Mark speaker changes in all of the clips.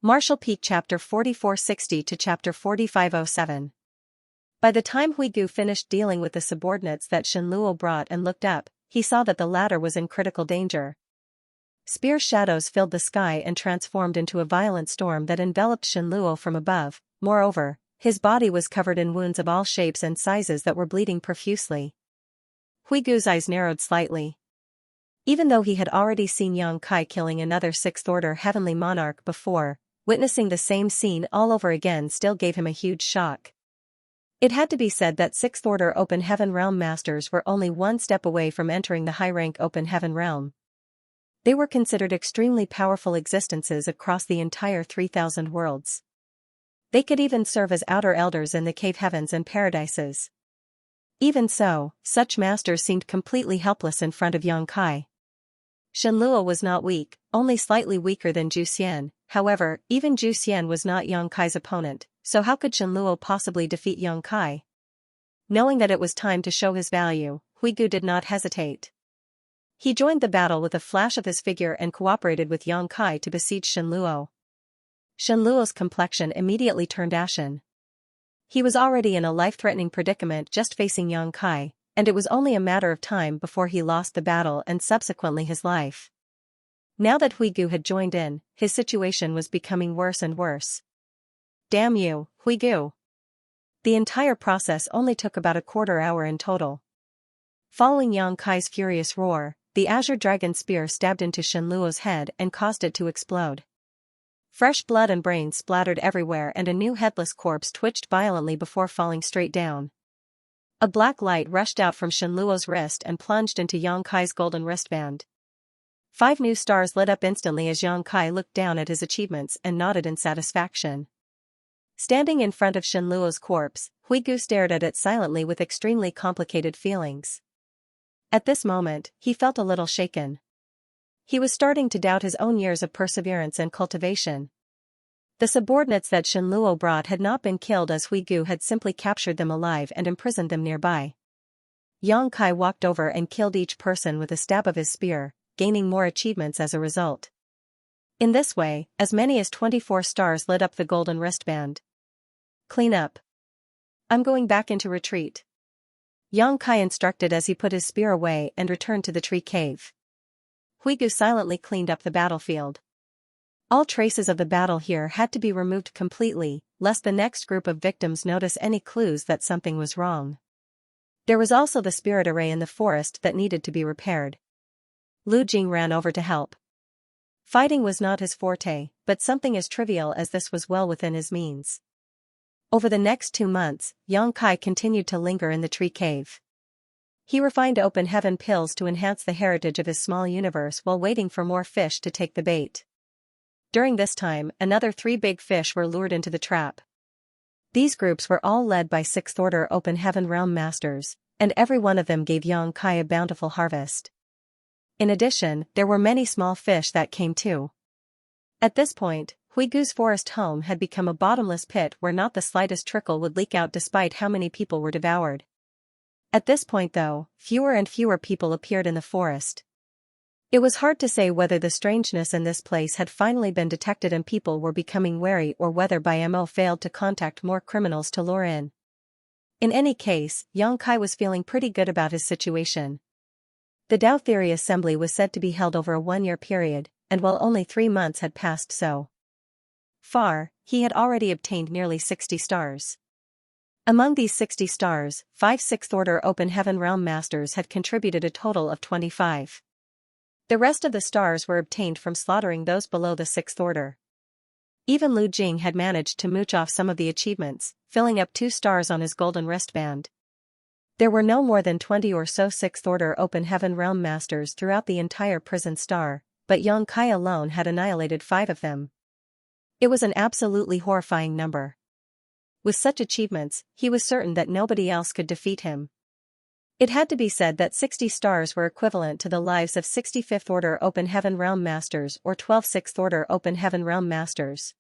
Speaker 1: Martial Peak Chapter 4460 to Chapter 4507. By the time Huigu finished dealing with the subordinates that Shenluo brought and looked up, he saw that the latter was in critical danger. Spear shadows filled the sky and transformed into a violent storm that enveloped Shenluo from above. Moreover, his body was covered in wounds of all shapes and sizes that were bleeding profusely. Huigu's eyes narrowed slightly. Even though he had already seen Yang Kai killing another sixth-order heavenly monarch before, witnessing the same scene all over again still gave him a huge shock. It had to be said that sixth-order Open Heaven Realm Masters were only one step away from entering the high-rank Open Heaven Realm. They were considered extremely powerful existences across the entire 3,000 worlds. They could even serve as outer elders in the cave heavens and paradises. Even so, such masters seemed completely helpless in front of Yang Kai. Shenluo was not weak, only slightly weaker than Zhu Xian. However, even Zhu Xian was not Yang Kai's opponent, so how could Shenluo possibly defeat Yang Kai? Knowing that it was time to show his value, Huigu did not hesitate. He joined the battle with a flash of his figure and cooperated with Yang Kai to besiege Shenluo. Shenluo's complexion immediately turned ashen. He was already in a life-threatening predicament just facing Yang Kai, and it was only a matter of time before he lost the battle and subsequently his life. Now that Huigu had joined in, his situation was becoming worse and worse. Damn you, Huigu! The entire process only took about a quarter hour in total. Following Yang Kai's furious roar, the Azure Dragon Spear stabbed into Shenluo's head and caused it to explode. Fresh blood and brains splattered everywhere and a new headless corpse twitched violently before falling straight down. A black light rushed out from Shenluo's wrist and plunged into Yang Kai's golden wristband. 5 new stars lit up instantly as Yang Kai looked down at his achievements and nodded in satisfaction. Standing in front of Shenluo's corpse, Huigu stared at it silently with extremely complicated feelings. At this moment, he felt a little shaken. He was starting to doubt his own years of perseverance and cultivation. The subordinates that Shenluo brought had not been killed as Huigu had simply captured them alive and imprisoned them nearby. Yang Kai walked over and killed each person with a stab of his spear, gaining more achievements as a result. In this way, as many as 24 stars lit up the golden wristband. Clean up. I'm going back into retreat. Yang Kai instructed as he put his spear away and returned to the tree cave. Huigu silently cleaned up the battlefield. All traces of the battle here had to be removed completely, lest the next group of victims notice any clues that something was wrong. There was also the spirit array in the forest that needed to be repaired. Lu Jing ran over to help. Fighting was not his forte, but something as trivial as this was well within his means. Over the next 2 months, Yang Kai continued to linger in the tree cave. He refined open heaven pills to enhance the heritage of his small universe while waiting for more fish to take the bait. During this time, another 3 big fish were lured into the trap. These groups were all led by 6th Order Open Heaven Realm Masters, and every one of them gave Yang Kai a bountiful harvest. In addition, there were many small fish that came too. At this point, Huigu's forest home had become a bottomless pit where not the slightest trickle would leak out despite how many people were devoured. At this point though, fewer and fewer people appeared in the forest. It was hard to say whether the strangeness in this place had finally been detected and people were becoming wary or whether BMO failed to contact more criminals to lure in. In any case, Yang Kai was feeling pretty good about his situation. The Tao Theory Assembly was said to be held over a 1-year period, and while only 3 months had passed so far, he had already obtained nearly 60 stars. Among these 60 stars, 5 6th Order Open Heaven Realm Masters had contributed a total of 25. The rest of the stars were obtained from slaughtering those below the 6th Order. Even Lu Jing had managed to mooch off some of the achievements, filling up 2 stars on his golden wristband. There were no more than 20 or so 6th Order Open Heaven Realm Masters throughout the entire prison star, but Yang Kai alone had annihilated 5 of them. It was an absolutely horrifying number. With such achievements, he was certain that nobody else could defeat him. It had to be said that 60 stars were equivalent to the lives of 65th Order Open Heaven Realm Masters or 12 6th Order Open Heaven Realm Masters.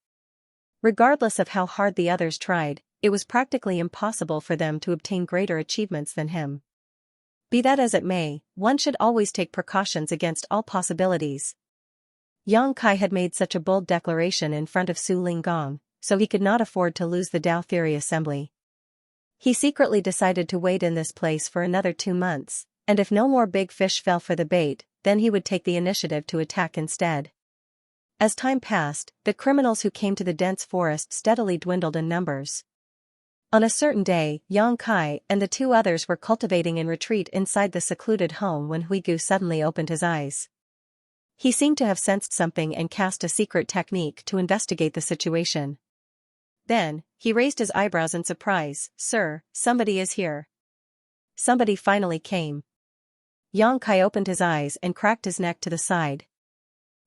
Speaker 1: Regardless of how hard the others tried, it was practically impossible for them to obtain greater achievements than him. Be that as it may, one should always take precautions against all possibilities. Yang Kai had made such a bold declaration in front of Su Linggong, so he could not afford to lose the Dao Theory Assembly. He secretly decided to wait in this place for another 2 months, and if no more big fish fell for the bait, then he would take the initiative to attack instead. As time passed, the criminals who came to the dense forest steadily dwindled in numbers. On a certain day, Yang Kai and the 2 others were cultivating in retreat inside the secluded home when Huigu suddenly opened his eyes. He seemed to have sensed something and cast a secret technique to investigate the situation. Then, he raised his eyebrows in surprise. "Sir, somebody is here." Somebody finally came. Yang Kai opened his eyes and cracked his neck to the side.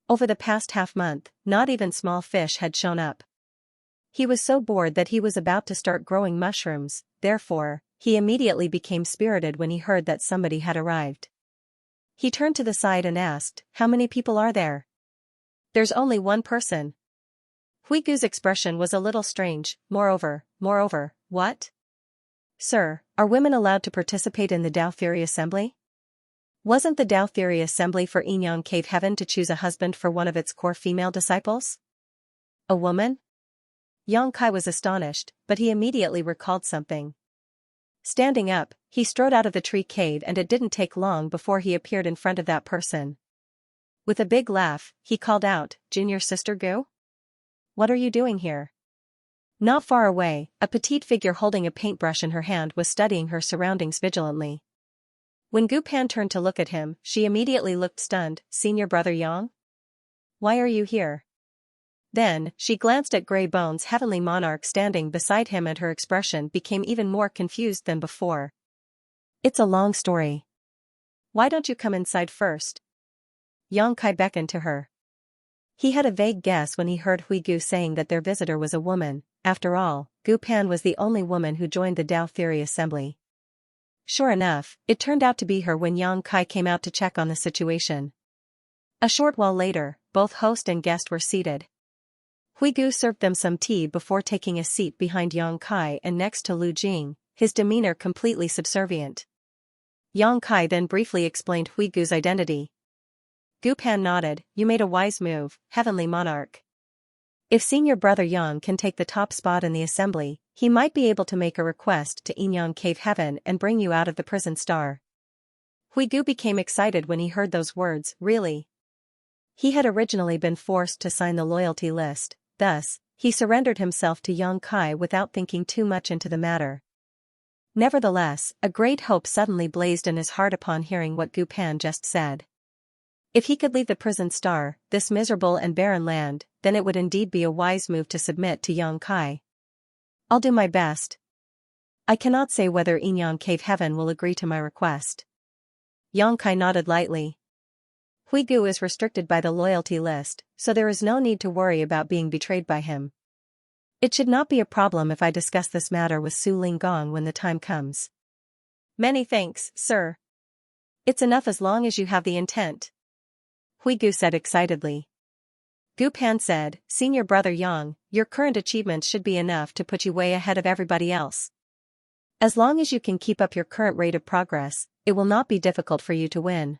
Speaker 1: Over the past half-month, not even small fish had shown up. He was so bored that he was about to start growing mushrooms, therefore, he immediately became spirited when he heard that somebody had arrived. He turned to the side and asked, "How many people are there?" "There's only one person." Huigu's expression was a little strange. Moreover, what? "Sir, are women allowed to participate in the Dao Theory Assembly? Wasn't the Dao Theory Assembly for Yinyang Cave Heaven to choose a husband for one of its core female disciples?" "A woman?" Yang Kai was astonished, but he immediately recalled something. Standing up, he strode out of the tree cave and it didn't take long before he appeared in front of that person. With a big laugh, he called out, "Junior sister Gu? What are you doing here?" Not far away, a petite figure holding a paintbrush in her hand was studying her surroundings vigilantly. When Gu Pan turned to look at him, she immediately looked stunned. "Senior brother Yang? Why are you here?" Then, she glanced at Grey Bones' heavenly monarch standing beside him and her expression became even more confused than before. "It's a long story. Why don't you come inside first?" Yang Kai beckoned to her. He had a vague guess when he heard Huigu saying that their visitor was a woman. After all, Gu Pan was the only woman who joined the Dao Theory Assembly. Sure enough, it turned out to be her when Yang Kai came out to check on the situation. A short while later, both host and guest were seated. Huigu served them some tea before taking a seat behind Yang Kai and next to Lu Jing, his demeanor completely subservient. Yang Kai then briefly explained Huigu's identity. Gu Pan nodded. "You made a wise move, heavenly monarch. If senior brother Yang can take the top spot in the assembly, he might be able to make a request to Yinyang Cave Heaven and bring you out of the prison star." Huigu became excited when he heard those words. Really? He had originally been forced to sign the loyalty list, thus, he surrendered himself to Yang Kai without thinking too much into the matter. Nevertheless, a great hope suddenly blazed in his heart upon hearing what Gu Pan just said. If he could leave the prison star, this miserable and barren land, then it would indeed be a wise move to submit to Yang Kai. "I'll do my best. I cannot say whether Yinyang Cave Heaven will agree to my request." Yang Kai nodded lightly. Huigu is restricted by the loyalty list, so there is no need to worry about being betrayed by him. It should not be a problem if I discuss this matter with Su Linggong when the time comes. "Many thanks, sir. It's enough as long as you have the intent," Huigu said excitedly. Gu Pan said, "Senior brother Yang, your current achievements should be enough to put you way ahead of everybody else. As long as you can keep up your current rate of progress, it will not be difficult for you to win."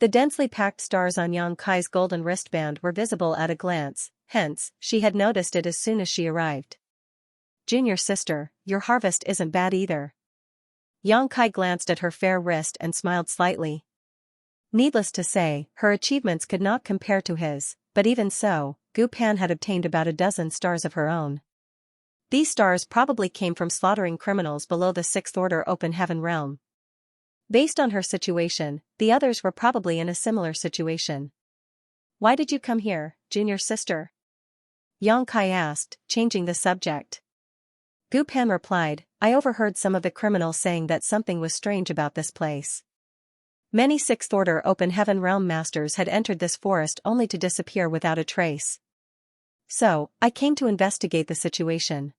Speaker 1: The densely packed stars on Yang Kai's golden wristband were visible at a glance, hence, she had noticed it as soon as she arrived. "Junior sister, your harvest isn't bad either." Yang Kai glanced at her fair wrist and smiled slightly. Needless to say, her achievements could not compare to his, but even so, Gu Pan had obtained about a dozen stars of her own. These stars probably came from slaughtering criminals below the Sixth Order Open Heaven realm. Based on her situation, the others were probably in a similar situation. "Why did you come here, junior sister?" Yang Kai asked, changing the subject. Gu Pan replied, "I overheard some of the criminals saying that something was strange about this place. Many Sixth Order Open Heaven realm masters had entered this forest only to disappear without a trace. So, I came to investigate the situation.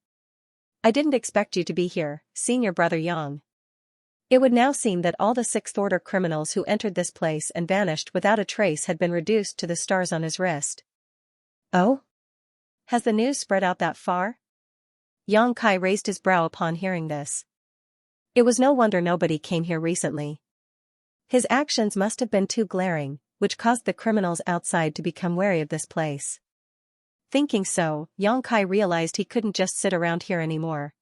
Speaker 1: I didn't expect you to be here, senior brother Yang. It would now seem that all the Sixth Order criminals who entered this place and vanished without a trace had been reduced to the stars on his wrist." "Oh? Has the news spread out that far?" Yang Kai raised his brow upon hearing this. It was no wonder nobody came here recently. His actions must have been too glaring, which caused the criminals outside to become wary of this place. Thinking so, Xianxia realized he couldn't just sit around here anymore.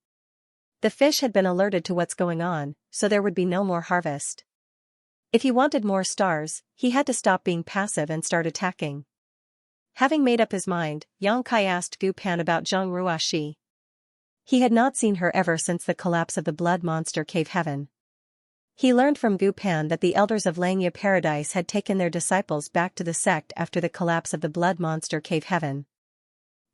Speaker 1: The fish had been alerted to what's going on, so there would be no more harvest. If he wanted more stars, he had to stop being passive and start attacking. Having made up his mind, Xianxia asked Gu Pan about Zheng Ruoxi. He had not seen her ever since the collapse of the blood monster cave heaven. He learned from Gu Pan that the elders of Xianxia Paradise had taken their disciples back to the sect after the collapse of the blood monster cave heaven.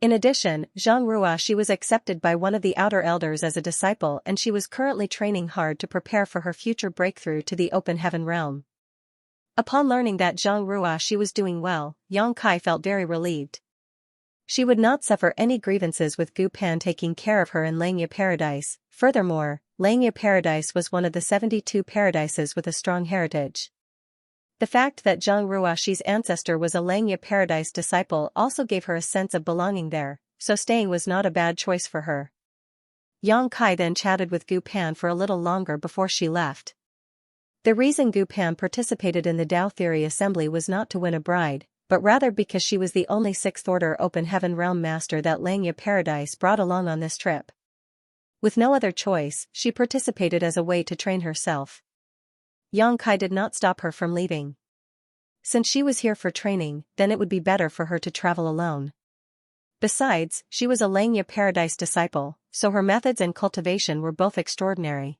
Speaker 1: In addition, Zheng Ruoxi was accepted by one of the outer elders as a disciple, and she was currently training hard to prepare for her future breakthrough to the open heaven realm. Upon learning that Zheng Ruoxi was doing well, Xianxia felt very relieved. She would not suffer any grievances with Gu Pan taking care of her in Xianxia Paradise. Furthermore, Xianxia Paradise was one of the 72 paradises with a strong heritage. The fact that Zheng Ruoxi's ancestor was a Xianxia Paradise disciple also gave her a sense of belonging there, so staying was not a bad choice for her. Xianxia then chatted with Gu Pan for a little longer before she left. The reason Gu Pan participated in the Tao Theory Assembly was not to win a bride, but rather because she was the only Sixth Order Open Heaven Realm Master that Xianxia Paradise brought along on this trip. With no other choice, she participated as a way to train herself. Xianxia did not stop her from leaving. Since she was here for training, then it would be better for her to travel alone. Besides, she was a Xianxia Paradise disciple, so her methods and cultivation were both extraordinary.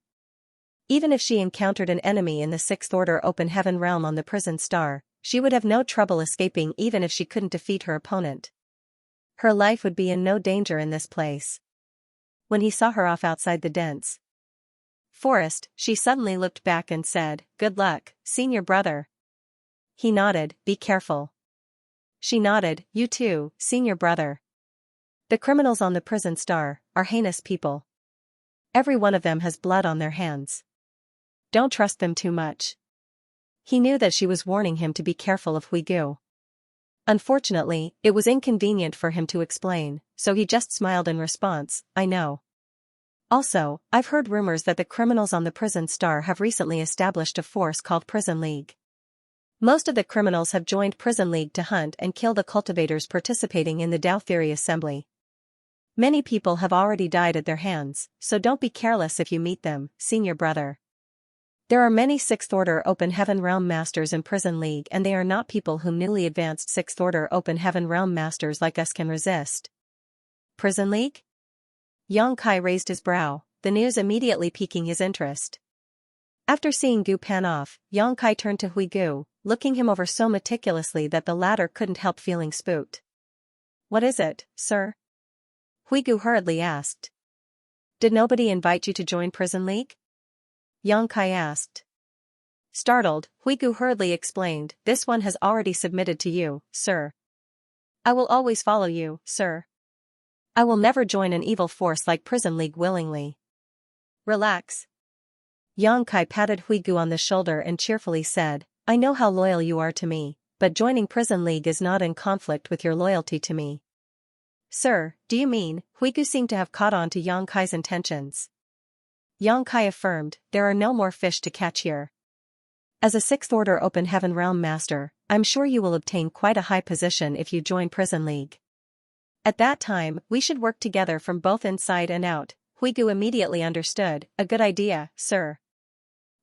Speaker 1: Even if she encountered an enemy in the Sixth Order Open Heaven Realm on the prison star, she would have no trouble escaping even if she couldn't defeat her opponent. Her life would be in no danger in this place. When he saw her off outside the dense forest, she suddenly looked back and said, "Good luck, senior brother." He nodded, "Be careful." She nodded, "You too, senior brother." The criminals on the prison star are heinous people. Every one of them has blood on their hands. Don't trust them too much. He knew that she was warning him to be careful of Huigu. Unfortunately, it was inconvenient for him to explain, so he just smiled in response, "I know. Also, I've heard rumors that the criminals on the prison star have recently established a force called Prison League. Most of the criminals have joined Prison League to hunt and kill the cultivators participating in the Tao Theory Assembly. Many people have already died at their hands, so don't be careless if you meet them, senior brother. There are many Sixth Order Open Heaven Realm Masters in Prison League, and they are not people whom newly advanced Sixth Order Open Heaven Realm Masters like us can resist." Prison League? Xianxia raised his brow, the news immediately piquing his interest. After seeing Gu Pan off, Xianxia turned to Huigu, looking him over so meticulously that the latter couldn't help feeling spooked. "What is it, sir?" Huigu hurriedly asked. "Did nobody invite you to join Prison League?" Xianxia asked. Startled, Huigu hurriedly explained, "This one has already submitted to you, sir. I will always follow you, sir. I will never join an evil force like Prison League willingly." "Relax." Xianxia patted Huigu on the shoulder and cheerfully said, "I know how loyal you are to me, but joining Prison League is not in conflict with your loyalty to me." "Sir, do you mean?" Huigu seemed to have caught on to Xianxia's intentions. Xianxia affirmed, "There are no more fish to catch here. As a Sixth Order Open Heaven Realm Master, I'm sure you will obtain quite a high position if you join Prison League. At that time, we should work together from both inside and out." Huigu immediately understood, "A good idea, sir."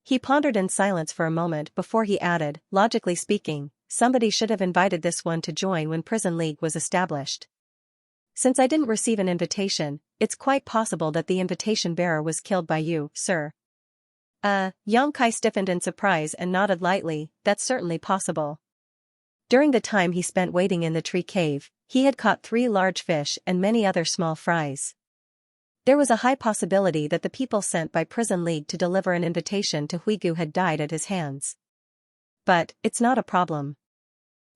Speaker 1: He pondered in silence for a moment before he added, "Logically speaking, somebody should have invited this one to join when Prison League was established. Since I didn't receive an invitation, it's quite possible that the invitation bearer was killed by you, sir." Xianxia stiffened in surprise and nodded lightly, "That's certainly possible." During the time he spent waiting in the tree cave, he had caught 3 large fish and many other small fries. There was a high possibility that the people sent by Prison League to deliver an invitation to Huigu had died at his hands. But, it's not a problem.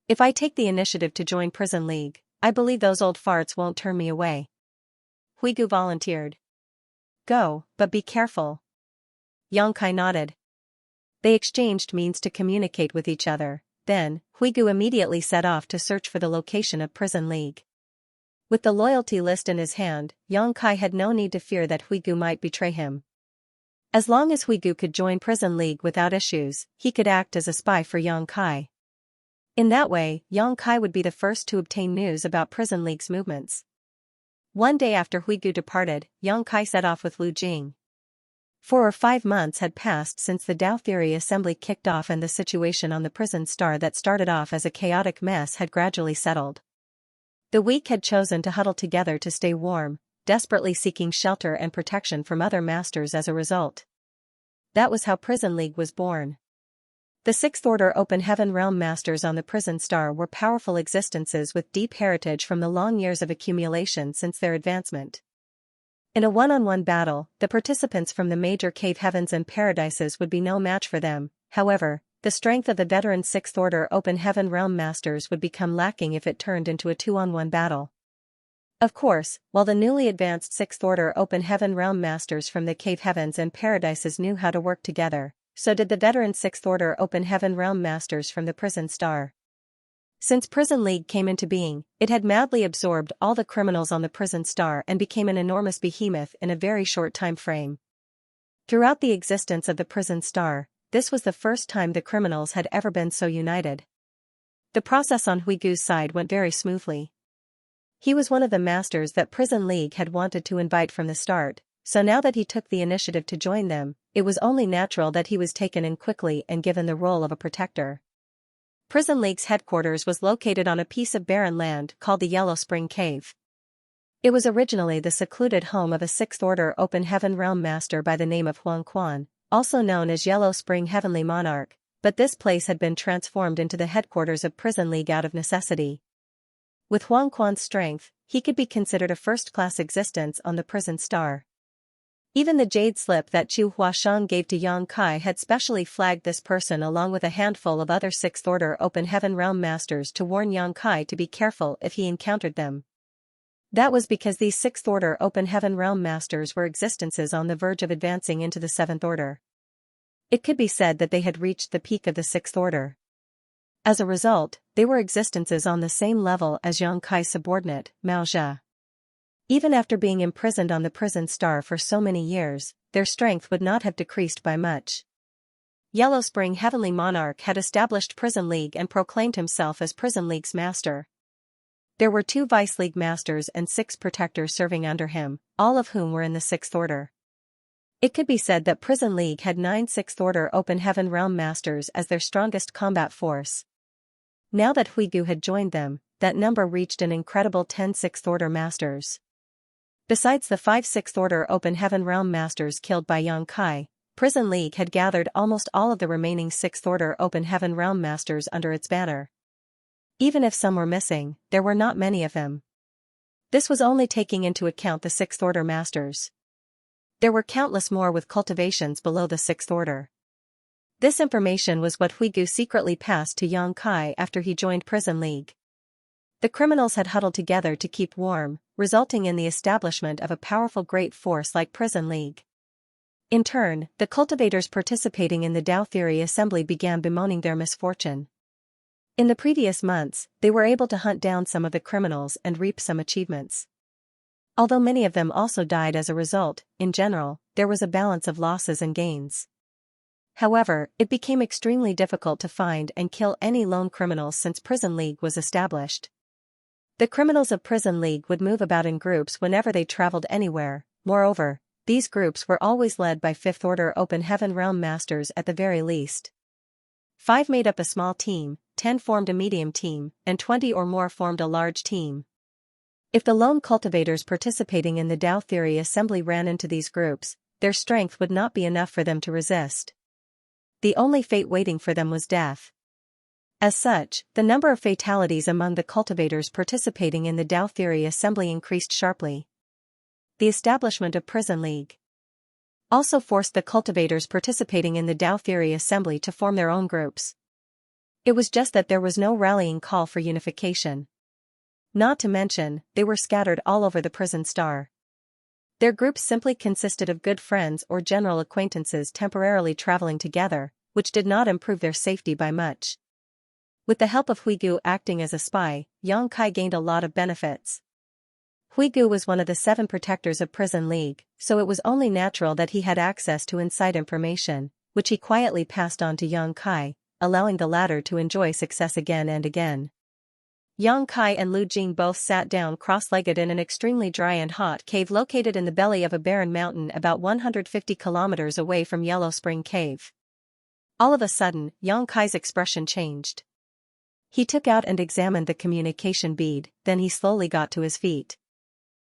Speaker 1: If I take the initiative to join Prison League, I believe those old farts won't turn me away. Huigu volunteered. "Go, but be careful." Xianxia nodded. They exchanged means to communicate with each other. Then, Huigu immediately set off to search for the location of Prison League. With the loyalty list in his hand, Xianxia had no need to fear that Huigu might betray him. As long as Huigu could join Prison League without issues, he could act as a spy for Xianxia. In that way, Yang Kai would be the first to obtain news about Prison League's movements. One day after Huigu departed, Yang Kai set off with Lu Jing. 4 or 5 months had passed since the Dao Theory Assembly kicked off, and the situation on the prison star that started off as a chaotic mess had gradually settled. The weak had chosen to huddle together to stay warm, desperately seeking shelter and protection from other masters as a result. That was how Prison League was born. The Sixth Order Open Heaven Realm Masters on the prison star were powerful existences with deep heritage from the long years of accumulation since their advancement. In a one-on-one battle, the participants from the major cave heavens and paradises would be no match for them. However, the strength of the veteran Sixth Order Open Heaven Realm Masters would become lacking if it turned into a 2-on-1 battle. Of course, while the newly advanced Sixth Order Open Heaven Realm Masters from the cave heavens and paradises knew how to work together, so did the veteran Sixth Order Open Heaven Realm Masters from the prison star. Since Prison League came into being, it had madly absorbed all the criminals on the prison star and became an enormous behemoth in a very short time frame. Throughout the existence of the prison star, this was the first time the criminals had ever been so united. The process on Huigu's side went very smoothly. He was one of the masters that Prison League had wanted to invite from the start, so now that he took the initiative to join them, it was only natural that he was taken in quickly and given the role of a protector. Prison League's headquarters was located on a piece of barren land called the Yellow Spring Cave. It was originally the secluded home of a Sixth Order Open Heaven Realm Master by the name of Huang Quan, also known as Yellow Spring Heavenly Monarch, but this place had been transformed into the headquarters of Prison League out of necessity. With Huang Quan's strength, he could be considered a first-class existence on the prison star. Even the jade slip that Chu Huashang gave to Yang Kai had specially flagged this person along with a handful of other Sixth Order Open Heaven Realm Masters to warn Yang Kai to be careful if he encountered them. That was because these Sixth Order Open Heaven Realm Masters were existences on the verge of advancing into the Seventh Order. It could be said that they had reached the peak of the Sixth Order. As a result, they were existences on the same level as Yang Kai's subordinate, Mao Zhe. Even after being imprisoned on the prison star for so many years, their strength would not have decreased by much. Yellow Spring Heavenly Monarch had established Prison League and proclaimed himself as Prison League's master. There were 2 Vice League masters and 6 protectors serving under him, all of whom were in the Sixth Order. It could be said that Prison League had 9 Sixth Order Open Heaven Realm Masters as their strongest combat force. Now that Huigu had joined them, that number reached an incredible 10 Sixth Order Masters. Besides the 5 Sixth Order Open Heaven Realm Masters killed by Yang Kai, Prison League had gathered almost all of the remaining Sixth Order Open Heaven Realm Masters under its banner. Even if some were missing, there were not many of them. This was only taking into account the Sixth Order Masters. There were countless more with cultivations below the Sixth Order. This information was what Huigu secretly passed to Yang Kai after he joined Prison League. The criminals had huddled together to keep warm, resulting in the establishment of a powerful great force like Prison League. In turn, the cultivators participating in the Dao Theory Assembly began bemoaning their misfortune. In the previous months, they were able to hunt down some of the criminals and reap some achievements. Although many of them also died as a result, in general, there was a balance of losses and gains. However, it became extremely difficult to find and kill any lone criminals since Prison League was established. The criminals of Prison League would move about in groups whenever they traveled anywhere. Moreover, these groups were always led by Fifth Order Open Heaven Realm Masters at the very least. 5 made up a small team, 10 formed a medium team, and 20 or more formed a large team. If the lone cultivators participating in the Dao Theory Assembly ran into these groups, their strength would not be enough for them to resist. The only fate waiting for them was death. As such, the number of fatalities among the cultivators participating in the Dao Theory Assembly increased sharply. The establishment of Prison League also forced the cultivators participating in the Dao Theory Assembly to form their own groups. It was just that there was no rallying call for unification. Not to mention, they were scattered all over the prison star. Their groups simply consisted of good friends or general acquaintances temporarily traveling together, which did not improve their safety by much. With the help of Huigu acting as a spy, Yang Kai gained a lot of benefits. Huigu was one of the 7 protectors of Prison League, so it was only natural that he had access to inside information, which he quietly passed on to Yang Kai, allowing the latter to enjoy success again and again. Yang Kai and Lu Jing both sat down cross-legged in an extremely dry and hot cave located in the belly of a barren mountain about 150 kilometers away from Yellow Spring Cave. All of a sudden, Yang Kai's expression changed. He took out and examined the communication bead, then he slowly got to his feet.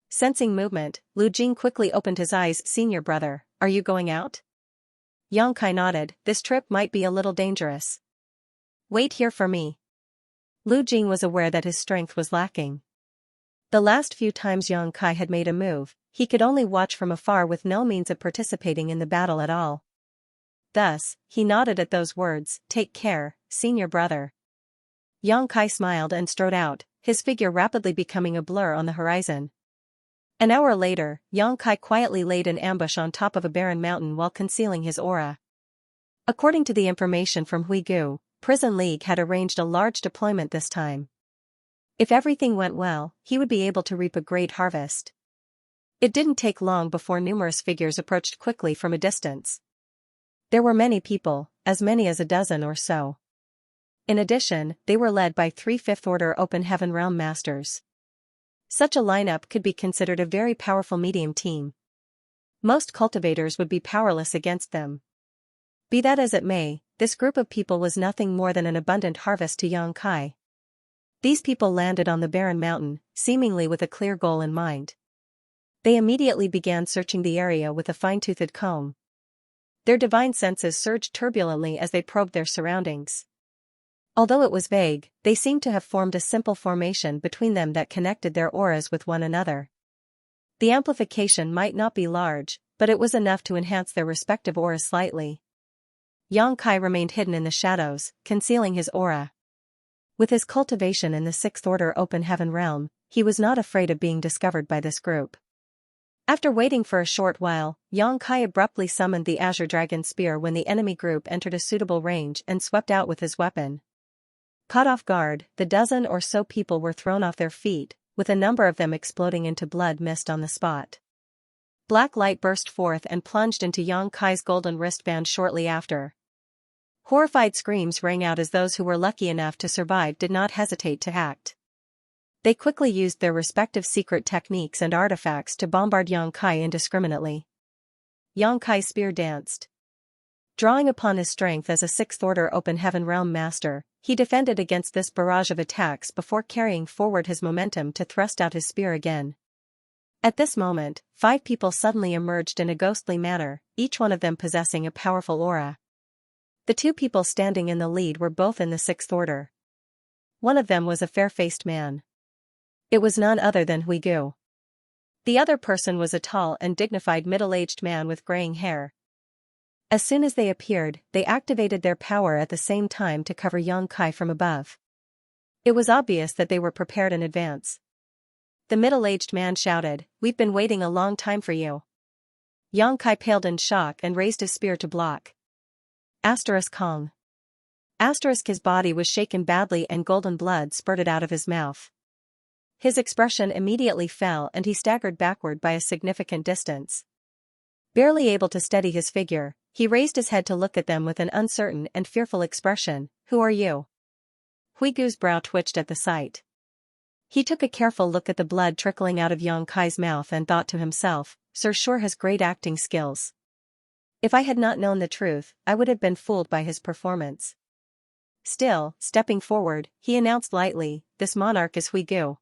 Speaker 1: Sensing movement, Lu Jing quickly opened his eyes. "Senior brother, are you going out?" Yang Kai nodded. "This trip might be a little dangerous. Wait here for me." Lu Jing was aware that his strength was lacking. The last few times Yang Kai had made a move, he could only watch from afar with no means of participating in the battle at all. Thus, he nodded at those words. "Take care, senior brother." Yang Kai smiled and strode out, his figure rapidly becoming a blur on the horizon. An hour later, Yang Kai quietly laid an ambush on top of a barren mountain while concealing his aura. According to the information from Huigu, Prison League had arranged a large deployment this time. If everything went well, he would be able to reap a great harvest. It didn't take long before numerous figures approached quickly from a distance. There were many people, as many as a dozen or so. In addition, they were led by 3 fifth-order Open Heaven Realm Masters. Such a lineup could be considered a very powerful medium team. Most cultivators would be powerless against them. Be that as it may, this group of people was nothing more than an abundant harvest to Yang Kai. These people landed on the barren mountain, seemingly with a clear goal in mind. They immediately began searching the area with a fine-toothed comb. Their divine senses surged turbulently as they probed their surroundings. Although it was vague, they seemed to have formed a simple formation between them that connected their auras with one another. The amplification might not be large, but it was enough to enhance their respective auras slightly. Yang Kai remained hidden in the shadows, concealing his aura. With his cultivation in the 6th Order Open Heaven Realm, he was not afraid of being discovered by this group. After waiting for a short while, Yang Kai abruptly summoned the Azure Dragon Spear when the enemy group entered a suitable range and swept out with his weapon. Caught off guard, the dozen or so people were thrown off their feet, with a number of them exploding into blood mist on the spot. Black light burst forth and plunged into Yang Kai's golden wristband shortly after. Horrified screams rang out as those who were lucky enough to survive did not hesitate to act. They quickly used their respective secret techniques and artifacts to bombard Yang Kai indiscriminately. Yang Kai's spear danced. Drawing upon his strength as a 6th Order Open Heaven Realm Master, he defended against this barrage of attacks before carrying forward his momentum to thrust out his spear again. At this moment, 5 people suddenly emerged in a ghostly manner, each one of them possessing a powerful aura. The 2 people standing in the lead were both in the 6th Order. One of them was a fair-faced man. It was none other than Huigu. The other person was a tall and dignified middle-aged man with graying hair. As soon as they appeared, they activated their power at the same time to cover Yang Kai from above. It was obvious that they were prepared in advance. The middle-aged man shouted, "We've been waiting a long time for you." Yang Kai paled in shock and raised his spear to block. Kong. His body was shaken badly and golden blood spurted out of his mouth. His expression immediately fell and he staggered backward by a significant distance. Barely able to steady his figure, he raised his head to look at them with an uncertain and fearful expression. "Who are you?" Huigu's brow twitched at the sight. He took a careful look at the blood trickling out of Yang Kai's mouth and thought to himself, "Sir sure has great acting skills. If I had not known the truth, I would have been fooled by his performance." Still, stepping forward, he announced lightly, "This monarch is Huigu."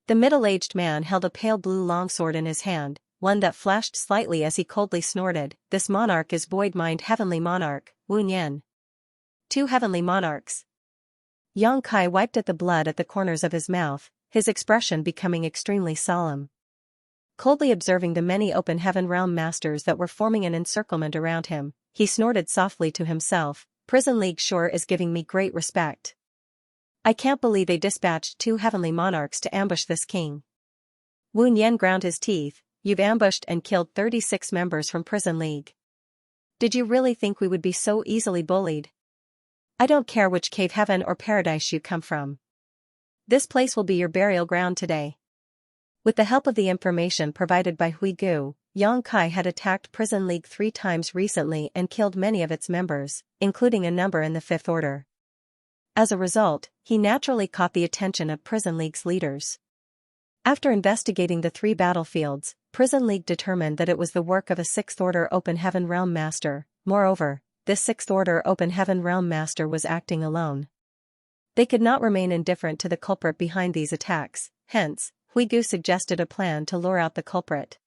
Speaker 1: The middle-aged man held a pale blue longsword in his hand, one that flashed slightly as he coldly snorted, "This monarch is Void-Mind Heavenly Monarch, Wu Nian." 2 heavenly monarchs. Yang Kai wiped at the blood at the corners of his mouth, his expression becoming extremely solemn. Coldly observing the many Open Heaven Realm Masters that were forming an encirclement around him, he snorted softly to himself, "Prison League sure is giving me great respect. I can't believe they dispatched 2 heavenly monarchs to ambush this king." Wu Nian ground his teeth, "You've ambushed and killed 36 members from Prison League. Did you really think we would be so easily bullied? I don't care which cave heaven or paradise you come from. This place will be your burial ground today." With the help of the information provided by Huigu, Yang Kai had attacked Prison League 3 times recently and killed many of its members, including a number in the Fifth Order. As a result, he naturally caught the attention of Prison League's leaders. After investigating the 3 battlefields, Prison League determined that it was the work of a Sixth Order Open Heaven Realm Master. Moreover, this Sixth Order Open Heaven Realm Master was acting alone. They could not remain indifferent to the culprit behind these attacks, hence, Huigu suggested a plan to lure out the culprit.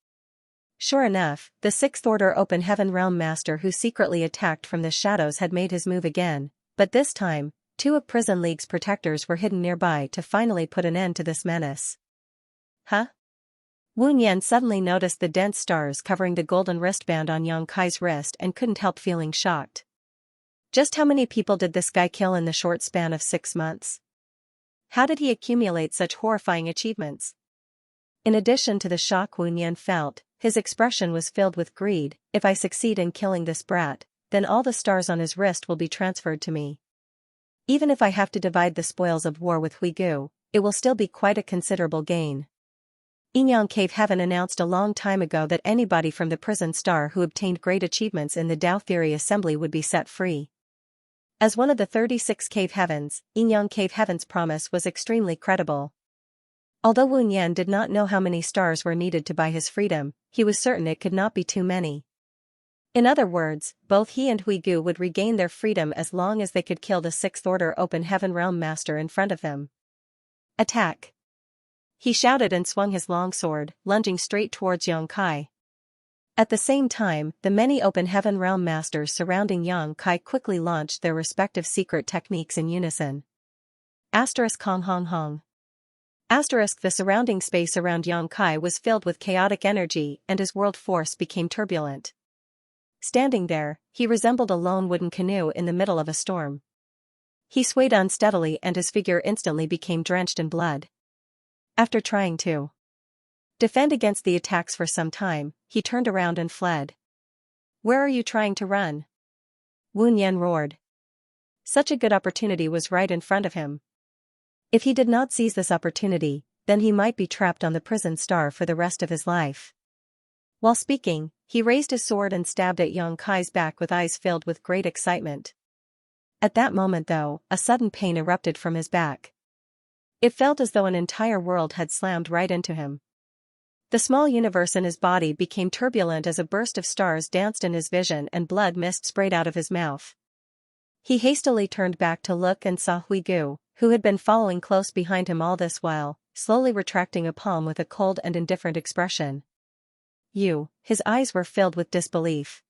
Speaker 1: Sure enough, the Sixth Order Open Heaven Realm Master who secretly attacked from the shadows had made his move again, but this time, 2 of Prison League's protectors were hidden nearby to finally put an end to this menace. Huh? Wu Nian suddenly noticed the dense stars covering the golden wristband on Yang Kai's wrist and couldn't help feeling shocked. Just how many people did this guy kill in the short span of 6 months? How did he accumulate such horrifying achievements? In addition to the shock Wu Nian felt, his expression was filled with greed. If I succeed in killing this brat, then all the stars on his wrist will be transferred to me. Even if I have to divide the spoils of war with Huigu, it will still be quite a considerable gain. Yinyang Cave Heaven announced a long time ago that anybody from the prison star who obtained great achievements in the Dao Theory Assembly would be set free. As one of the 36 cave heavens, Yinyang Cave Heaven's promise was extremely credible. Although Wu Nian did not know how many stars were needed to buy his freedom, he was certain it could not be too many. In other words, both he and Huigu would regain their freedom as long as they could kill the Sixth Order Open Heaven Realm Master in front of them. Attack! He shouted and swung his long sword, lunging straight towards Yang Kai. At the same time, the many Open Heaven Realm Masters surrounding Yang Kai quickly launched their respective secret techniques in unison. Hong Hong Hong. The surrounding space around Yang Kai was filled with chaotic energy and his world force became turbulent. Standing there, he resembled a lone wooden canoe in the middle of a storm. He swayed unsteadily and his figure instantly became drenched in blood. After trying to defend against the attacks for some time, he turned around and fled. Where are you trying to run? Wu Nian roared. Such a good opportunity was right in front of him. If he did not seize this opportunity, then he might be trapped on the prison star for the rest of his life. While speaking, he raised his sword and stabbed at Yang Kai's back with eyes filled with great excitement. At that moment though, a sudden pain erupted from his back. It felt as though an entire world had slammed right into him. The small universe in his body became turbulent as a burst of stars danced in his vision and blood mist sprayed out of his mouth. He hastily turned back to look and saw Huigu, who had been following close behind him all this while, slowly retracting a palm with a cold and indifferent expression. His eyes were filled with disbelief.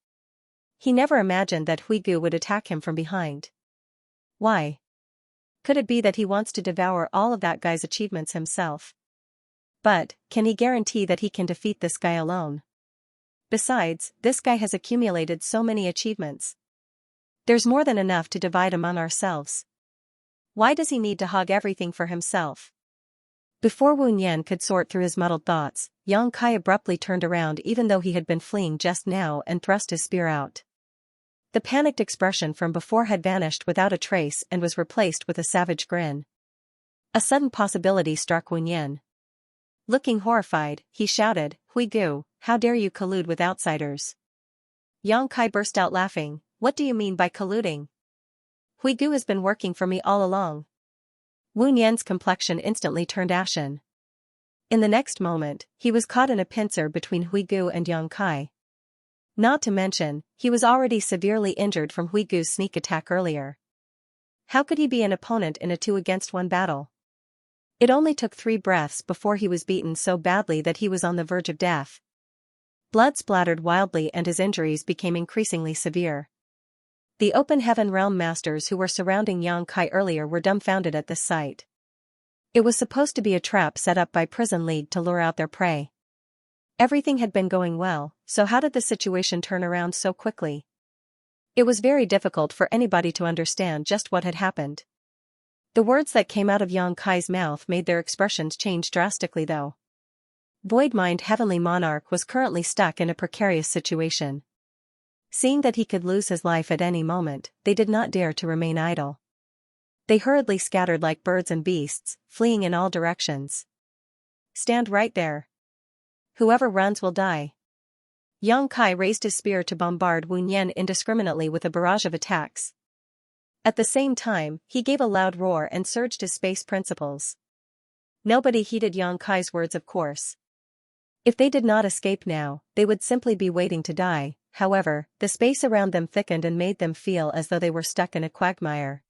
Speaker 1: He never imagined that Huigu would attack him from behind. Why? Could it be that he wants to devour all of that guy's achievements himself? But, can he guarantee that he can defeat this guy alone? Besides, this guy has accumulated so many achievements. There's more than enough to divide among ourselves. Why does he need to hog everything for himself? Before Wu Nian could sort through his muddled thoughts, Yang Kai abruptly turned around even though he had been fleeing just now and thrust his spear out. The panicked expression from before had vanished without a trace and was replaced with a savage grin. A sudden possibility struck Wu Nian. Looking horrified, he shouted, Huigu, how dare you collude with outsiders? Yang Kai burst out laughing. What do you mean by colluding? Huigu has been working for me all along. Wu Nian's complexion instantly turned ashen. In the next moment, he was caught in a pincer between Huigu and Yang Kai. Not to mention, he was already severely injured from Huigu's sneak attack earlier. How could he be an opponent in a 2-against-1 battle? It only took 3 breaths before he was beaten so badly that he was on the verge of death. Blood splattered wildly and his injuries became increasingly severe. The Open Heaven Realm Masters who were surrounding Yang Kai earlier were dumbfounded at this sight. It was supposed to be a trap set up by Prison League to lure out their prey. Everything had been going well, so how did the situation turn around so quickly? It was very difficult for anybody to understand just what had happened. The words that came out of Yang Kai's mouth made their expressions change drastically though. Void Mind Heavenly Monarch was currently stuck in a precarious situation. Seeing that he could lose his life at any moment, they did not dare to remain idle. They hurriedly scattered like birds and beasts, fleeing in all directions. Stand right there. Whoever runs will die. Yang Kai raised his spear to bombard Wu Nian indiscriminately with a barrage of attacks. At the same time, he gave a loud roar and surged his space principles. Nobody heeded Yang Kai's words, of course. If they did not escape now, they would simply be waiting to die. However, the space around them thickened and made them feel as though they were stuck in a quagmire.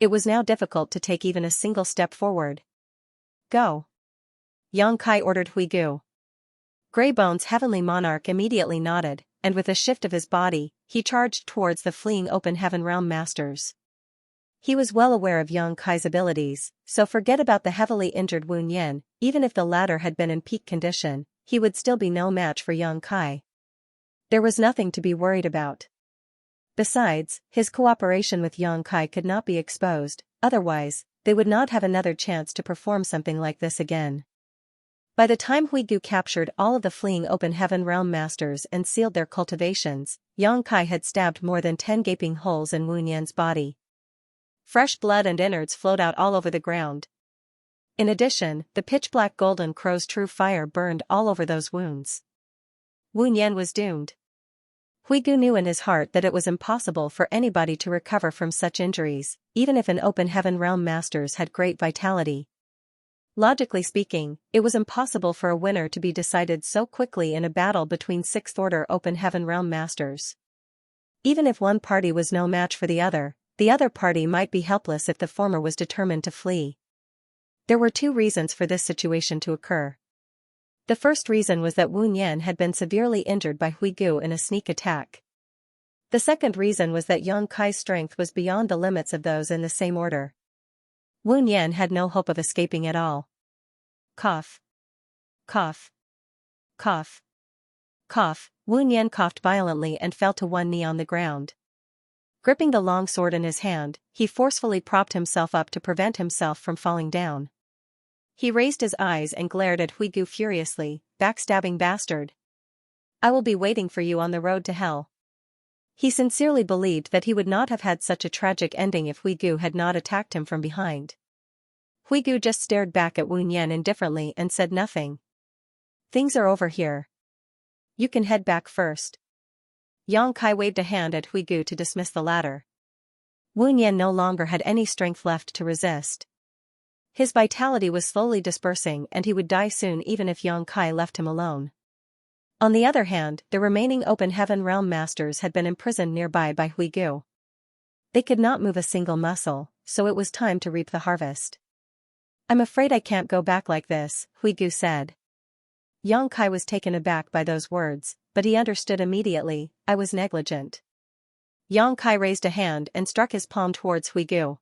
Speaker 1: It was now difficult to take even a single step forward. Go! Yang Kai ordered Huigu. Greybone's heavenly monarch immediately nodded, and with a shift of his body, he charged towards the fleeing open heaven realm masters. He was well aware of Yang Kai's abilities, so forget about the heavily injured Wu Nian. Even if the latter had been in peak condition, he would still be no match for Yang Kai. There was nothing to be worried about. Besides, his cooperation with Yang Kai could not be exposed, otherwise, they would not have another chance to perform something like this again. By the time Huigu captured all of the fleeing open heaven realm masters and sealed their cultivations, Yang Kai had stabbed more than 10 gaping holes in Wu Nian's body. Fresh blood and innards flowed out all over the ground. In addition, the pitch-black golden crow's true fire burned all over those wounds. Wu Nian was doomed. Huigu knew in his heart that it was impossible for anybody to recover from such injuries, even if an open heaven realm masters had great vitality. Logically speaking, it was impossible for a winner to be decided so quickly in a battle between 6th Order open heaven realm masters. Even if one party was no match for the other party might be helpless if the former was determined to flee. There were 2 reasons for this situation to occur. The first reason was that Wu Nian had been severely injured by Huigu in a sneak attack. The second reason was that Yang Kai's strength was beyond the limits of those in the same order. Wu Nian had no hope of escaping at all. Cough. Cough. Cough. Cough. Wu Nian coughed violently and fell to one knee on the ground. Gripping the long sword in his hand, he forcefully propped himself up to prevent himself from falling down. He raised his eyes and glared at Huigu furiously, "Backstabbing bastard. I will be waiting for you on the road to hell." He sincerely believed that he would not have had such a tragic ending if Huigu had not attacked him from behind. Huigu just stared back at Wu Nian indifferently and said nothing. "Things are over here. You can head back first." Yang Kai waved a hand at Huigu to dismiss the latter. Wu Nian no longer had any strength left to resist. His vitality was slowly dispersing and he would die soon even if Yang Kai left him alone. On the other hand, the remaining open heaven realm masters had been imprisoned nearby by Huigu. They could not move a single muscle, so it was time to reap the harvest. "I'm afraid I can't go back like this," Huigu said. Yang Kai was taken aback by those words, but he understood immediately. "I was negligent." Yang Kai raised a hand and struck his palm towards Huigu.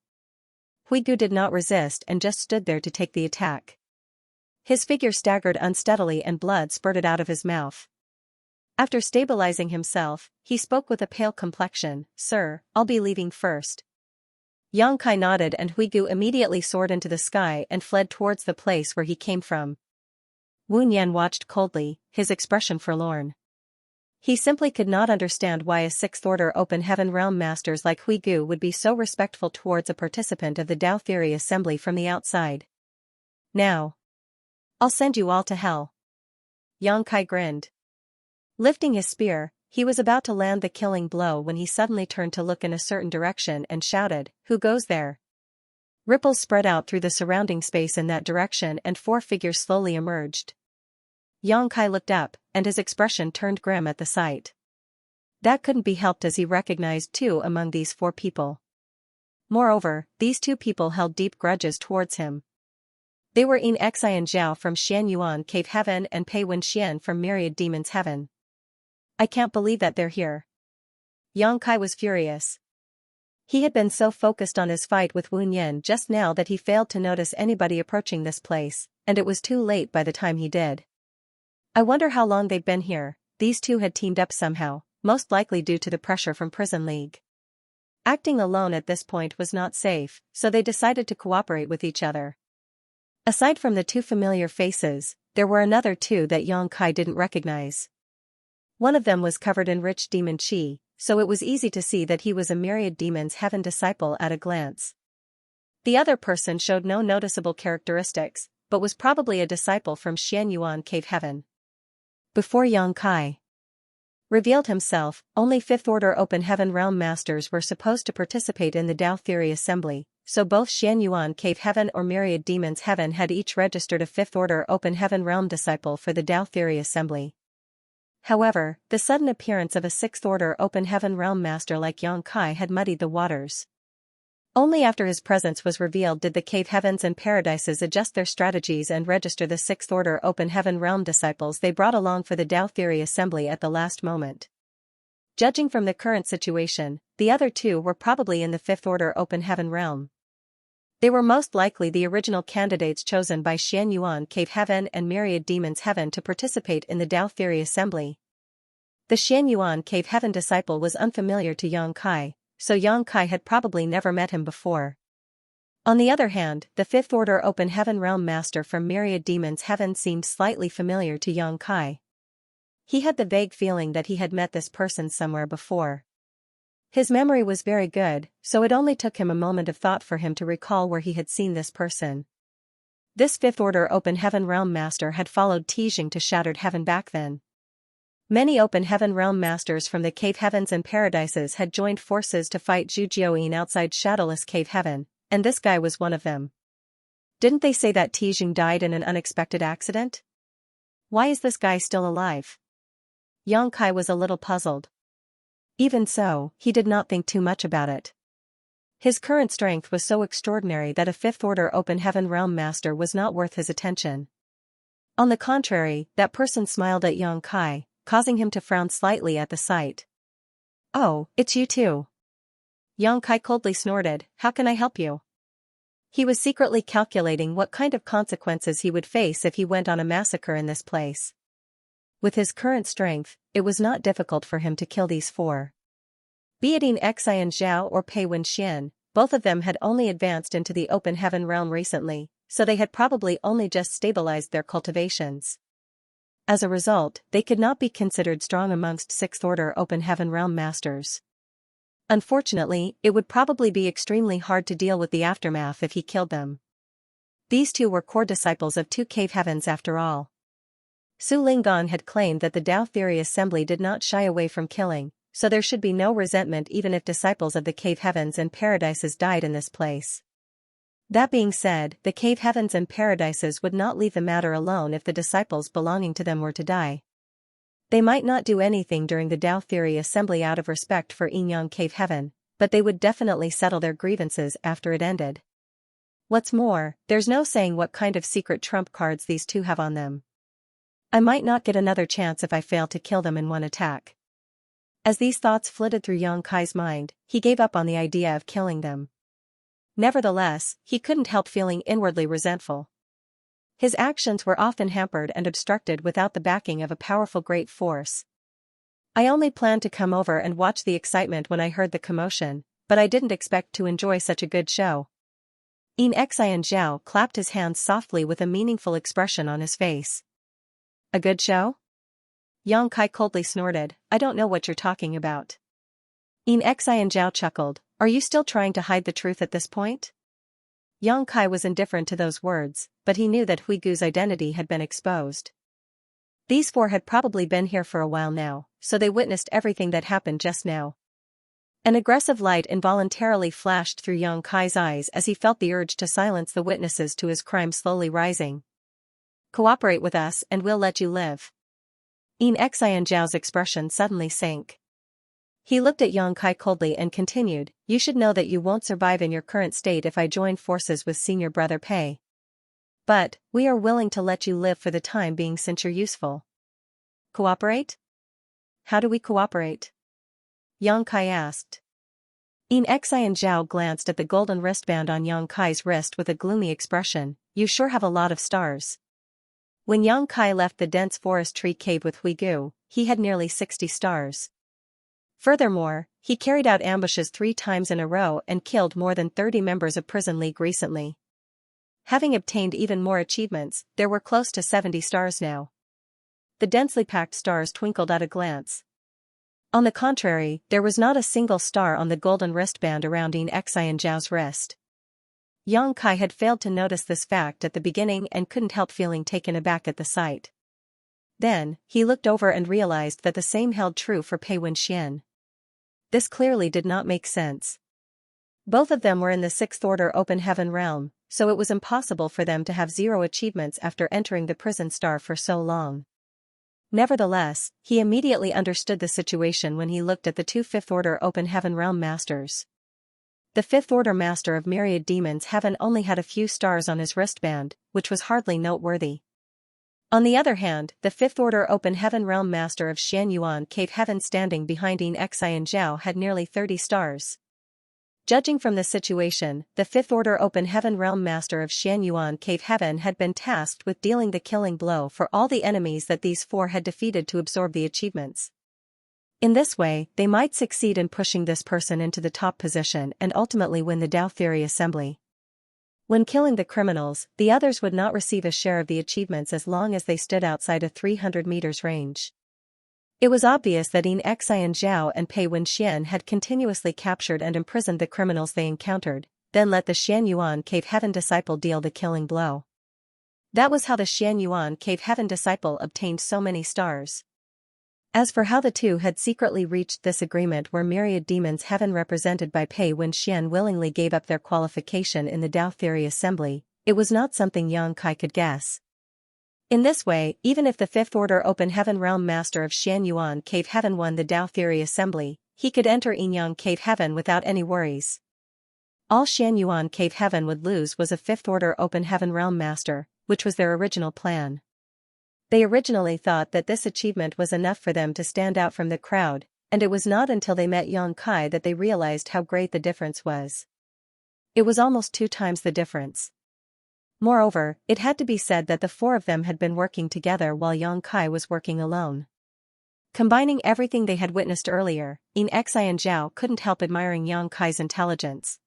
Speaker 1: Huigu did not resist and just stood there to take the attack. His figure staggered unsteadily and blood spurted out of his mouth. After stabilizing himself, he spoke with a pale complexion, "Sir, I'll be leaving first." Yang Kai nodded and Huigu immediately soared into the sky and fled towards the place where he came from. Wu Nian watched coldly, his expression forlorn. He simply could not understand why a 6th Order open heaven realm masters like Huigu would be so respectful towards a participant of the Dao Theory Assembly from the outside. "Now, I'll send you all to hell." Yang Kai grinned. Lifting his spear, he was about to land the killing blow when he suddenly turned to look in a certain direction and shouted, "Who goes there?" Ripples spread out through the surrounding space in that direction and 4 figures slowly emerged. Yang Kai looked up, and his expression turned grim at the sight. That couldn't be helped as he recognized 2 among these 4 people. Moreover, these 2 people held deep grudges towards him. They were Xianxia from Xianyuan Cave Heaven and Pei Wenxian from Myriad Demons Heaven. "I can't believe that they're here." Yang Kai was furious. He had been so focused on his fight with Wu Nian just now that he failed to notice anybody approaching this place, and it was too late by the time he did. "I wonder how long they've been here." These 2 had teamed up somehow, most likely due to the pressure from Prison League. Acting alone at this point was not safe, so they decided to cooperate with each other. Aside from the 2 familiar faces, there were another 2 that Yang Kai didn't recognize. One of them was covered in rich demon chi, so it was easy to see that he was a Myriad Demons Heaven disciple at a glance. The other person showed no noticeable characteristics, but was probably a disciple from Xianyuan Cave Heaven. Before Yang Kai, revealed himself. Only Fifth-order Open Heaven Realm Masters were supposed to participate in the Tao Theory Assembly, so both Xianyuan Cave Heaven or Myriad Demons Heaven had each registered a Fifth-order Open Heaven Realm disciple for the Tao Theory Assembly. However, the sudden appearance of a Sixth-order Open Heaven Realm Master like Xianxia had muddied the waters. Only after his presence was revealed did the Cave Heavens and Paradises adjust their strategies and register the Sixth-order Open Heaven Realm disciples they brought along for the Tao Theory Assembly at the last moment. Judging from the current situation, the other two were probably in the Fifth-order Open Heaven Realm. They were most likely the original candidates chosen by Xianyuan Cave Heaven and Myriad Demons Heaven to participate in the Tao Theory Assembly. The Xianyuan Cave Heaven disciple was unfamiliar to Xianxia, so Xianxia had probably never met him before. On the other hand, the Fifth-order Open Heaven Realm Master from Myriad Demons Heaven seemed slightly familiar to Xianxia. He had the vague feeling that he had met this person somewhere before. His memory was very good, so it only took him a moment of thought for him to recall where he had seen this person. This Fifth-order Open Heaven Realm Master had followed Tijing to Shattered Heaven back then. Many Open Heaven Realm Masters from the Cave Heavens and Paradises had joined forces to fight Zhu Jiuyin outside Shadowless Cave Heaven, and this guy was one of them. Didn't they say that Tijing died in an unexpected accident? Why is this guy still alive? Xianxia was a little puzzled. Even so, he did not think too much about it. His current strength was so extraordinary that a Fifth-order Open Heaven Realm Master was not worth his attention. On the contrary, that person smiled at Xianxia, causing him to frown slightly at the sight. "Oh, it's you too." Xianxia coldly snorted, "How can I help you?" He was secretly calculating what kind of consequences he would face if he went on a massacre in this place. With his current strength, it was not difficult for him to kill these four. Be it Xianxia or Pei Wenxian, both of them had only advanced into the Open Heaven realm recently, so they had probably only just stabilized their cultivations. As a result, they could not be considered strong amongst Sixth-order Open Heaven Realm Masters. Unfortunately, it would probably be extremely hard to deal with the aftermath if he killed them. These two were core disciples of two Cave Heavens after all. Su Linggong had claimed that the Tao Theory Assembly did not shy away from killing, so there should be no resentment even if disciples of the Cave Heavens and Paradises died in this place. That being said, the Cave Heavens and Paradises would not leave the matter alone if the disciples belonging to them were to die. They might not do anything during the Tao Theory Assembly out of respect for Yinyang Cave Heaven, but they would definitely settle their grievances after it ended. What's more, there's no saying what kind of secret trump cards these two have on them. I might not get another chance if I fail to kill them in one attack. As these thoughts flitted through Xianxia's mind, he gave up on the idea of killing them. Nevertheless, he couldn't help feeling inwardly resentful. His actions were often hampered and obstructed without the backing of a powerful great force. I only planned to come over and watch the excitement when I heard the commotion, but I didn't expect to enjoy such a good show. Xianxiao clapped his hands softly with a meaningful expression on his face. A good show? Xianxia coldly snorted, I don't know what you're talking about. Xianxiao chuckled, are you still trying to hide the truth at this point? Xianxia was indifferent to those words, but he knew that Huigu's identity had been exposed. These four had probably been here for a while now, so they witnessed everything that happened just now. An aggressive light involuntarily flashed through Xianxia's eyes as he felt the urge to silence the witnesses to his crime slowly rising. Cooperate with us and we'll let you live. Xianxiao's expression suddenly sank. He looked at Xianxia coldly and continued, you should know that you won't survive in your current state if I join forces with senior brother Pei. But, we are willing to let you live for the time being since you're useful. Cooperate? How do we cooperate? Xianxia asked. Xianxiao glanced at the golden wristband on Xianxia's wrist with a gloomy expression, you sure have a lot of stars. When Xianxia left the dense forest tree cave with Huigu, he had nearly 60 stars. Furthermore, he carried out ambushes 3 times in a row and killed more than 30 members of Prison League recently. Having obtained even more achievements, there were close to 70 stars now. The densely packed stars twinkled at a glance. On the contrary, there was not a single star on the golden wristband around Xianxiao's wrist. Xianxia had failed to notice this fact at the beginning and couldn't help feeling taken aback at the sight. Then, he looked over and realized that the same held true for Pei Wenxian. This clearly did not make sense. Both of them were in the sixth order open heaven realm, so it was impossible for them to have 0 achievements after entering the prison star for so long. Nevertheless, he immediately understood the situation when he looked at the 2 fifth order open heaven realm masters. The fifth order master of myriad demons heaven only had a few stars on his wristband, which was hardly noteworthy. On the other hand, the fifth order open heaven realm master of Xianyuan cave heaven standing behind Xianxia and Zhao had nearly 30 stars. Judging from this situation, the fifth order open heaven realm master of Xianyuan cave heaven had been tasked with dealing the killing blow for all the enemies that these 4 had defeated to absorb the achievements. In this way, they might succeed in pushing this person into the top position and ultimately win the Dao Theory Assembly. When killing the criminals, the others would not receive a share of the achievements as long as they stood outside a 300 meters range. It was obvious that Xianxia Zhao and Pei Wenxian had continuously captured and imprisoned the criminals they encountered, then let the Xianyuan cave heaven disciple deal the killing blow. That was how the Xianyuan cave heaven disciple obtained so many stars. As for how the two had secretly reached this agreement where myriad demons heaven represented by Pei Wenxian willingly gave up their qualification in the Dao Theory Assembly, it was not something Yang Kai could guess. In this way, even if the fifth order open heaven realm master of Xianyuan cave heaven won the Dao Theory Assembly, he could enter Yinyang cave heaven without any worries. All Xianyuan cave heaven would lose was a fifth order open heaven realm master, which was their original plan. They originally thought that this achievement was enough for them to stand out from the crowd, and it was not until they met Yang Kai that they realized how great the difference was. It was almost 2 times the difference. Moreover, it had to be said that the 4 of them had been working together while Yang Kai was working alone. Combining everything they had witnessed earlier, Xianxia and Zhao couldn't help admiring Yang Kai's intelligence.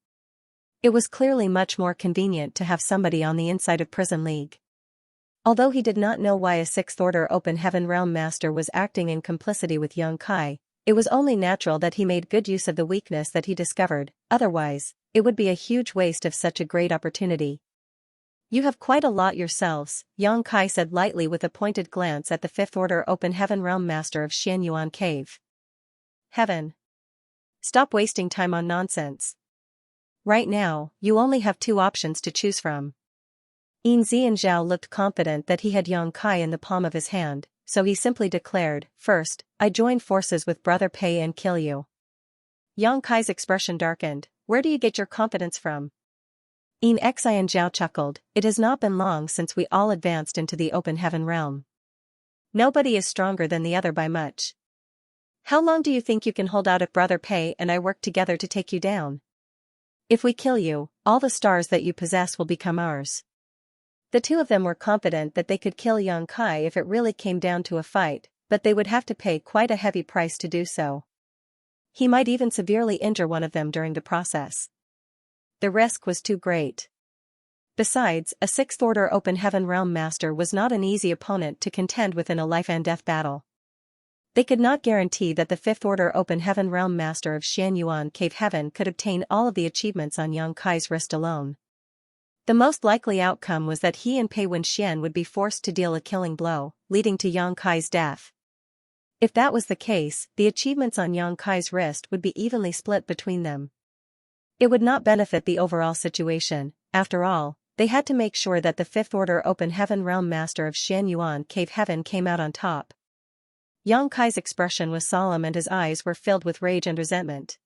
Speaker 1: It was clearly much more convenient to have somebody on the inside of Prison League. Although he did not know why a sixth order open heaven realm master was acting in complicity with Yang Kai, it was only natural that he made good use of the weakness that he discovered, otherwise, it would be a huge waste of such a great opportunity. You have quite a lot yourselves, Yang Kai said lightly with a pointed glance at the fifth order open heaven realm master of Xianyuan Cave. Heaven. Stop wasting time on nonsense. Right now, you only have 2 options to choose from. Xian Zhao looked confident that he had Yang Kai in the palm of his hand, so he simply declared, "First, I join forces with Brother Pei and kill you." Yang Kai's expression darkened. "Where do you get your confidence from?" Xian Zhao chuckled. "It has not been long since we all advanced into the open heaven realm. Nobody is stronger than the other by much. How long do you think you can hold out if Brother Pei and I work together to take you down? If we kill you, all the stars that you possess will become ours." The 2 of them were confident that they could kill Yang Kai if it really came down to a fight, but they would have to pay quite a heavy price to do so. He might even severely injure one of them during the process. The risk was too great. Besides, a sixth order open heaven realm master was not an easy opponent to contend with in a life and death battle. They could not guarantee that the fifth order open heaven realm master of Xianyuan cave heaven could obtain all of the achievements on Yang Kai's wrist alone. The most likely outcome was that he and Pei Wenxian would be forced to deal a killing blow, leading to Yang Kai's death. If that was the case, the achievements on Yang Kai's wrist would be evenly split between them. It would not benefit the overall situation. After all, they had to make sure that the fifth order open heaven realm master of Xianyuan cave heaven came out on top. Yang Kai's expression was solemn and his eyes were filled with rage and resentment.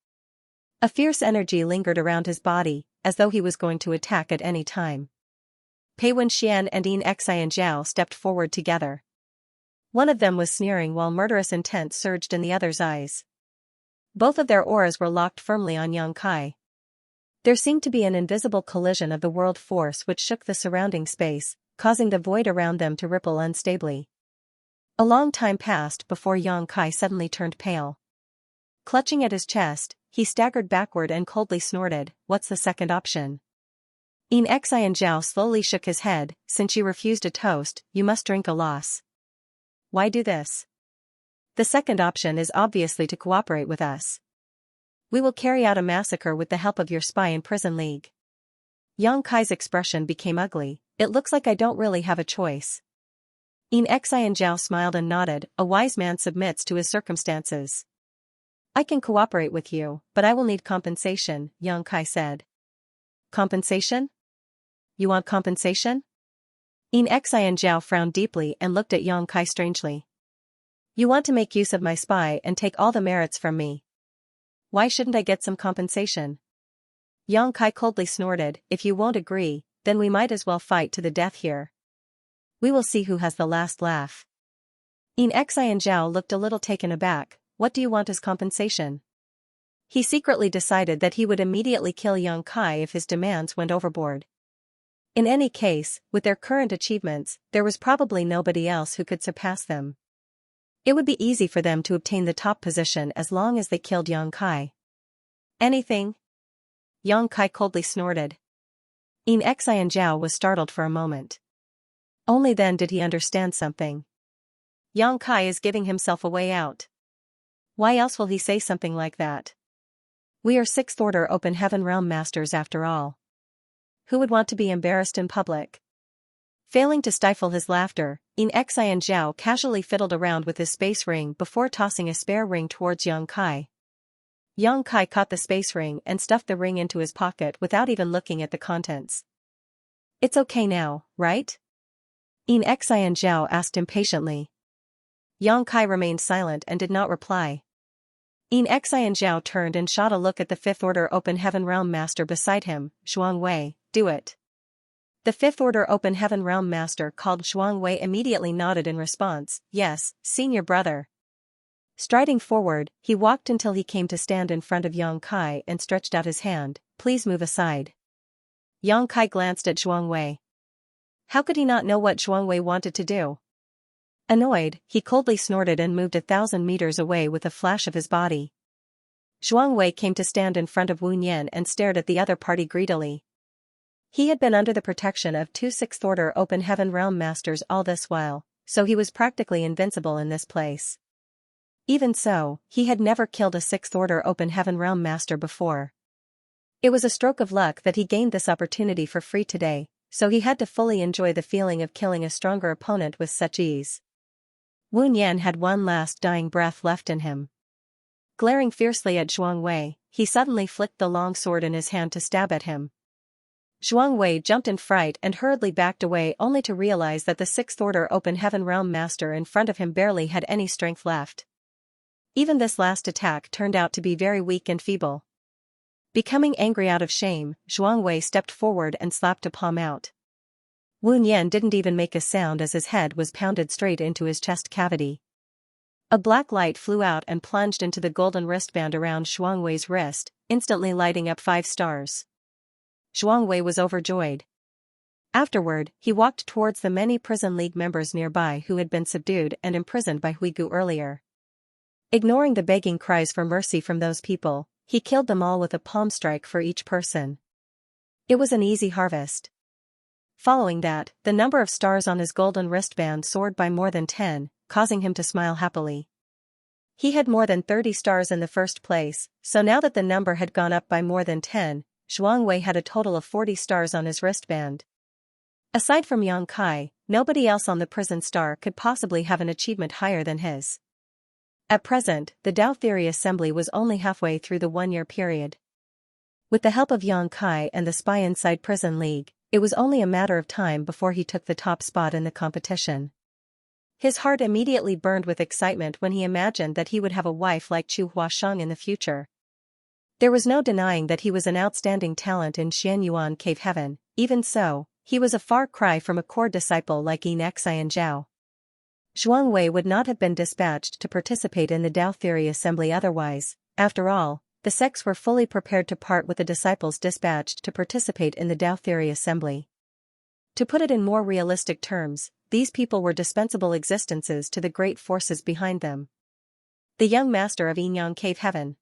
Speaker 1: A fierce energy lingered around his body, as though he was going to attack at any time. Pei Wenxian and Xianxia Zhao stepped forward together. One of them was sneering while murderous intent surged in the other's eyes. Both of their auras were locked firmly on Yang Kai. There seemed to be an invisible collision of the world force which shook the surrounding space, causing the void around them to ripple unstably. A long time passed before Yang Kai suddenly turned pale. Clutching at his chest, he staggered backward and coldly snorted, "What's the second option?" Xianxia Zhao slowly shook his head. "Since you refused a toast, you must drink a loss." "Why do this?" "The second option is obviously to cooperate with us. We will carry out a massacre with the help of your spy in Prison League." Yang Kai's expression became ugly. "It looks like I don't really have a choice." Xianxia smiled and nodded. A wise man submits to his circumstances. I can cooperate with you, but I will need compensation, Yang Kai said. Compensation? You want compensation? Xianxia frowned deeply and looked at Yang Kai strangely. You want to make use of my spy and take all the merits from me. Why shouldn't I get some compensation? Yang Kai coldly snorted, if you won't agree, then we might as well fight to the death here. We will see who has the last laugh. Xianxia looked a little taken aback. What do you want as compensation? He secretly decided that he would immediately kill Yang Kai if his demands went overboard. In any case, with their current achievements, there was probably nobody else who could surpass them. It would be easy for them to obtain the top position as long as they killed Yang Kai. Anything? Yang Kai coldly snorted. Xianxia was startled for a moment. Only then did he understand something. Yang Kai is giving himself a way out. Why else will he say something like that? We are Sixth Order Open Heaven Realm Masters after all. Who would want to be embarrassed in public? Failing to stifle his laughter, Xianxia casually fiddled around with his space ring before tossing a spare ring towards Yang Kai. Yang Kai caught the space ring and stuffed the ring into his pocket without even looking at the contents. It's okay now, right? Xianxia asked impatiently. Yang Kai remained silent and did not reply. Xianxia turned and shot a look at the Fifth Order Open Heaven Realm Master beside him. Zhuangwei, do it. The Fifth Order Open Heaven Realm Master called. Zhuangwei immediately nodded in response. Yes, senior brother. Striding forward, he walked until he came to stand in front of Yang Kai and stretched out his hand. Please move aside. Yang Kai glanced at Zhuangwei. How could he not know what Zhuangwei wanted to do? Annoyed, he coldly snorted and moved 1,000 meters away with a flash of his body. Zhuangwei came to stand in front of Wu Nian and stared at the other party greedily. He had been under the protection of 2 Sixth Order Open Heaven Realm Masters all this while, so he was practically invincible in this place. Even so, he had never killed a Sixth Order Open Heaven Realm Master before. It was a stroke of luck that he gained this opportunity for free today, so he had to fully enjoy the feeling of killing a stronger opponent with such ease. Wu Nian had one last dying breath left in him. Glaring fiercely at Zhuangwei, he suddenly flicked the long sword in his hand to stab at him. Zhuangwei jumped in fright and hurriedly backed away only to realize that the Sixth Order Open Heaven Realm Master in front of him barely had any strength left. Even this last attack turned out to be very weak and feeble. Becoming angry out of shame, Zhuangwei stepped forward and slapped a palm out. Wu Nian didn't even make a sound as his head was pounded straight into his chest cavity. A black light flew out and plunged into the golden wristband around Zhuangwei's wrist, instantly lighting up 5 stars. Zhuangwei was overjoyed. Afterward, he walked towards the many Prison League members nearby who had been subdued and imprisoned by Huigu earlier. Ignoring the begging cries for mercy from those people, he killed them all with a palm strike for each person. It was an easy harvest. Following that, the number of stars on his golden wristband soared by more than 10, causing him to smile happily. He had more than 30 stars in the first place, so now that the number had gone up by more than 10, Zhuangwei had a total of 40 stars on his wristband. Aside from Yang Kai, nobody else on the prison star could possibly have an achievement higher than his. At present, the Tao Theory Assembly was only halfway through the 1-year period. With the help of Yang Kai and the spy inside Prison League, it was only a matter of time before he took the top spot in the competition. His heart immediately burned with excitement when he imagined that he would have a wife like Chu Huasheng in the future. There was no denying that he was an outstanding talent in Xianyuan Cave Heaven. Even so, he was a far cry from a core disciple like Xianxia. Zhuangwei would not have been dispatched to participate in the Tao Theory Assembly otherwise. After all, the sects were fully prepared to part with the disciples dispatched to participate in the Tao Theory Assembly. To put it in more realistic terms, these people were dispensable existences to the great forces behind them. The young master of Yinyang Cave Heaven.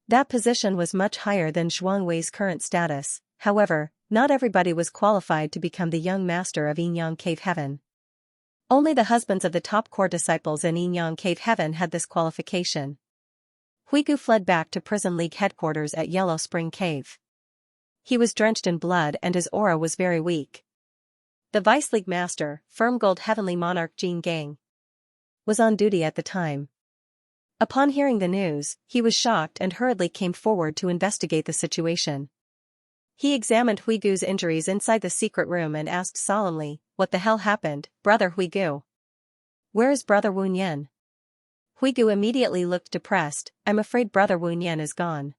Speaker 1: That position was much higher than Zhuangwei's current status. However, not everybody was qualified to become the young master of Yinyang Cave Heaven. Only the husbands of the top core disciples in Yinyang Cave Heaven had this qualification. Huigu fled back to Prison League headquarters at Yellow Spring Cave. He was drenched in blood and his aura was very weak. The Vice League Master, Firm Gold Heavenly Monarch Jin Gang, was on duty at the time. Upon hearing the news, he was shocked and hurriedly came forward to investigate the situation. He examined Huigu's injuries inside the secret room and asked solemnly, "What the hell happened, Brother Huigu? Where is Brother Wu Nian?" Huigu immediately looked depressed. "I'm afraid Brother Wu Nian is gone.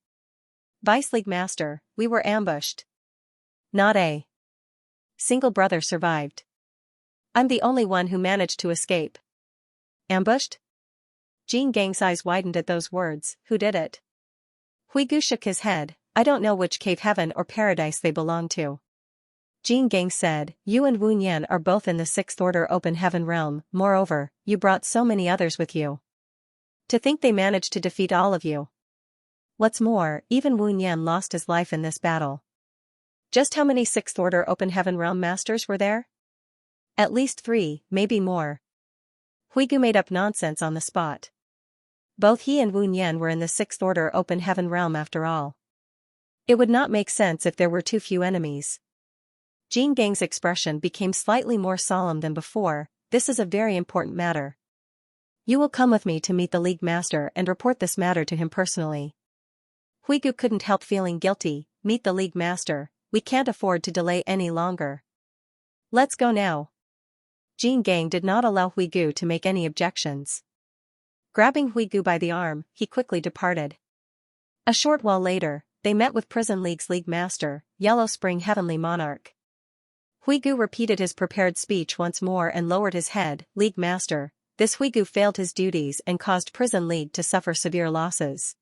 Speaker 1: Vice League Master, we were ambushed. Not a single brother survived. I'm the only one who managed to escape." Ambushed? Jin Gang's eyes widened at those words. "Who did it?" Huigu shook his head. "I don't know which cave heaven or paradise they belong to." Jin Gang said, "You and Wu Nian are both in the Sixth Order Open Heaven realm, moreover, you brought so many others with you. To think they managed to defeat all of you. What's more, even Wu Nian lost his life in this battle. Just how many Sixth Order Open Heaven realm masters were there?" "At least 3, maybe more." Huigu made up nonsense on the spot. Both he and Wu Nian were in the Sixth Order Open Heaven realm after all. It would not make sense if there were too few enemies. Jin Gang's expression became slightly more solemn than before. "This is a very important matter. You will come with me to meet the League Master and report this matter to him personally." Huigu couldn't help feeling guilty. "Meet the League Master? We can't afford to delay any longer. Let's go now." Jin Gang did not allow Huigu to make any objections. Grabbing Huigu by the arm, he quickly departed. A short while later, they met with Prison League's League Master, Yellow Spring Heavenly Monarch. Huigu repeated his prepared speech once more and lowered his head. "League Master, this Huigu failed his duties and caused Prison League to suffer severe losses.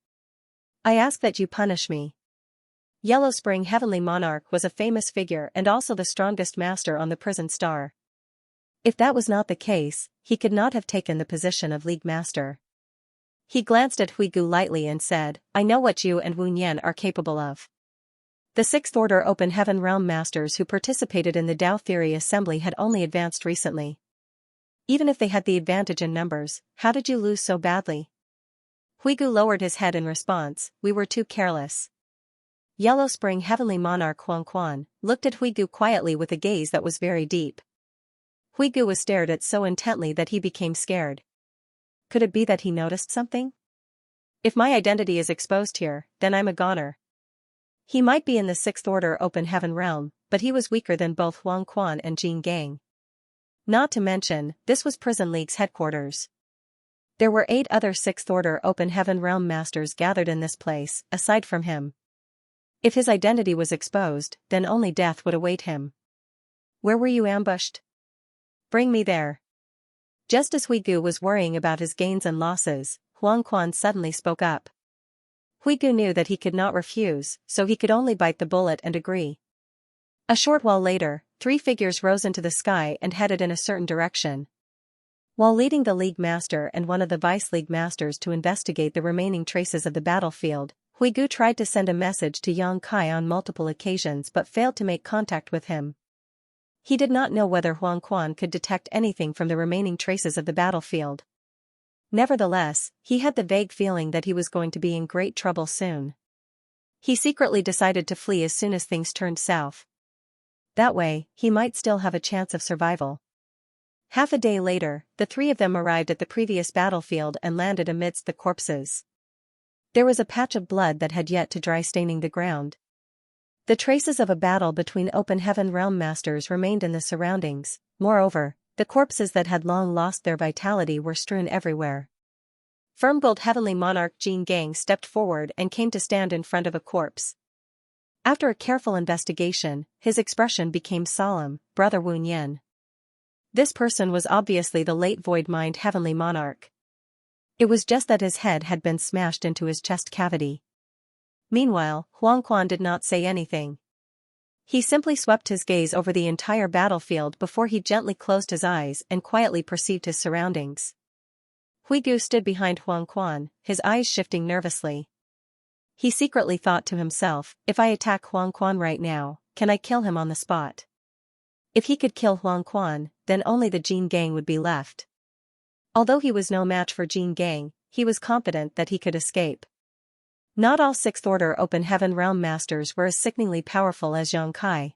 Speaker 1: I ask that you punish me." Yellow Spring Heavenly Monarch was a famous figure and also the strongest master on the prison star. If that was not the case, he could not have taken the position of League Master. He glanced at Huigu lightly and said, "I know what you and Wu Nian are capable of." The Sixth Order Open Heaven Realm Masters who participated in the Tao Theory Assembly had only advanced recently. Even if they had the advantage in numbers, how did you lose so badly? Huigu lowered his head in response. "We were too careless." Yellow Spring Heavenly Monarch Huang Quan looked at Huigu quietly with a gaze that was very deep. Huigu was stared at so intently that he became scared. Could it be that he noticed something? "If my identity is exposed here, then I'm a goner." He might be in the Sixth Order Open Heaven realm, but he was weaker than both Huang Quan and Jin Gang. Not to mention, this was Prison League's headquarters. There were 8 other Sixth Order Open Heaven realm masters gathered in this place, aside from him. If his identity was exposed, then only death would await him. "Where were you ambushed? Bring me there." Just as Huigu was worrying about his gains and losses, Huang Quan suddenly spoke up. Huigu knew that he could not refuse, so he could only bite the bullet and agree. A short while later, 3 figures rose into the sky and headed in a certain direction. While leading the League Master and one of the Vice League Masters to investigate the remaining traces of the battlefield, Huigu tried to send a message to Yang Kai on multiple occasions but failed to make contact with him. He did not know whether Huang Quan could detect anything from the remaining traces of the battlefield. Nevertheless, he had the vague feeling that he was going to be in great trouble soon. He secretly decided to flee as soon as things turned south. That way, he might still have a chance of survival. Half a day later, the 3 of them arrived at the previous battlefield and landed amidst the corpses. There was a patch of blood that had yet to dry staining the ground. The traces of a battle between Open Heaven Realm Masters remained in the surroundings. Moreover, the corpses that had long lost their vitality were strewn everywhere. Firm Gold Heavenly Monarch Jin Gang stepped forward and came to stand in front of a corpse. After a careful investigation, his expression became solemn. "Brother Wu Nian." This person was obviously the late Void Mind Heavenly Monarch. It was just that his head had been smashed into his chest cavity. Meanwhile, Huang Quan did not say anything. He simply swept his gaze over the entire battlefield before he gently closed his eyes and quietly perceived his surroundings. Huigu stood behind Huang Quan, his eyes shifting nervously. He secretly thought to himself, "If I attack Huang Quan right now, can I kill him on the spot?" If he could kill Huang Quan, then only the Jin Gang would be left. Although he was no match for Jin Gang, he was confident that he could escape. Not all Sixth Order Open Heaven Realm Masters were as sickeningly powerful as Yang Kai.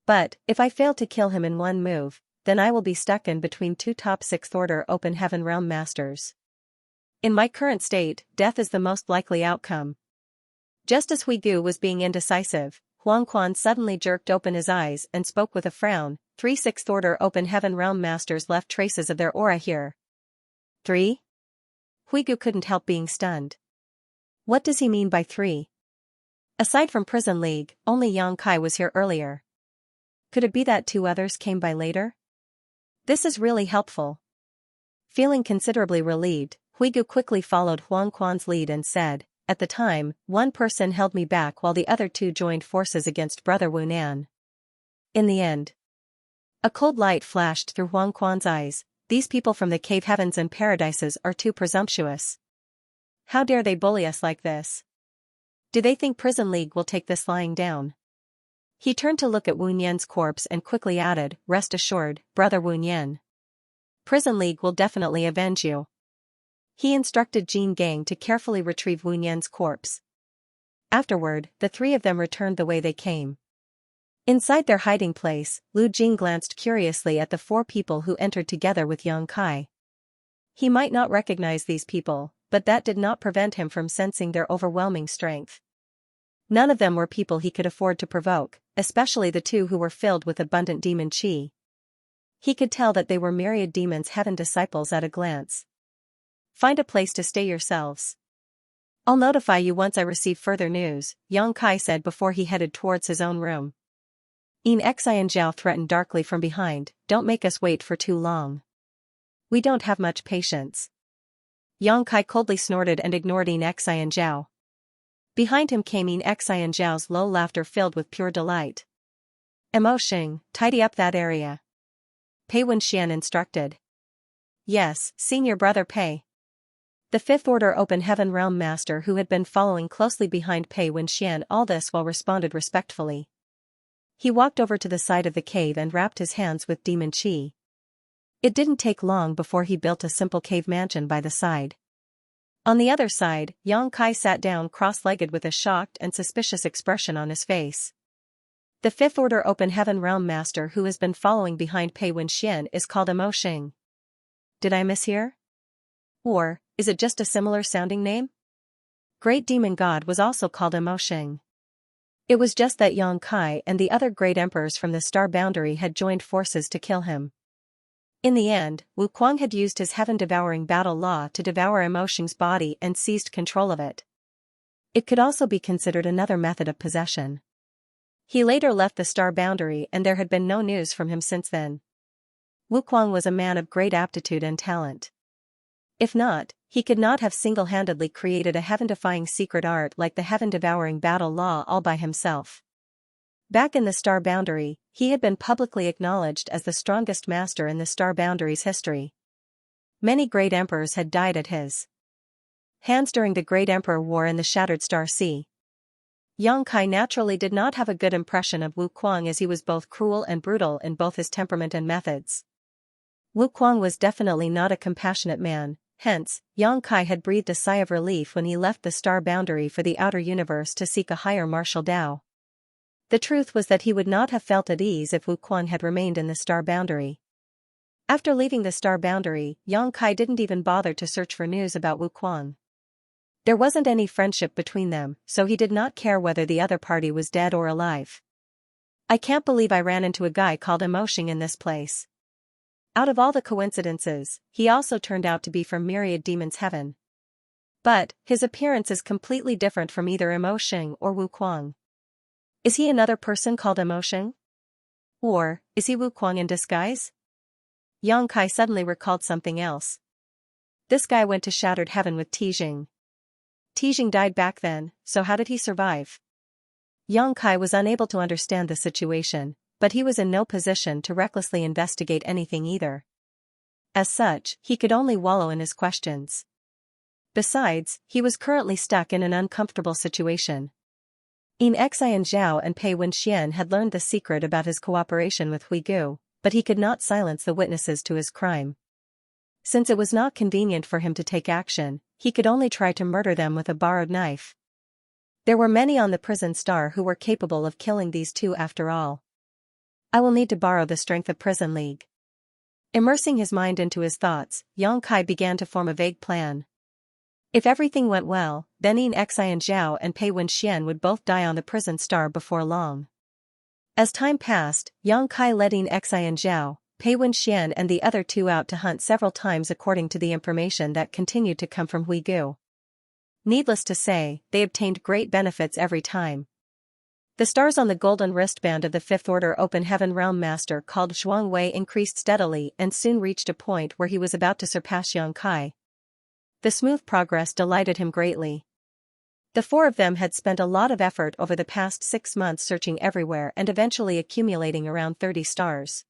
Speaker 1: But, if I fail to kill him in one move, then I will be stuck in between two top 6th order open heaven realm masters. In my current state, death is the most likely outcome. Just as Huigu was being indecisive, Huang Quan suddenly jerked open his eyes and spoke with a frown. 3 6th order open heaven realm masters left traces of their aura here. 3? Huigu couldn't help being stunned. What does he mean by 3? Aside from Prison League, only Yang Kai was here earlier. Could it be that 2 others came by later? This is really helpful. Feeling considerably relieved, Huigu quickly followed Huang Quan's lead and said, "At the time, one person held me back while the other 2 joined forces against Brother Wu Nan. In the end." A cold light flashed through Huang Quan's eyes. These people from the cave heavens and paradises are too presumptuous. How dare they bully us like this? Do they think Prison League will take this lying down? He turned to look at Wu Nian's corpse and quickly added, "Rest assured, Brother Wu Nian. Prison League will definitely avenge you." He instructed Jin Gang to carefully retrieve Wu Nian's corpse. Afterward, the 3 of them returned the way they came. Inside their hiding place, Lu Jing glanced curiously at the 4 people who entered together with Yang Kai. He might not recognize these people, but that did not prevent him from sensing their overwhelming strength. None of them were people he could afford to provoke, especially the 2 who were filled with abundant demon qi. He could tell that they were myriad demons heaven disciples at a glance. "Find a place to stay yourselves. I'll notify you once I receive further news," Yang Kai said before he headed towards his own room. Xianxia threatened darkly from behind, "Don't make us wait for too long. We don't have much patience." Yang Kai coldly snorted and ignored Xianxia. Behind him came Xianxiao's low laughter filled with pure delight. "Emotion, tidy up that area," Pei Wenxian instructed. "Yes, Senior Brother Pei." The 5th Order Open Heaven Realm Master who had been following closely behind Pei Wenxian all this while responded respectfully. He walked over to the side of the cave and wrapped his hands with demon qi. It didn't take long before he built a simple cave mansion by the side. On the other side, Yang Kai sat down cross-legged with a shocked and suspicious expression on his face. The 5th Order Open Heaven Realm Master who has been following behind Pei Wenxian is called Emoshing. Did I mishear? Or, is it just a similar sounding name? Great Demon God was also called Emoshing. It was just that Yang Kai and the other great emperors from the Star Boundary had joined forces to kill him. In the end, Wu Kuang had used his heaven-devouring battle law to devour Emoshing's body and seized control of it. It could also be considered another method of possession. He later left the Star Boundary and there had been no news from him since then. Wu Kuang was a man of great aptitude and talent. If not, he could not have single-handedly created a heaven-defying secret art like the heaven-devouring battle law all by himself. Back in the Star Boundary, he had been publicly acknowledged as the strongest master in the Star Boundary's history. Many great emperors had died at his hands during the Great Emperor War in the Shattered Star Sea. Yang Kai naturally did not have a good impression of Wu Kuang as he was both cruel and brutal in both his temperament and methods. Wu Kuang was definitely not a compassionate man, hence, Yang Kai had breathed a sigh of relief when he left the Star Boundary for the outer universe to seek a higher martial Dao. The truth was that he would not have felt at ease if Wu Kuang had remained in the Star Boundary. After leaving the Star Boundary, Yang Kai didn't even bother to search for news about Wu Kuang. There wasn't any friendship between them, so he did not care whether the other party was dead or alive. "I can't believe I ran into a guy called Emoshing in this place. Out of all the coincidences, he also turned out to be from Myriad Demon's Heaven. But, his appearance is completely different from either Emoshing or Wu Kuang. Is he another person called Emoshing? Or, is he Wu Kuang in disguise?" Yang Kai suddenly recalled something else. This guy went to Shattered Heaven with Tijing. Tijing died back then, so how did he survive? Yang Kai was unable to understand the situation, but he was in no position to recklessly investigate anything either. As such, he could only wallow in his questions. Besides, he was currently stuck in an uncomfortable situation. Xianxia and Pei Wenxian had learned the secret about his cooperation with Huigu, but he could not silence the witnesses to his crime. Since it was not convenient for him to take action, he could only try to murder them with a borrowed knife. There were many on the prison star who were capable of killing these 2 after all. I will need to borrow the strength of Prison League. Immersing his mind into his thoughts, Xianxia began to form a vague plan. If everything went well, then Xianxia and Pei Wenxian would both die on the prison star before long. As time passed, Xianxia led Xianxia, Pei Wenxian and the other two out to hunt several times according to the information that continued to come from Huigu. Needless to say, they obtained great benefits every time. The stars on the golden wristband of the Fifth Order Open Heaven Realm Master called Zhuang Wei increased steadily and soon reached a point where he was about to surpass Xianxia. The smooth progress delighted him greatly. The four of them had spent a lot of effort over the past 6 months searching everywhere and eventually accumulating around 30 stars.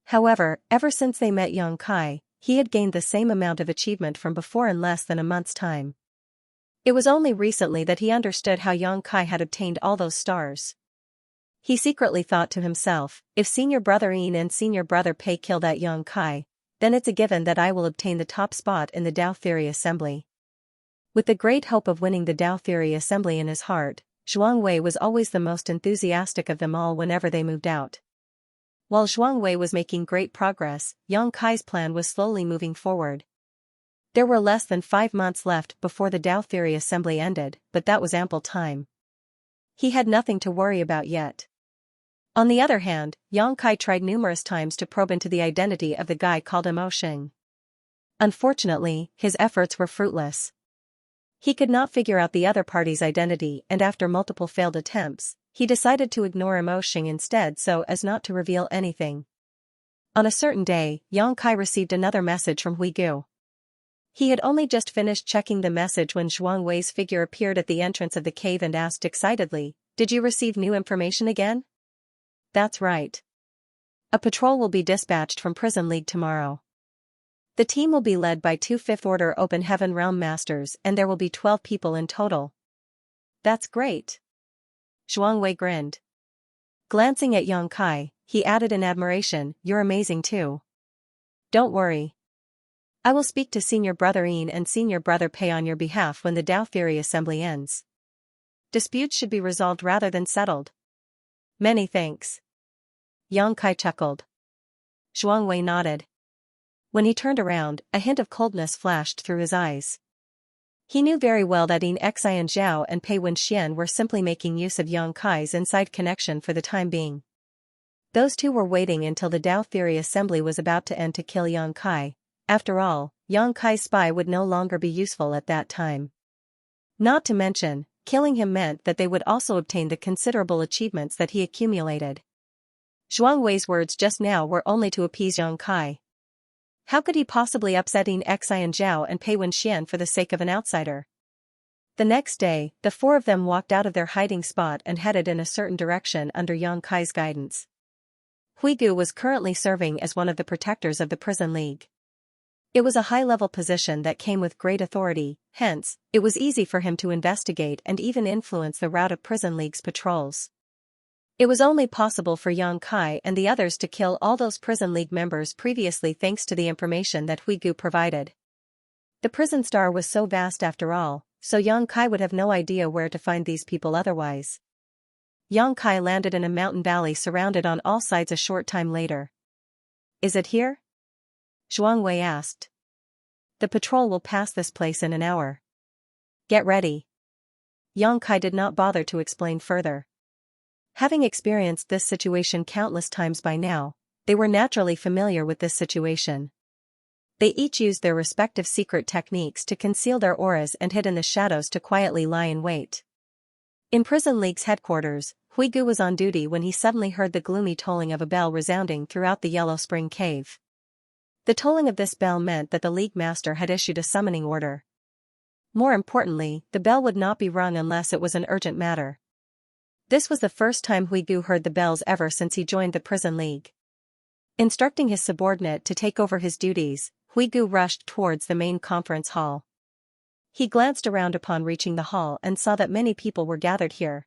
Speaker 1: However, ever since they met Xianxia, he had gained the same amount of achievement from before in less than a month's time. It was only recently that he understood how Xianxia had obtained all those stars. He secretly thought to himself, if senior brother Yin and senior brother Pei kill that Xianxia, then it's a given that I will obtain the top spot in the Dao Theory Assembly. With the great hope of winning the Dao Theory Assembly in his heart, Zhuang Wei was always the most enthusiastic of them all whenever they moved out. While Zhuang Wei was making great progress, Xianxia's plan was slowly moving forward. There were less than 5 months left before the Dao Theory Assembly ended, but that was ample time. He had nothing to worry about yet. On the other hand, Xianxia tried numerous times to probe into the identity of the guy called Mo Xing. Unfortunately, his efforts were fruitless. He could not figure out the other party's identity, and after multiple failed attempts, he decided to ignore Mo Xing instead so as not to reveal anything. On a certain day, Xianxia received another message from Huigu. He had only just finished checking the message when Zhuang Wei's figure appeared at the entrance of the cave and asked excitedly, "Did you receive new information again?" "That's right. A patrol will be dispatched from Prison League tomorrow. The team will be led by 2 Fifth Order Open Heaven Realm Masters and there will be 12 people in total." "That's great." Zhuang Wei grinned. Glancing at Xianxia, he added in admiration, "You're amazing too." "Don't worry. I will speak to senior brother Yin and senior brother Pei on your behalf when the Dao Theory Assembly ends. Disputes should be resolved rather than settled." "Many thanks." Xianxia chuckled. Zhuang Wei nodded. When he turned around, a hint of coldness flashed through his eyes. He knew very well that Xianxia and Pei Wenxian were simply making use of Xianxia's inside connection for the time being. Those two were waiting until the Dao Theory Assembly was about to end to kill Xianxia. After all, Xianxia's spy would no longer be useful at that time. Not to mention, killing him meant that they would also obtain the considerable achievements that he accumulated. Zhuang Wei's words just now were only to appease Xianxia. How could he possibly upset Xianxia and Pei Wenxian for the sake of an outsider? The next day, the four of them walked out of their hiding spot and headed in a certain direction under Xianxia's guidance. Huigu was currently serving as one of the protectors of the Prison League. It was a high-level position that came with great authority, hence, it was easy for him to investigate and even influence the route of Prison League's patrols. It was only possible for Xianxia and the others to kill all those Prison League members previously thanks to the information that Huigu provided. The prison star was so vast after all, so Xianxia would have no idea where to find these people otherwise. Xianxia landed in a mountain valley surrounded on all sides a short time later. "Is it here?" Zhuang Wei asked. "The patrol will pass this place in an hour. Get ready." Xianxia did not bother to explain further. Having experienced this situation countless times by now, they were naturally familiar with this situation. They each used their respective secret techniques to conceal their auras and hid in the shadows to quietly lie in wait. In Prison League's headquarters, Huigu was on duty when he suddenly heard the gloomy tolling of a bell resounding throughout the Yellow Spring Cave. The tolling of this bell meant that the League Master had issued a summoning order. More importantly, the bell would not be rung unless it was an urgent matter. This was the first time Huigu heard the bells ever since he joined the Prison League. Instructing his subordinate to take over his duties, Huigu rushed towards the main conference hall. He glanced around upon reaching the hall and saw that many people were gathered here.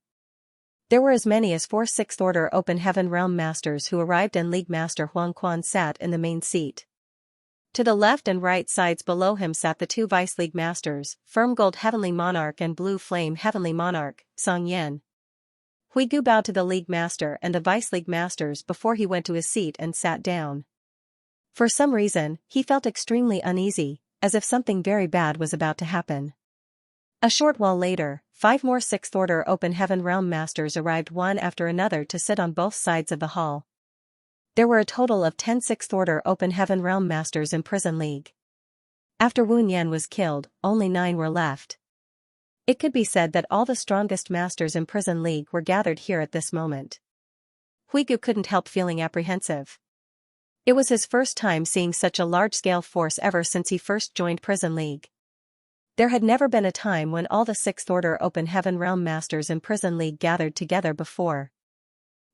Speaker 1: There were as many as 4 Sixth Order Open Heaven Realm Masters who arrived and League Master Huang Quan sat in the main seat. To the left and right sides below him sat the 2 Vice League Masters, Firm Gold Heavenly Monarch and Blue Flame Heavenly Monarch, Song Yan. Huigu bowed to the League Master and the Vice League Masters before he went to his seat and sat down. For some reason, he felt extremely uneasy, as if something very bad was about to happen. A short while later, 5 more Sixth Order Open Heaven Realm Masters arrived one after another to sit on both sides of the hall. There were a total of 10 Sixth Order Open Heaven Realm Masters in Prison League. After Wu Nian was killed, only 9 were left. It could be said that all the strongest masters in Prison League were gathered here at this moment. Huigu couldn't help feeling apprehensive. It was his first time seeing such a large-scale force ever since he first joined Prison League. There had never been a time when all the Sixth Order Open Heaven Realm Masters in Prison League gathered together before.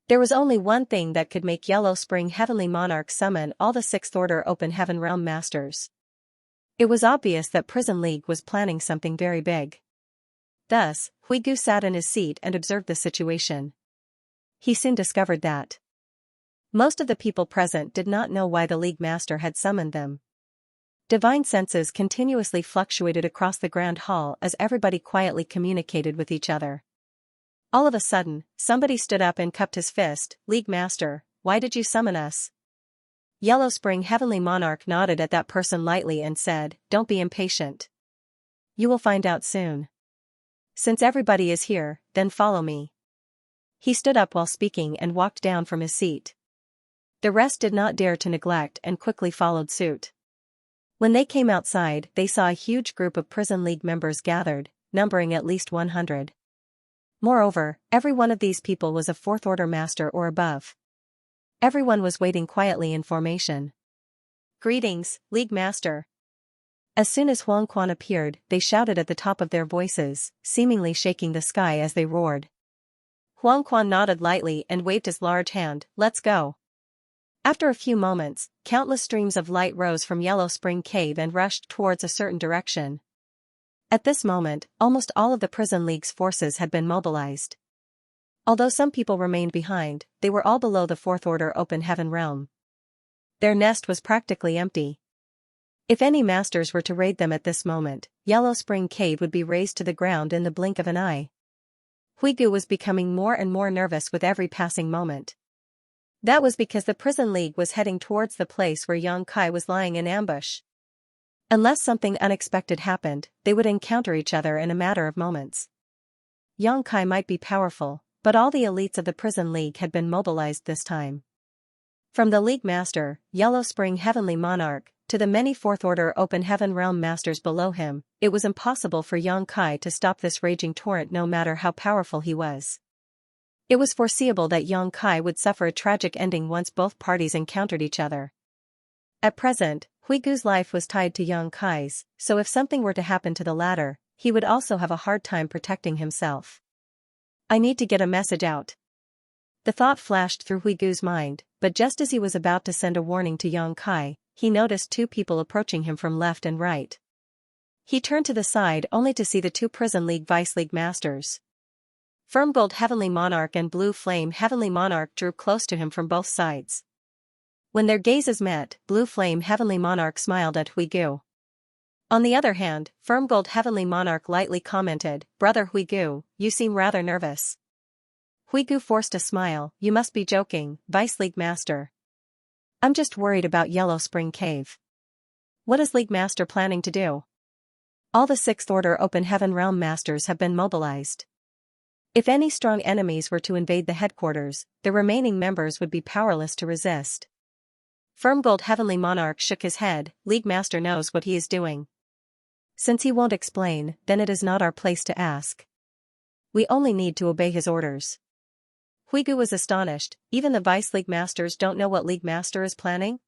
Speaker 1: There was only one thing that could make Yellow Spring Heavenly Monarch summon all the Sixth Order Open Heaven Realm Masters. It was obvious that Prison League was planning something very big. Thus, Huigu sat in his seat and observed the situation. He soon discovered that most of the people present did not know why the League Master had summoned them. Divine senses continuously fluctuated across the Grand Hall as everybody quietly communicated with each other. All of a sudden, somebody stood up and cupped his fist. "League Master, why did you summon us?" Yellow Spring Heavenly Monarch nodded at that person lightly and said, "Don't be impatient. You will find out soon. Since everybody is here, then follow me." He stood up while speaking and walked down from his seat. The rest did not dare to neglect and quickly followed suit. When they came outside, they saw a huge group of Prison League members gathered, numbering at least 100. Moreover, every one of these people was a Fourth Order Master or above. Everyone was waiting quietly in formation. "Greetings, League Master." As soon as Huang Quan appeared, they shouted at the top of their voices, seemingly shaking the sky as they roared. Huang Quan nodded lightly and waved his large hand. "Let's go." After a few moments, countless streams of light rose from Yellow Spring Cave and rushed towards a certain direction. At this moment, almost all of the Prison League's forces had been mobilized. Although some people remained behind, they were all below the Fourth Order Open Heaven Realm. Their nest was practically empty. If any masters were to raid them at this moment, Yellow Spring Cave would be razed to the ground in the blink of an eye. Huigu was becoming more and more nervous with every passing moment. That was because the Prison League was heading towards the place where Yang Kai was lying in ambush. Unless something unexpected happened, they would encounter each other in a matter of moments. Yang Kai might be powerful, but all the elites of the Prison League had been mobilized this time. From the League Master, Yellow Spring Heavenly Monarch, to the many Fourth Order Open Heaven Realm Masters below him, it was impossible for Yang Kai to stop this raging torrent no matter how powerful he was. It was foreseeable that Yang Kai would suffer a tragic ending once both parties encountered each other. At present, Huigu's life was tied to Yang Kai's, so if something were to happen to the latter, he would also have a hard time protecting himself. "I need to get a message out." The thought flashed through Huigu's mind, but just as he was about to send a warning to Yang Kai, he noticed 2 people approaching him from left and right. He turned to the side only to see the 2 Prison League Vice League Masters. Firm Gold Heavenly Monarch and Blue Flame Heavenly Monarch drew close to him from both sides. When their gazes met, Blue Flame Heavenly Monarch smiled at Huigu. On the other hand, Firm Gold Heavenly Monarch lightly commented, "Brother Huigu, you seem rather nervous." Huigu forced a smile. "You must be joking, Vice League Master. I'm just worried about Yellow Spring Cave." "What is League Master planning to do?" "All the Sixth Order Open Heaven Realm Masters have been mobilized. If any strong enemies were to invade the headquarters, the remaining members would be powerless to resist." Firm Gold Heavenly Monarch shook his head. "League Master knows what he is doing. Since he won't explain, then it is not our place to ask. We only need to obey his orders." Huigu was astonished. "Even the Vice League Masters don't know what League Master is planning?"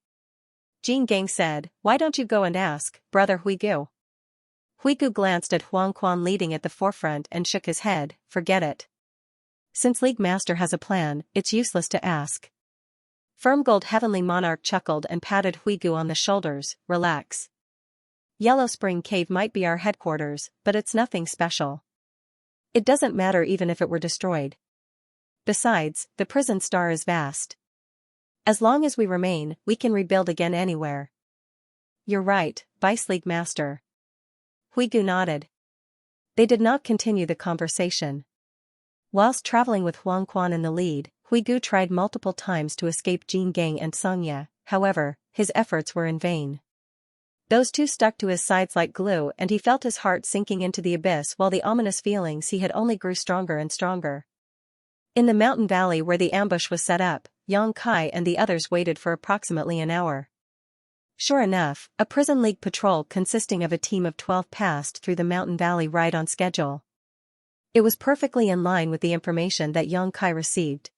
Speaker 1: Jin Gang said, "Why don't you go and ask, Brother Huigu?" Huigu glanced at Huang Quan leading at the forefront and shook his head. "Forget it. Since League Master has a plan, it's useless to ask." Firm Gold Heavenly Monarch chuckled and patted Huigu on the shoulders. "Relax. Yellow Spring Cave might be our headquarters, but it's nothing special. It doesn't matter even if it were destroyed. Besides, the prison star is vast. As long as we remain, we can rebuild again anywhere." "You're right, Vice League Master." Huigu nodded. They did not continue the conversation. Whilst traveling with Huang Quan in the lead, Huigu tried multiple times to escape Jin Gang and Xianxia. However, his efforts were in vain. Those two stuck to his sides like glue, and he felt his heart sinking into the abyss, while the ominous feelings he had only grew stronger and stronger. In the mountain valley where the ambush was set up, Yang Kai and the others waited for approximately an hour. Sure enough, a prison league patrol consisting of a team of 12 passed through the mountain valley right on schedule. It was perfectly in line with the information that Yang Kai received.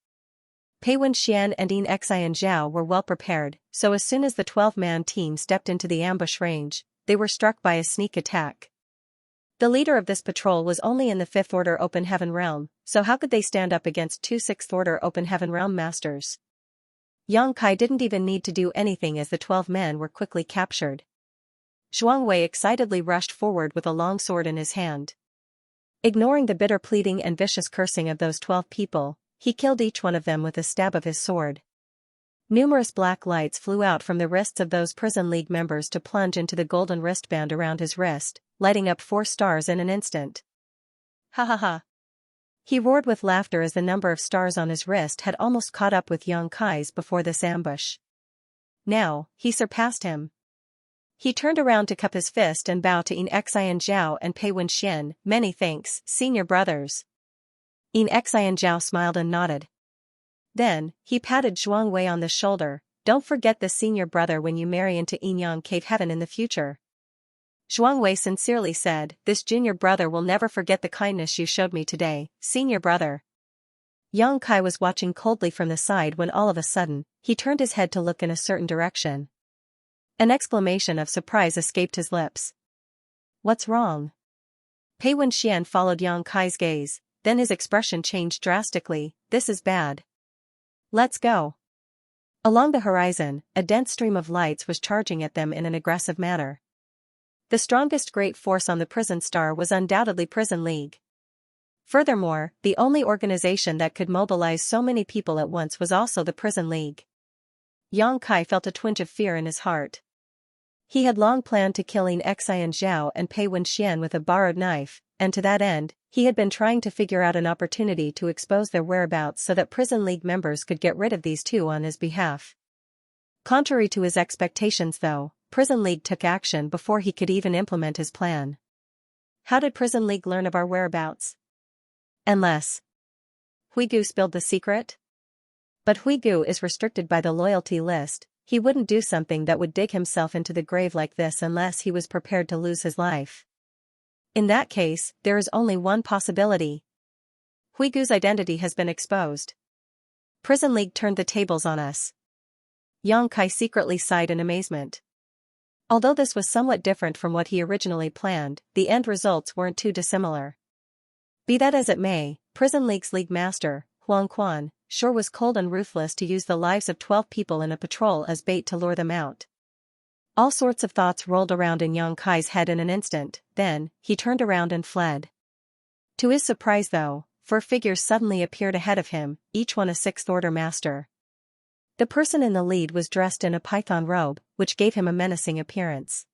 Speaker 1: Pei Wenxian and Xianxia were well prepared, so as soon as the 12-man team stepped into the ambush range, they were struck by a sneak attack. The leader of this patrol was only in the 5th Order Open Heaven Realm, so how could they stand up against 2 6th Order Open Heaven Realm masters? Yang Kai didn't even need to do anything as the 12 men were quickly captured. Zhuang Wei excitedly rushed forward with a long sword in his hand. Ignoring the bitter pleading and vicious cursing of those 12 people, he killed each one of them with a stab of his sword. Numerous black lights flew out from the wrists of those prison league members to plunge into the golden wristband around his wrist, lighting up 4 stars in an instant. Ha ha ha! He roared with laughter as the number of stars on his wrist had almost caught up with Yang Kai's before this ambush. Now, he surpassed him. He turned around to cup his fist and bow to Xianxia and Pei Wenxian. Many thanks, senior brothers. Xianxia smiled and nodded. Then, he patted Zhuang Wei on the shoulder. Don't forget the senior brother when you marry into Yinyang Cave Heaven in the future. Zhuang Wei sincerely said, this junior brother will never forget the kindness you showed me today, senior brother. Yang Kai was watching coldly from the side when all of a sudden, he turned his head to look in a certain direction. An exclamation of surprise escaped his lips. What's wrong? Pei Wenxian followed Yang Kai's gaze, then his expression changed drastically. This is bad. Let's go. Along the horizon, a dense stream of lights was charging at them in an aggressive manner. The strongest great force on the prison star was undoubtedly Prison League. Furthermore, the only organization that could mobilize so many people at once was also the Prison League. Yang Kai felt a twinge of fear in his heart. He had long planned to kill Xianxia and Pei Wenxian with a borrowed knife, and to that end, he had been trying to figure out an opportunity to expose their whereabouts so that Prison League members could get rid of these two on his behalf. Contrary to his expectations though, Prison League took action before he could even implement his plan. How did Prison League learn of our whereabouts? Unless Huigu spilled the secret? But Huigu is restricted by the loyalty list. He wouldn't do something that would dig himself into the grave like this unless he was prepared to lose his life. In that case, there is only one possibility. Huigu's identity has been exposed. Prison League turned the tables on us. Yang Kai secretly sighed in amazement. Although this was somewhat different from what he originally planned, the end results weren't too dissimilar. Be that as it may, Prison League's league master, Huang Quan, sure was cold and ruthless to use the lives of 12 people in a patrol as bait to lure them out. All sorts of thoughts rolled around in Yang Kai's head in an instant, then, he turned around and fled. To his surprise though, 4 figures suddenly appeared ahead of him, each one a 6th Order master. The person in the lead was dressed in a python robe, which gave him a menacing appearance.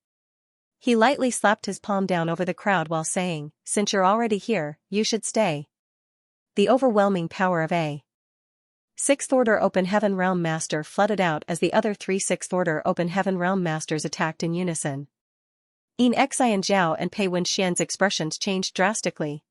Speaker 1: He lightly slapped his palm down over the crowd while saying, since you're already here, you should stay. The overwhelming power of a 6th Order Open Heaven Realm Master flooded out as the other 3 6th Order Open Heaven Realm Masters attacked in unison. Xianxia and Pei Wenxian's expressions changed drastically.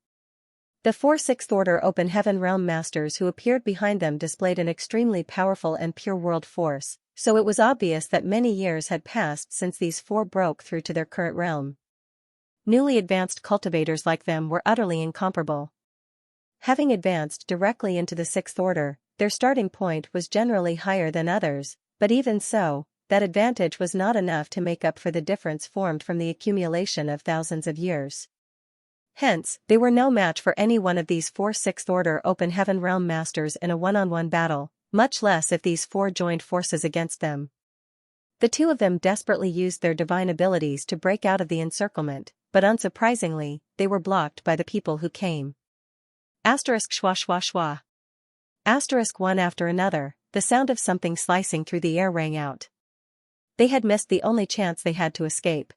Speaker 1: The 4 6th Order Open Heaven Realm Masters who appeared behind them displayed an extremely powerful and pure world force, so it was obvious that many years had passed since these 4 broke through to their current realm. Newly advanced cultivators like them were utterly incomparable. Having advanced directly into the 6th Order, their starting point was generally higher than others, but even so, that advantage was not enough to make up for the difference formed from the accumulation of thousands of years. Hence, they were no match for any one of these 4 6th Order Open Heaven Realm Masters in a one-on-one battle, much less if these 4 joined forces against them. The 2 of them desperately used their divine abilities to break out of the encirclement, but unsurprisingly, they were blocked by the people who came. Asterisk schwa schwa schwa. Asterisk one after another, the sound of something slicing through the air rang out. They had missed the only chance they had to escape.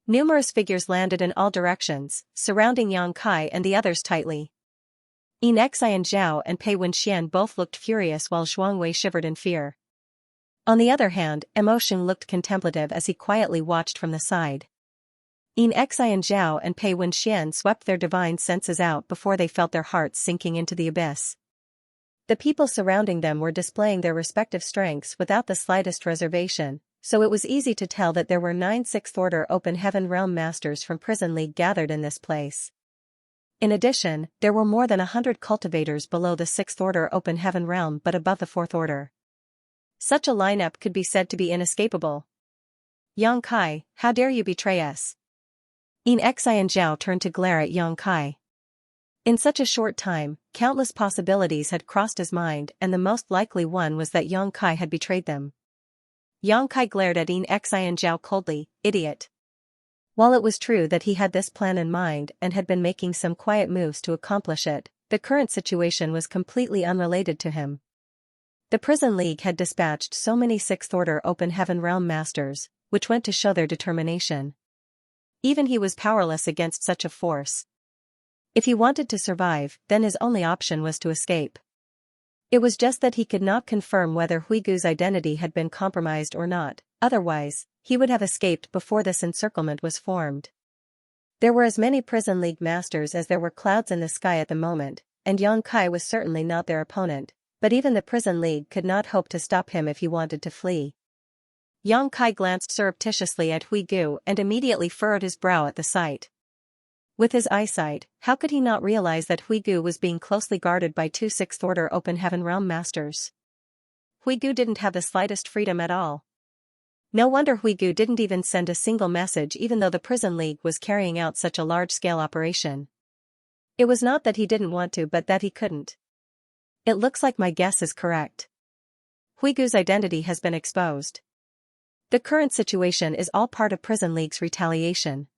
Speaker 1: Numerous figures landed in all directions, surrounding Yang Kai and the others tightly. Xianxia and Pei Wenxian both looked furious while Zhuangwei shivered in fear. On the other hand, Emotion looked contemplative as he quietly watched from the side. Xianxia and Pei Wenxian swept their divine senses out before they felt their hearts sinking into the abyss. The people surrounding them were displaying their respective strengths without the slightest reservation, so it was easy to tell that there were 9 Sixth-Order Open Heaven Realm Masters from Prison League gathered in this place. In addition, there were more than 100 cultivators below the 6th Order Open Heaven Realm but above the 4th Order. Such a lineup could be said to be inescapable. Yang Kai, how dare you betray us? Xianxia turned to glare at Yang Kai. In such a short time, countless possibilities had crossed his mind and the most likely one was that Yang Kai had betrayed them. Yang Kai glared at Xianxia coldly, idiot. While it was true that he had this plan in mind and had been making some quiet moves to accomplish it, the current situation was completely unrelated to him. The Prison League had dispatched so many 6th Order Open Heaven Realm Masters, which went to show their determination. Even he was powerless against such a force. If he wanted to survive, then his only option was to escape. It was just that he could not confirm whether Huigu's identity had been compromised or not, otherwise, he would have escaped before this encirclement was formed. There were as many Prison League masters as there were clouds in the sky at the moment, and Yang Kai was certainly not their opponent, but even the Prison League could not hope to stop him if he wanted to flee. Yang Kai glanced surreptitiously at Huigu and immediately furrowed his brow at the sight. With his eyesight, how could he not realize that Huigu was being closely guarded by 2 6th Order Open Heaven Realm Masters? Huigu didn't have the slightest freedom at all. No wonder Huigu didn't even send a single message even though the Prison League was carrying out such a large-scale operation. It was not that he didn't want to but that he couldn't. It looks like my guess is correct. Huigu's identity has been exposed. The current situation is all part of Prison League's retaliation.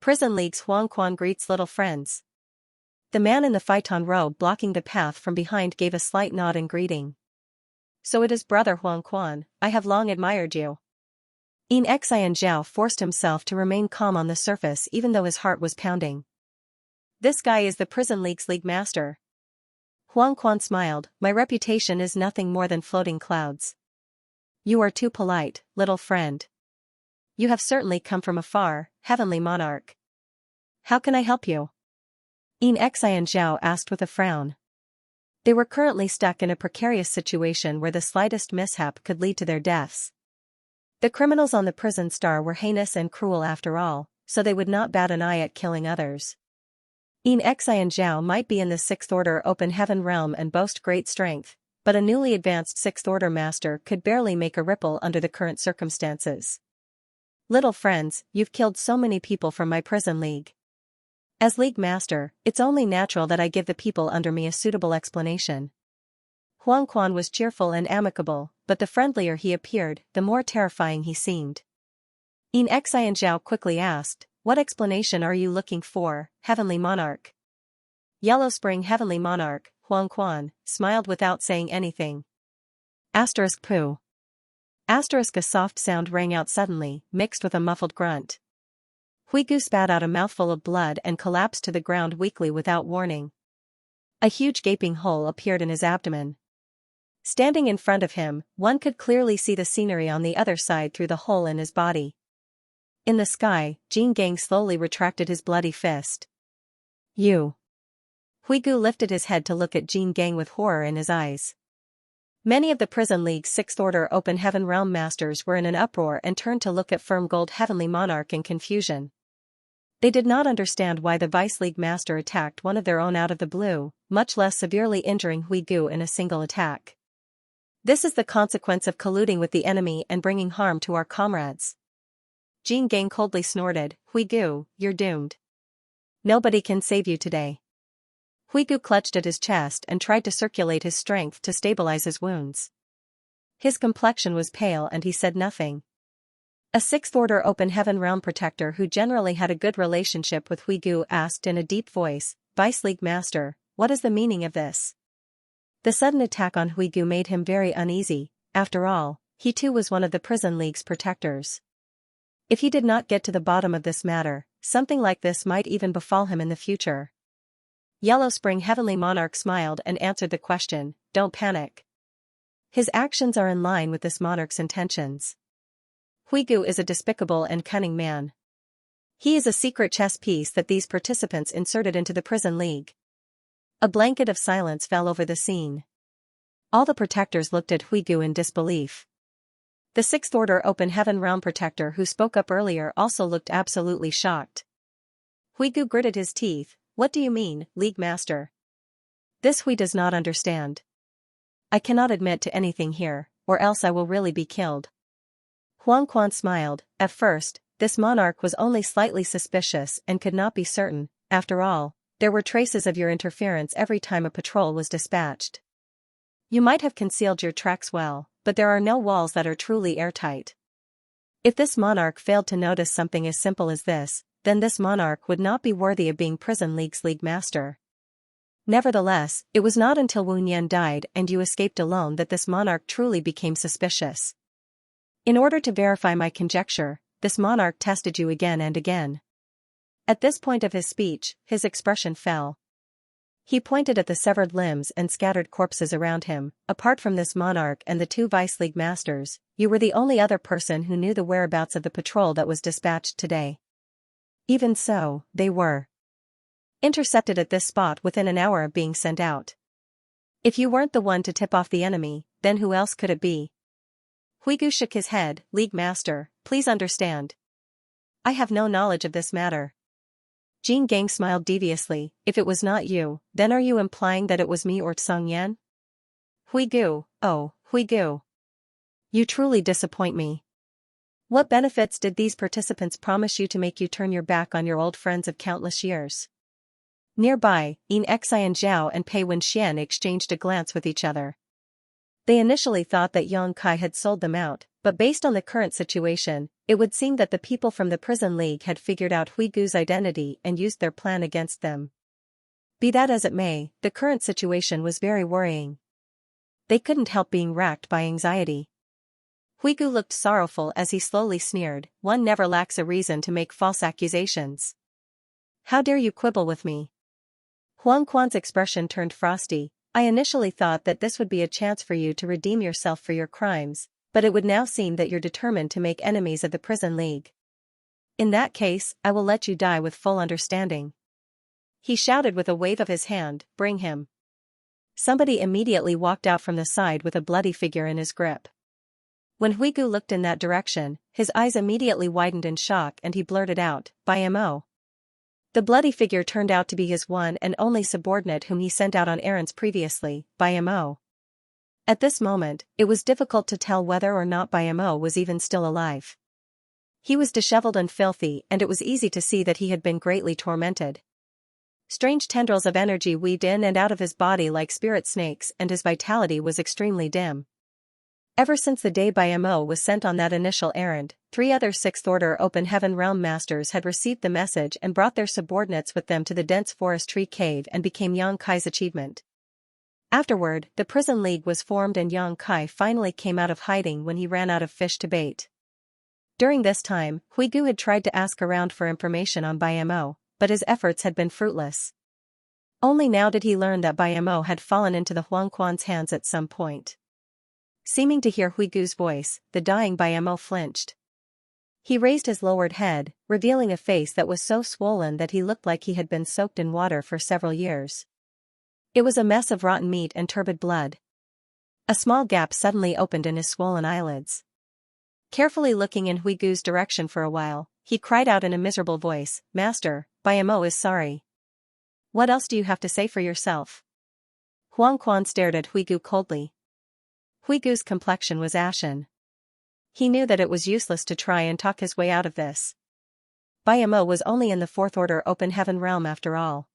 Speaker 1: Prison League's Huang Quan greets little friends. The man in the phaeton robe blocking the path from behind gave a slight nod in greeting. So it is Brother Huang Quan, I have long admired you. Xianxia forced himself to remain calm on the surface even though his heart was pounding. This guy is the Prison League's League Master. Huang Quan smiled, my reputation is nothing more than floating clouds. You are too polite, little friend. You have certainly come from afar, Heavenly Monarch. How can I help you? Xianxia asked with a frown. They were currently stuck in a precarious situation where the slightest mishap could lead to their deaths. The criminals on the prison star were heinous and cruel after all, so they would not bat an eye at killing others. Xianxia might be in the 6th Order Open Heaven Realm and boast great strength, but a newly advanced 6th Order Master could barely make a ripple under the current circumstances. Little friends, you've killed so many people from my Prison League. As League Master, it's only natural that I give the people under me a suitable explanation. Huang Quan was cheerful and amicable, but the friendlier he appeared, the more terrifying he seemed. Xianxia quickly asked, what explanation are you looking for, Heavenly Monarch? Yellow Spring Heavenly Monarch, Huang Quan, smiled without saying anything. Pooh. A soft sound rang out suddenly, mixed with a muffled grunt. Huigu spat out a mouthful of blood and collapsed to the ground weakly without warning. A huge gaping hole appeared in his abdomen. Standing in front of him, one could clearly see the scenery on the other side through the hole in his body. In the sky, Jin Gang slowly retracted his bloody fist. You. Huigu lifted his head to look at Jin Gang with horror in his eyes. Many of the Prison League's 6th Order Open Heaven Realm Masters were in an uproar and turned to look at Firm Gold Heavenly Monarch in confusion. They did not understand why the Vice League Master attacked one of their own out of the blue, much less severely injuring Huigu in a single attack. This is the consequence of colluding with the enemy and bringing harm to our comrades. Jin Gang coldly snorted, Huigu, you're doomed. Nobody can save you today. Huigu clutched at his chest and tried to circulate his strength to stabilize his wounds. His complexion was pale and he said nothing. A 6th Order Open Heaven Realm Protector who generally had a good relationship with Huigu asked in a deep voice, Vice League Master, what is the meaning of this? The sudden attack on Huigu made him very uneasy, after all, he too was one of the Prison League's protectors. If he did not get to the bottom of this matter, something like this might even befall him in the future. Yellow Spring Heavenly Monarch smiled and answered the question, "Don't panic. His actions are in line with this monarch's intentions. Huigu is a despicable and cunning man. He is a secret chess piece that these participants inserted into the prison league." A blanket of silence fell over the scene. All the protectors looked at Huigu in disbelief. The Sixth Order Open Heaven Realm protector who spoke up earlier also looked absolutely shocked. Huigu gritted his teeth. "What do you mean, League Master? This Hui does not understand. I cannot admit to anything here, or else I will really be killed." Huang Quan smiled. At first, this monarch was only slightly suspicious and could not be certain. After all, there were traces of your interference every time a patrol was dispatched. You might have concealed your tracks well, but there are no walls that are truly airtight. If this monarch failed to notice something as simple as this, then this monarch would not be worthy of being Prison League's League Master. Nevertheless, it was not until Wu Nian died and you escaped alone that this monarch truly became suspicious. In order to verify my conjecture, this monarch tested you again and again. At this point of his speech, his expression fell. He pointed at the severed limbs and scattered corpses around him. Apart from this monarch and the two Vice League Masters, you were the only other person who knew the whereabouts of the patrol that was dispatched today. Even so, they were intercepted at this spot within an hour of being sent out. If you weren't the one to tip off the enemy, then who else could it be? Huigu shook his head. "League Master, please understand. I have no knowledge of this matter." Jin Gang smiled deviously. "If it was not you, then are you implying that it was me or Tsang Yan?" Huigu, oh, Huigu. You truly disappoint me. What benefits did these participants promise you to make you turn your back on your old friends of countless years? Nearby, Xian Zhao and Pei Wenxian exchanged a glance with each other. They initially thought that Yang Kai had sold them out, but based on the current situation, it would seem that the people from the Prison League had figured out Huigu's identity and used their plan against them. Be that as it may, the current situation was very worrying. They couldn't help being racked by anxiety. Huigu looked sorrowful as he slowly sneered. "One never lacks a reason to make false accusations. How dare you quibble with me?" Huang Quan's expression turned frosty. "I initially thought that this would be a chance for you to redeem yourself for your crimes, but it would now seem that you're determined to make enemies of the Prison League. In that case, I will let you die with full understanding." He shouted with a wave of his hand, "Bring him." Somebody immediately walked out from the side with a bloody figure in his grip. When Huigu looked in that direction, his eyes immediately widened in shock and he blurted out, "By Mo." The bloody figure turned out to be his one and only subordinate whom he sent out on errands previously, By Mo. At this moment, it was difficult to tell whether or not By Mo was even still alive. He was disheveled and filthy and it was easy to see that he had been greatly tormented. Strange tendrils of energy weaved in and out of his body like spirit snakes and his vitality was extremely dim. Ever since the day By Mo was sent on that initial errand, 3 other Sixth Order Open Heaven Realm Masters had received the message and brought their subordinates with them to the dense forest tree cave and became Yang Kai's achievement. Afterward, the Prison League was formed and Yang Kai finally came out of hiding when he ran out of fish to bait. During this time, Huigu had tried to ask around for information on By Mo, but his efforts had been fruitless. Only now did he learn that By Mo had fallen into the Huang Quan's hands at some point. Seeming to hear Huigu's voice, the dying By Mo flinched. He raised his lowered head, revealing a face that was so swollen that he looked like he had been soaked in water for several years. It was a mess of rotten meat and turbid blood. A small gap suddenly opened in his swollen eyelids. Carefully looking in Huigu's direction for a while, he cried out in a miserable voice, "Master, By Mo is sorry. What else do you have to say for yourself?" Huang Quan stared at Huigu coldly. Huigu's complexion was ashen. He knew that it was useless to try and talk his way out of this. By Mo was only in the Fourth Order Open Heaven Realm after all.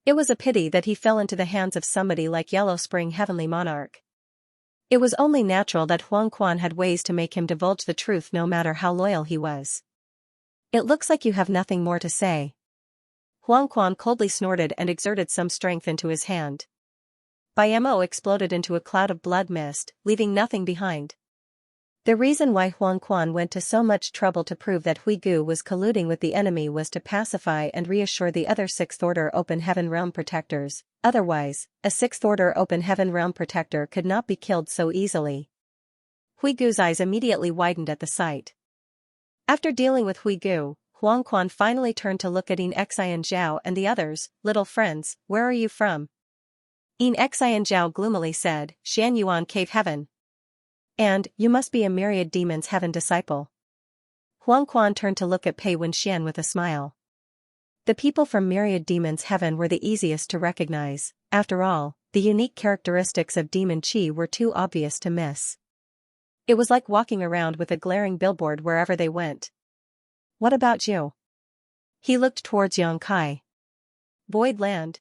Speaker 1: It was a pity that he fell into the hands of somebody like Yellow Spring Heavenly Monarch. It was only natural that Huang Quan had ways to make him divulge the truth no matter how loyal he was. "It looks like you have nothing more to say." Huang Quan coldly snorted and exerted some strength into his hand. By Mo exploded into a cloud of blood mist, leaving nothing behind. The reason why Huang Quan went to so much trouble to prove that Hui Gu was colluding with the enemy was to pacify and reassure the other Sixth Order Open Heaven Realm protectors. Otherwise, a Sixth Order Open Heaven Realm protector could not be killed so easily. Hui Gu's eyes immediately widened at the sight. After dealing with Hui Gu, Huang Quan finally turned to look at Xianxia and the others. Little friends, where are you from? Xianxia gloomily said, Xianyuan Cave Heaven. And, you must be a Myriad Demons Heaven disciple. Huang Quan turned to look at Pei Wenxian with a smile. The people from Myriad Demons Heaven were the easiest to recognize. After all, the unique characteristics of Demon Chi were too obvious to miss. It was like walking around with a glaring billboard wherever they went. What about you? He looked towards Yang Kai. Void Land.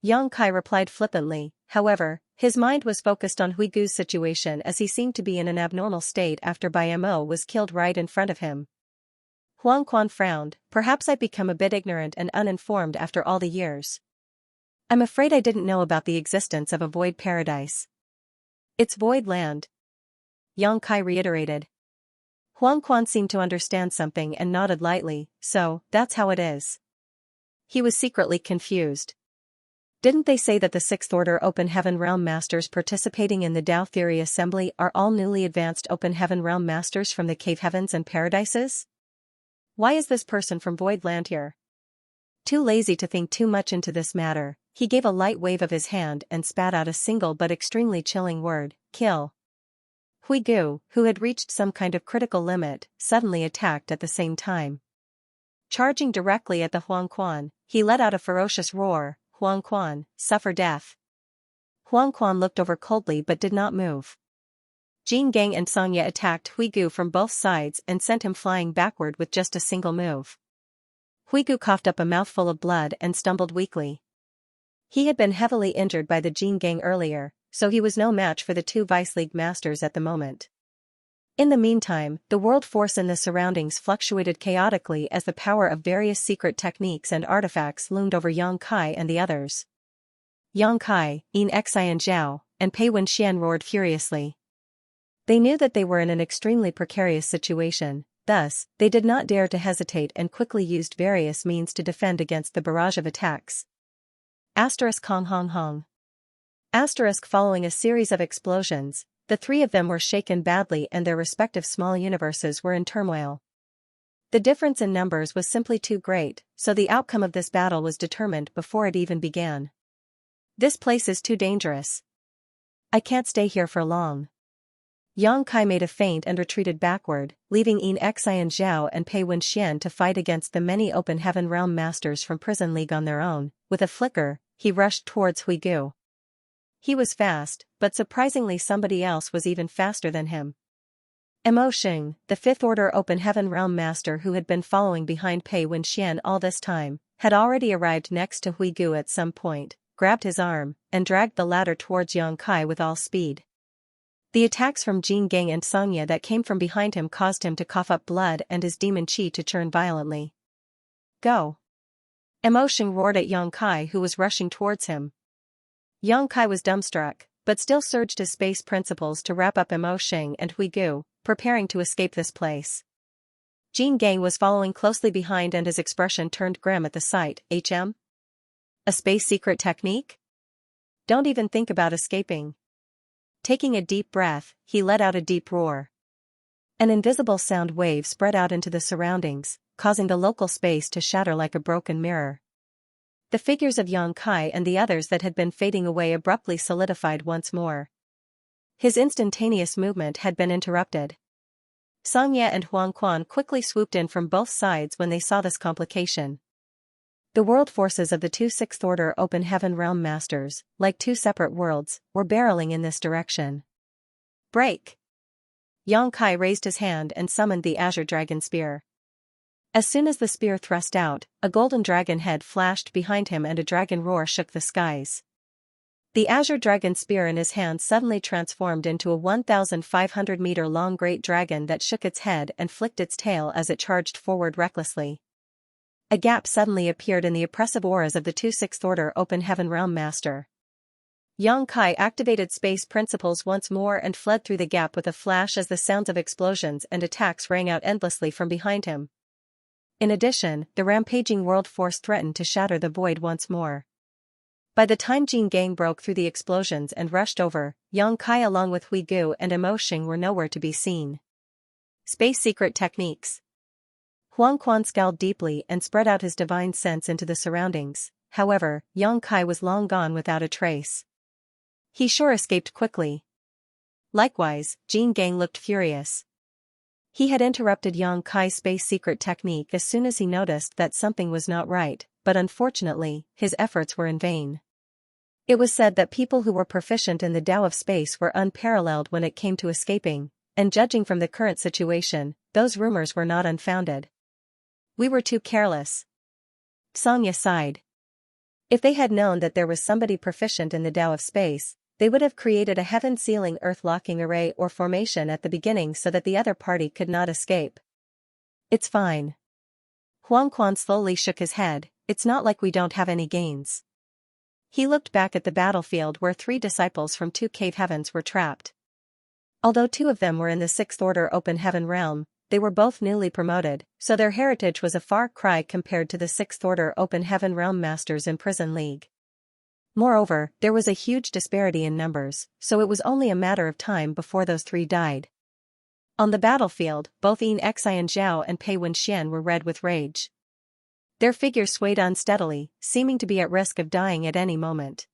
Speaker 1: Yang Kai replied flippantly. However, his mind was focused on Hui Gu's situation as he seemed to be in an abnormal state after Bai Mo was killed right in front of him. Huang Quan frowned. Perhaps I've become a bit ignorant and uninformed after all the years. I'm afraid I didn't know about the existence of a void paradise. It's Void Land. Yang Kai reiterated. Huang Quan seemed to understand something and nodded lightly. So, that's how it is. He was secretly confused. Didn't they say that the Sixth Order Open Heaven Realm Masters participating in the Dao Theory Assembly are all newly advanced Open Heaven Realm Masters from the Cave Heavens and Paradises? Why is this person from Void Land here? Too lazy to think too much into this matter, he gave a light wave of his hand and spat out a single but extremely chilling word, kill. Hui Gu, who had reached some kind of critical limit, suddenly attacked at the same time. Charging directly at the Huang Quan, he let out a ferocious roar. Huang Quan, suffer death. Huang Quan looked over coldly but did not move. Jin Gang and Xianxia attacked Hui Gu from both sides and sent him flying backward with just a single move. Hui Gu coughed up a mouthful of blood and stumbled weakly. He had been heavily injured by the Jin Gang earlier, so he was no match for the two Vice League masters at the moment. In the meantime, the world force in the surroundings fluctuated chaotically as the power of various secret techniques and artifacts loomed over Yang Kai and the others. Yang Kai, Xianxiao, and Pei Wenxian roared furiously. They knew that they were in an extremely precarious situation, thus, they did not dare to hesitate and quickly used various means to defend against the barrage of attacks. Hong Hong Hong. Following a series of explosions, the three of them were shaken badly and their respective small universes were in turmoil. The difference in numbers was simply too great, so the outcome of this battle was determined before it even began. This place is too dangerous. I can't stay here for long. Yang Kai made a feint and retreated backward, leaving Xianxiao and Pei Wenxian to fight against the many Open Heaven Realm Masters from Prison League on their own. With a flicker, he rushed towards Hui Gu. He was fast, but surprisingly somebody else was even faster than him. Mo Xing, the Fifth Order Open Heaven Realm Master who had been following behind Pei Wenxian all this time, had already arrived next to Hui Gu at some point, grabbed his arm, and dragged the latter towards Yang Kai with all speed. The attacks from Jin Gang and Xianxia that came from behind him caused him to cough up blood and his demon chi to churn violently. Go! Mo Xing roared at Yang Kai who was rushing towards him. Yang Kai was dumbstruck, but still surged his space principles to wrap up Mo Xing and Hui Gu, preparing to escape this place. Jin Gang was following closely behind and his expression turned grim at the sight. A space secret technique? Don't even think about escaping. Taking a deep breath, he let out a deep roar. An invisible sound wave spread out into the surroundings, causing the local space to shatter like a broken mirror. The figures of Yang Kai and the others that had been fading away abruptly solidified once more. His instantaneous movement had been interrupted. Xianxia and Huang Quan quickly swooped in from both sides when they saw this complication. The world forces of the two Sixth Order Open Heaven Realm Masters, like two separate worlds, were barreling in this direction. Break! Yang Kai raised his hand and summoned the Azure Dragon Spear. As soon as the spear thrust out, a golden dragon head flashed behind him and a dragon roar shook the skies. The Azure Dragon Spear in his hand suddenly transformed into a 1,500-meter-long great dragon that shook its head and flicked its tail as it charged forward recklessly. A gap suddenly appeared in the oppressive auras of the two Sixth Order Open Heaven Realm Master. Yang Kai activated space principles once more and fled through the gap with a flash as the sounds of explosions and attacks rang out endlessly from behind him. In addition, the rampaging world force threatened to shatter the void once more. By the time Jin Gang broke through the explosions and rushed over, Yang Kai along with Hui Gu and Emo Xing were nowhere to be seen. Space secret techniques. Huang Quan scowled deeply and spread out his divine sense into the surroundings. However, Yang Kai was long gone without a trace. He sure escaped quickly. Likewise, Jin Gang looked furious. He had interrupted Yang Kai's space secret technique as soon as he noticed that something was not right, but unfortunately, his efforts were in vain. It was said that people who were proficient in the Tao of space were unparalleled when it came to escaping, and judging from the current situation, those rumors were not unfounded. We were too careless. Xianxia sighed. If they had known that there was somebody proficient in the Tao of space, they would have created a heaven-sealing earth-locking array or formation at the beginning so that the other party could not escape. It's fine. Huang Quan slowly shook his head. It's not like we don't have any gains. He looked back at the battlefield where 3 disciples from 2 cave heavens were trapped. Although 2 of them were in the 6th order open heaven realm, they were both newly promoted, so their heritage was a far cry compared to the 6th order open heaven realm masters in Prison League. Moreover, there was a huge disparity in numbers, so it was only a matter of time before those 3 died. On the battlefield, both Xianxia and Pei Wenxian were red with rage. Their figures swayed unsteadily, seeming to be at risk of dying at any moment.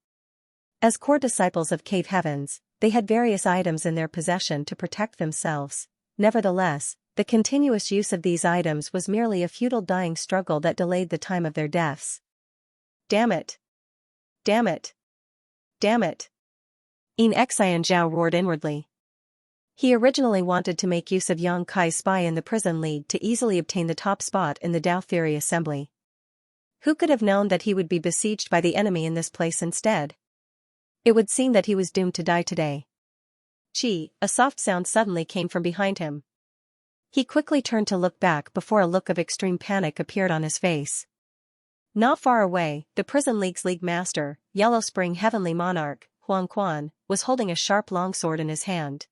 Speaker 1: As core disciples of Cave Heavens, they had various items in their possession to protect themselves. Nevertheless, the continuous use of these items was merely a futile dying struggle that delayed the time of their deaths. Damn it! Damn it! Damn it! Xianxia roared inwardly. He originally wanted to make use of Yang Kai's spy in the Prison League to easily obtain the top spot in the Tao Theory Assembly. Who could have known that he would be besieged by the enemy in this place instead? It would seem that he was doomed to die today. Chi, a soft sound suddenly came from behind him. He quickly turned to look back before a look of extreme panic appeared on his face. Not far away, the Prison League's League Master, Yellow Spring Heavenly Monarch, Huang Quan, was holding a sharp longsword in his hand.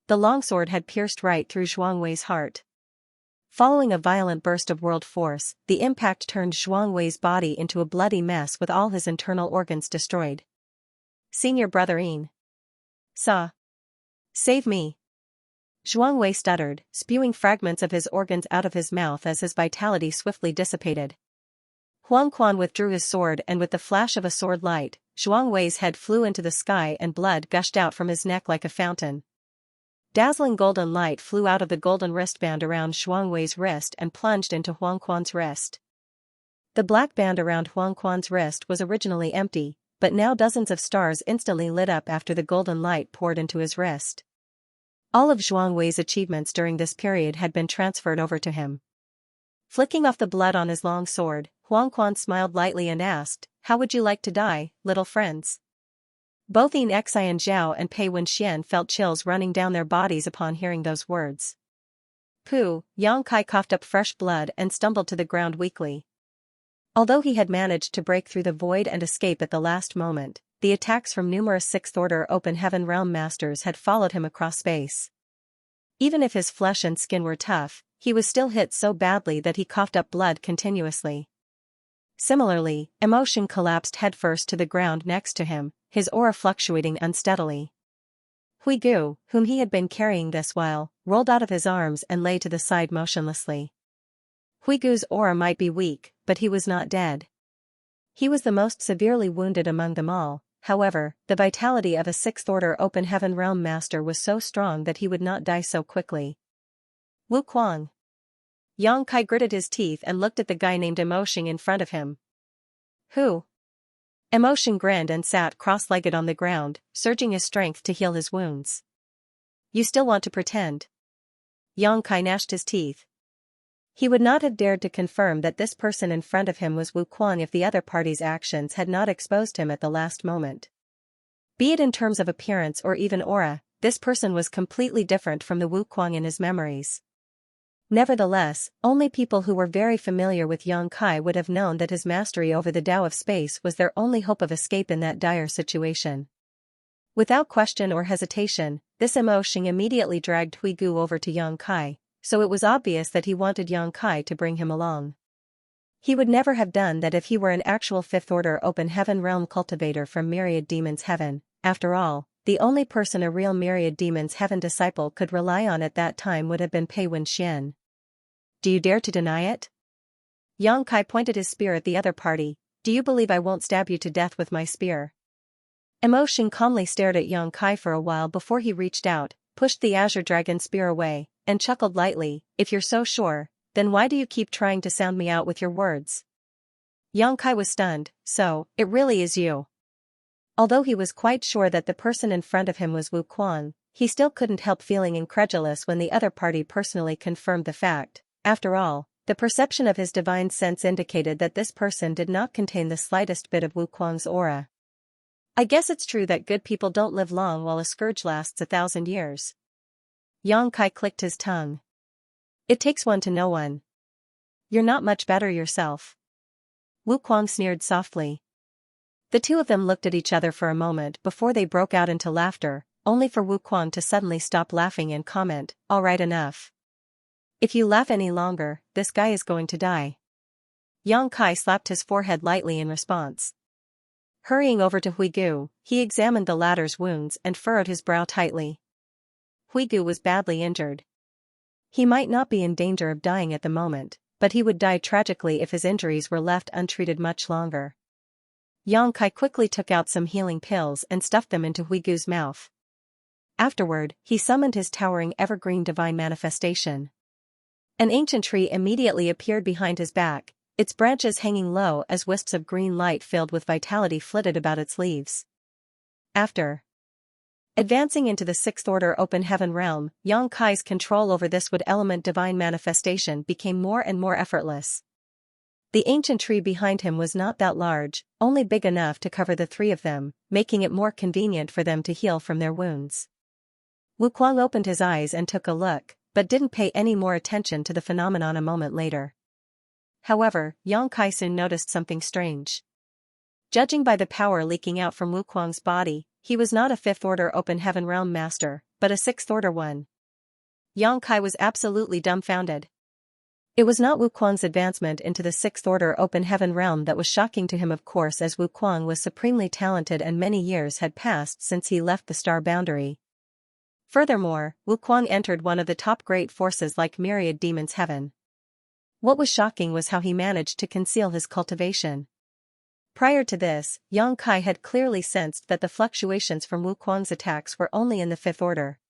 Speaker 1: The longsword had pierced right through Zhuang Wei's heart. Following a violent burst of world force, the impact turned Zhuang Wei's body into a bloody mess with all his internal organs destroyed. Senior Brother Yin. Sa. Save me. Zhuang Wei stuttered, spewing fragments of his organs out of his mouth as his vitality swiftly dissipated. Huang Quan withdrew his sword and with the flash of a sword light, Zhuang Wei's head flew into the sky and blood gushed out from his neck like a fountain. Dazzling golden light flew out of the golden wristband around Zhuang Wei's wrist and plunged into Huang Quan's wrist. The black band around Huang Quan's wrist was originally empty, but now dozens of stars instantly lit up after the golden light poured into his wrist. All of Zhuang Wei's achievements during this period had been transferred over to him. Flicking off the blood on his long sword, Huang Quan smiled lightly and asked, "How would you like to die, little friends?" Both Xianxia and Pei Wenxian felt chills running down their bodies upon hearing those words. Pooh, Yang Kai coughed up fresh blood and stumbled to the ground weakly. Although he had managed to break through the void and escape at the last moment, the attacks from numerous 6th Order Open Heaven Realm Masters had followed him across space. Even if his flesh and skin were tough, he was still hit so badly that he coughed up blood continuously. Similarly, Emo Xing collapsed headfirst to the ground next to him, his aura fluctuating unsteadily. Hui Gu, whom he had been carrying this while, rolled out of his arms and lay to the side motionlessly. Hui Gu's aura might be weak, but he was not dead. He was the most severely wounded among them all. However, the vitality of a 6th Order Open Heaven Realm Master was so strong that he would not die so quickly. Wu Kuang. Yang Kai gritted his teeth and looked at the guy named Emo Xing in front of him. Who? Emo Xing grinned and sat cross-legged on the ground, surging his strength to heal his wounds. You still want to pretend? Yang Kai gnashed his teeth. He would not have dared to confirm that this person in front of him was Wu Kuang if the other party's actions had not exposed him at the last moment. Be it in terms of appearance or even aura, this person was completely different from the Wu Kuang in his memories. Nevertheless, only people who were very familiar with Yang Kai would have known that his mastery over the Tao of space was their only hope of escape in that dire situation. Without question or hesitation, this emotion immediately dragged Hui Gu over to Yang Kai, so it was obvious that he wanted Yang Kai to bring him along. He would never have done that if he were an actual fifth-order open heaven realm cultivator from Myriad Demons Heaven. After all, the only person a real Myriad Demons Heaven disciple could rely on at that time would have been Pei Wenxian. Do you dare to deny it? Yang Kai pointed his spear at the other party. Do you believe I won't stab you to death with my spear? Emotion calmly stared at Yang Kai for a while before he reached out, pushed the Azure Dragon spear away, and chuckled lightly. If you're so sure, then why do you keep trying to sound me out with your words? Yang Kai was stunned. So, it really is you. Although he was quite sure that the person in front of him was Wu Quan, he still couldn't help feeling incredulous when the other party personally confirmed the fact. After all, the perception of his divine sense indicated that this person did not contain the slightest bit of Wu Quan's aura. I guess it's true that good people don't live long while a scourge lasts 1,000 years. Yang Kai clicked his tongue. It takes one to know one. You're not much better yourself. Wu Quan sneered softly. The two of them looked at each other for a moment before they broke out into laughter, only for Wu Quan to suddenly stop laughing and comment, all right, enough. If you laugh any longer, this guy is going to die. Yang Kai slapped his forehead lightly in response. Hurrying over to Hui Gu, he examined the latter's wounds and furrowed his brow tightly. Hui Gu was badly injured. He might not be in danger of dying at the moment, but he would die tragically if his injuries were left untreated much longer. Yang Kai quickly took out some healing pills and stuffed them into Hui Gu's mouth. Afterward, he summoned his towering evergreen divine manifestation. An ancient tree immediately appeared behind his back, its branches hanging low as wisps of green light filled with vitality flitted about its leaves. After advancing into the sixth-order open heaven realm, Yang Kai's control over this wood element divine manifestation became more and more effortless. The ancient tree behind him was not that large, only big enough to cover the three of them, making it more convenient for them to heal from their wounds. Wu Quan opened his eyes and took a look, but didn't pay any more attention to the phenomenon a moment later. However, Yang Kai soon noticed something strange. Judging by the power leaking out from Wu Quan's body, he was not a fifth-order open heaven realm master, but a sixth-order one. Yang Kai was absolutely dumbfounded. It was not Wu Quan's advancement into the sixth-order open heaven realm that was shocking to him, of course, as Wu Quan was supremely talented and many years had passed since he left the star boundary. Furthermore, Wu Quan entered one of the top great forces like Myriad Demons Heaven. What was shocking was how he managed to conceal his cultivation. Prior to this, Yang Kai had clearly sensed that the fluctuations from Wu Quan's attacks were only in the fifth order.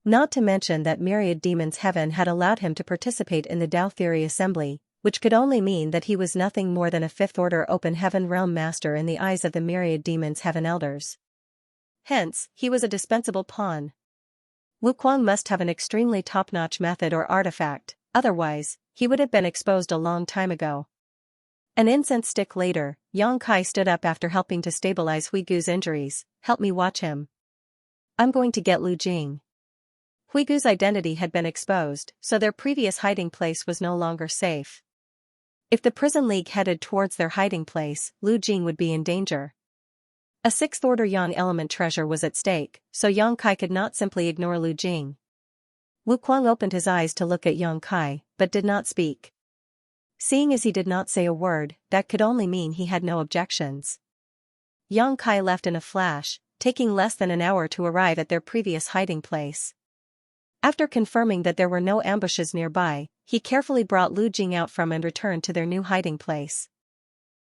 Speaker 1: Not to mention that Myriad Demons Heaven had allowed him to participate in the Tao Theory Assembly, which could only mean that he was nothing more than a fifth-order open heaven realm master in the eyes of the Myriad Demons Heaven elders. Hence, he was a dispensable pawn. Wu Quan must have an extremely top-notch method or artifact, otherwise, he would have been exposed a long time ago. An incense stick later, Yang Kai stood up after helping to stabilize Hui Gu's injuries. Help me watch him. I'm going to get Lu Jing. Hui Gu's identity had been exposed, so their previous hiding place was no longer safe. If the prison league headed towards their hiding place, Lu Jing would be in danger. A sixth-order Yang element treasure was at stake, so Yang Kai could not simply ignore Lu Jing. Wu Quan opened his eyes to look at Yang Kai, but did not speak. Seeing as he did not say a word, that could only mean he had no objections. Yang Kai left in a flash, taking less than an hour to arrive at their previous hiding place. After confirming that there were no ambushes nearby, he carefully brought Lu Jing out from and returned to their new hiding place.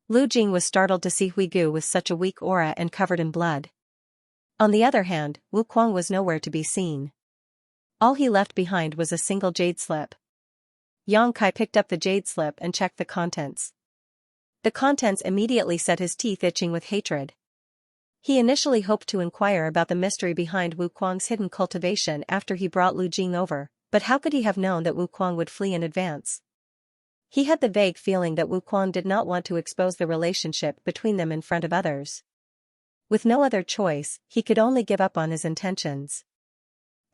Speaker 1: Lu Jing was startled to see Hui Gu with such a weak aura and covered in blood. On the other hand, Wu Quan was nowhere to be seen. All he left behind was a single jade slip. Yang Kai picked up the jade slip and checked the contents. The contents immediately set his teeth itching with hatred. He initially hoped to inquire about the mystery behind Wu Quan's hidden cultivation after he brought Lu Jing over, but how could he have known that Wu Quan would flee in advance? He had the vague feeling that Wu Quan did not want to expose the relationship between them in front of others. With no other choice, he could only give up on his intentions.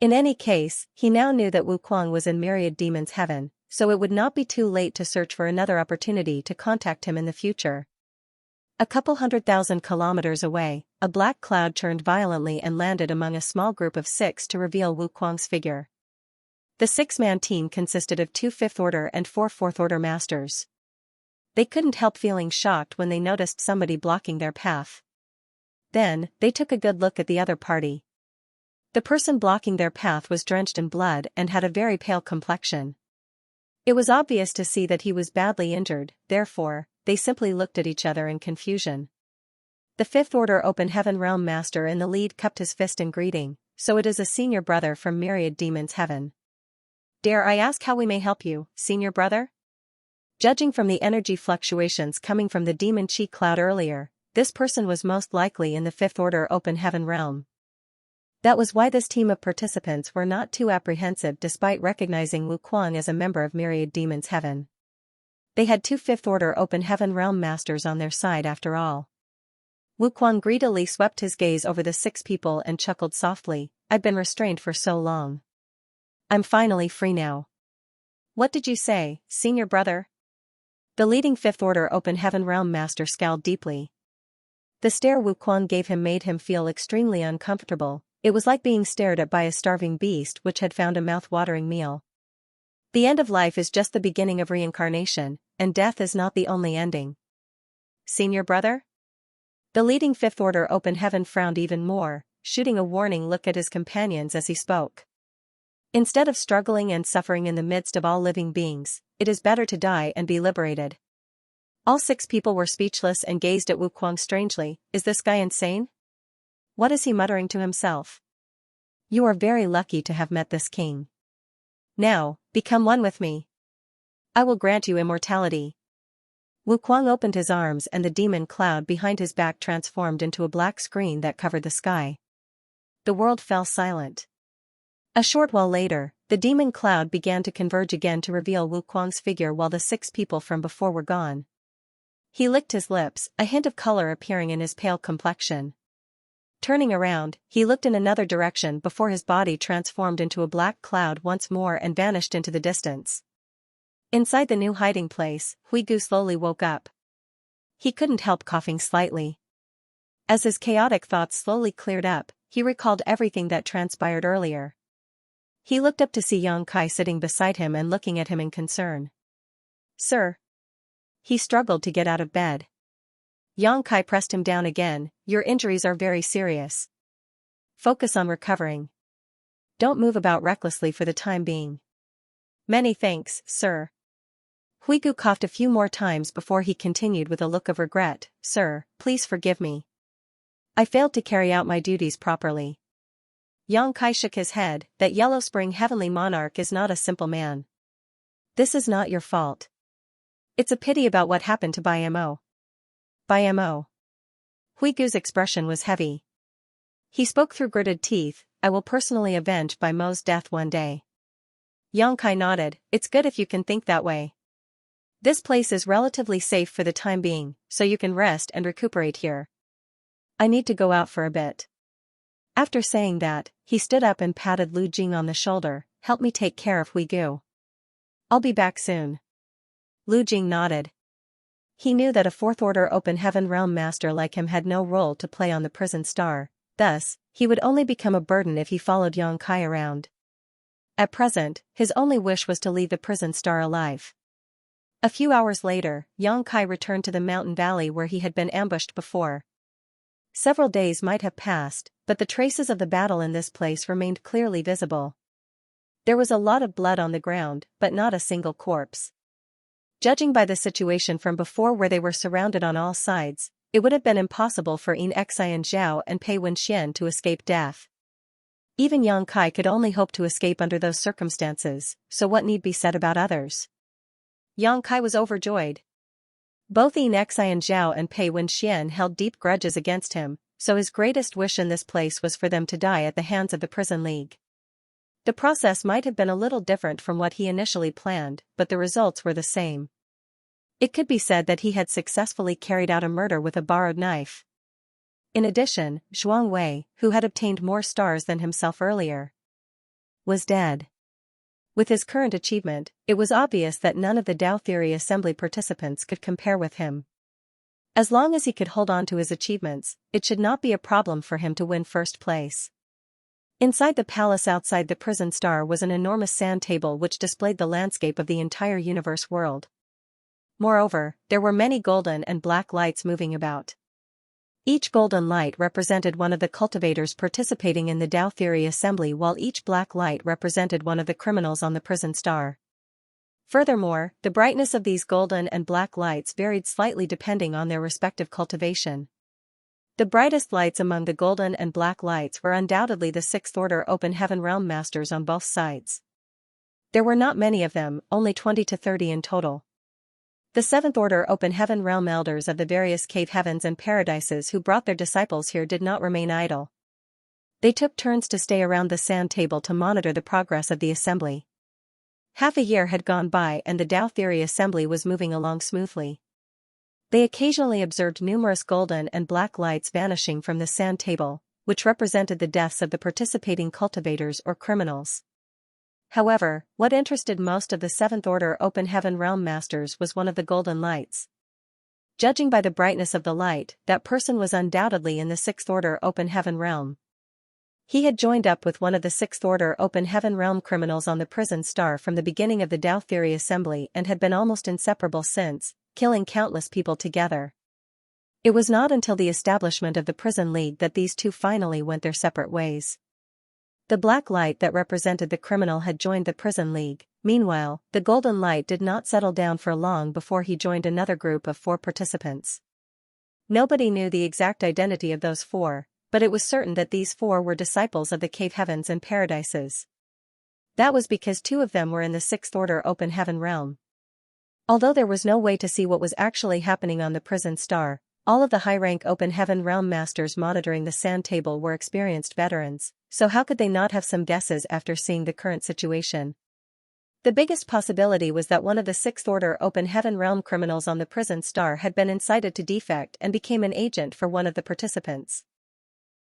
Speaker 1: In any case, he now knew that Wuquang was in Myriad Demon's heaven, so it would not be too late to search for another opportunity to contact him in the future. A couple 100,000 kilometers away, a black cloud turned violently and landed among a small group of 6 to reveal Wuquang's figure. The 6-man team consisted of 2 fifth-order and 4 fourth-order masters. They couldn't help feeling shocked when they noticed somebody blocking their path. Then, they took a good look at the other party. The person blocking their path was drenched in blood and had a very pale complexion. It was obvious to see that he was badly injured, therefore, they simply looked at each other in confusion. The fifth-order Open Heaven Realm Master in the lead cupped his fist in greeting, so it is a senior brother from Myriad Demon's heaven. Dare I ask how we may help you, senior brother? Judging from the energy fluctuations coming from the demon chi cloud earlier, this person was most likely in the fifth-order Open Heaven Realm. That was why this team of participants were not too apprehensive despite recognizing Wuquang as a member of Myriad Demon's heaven. They had 2 fifth-order Open Heaven Realm Masters on their side after all. Wuquang greedily swept his gaze over the 6 people and chuckled softly, "I've been restrained for so long. I'm finally free now." "What did you say, senior brother?" The leading fifth-order Open Heaven Realm Master scowled deeply. The stare Wuquang gave him made him feel extremely uncomfortable. It was like being stared at by a starving beast which had found a mouth-watering meal. The end of life is just the beginning of reincarnation, and death is not the only ending. Senior brother? The leading fifth-order Open Heaven frowned even more, shooting a warning look at his companions as he spoke. Instead of struggling and suffering in the midst of all living beings, it is better to die and be liberated. All 6 people were speechless and gazed at Wuquang strangely. Is this guy insane? What is he muttering to himself? You are very lucky to have met this king. Now, become one with me. I will grant you immortality. Wuquang opened his arms and the demon cloud behind his back transformed into a black screen that covered the sky. The world fell silent. A short while later, the demon cloud began to converge again to reveal Wuquang's figure while the 6 people from before were gone. He licked his lips, a hint of color appearing in his pale complexion. Turning around, he looked in another direction before his body transformed into a black cloud once more and vanished into the distance. Inside the new hiding place, Huigu slowly woke up. He couldn't help coughing slightly. As his chaotic thoughts slowly cleared up, he recalled everything that transpired earlier. He looked up to see Xianxia sitting beside him and looking at him in concern. "Sir." He struggled to get out of bed. Xianxia pressed him down again. "Your injuries are very serious. Focus on recovering. Don't move about recklessly for the time being." "Many thanks, sir." Huigu coughed a few more times before he continued with a look of regret. "Sir, please forgive me. I failed to carry out my duties properly." Xianxia shook his head. "That Yellow Spring Heavenly Monarch is not a simple man. This is not your fault. It's a pity about what happened to Bimo." "Bimo." Huigu's expression was heavy. He spoke through gritted teeth. "I will personally avenge Bimo's death one day." Xianxia nodded. "It's good if you can think that way. This place is relatively safe for the time being, so you can rest and recuperate here. I need to go out for a bit." After saying that, he stood up and patted Lu Jing on the shoulder. "Help me take care of Huigu. I'll be back soon." Lu Jing nodded. He knew that a fourth-order Open Heaven Realm Master like him had no role to play on the prison star, thus, he would only become a burden if he followed Xianxia around. At present, his only wish was to leave the prison star alive. A few hours later, Xianxia returned to the mountain valley where he had been ambushed before. Several days might have passed, but the traces of the battle in this place remained clearly visible. There was a lot of blood on the ground, but not a single corpse. Judging by the situation from before where they were surrounded on all sides, it would have been impossible for Xianxia and Pei Wenxian to escape death. Even Xianxia could only hope to escape under those circumstances, so what need be said about others? Xianxia was overjoyed. Both Xianxia and Pei Wenxian held deep grudges against him, so his greatest wish in this place was for them to die at the hands of the Prison League. The process might have been a little different from what he initially planned, but the results were the same. It could be said that he had successfully carried out a murder with a borrowed knife. In addition, Zhuang Wei, who had obtained more stars than himself earlier, was dead. With his current achievement, it was obvious that none of the Dao Theory Assembly participants could compare with him. As long as he could hold on to his achievements, it should not be a problem for him to win first place. Inside the palace outside the prison star was an enormous sand table which displayed the landscape of the entire universe world. Moreover, there were many golden and black lights moving about. Each golden light represented one of the cultivators participating in the Dao Theory Assembly, while each black light represented one of the criminals on the prison star. Furthermore, the brightness of these golden and black lights varied slightly depending on their respective cultivation. The brightest lights among the golden and black lights were undoubtedly the Sixth Order Open Heaven Realm Masters on both sides. There were not many of them, only 20 to 30 in total. The Seventh Order Open Heaven Realm Elders of the various cave heavens and paradises who brought their disciples here did not remain idle. They took turns to stay around the sand table to monitor the progress of the assembly. Half a year had gone by and the Dao Theory Assembly was moving along smoothly. They occasionally observed numerous golden and black lights vanishing from the sand table, which represented the deaths of the participating cultivators or criminals. However, what interested most of the Seventh Order Open Heaven Realm Masters was one of the golden lights. Judging by the brightness of the light, that person was undoubtedly in the Sixth Order Open Heaven Realm. He had joined up with one of the Sixth Order Open Heaven Realm criminals on the prison star from the beginning of the Dao Theory Assembly and had been almost inseparable since, killing countless people together. It was not until the establishment of the Prison League that these two finally went their separate ways. The black light that represented the criminal had joined the Prison League. Meanwhile, the golden light did not settle down for long before he joined another group of 4 participants. Nobody knew the exact identity of those 4, but it was certain that these 4 were disciples of the cave heavens and paradises. That was because 2 of them were in the Sixth Order Open Heaven Realm. Although there was no way to see what was actually happening on the prison star, all of the high-rank Open Heaven Realm Masters monitoring the sand table were experienced veterans, so how could they not have some guesses after seeing the current situation? The biggest possibility was that one of the Sixth Order Open Heaven Realm criminals on the prison star had been incited to defect and became an agent for one of the participants.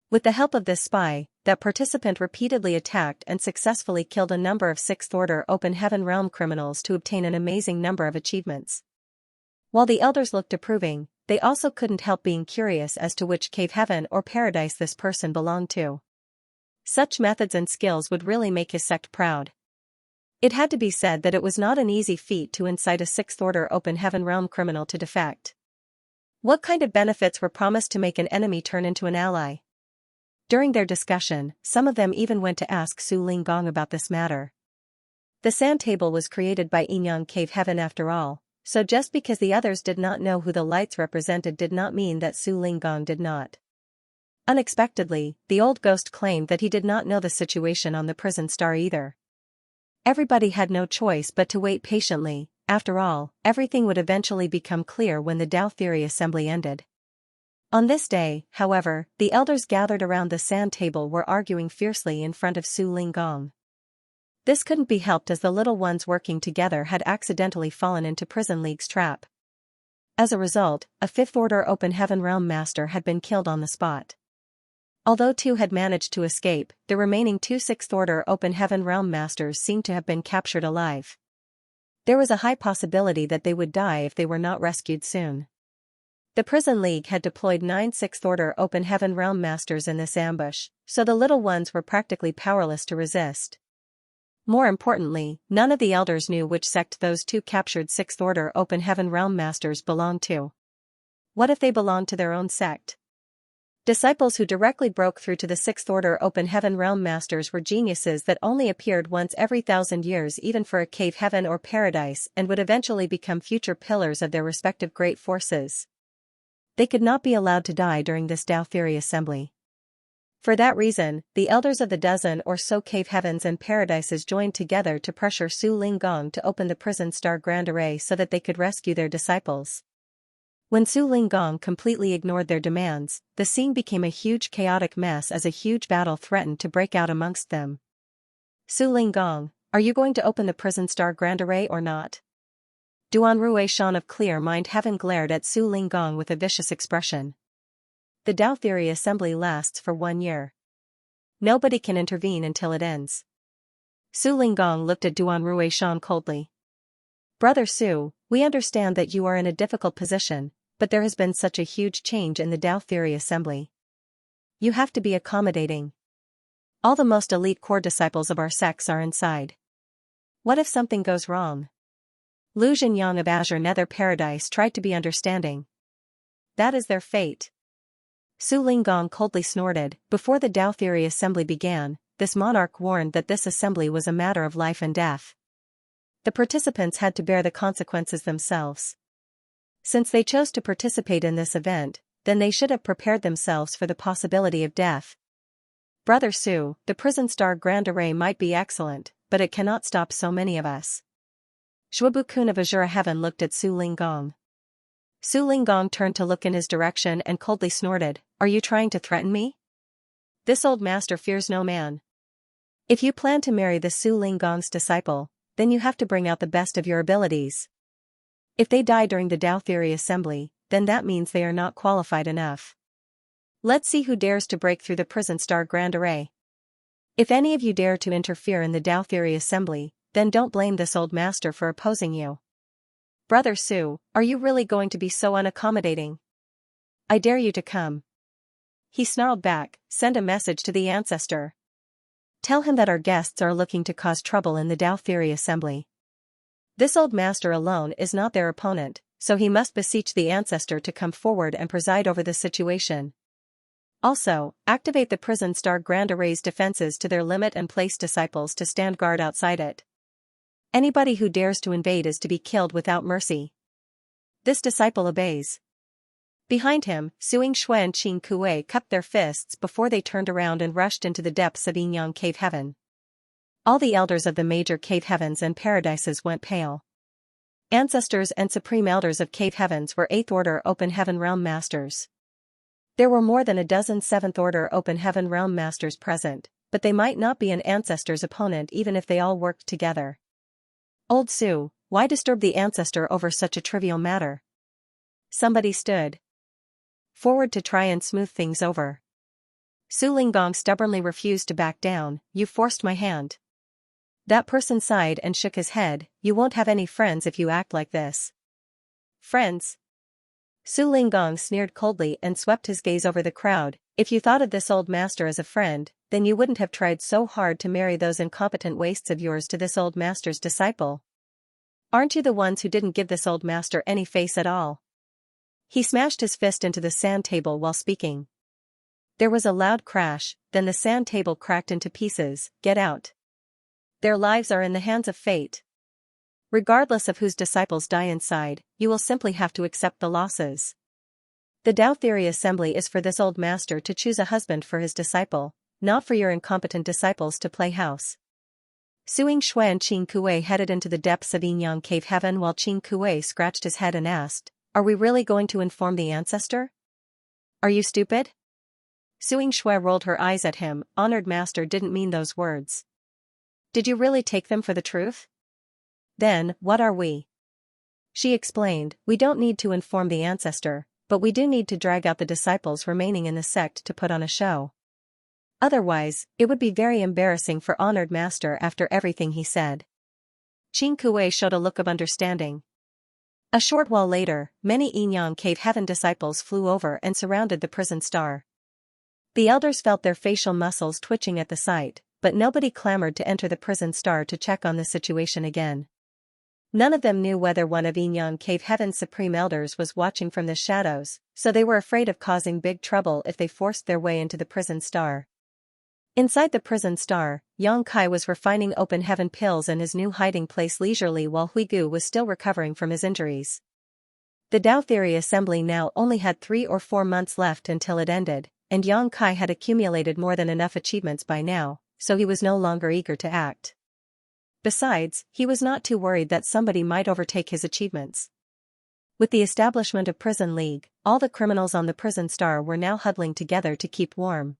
Speaker 1: With the help of this spy, that participant repeatedly attacked and successfully killed a number of Sixth Order Open Heaven Realm criminals to obtain an amazing number of achievements. While the elders looked approving, they also couldn't help being curious as to which cave heaven or paradise this person belonged to. Such methods and skills would really make his sect proud. It had to be said that it was not an easy feat to incite a Sixth Order Open Heaven Realm criminal to defect. What kind of benefits were promised to make an enemy turn into an ally? During their discussion, some of them even went to ask Su Linggong about this matter. The sand table was created by Yinyang Cave Heaven after all, so just because the others did not know who the lights represented did not mean that Su Linggong did not. Unexpectedly, the old ghost claimed that he did not know the situation on the prison star either. Everybody had no choice but to wait patiently. After all, everything would eventually become clear when the Dao Theory Assembly ended. On this day, however, the elders gathered around the sand table were arguing fiercely in front of Su Linggong. This couldn't be helped as the little ones working together had accidentally fallen into Prison League's trap. As a result, a Fifth Order Open Heaven Realm Master had been killed on the spot. Although 2 had managed to escape, the remaining 2 Sixth Order Open Heaven Realm Masters seemed to have been captured alive. There was a high possibility that they would die if they were not rescued soon. The Prison League had deployed 9 Sixth Order Open Heaven Realm Masters in this ambush, so the little ones were practically powerless to resist. More importantly, none of the elders knew which sect those 2 captured Sixth Order Open Heaven Realm Masters belonged to. What if they belonged to their own sect? Disciples who directly broke through to the Sixth Order Open Heaven Realm Masters were geniuses that only appeared once every 1,000 years even for a cave heaven or paradise and would eventually become future pillars of their respective great forces. They could not be allowed to die during this Dao Theory Assembly. For that reason, the elders of the dozen or so cave heavens and paradises joined together to pressure Su Linggong to open the prison star Grand Array so that they could rescue their disciples. When Su Linggong completely ignored their demands, the scene became a huge chaotic mess as a huge battle threatened to break out amongst them. Su Linggong, are you going to open the prison star Grand Array or not? Duan Rui Shan of Clear Mind Heaven glared at Su Linggong with a vicious expression. The Dao Theory Assembly lasts for 1 year. Nobody can intervene until it ends. Su Linggong looked at Duan Ruishan coldly. Brother Su, we understand that you are in a difficult position, but there has been such a huge change in the Dao Theory Assembly. You have to be accommodating. All the most elite core disciples of our sects are inside. What if something goes wrong? Lu Zhenyang of Azure Nether Paradise tried to be understanding. That is their fate. Su Linggong coldly snorted. Before the Dao Theory Assembly began, this monarch warned that this assembly was a matter of life and death. The participants had to bear the consequences themselves. Since they chose to participate in this event, then they should have prepared themselves for the possibility of death. Brother Su, the Prison Star Grand Array might be excellent, but it cannot stop so many of us. Zhuobu-kun of Azure Heaven looked at Su Linggong. Su Linggong turned to look in his direction and coldly snorted, "Are you trying to threaten me? This old master fears no man. If you plan to marry the Su Linggong's disciple, then you have to bring out the best of your abilities. If they die during the Dao Theory Assembly, then that means they are not qualified enough. Let's see who dares to break through the Prison Star Grand Array. If any of you dare to interfere in the Dao Theory Assembly, then don't blame this old master for opposing you. Brother Su, are you really going to be so unaccommodating? I dare you to come." He snarled back, "Send a message to the ancestor. Tell him that our guests are looking to cause trouble in the Dao Theory Assembly. This old master alone is not their opponent, so he must beseech the ancestor to come forward and preside over the situation. Also, activate the Prison Star Grand Array's defenses to their limit and place disciples to stand guard outside it. Anybody who dares to invade is to be killed without mercy." This disciple obeys. Behind him, Suing Shui and Qing Kuei cupped their fists before they turned around and rushed into the depths of Yinyang Cave Heaven. All the elders of the major cave heavens and paradises went pale. Ancestors and supreme elders of cave heavens were 8th Order Open Heaven Realm Masters. There were more than a dozen 7th Order Open Heaven Realm Masters present, but they might not be an ancestor's opponent even if they all worked together. Old Su, why disturb the ancestor over such a trivial matter? Somebody stood forward to try and smooth things over. Su Linggong stubbornly refused to back down. "You forced my hand." That person sighed and shook his head. "You won't have any friends if you act like this." "Friends?" Su Linggong sneered coldly and swept his gaze over the crowd. "If you thought of this old master as a friend, then you wouldn't have tried so hard to marry those incompetent wastes of yours to this old master's disciple. Aren't you the ones who didn't give this old master any face at all?" He smashed his fist into the sand table while speaking. There was a loud crash, then the sand table cracked into pieces. "Get out. Their lives are in the hands of fate. Regardless of whose disciples die inside, you will simply have to accept the losses. The Dao Theory Assembly is for this old master to choose a husband for his disciple, not for your incompetent disciples to play house." Suing Shui and Qing Kuei headed into the depths of Yinyang Cave Heaven while Qing Kuei scratched his head and asked, "Are we really going to inform the ancestor? Are you stupid?" Suing Shui rolled her eyes at him. "Honored master didn't mean those words. Did you really take them for the truth? Then, what are we?" She explained, "We don't need to inform the ancestor, but we do need to drag out the disciples remaining in the sect to put on a show. Otherwise, it would be very embarrassing for honored master after everything he said." Qing Kuei showed a look of understanding. A short while later, many Yinyang Cave Heaven disciples flew over and surrounded the prison star. The elders felt their facial muscles twitching at the sight, but nobody clamored to enter the prison star to check on the situation again. None of them knew whether one of Yinyang Cave Heaven's supreme elders was watching from the shadows, so they were afraid of causing big trouble if they forced their way into the prison star. Inside the prison star, Yang Kai was refining open heaven pills in his new hiding place leisurely while Huigu was still recovering from his injuries. The Dao Theory Assembly now only had 3 or 4 months left until it ended, and Yang Kai had accumulated more than enough achievements by now, so he was no longer eager to act. Besides, he was not too worried that somebody might overtake his achievements. With the establishment of Prison League, all the criminals on the prison star were now huddling together to keep warm.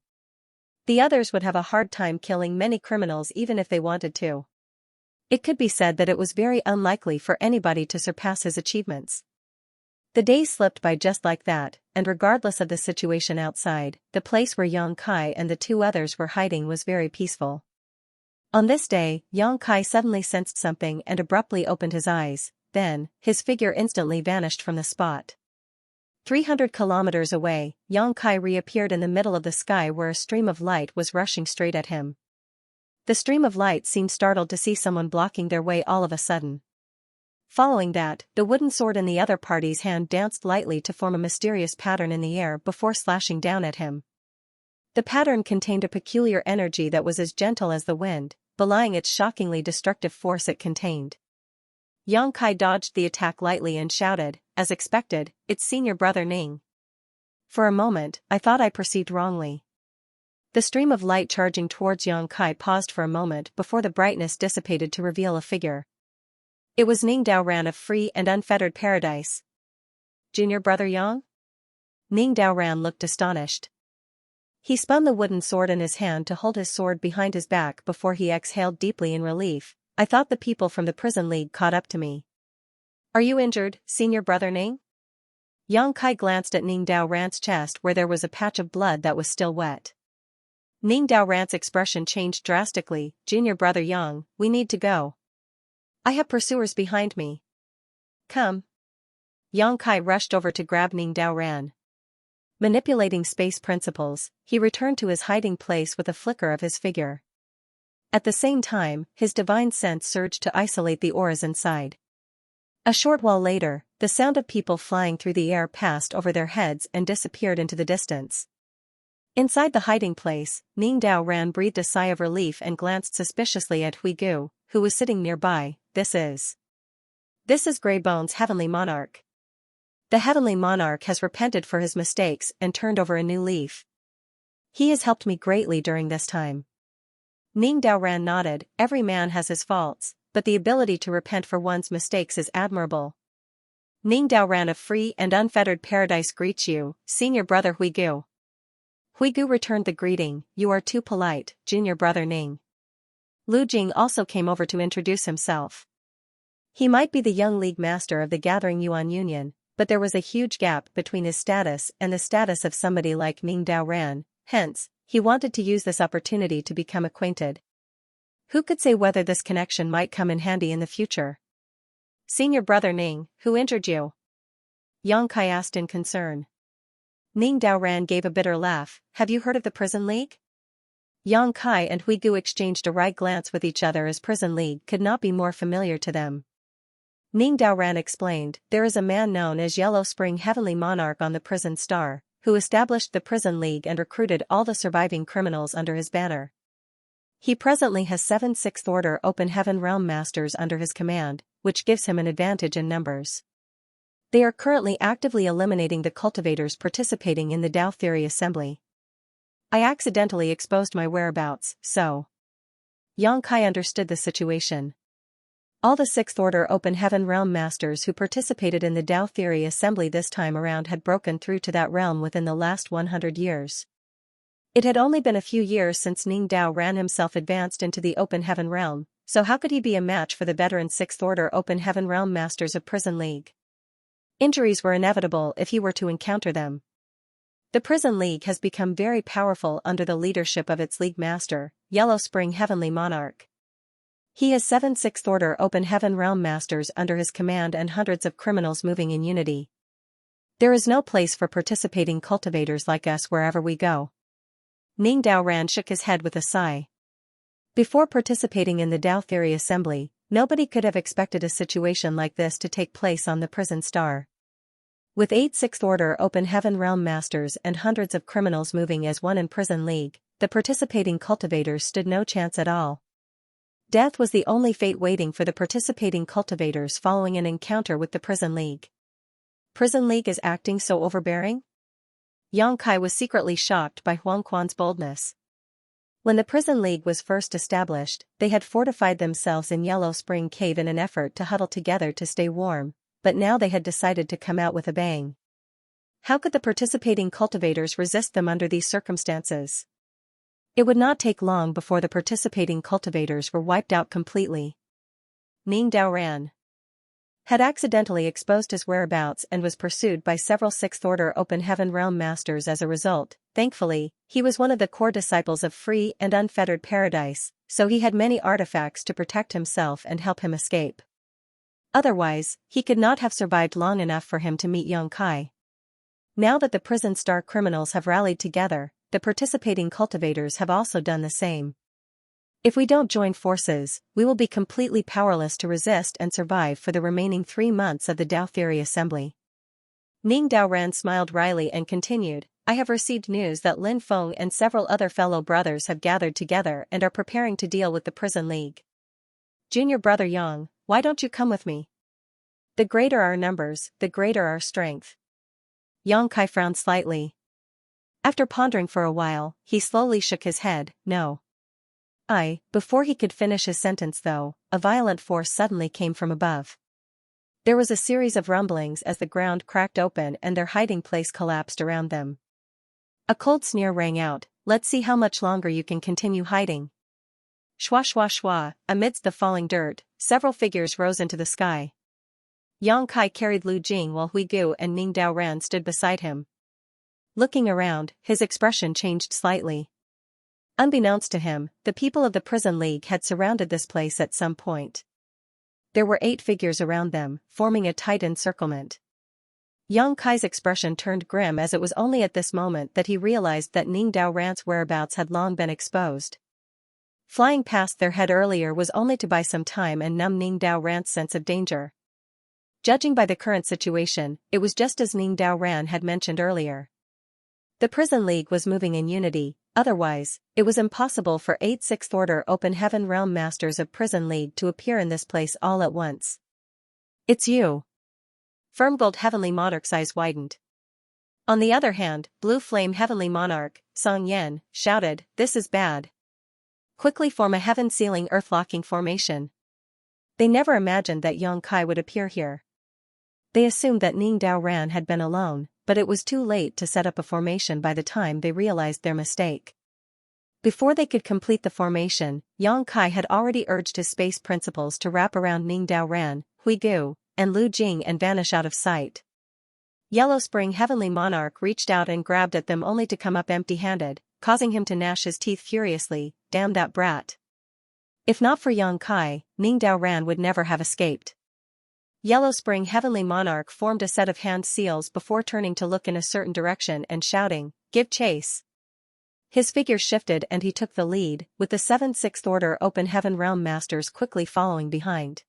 Speaker 1: The others would have a hard time killing many criminals even if they wanted to. It could be said that it was very unlikely for anybody to surpass his achievements. The days slipped by just like that, and regardless of the situation outside, the place where Yang Kai and the 2 others were hiding was very peaceful. On this day, Yang Kai suddenly sensed something and abruptly opened his eyes, then, his figure instantly vanished from the spot. 300 kilometers away, Yang Kai reappeared in the middle of the sky where a stream of light was rushing straight at him. The stream of light seemed startled to see someone blocking their way all of a sudden. Following that, the wooden sword in the other party's hand danced lightly to form a mysterious pattern in the air before slashing down at him. The pattern contained a peculiar energy that was as gentle as the wind, belying its shockingly destructive force it contained. Yang Kai dodged the attack lightly and shouted, as expected, "It's senior brother Ning." For a moment, I thought I perceived wrongly. The stream of light charging towards Yang Kai paused for a moment before the brightness dissipated to reveal a figure. It was Ning Daoran of free and unfettered paradise. Junior brother Yang? Ning Daoran looked astonished. He spun the wooden sword in his hand to hold his sword behind his back before he exhaled deeply in relief. I thought the people from the prison league caught up to me. Are you injured, senior brother Ning? Yang Kai glanced at Ning Daoran's chest where there was a patch of blood that was still wet. Ning Daoran's expression changed drastically. Junior brother Yang, we need to go. I have pursuers behind me. Come. Yang Kai rushed over to grab Ning Daoran. Manipulating space principles, he returned to his hiding place with a flicker of his figure. At the same time, his divine sense surged to isolate the auras inside. A short while later, the sound of people flying through the air passed over their heads and disappeared into the distance. Inside the hiding place, Ning Daoran breathed a sigh of relief and glanced suspiciously at Hui Gu, who was sitting nearby. This is Grey Bone's heavenly monarch. The heavenly monarch has repented for his mistakes and turned over a new leaf. He has helped me greatly during this time. Ning Daoran nodded. Every man has his faults, but the ability to repent for one's mistakes is admirable. Ning Daoran of free and unfettered paradise greets you, senior brother Hui Gu. Hui Gu returned the greeting. You are too polite, junior brother Ning. Lu Jing also came over to introduce himself. He might be the young league master of the Gathering Yuan Union, but there was a huge gap between his status and the status of somebody like Ning Daoran, hence, he wanted to use this opportunity to become acquainted. Who could say whether this connection might come in handy in the future? Senior brother Ning, who injured you? Yang Kai asked in concern. Ning Daoran gave a bitter laugh. Have you heard of the Prison League? Yang Kai and Hui Gu exchanged a wry glance with each other as Prison League could not be more familiar to them. Ning Daoran explained, there is a man known as Yellow Spring Heavenly Monarch on the Prison Star, who established the Prison League and recruited all the surviving criminals under his banner. He presently has 7 Sixth Order Open Heaven Realm Masters under his command, which gives him an advantage in numbers. They are currently actively eliminating the cultivators participating in the Dao Theory Assembly. I accidentally exposed my whereabouts, so. Yang Kai understood the situation. All the Sixth Order Open Heaven Realm Masters who participated in the Dao Theory Assembly this time around had broken through to that realm within the last 100 years. It had only been a few years since Ning Daoran himself advanced into the Open Heaven Realm, so how could he be a match for the veteran Sixth Order Open Heaven Realm Masters of Prison League? Injuries were inevitable if he were to encounter them. The Prison League has become very powerful under the leadership of its League Master, Yellow Spring Heavenly Monarch. He has 7 Sixth Order Open Heaven Realm Masters under his command and hundreds of criminals moving in unity. There is no place for participating cultivators like us wherever we go. Ning Daoran shook his head with a sigh. Before participating in the Dao Theory Assembly, nobody could have expected a situation like this to take place on the Prison Star. With 8 Sixth Order Open Heaven Realm Masters and hundreds of criminals moving as one in Prison League, the participating cultivators stood no chance at all. Death was the only fate waiting for the participating cultivators following an encounter with the Prison League. Prison League is acting so overbearing? Yang Kai was secretly shocked by Huang Quan's boldness. When the Prison League was first established, they had fortified themselves in Yellow Spring Cave in an effort to huddle together to stay warm, but now they had decided to come out with a bang. How could the participating cultivators resist them under these circumstances? It would not take long before the participating cultivators were wiped out completely. Ning Daoran had accidentally exposed his whereabouts and was pursued by several Sixth Order Open Heaven Realm Masters as a result. Thankfully, he was one of the core disciples of free and unfettered paradise, so he had many artifacts to protect himself and help him escape. Otherwise, he could not have survived long enough for him to meet Xianxia. Now that the prison star criminals have rallied together, the participating cultivators have also done the same. If we don't join forces, we will be completely powerless to resist and survive for the remaining 3 months of the Dao Theory Assembly. Ning Daoran smiled wryly and continued, I have received news that Lin Feng and several other fellow brothers have gathered together and are preparing to deal with the prison league. Junior brother Yang, why don't you come with me? The greater our numbers, the greater our strength. Xianxia frowned slightly. After pondering for a while, he slowly shook his head, no. Before he could finish his sentence though, a violent force suddenly came from above. There was a series of rumblings as the ground cracked open and their hiding place collapsed around them. A cold sneer rang out, let's see how much longer you can continue hiding. Shwa shwa shwa, amidst the falling dirt, several figures rose into the sky. Xianxia carried Lu Jing while Huigu and Ning Daoran stood beside him. Looking around, his expression changed slightly. Unbeknownst to him, the people of the prison league had surrounded this place at some point. There were 8 figures around them, forming a tight encirclement. Xianxia's expression turned grim as it was only at this moment that he realized that Ning Daoran's whereabouts had long been exposed. Flying past their head earlier was only to buy some time and numb Ning Daoran's sense of danger. Judging by the current situation, it was just as Ning Daoran had mentioned earlier. The prison league was moving in unity, otherwise, it was impossible for 8 Sixth Order Open Heaven Realm Masters of Prison League to appear in this place all at once. It's you. Firm Gold Heavenly Monarch's eyes widened. On the other hand, Blue Flame Heavenly Monarch, Song Yen, shouted, this is bad. Quickly form a heaven-sealing earth-locking formation. They never imagined that Xianxia would appear here. They assumed that Ning Daoran had been alone, but it was too late to set up a formation by the time they realized their mistake. Before they could complete the formation, Xianxia had already urged his space principles to wrap around Ning Daoran, Huigu, and Lu Jing and vanish out of sight. Yellow Spring Heavenly Monarch reached out and grabbed at them only to come up empty-handed, causing him to gnash his teeth furiously, damn that brat. If not for Xianxia, Ning Daoran would never have escaped. Yellow Spring Heavenly Monarch formed a set of hand seals before turning to look in a certain direction and shouting, give chase. His figure shifted and he took the lead, with the 7 Sixth Order Open Heaven Realm Masters quickly following behind.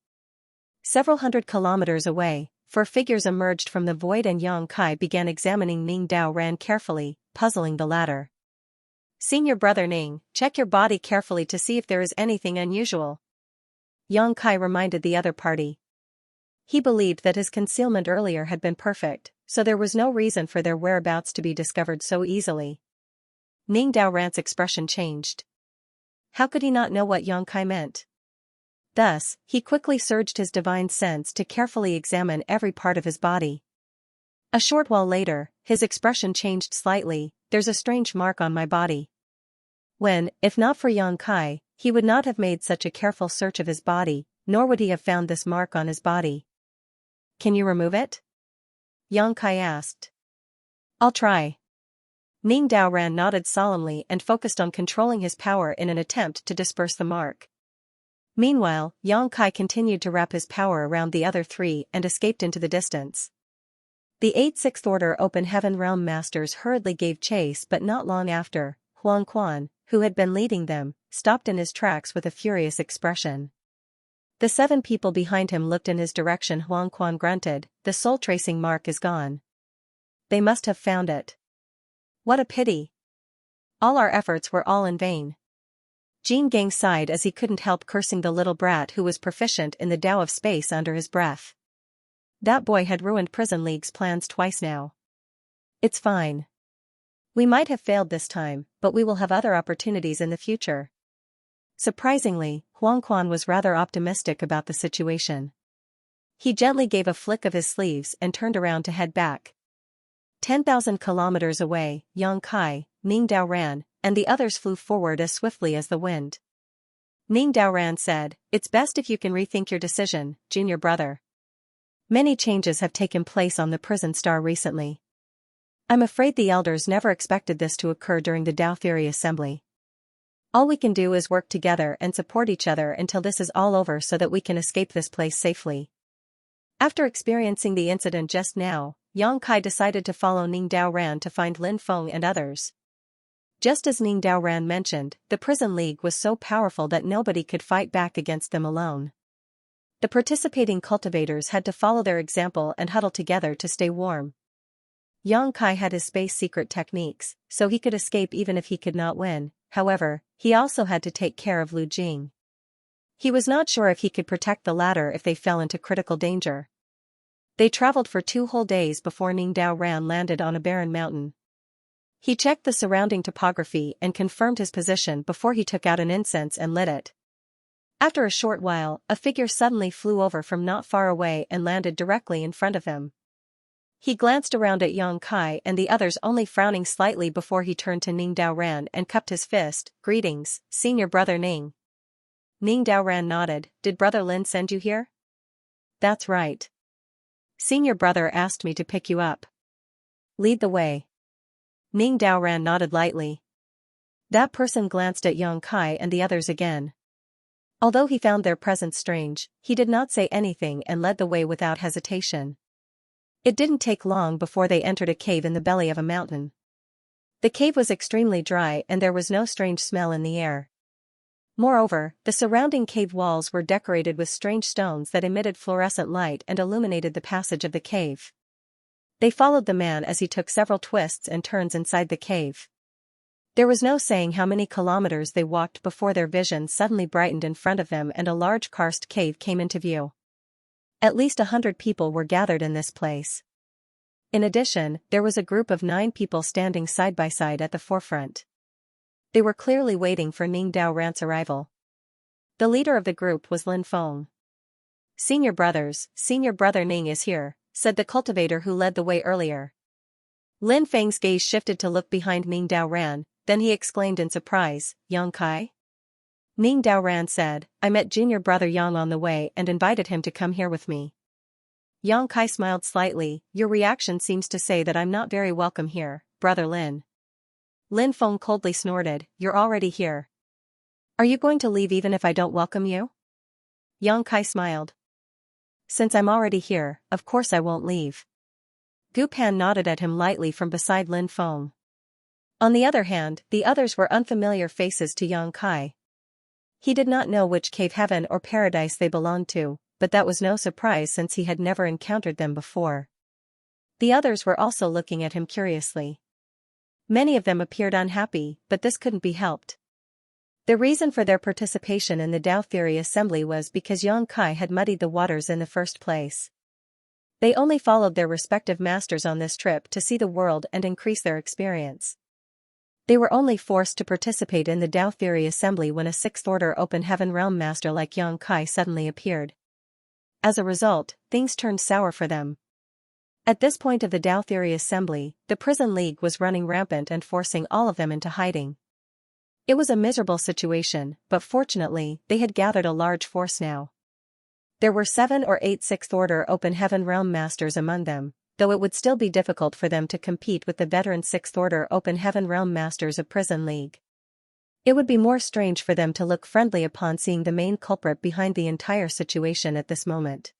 Speaker 1: Several hundred kilometers away, 4 figures emerged from the void and Xianxia began examining Ning Daoran carefully, puzzling the latter. Senior brother Ning, check your body carefully to see if there is anything unusual. Xianxia reminded the other party. He believed that his concealment earlier had been perfect, so there was no reason for their whereabouts to be discovered so easily. Ning Daoran's expression changed. How could he not know what Xianxia meant? Thus, he quickly surged his divine sense to carefully examine every part of his body. A short while later, his expression changed slightly, there's a strange mark on my body. When, if not for Xianxia, he would not have made such a careful search of his body, nor would he have found this mark on his body. Can you remove it? Xianxia asked. I'll try. Ning Daoran nodded solemnly and focused on controlling his power in an attempt to disperse the mark. Meanwhile, Xianxia continued to wrap his power around the other 3 and escaped into the distance. The 8 Sixth Order Open Heaven Realm Masters hurriedly gave chase, but not long after, Huang Quan, who had been leading them, stopped in his tracks with a furious expression. The 7 people behind him looked in his direction. Huang Quan grunted, the soul tracing mark is gone. They must have found it. What a pity. All our efforts were all in vain. Jin Gang sighed as he couldn't help cursing the little brat who was proficient in the Tao of space under his breath. That boy had ruined Prison League's plans twice now. It's fine. We might have failed this time, but we will have other opportunities in the future. Surprisingly, Huang Quan was rather optimistic about the situation. He gently gave a flick of his sleeves and turned around to head back. 10,000 kilometers away, Xianxia, Ning Daoran, and the others flew forward as swiftly as the wind. Ning Daoran said, it's best if you can rethink your decision, junior brother. Many changes have taken place on the prison star recently. I'm afraid the elders never expected this to occur during the Dao Theory Assembly. All we can do is work together and support each other until this is all over so that we can escape this place safely. After experiencing the incident just now, Yang Kai decided to follow Ning Daoran to find Lin Feng and others. Just as Ning Daoran mentioned, the prison league was so powerful that nobody could fight back against them alone. The participating cultivators had to follow their example and huddle together to stay warm. Yang Kai had his space secret techniques, so he could escape even if he could not win. However, he also had to take care of Lu Jing. He was not sure if he could protect the latter if they fell into critical danger. They traveled for 2 whole days before Ning Daoran landed on a barren mountain. He checked the surrounding topography and confirmed his position before he took out an incense and lit it. After a short while, a figure suddenly flew over from not far away and landed directly in front of him. He glanced around at Yang Kai and the others, only frowning slightly before he turned to Ning Daoran and cupped his fist. "Greetings, senior brother Ning." Ning Daoran nodded. "Did brother Lin send you here?" "That's right. Senior brother asked me to pick you up. Lead the way." Ning Daoran nodded lightly. That person glanced at Yang Kai and the others again. Although he found their presence strange, he did not say anything and led the way without hesitation. It didn't take long before they entered a cave in the belly of a mountain. The cave was extremely dry and there was no strange smell in the air. Moreover, the surrounding cave walls were decorated with strange stones that emitted fluorescent light and illuminated the passage of the cave. They followed the man as he took several twists and turns inside the cave. There was no saying how many kilometers they walked before their vision suddenly brightened in front of them and a large karst cave came into view. At least 100 people were gathered in this place. In addition, there was a group of 9 people standing side by side at the forefront. They were clearly waiting for Ning Daoran's arrival. The leader of the group was Lin Feng. "Senior brothers, senior brother Ning is here," said the cultivator who led the way earlier. Lin Feng's gaze shifted to look behind Ning Daoran, then he exclaimed in surprise, "Yang Kai?" Ning Daoran said, "I met junior brother Yang on the way and invited him to come here with me." Yang Kai smiled slightly. "Your reaction seems to say that I'm not very welcome here, brother Lin." Lin Feng coldly snorted, "You're already here. Are you going to leave even if I don't welcome you?" Yang Kai smiled. "Since I'm already here, of course I won't leave." Gu Pan nodded at him lightly from beside Lin Feng. On the other hand, the others were unfamiliar faces to Yang Kai. He did not know which cave, heaven or paradise they belonged to, but that was no surprise since he had never encountered them before. The others were also looking at him curiously. Many of them appeared unhappy, but this couldn't be helped. The reason for their participation in the Dao Theory Assembly was because Yang Kai had muddied the waters in the first place. They only followed their respective masters on this trip to see the world and increase their experience. They were only forced to participate in the Dao Theory Assembly when a 6th Order Open Heaven Realm Master like Yang Kai suddenly appeared. As a result, things turned sour for them. At this point of the Dao Theory Assembly, the Prison League was running rampant and forcing all of them into hiding. It was a miserable situation, but fortunately, they had gathered a large force now. There were 7 or 8 6th Order Open Heaven Realm Masters among them, though it would still be difficult for them to compete with the veteran 6th Order Open Heaven Realm Masters of Prison League. It would be more strange for them to look friendly upon seeing the main culprit behind the entire situation at this moment.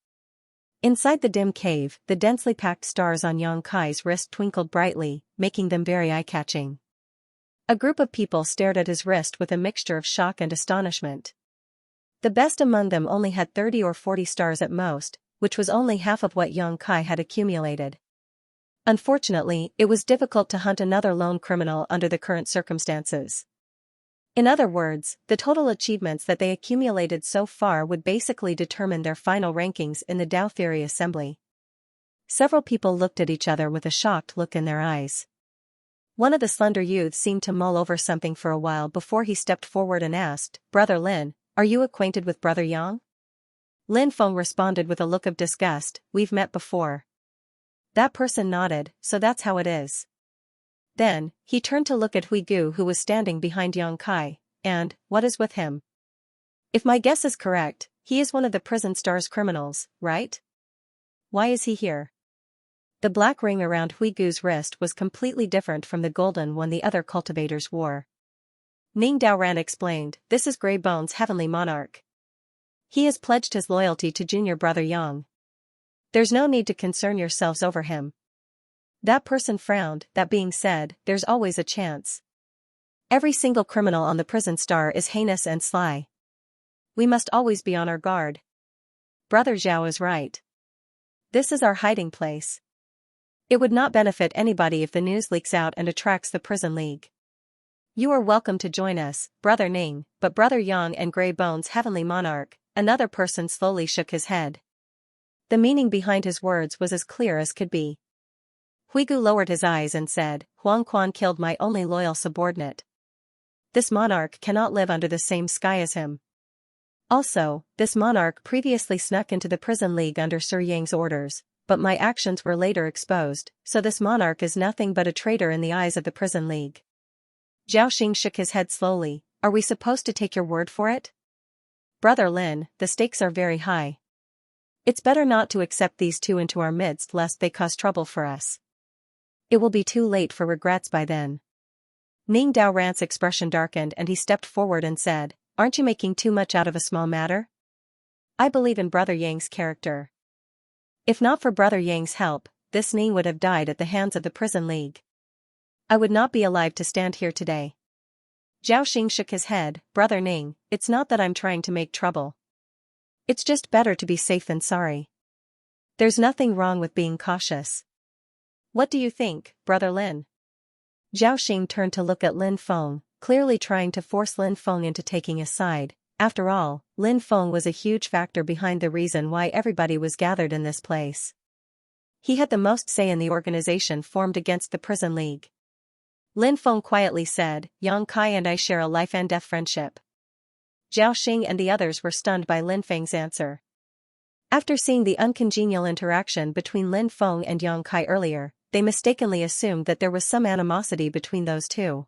Speaker 1: Inside the dim cave, the densely packed stars on Yang Kai's wrist twinkled brightly, making them very eye-catching. A group of people stared at his wrist with a mixture of shock and astonishment. The best among them only had 30 or 40 stars at most, which was only half of what Yang Kai had accumulated. Unfortunately, it was difficult to hunt another lone criminal under the current circumstances. In other words, the total achievements that they accumulated so far would basically determine their final rankings in the Dao Theory Assembly. Several people looked at each other with a shocked look in their eyes. One of the slender youths seemed to mull over something for a while before he stepped forward and asked, "Brother Lin, are you acquainted with Brother Yang?" Lin Feng responded with a look of disgust, "We've met before." That person nodded, "So that's how it is." Then, he turned to look at Hui Gu, who was standing behind Yang Kai, and, "What is with him? If my guess is correct, he is one of the prison star's criminals, right? Why is he here?" The black ring around Hui Gu's wrist was completely different from the golden one the other cultivators wore. Ning Daoran explained, this is Grey Bone's heavenly monarch. He has pledged his loyalty to junior brother Yang. There's no need to concern yourselves over him. That person frowned. That being said, there's always a chance. Every single criminal on the prison star is heinous and sly. We must always be on our guard. Brother Zhao is right. This is our hiding place. It would not benefit anybody if the news leaks out and attracts the prison league. You are welcome to join us, Brother Ning, but Brother Yang and Grey Bone's heavenly monarch. Another person slowly shook his head. The meaning behind his words was as clear as could be. Huigu lowered his eyes and said, Huang Quan killed my only loyal subordinate. This monarch cannot live under the same sky as him. Also, this monarch previously snuck into the prison league under Sir Yang's orders, but my actions were later exposed, so this monarch is nothing but a traitor in the eyes of the prison league. Zhao Xing shook his head slowly. Are we supposed to take your word for it? Brother Lin, the stakes are very high. It's better not to accept these two into our midst lest they cause trouble for us. It will be too late for regrets by then. Ning Daoran's expression darkened and he stepped forward and said, aren't you making too much out of a small matter? I believe in Brother Yang's character. If not for Brother Yang's help, this Ning would have died at the hands of the prison league. I would not be alive to stand here today. Zhao Xing shook his head, Brother Ning, it's not that I'm trying to make trouble. It's just better to be safe than sorry. There's nothing wrong with being cautious. What do you think, Brother Lin? Zhao Xing turned to look at Lin Feng, clearly trying to force Lin Feng into taking his side. After all, Lin Feng was a huge factor behind the reason why everybody was gathered in this place. He had the most say in the organization formed against the prison league. Lin Feng quietly said, Yang Kai and I share a life-and-death friendship. Zhao Xing and the others were stunned by Lin Feng's answer. After seeing the uncongenial interaction between Lin Feng and Yang Kai earlier, they mistakenly assumed that there was some animosity between those two.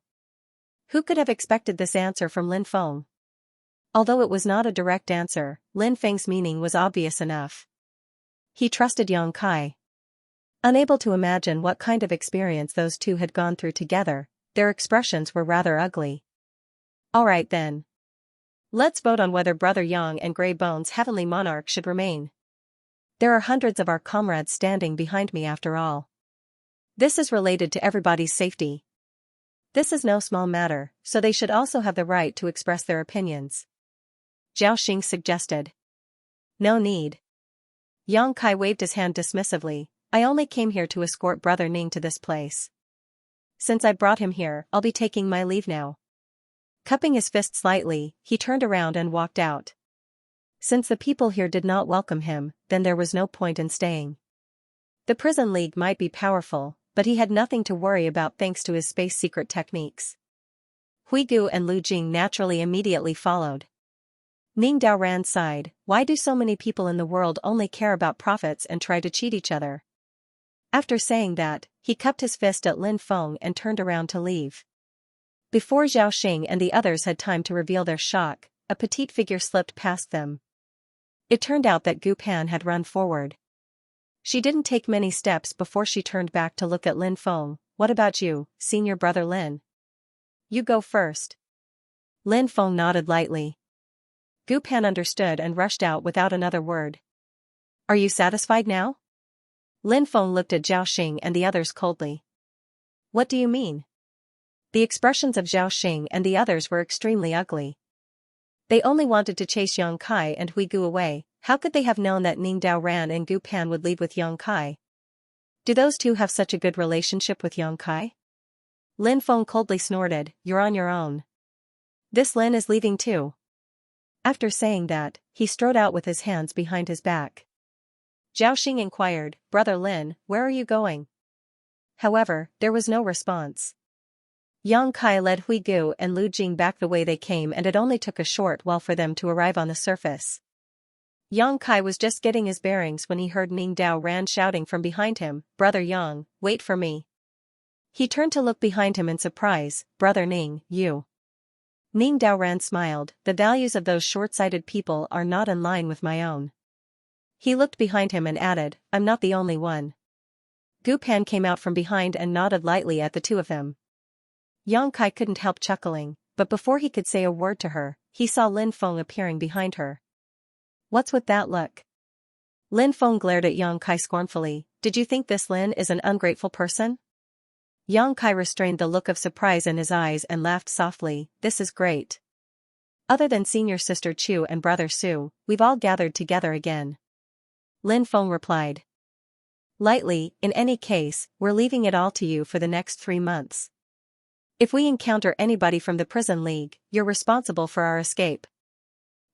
Speaker 1: Who could have expected this answer from Lin Feng? Although it was not a direct answer, Lin Feng's meaning was obvious enough. He trusted Yang Kai. Unable to imagine what kind of experience those two had gone through together, their expressions were rather ugly. Alright then. Let's vote on whether Brother Yang and Grey Bone's heavenly monarch should remain. There are hundreds of our comrades standing behind me after all. This is related to everybody's safety. This is no small matter, so they should also have the right to express their opinions. Zhao Xing suggested. No need. Yang Kai waved his hand dismissively. I only came here to escort Brother Ning to this place. Since I brought him here, I'll be taking my leave now. Cupping his fist slightly, he turned around and walked out. Since the people here did not welcome him, then there was no point in staying. The prison league might be powerful, but he had nothing to worry about thanks to his space secret techniques. Huigu and Lu Jing naturally immediately followed. Ning Daoran sighed, why do so many people in the world only care about profits and try to cheat each other? After saying that, he cupped his fist at Lin Feng and turned around to leave. Before Zhao Xing and the others had time to reveal their shock, a petite figure slipped past them. It turned out that Gu Pan had run forward. She didn't take many steps before she turned back to look at Lin Feng. What about you, senior brother Lin? You go first. Lin Feng nodded lightly. Gu Pan understood and rushed out without another word. Are you satisfied now? Lin Feng looked at Zhao Xing and the others coldly. What do you mean? The expressions of Zhao Xing and the others were extremely ugly. They only wanted to chase Yang Kai and Huigu away. How could they have known that Ning Daoran and Gu Pan would leave with Yang Kai? Do those two have such a good relationship with Yang Kai? Lin Feng coldly snorted, you're on your own. This Lin is leaving too. After saying that, he strode out with his hands behind his back. Zhao Xing inquired, Brother Lin, where are you going? However, there was no response. Yang Kai led Huigu and Lu Jing back the way they came and it only took a short while for them to arrive on the surface. Yang Kai was just getting his bearings when he heard Ning Daoran shouting from behind him, Brother Yang, wait for me. He turned to look behind him in surprise, Brother Ning, you. Ning Daoran smiled, the values of those short-sighted people are not in line with my own. He looked behind him and added, I'm not the only one. Gu Pan came out from behind and nodded lightly at the two of them. Yang Kai couldn't help chuckling, but before he could say a word to her, he saw Lin Feng appearing behind her. What's with that look? Lin Feng glared at Yang Kai scornfully. Did you think this Lin is an ungrateful person? Yang Kai restrained the look of surprise in his eyes and laughed softly. This is great. Other than senior sister Chu and brother Su, we've all gathered together again. Lin Feng replied lightly, in any case, we're leaving it all to you for the next 3 months. If we encounter anybody from the prison league, you're responsible for our escape.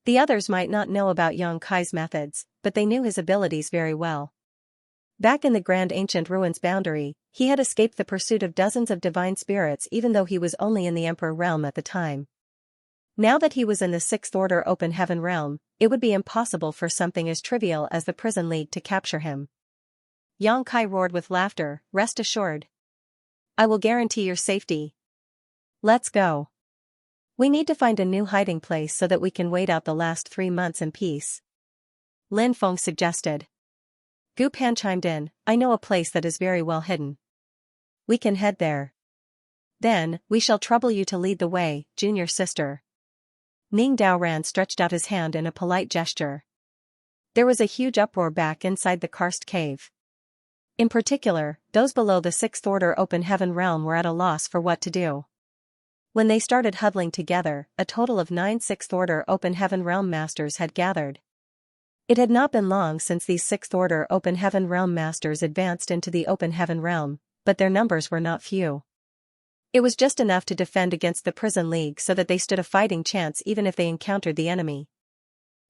Speaker 1: The others might not know about Yang Kai's methods, but they knew his abilities very well. Back in the Grand Ancient Ruins boundary, he had escaped the pursuit of dozens of divine spirits even though he was only in the Emperor realm at the time. Now that he was in the Sixth Order Open Heaven realm, it would be impossible for something as trivial as the prison league to capture him. Yang Kai roared with laughter, rest assured. I will guarantee your safety. Let's go. We need to find a new hiding place so that we can wait out the last 3 months in peace. Lin Feng suggested. Gu Pan chimed in, I know a place that is very well hidden. We can head there. Then, we shall trouble you to lead the way, junior sister. Ning Daoran stretched out his hand in a polite gesture. There was a huge uproar back inside the karst cave. In particular, those below the Sixth Order Open Heaven realm were at a loss for what to do. When they started huddling together, a total of 9 Sixth Order Open Heaven realm masters had gathered. It had not been long since these Sixth Order Open Heaven realm masters advanced into the Open Heaven realm, but their numbers were not few. It was just enough to defend against the prison league so that they stood a fighting chance even if they encountered the enemy.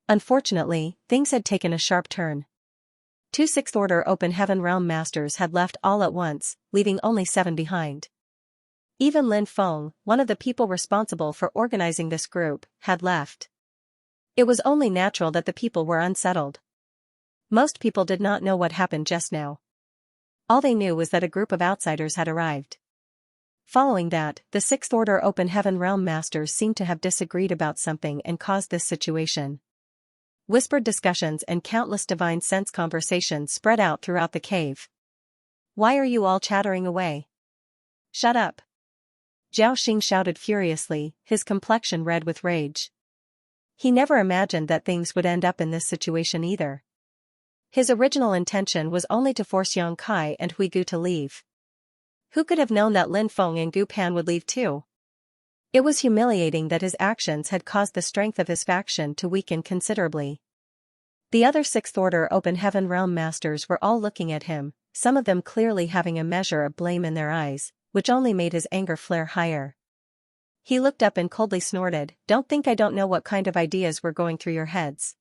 Speaker 1: Unfortunately, things had taken a sharp turn. 2 Sixth Order Open Heaven realm masters had left all at once, leaving only 7 behind. Even Lin Feng, one of the people responsible for organizing this group, had left. It was only natural that the people were unsettled. Most people did not know what happened just now. All they knew was that a group of outsiders had arrived. Following that, the Sixth Order Open Heaven realm masters seemed to have disagreed about something and caused this situation. Whispered discussions and countless divine sense conversations spread out throughout the cave. Why are you all chattering away? Shut up. Zhao Xing shouted furiously, his complexion red with rage. He never imagined that things would end up in this situation either. His original intention was only to force Yang Kai and Hui Gu to leave. Who could have known that Lin Feng and Gu Pan would leave too? It was humiliating that his actions had caused the strength of his faction to weaken considerably. The other Sixth Order Open Heaven realm masters were all looking at him, some of them clearly having a measure of blame in their eyes, which only made his anger flare higher. He looked up and coldly snorted, Don't think I don't know what kind of ideas were going through your heads.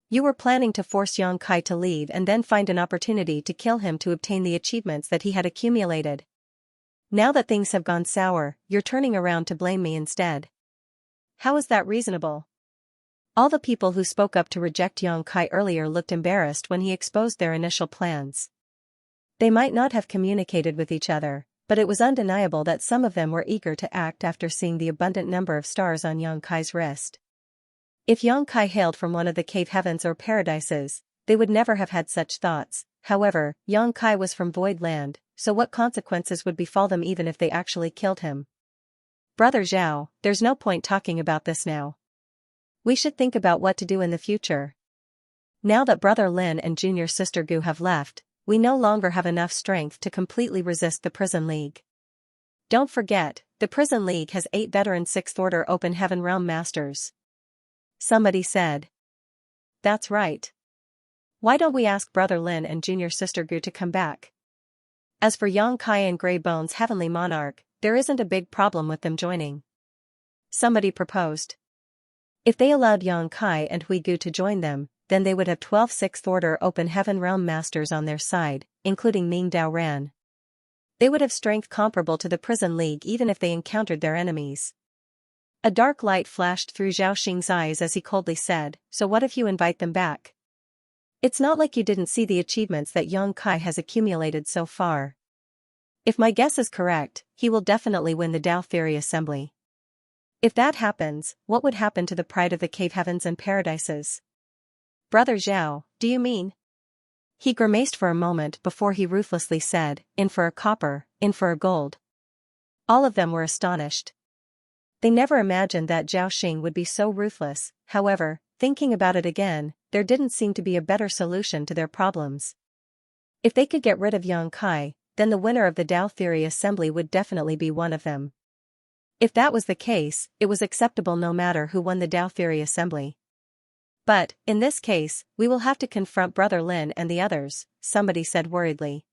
Speaker 1: You were planning to force Yang Kai to leave and then find an opportunity to kill him to obtain the achievements that he had accumulated. Now that things have gone sour, you're turning around to blame me instead. How is that reasonable? All the people who spoke up to reject Yang Kai earlier looked embarrassed when he exposed their initial plans. They might not have communicated with each other, but it was undeniable that some of them were eager to act after seeing the abundant number of stars on Yang Kai's wrist. If Yang Kai hailed from one of the cave heavens or paradises, they would never have had such thoughts. However, Yang Kai was from Void Land, so what consequences would befall them even if they actually killed him? Brother Zhao, there's no point talking about this now. We should think about what to do in the future. Now that Brother Lin and Junior Sister Gu have left, we no longer have enough strength to completely resist the Prison League. Don't forget, the Prison League has 8 veteran Sixth Order Open Heaven Realm Masters. Somebody said. That's right. Why don't we ask Brother Lin and Junior Sister Gu to come back? As for Yang Kai and Grey Bones Heavenly Monarch, there isn't a big problem with them joining. Somebody proposed. If they allowed Yang Kai and Hui Gu to join them, then they would have 12 Sixth Order Open Heaven Realm Masters on their side, including Ning Daoran. They would have strength comparable to the Prison League even if they encountered their enemies. A dark light flashed through Zhao Xing's eyes as he coldly said, So what if you invite them back? It's not like you didn't see the achievements that Yang Kai has accumulated so far. If my guess is correct, he will definitely win the Dao Theory Assembly. If that happens, what would happen to the pride of the cave heavens and paradises? Brother Zhao, do you mean? He grimaced for a moment before he ruthlessly said, In for a copper, in for a gold. All of them were astonished. They never imagined that Zhao Xing would be so ruthless. However, thinking about it again, there didn't seem to be a better solution to their problems. If they could get rid of Yang Kai, then the winner of the Dao Theory Assembly would definitely be one of them. If that was the case, it was acceptable no matter who won the Dao Theory Assembly. But, in this case, we will have to confront Brother Lin and the others, somebody said worriedly.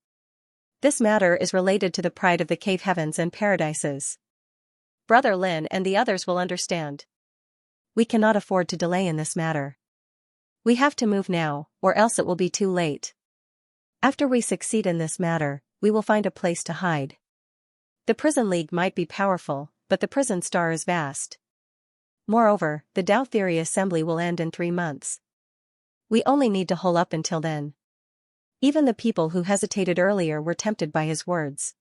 Speaker 1: This matter is related to the pride of the cave heavens and paradises. Brother Lin and the others will understand. We cannot afford to delay in this matter. We have to move now, or else it will be too late. After we succeed in this matter, we will find a place to hide. The prison league might be powerful, but the prison star is vast. Moreover, the Dao Theory Assembly will end in 3 months. We only need to hole up until then. Even the people who hesitated earlier were tempted by his words.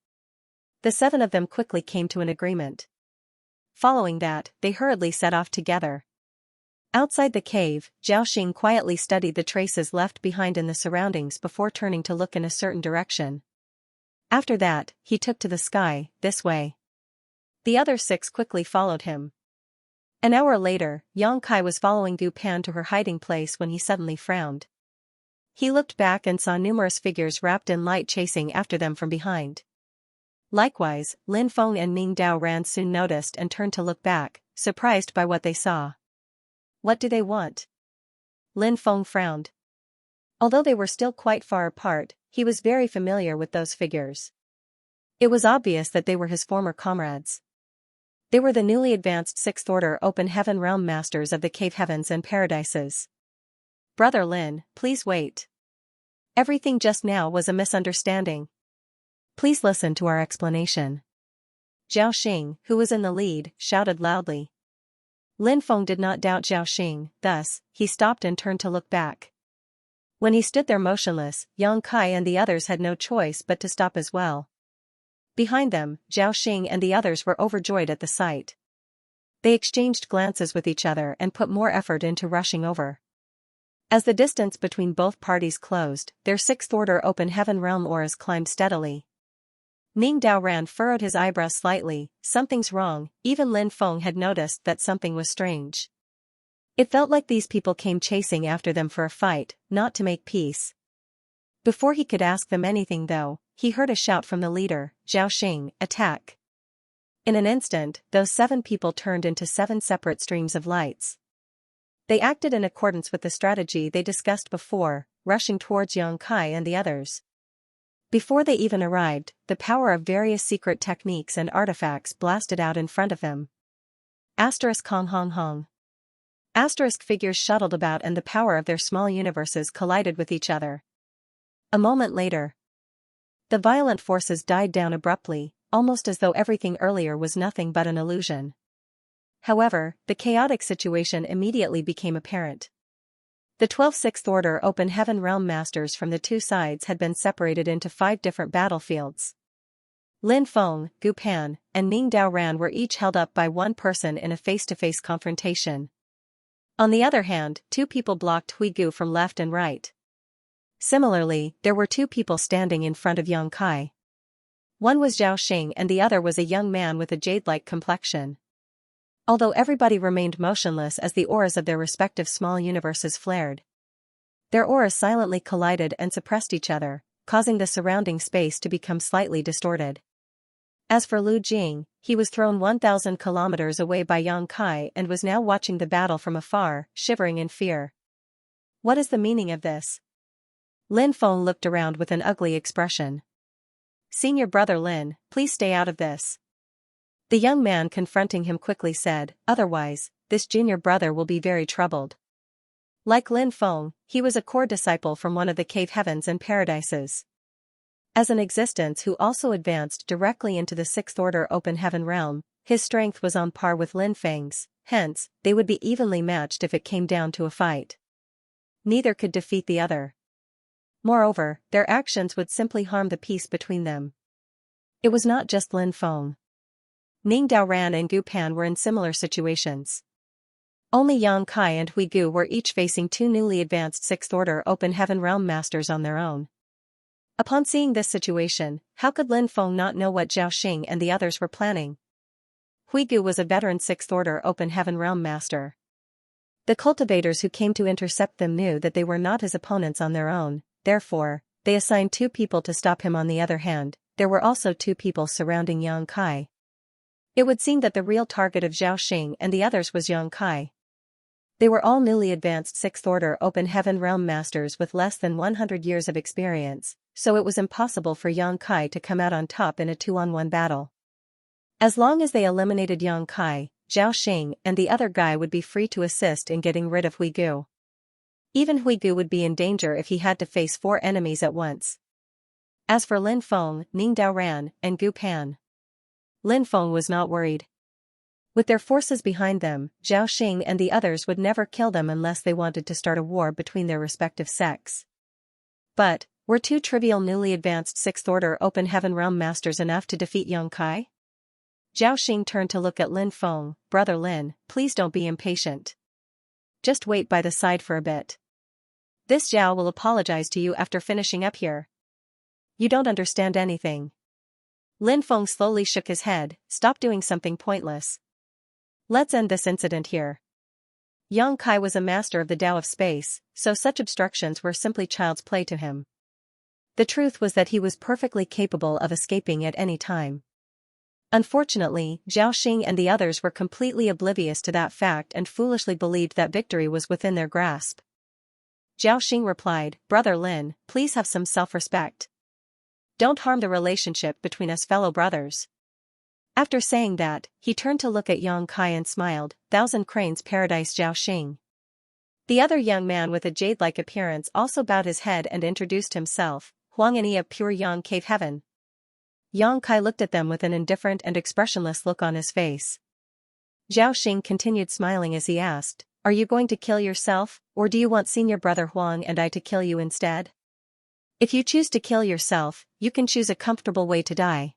Speaker 1: The 7 of them quickly came to an agreement. Following that, they hurriedly set off together. Outside the cave, Zhao Xing quietly studied the traces left behind in the surroundings before turning to look in a certain direction. After that, he took to the sky, this way. The other 6 quickly followed him. An hour later, Yang Kai was following Gu Pan to her hiding place when he suddenly frowned. He looked back and saw numerous figures wrapped in light chasing after them from behind. Likewise, Lin Feng and Ming Dao Ran soon noticed and turned to look back, surprised by what they saw. What do they want? Lin Feng frowned. Although they were still quite far apart, he was very familiar with those figures. It was obvious that they were his former comrades. They were the newly advanced 6th Order Open Heaven Realm Masters of the Cave Heavens and Paradises. Brother Lin, please wait. Everything just now was a misunderstanding. Please listen to our explanation. Zhao Xing, who was in the lead, shouted loudly. Lin Feng did not doubt Zhao Xing, thus, he stopped and turned to look back. When he stood there motionless, Yang Kai and the others had no choice but to stop as well. Behind them, Zhao Xing and the others were overjoyed at the sight. They exchanged glances with each other and put more effort into rushing over. As the distance between both parties closed, their 6th Order Open Heaven Realm auras climbed steadily. Ming Dao Ran furrowed his eyebrows slightly. Something's wrong. Even Lin Feng had noticed that something was strange. It felt like these people came chasing after them for a fight, not to make peace. Before he could ask them anything though, he heard a shout from the leader, Zhao Xing, attack. In an instant, those 7 people turned into 7 separate streams of lights. They acted in accordance with the strategy they discussed before, rushing towards Yang Kai and the others. Before they even arrived, the power of various secret techniques and artifacts blasted out in front of them. Asterisk Hong Hong Hong. Asterisk figures shuttled about and the power of their small universes collided with each other. A moment later, the violent forces died down abruptly, almost as though everything earlier was nothing but an illusion. However, the chaotic situation immediately became apparent. The 12 6th Order Open Heaven Realm Masters from the 2 sides had been separated into 5 different battlefields. Lin Feng, Gu Pan, and Ming Dao Ran were each held up by one person in a face-to-face confrontation. On the other hand, 2 people blocked Hui Gu from left and right. Similarly, there were 2 people standing in front of Yang Kai. One was Zhao Xing and the other was a young man with a jade-like complexion. Although everybody remained motionless as the auras of their respective small universes flared. Their auras silently collided and suppressed each other, causing the surrounding space to become slightly distorted. As for Lu Jing, he was thrown 1,000 kilometers away by Yang Kai and was now watching the battle from afar, shivering in fear. What is the meaning of this? Lin Feng looked around with an ugly expression. Senior Brother Lin, please stay out of this. The young man confronting him quickly said, otherwise, this junior brother will be very troubled. Like Lin Feng, he was a core disciple from one of the cave heavens and paradises. As an existence who also advanced directly into the 6th Order Open Heaven Realm, his strength was on par with Lin Feng's, hence, they would be evenly matched if it came down to a fight. Neither could defeat the other. Moreover, their actions would simply harm the peace between them. It was not just Lin Feng. Ming Dao Ran and Gu Pan were in similar situations. Only Yang Kai and Hui Gu were each facing 2 newly advanced 6th Order Open Heaven Realm Masters on their own. Upon seeing this situation, how could Lin Feng not know what Zhao Xing and the others were planning? Huigu was a veteran 6th Order Open Heaven Realm Master. The cultivators who came to intercept them knew that they were not his opponents on their own, therefore, they assigned 2 people to stop him. On the other hand, there were also 2 people surrounding Yang Kai. It would seem that the real target of Zhao Xing and the others was Yang Kai. They were all newly advanced 6th Order Open Heaven Realm Masters with less than 100 years of experience, so it was impossible for Yang Kai to come out on top in a 2-on-1 battle. As long as they eliminated Yang Kai, Zhao Xing and the other guy would be free to assist in getting rid of Huigu. Even Huigu would be in danger if he had to face 4 enemies at once. As for Lin Feng, Ning Daoran, and Gu Pan, Lin Feng was not worried. With their forces behind them, Zhao Xing and the others would never kill them unless they wanted to start a war between their respective sects. But, were 2 trivial newly advanced 6th Order Open Heaven Realm Masters enough to defeat Yang Kai? Zhao Xing turned to look at Lin Feng. Brother Lin, please don't be impatient. Just wait by the side for a bit. This Zhao will apologize to you after finishing up here. You don't understand anything. Lin Feng slowly shook his head. Stop doing something pointless. Let's end this incident here. Yang Kai was a master of the Tao of space, so such obstructions were simply child's play to him. The truth was that he was perfectly capable of escaping at any time. Unfortunately, Zhao Xing and the others were completely oblivious to that fact and foolishly believed that victory was within their grasp. Zhao Xing replied, Brother Lin, please have some self-respect. Don't harm the relationship between us fellow brothers. After saying that, he turned to look at Yang Kai and smiled. 1,000 Cranes Paradise Zhao Xing. The other young man with a jade-like appearance also bowed his head and introduced himself, Huang Ani of Pure Yang Cave Heaven. Yang Kai looked at them with an indifferent and expressionless look on his face. Zhao Xing continued smiling as he asked, Are you going to kill yourself, or do you want senior brother Huang and I to kill you instead? If you choose to kill yourself, you can choose a comfortable way to die.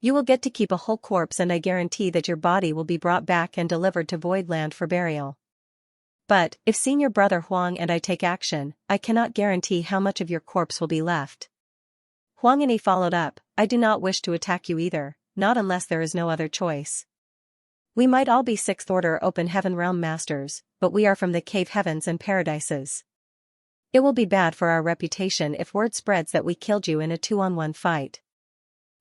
Speaker 1: You will get to keep a whole corpse and I guarantee that your body will be brought back and delivered to Void Land for burial. But, if senior brother Huang and I take action, I cannot guarantee how much of your corpse will be left. Huang Ani followed up, I do not wish to attack you either, not unless there is no other choice. We might all be 6th Order Open Heaven Realm Masters, but we are from the Cave Heavens and Paradises. It will be bad for our reputation if word spreads that we killed you in a 2-on-1 fight.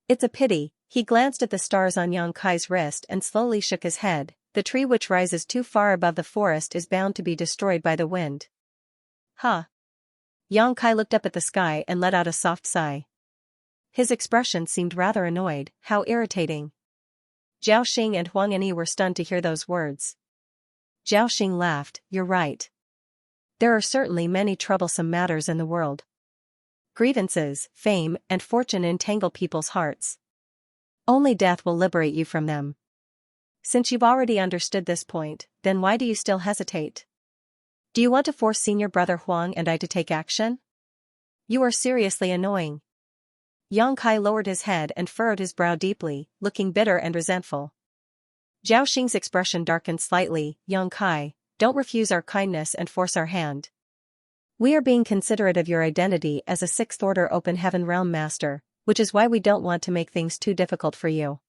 Speaker 1: It's a pity. He glanced at the stars on Yang Kai's wrist and slowly shook his head. The tree which rises too far above the forest is bound to be destroyed by the wind. Huh. Yang Kai looked up at the sky and let out a soft sigh. His expression seemed rather annoyed. How irritating. Zhao Xing and Huang Ani were stunned to hear those words. Zhao Xing laughed, You're right. There are certainly many troublesome matters in the world. Grievances, fame, and fortune entangle people's hearts. Only death will liberate you from them. Since you've already understood this point, then why do you still hesitate? Do you want to force senior brother Huang and I to take action? You are seriously annoying. Yang Kai lowered his head and furrowed his brow deeply, looking bitter and resentful. Zhao Xing's expression darkened slightly. Yang Kai, don't refuse our kindness and force our hand. We are being considerate of your identity as a 6th Order Open Heaven Realm Master, which is why we don't want to make things too difficult for you.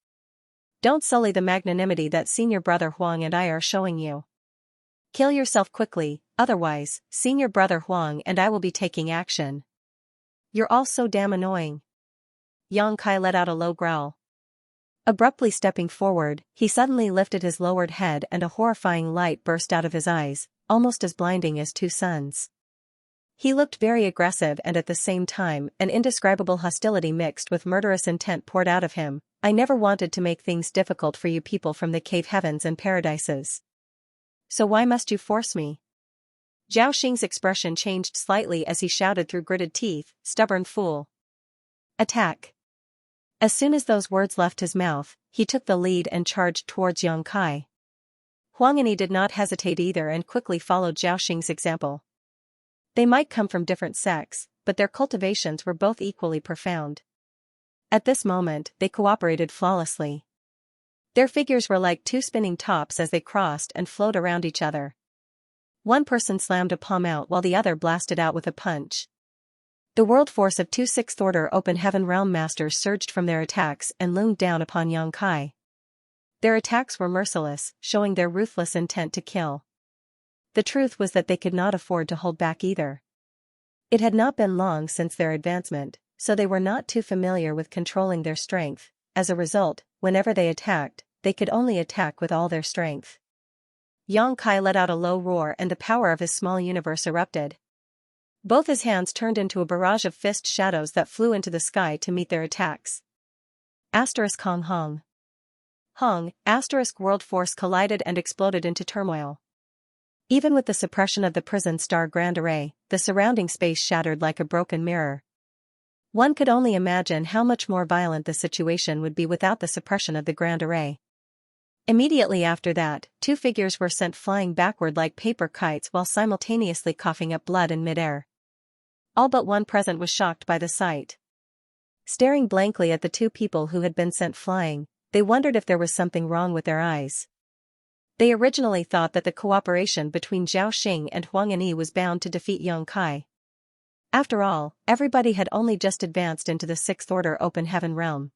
Speaker 1: Don't sully the magnanimity that senior brother Huang and I are showing you. Kill yourself quickly, otherwise, senior brother Huang and I will be taking action. You're all so damn annoying. Yang Kai let out a low growl. Abruptly stepping forward, he suddenly lifted his lowered head and a horrifying light burst out of his eyes, almost as blinding as 2 suns. He looked very aggressive and at the same time, an indescribable hostility mixed with murderous intent poured out of him. I never wanted to make things difficult for you people from the Cave Heavens and Paradises. So why must you force me? Zhao Xing's expression changed slightly as he shouted through gritted teeth, Stubborn fool. Attack. As soon as those words left his mouth, he took the lead and charged towards Yang Kai. Huang Ani did not hesitate either and quickly followed Zhao Xing's example. They might come from different sects, but their cultivations were both equally profound. At this moment, they cooperated flawlessly. Their figures were like 2 spinning tops as they crossed and flowed around each other. One person slammed a palm out while the other blasted out with a punch. The world force of 2 6th Order Open Heaven Realm Masters surged from their attacks and loomed down upon Yang Kai. Their attacks were merciless, showing their ruthless intent to kill. The truth was that they could not afford to hold back either. It had not been long since their advancement, so they were not too familiar with controlling their strength. As a result, whenever they attacked, they could only attack with all their strength. Yang Kai let out a low roar and the power of his small universe erupted. Both his hands turned into a barrage of fist shadows that flew into the sky to meet their attacks. Asterisk Hong Hong. Hong, asterisk world force collided and exploded into turmoil. Even with the suppression of the prison star grand array, the surrounding space shattered like a broken mirror. One could only imagine how much more violent the situation would be without the suppression of the grand array. Immediately after that, two figures were sent flying backward like paper kites while simultaneously coughing up blood in midair. All but one present was shocked by the sight. Staring blankly at the two people who had been sent flying, they wondered if there was something wrong with their eyes. They originally thought that the cooperation between Zhao Xing and Huang Yanyi was bound to defeat Yang Kai. After all, everybody had only just advanced into the Sixth Order Open Heaven realm.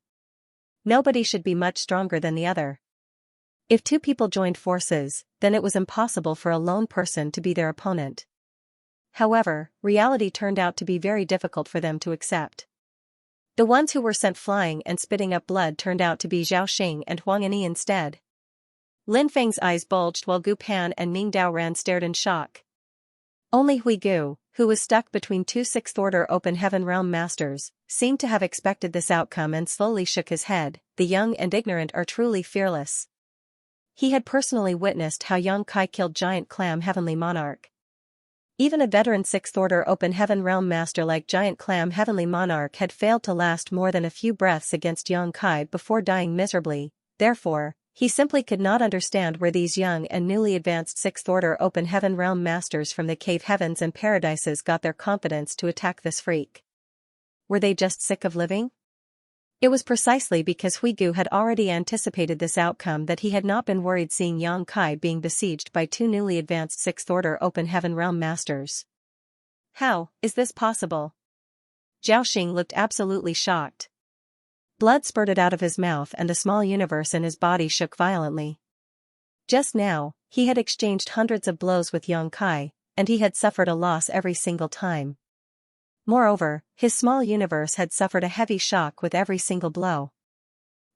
Speaker 1: Nobody should be much stronger than the other. If two people joined forces, then it was impossible for a lone person to be their opponent. However, reality turned out to be very difficult for them to accept. The ones who were sent flying and spitting up blood turned out to be Zhao Xing and Huang Yanyi instead. Lin Feng's eyes bulged while Gu Pan and Ming Daoran stared in shock. Only Hui Gu, who was stuck between two Sixth Order Open Heaven realm masters, seemed to have expected this outcome and slowly shook his head. The young and ignorant are truly fearless. He had personally witnessed how Yang Kai killed Giant Clam Heavenly Monarch. Even a veteran Sixth Order Open Heaven realm master like Giant Clam Heavenly Monarch had failed to last more than a few breaths against Yang Kai before dying miserably. Therefore, he simply could not understand where these young and newly advanced Sixth Order Open Heaven realm masters from the cave heavens and paradises got their confidence to attack this freak. Were they just sick of living? It was precisely because Hui Gu had already anticipated this outcome that he had not been worried seeing Yang Kai being besieged by two newly advanced Sixth Order Open Heaven realm masters. How is this possible? Zhao Xing looked absolutely shocked. Blood spurted out of his mouth and the small universe in his body shook violently. Just now, he had exchanged hundreds of blows with Yang Kai, and he had suffered a loss every single time. Moreover, his small universe had suffered a heavy shock with every single blow.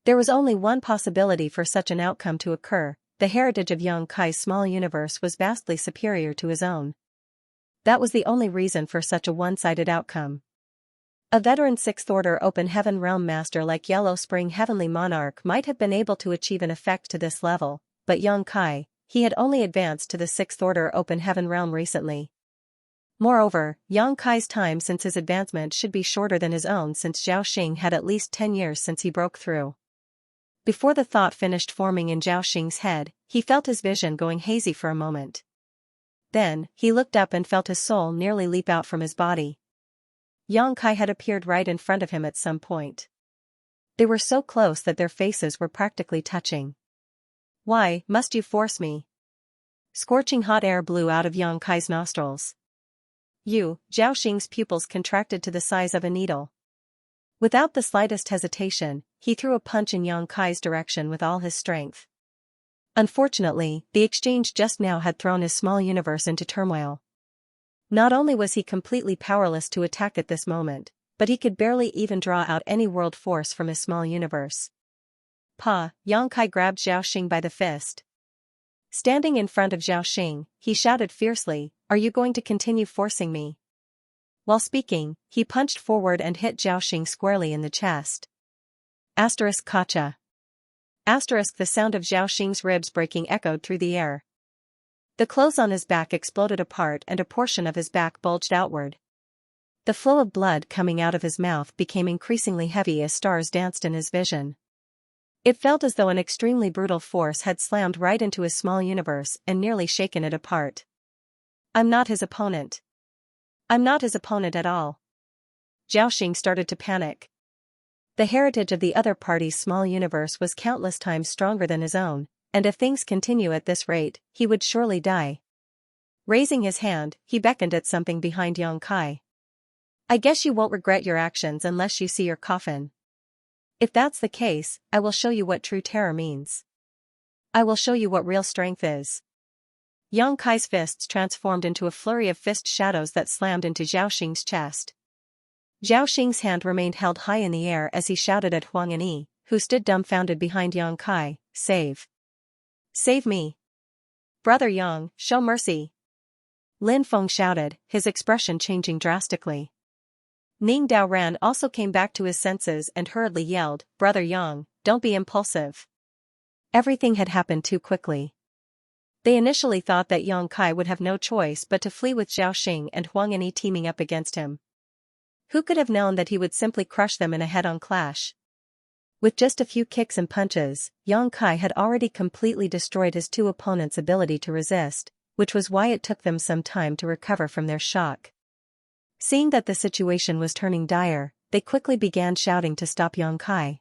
Speaker 1: There was only one possibility for such an outcome to occur: the heritage of Yang Kai's small universe was vastly superior to his own. That was the only reason for such a one-sided outcome. A veteran Sixth Order Open Heaven realm master like Yellow Spring Heavenly Monarch might have been able to achieve an effect to this level, but Yang Kai, he had only advanced to the Sixth Order Open Heaven realm recently. Moreover, Yang Kai's time since his advancement should be shorter than his own, since Zhao Xing had at least 10 years since he broke through. Before the thought finished forming in Zhao Xing's head, he felt his vision going hazy for a moment. Then, he looked up and felt his soul nearly leap out from his body. Yang Kai had appeared right in front of him at some point. They were so close that their faces were practically touching. Why must you force me? Scorching hot air blew out of Yang Kai's nostrils. Zhao Xing's pupils contracted to the size of a needle. Without the slightest hesitation, he threw a punch in Yang Kai's direction with all his strength. Unfortunately, the exchange just now had thrown his small universe into turmoil. Not only was he completely powerless to attack at this moment, but he could barely even draw out any world force from his small universe. Yang Kai grabbed Zhao Xing by the fist. Standing in front of Zhao Xing, he shouted fiercely, "Are you going to continue forcing me?" While speaking, he punched forward and hit Zhao Xing squarely in the chest. Kacha. The sound of Zhao Xing's ribs breaking echoed through the air. The clothes on his back exploded apart and a portion of his back bulged outward. The flow of blood coming out of his mouth became increasingly heavy as stars danced in his vision. It felt as though an extremely brutal force had slammed right into his small universe and nearly shaken it apart. I'm not his opponent. I'm not his opponent at all. Zhao Xing started to panic. The heritage of the other party's small universe was countless times stronger than his own, and if things continue at this rate, he would surely die. Raising his hand, he beckoned at something behind Yang Kai. I guess you won't regret your actions unless you see your coffin. If that's the case, I will show you what true terror means. I will show you what real strength is. Yang Kai's fists transformed into a flurry of fist shadows that slammed into Zhao Xing's chest. Zhao Xing's hand remained held high in the air as he shouted at Huang Yi, who stood dumbfounded behind Yang Kai, "Save! Save me! Brother Yang, show mercy!" Lin Feng shouted, his expression changing drastically. Ning Daoran also came back to his senses and hurriedly yelled, "Brother Yang, don't be impulsive." Everything had happened too quickly. They initially thought that Yang Kai would have no choice but to flee with Zhao Xing and Huang Yi teaming up against him. Who could have known that he would simply crush them in a head-on clash? With just a few kicks and punches, Yang Kai had already completely destroyed his two opponents' ability to resist, which was why it took them some time to recover from their shock. Seeing that the situation was turning dire, they quickly began shouting to stop Yang Kai.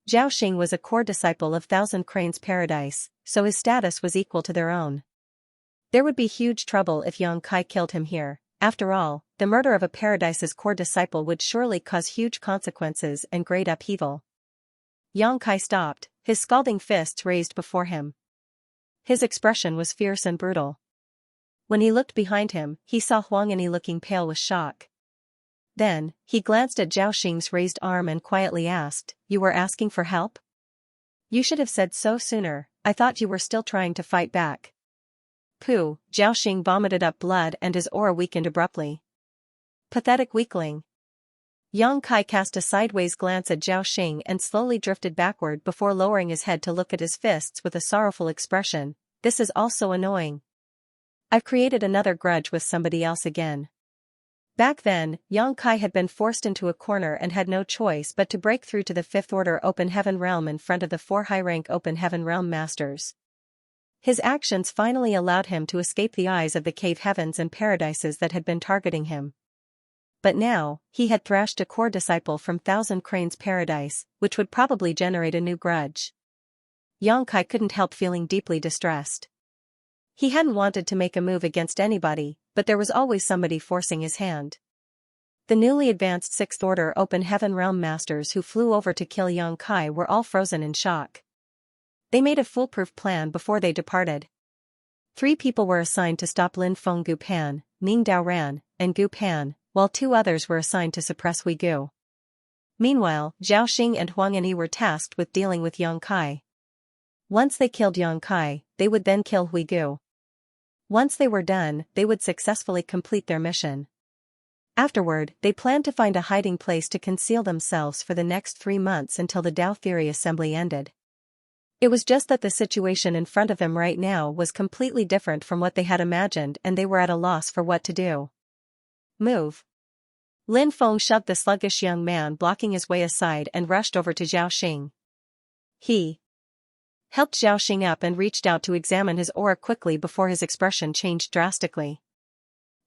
Speaker 1: Zhao Xing was a core disciple of Thousand Cranes Paradise, so his status was equal to their own. There would be huge trouble if Yang Kai killed him here. After all, the murder of a Paradise's core disciple would surely cause huge consequences and great upheaval. Yang Kai stopped, his scalding fists raised before him. His expression was fierce and brutal. When he looked behind him, he saw Huang Yi looking pale with shock. Then, he glanced at Zhao Xing's raised arm and quietly asked, "You were asking for help? You should have said so sooner, I thought you were still trying to fight back." Pooh, Zhao Xing vomited up blood and his aura weakened abruptly. Pathetic weakling. Yang Kai cast a sideways glance at Zhao Xing and slowly drifted backward before lowering his head to look at his fists with a sorrowful expression. "This is all so annoying. I've created another grudge with somebody else again." Back then, Yang Kai had been forced into a corner and had no choice but to break through to the Fifth Order Open Heaven Realm in front of the 4 high-rank Open Heaven Realm Masters. His actions finally allowed him to escape the eyes of the cave heavens and paradises that had been targeting him. But now, he had thrashed a core disciple from Thousand Cranes Paradise, which would probably generate a new grudge. Yang Kai couldn't help feeling deeply distressed. He hadn't wanted to make a move against anybody, but there was always somebody forcing his hand. The newly advanced Sixth Order Open Heaven Realm Masters who flew over to kill Yang Kai were all frozen in shock. They made a foolproof plan before they departed. 3 people were assigned to stop Lin Feng Gu Pan, Ning Daoran, and Gu Pan, while 2 others were assigned to suppress Wei Gu. Meanwhile, Zhao Xing and Huang Yi were tasked with dealing with Yang Kai. Once they killed Yang Kai, they would then kill Wei Gu. Once they were done, they would successfully complete their mission. Afterward, they planned to find a hiding place to conceal themselves for the next 3 months until the Dao Theory Assembly ended. It was just that the situation in front of them right now was completely different from what they had imagined and they were at a loss for what to do. "Move." Lin Feng shoved the sluggish young man blocking his way aside and rushed over to Zhao Xing. He helped Zhao Xing up and reached out to examine his aura quickly before his expression changed drastically.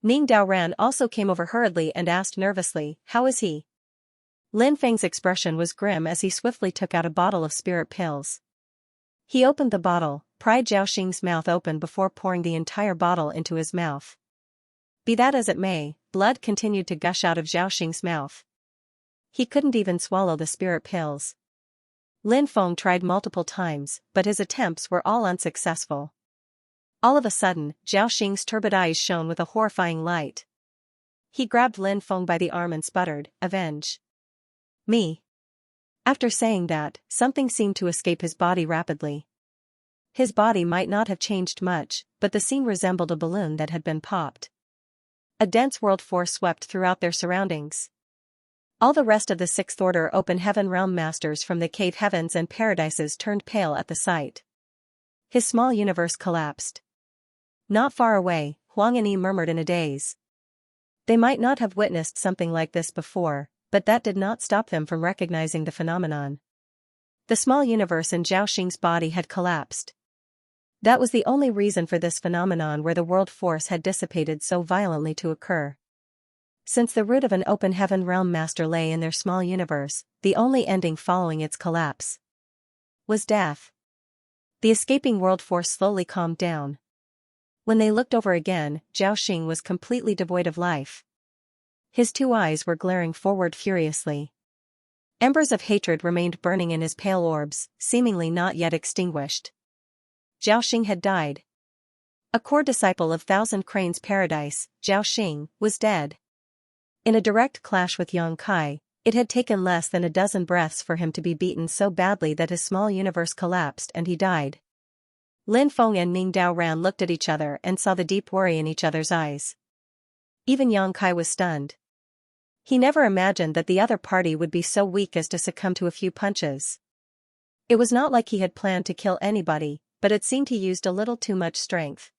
Speaker 1: Ning Daoran also came over hurriedly and asked nervously, "How is he?" Lin Feng's expression was grim as he swiftly took out a bottle of spirit pills. He opened the bottle, pried Zhao Xing's mouth open before pouring the entire bottle into his mouth. Be that as it may, blood continued to gush out of Zhao Xing's mouth. He couldn't even swallow the spirit pills. Lin Feng tried multiple times, but his attempts were all unsuccessful. All of a sudden, Zhao Xing's turbid eyes shone with a horrifying light. He grabbed Lin Feng by the arm and sputtered, "Avenge me." After saying that, something seemed to escape his body rapidly. His body might not have changed much, but the scene resembled a balloon that had been popped. A dense world force swept throughout their surroundings. All the rest of the Sixth Order Open Heaven Realm Masters from the cave heavens and paradises turned pale at the sight. His small universe collapsed. Not far away, Huang Yi murmured in a daze. They might not have witnessed something like this before, but that did not stop them from recognizing the phenomenon. The small universe in Zhao Xing's body had collapsed. That was the only reason for this phenomenon where the world force had dissipated so violently to occur. Since the root of an Open Heaven Realm Master lay in their small universe, the only ending following its collapse was death. The escaping world force slowly calmed down. When they looked over again, Zhao Xing was completely devoid of life. His 2 eyes were glaring forward furiously. Embers of hatred remained burning in his pale orbs, seemingly not yet extinguished. Xiaoxing had died. A core disciple of Thousand Cranes Paradise, Xiaoxing, was dead. In a direct clash with Yang Kai, it had taken less than a dozen breaths for him to be beaten so badly that his small universe collapsed and he died. Lin Feng and Ning Daoran looked at each other and saw the deep worry in each other's eyes. Even Yang Kai was stunned. He never imagined that the other party would be so weak as to succumb to a few punches. It was not like he had planned to kill anybody, but it seemed he used a little too much strength.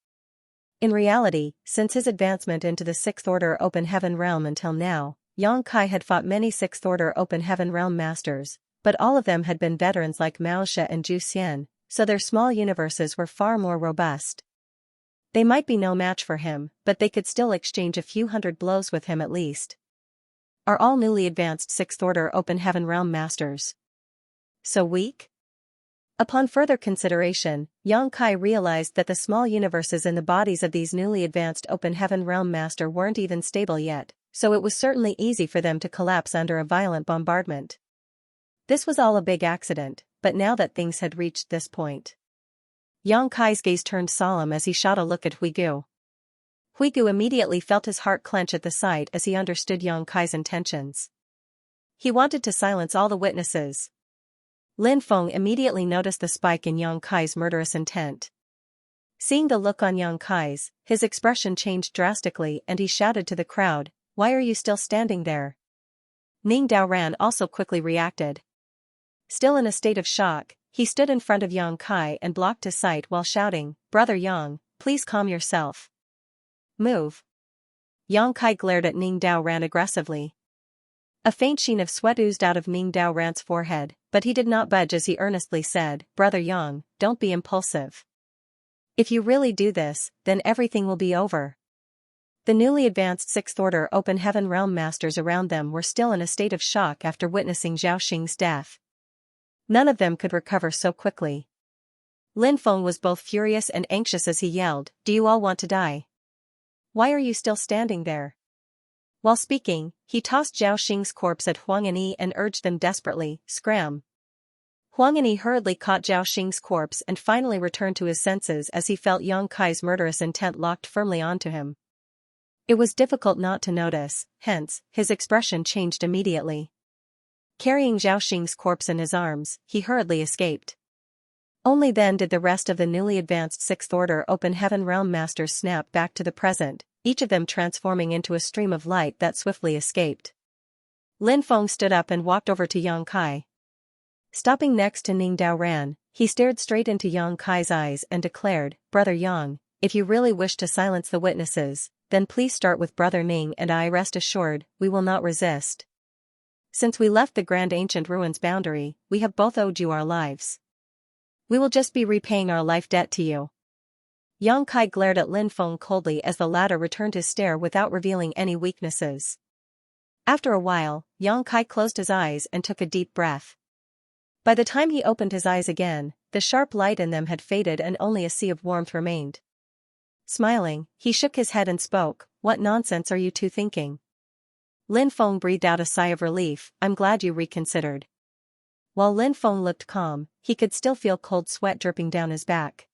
Speaker 1: In reality, since his advancement into the Sixth Order Open Heaven Realm until now, Yang Kai had fought many Sixth Order Open Heaven Realm masters, but all of them had been veterans like Mao She and Zhu Xian, so their small universes were far more robust. They might be no match for him, but they could still exchange a few hundred blows with him at least. Are all newly advanced Sixth Order Open Heaven Realm masters so weak? Upon further consideration, Yang Kai realized that the small universes in the bodies of these newly advanced Open Heaven Realm Master weren't even stable yet, so it was certainly easy for them to collapse under a violent bombardment. This was all a big accident, but now that things had reached this point. Yang Kai's gaze turned solemn as he shot a look at Huigu. Huigu immediately felt his heart clench at the sight as he understood Yang Kai's intentions. He wanted to silence all the witnesses. Lin Feng immediately noticed the spike in Yang Kai's murderous intent. Seeing the look on Yang Kai's, his expression changed drastically and he shouted to the crowd, "Why are you still standing there?" Ning Daoran also quickly reacted. Still in a state of shock, he stood in front of Yang Kai and blocked his sight while shouting, "Brother Yang, please calm yourself. Move." Yang Kai glared at Ning Daoran aggressively. A faint sheen of sweat oozed out of Ning Daoran's forehead, but he did not budge as he earnestly said, "Brother Yang, don't be impulsive. If you really do this, then everything will be over." The newly advanced Sixth Order Open Heaven Realm Masters around them were still in a state of shock after witnessing Xiaoxing's death. None of them could recover so quickly. Lin Feng was both furious and anxious as he yelled, "Do you all want to die? Why are you still standing there?" While speaking, he tossed Xiaoxing's corpse at Huang Anyi and urged them desperately, "Scram." Huang Anyi hurriedly caught Xiaoxing's corpse and finally returned to his senses as he felt Yang Kai's murderous intent locked firmly onto him. It was difficult not to notice, hence, his expression changed immediately. Carrying Xiaoxing's corpse in his arms, he hurriedly escaped. Only then did the rest of the newly advanced Sixth Order Open Heaven Realm Masters snap back to the present, each of them transforming into a stream of light that swiftly escaped. Lin Feng stood up and walked over to Yang Kai. Stopping next to Ning Daoran, he stared straight into Yang Kai's eyes and declared, "Brother Yang, if you really wish to silence the witnesses, then please start with Brother Ning and I. Rest assured, we will not resist. Since we left the Grand Ancient Ruins boundary, we have both owed you our lives. We will just be repaying our life debt to you." Yang Kai glared at Lin Feng coldly as the latter returned his stare without revealing any weaknesses. After a while, Yang Kai closed his eyes and took a deep breath. By the time he opened his eyes again, the sharp light in them had faded and only a sea of warmth remained. Smiling, he shook his head and spoke, "What nonsense are you two thinking?" Lin Feng breathed out a sigh of relief, "I'm glad you reconsidered." While Lin Feng looked calm, he could still feel cold sweat dripping down his back.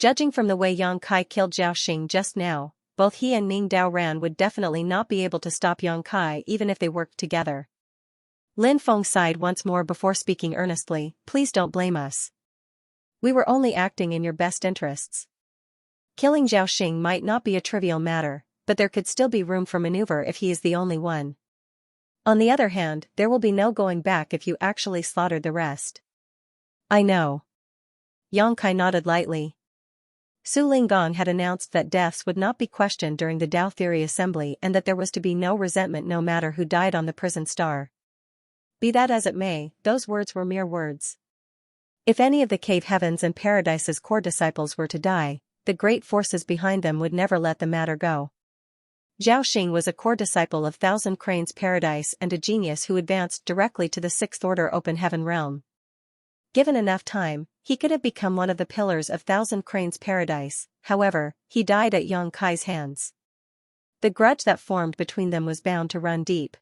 Speaker 1: Judging from the way Yang Kai killed Xiaoxing just now, both he and Ning Daoran would definitely not be able to stop Yang Kai even if they worked together. Lin Feng sighed once more before speaking earnestly, "Please don't blame us. We were only acting in your best interests. Killing Xiaoxing might not be a trivial matter, but there could still be room for maneuver if he is the only one. On the other hand, there will be no going back if you actually slaughtered the rest." "I know." Yang Kai nodded lightly. Su Linggong had announced that deaths would not be questioned during the Tao Theory Assembly and that there was to be no resentment no matter who died on the prison star. Be that as it may, those words were mere words. If any of the Cave Heavens and Paradise's core disciples were to die, the great forces behind them would never let the matter go. Xiaoxing was a core disciple of Thousand Cranes Paradise and a genius who advanced directly to the Sixth Order Open Heaven Realm. Given enough time, he could have become one of the pillars of Thousand Cranes Paradise. However, he died at Yang Kai's hands. The grudge that formed between them was bound to run deep.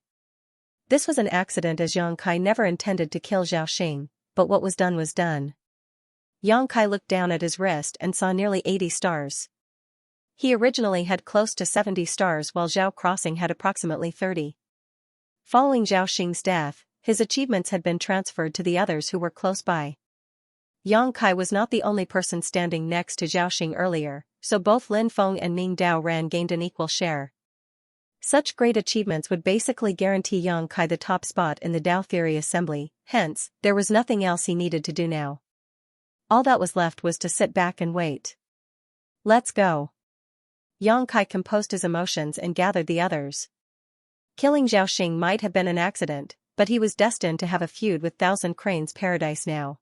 Speaker 1: This was an accident as Yang Kai never intended to kill Xiaoxing, but what was done was done. Yang Kai looked down at his wrist and saw nearly 80 stars. He originally had close to 70 stars while Zhao Crossing had approximately 30. Following Zhao Xing's death, his achievements had been transferred to the others who were close by. Yang Kai was not the only person standing next to Zhao Xing earlier, so both Lin Feng and Ning Dao Ran gained an equal share. Such great achievements would basically guarantee Yang Kai the top spot in the Dao Theory Assembly, hence, there was nothing else he needed to do now. All that was left was to sit back and wait. Let's go. Yang Kai composed his emotions and gathered the others. Killing Zhao Xing might have been an accident, but he was destined to have a feud with Thousand Cranes Paradise now.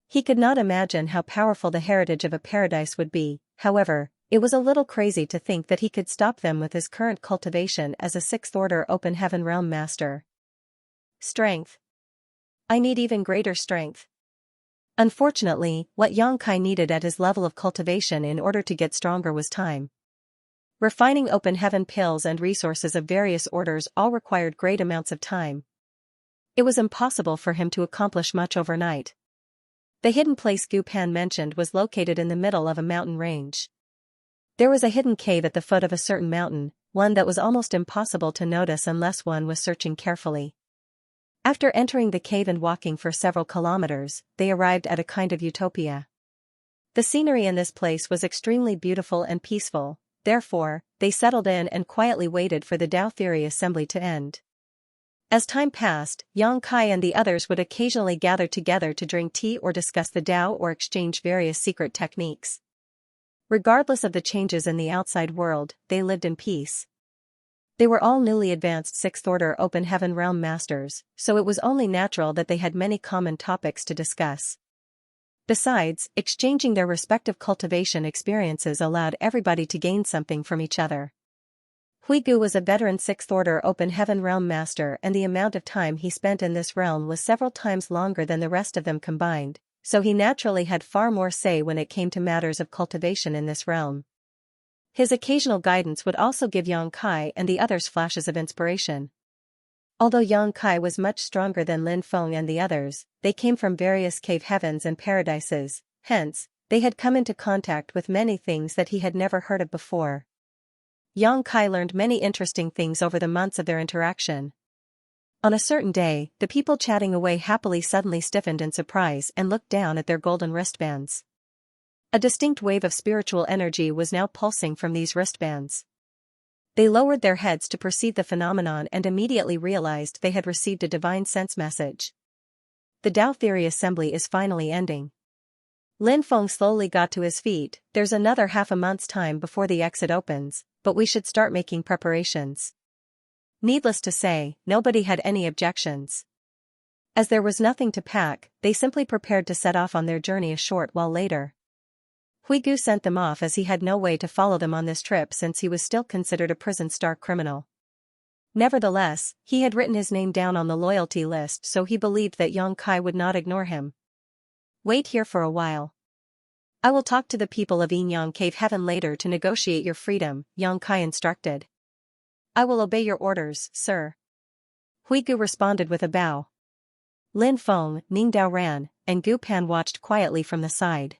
Speaker 1: He could not imagine how powerful the heritage of a paradise would be, however, it was a little crazy to think that he could stop them with his current cultivation as a sixth-order open heaven realm master. Strength. I need even greater strength. Unfortunately, what Yang Kai needed at his level of cultivation in order to get stronger was time. Refining open heaven pills and resources of various orders all required great amounts of time. It was impossible for him to accomplish much overnight. The hidden place Gu Pan mentioned was located in the middle of a mountain range. There was a hidden cave at the foot of a certain mountain, one that was almost impossible to notice unless one was searching carefully. After entering the cave and walking for several kilometers, they arrived at a kind of utopia. The scenery in this place was extremely beautiful and peaceful, therefore, they settled in and quietly waited for the Dao Theory Assembly to end. As time passed, Yang Kai and the others would occasionally gather together to drink tea or discuss the Dao or exchange various secret techniques. Regardless of the changes in the outside world, they lived in peace. They were all newly advanced sixth-order open heaven realm masters, so it was only natural that they had many common topics to discuss. Besides, exchanging their respective cultivation experiences allowed everybody to gain something from each other. Huigu was a veteran sixth-order open heaven realm master, and the amount of time he spent in this realm was several times longer than the rest of them combined, so he naturally had far more say when it came to matters of cultivation in this realm. His occasional guidance would also give Yang Kai and the others flashes of inspiration. Although Yang Kai was much stronger than Lin Feng and the others, they came from various cave heavens and paradises, hence, they had come into contact with many things that he had never heard of before. Yang Kai learned many interesting things over the months of their interaction. On a certain day, the people chatting away happily suddenly stiffened in surprise and looked down at their golden wristbands. A distinct wave of spiritual energy was now pulsing from these wristbands. They lowered their heads to perceive the phenomenon and immediately realized they had received a divine sense message. The Dao Theory Assembly is finally ending. Lin Feng slowly got to his feet. There's another half a month's time before the exit opens, but we should start making preparations. Needless to say, nobody had any objections. As there was nothing to pack, they simply prepared to set off on their journey a short while later. Huigu sent them off as he had no way to follow them on this trip since he was still considered a prison star criminal. Nevertheless, he had written his name down on the loyalty list, so he believed that Yang Kai would not ignore him. Wait here for a while. I will talk to the people of Yinyang Cave Heaven later to negotiate your freedom, Yang Kai instructed. I will obey your orders, sir. Huigu responded with a bow. Lin Feng, Ning Dao Ran, and Gu Pan watched quietly from the side.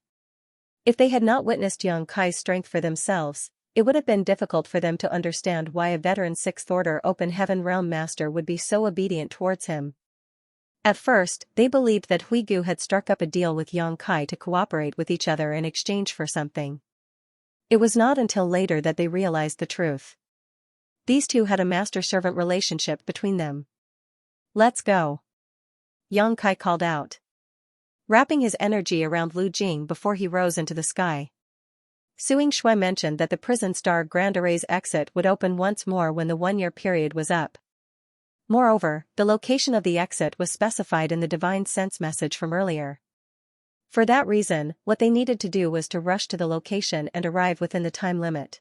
Speaker 1: If they had not witnessed Yang Kai's strength for themselves, it would have been difficult for them to understand why a veteran sixth-order open heaven realm master would be so obedient towards him. At first, they believed that Huigu had struck up a deal with Yang Kai to cooperate with each other in exchange for something. It was not until later that they realized the truth. These two had a master-servant relationship between them. Let's go. Yang Kai called out, wrapping his energy around Lu Jing before he rose into the sky. Suing Shui mentioned that the prison star Grand Array's exit would open once more when the one-year period was up. Moreover, the location of the exit was specified in the divine sense message from earlier. For that reason, what they needed to do was to rush to the location and arrive within the time limit.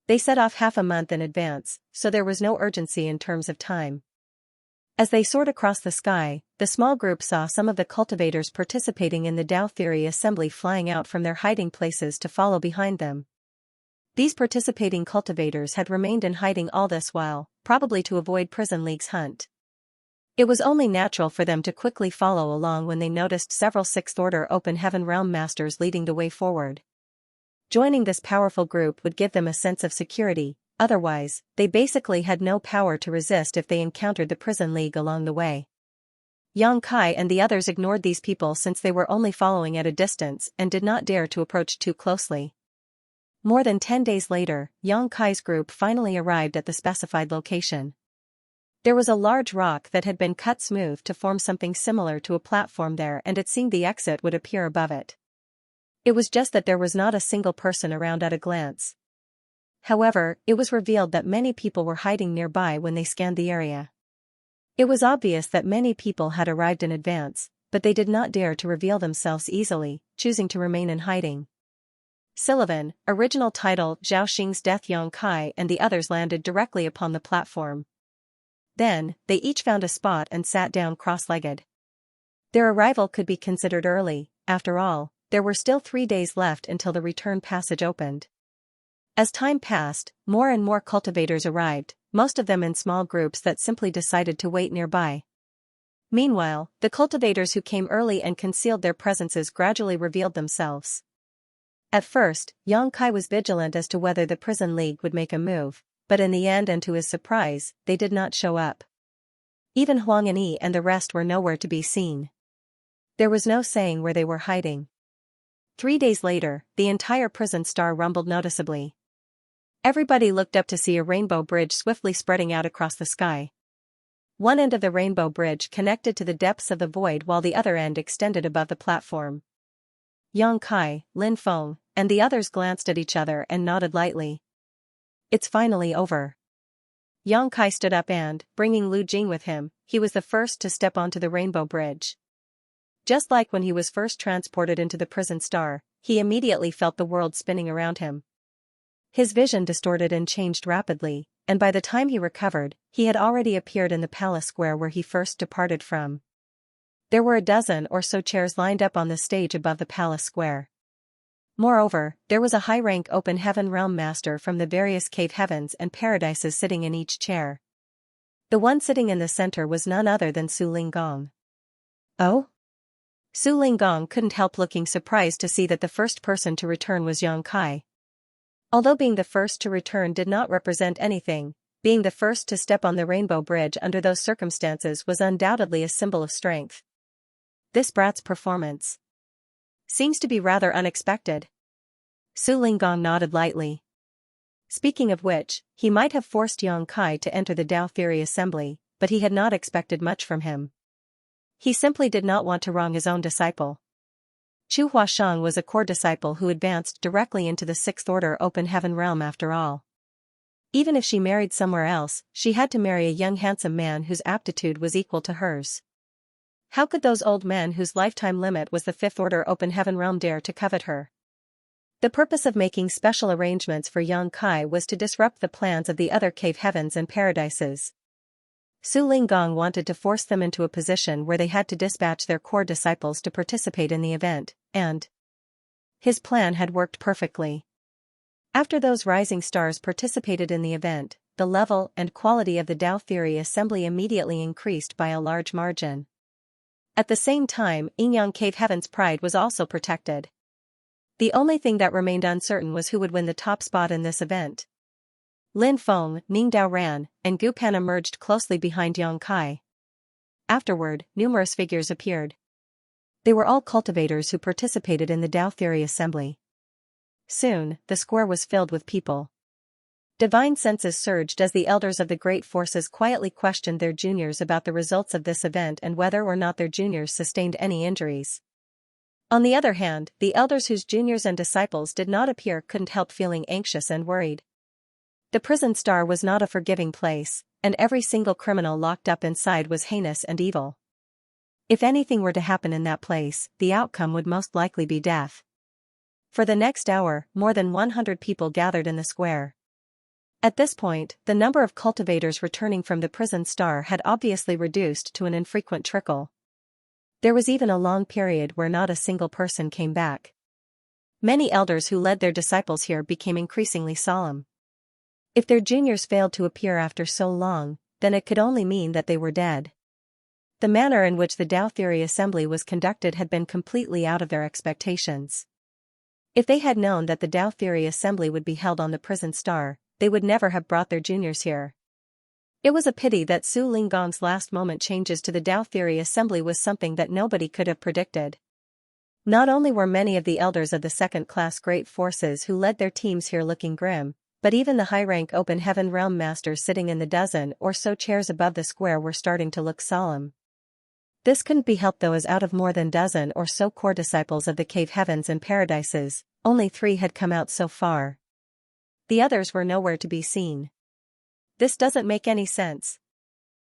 Speaker 1: They set off half a month in advance, so there was no urgency in terms of time. As they soared across the sky, the small group saw some of the cultivators participating in the Dao Theory Assembly flying out from their hiding places to follow behind them. These participating cultivators had remained in hiding all this while, probably to avoid Prison League's hunt. It was only natural for them to quickly follow along when they noticed several Sixth-Order Open Heaven Realm Masters leading the way forward. Joining this powerful group would give them a sense of security, otherwise, they basically had no power to resist if they encountered the Prison League along the way. Xianxia and the others ignored these people since they were only following at a distance and did not dare to approach too closely. More than 10 days later, Xianxia's group finally arrived at the specified location. There was a large rock that had been cut smooth to form something similar to a platform there, and it seemed the exit would appear above it. It was just that there was not a single person around at a glance. However, it was revealed that many people were hiding nearby when they scanned the area. It was obvious that many people had arrived in advance, but they did not dare to reveal themselves easily, choosing to remain in hiding. Sullivan, original title Zhao Xing's Death. Xianxia and the others landed directly upon the platform. Then, they each found a spot and sat down cross-legged. Their arrival could be considered early, after all, there were still 3 days left until the return passage opened. As time passed, more and more cultivators arrived, most of them in small groups that simply decided to wait nearby. Meanwhile, the cultivators who came early and concealed their presences gradually revealed themselves. At first, Xianxia was vigilant as to whether the Prison League would make a move, but in the end and to his surprise, they did not show up. Even Huang and Yi and the rest were nowhere to be seen. There was no saying where they were hiding. 3 days later, the entire prison star rumbled noticeably. Everybody looked up to see a rainbow bridge swiftly spreading out across the sky. One end of the rainbow bridge connected to the depths of the void while the other end extended above the platform. Xianxia, Lin Feng, and the others glanced at each other and nodded lightly. It's finally over. Xianxia stood up and, bringing Lu Jing with him, he was the first to step onto the rainbow bridge. Just like when he was first transported into the prison star, he immediately felt the world spinning around him. His vision distorted and changed rapidly, and by the time he recovered, he had already appeared in the palace square where he first departed from. There were a dozen or so chairs lined up on the stage above the palace square. Moreover, there was a high-rank Open Heaven Realm Master from the various cave heavens and paradises sitting in each chair. The one sitting in the center was none other than Su Linggong. Oh? Su Linggong couldn't help looking surprised to see that the first person to return was Xianxia. Although being the first to return did not represent anything, being the first to step on the rainbow bridge under those circumstances was undoubtedly a symbol of strength. This brat's performance seems to be rather unexpected. Su Linggong nodded lightly. Speaking of which, he might have forced Xianxia to enter the Dao Theory Assembly, but he had not expected much from him. He simply did not want to wrong his own disciple. Chu Huasheng was a core disciple who advanced directly into the Sixth Order Open Heaven Realm after all. Even if she married somewhere else, she had to marry a young handsome man whose aptitude was equal to hers. How could those old men whose lifetime limit was the Fifth Order Open Heaven Realm dare to covet her? The purpose of making special arrangements for Xianxia was to disrupt the plans of the other cave heavens and paradises. Su Linggong wanted to force them into a position where they had to dispatch their core disciples to participate in the event, and his plan had worked perfectly. After those rising stars participated in the event, the level and quality of the Dao Theory Assembly immediately increased by a large margin. At the same time, Yingyang Cave Heaven's pride was also protected. The only thing that remained uncertain was who would win the top spot in this event. Lin Feng, Ning Daoran, and Gu Pan emerged closely behind Xianxia. Afterward, numerous figures appeared. They were all cultivators who participated in the Dao Theory Assembly. Soon, the square was filled with people. Divine senses surged as the elders of the great forces quietly questioned their juniors about the results of this event and whether or not their juniors sustained any injuries. On the other hand, the elders whose juniors and disciples did not appear couldn't help feeling anxious and worried. The prison star was not a forgiving place, and every single criminal locked up inside was heinous and evil. If anything were to happen in that place, the outcome would most likely be death. For the next hour, more than 100 people gathered in the square. At this point, the number of cultivators returning from the prison star had obviously reduced to an infrequent trickle. There was even a long period where not a single person came back. Many elders who led their disciples here became increasingly solemn. If their juniors failed to appear after so long, then it could only mean that they were dead. The manner in which the Tao Theory Assembly was conducted had been completely out of their expectations. If they had known that the Tao Theory Assembly would be held on the prison star, they would never have brought their juniors here. It was a pity that Su Linggong's last-moment changes to the Tao Theory Assembly was something that nobody could have predicted. Not only were many of the elders of the second-class great forces who led their teams here looking grim, but even the high-rank Open Heaven Realm Masters sitting in the dozen or so chairs above the square were starting to look solemn. This couldn't be helped though, as out of more than dozen or so core disciples of the cave heavens and paradises, only 3 had come out so far. The others were nowhere to be seen. This doesn't make any sense.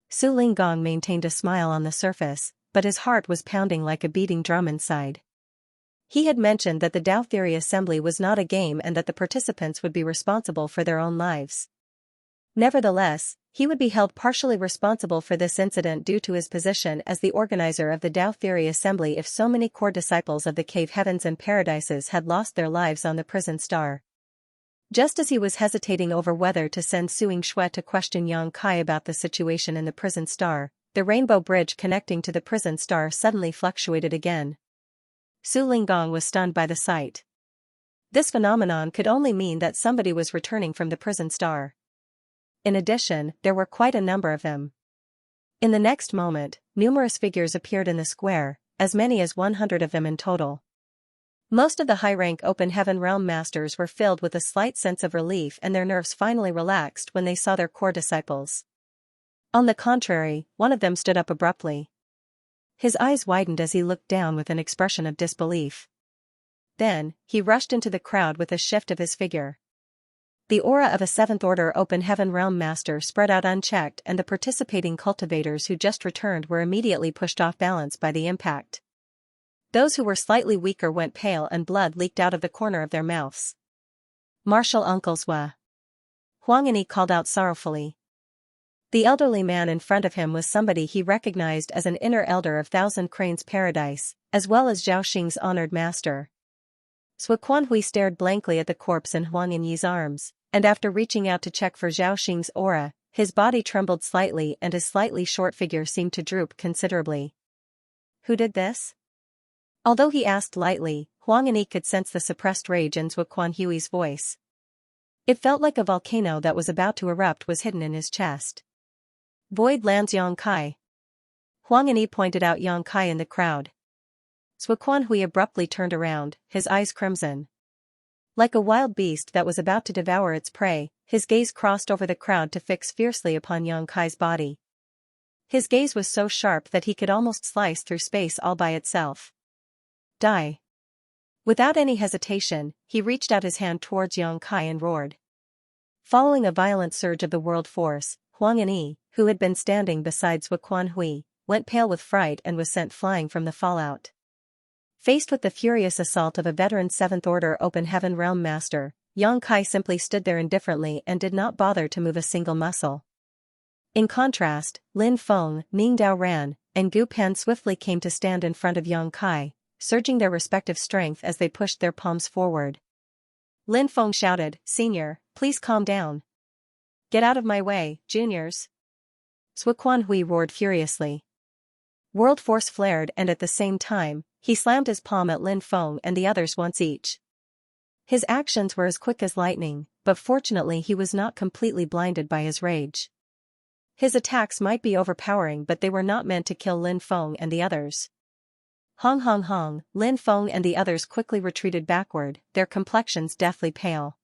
Speaker 1: Su Linggong maintained a smile on the surface, but his heart was pounding like a beating drum inside. He had mentioned that the Tao Theory Assembly was not a game and that the participants would be responsible for their own lives. Nevertheless, he would be held partially responsible for this incident due to his position as the organizer of the Tao Theory Assembly if so many core disciples of the cave heavens and paradises had lost their lives on the prison star. Just as he was hesitating over whether to send Xianxia to question Yang Kai about the situation in the prison star, the rainbow bridge connecting to the prison star suddenly fluctuated again. Su Linggong was stunned by the sight. This phenomenon could only mean that somebody was returning from the prison star. In addition, there were quite a number of them. In the next moment, numerous figures appeared in the square, as many as 100 of them in total. Most of the high-rank Open Heaven Realm Masters were filled with a slight sense of relief and their nerves finally relaxed when they saw their core disciples. On the contrary, one of them stood up abruptly. His eyes widened as he looked down with an expression of disbelief. Then, he rushed into the crowd with a shift of his figure. The aura of a 7th Order Open Heaven Realm Master spread out unchecked, and the participating cultivators who just returned were immediately pushed off balance by the impact. Those who were slightly weaker went pale and blood leaked out of the corner of their mouths. Martial uncles Hua. Huang Yi called out sorrowfully. The elderly man in front of him was somebody he recognized as an inner elder of Thousand Cranes Paradise, as well as Zhao Xing's honored master. Sui Hui stared blankly at the corpse in Huang Yi's arms, and after reaching out to check for Zhao Xing's aura, his body trembled slightly and his slightly short figure seemed to droop considerably. Who did this? Although he asked lightly, Huang Yi could sense the suppressed rage in Sui Hui's voice. It felt like a volcano that was about to erupt was hidden in his chest. Void lands Yang Kai. Huang Yi pointed out Yang Kai in the crowd. Sui Hui abruptly turned around, his eyes crimson. Like a wild beast that was about to devour its prey, his gaze crossed over the crowd to fix fiercely upon Yang Kai's body. His gaze was so sharp that he could almost slice through space all by itself. Die. Without any hesitation, he reached out his hand towards Yang Kai and roared. Following a violent surge of the world force, Huang Yi, who had been standing beside Sui Hui, went pale with fright and was sent flying from the fallout. Faced with the furious assault of a veteran 7th Order Open Heaven Realm Master, Yang Kai simply stood there indifferently and did not bother to move a single muscle. In contrast, Lin Feng, Ning Dao Ran, and Gu Pan swiftly came to stand in front of Yang Kai, surging their respective strength as they pushed their palms forward. Lin Feng shouted, "Senior, please calm down. Get out of my way, juniors." Sui Hui roared furiously. World force flared and at the same time, he slammed his palm at Lin Feng and the others once each. His actions were as quick as lightning, but fortunately he was not completely blinded by his rage. His attacks might be overpowering, but they were not meant to kill Lin Feng and the others. Hong hong hong, Lin Feng and the others quickly retreated backward, their complexions deathly pale.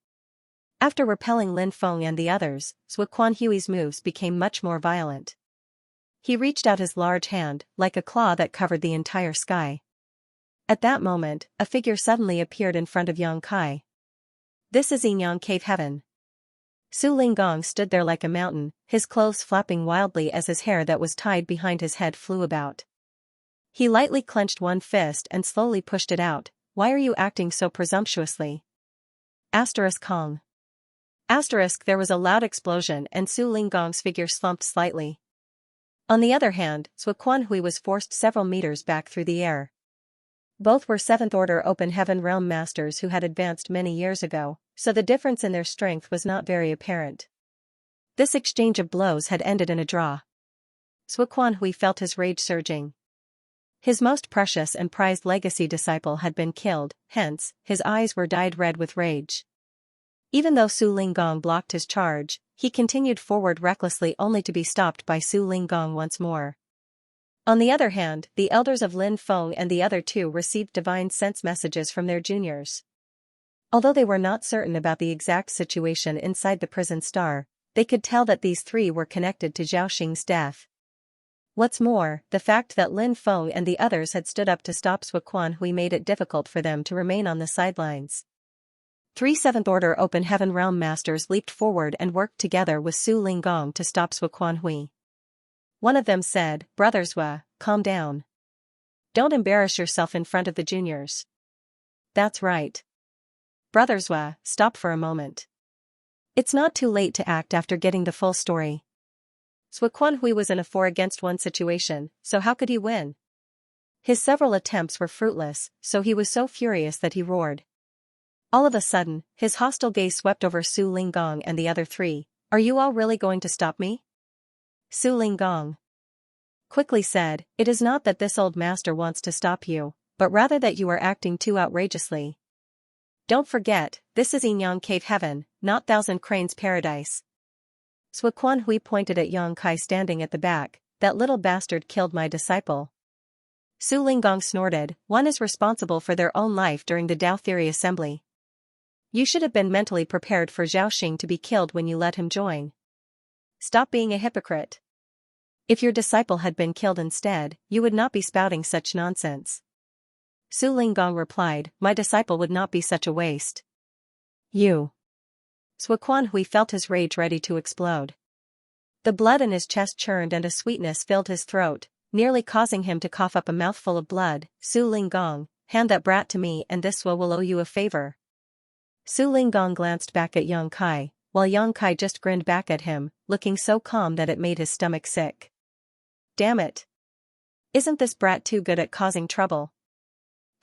Speaker 1: After repelling Lin Feng and the others, Sui Hui's moves became much more violent. He reached out his large hand, like a claw that covered the entire sky. At that moment, a figure suddenly appeared in front of Yang Kai. This is Yin Cave Heaven. Su Linggong stood there like a mountain, his clothes flapping wildly as his hair that was tied behind his head flew about. He lightly clenched one fist and slowly pushed it out. "Why are you acting so presumptuously?" Kong. There was a loud explosion and Su Linggong's figure slumped slightly. On the other hand, Sui Hui was forced several meters back through the air. Both were 7th Order Open Heaven Realm Masters who had advanced many years ago, so the difference in their strength was not very apparent. This exchange of blows had ended in a draw. Hui felt his rage surging. His most precious and prized legacy disciple had been killed, hence, his eyes were dyed red with rage. Even though Su Linggong blocked his charge, he continued forward recklessly only to be stopped by Su Linggong once more. On the other hand, the elders of Lin Feng and the other two received divine sense messages from their juniors. Although they were not certain about the exact situation inside the prison star, they could tell that these three were connected to Xiaoxing's death. What's more, the fact that Lin Feng and the others had stood up to stop Hui made it difficult for them to remain on the sidelines. 3 Seventh Order Open Heaven Realm Masters leaped forward and worked together with Su Linggong to stop Hui. One of them said, "Brother Zhua, calm down. Don't embarrass yourself in front of the juniors." "That's right. Brother Zhua, stop for a moment. It's not too late to act after getting the full story." Hui was in a 4-against-1 situation, so how could he win? His several attempts were fruitless, so he was so furious that he roared. All of a sudden, his hostile gaze swept over Su Linggong and the other three. "Are you all really going to stop me?" Su Linggong quickly said, "It is not that this old master wants to stop you, but rather that you are acting too outrageously. Don't forget, this is Yinyang Cave Heaven, not Thousand Cranes Paradise." Hui pointed at Yang Kai standing at the back. "That little bastard killed my disciple." Su Linggong snorted, "One is responsible for their own life during the Dao Theory Assembly. You should have been mentally prepared for Xiaoxing to be killed when you let him join. Stop being a hypocrite. If your disciple had been killed instead, you would not be spouting such nonsense." Su Linggong replied, "My disciple would not be such a waste." "You." Hui felt his rage ready to explode. The blood in his chest churned and a sweetness filled his throat, nearly causing him to cough up a mouthful of blood. "Su Linggong, hand that brat to me and this will owe you a favor." Su Linggong glanced back at Yang Kai, while Yang Kai just grinned back at him, looking so calm that it made his stomach sick. Damn it. Isn't this brat too good at causing trouble?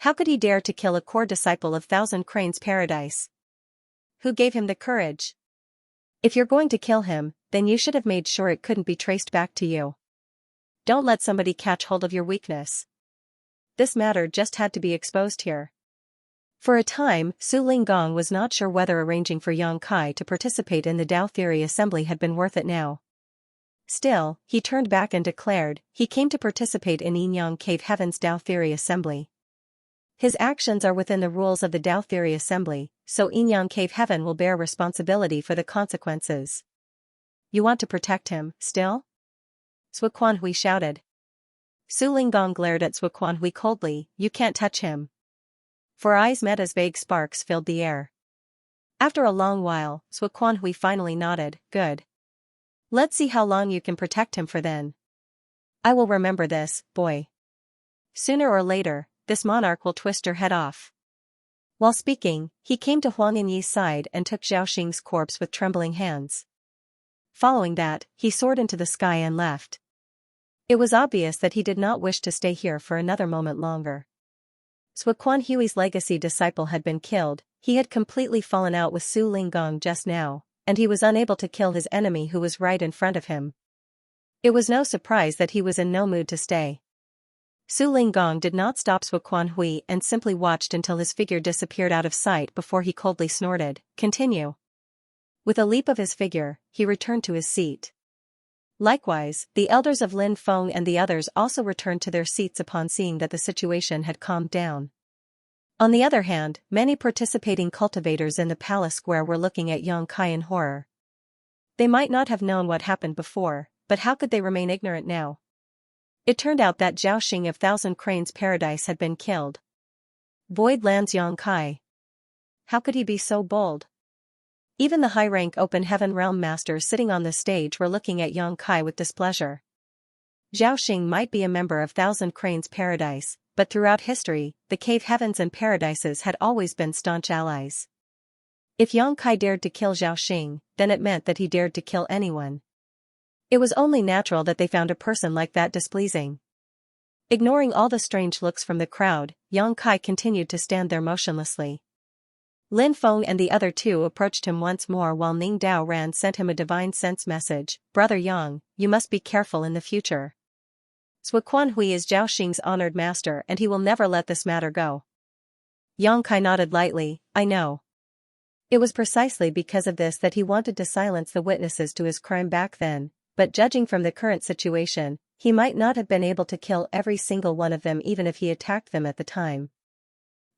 Speaker 1: How could he dare to kill a core disciple of Thousand Cranes Paradise? Who gave him the courage? If you're going to kill him, then you should have made sure it couldn't be traced back to you. Don't let somebody catch hold of your weakness. This matter just had to be exposed here. For a time, Su Linggong was not sure whether arranging for Yang Kai to participate in the Dao Theory Assembly had been worth it now. Still, he turned back and declared, he came to participate in Yinyang Cave Heaven's Dao Theory Assembly. His actions are within the rules of the Dao Theory Assembly, so Yinyang Cave Heaven will bear responsibility for the consequences. You want to protect him, still? Hui shouted. Su Linggong glared at Hui coldly, "You can't touch him." For eyes met as vague sparks filled the air. After a long while, Hui finally nodded, "Good. Let's see how long you can protect him for then. I will remember this, boy. Sooner or later, this monarch will twist your head off." While speaking, he came to Huang Yinyi's side and took Xiaoxing's corpse with trembling hands. Following that, he soared into the sky and left. It was obvious that he did not wish to stay here for another moment longer. Hui's legacy disciple had been killed, he had completely fallen out with Su Linggong just now, and he was unable to kill his enemy who was right in front of him. It was no surprise that he was in no mood to stay. Su Linggong did not stop Hui and simply watched until his figure disappeared out of sight before he coldly snorted, "Continue." With a leap of his figure, he returned to his seat. Likewise, the elders of Lin Feng and the others also returned to their seats upon seeing that the situation had calmed down. On the other hand, many participating cultivators in the palace square were looking at Yang Kai in horror. They might not have known what happened before, but how could they remain ignorant now? It turned out that Xiaoxing of Thousand Cranes Paradise had been killed. Void Land's Yang Kai. How could he be so bold? Even the high-rank Open Heaven Realm Masters sitting on the stage were looking at Yang Kai with displeasure. Xiaoxing might be a member of Thousand Cranes Paradise, but throughout history, the Cave Heavens and Paradises had always been staunch allies. If Yang Kai dared to kill Xiaoxing, then it meant that he dared to kill anyone. It was only natural that they found a person like that displeasing. Ignoring all the strange looks from the crowd, Yang Kai continued to stand there motionlessly. Lin Feng and the other two approached him once more while Ning Dao Ran sent him a divine sense message. Brother Yang, you must be careful in the future. Zhou Quanhui is Zhao Xing's honored master and he will never let this matter go. Yang Kai nodded lightly, I know. It was precisely because of this that he wanted to silence the witnesses to his crime back then, but judging from the current situation, he might not have been able to kill every single one of them even if he attacked them at the time.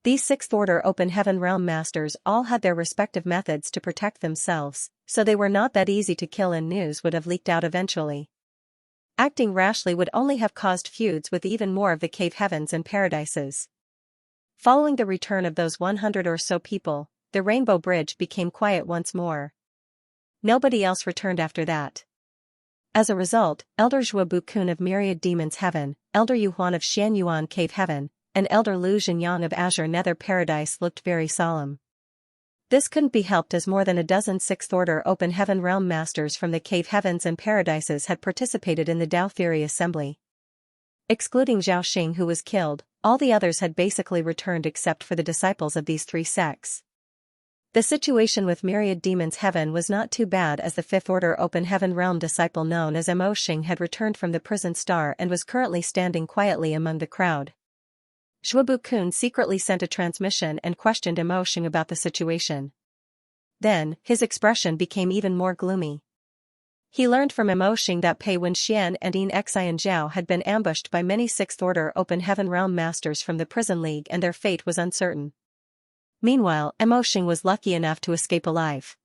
Speaker 1: These Sixth Order Open Heaven Realm Masters all had their respective methods to protect themselves, so they were not that easy to kill and news would have leaked out eventually. Acting rashly would only have caused feuds with even more of the cave heavens and paradises. Following the return of those 100 or so people, the Rainbow Bridge became quiet once more. Nobody else returned after that. As a result, Elder Zhuobu Kun of Myriad Demons Heaven, Elder Yu Huan of Xianyuan Cave Heaven, and Elder Lu Zhenyang of Azure Nether Paradise looked very solemn. This couldn't be helped as more than a dozen Sixth Order Open Heaven Realm Masters from the Cave Heavens and Paradises had participated in the Dao Theory Assembly. Excluding Zhao Xing who was killed, all the others had basically returned except for the disciples of these three sects. The situation with Myriad Demons Heaven was not too bad as the Fifth Order Open Heaven Realm disciple known as Mo Xing had returned from the prison star and was currently standing quietly among the crowd. Zhuobu Kun secretly sent a transmission and questioned Mo Xing about the situation. Then, his expression became even more gloomy. He learned from Mo Xing that Pei Wenxian and Xian Zhao had been ambushed by many Sixth Order Open Heaven Realm Masters from the Prison League and their fate was uncertain. Meanwhile, Mo Xing was lucky enough to escape alive.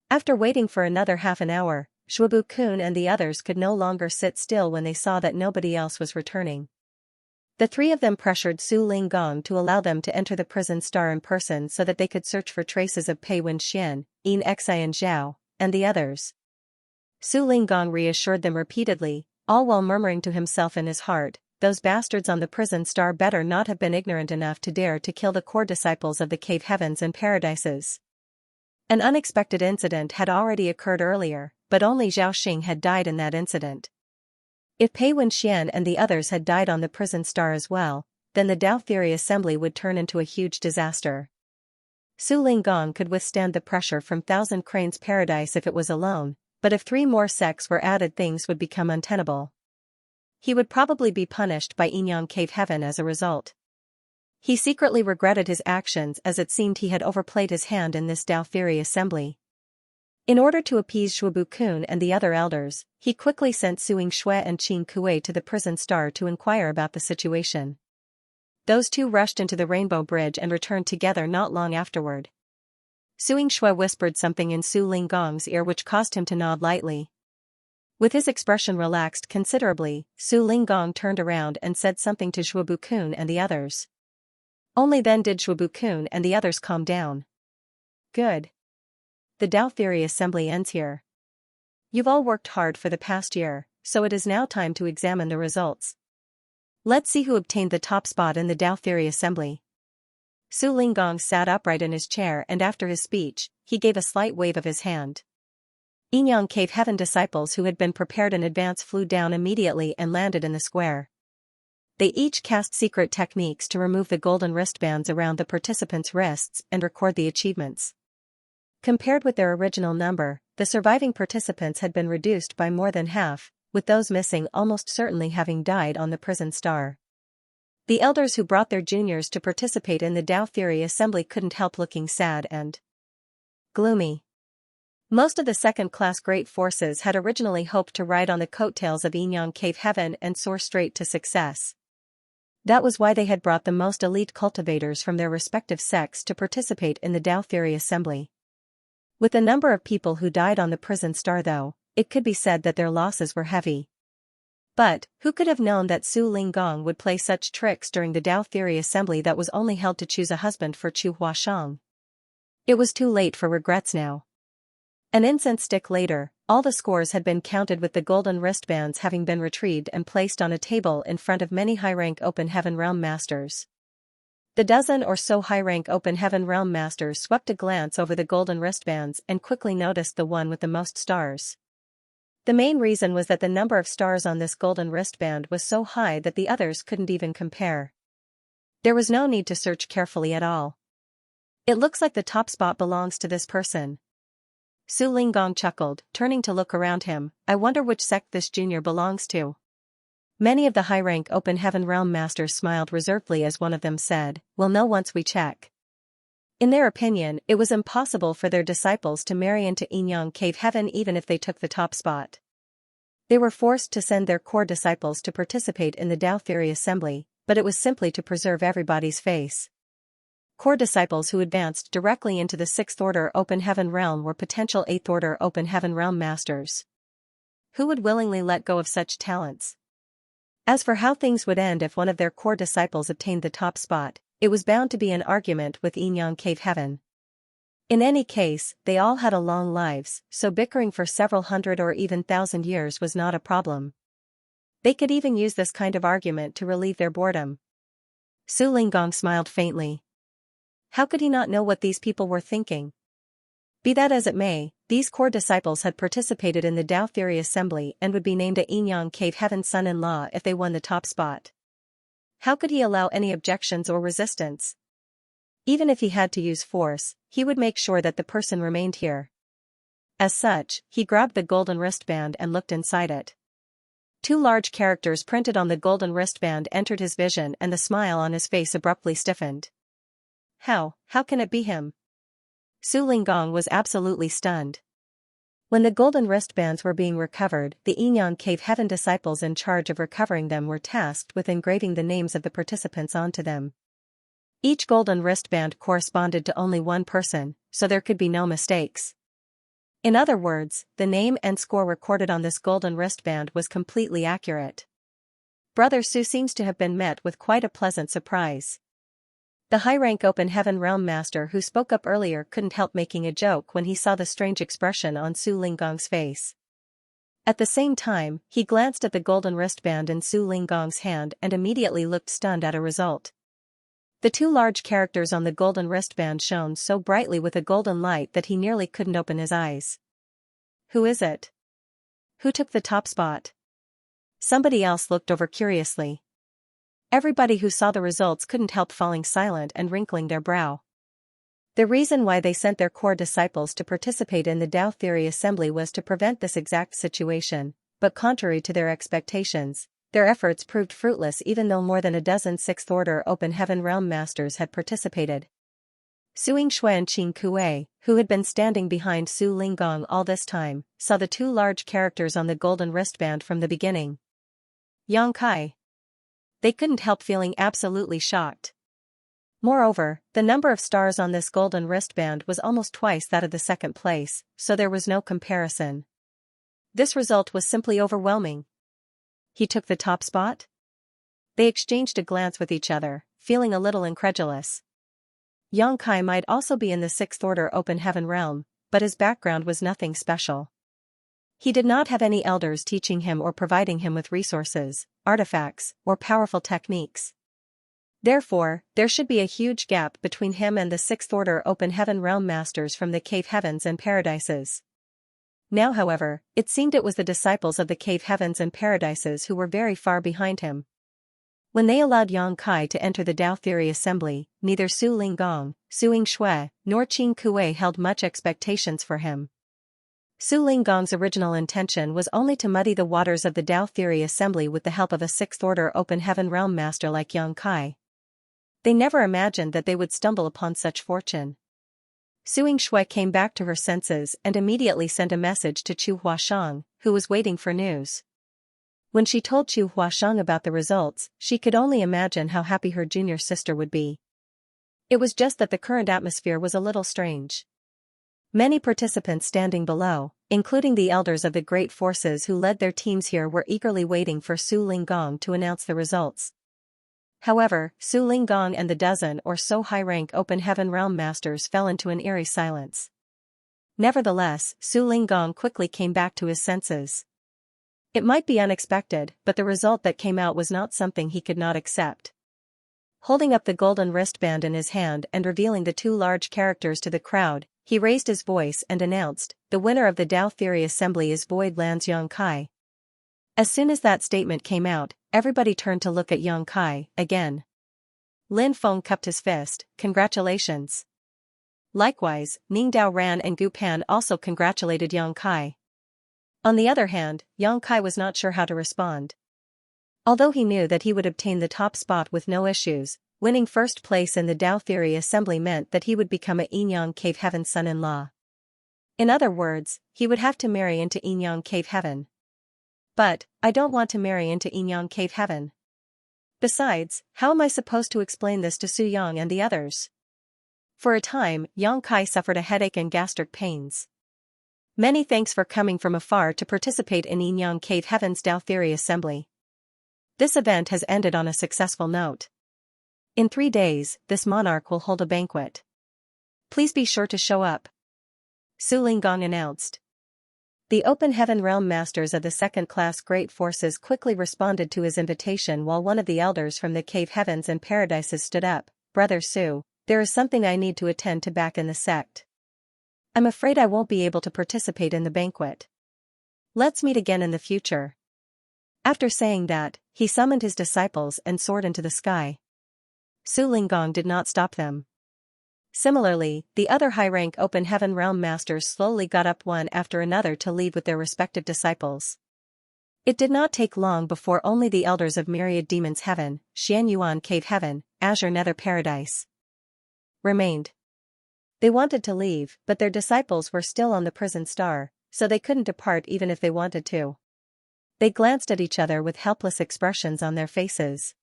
Speaker 1: After waiting for another half an hour, Zhuobu Kun and the others could no longer sit still when they saw that nobody else was returning. The three of them pressured Su Linggong to allow them to enter the prison star in person so that they could search for traces of Pei Wenxian, Xian Zhao, and the others. Su Linggong reassured them repeatedly, all while murmuring to himself in his heart, those bastards on the prison star better not have been ignorant enough to dare to kill the core disciples of the cave heavens and paradises. An unexpected incident had already occurred earlier, but only Zhao Xing had died in that incident. If Pei Wenxian and the others had died on the prison star as well, then the Dao Theory Assembly would turn into a huge disaster. Su Linggong could withstand the pressure from Thousand Cranes Paradise if it was alone, but if 3 more sects were added things would become untenable. He would probably be punished by Yinyang Cave Heaven as a result. He secretly regretted his actions as it seemed he had overplayed his hand in this Dao Theory Assembly. In order to appease Zhuobu Kun and the other elders, he quickly sent Suing Shui and Qin Kuei to the prison star to inquire about the situation. Those two rushed into the Rainbow Bridge and returned together not long afterward. Suing Shui whispered something in Su Linggong's ear which caused him to nod lightly. With his expression relaxed considerably, Su Linggong turned around and said something to Zhuobu Kun and the others. Only then did Zhuobu Kun and the others calm down. Good. The Dao Theory Assembly ends here. You've all worked hard for the past year, so it is now time to examine the results. Let's see who obtained the top spot in the Dao Theory Assembly. Su Linggong sat upright in his chair and after his speech, he gave a slight wave of his hand. Yinyang Cave Heaven disciples who had been prepared in advance flew down immediately and landed in the square. They each cast secret techniques to remove the golden wristbands around the participants' wrists and record the achievements. Compared with their original number, the surviving participants had been reduced by more than half, with those missing almost certainly having died on the prison star. The elders who brought their juniors to participate in the Dao Theory Assembly couldn't help looking sad and gloomy. Most of the second-class great forces had originally hoped to ride on the coattails of Yinyang Cave Heaven and soar straight to success. That was why they had brought the most elite cultivators from their respective sects to participate in the Dao Theory Assembly. With the number of people who died on the prison star though, it could be said that their losses were heavy. But, who could have known that Su Linggong would play such tricks during the Dao Theory Assembly that was only held to choose a husband for Chu Huashang? It was too late for regrets now. An incense stick later, all the scores had been counted with the golden wristbands having been retrieved and placed on a table in front of many high-rank Open Heaven Realm Masters. The dozen or so high-rank Open Heaven Realm Masters swept a glance over the golden wristbands and quickly noticed the one with the most stars. The main reason was that the number of stars on this golden wristband was so high that the others couldn't even compare. There was no need to search carefully at all. It looks like the top spot belongs to this person. Su Linggong chuckled, turning to look around him. I wonder which sect this junior belongs to. Many of the high-rank Open Heaven Realm Masters smiled reservedly as one of them said, we'll know once we check. In their opinion, it was impossible for their disciples to marry into Yinyang Cave Heaven even if they took the top spot. They were forced to send their core disciples to participate in the Dao Theory Assembly, but it was simply to preserve everybody's face. Core disciples who advanced directly into the 6th Order Open Heaven Realm were potential 8th Order Open Heaven Realm Masters. Who would willingly let go of such talents? As for how things would end if one of their core disciples obtained the top spot, it was bound to be an argument with Yinyang Cave Heaven. In any case, they all had long lives, so bickering for several hundred or even 1,000 years was not a problem. They could even use this kind of argument to relieve their boredom. Su Linggong smiled faintly. How could he not know what these people were thinking? Be that as it may, these core disciples had participated in the Dao Theory Assembly and would be named a Yinyang Cave Heaven son-in-law if they won the top spot. How could he allow any objections or resistance? Even if he had to use force, he would make sure that the person remained here. As such, he grabbed the golden wristband and looked inside it. 2 large characters printed on the golden wristband entered his vision and the smile on his face abruptly stiffened. How can it be him? Su Linggong was absolutely stunned. When the golden wristbands were being recovered, the Yinyang Cave Heaven disciples in charge of recovering them were tasked with engraving the names of the participants onto them. Each golden wristband corresponded to only one person, so there could be no mistakes. In other words, the name and score recorded on this golden wristband was completely accurate. Brother Su seems to have been met with quite a pleasant surprise. The high-rank Open Heaven Realm Master who spoke up earlier couldn't help making a joke when he saw the strange expression on Su Linggong's face. At the same time, he glanced at the golden wristband in Su Linggong's hand and immediately looked stunned at a result. The 2 large characters on the golden wristband shone so brightly with a golden light that he nearly couldn't open his eyes. Who is it? Who took the top spot? Somebody else looked over curiously. Everybody who saw the results couldn't help falling silent and wrinkling their brow. The reason why they sent their core disciples to participate in the Dao Theory Assembly was to prevent this exact situation, but contrary to their expectations, their efforts proved fruitless even though more than a dozen 6th Order Open Heaven Realm Masters had participated. Xianxia and Qing Kuei, who had been standing behind Su Linggong all this time, saw the 2 large characters on the golden wristband from the beginning. Yang Kai. They couldn't help feeling absolutely shocked. Moreover, the number of stars on this golden wristband was almost twice that of the 2nd place, so there was no comparison. This result was simply overwhelming. He took the top spot? They exchanged a glance with each other, feeling a little incredulous. Yang Kai might also be in the 6th Order Open Heaven Realm, but his background was nothing special. He did not have any elders teaching him or providing him with resources, artifacts, or powerful techniques. Therefore, there should be a huge gap between him and the 6th Order Open Heaven Realm Masters from the Cave Heavens and Paradises. Now however, it seemed it was the disciples of the Cave Heavens and Paradises who were very far behind him. When they allowed Yang Kai to enter the Dao Theory Assembly, neither Su Linggong, Xianxia, nor Qing Kuei held much expectations for him. Su Linggong's original intention was only to muddy the waters of the Dao Theory Assembly with the help of a 6th Order Open Heaven Realm Master like Yang Kai. They never imagined that they would stumble upon such fortune. Xianxia came back to her senses and immediately sent a message to Chu Huashang, who was waiting for news. When she told Chu Huashang about the results, she could only imagine how happy her junior sister would be. It was just that the current atmosphere was a little strange. Many participants standing below, including the elders of the great forces who led their teams here, were eagerly waiting for Su Linggong to announce the results. However, Su Linggong and the dozen or so high-rank Open Heaven Realm Masters fell into an eerie silence. Nevertheless, Su Linggong quickly came back to his senses. It might be unexpected, but the result that came out was not something he could not accept. Holding up the golden wristband in his hand and revealing the 2 large characters to the crowd, he raised his voice and announced, "The winner of the Dao Theory Assembly is Void Land's Yang Kai." As soon as that statement came out, everybody turned to look at Yang Kai again. Lin Feng cupped his fist. "Congratulations. Likewise, Ningdao Ran and Gu Pan also congratulated Yang Kai. On the other hand, Yang Kai was not sure how to respond. Although he knew that he would obtain the top spot with no issues, winning first place in the Tao Theory Assembly meant that he would become a Yinyang Cave Heaven's son-in-law. In other words, he would have to marry into Yinyang Cave Heaven. But, I don't want to marry into Yinyang Cave Heaven. Besides, how am I supposed to explain this to Su Yang and the others? For a time, Yang Kai suffered a headache and gastric pains. Many thanks for coming from afar to participate in Yinyang Cave Heaven's Tao Theory Assembly. This event has ended on a successful note. In 3 days, this monarch will hold a banquet. Please be sure to show up. Su Linggong announced. The Open Heaven Realm Masters of the second-class Great Forces quickly responded to his invitation while one of the elders from the Cave Heavens and Paradises stood up. Brother Su, there is something I need to attend to back in the sect. I'm afraid I won't be able to participate in the banquet. Let's meet again in the future. After saying that, he summoned his disciples and soared into the sky. Su Linggong did not stop them. Similarly, the other high-rank Open Heaven Realm Masters slowly got up one after another to leave with their respective disciples. It did not take long before only the elders of Myriad Demons Heaven, Xianyuan Cave Heaven, Azure Nether Paradise remained. They wanted to leave, but their disciples were still on the prison star, so they couldn't depart even if they wanted to. They glanced at each other with helpless expressions on their faces.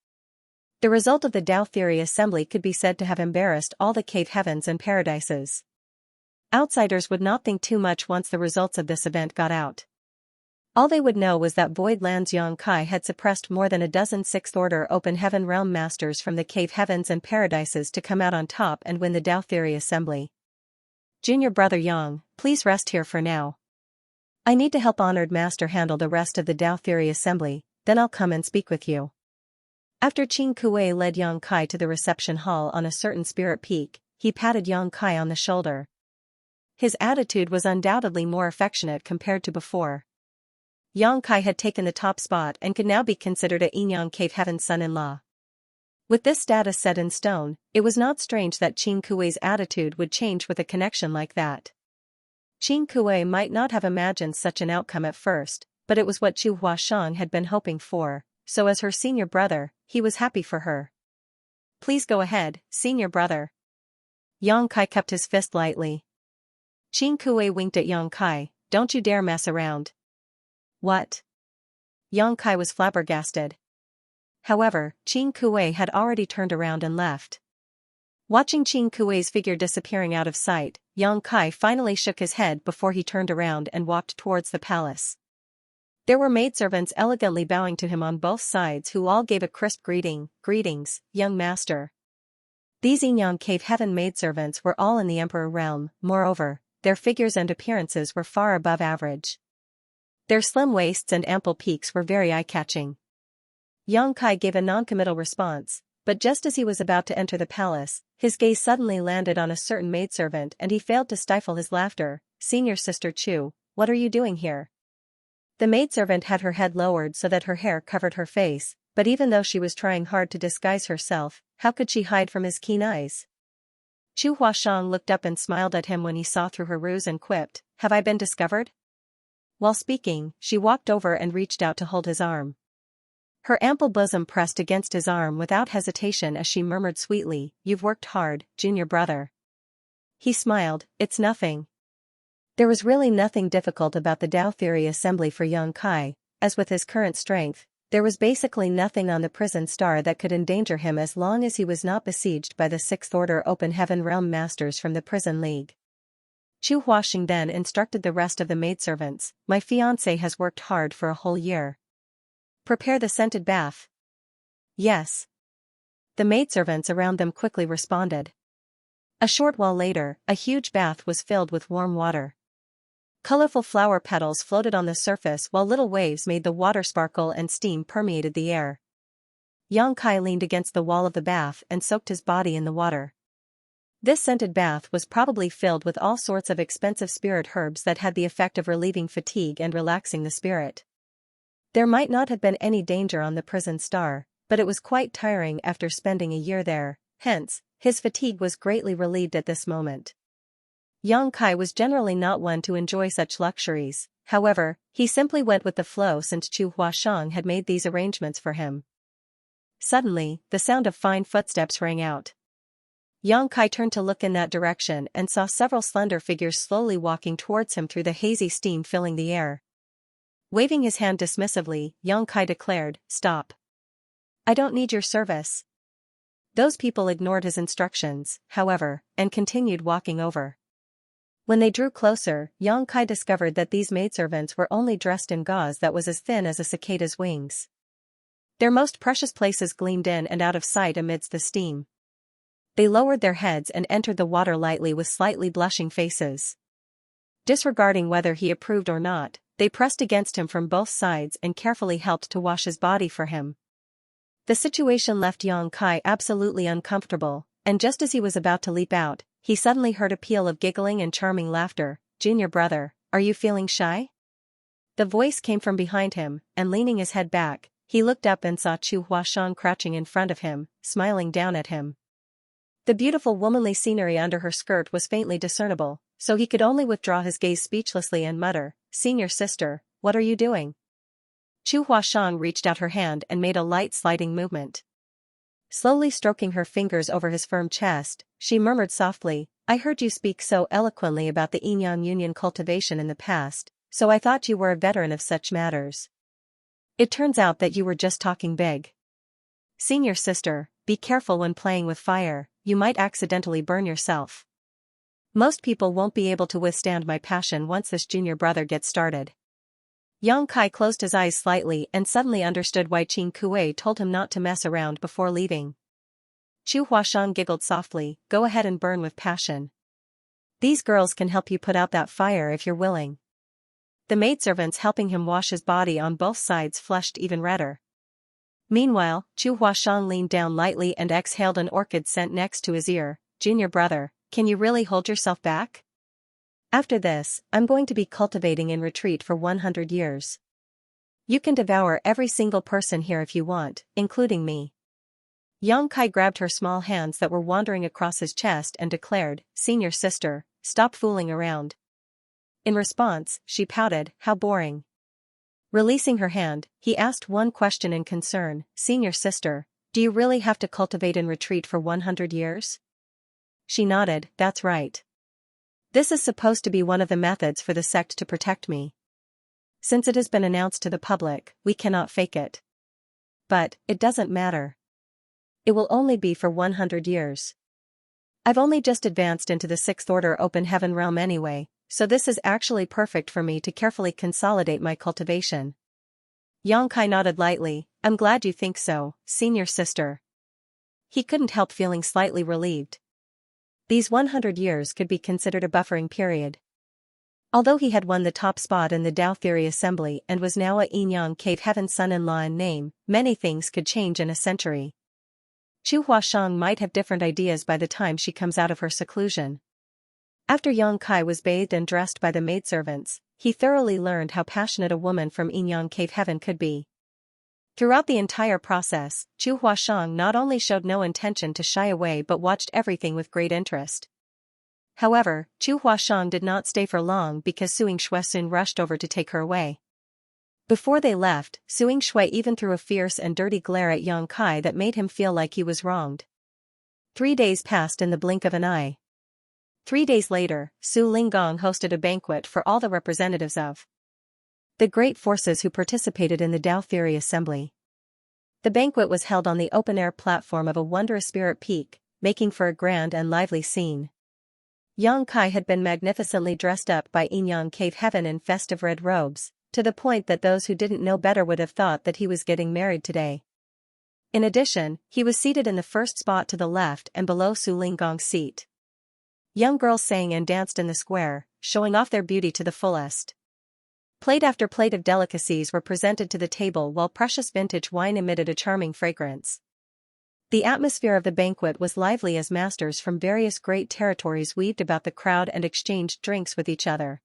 Speaker 1: The result of the Tao Theory Assembly could be said to have embarrassed all the Cave Heavens and Paradises. Outsiders would not think too much once the results of this event got out. All they would know was that Void Land's Yang Kai had suppressed more than a dozen Sixth-Order Open Heaven Realm Masters from the Cave Heavens and Paradises to come out on top and win the Tao Theory Assembly. Junior Brother Yang, please rest here for now. I need to help Honored Master handle the rest of the Tao Theory Assembly, then I'll come and speak with you. After Qing Kuei led Yang Kai to the reception hall on a certain spirit peak, he patted Yang Kai on the shoulder. His attitude was undoubtedly more affectionate compared to before. Yang Kai had taken the top spot and could now be considered a Yinyang Cave Heaven's son-in-law. With this status set in stone, it was not strange that Qing Kuei's attitude would change with a connection like that. Qing Kuei might not have imagined such an outcome at first, but it was what Chu Huashang had been hoping for, so as her senior brother, he was happy for her. Please go ahead, senior brother. Yang Kai kept his fist lightly. Qing Kuei winked at Yang Kai, don't you dare mess around. What? Yang Kai was flabbergasted. However, Qing Kuei had already turned around and left. Watching Qing Kuei's figure disappearing out of sight, Yang Kai finally shook his head before he turned around and walked towards the palace. There were maidservants elegantly bowing to him on both sides who all gave a crisp greeting, greetings, young master. These Yinyang Cave Heaven maidservants were all in the Emperor realm, moreover, their figures and appearances were far above average. Their slim waists and ample peaks were very eye-catching. Yang Kai gave a non-committal response, but just as he was about to enter the palace, his gaze suddenly landed on a certain maidservant and he failed to stifle his laughter. Senior Sister Chu, what are you doing here? The maidservant had her head lowered so that her hair covered her face, but even though she was trying hard to disguise herself, how could she hide from his keen eyes? Chu Huashang looked up and smiled at him when he saw through her ruse and quipped, have I been discovered? While speaking, she walked over and reached out to hold his arm. Her ample bosom pressed against his arm without hesitation as she murmured sweetly, you've worked hard, junior brother. He smiled, it's nothing. There was really nothing difficult about the Tao Theory Assembly for Yang Kai, as with his current strength, there was basically nothing on the prison star that could endanger him as long as he was not besieged by the Sixth Order Open Heaven Realm Masters from the Prison League. Chu Huashing then instructed the rest of the maidservants, my fiancé has worked hard for a whole year. Prepare the scented bath. Yes. The maidservants around them quickly responded. A short while later, a huge bath was filled with warm water. Colorful flower petals floated on the surface while little waves made the water sparkle and steam permeated the air. Yang Kai leaned against the wall of the bath and soaked his body in the water. This scented bath was probably filled with all sorts of expensive spirit herbs that had the effect of relieving fatigue and relaxing the spirit. There might not have been any danger on the prison star, but it was quite tiring after spending a year there, hence, his fatigue was greatly relieved at this moment. Yang Kai was generally not one to enjoy such luxuries, however, he simply went with the flow since Chu Huashang had made these arrangements for him. Suddenly, the sound of fine footsteps rang out. Yang Kai turned to look in that direction and saw several slender figures slowly walking towards him through the hazy steam filling the air. Waving his hand dismissively, Yang Kai declared, "Stop. I don't need your service." Those people ignored his instructions, however, and continued walking over. When they drew closer, Yang Kai discovered that these maidservants were only dressed in gauze that was as thin as a cicada's wings. Their most precious places gleamed in and out of sight amidst the steam. They lowered their heads and entered the water lightly with slightly blushing faces. Disregarding whether he approved or not, they pressed against him from both sides and carefully helped to wash his body for him. The situation left Yang Kai absolutely uncomfortable, and just as he was about to leap out, he suddenly heard a peal of giggling and charming laughter. "Junior brother, are you feeling shy?" The voice came from behind him, and leaning his head back, he looked up and saw Chu Huashang crouching in front of him, smiling down at him. The beautiful womanly scenery under her skirt was faintly discernible, so he could only withdraw his gaze speechlessly and mutter, "Senior sister, what are you doing?" Chu Huashang reached out her hand and made a light sliding movement. Slowly stroking her fingers over his firm chest, she murmured softly, "I heard you speak so eloquently about the Yin-Yang Union cultivation in the past, so I thought you were a veteran of such matters. It turns out that you were just talking big. Senior sister, be careful when playing with fire, you might accidentally burn yourself. Most people won't be able to withstand my passion once this junior brother gets started." Yang Kai closed his eyes slightly and suddenly understood why Qin Kuei told him not to mess around before leaving. Chu Huashang giggled softly, "Go ahead and burn with passion. These girls can help you put out that fire if you're willing." The maidservants helping him wash his body on both sides flushed even redder. Meanwhile, Chu Huashang leaned down lightly and exhaled an orchid scent next to his ear. "Junior brother, can you really hold yourself back? After this, I'm going to be cultivating in retreat for 100 years. You can devour every single person here if you want, including me." Yang Kai grabbed her small hands that were wandering across his chest and declared, "Senior sister, stop fooling around." In response, she pouted, "How boring." Releasing her hand, he asked one question in concern, "Senior sister, do you really have to cultivate in retreat for 100 years? She nodded, "That's right. This is supposed to be one of the methods for the sect to protect me. Since it has been announced to the public, we cannot fake it. But, it doesn't matter. It will only be for 100 years. I've only just advanced into the 6th order open heaven realm anyway, so this is actually perfect for me to carefully consolidate my cultivation." Yang Kai nodded lightly, "I'm glad you think so, senior sister." He couldn't help feeling slightly relieved. These 100 years could be considered a buffering period. Although he had won the top spot in the Tao Theory Assembly and was now a Yin-Yang Cave Heaven son-in-law in name, many things could change in a century. Chu Huashang might have different ideas by the time she comes out of her seclusion. After Yang Kai was bathed and dressed by the maidservants, he thoroughly learned how passionate a woman from Yin-Yang Cave Heaven could be. Throughout the entire process, Chu Huashang not only showed no intention to shy away but watched everything with great interest. However, Chu Huashang did not stay for long because Xianxia soon rushed over to take her away. Before they left, Xianxia even threw a fierce and dirty glare at Yang Kai that made him feel like he was wronged. 3 days passed in the blink of an eye. 3 days later, Su Linggong hosted a banquet for all the representatives of the great forces who participated in the Tao Theory Assembly. The banquet was held on the open-air platform of a wondrous spirit peak, making for a grand and lively scene. Yang Kai had been magnificently dressed up by Yin-Yang Cave Heaven in festive red robes, to the point that those who didn't know better would have thought that he was getting married today. In addition, he was seated in the first spot to the left and below Su Linggong's seat. Young girls sang and danced in the square, showing off their beauty to the fullest. Plate after plate of delicacies were presented to the table while precious vintage wine emitted a charming fragrance. The atmosphere of the banquet was lively as masters from various great territories weaved about the crowd and exchanged drinks with each other.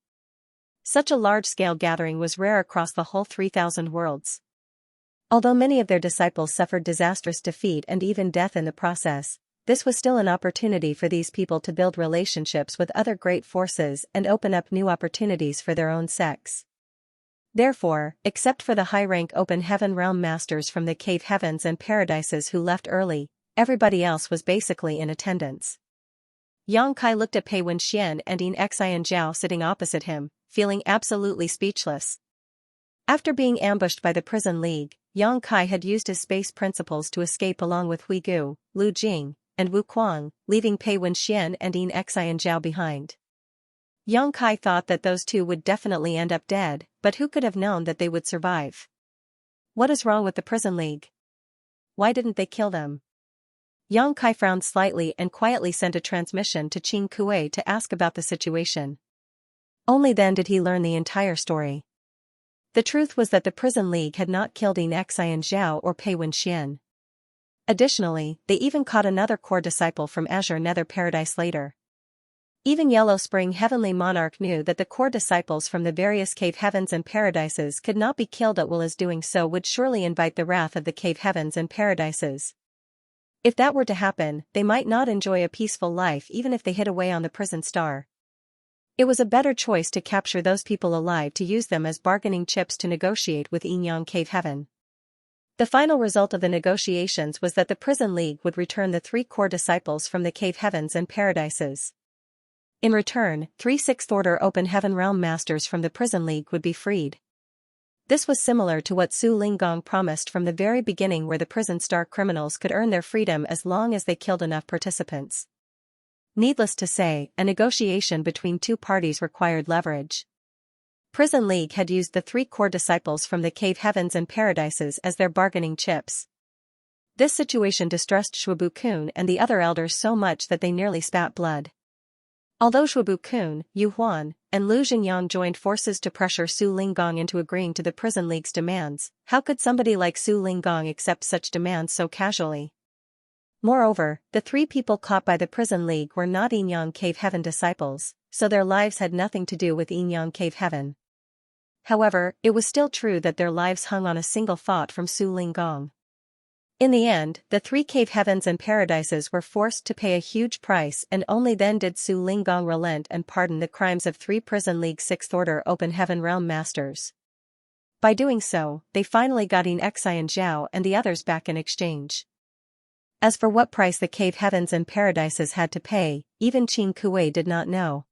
Speaker 1: Such a large-scale gathering was rare across the whole 3,000 worlds. Although many of their disciples suffered disastrous defeat and even death in the process, this was still an opportunity for these people to build relationships with other great forces and open up new opportunities for their own sex. Therefore, except for the high-rank open heaven realm masters from the cave heavens and paradises who left early, everybody else was basically in attendance. Yang Kai looked at Pei Wenxian and Xianxia and Zhao sitting opposite him, feeling absolutely speechless. After being ambushed by the prison league, Yang Kai had used his space principles to escape along with Hui Gu, Lu Jing, and Wu Kuang, leaving Pei Wenxian and Xianxia and Zhao behind. Yang Kai thought that those two would definitely end up dead, but who could have known that they would survive? What is wrong with the prison league? Why didn't they kill them? Yang Kai frowned slightly and quietly sent a transmission to Qing Kuei to ask about the situation. Only then did he learn the entire story. The truth was that the prison league had not killed Xianxia and Zhao or Pei Wenxian. Additionally, they even caught another core disciple from Azure Nether Paradise later. Even Yellow Spring Heavenly Monarch knew that the core disciples from the various cave heavens and paradises could not be killed at will, as doing so would surely invite the wrath of the cave heavens and paradises. If that were to happen, they might not enjoy a peaceful life even if they hid away on the prison star. It was a better choice to capture those people alive to use them as bargaining chips to negotiate with Yin Yang Cave Heaven. The final result of the negotiations was that the prison league would return the 3 core disciples from the cave heavens and paradises. In return, 3 Sixth Order Open Heaven Realm Masters from the Prison League would be freed. This was similar to what Su Linggong promised from the very beginning, where the prison star criminals could earn their freedom as long as they killed enough participants. Needless to say, a negotiation between 2 parties required leverage. Prison League had used the 3 core disciples from the cave heavens and paradises as their bargaining chips. This situation distressed Shuabu Kun and the other elders so much that they nearly spat blood. Although Shuabu Kun, Yu Huan, and Lu Jingyang joined forces to pressure Su Linggong into agreeing to the Prison League's demands, how could somebody like Su Linggong accept such demands so casually? Moreover, the 3 people caught by the Prison League were not Yin Yang Cave Heaven disciples, so their lives had nothing to do with Yin Yang Cave Heaven. However, it was still true that their lives hung on a single thought from Su Linggong. In the end, the 3 cave heavens and paradises were forced to pay a huge price, and only then did Su Linggong relent and pardon the crimes of 3 Prison League 6th Order Open Heaven Realm Masters. By doing so, they finally got Xianxia and Zhao and the others back in exchange. As for what price the cave heavens and paradises had to pay, even Qing Kuei did not know.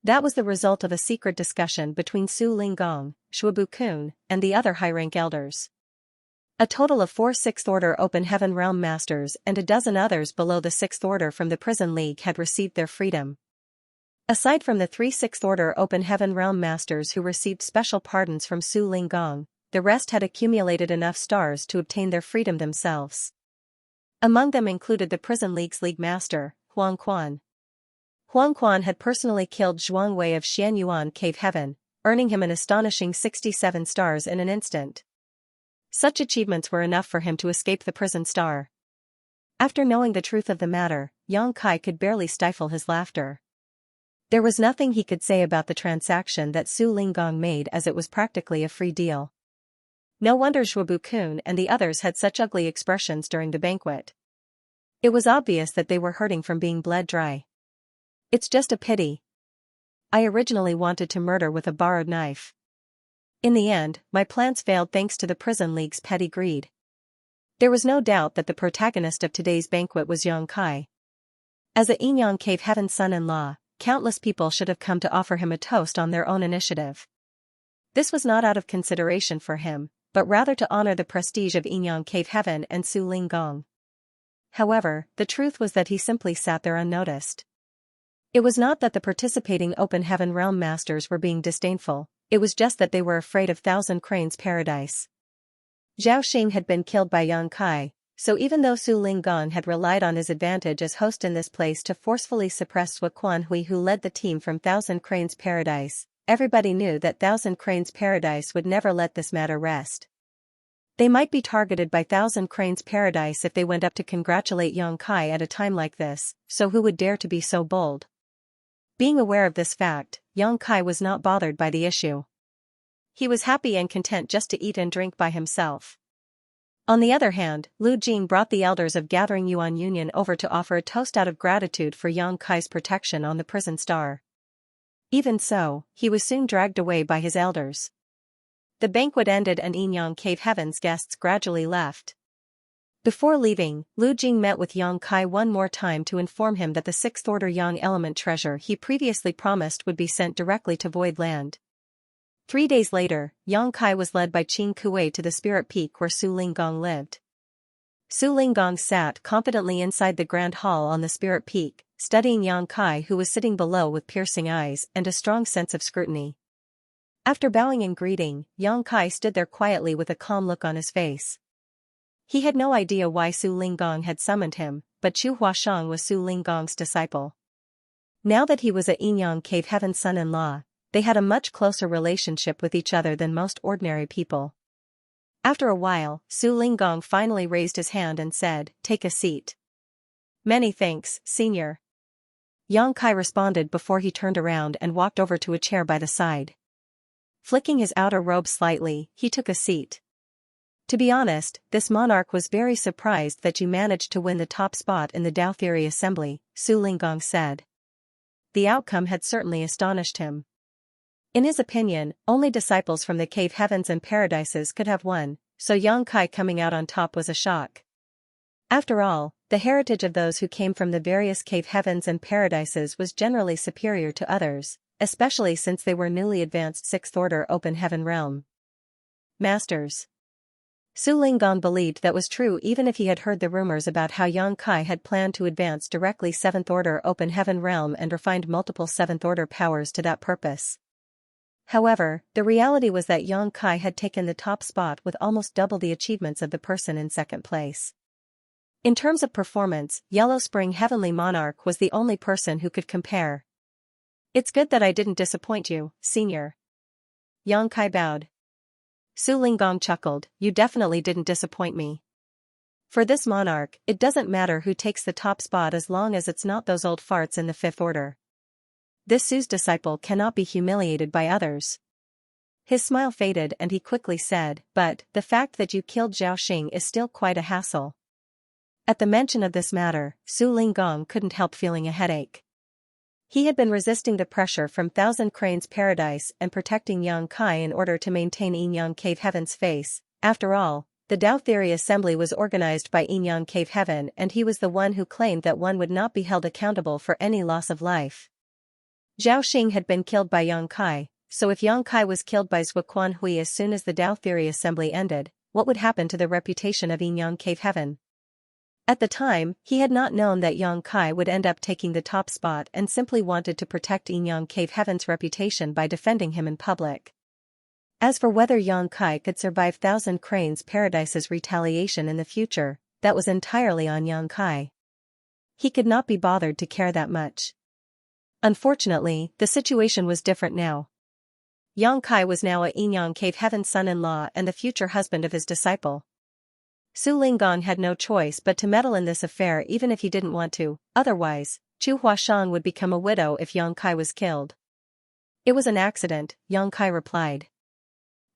Speaker 1: That was the result of a secret discussion between Su Linggong, Shuabu Kun, and the other high-rank elders. A total of 4 Sixth Order Open Heaven Realm Masters and a dozen others below the 6th Order from the Prison League had received their freedom. Aside from the 3 Sixth Order Open Heaven Realm Masters who received special pardons from Su Linggong, the rest had accumulated enough stars to obtain their freedom themselves. Among them included the Prison League's League Master, Huang Quan. Huang Quan had personally killed Zhuang Wei of Xianyuan Cave Heaven, earning him an astonishing 67 stars in an instant. Such achievements were enough for him to escape the prison star. After knowing the truth of the matter, Yang Kai could barely stifle his laughter. There was nothing he could say about the transaction that Su Linggong made, as it was practically a free deal. No wonder Shuabu Kun and the others had such ugly expressions during the banquet. It was obvious that they were hurting from being bled dry. It's just a pity. I originally wanted to murder with a borrowed knife. In the end, my plans failed thanks to the Prison League's petty greed. There was no doubt that the protagonist of today's banquet was Yang Kai. As a Yin Yang Cave Heaven son-in-law, countless people should have come to offer him a toast on their own initiative. This was not out of consideration for him, but rather to honor the prestige of Yin Yang Cave Heaven and Su Linggong. However, the truth was that he simply sat there unnoticed. It was not that the participating Open Heaven Realm Masters were being disdainful. It was just that they were afraid of Thousand Cranes Paradise. Zhao Xing had been killed by Yang Kai, so even though Su Linggong had relied on his advantage as host in this place to forcefully suppress Sua Quanhui, who led the team from Thousand Cranes Paradise, everybody knew that Thousand Cranes Paradise would never let this matter rest. They might be targeted by Thousand Cranes Paradise if they went up to congratulate Yang Kai at a time like this, so who would dare to be so bold? Being aware of this fact, Yang Kai was not bothered by the issue. He was happy and content just to eat and drink by himself. On the other hand, Lu Jing brought the elders of Gathering Yuan Union over to offer a toast out of gratitude for Yang Kai's protection on the prison star. Even so, he was soon dragged away by his elders. The banquet ended and Yinyang Cave Heaven's guests gradually left. Before leaving, Lu Jing met with Yang Kai one more time to inform him that the 6th Order Yang element treasure he previously promised would be sent directly to Void Land. 3 days later, Yang Kai was led by Qing Kuei to the Spirit Peak where Su Linggong lived. Su Linggong sat confidently inside the Grand Hall on the Spirit Peak, studying Yang Kai who was sitting below with piercing eyes and a strong sense of scrutiny. After bowing in greeting, Yang Kai stood there quietly with a calm look on his face. He had no idea why Su Linggong had summoned him, but Chu Huashang was Su Linggong's disciple. Now that he was a Yinyang Cave Heaven's son-in-law, they had a much closer relationship with each other than most ordinary people. After a while, Su Linggong finally raised his hand and said, "Take a seat." "Many thanks, Senior." Yang Kai responded before he turned around and walked over to a chair by the side. Flicking his outer robe slightly, he took a seat. "To be honest, this monarch was very surprised that you managed to win the top spot in the Dao Theory Assembly," Su Linggong said. The outcome had certainly astonished him. In his opinion, only disciples from the Cave Heavens and Paradises could have won, so Yang Kai coming out on top was a shock. After all, the heritage of those who came from the various Cave Heavens and Paradises was generally superior to others, especially since they were newly advanced 6th Order Open Heaven realm. Masters. Su Linggong believed that was true even if he had heard the rumors about how Yang Kai had planned to advance directly 7th Order Open Heaven realm and refined multiple 7th Order powers to that purpose. However, the reality was that Yang Kai had taken the top spot with almost double the achievements of the person in second place. In terms of performance, Yellow Spring Heavenly Monarch was the only person who could compare. "It's good that I didn't disappoint you, Senior." Yang Kai bowed. Su Linggong chuckled, "You definitely didn't disappoint me. For this monarch, it doesn't matter who takes the top spot as long as it's not those old farts in the 5th Order. This Su's disciple cannot be humiliated by others." His smile faded and he quickly said, "But, the fact that you killed Zhao Xing is still quite a hassle." At the mention of this matter, Su Linggong couldn't help feeling a headache. He had been resisting the pressure from Thousand Cranes Paradise and protecting Yang Kai in order to maintain Yinyang Cave Heaven's face. After all, the Dao Theory Assembly was organized by Yinyang Cave Heaven and he was the one who claimed that one would not be held accountable for any loss of life. Zhao Xing had been killed by Yang Kai, so if Yang Kai was killed by Zuoquan Hui as soon as the Dao Theory Assembly ended, what would happen to the reputation of Yinyang Cave Heaven? At the time, he had not known that Yang Kai would end up taking the top spot and simply wanted to protect Yinyang Cave Heaven's reputation by defending him in public. As for whether Yang Kai could survive Thousand Cranes Paradise's retaliation in the future, that was entirely on Yang Kai. He could not be bothered to care that much. Unfortunately, the situation was different now. Yang Kai was now a Yinyang Cave Heaven's son-in-law and the future husband of his disciple. Su Linggong had no choice but to meddle in this affair even if he didn't want to, otherwise, Chu Huashang would become a widow if Yang Kai was killed. "It was an accident," Yang Kai replied.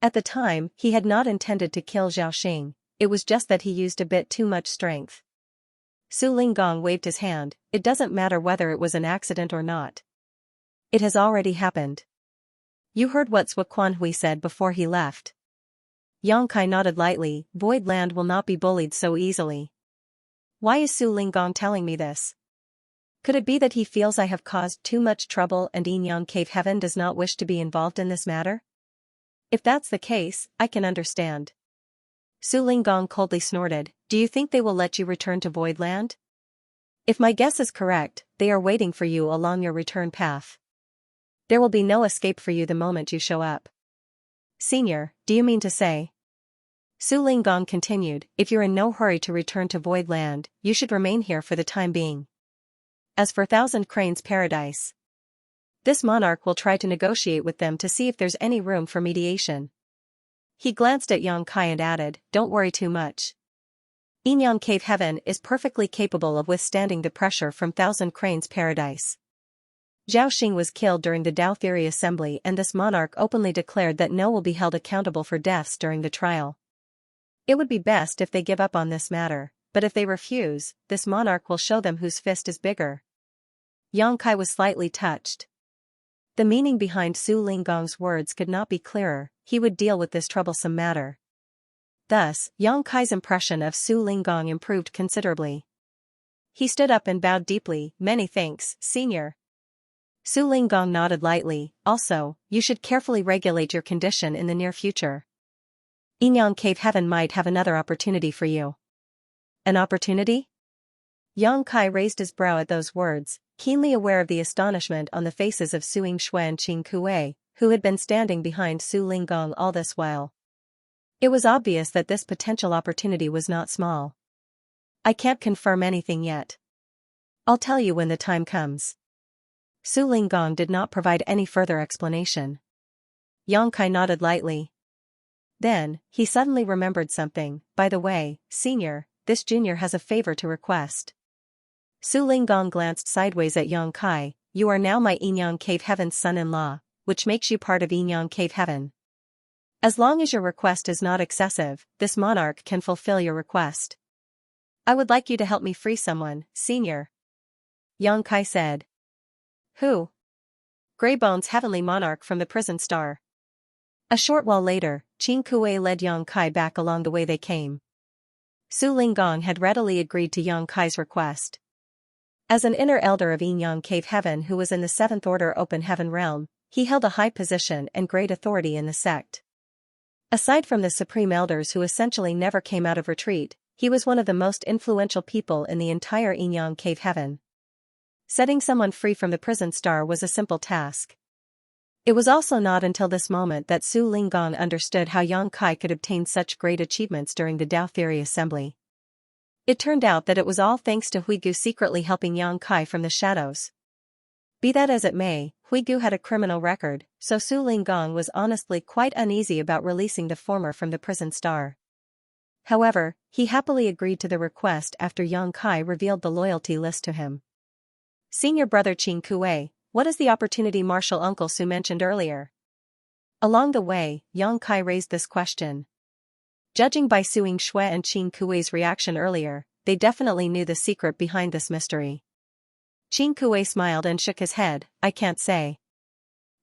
Speaker 1: At the time, he had not intended to kill Zhao Xing, it was just that he used a bit too much strength. Su Linggong waved his hand, "It doesn't matter whether it was an accident or not. It has already happened. You heard what Zuoquan Hui said before he left." Yang Kai nodded lightly, "Void Land will not be bullied so easily." "Why is Su Linggong telling me this? Could it be that he feels I have caused too much trouble and Yinyang Cave Heaven does not wish to be involved in this matter? If that's the case, I can understand." Su Linggong coldly snorted, "Do you think they will let you return to Void Land? If my guess is correct, they are waiting for you along your return path. There will be no escape for you the moment you show up." "Senior, do you mean to say?" Su Linggong continued, "If you're in no hurry to return to Void Land, you should remain here for the time being. As for Thousand Cranes Paradise, this monarch will try to negotiate with them to see if there's any room for mediation." He glanced at Yang Kai and added, "Don't worry too much. Yinyang Cave Heaven is perfectly capable of withstanding the pressure from Thousand Cranes Paradise. Zhao Xing was killed during the Dao Theory Assembly and this monarch openly declared that no one will be held accountable for deaths during the trial. It would be best if they give up on this matter, but if they refuse, this monarch will show them whose fist is bigger. Yang Kai was slightly touched. The meaning behind Su Linggong's words could not be clearer. He would deal with this troublesome matter. Thus, Yang Kai's impression of Su Linggong improved considerably. He stood up and bowed deeply. Many thanks, senior. Su Linggong nodded lightly. Also, you should carefully regulate your condition in the near future. Yinyang Cave Heaven might have another opportunity for you. An opportunity? Yang Kai raised his brow at those words, keenly aware of the astonishment on the faces of Su Yingxue and Qing Kuei, who had been standing behind Su Linggong all this while. It was obvious that this potential opportunity was not small. I can't confirm anything yet. I'll tell you when the time comes. Su Linggong did not provide any further explanation. Yang Kai nodded lightly. Then, he suddenly remembered something. By the way, senior, this junior has a favor to request. Su Linggong glanced sideways at Yang Kai. You are now my Yinyang Cave Heaven's son-in-law, which makes you part of Yinyang Cave Heaven. As long as your request is not excessive, this monarch can fulfill your request. I would like you to help me free someone, senior. Yang Kai said. Who? Greybone's heavenly monarch from the prison star. A short while later, Qing Kuei led Yang Kai back along the way they came. Su Linggong had readily agreed to Yang Kai's request. As an inner elder of Yinyang Cave Heaven who was in the 7th Order Open Heaven realm, he held a high position and great authority in the sect. Aside from the supreme elders who essentially never came out of retreat, he was one of the most influential people in the entire Yinyang Cave Heaven. Setting someone free from the prison star was a simple task. It was also not until this moment that Su Linggong understood how Yang Kai could obtain such great achievements during the Tao Theory Assembly. It turned out that it was all thanks to Huigu secretly helping Yang Kai from the shadows. Be that as it may, Huigu had a criminal record, so Su Linggong was honestly quite uneasy about releasing the former from the prison star. However, he happily agreed to the request after Yang Kai revealed the loyalty list to him. Senior brother Qing Kuei, what is the opportunity Martial Uncle Su mentioned earlier? Along the way, Yang Kai raised this question. Judging by Su Yingxue and Qing Kuei's reaction earlier, they definitely knew the secret behind this mystery. Qing Kuei smiled and shook his head. I can't say.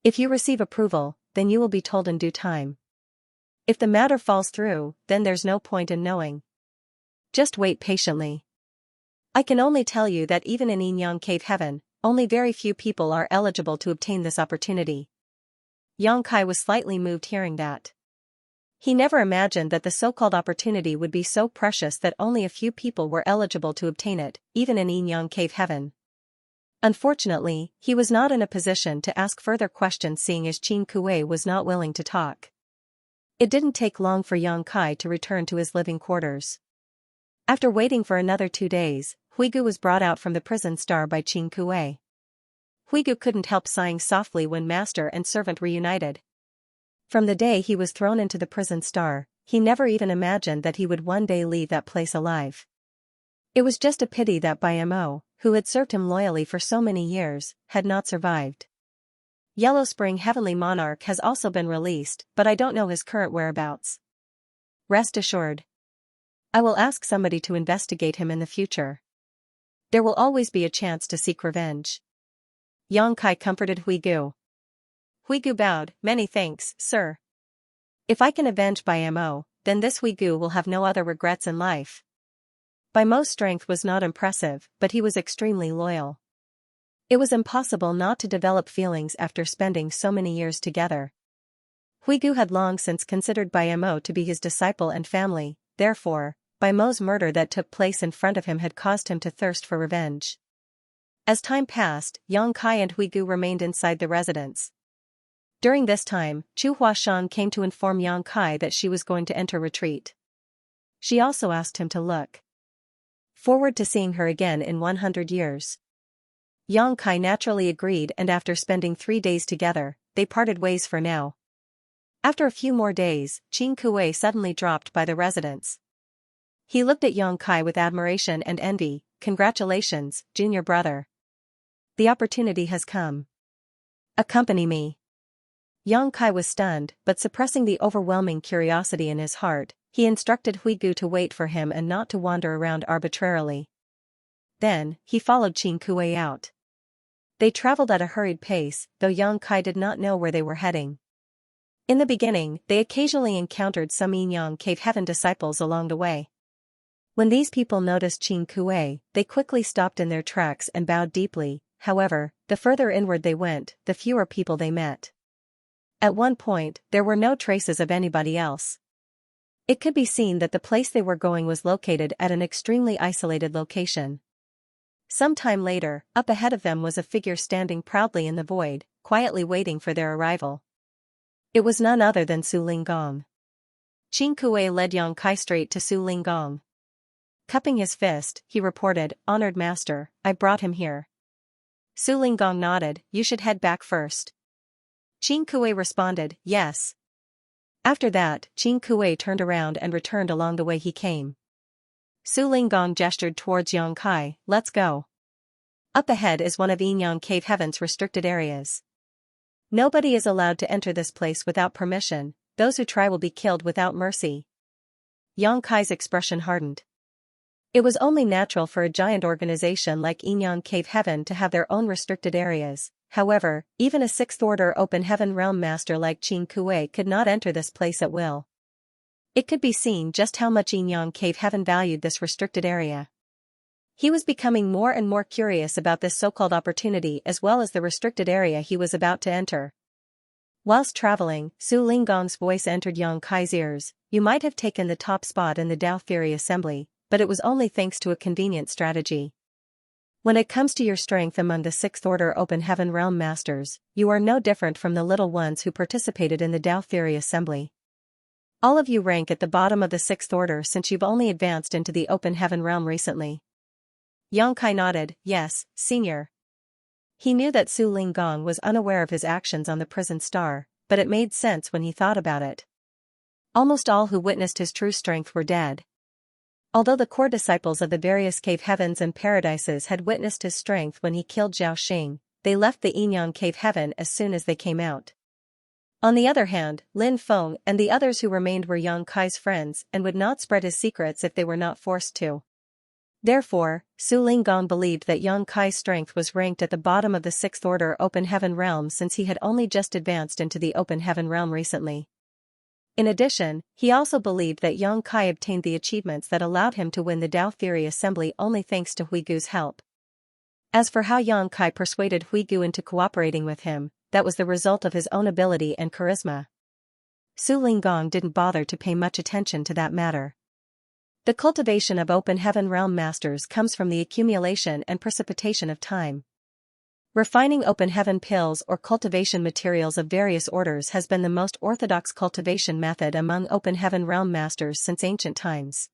Speaker 1: If you receive approval, then you will be told in due time. If the matter falls through, then there's no point in knowing. Just wait patiently. I can only tell you that even in Yinyang Cave Heaven, only very few people are eligible to obtain this opportunity. Yang Kai was slightly moved hearing that. He never imagined that the so-called opportunity would be so precious that only a few people were eligible to obtain it, even in Yinyang Cave Heaven. Unfortunately, he was not in a position to ask further questions seeing as Qing Kuei was not willing to talk. It didn't take long for Yang Kai to return to his living quarters. After waiting for another 2 days, Huigu was brought out from the prison star by Qing Kuei. Huigu couldn't help sighing softly when master and servant reunited. From the day he was thrown into the prison star, he never even imagined that he would one day leave that place alive. It was just a pity that Mo, who had served him loyally for so many years, had not survived. Yellow Spring Heavenly Monarch has also been released, but I don't know his current whereabouts. Rest assured. I will ask somebody to investigate him in the future. There will always be a chance to seek revenge. Yang Kai comforted Huigu. Huigu bowed. Many thanks, sir. If I can avenge Mo, then this Huigu will have no other regrets in life. Mo's strength was not impressive, but he was extremely loyal. It was impossible not to develop feelings after spending so many years together. Huigu had long since considered Mo to be his disciple and family, therefore, Mo's murder that took place in front of him had caused him to thirst for revenge. As time passed, Yang Kai and Huigu remained inside the residence. During this time, Chu Huashan came to inform Yang Kai that she was going to enter retreat. She also asked him to look forward to seeing her again in 100 years. Yang Kai naturally agreed, and after spending 3 days together, they parted ways for now. After a few more days, Qing Kuei suddenly dropped by the residence. He looked at Yang Kai with admiration and envy. Congratulations, junior brother. The opportunity has come. Accompany me. Yang Kai was stunned, but suppressing the overwhelming curiosity in his heart, He instructed Huigu to wait for him and not to wander around arbitrarily. Then, he followed Qin Kuei out. They traveled at a hurried pace, though Yang Kai did not know where they were heading. In the beginning, they occasionally encountered some Yin Cave Heaven disciples along the way. When these people noticed Qin Kuei, they quickly stopped in their tracks and bowed deeply. However, the further inward they went, the fewer people they met. At one point, there were no traces of anybody else. It could be seen that the place they were going was located at an extremely isolated location. Some time later, up ahead of them was a figure standing proudly in the void, quietly waiting for their arrival. It was none other than Su Linggong. Qin Kuei led Yang Kai straight to Su Linggong. Cupping his fist, he reported, "Honored master, I brought him here." Su Linggong nodded, "You should head back first." Qin Kuei responded, "Yes." After that, Qin Kuei turned around and returned along the way he came. Su Linggong gestured towards Yang Kai, "Let's go. Up ahead is one of Yin Cave Heaven's restricted areas. Nobody is allowed to enter this place without permission, those who try will be killed without mercy." Yang Kai's expression hardened. It was only natural for a giant organization like Yin Cave Heaven to have their own restricted areas. However, even a sixth-order open heaven realm master like Qin Kuei could not enter this place at will. It could be seen just how much Yin Cave Heaven valued this restricted area. He was becoming more and more curious about this so-called opportunity as well as the restricted area he was about to enter. Whilst traveling, Su Linggong's voice entered Yang Kai's ears, "You might have taken the top spot in the Dao Fury Assembly, but it was only thanks to a convenient strategy. When it comes to your strength among the sixth-order open heaven realm masters, you are no different from the little ones who participated in the Dao Fury Assembly. All of you rank at the bottom of the sixth order since you've only advanced into the open heaven realm recently." Yang Kai nodded, "Yes, senior." He knew that Su Linggong was unaware of his actions on the prison star, but it made sense when he thought about it. Almost all who witnessed his true strength were dead. Although the core disciples of the various cave heavens and paradises had witnessed his strength when he killed Zhao Xing, they left the Yin Cave Heaven as soon as they came out. On the other hand, Lin Feng and the others who remained were Yang Kai's friends and would not spread his secrets if they were not forced to. Therefore, Su Linggong believed that Yang Kai's strength was ranked at the bottom of the sixth order open heaven realm since he had only just advanced into the open heaven realm recently. In addition, he also believed that Yang Kai obtained the achievements that allowed him to win the Dao Fury Assembly only thanks to Huigu's help. As for how Yang Kai persuaded Huigu into cooperating with him, that was the result of his own ability and charisma. Su Linggong didn't bother to pay much attention to that matter. The cultivation of open heaven realm masters comes from the accumulation and precipitation of time. Refining open heaven pills or cultivation materials of various orders has been the most orthodox cultivation method among open heaven realm masters since ancient times.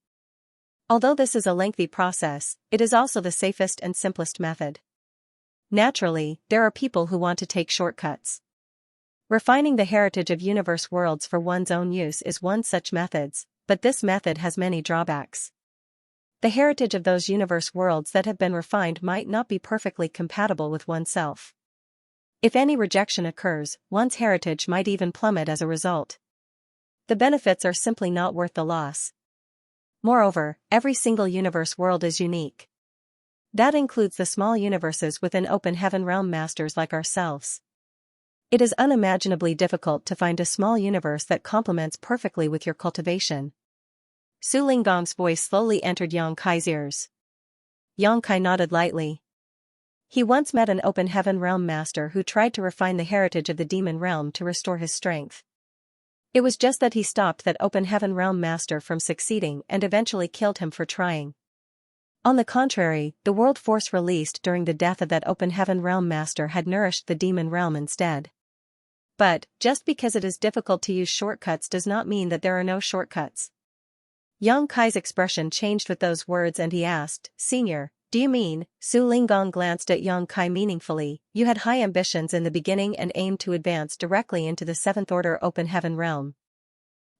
Speaker 1: Although this is a lengthy process, it is also the safest and simplest method. Naturally, there are people who want to take shortcuts. Refining the heritage of universe worlds for one's own use is one such methods, but this method has many drawbacks. The heritage of those universe worlds that have been refined might not be perfectly compatible with oneself. If any rejection occurs, one's heritage might even plummet as a result. The benefits are simply not worth the loss. Moreover, every single universe world is unique. That includes the small universes within open heaven realm masters like ourselves. It is unimaginably difficult to find a small universe that complements perfectly with your cultivation. Su Linggong's voice slowly entered Yang Kai's ears. Yang Kai nodded lightly. He once met an open heaven realm master who tried to refine the heritage of the demon realm to restore his strength. It was just that he stopped that open heaven realm master from succeeding and eventually killed him for trying. On the contrary, the world force released during the death of that open heaven realm master had nourished the demon realm instead. But, just because it is difficult to use shortcuts does not mean that there are no shortcuts. Yang Kai's expression changed with those words and he asked, "Senior, do you mean?" Su Linggong glanced at Yang Kai meaningfully, "You had high ambitions in the beginning and aimed to advance directly into the seventh order open heaven realm.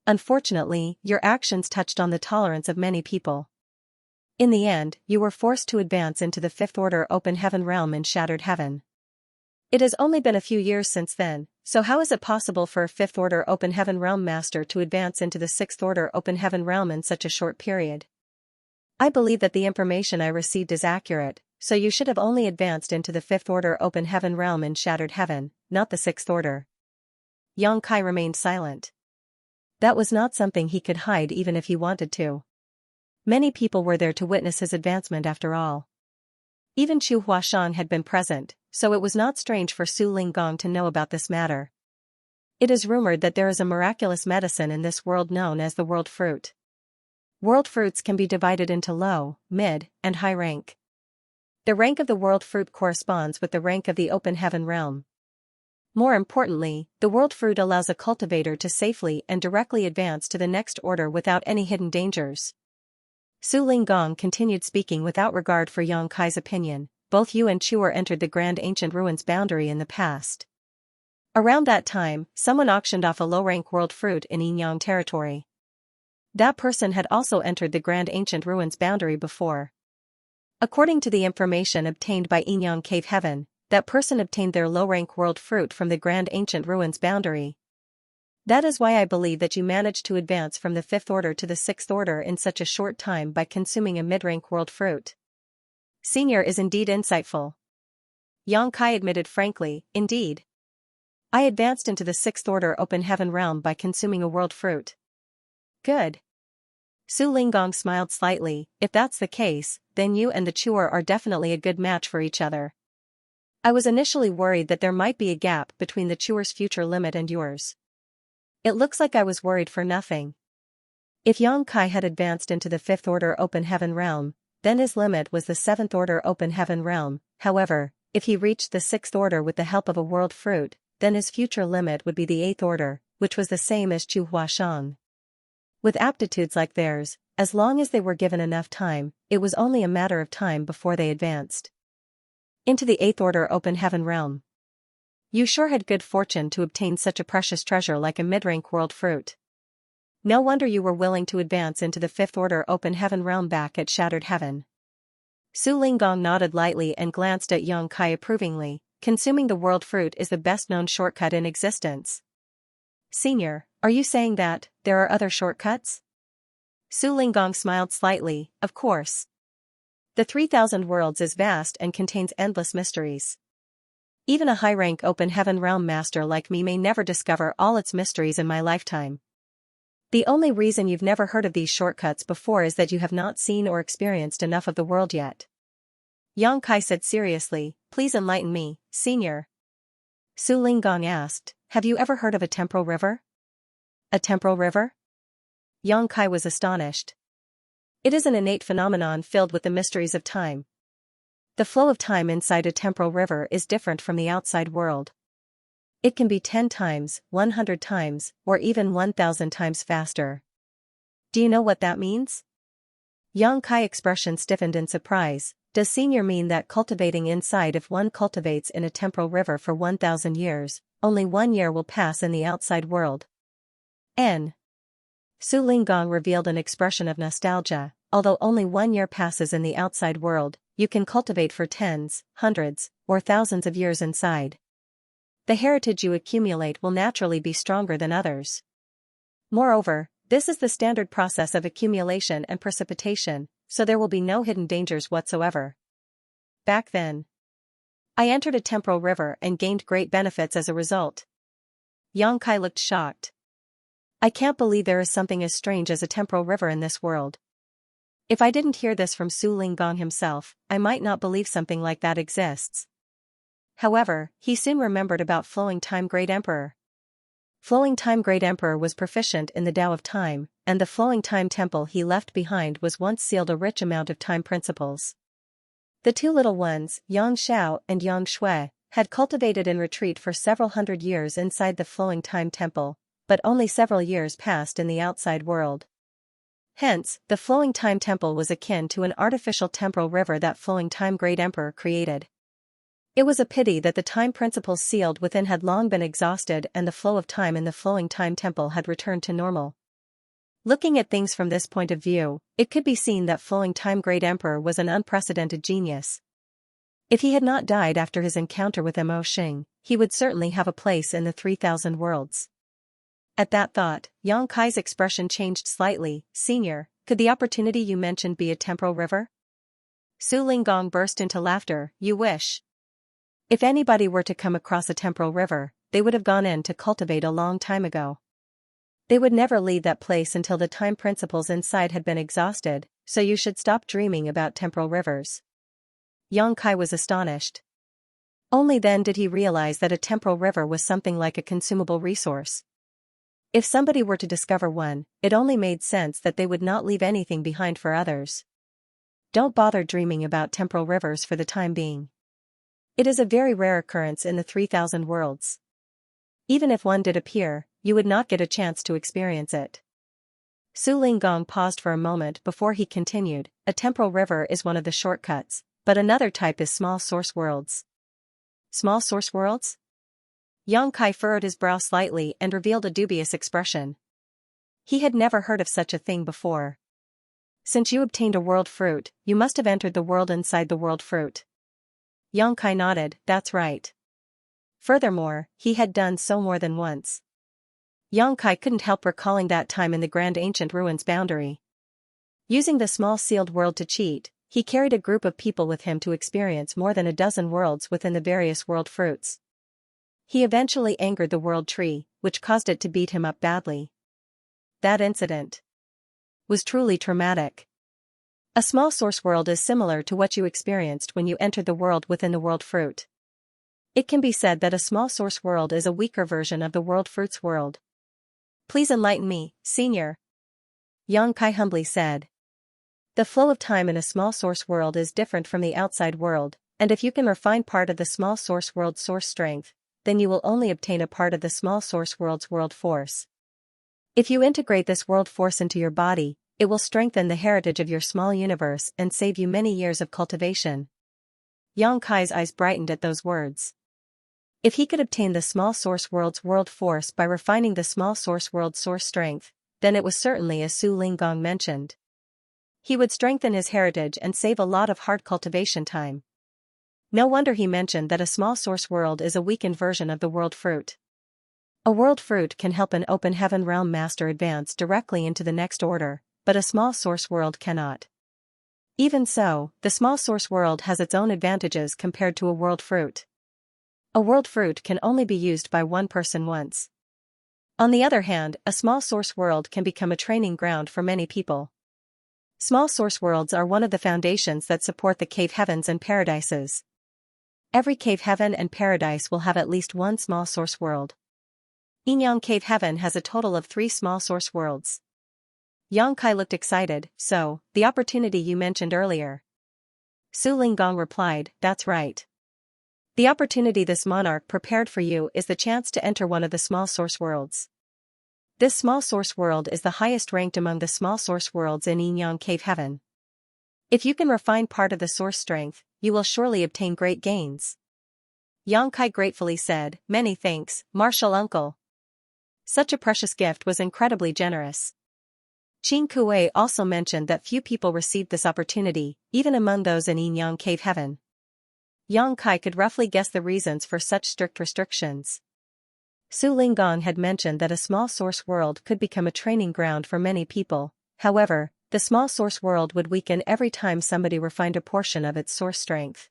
Speaker 1: Unfortunately, your actions touched on the tolerance of many people. In the end, you were forced to advance into the fifth order open heaven realm in Shattered Heaven. It has only been a few years since then, so how is it possible for a 5th Order Open Heaven Realm Master to advance into the 6th Order Open Heaven Realm in such a short period? I believe that the information I received is accurate, so you should have only advanced into the 5th Order Open Heaven Realm in Shattered Heaven, not the 6th Order. Xianxia remained silent. That was not something he could hide even if he wanted to. Many people were there to witness his advancement after all. Even Chu Huashang had been present, so it was not strange for Su Linggong to know about this matter. It is rumored that there is a miraculous medicine in this world known as the World Fruit. World Fruits can be divided into low, mid, and high rank. The rank of the World Fruit corresponds with the rank of the Open Heaven Realm. More importantly, the World Fruit allows a cultivator to safely and directly advance to the next order without any hidden dangers. Su Linggong continued speaking without regard for Xianxia's opinion. Both you and Chuer entered the Grand Ancient Ruins boundary in the past. Around that time, someone auctioned off a low-rank world fruit in Yinyang territory. That person had also entered the Grand Ancient Ruins boundary before. According to the information obtained by Yinyang Cave Heaven, that person obtained their low-rank world fruit from the Grand Ancient Ruins boundary. That is why I believe that you managed to advance from the 5th Order to the 6th Order in such a short time by consuming a mid-rank world fruit. Senior is indeed insightful. Xianxia admitted frankly, indeed. I advanced into the 6th Order Open Heaven Realm by consuming a world fruit. Good. Su Linggong smiled slightly. If that's the case, then you and the Chuer are definitely a good match for each other. I was initially worried that there might be a gap between the Chuer's future limit and yours. It looks like I was worried for nothing. If Xianxia had advanced into the 5th Order Open Heaven Realm, then his limit was the 7th Order Open Heaven Realm. However, if he reached the 6th Order with the help of a world fruit, then his future limit would be the 8th Order, which was the same as Chu Huashang. With aptitudes like theirs, as long as they were given enough time, it was only a matter of time before they advanced into the 8th Order Open Heaven Realm. You sure had good fortune to obtain such a precious treasure like a mid-rank world fruit. No wonder you were willing to advance into the 5th Order Open Heaven Realm back at Shattered Heaven. Su Linggong nodded lightly and glanced at Xianxia approvingly. Consuming the world fruit is the best-known shortcut in existence. Senior, are you saying that there are other shortcuts? Su Linggong smiled slightly. Of course. The 3,000 worlds is vast and contains endless mysteries. Even a high-rank Open Heaven Realm Master like me may never discover all its mysteries in my lifetime. The only reason you've never heard of these shortcuts before is that you have not seen or experienced enough of the world yet. Xianxia said seriously, please enlighten me, Senior. Su Linggong asked, have you ever heard of a temporal river? A temporal river? Xianxia was astonished. It is an innate phenomenon filled with the mysteries of time. The flow of time inside a temporal river is different from the outside world. It can be 10 times, 100 times, or even 1,000 times faster. Do you know what that means? Xianxia's expression stiffened in surprise. Does Senior mean that cultivating inside, if one cultivates in a temporal river for 1,000 years, only 1 year will pass in the outside world? Su Linggong revealed an expression of nostalgia. Although only 1 year passes in the outside world, you can cultivate for tens, hundreds, or thousands of years inside. The heritage you accumulate will naturally be stronger than others. Moreover, this is the standard process of accumulation and precipitation, so there will be no hidden dangers whatsoever. Back then, I entered a temporal river and gained great benefits as a result. Xianxia looked shocked. I can't believe there is something as strange as a temporal river in this world. If I didn't hear this from Su Linggong himself, I might not believe something like that exists. However, he soon remembered about Flowing Time Great Emperor. Flowing Time Great Emperor was proficient in the Tao of Time, and the Flowing Time Temple he left behind was once sealed a rich amount of time principles. The two little ones, Yang Xiao and Yang Shui, had cultivated in retreat for several hundred years inside the Flowing Time Temple, but only several years passed in the outside world. Hence, the Flowing Time Temple was akin to an artificial temporal river that Flowing Time Great Emperor created. It was a pity that the time principles sealed within had long been exhausted and the flow of time in the Flowing Time Temple had returned to normal. Looking at things from this point of view, it could be seen that Flowing Time Great Emperor was an unprecedented genius. If he had not died after his encounter with Mo Xing, he would certainly have a place in the 3,000 worlds. At that thought, Yang Kai's expression changed slightly. Senior, could the opportunity you mentioned be a temporal river? Su Linggong burst into laughter. You wish. If anybody were to come across a temporal river, they would have gone in to cultivate a long time ago. They would never leave that place until the time principles inside had been exhausted, so you should stop dreaming about temporal rivers. Yang Kai was astonished. Only then did he realize that a temporal river was something like a consumable resource. If somebody were to discover one, it only made sense that they would not leave anything behind for others. Don't bother dreaming about temporal rivers for the time being. It is a very rare occurrence in the 3,000 worlds. Even if one did appear, you would not get a chance to experience it. Su Linggong paused for a moment before he continued. A temporal river is one of the shortcuts, but another type is small source worlds. Small source worlds? Yang Kai furrowed his brow slightly and revealed a dubious expression. He had never heard of such a thing before. Since you obtained a world fruit, you must have entered the world inside the world fruit. Yang Kai nodded. That's right. Furthermore, he had done so more than once. Yang Kai couldn't help recalling that time in the Grand Ancient Ruins boundary. Using the small sealed world to cheat, he carried a group of people with him to experience more than a dozen worlds within the various world fruits. He eventually angered the world tree, which caused it to beat him up badly. That incident was truly traumatic. A small source world is similar to what you experienced when you entered the world within the world fruit. It can be said that a small source world is a weaker version of the world fruits world. Please enlighten me, Senior. Yang Kai humbly said. The flow of time in a small source world is different from the outside world, and if you can refine part of the small source world's source strength, then you will only obtain a part of the small source world's world force. If you integrate this world force into your body, it will strengthen the heritage of your small universe and save you many years of cultivation. Yang Kai's eyes brightened at those words. If he could obtain the small source world's world force by refining the small source world's source strength, then it was certainly as Su Linggong mentioned. He would strengthen his heritage and save a lot of hard cultivation time. No wonder he mentioned that a small source world is a weakened version of the world fruit. A world fruit can help an open heaven realm master advance directly into the next order, but a small source world cannot. Even so, the small source world has its own advantages compared to a world fruit. A world fruit can only be used by one person once. On the other hand, a small source world can become a training ground for many people. Small source worlds are one of the foundations that support the cave heavens and paradises. Every cave heaven and paradise will have at least one small source world. Yinyang Cave Heaven has a total of 3 small source worlds. Yang Kai looked excited. So, the opportunity you mentioned earlier. Su Linggong replied, that's right. The opportunity this monarch prepared for you is the chance to enter one of the small source worlds. This small source world is the highest ranked among the small source worlds in Yinyang Cave Heaven. If you can refine part of the source strength, you will surely obtain great gains. Yang Kai gratefully said, many thanks, martial uncle. Such a precious gift was incredibly generous. Qin Kuei also mentioned that few people received this opportunity, even among those in Yinyang Cave Heaven. Yang Kai could roughly guess the reasons for such strict restrictions. Su Linggong had mentioned that a small source world could become a training ground for many people. However, the small source world would weaken every time somebody refined a portion of its source strength.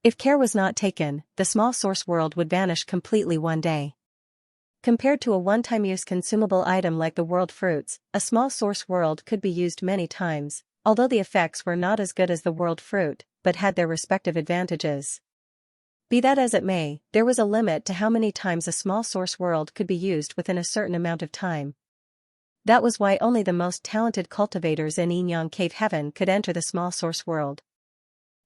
Speaker 1: If care was not taken, the small source world would vanish completely one day. Compared to a one-time use consumable item like the world fruits, a small source world could be used many times, although the effects were not as good as the world fruit, but had their respective advantages. Be that as it may, there was a limit to how many times a small source world could be used within a certain amount of time. That was why only the most talented cultivators in Yinyang Cave Heaven could enter the small source world.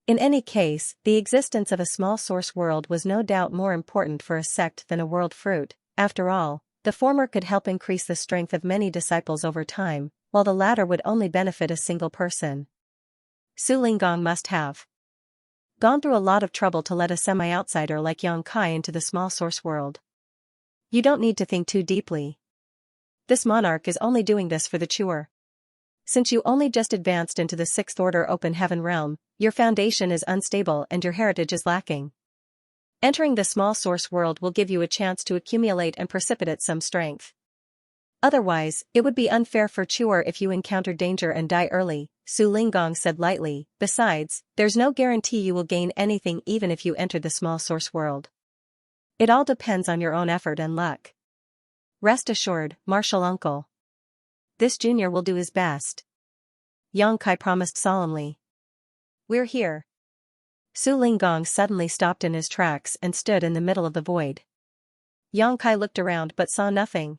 Speaker 1: In any case, the existence of a small source world was no doubt more important for a sect than a world fruit. After all, the former could help increase the strength of many disciples over time, while the latter would only benefit a single person. Su Linggong must have gone through a lot of trouble to let a semi-outsider like Yang Kai into the small source world. You don't need to think too deeply. This monarch is only doing this for the chewer. Since you only just advanced into the sixth order open heaven realm, your foundation is unstable and your heritage is lacking. Entering the small source world will give you a chance to accumulate and precipitate some strength. Otherwise, it would be unfair for Chuer if you encounter danger and die early, Su Linggong said lightly. Besides, there's no guarantee you will gain anything even if you enter the small source world. It all depends on your own effort and luck. Rest assured, martial uncle. This junior will do his best. Yang Kai promised solemnly. We're here. Su Linggong suddenly stopped in his tracks and stood in the middle of the void. Yang Kai looked around but saw nothing.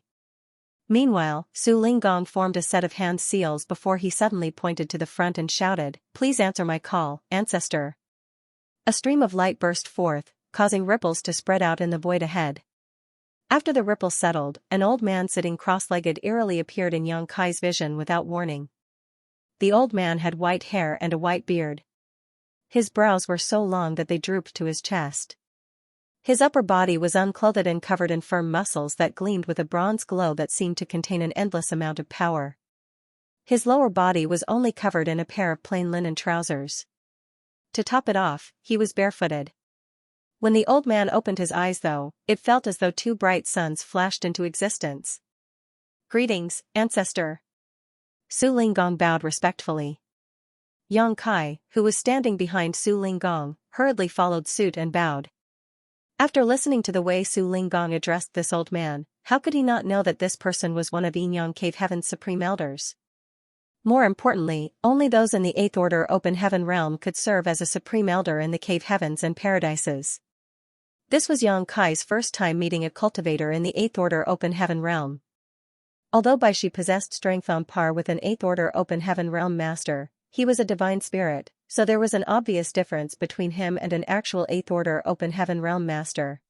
Speaker 1: Meanwhile, Su Linggong formed a set of hand seals before he suddenly pointed to the front and shouted, "Please answer my call, ancestor." A stream of light burst forth, causing ripples to spread out in the void ahead. After the ripples settled, an old man sitting cross-legged eerily appeared in Yang Kai's vision without warning. The old man had white hair and a white beard. His brows were so long that they drooped to his chest. His upper body was unclothed and covered in firm muscles that gleamed with a bronze glow that seemed to contain an endless amount of power. His lower body was only covered in a pair of plain linen trousers. To top it off, he was barefooted. When the old man opened his eyes though, it felt as though two bright suns flashed into existence. "Greetings, ancestor." Su Linggong bowed respectfully. Yang Kai, who was standing behind Su Linggong, hurriedly followed suit and bowed. After listening to the way Su Linggong addressed this old man, how could he not know that this person was one of Yin Yang Cave Heaven's supreme elders? More importantly, only those in the Eighth Order Open Heaven realm could serve as a supreme elder in the Cave Heavens and Paradises. This was Yang Kai's first time meeting a cultivator in the Eighth Order Open Heaven realm. Although she possessed strength on par with an Eighth Order Open Heaven realm master, he was a divine spirit, so there was an obvious difference between him and an actual Eighth Order Open Heaven realm master.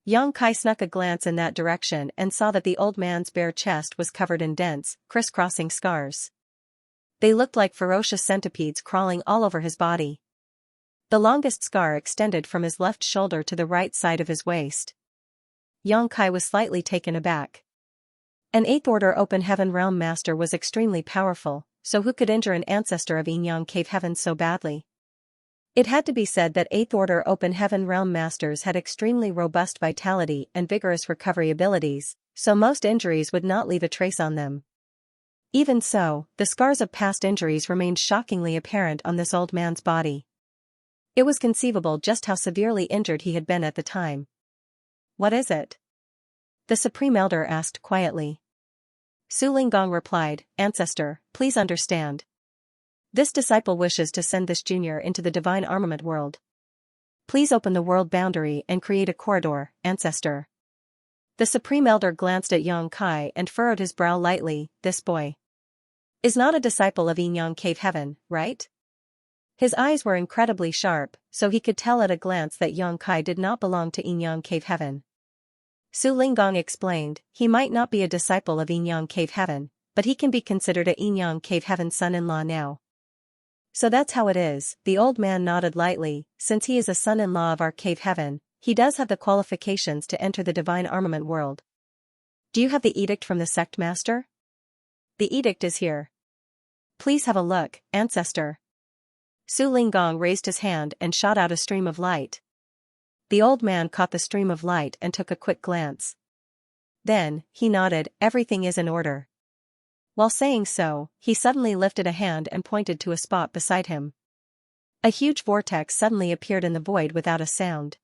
Speaker 1: Yang Kai snuck a glance in that direction and saw that the old man's bare chest was covered in dense, crisscrossing scars. They looked like ferocious centipedes crawling all over his body. The longest scar extended from his left shoulder to the right side of his waist. Yang Kai was slightly taken aback. An Eighth Order Open Heaven realm master was extremely powerful, so who could injure an ancestor of Yin Yang Cave Heaven so badly? It had to be said that Eighth Order Open Heaven realm masters had extremely robust vitality and vigorous recovery abilities, so most injuries would not leave a trace on them. Even so, the scars of past injuries remained shockingly apparent on this old man's body. It was conceivable just how severely injured he had been at the time. "What is it?" the Supreme Elder asked quietly. Su Linggong replied, "Ancestor, please understand. This disciple wishes to send this junior into the divine armament world. Please open the world boundary and create a corridor, ancestor." The Supreme Elder glanced at Yang Kai and furrowed his brow lightly. "This boy is not a disciple of Yin Yang Cave Heaven, right?" His eyes were incredibly sharp, so he could tell at a glance that Yang Kai did not belong to Yin Yang Cave Heaven. Su Linggong explained, "He might not be a disciple of Yin Yang Cave Heaven, but he can be considered a Yin Yang Cave Heaven son-in-law now." "So that's how it is," the old man nodded lightly. "Since he is a son-in-law of our Cave Heaven, he does have the qualifications to enter the divine armament world. Do you have the edict from the sect master?" "The edict is here. Please have a look, ancestor." Su Linggong raised his hand and shot out a stream of light. The old man caught the stream of light and took a quick glance. Then, he nodded, "Everything is in order." While saying so, he suddenly lifted a hand and pointed to a spot beside him. A huge vortex suddenly appeared in the void without a sound.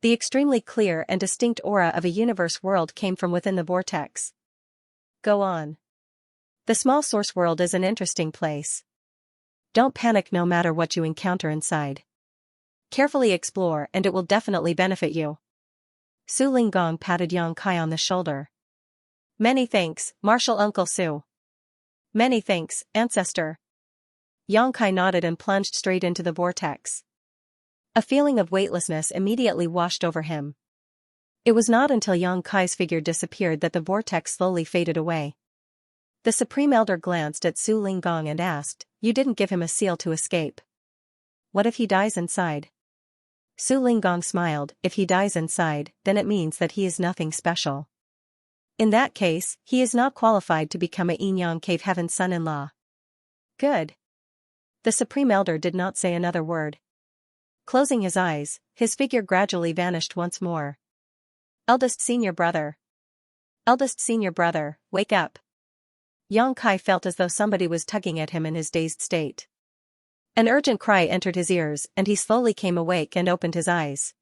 Speaker 1: The extremely clear and distinct aura of a universe world came from within the vortex. "Go on. The small source world is an interesting place. Don't panic no matter what you encounter inside. Carefully explore and it will definitely benefit you." Su Linggong patted Yang Kai on the shoulder. "Many thanks, Martial Uncle Su." "Many thanks, ancestor." Yang Kai nodded and plunged straight into the vortex. A feeling of weightlessness immediately washed over him. It was not until Yang Kai's figure disappeared that the vortex slowly faded away. The Supreme Elder glanced at Su Linggong and asked, "You didn't give him a seal to escape. What if he dies inside?" Su Linggong smiled, "If he dies inside, then it means that he is nothing special. In that case, he is not qualified to become a Yin Cave Heaven's son-in-law. Good. The Supreme Elder did not say another word. Closing his eyes, his figure gradually vanished once more. Eldest senior brother. Eldest senior brother, wake up. Yang Kai felt as though somebody was tugging at him in his dazed state. An urgent cry entered his ears and he slowly came awake and opened his eyes.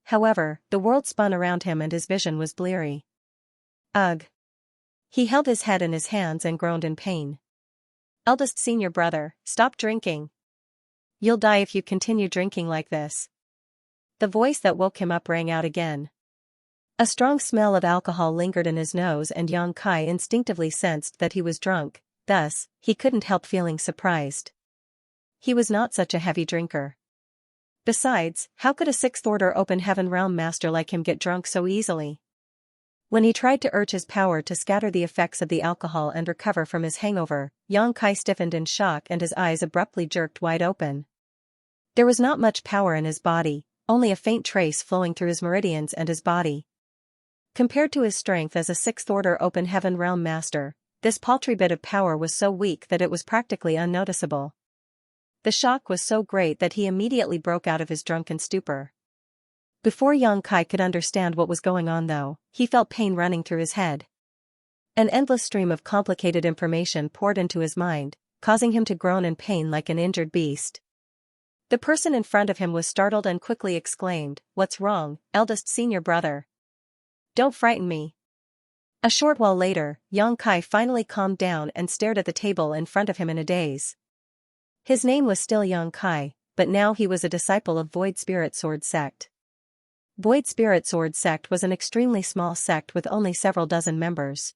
Speaker 1: However, the world spun around him and his vision was bleary. Ugh. He held his head in his hands and groaned in pain. Eldest senior brother, stop drinking. You'll die if you continue drinking like this. The voice that woke him up rang out again. A strong smell of alcohol lingered in his nose and Yang Kai instinctively sensed that he was drunk, thus, he couldn't help feeling surprised. He was not such a heavy drinker. Besides, how could a sixth-order open heaven realm master like him get drunk so easily? When he tried to urge his power to scatter the effects of the alcohol and recover from his hangover, Yang Kai stiffened in shock and his eyes abruptly jerked wide open. There was not much power in his body, only a faint trace flowing through his meridians and his body. Compared to his strength as a sixth-order open heaven realm master, this paltry bit of power was so weak that it was practically unnoticeable. The shock was so great that he immediately broke out of his drunken stupor. Before Yang Kai could understand what was going on though, he felt pain running through his head. An endless stream of complicated information poured into his mind, causing him to groan in pain like an injured beast. The person in front of him was startled and quickly exclaimed, "What's wrong, eldest senior brother? Don't frighten me." A short while later, Yang Kai finally calmed down and stared at the table in front of him in a daze. His name was still Yang Kai, but now he was a disciple of Void Spirit Sword Sect. Void Spirit Sword Sect was an extremely small sect with only several dozen members.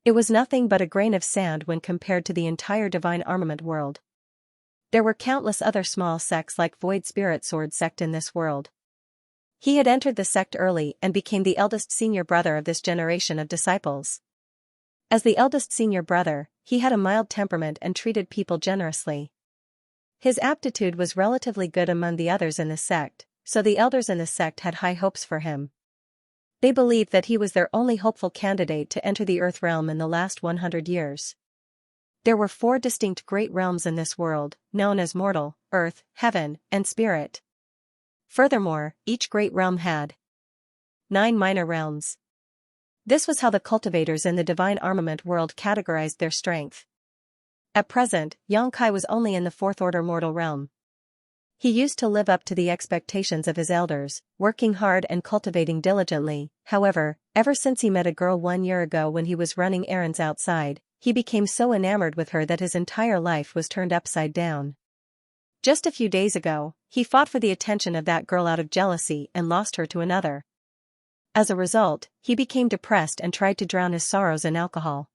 Speaker 1: It was nothing but a grain of sand when compared to the entire Divine Armament world. There were countless other small sects like Void Spirit Sword Sect in this world. He had entered the sect early and became the eldest senior brother of this generation of disciples. As the eldest senior brother, he had a mild temperament and treated people generously. His aptitude was relatively good among the others in the sect, so the elders in the sect had high hopes for him. They believed that he was their only hopeful candidate to enter the Earth realm in the last 100 years. There were 4 distinct great realms in this world, known as Mortal, Earth, Heaven, and Spirit. Furthermore, each great realm had 9 minor realms. This was how the cultivators in the Divine Armament world categorized their strength. At present, Yang Kai was only in the 4th order mortal realm. He used to live up to the expectations of his elders, working hard and cultivating diligently. However, ever since he met a girl 1 year ago when he was running errands outside, he became so enamored with her that his entire life was turned upside down. Just a few days ago, he fought for the attention of that girl out of jealousy and lost her to another. As a result, he became depressed and tried to drown his sorrows in alcohol.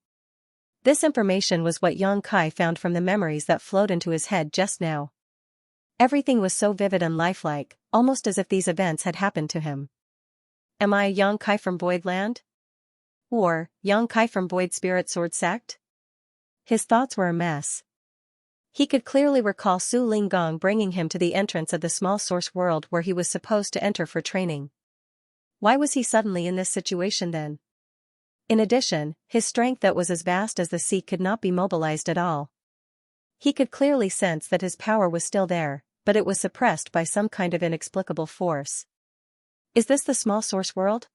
Speaker 1: This information was what Yang Kai found from the memories that flowed into his head just now. Everything was so vivid and lifelike, almost as if these events had happened to him. Am I Yang Kai from Voidland? Or, Yang Kai from Void Spirit Sword Sect? His thoughts were a mess. He could clearly recall Su Linggong bringing him to the entrance of the small source world where he was supposed to enter for training. Why was he suddenly in this situation then? In addition, his strength that was as vast as the sea could not be mobilized at all. He could clearly sense that his power was still there, but it was suppressed by some kind of inexplicable force. Is this the small source world?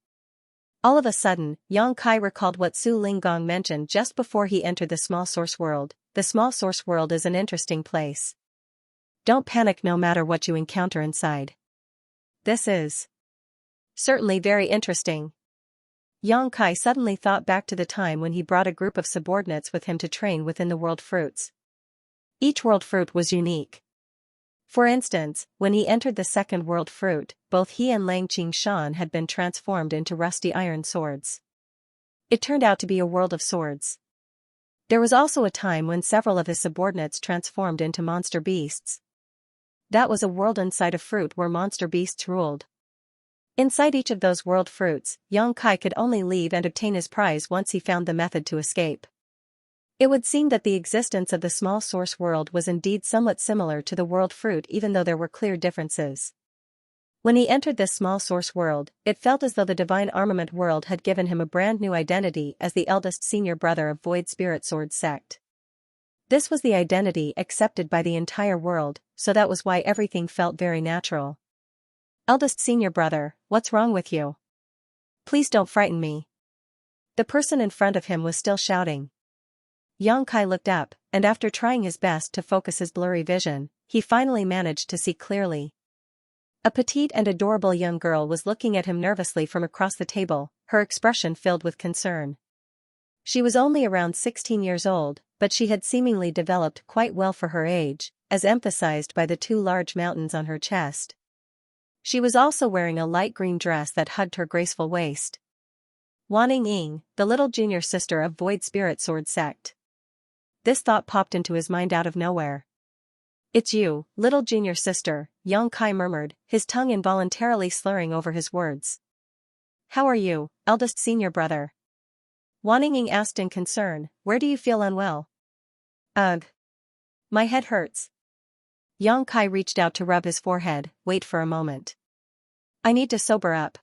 Speaker 1: All of a sudden, Yang Kai recalled what Su Linggong mentioned just before he entered the small source world. The small source world is an interesting place. Don't panic no matter what you encounter inside. This is certainly very interesting. Yang Kai suddenly thought back to the time when he brought a group of subordinates with him to train within the world fruits. Each world fruit was unique. For instance, when he entered the second world fruit, both he and Lang Qingshan had been transformed into rusty iron swords. It turned out to be a world of swords. There was also a time when several of his subordinates transformed into monster beasts. That was a world inside a fruit where monster beasts ruled. Inside each of those world fruits, Yang Kai could only leave and obtain his prize once he found the method to escape. It would seem that the existence of the small source world was indeed somewhat similar to the world fruit even though there were clear differences. When he entered this small source world, it felt as though the divine armament world had given him a brand new identity as the eldest senior brother of Void Spirit Sword sect. This was the identity accepted by the entire world, so that was why everything felt very natural. Eldest senior brother, what's wrong with you? Please don't frighten me. The person in front of him was still shouting. Xianxia looked up, and after trying his best to focus his blurry vision, he finally managed to see clearly. A petite and adorable young girl was looking at him nervously from across the table, her expression filled with concern. She was only around 16 years old, but she had seemingly developed quite well for her age, as emphasized by the two large mountains on her chest. She was also wearing a light green dress that hugged her graceful waist. Wanning Ying, the little junior sister of Void Spirit Sword sect. This thought popped into his mind out of nowhere. It's you, little junior sister, Xianxia murmured, his tongue involuntarily slurring over his words. How are you, eldest senior brother? Wanning Ying asked in concern, where do you feel unwell? Ugh. My head hurts. Xianxia reached out to rub his forehead, wait for a moment. I need to sober up.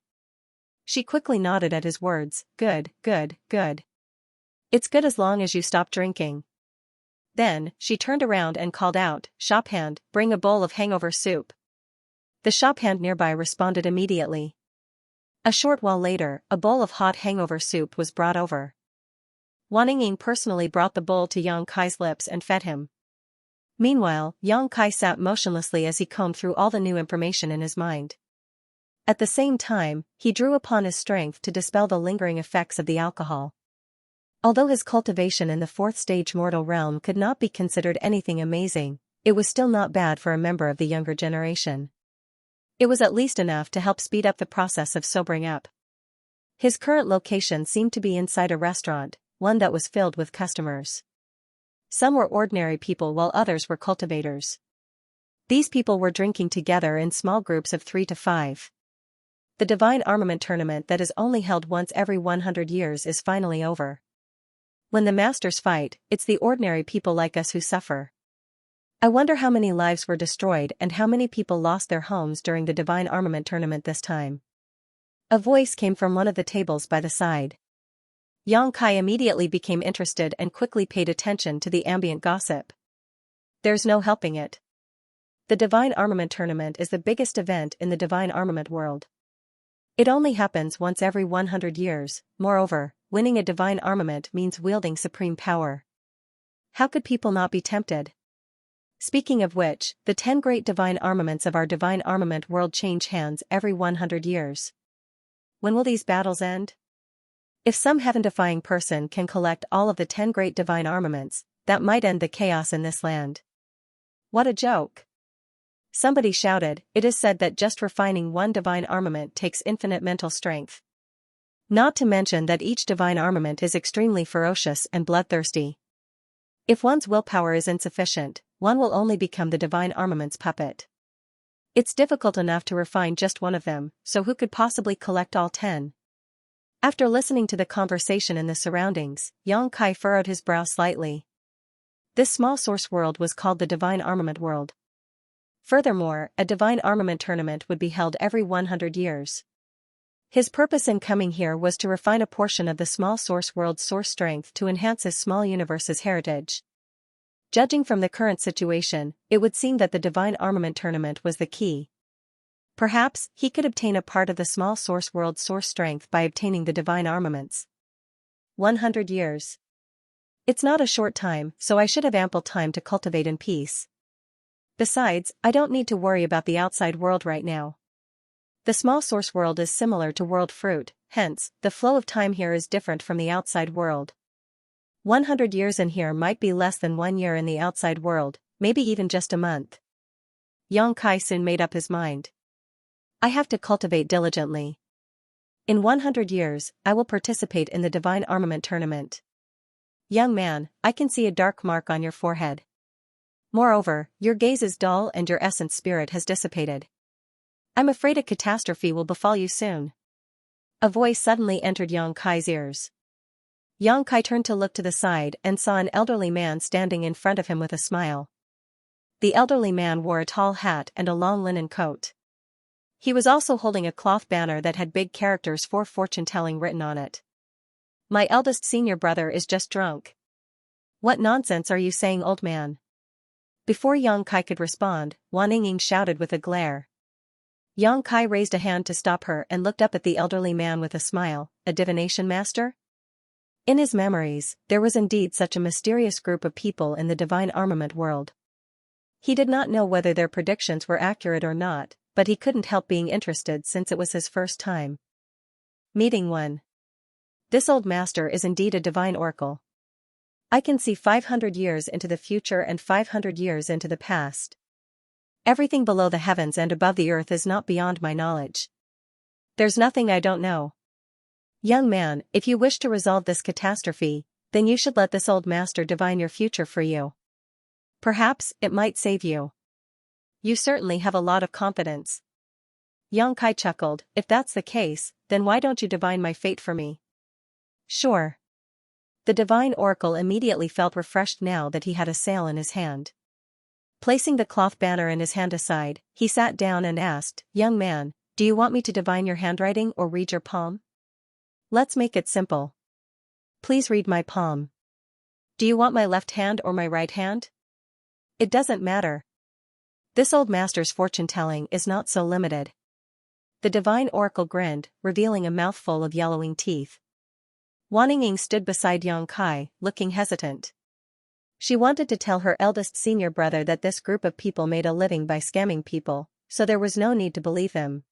Speaker 1: She quickly nodded at his words, good, good, good. It's good as long as you stop drinking. Then, she turned around and called out, Shophand, bring a bowl of hangover soup. The shophand nearby responded immediately. A short while later, a bowl of hot hangover soup was brought over. Wanning Ying personally brought the bowl to Xianxia's lips and fed him. Meanwhile, Xianxia sat motionlessly as he combed through all the new information in his mind. At the same time, he drew upon his strength to dispel the lingering effects of the alcohol. Although his cultivation in the 4th stage mortal realm could not be considered anything amazing, it was still not bad for a member of the younger generation. It was at least enough to help speed up the process of sobering up. His current location seemed to be inside a restaurant, one that was filled with customers. Some were ordinary people while others were cultivators. These people were drinking together in small groups of 3 to 5. The Divine Armament Tournament that is only held once every 100 years is finally over. When the masters fight, it's the ordinary people like us who suffer. I wonder how many lives were destroyed and how many people lost their homes during the Divine Armament Tournament this time. A voice came from one of the tables by the side. Xianxia immediately became interested and quickly paid attention to the ambient gossip. There's no helping it. The Divine Armament Tournament is the biggest event in the Divine Armament world. It only happens once every 100 years, moreover, winning a divine armament means wielding supreme power. How could people not be tempted? Speaking of which, the 10 great divine armaments of our divine armament world change hands every 100 years. When will these battles end? If some heaven-defying person can collect all of the 10 great divine armaments, that might end the chaos in this land. What a joke! Somebody shouted, it is said that just refining one divine armament takes infinite mental strength. Not to mention that each divine armament is extremely ferocious and bloodthirsty. If one's willpower is insufficient, one will only become the divine armament's puppet. It's difficult enough to refine just one of them, so who could possibly collect all 10? After listening to the conversation in the surroundings, Xianxia furrowed his brow slightly. This small source world was called the Divine Armament World. Furthermore, a divine armament tournament would be held every 100 years. His purpose in coming here was to refine a portion of the small source world's source strength to enhance his small universe's heritage. Judging from the current situation, it would seem that the divine armament tournament was the key. Perhaps he could obtain a part of the small source world's source strength by obtaining the divine armaments. 100 years. It's not a short time, so I should have ample time to cultivate in peace. Besides, I don't need to worry about the outside world right now. The small source world is similar to world fruit, hence, the flow of time here is different from the outside world. 100 years in here might be less than 1 year in the outside world, maybe even just a month. Xianxia soon made up his mind. I have to cultivate diligently. In 100 years, I will participate in the Divine Armament Tournament. Young man, I can see a dark mark on your forehead. Moreover, your gaze is dull and your essence spirit has dissipated. I'm afraid a catastrophe will befall you soon. A voice suddenly entered Xianxia's ears. Xianxia turned to look to the side and saw an elderly man standing in front of him with a smile. The elderly man wore a tall hat and a long linen coat. He was also holding a cloth banner that had big characters for fortune-telling written on it. My eldest senior brother is just drunk. What nonsense are you saying, old man? Before Yang Kai could respond, Wan Ying shouted with a glare. Yang Kai raised a hand to stop her and looked up at the elderly man with a smile. A divination master? In his memories, there was indeed such a mysterious group of people in the divine armament world. He did not know whether their predictions were accurate or not, but he couldn't help being interested since it was his first time. Meeting 1. This old master is indeed a divine oracle. I can see 500 years into the future and 500 years into the past. Everything below the heavens and above the earth is not beyond my knowledge. There's nothing I don't know. Young man, if you wish to resolve this catastrophe, then you should let this old master divine your future for you. Perhaps it might save you. You certainly have a lot of confidence. Yang Kai chuckled. If that's the case, then why don't you divine my fate for me? Sure. The divine oracle immediately felt refreshed now that he had a sail in his hand. Placing the cloth banner in his hand aside, he sat down and asked, Young man, do you want me to divine your handwriting or read your palm? Let's make it simple. Please read my palm. Do you want my left hand or my right hand? It doesn't matter. This old master's fortune-telling is not so limited. The divine oracle grinned, revealing a mouthful of yellowing teeth. Wan Ying stood beside Yang Kai, looking hesitant. She wanted to tell her eldest senior brother that this group of people made a living by scamming people, so there was no need to believe him.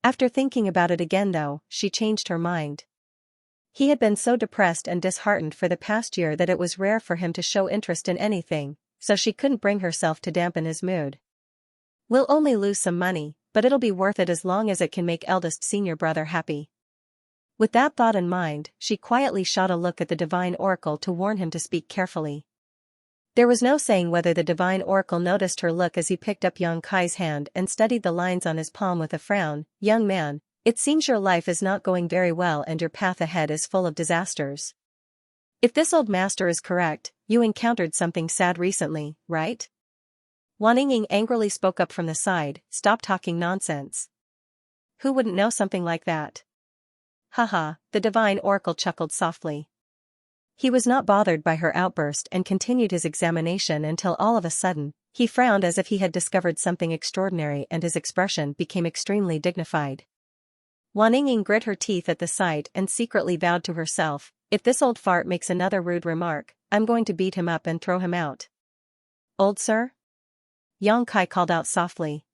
Speaker 1: After thinking about it again though, she changed her mind. He had been so depressed and disheartened for the past year that it was rare for him to show interest in anything, so she couldn't bring herself to dampen his mood. We'll only lose some money, but it'll be worth it as long as it can make eldest senior brother happy. With that thought in mind, she quietly shot a look at the divine oracle to warn him to speak carefully. There was no saying whether the divine oracle noticed her look as he picked up Yang Kai's hand and studied the lines on his palm with a frown. Young man, it seems your life is not going very well and your path ahead is full of disasters. If this old master is correct, you encountered something sad recently, right? Wan Ying angrily spoke up from the side. Stop talking nonsense. Who wouldn't know something like that? Haha, the divine oracle chuckled softly. He was not bothered by her outburst and continued his examination until all of a sudden, he frowned as if he had discovered something extraordinary and his expression became extremely dignified. Wan Ying grit her teeth at the sight and secretly vowed to herself, if this old fart makes another rude remark, I'm going to beat him up and throw him out. Old sir? Yang Kai called out softly.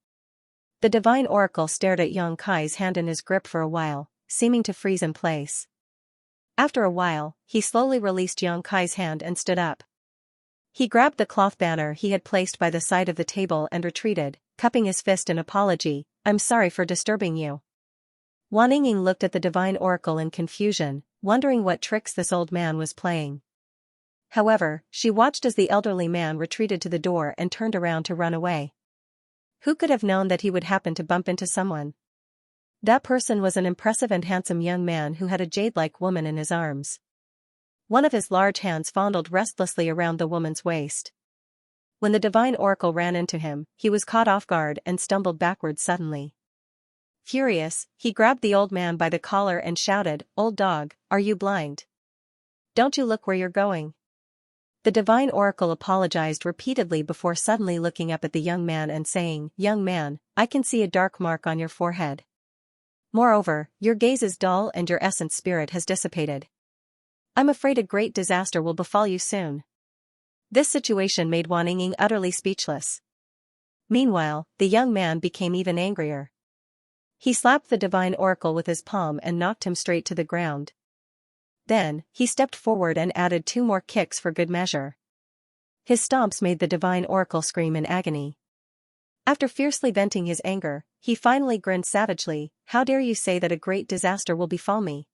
Speaker 1: The divine oracle stared at Yang Kai's hand in his grip for a while, seeming to freeze in place. After a while, he slowly released Yang Kai's hand and stood up. He grabbed the cloth banner he had placed by the side of the table and retreated, cupping his fist in apology. I'm sorry for disturbing you. Wan Ying looked at the divine oracle in confusion, wondering what tricks this old man was playing. However, she watched as the elderly man retreated to the door and turned around to run away. Who could have known that he would happen to bump into someone? That person was an impressive and handsome young man who had a jade-like woman in his arms. One of his large hands fondled restlessly around the woman's waist. When the divine oracle ran into him, he was caught off guard and stumbled backwards suddenly. Furious, he grabbed the old man by the collar and shouted, Old dog, are you blind? Don't you look where you're going? The divine oracle apologized repeatedly before suddenly looking up at the young man and saying, Young man, I can see a dark mark on your forehead. Moreover, your gaze is dull and your essence spirit has dissipated. I'm afraid a great disaster will befall you soon. This situation made Wan Ying utterly speechless. Meanwhile, the young man became even angrier. He slapped the divine oracle with his palm and knocked him straight to the ground. Then, he stepped forward and added 2 more kicks for good measure. His stomps made the divine oracle scream in agony. After fiercely venting his anger, he finally grinned savagely. How dare you say that a great disaster will befall me?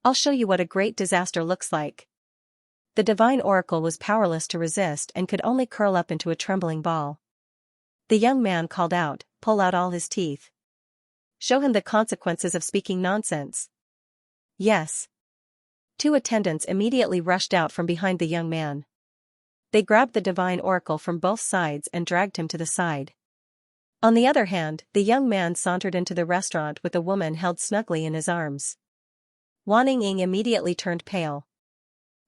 Speaker 1: I'll show you what a great disaster looks like. The divine oracle was powerless to resist and could only curl up into a trembling ball. The young man called out, Pull out all his teeth. Show him the consequences of speaking nonsense. Yes. 2 attendants immediately rushed out from behind the young man. They grabbed the divine oracle from both sides and dragged him to the side. On the other hand, the young man sauntered into the restaurant with the woman held snugly in his arms. Wan Ying immediately turned pale.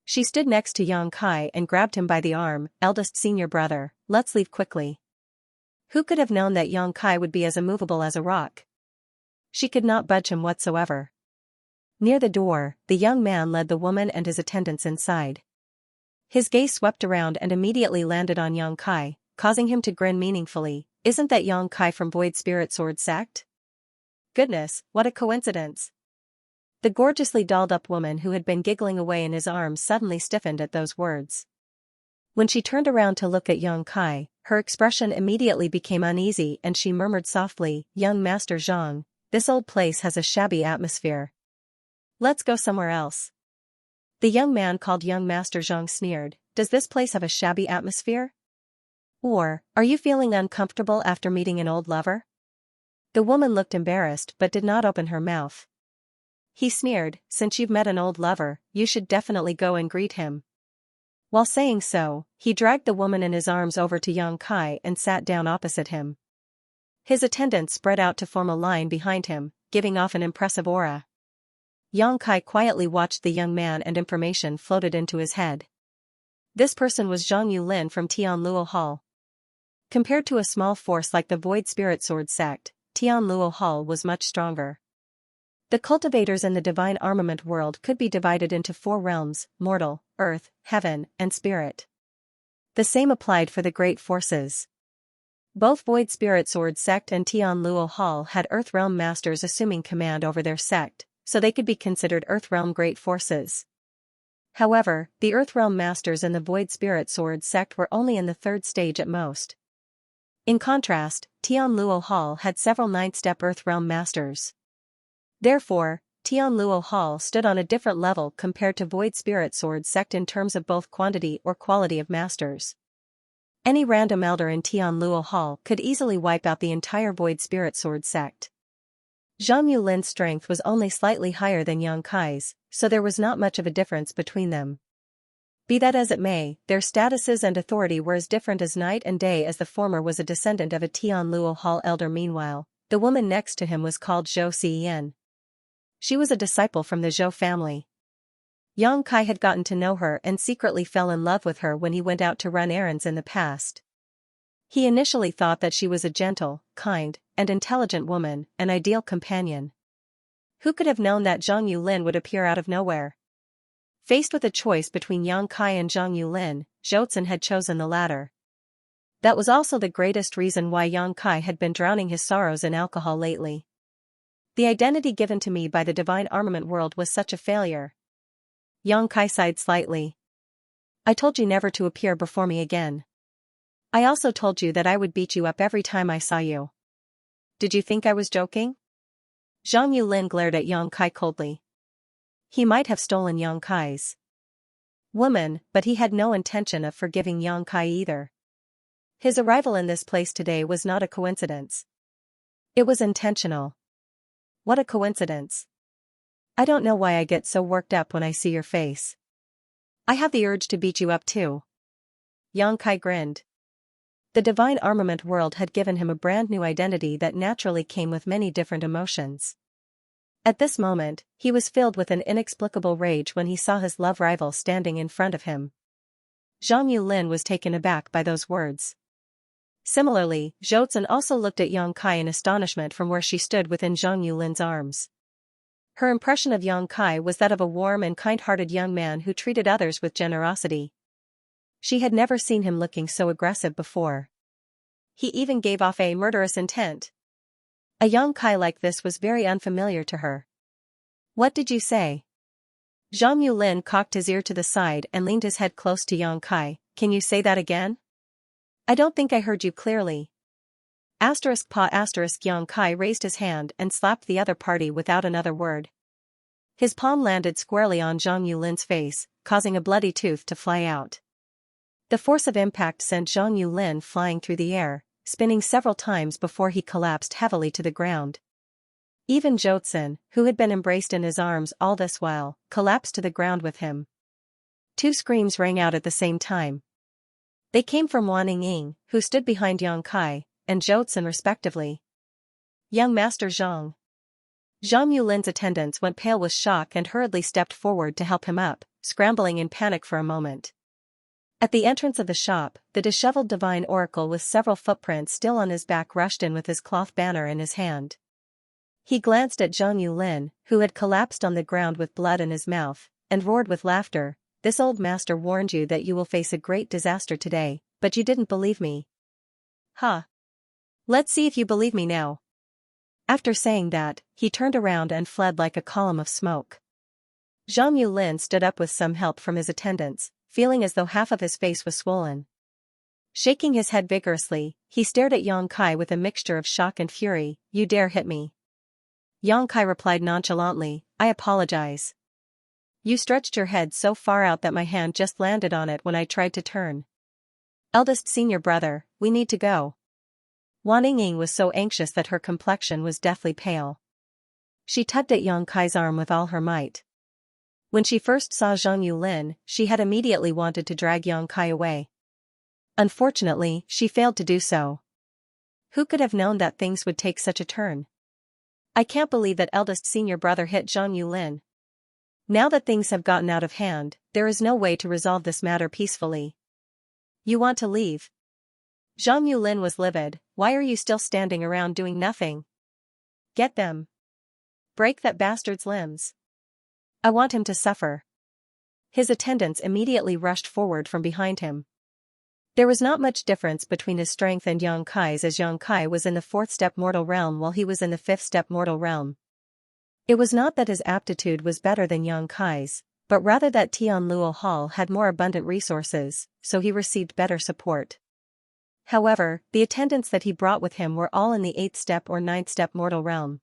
Speaker 1: She stood next to Yang Kai and grabbed him by the arm. Eldest senior brother, let's leave quickly. Who could have known that Yang Kai would be as immovable as a rock? She could not budge him whatsoever. Near the door, the young man led the woman and his attendants inside. His gaze swept around and immediately landed on Yang Kai, causing him to grin meaningfully. Isn't that Yang Kai from Void Spirit Sword Sect? Goodness, what a coincidence. The gorgeously dolled-up woman who had been giggling away in his arms suddenly stiffened at those words. When she turned around to look at Yang Kai, her expression immediately became uneasy and she murmured softly, "Young Master Zhang, this old place has a shabby atmosphere. Let's go somewhere else." The young man called Young Master Zhang sneered, "Does this place have a shabby atmosphere? Or, are you feeling uncomfortable after meeting an old lover?" The woman looked embarrassed but did not open her mouth. He sneered, "Since you've met an old lover, you should definitely go and greet him." While saying so, he dragged the woman in his arms over to Yang Kai and sat down opposite him. His attendants spread out to form a line behind him, giving off an impressive aura. Yang Kai quietly watched the young man and information floated into his head. This person was Zhang Yulin from Tianluo Hall. Compared to a small force like the Void Spirit Sword Sect, Tianluo Hall was much stronger. The cultivators in the divine armament world could be divided into 4 realms: mortal, earth, heaven, and spirit. The same applied for the great forces. Both Void Spirit Sword Sect and Tianluo Hall had Earth Realm Masters assuming command over their sect, so they could be considered Earth Realm Great Forces. However, the Earth Realm Masters in the Void Spirit Sword Sect were only in the 3rd stage at most. In contrast, Tianluo Hall had several 9th-step Earth Realm Masters. Therefore, Tianluo Hall stood on a different level compared to Void Spirit Sword Sect in terms of both quantity or quality of masters. Any random elder in Tianluo Hall could easily wipe out the entire Void Spirit Sword Sect. Zhang Yulin's strength was only slightly higher than Yang Kai's, so there was not much of a difference between them. Be that as it may, their statuses and authority were as different as night and day, as the former was a descendant of a Tianluo Hall elder. Meanwhile, the woman next to him was called Zhou Xiyan. She was a disciple from the Zhou family. Yang Kai had gotten to know her and secretly fell in love with her when he went out to run errands in the past. He initially thought that she was a gentle, kind, and intelligent woman, an ideal companion. Who could have known that Zhang Yulin would appear out of nowhere? Faced with a choice between Yang Kai and Zhang Yulin, Zhou had chosen the latter. That was also the greatest reason why Yang Kai had been drowning his sorrows in alcohol lately. The identity given to me by the divine armament world was such a failure. Yang Kai sighed slightly. I told you never to appear before me again. I also told you that I would beat you up every time I saw you. Did you think I was joking? Zhang Yulin glared at Yang Kai coldly. He might have stolen Yang Kai's woman, but he had no intention of forgiving Yang Kai either. His arrival in this place today was not a coincidence. It was intentional. What a coincidence. I don't know why I get so worked up when I see your face. I have the urge to beat you up too. Yang Kai grinned. The divine armament world had given him a brand new identity that naturally came with many different emotions. At this moment, he was filled with an inexplicable rage when he saw his love rival standing in front of him. Zhang Yulin was taken aback by those words. Similarly, Zhou also looked at Yang Kai in astonishment from where she stood within Zhang Yulin's arms. Her impression of Yang Kai was that of a warm and kind-hearted young man who treated others with generosity. She had never seen him looking so aggressive before. He even gave off a murderous intent. A Yang Kai like this was very unfamiliar to her. What did you say? Zhang Yulin cocked his ear to the side and leaned his head close to Yang Kai. Can you say that again? I don't think I heard you clearly. Yang Kai raised his hand and slapped the other party without another word. His palm landed squarely on Zhang Yulin's face, causing a bloody tooth to fly out. The force of impact sent Zhang Yulin flying through the air, spinning several times before he collapsed heavily to the ground. Even Zhou, who had been embraced in his arms all this while, collapsed to the ground with him. 2 screams rang out at the same time. They came from Wan Ying, who stood behind Yang Kai, and Joutsen respectively. Young Master Zhang. Zhang Yulin's attendants went pale with shock and hurriedly stepped forward to help him up, scrambling in panic for a moment. At the entrance of the shop, the disheveled divine oracle with several footprints still on his back rushed in with his cloth banner in his hand. He glanced at Zhang Yulin, who had collapsed on the ground with blood in his mouth, and roared with laughter. "This old master warned you that you will face a great disaster today, but you didn't believe me. Ha! Let's see if you believe me now." After saying that, he turned around and fled like a column of smoke. Zhang Yulin stood up with some help from his attendants, feeling as though half of his face was swollen. Shaking his head vigorously, he stared at Yang Kai with a mixture of shock and fury. "You dare hit me?" Yang Kai replied nonchalantly, "I apologize. You stretched your head so far out that my hand just landed on it when I tried to turn. Eldest senior brother, we need to go." Wan Yingying was so anxious that her complexion was deathly pale. She tugged at Yang Kai's arm with all her might. When she first saw Zhang Yulin, she had immediately wanted to drag Yang Kai away. Unfortunately, she failed to do so. Who could have known that things would take such a turn? "I can't believe that eldest senior brother hit Zhang Yulin. Now that things have gotten out of hand, there is no way to resolve this matter peacefully. You want to leave?" Zhang Yulin was livid. "Why are you still standing around doing nothing? Get them. Break that bastard's limbs. I want him to suffer." His attendants immediately rushed forward from behind him. There was not much difference between his strength and Yang Kai's, as Yang Kai was in the 4th step mortal realm while he was in the 5th step mortal realm. It was not that his aptitude was better than Yang Kai's, but rather that Tianluo Hall had more abundant resources, so he received better support. However, the attendants that he brought with him were all in the 8th step or 9th step mortal realm.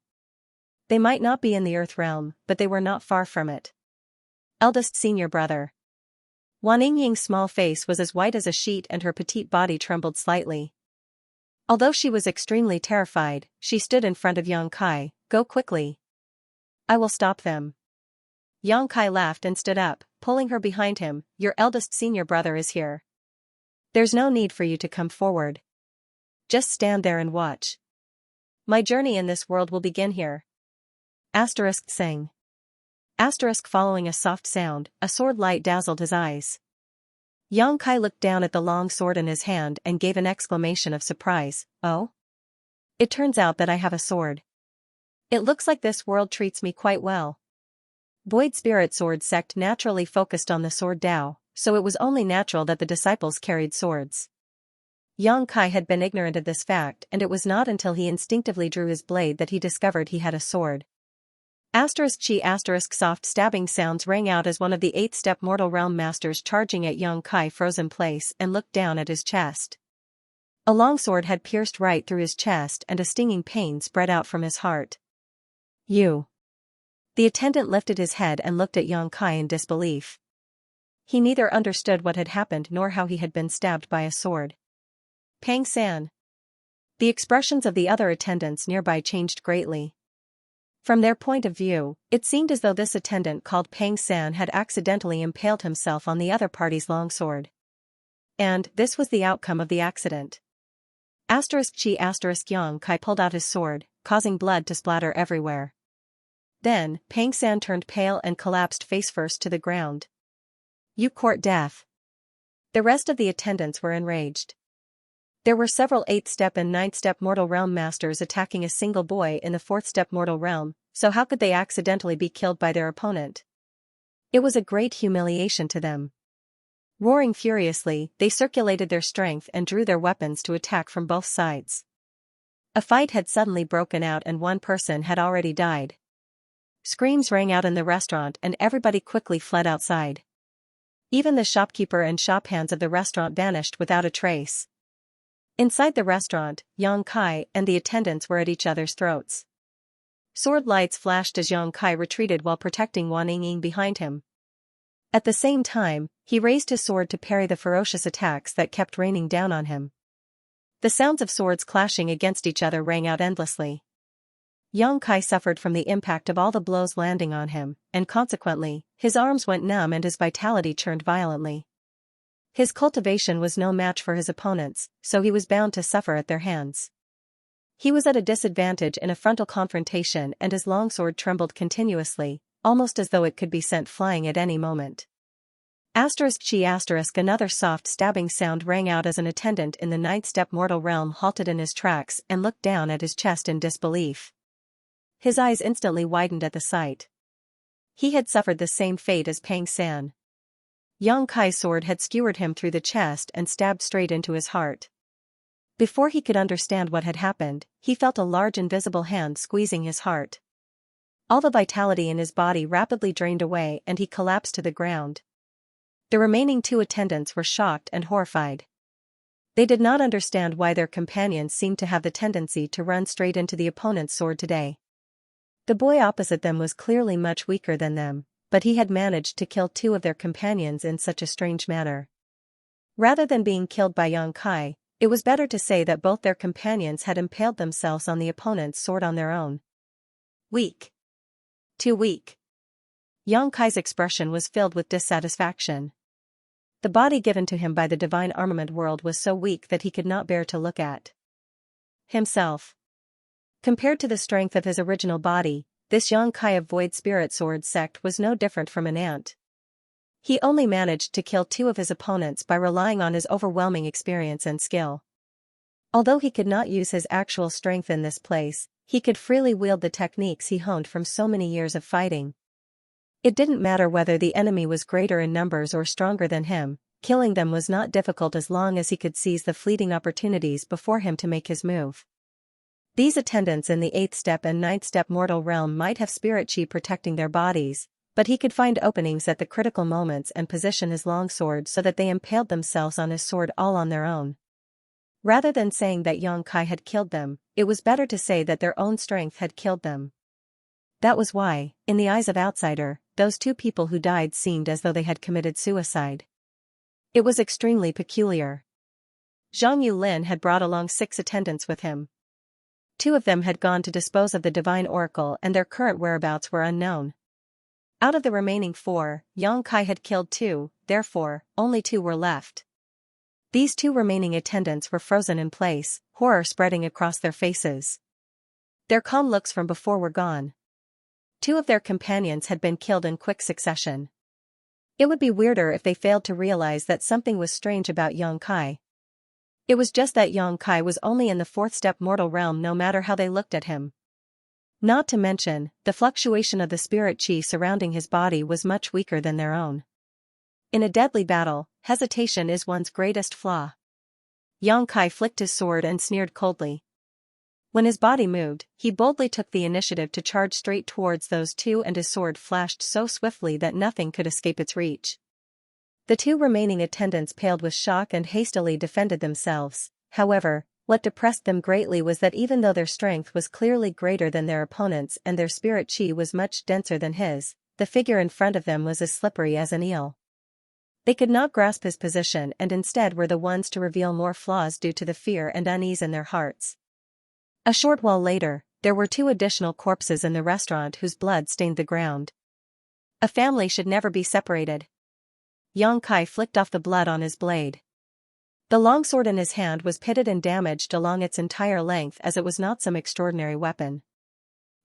Speaker 1: They might not be in the earth realm, but they were not far from it. Eldest senior brother. Wan Yingying's small face was as white as a sheet and her petite body trembled slightly. Although she was extremely terrified, she stood in front of Yang Kai. "Go quickly. I will stop them." Yang Kai laughed and stood up, pulling her behind him. "Your eldest senior brother is here. There's no need for you to come forward. Just stand there and watch. My journey in this world will begin here." Sang. Following a soft sound, a sword light dazzled his eyes. Yang Kai looked down at the long sword in his hand and gave an exclamation of surprise. "Oh? It turns out that I have a sword. It looks like this world treats me quite well." Void Spirit Sword sect naturally focused on the sword Dao, so it was only natural that the disciples carried swords. Yang Kai had been ignorant of this fact, and it was not until he instinctively drew his blade that he discovered he had a sword. Soft stabbing sounds rang out as one of the 8th step mortal realm masters charging at Yang Kai froze in place and looked down at his chest. A long sword had pierced right through his chest and a stinging pain spread out from his heart. "You." The attendant lifted his head and looked at Yang Kai in disbelief. He neither understood what had happened nor how he had been stabbed by a sword. "Pang San." The expressions of the other attendants nearby changed greatly. From their point of view, it seemed as though this attendant called Pang San had accidentally impaled himself on the other party's longsword. And this was the outcome of the accident. Yang Kai pulled out his sword, causing blood to splatter everywhere. Then, Pang San turned pale and collapsed face first to the ground. "You court death." The rest of the attendants were enraged. There were several 8th step and 9th step mortal realm masters attacking a single boy in the 4th step mortal realm, so how could they accidentally be killed by their opponent? It was a great humiliation to them. Roaring furiously, they circulated their strength and drew their weapons to attack from both sides. A fight had suddenly broken out and one person had already died. Screams rang out in the restaurant and everybody quickly fled outside. Even the shopkeeper and shop hands of the restaurant vanished without a trace. Inside the restaurant, Yang Kai and the attendants were at each other's throats. Sword lights flashed as Yang Kai retreated while protecting Wan Yingying behind him. At the same time, he raised his sword to parry the ferocious attacks that kept raining down on him. The sounds of swords clashing against each other rang out endlessly. Yang Kai suffered from the impact of all the blows landing on him, and consequently, his arms went numb and his vitality churned violently. His cultivation was no match for his opponents, so he was bound to suffer at their hands. He was at a disadvantage in a frontal confrontation, and his longsword trembled continuously, almost as though it could be sent flying at any moment. Another soft stabbing sound rang out as an attendant in the ninth step mortal realm halted in his tracks and looked down at his chest in disbelief. His eyes instantly widened at the sight. He had suffered the same fate as Pang San. Yang Kai's sword had skewered him through the chest and stabbed straight into his heart. Before he could understand what had happened, he felt a large invisible hand squeezing his heart. All the vitality in his body rapidly drained away and he collapsed to the ground. The remaining two attendants were shocked and horrified. They did not understand why their companions seemed to have the tendency to run straight into the opponent's sword today. The boy opposite them was clearly much weaker than them, but he had managed to kill two of their companions in such a strange manner. Rather than being killed by Yang Kai, it was better to say that both their companions had impaled themselves on the opponent's sword on their own. Weak. Too weak. Yang Kai's expression was filled with dissatisfaction. The body given to him by the divine armament world was so weak that he could not bear to look at himself. Compared to the strength of his original body, this Yang Kai of Void Spirit Sword sect was no different from an ant. He only managed to kill two of his opponents by relying on his overwhelming experience and skill. Although he could not use his actual strength in this place, he could freely wield the techniques he honed from so many years of fighting. It didn't matter whether the enemy was greater in numbers or stronger than him, killing them was not difficult as long as he could seize the fleeting opportunities before him to make his move. These attendants in the 8th step and 9th step mortal realm might have spirit chi protecting their bodies, but he could find openings at the critical moments and position his longsword so that they impaled themselves on his sword all on their own. Rather than saying that Yang Kai had killed them, it was better to say that their own strength had killed them. That was why, in the eyes of outsider, those two people who died seemed as though they had committed suicide. It was extremely peculiar. Zhang Yulin had brought along 6 attendants with him. 2 of them had gone to dispose of the divine oracle and their current whereabouts were unknown. Out of the remaining 4, Yang Kai had killed 2, therefore, only 2 were left. These 2 remaining attendants were frozen in place, horror spreading across their faces. Their calm looks from before were gone. 2 of their companions had been killed in quick succession. It would be weirder if they failed to realize that something was strange about Yang Kai. It was just that Yang Kai was only in the 4th step mortal realm no matter how they looked at him. Not to mention, the fluctuation of the spirit chi surrounding his body was much weaker than their own. In a deadly battle, hesitation is one's greatest flaw. Yang Kai flicked his sword and sneered coldly. When his body moved, he boldly took the initiative to charge straight towards those 2 and his sword flashed so swiftly that nothing could escape its reach. The 2 remaining attendants paled with shock and hastily defended themselves. However, what depressed them greatly was that even though their strength was clearly greater than their opponents and their spirit chi was much denser than his, the figure in front of them was as slippery as an eel. They could not grasp his position and instead were the ones to reveal more flaws due to the fear and unease in their hearts. A short while later, there were 2 additional corpses in the restaurant whose blood stained the ground. A family should never be separated. Yang Kai flicked off the blood on his blade. The longsword in his hand was pitted and damaged along its entire length as it was not some extraordinary weapon.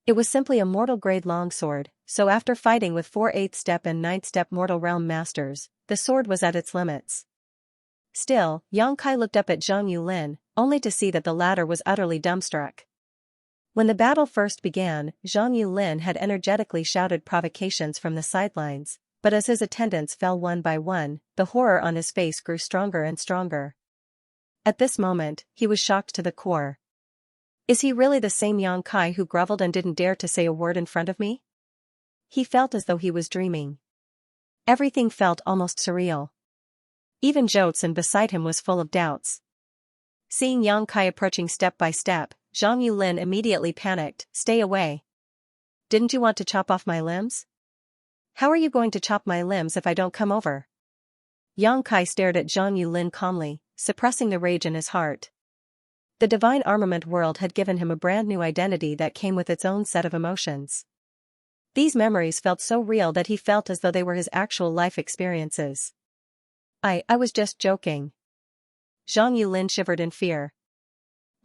Speaker 1: It was simply a mortal-grade longsword, so after fighting with 4 8th step and 9th step mortal realm masters, the sword was at its limits. Still, Yang Kai looked up at Zhang Yulin, only to see that the latter was utterly dumbstruck. When the battle first began, Zhang Yulin had energetically shouted provocations from the sidelines, but as his attendants fell one by one, the horror on his face grew stronger and stronger. At this moment, he was shocked to the core. Is he really the same Yang Kai who groveled and didn't dare to say a word in front of me? He felt as though he was dreaming. Everything felt almost surreal. Even Jotsun beside him was full of doubts. Seeing Yang Kai approaching step by step, Zhang Yulin immediately panicked. Stay away. Didn't you want to chop off my limbs? How are you going to chop my limbs if I don't come over? Yang Kai stared at Zhang Yulin calmly, suppressing the rage in his heart. The divine armament world had given him a brand new identity that came with its own set of emotions. These memories felt so real that he felt as though they were his actual life experiences. I was just joking. Zhang Yulin shivered in fear.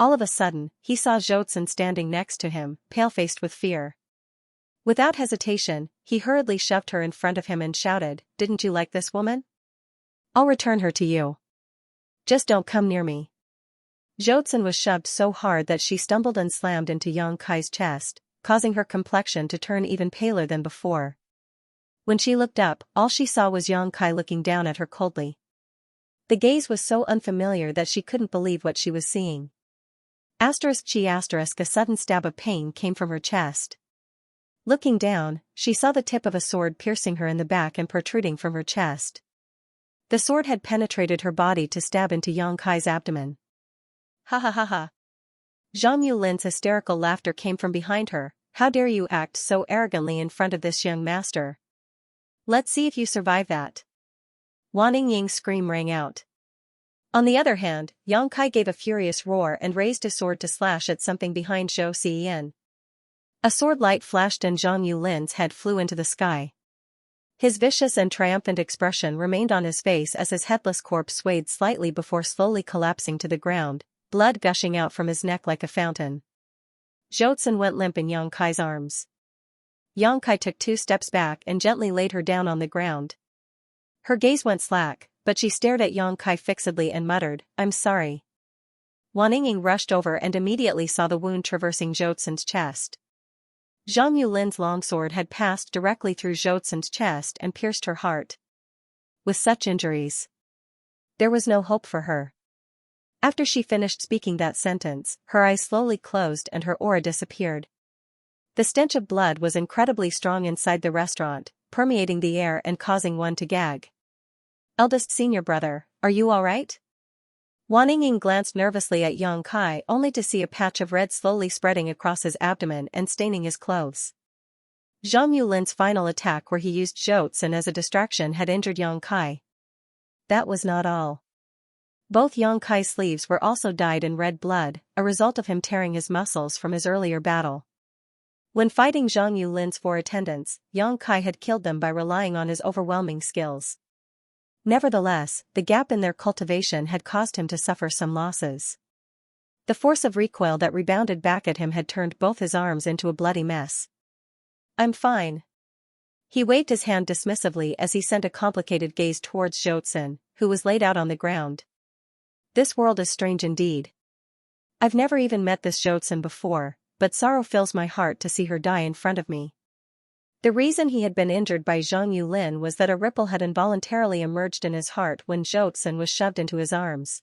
Speaker 1: All of a sudden, he saw Zhoutsen standing next to him, pale-faced with fear. Without hesitation, he hurriedly shoved her in front of him and shouted, "Didn't you like this woman? I'll return her to you. Just don't come near me." Zhoutsen was shoved so hard that she stumbled and slammed into Yang Kai's chest, causing her complexion to turn even paler than before. When she looked up, all she saw was Yang Kai looking down at her coldly. The gaze was so unfamiliar that she couldn't believe what she was seeing. A sudden stab of pain came from her chest. Looking down, she saw the tip of a sword piercing her in the back and protruding from her chest. The sword had penetrated her body to stab into Yang Kai's abdomen. Ha ha ha ha. Zhang Yulin's hysterical laughter came from behind her. "How dare you act so arrogantly in front of this young master? Let's see if you survive that." Wan Yingying's scream rang out. On the other hand, Yang Kai gave a furious roar and raised his sword to slash at something behind Zhou Ziyin. A sword light flashed and Zhang Yulin's head flew into the sky. His vicious and triumphant expression remained on his face as his headless corpse swayed slightly before slowly collapsing to the ground, blood gushing out from his neck like a fountain. Zhoutsen went limp in Yang Kai's arms. Yang Kai took 2 steps back and gently laid her down on the ground. Her gaze went slack, but she stared at Yang Kai fixedly and muttered, "I'm sorry." Wan Yingying rushed over and immediately saw the wound traversing Zhoutsen's chest. Zhang Yulin's longsword had passed directly through Zhoutsen's chest and pierced her heart. With such injuries, there was no hope for her. After she finished speaking that sentence, her eyes slowly closed and her aura disappeared. The stench of blood was incredibly strong inside the restaurant, permeating the air and causing one to gag. "Eldest senior brother, are you all right?" Wan Yingying glanced nervously at Yang Kai only to see a patch of red slowly spreading across his abdomen and staining his clothes. Zhang Yulin's final attack where he used Zhoutsen as a distraction had injured Yang Kai. That was not all. Both Yang Kai's sleeves were also dyed in red blood, a result of him tearing his muscles from his earlier battle. When fighting Zhang Yulin's 4 attendants, Yang Kai had killed them by relying on his overwhelming skills. Nevertheless, the gap in their cultivation had caused him to suffer some losses. The force of recoil that rebounded back at him had turned both his arms into a bloody mess. "I'm fine." He waved his hand dismissively as he sent a complicated gaze towards Zhoutsen, who was laid out on the ground. "This world is strange indeed. I've never even met this Zhoutsen before, but sorrow fills my heart to see her die in front of me." The reason he had been injured by Zhang Yulin was that a ripple had involuntarily emerged in his heart when Zhoutsen was shoved into his arms.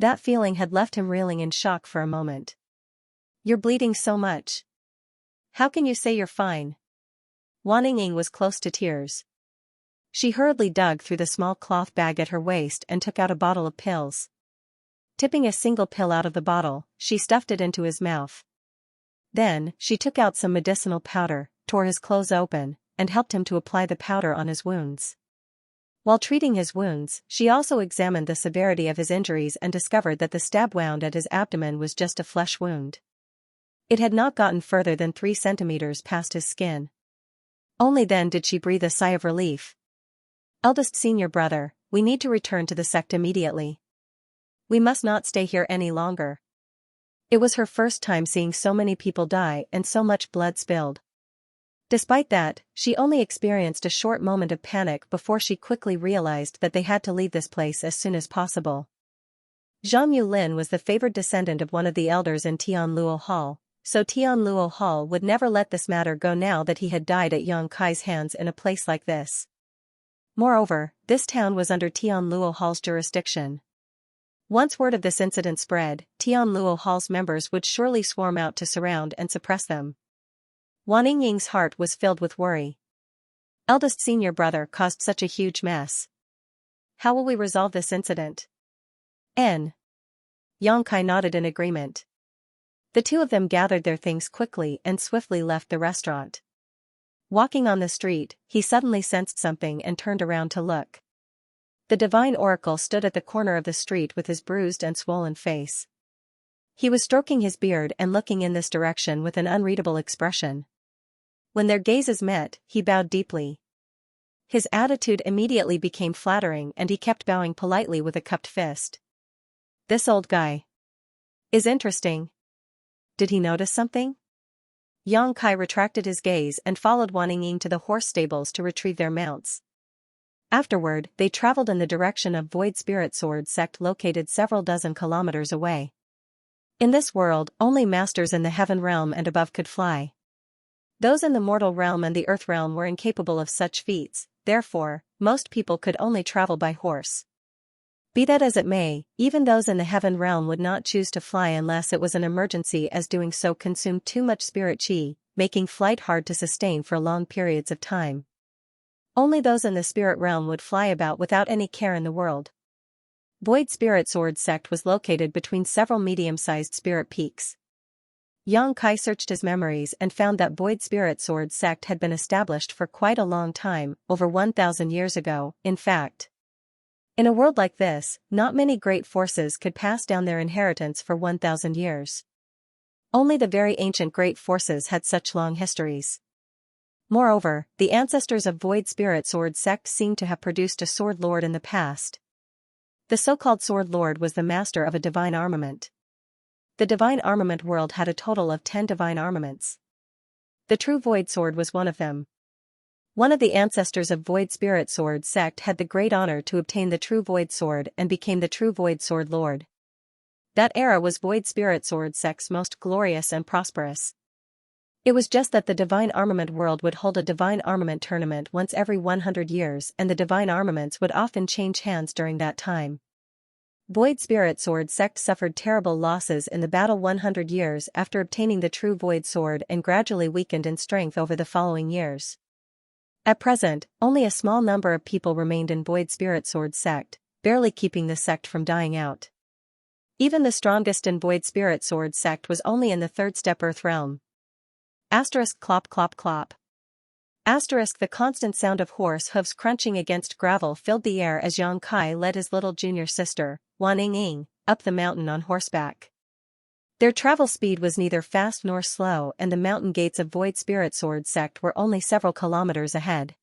Speaker 1: That feeling had left him reeling in shock for a moment. "You're bleeding so much. How can you say you're fine?" Wan Yingying was close to tears. She hurriedly dug through the small cloth bag at her waist and took out a bottle of pills. Tipping a single pill out of the bottle, she stuffed it into his mouth. Then, she took out some medicinal powder, tore his clothes open, and helped him to apply the powder on his wounds. While treating his wounds, she also examined the severity of his injuries and discovered that the stab wound at his abdomen was just a flesh wound. It had not gotten further than 3 centimeters past his skin. Only then did she breathe a sigh of relief. "Eldest senior brother, we need to return to the sect immediately. We must not stay here any longer." It was her first time seeing so many people die and so much blood spilled. Despite that, she only experienced a short moment of panic before she quickly realized that they had to leave this place as soon as possible. Zhang Yulin was the favored descendant of one of the elders in Tianluo Hall, so Tianluo Hall would never let this matter go now that he had died at Yang Kai's hands in a place like this. Moreover, this town was under Tianluo Hall's jurisdiction. Once word of this incident spread, Tianluo Hall's members would surely swarm out to surround and suppress them. Wan Yingying's heart was filled with worry. "Eldest senior brother caused such a huge mess. How will we resolve this incident?" Yang Kai nodded in agreement. The two of them gathered their things quickly and swiftly left the restaurant. Walking on the street, he suddenly sensed something and turned around to look. The divine oracle stood at the corner of the street with his bruised and swollen face. He was stroking his beard and looking in this direction with an unreadable expression. When their gazes met, he bowed deeply. His attitude immediately became flattering and he kept bowing politely with a cupped fist. "This old guy. Is interesting. Did he notice something? Yang Kai retracted his gaze and followed Wan Ying to the horse stables to retrieve their mounts. Afterward, they traveled in the direction of Void Spirit Sword sect located several dozen kilometers away. In this world, only masters in the heaven realm and above could fly. Those in the mortal realm and the earth realm were incapable of such feats, therefore, most people could only travel by horse. Be that as it may, even those in the heaven realm would not choose to fly unless it was an emergency, as doing so consumed too much spirit chi, making flight hard to sustain for long periods of time. Only those in the spirit realm would fly about without any care in the world. Void Spirit Sword sect was located between several medium-sized spirit peaks. Yang Kai searched his memories and found that Void Spirit Sword sect had been established for quite a long time, over 1,000 years ago, in fact. In a world like this, not many great forces could pass down their inheritance for 1,000 years. Only the very ancient great forces had such long histories. Moreover, the ancestors of Void Spirit Sword sect seemed to have produced a Sword Lord in the past. The so-called Sword Lord was the master of a divine armament. The divine armament world had a total of 10 divine armaments. The true Void Sword was one of them. One of the ancestors of Void Spirit Sword sect had the great honor to obtain the true Void Sword and became the true Void Sword Lord. That era was Void Spirit Sword sect's most glorious and prosperous. It was just that the divine armament world would hold a divine armament tournament once every 100 years, and the divine armaments would often change hands during that time. Void Spirit Sword sect suffered terrible losses in the battle 100 years after obtaining the true Void Sword and gradually weakened in strength over the following years. At present, only a small number of people remained in Void Spirit Sword sect, barely keeping the sect from dying out. Even the strongest in Void Spirit Sword sect was only in the third step Earth realm. Asterisk clop clop clop. Asterisk the constant sound of horse hooves crunching against gravel filled the air as Yang Kai led his little junior sister, Wan Ying, up the mountain on horseback. Their travel speed was neither fast nor slow, and the mountain gates of Void Spirit Sword sect were only several kilometers ahead.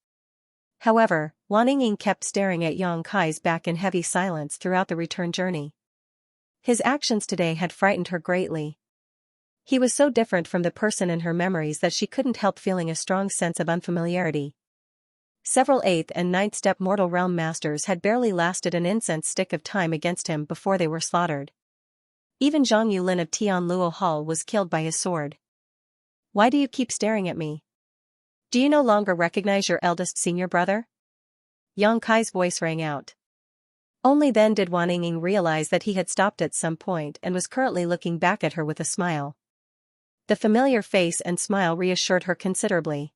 Speaker 1: However, Wan Ying kept staring at Yang Kai's back in heavy silence throughout the return journey. His actions today had frightened her greatly. He was so different from the person in her memories that she couldn't help feeling a strong sense of unfamiliarity. Several 8th and 9th step mortal realm masters had barely lasted an incense stick of time against him before they were slaughtered. Even Zhang Yulin of Tianluo Hall was killed by his sword. Why do you keep staring at me? Do you no longer recognize your eldest senior brother? Yang Kai's voice rang out. Only then did Wan Ying realize that he had stopped at some point and was currently looking back at her with a smile. The familiar face and smile reassured her considerably.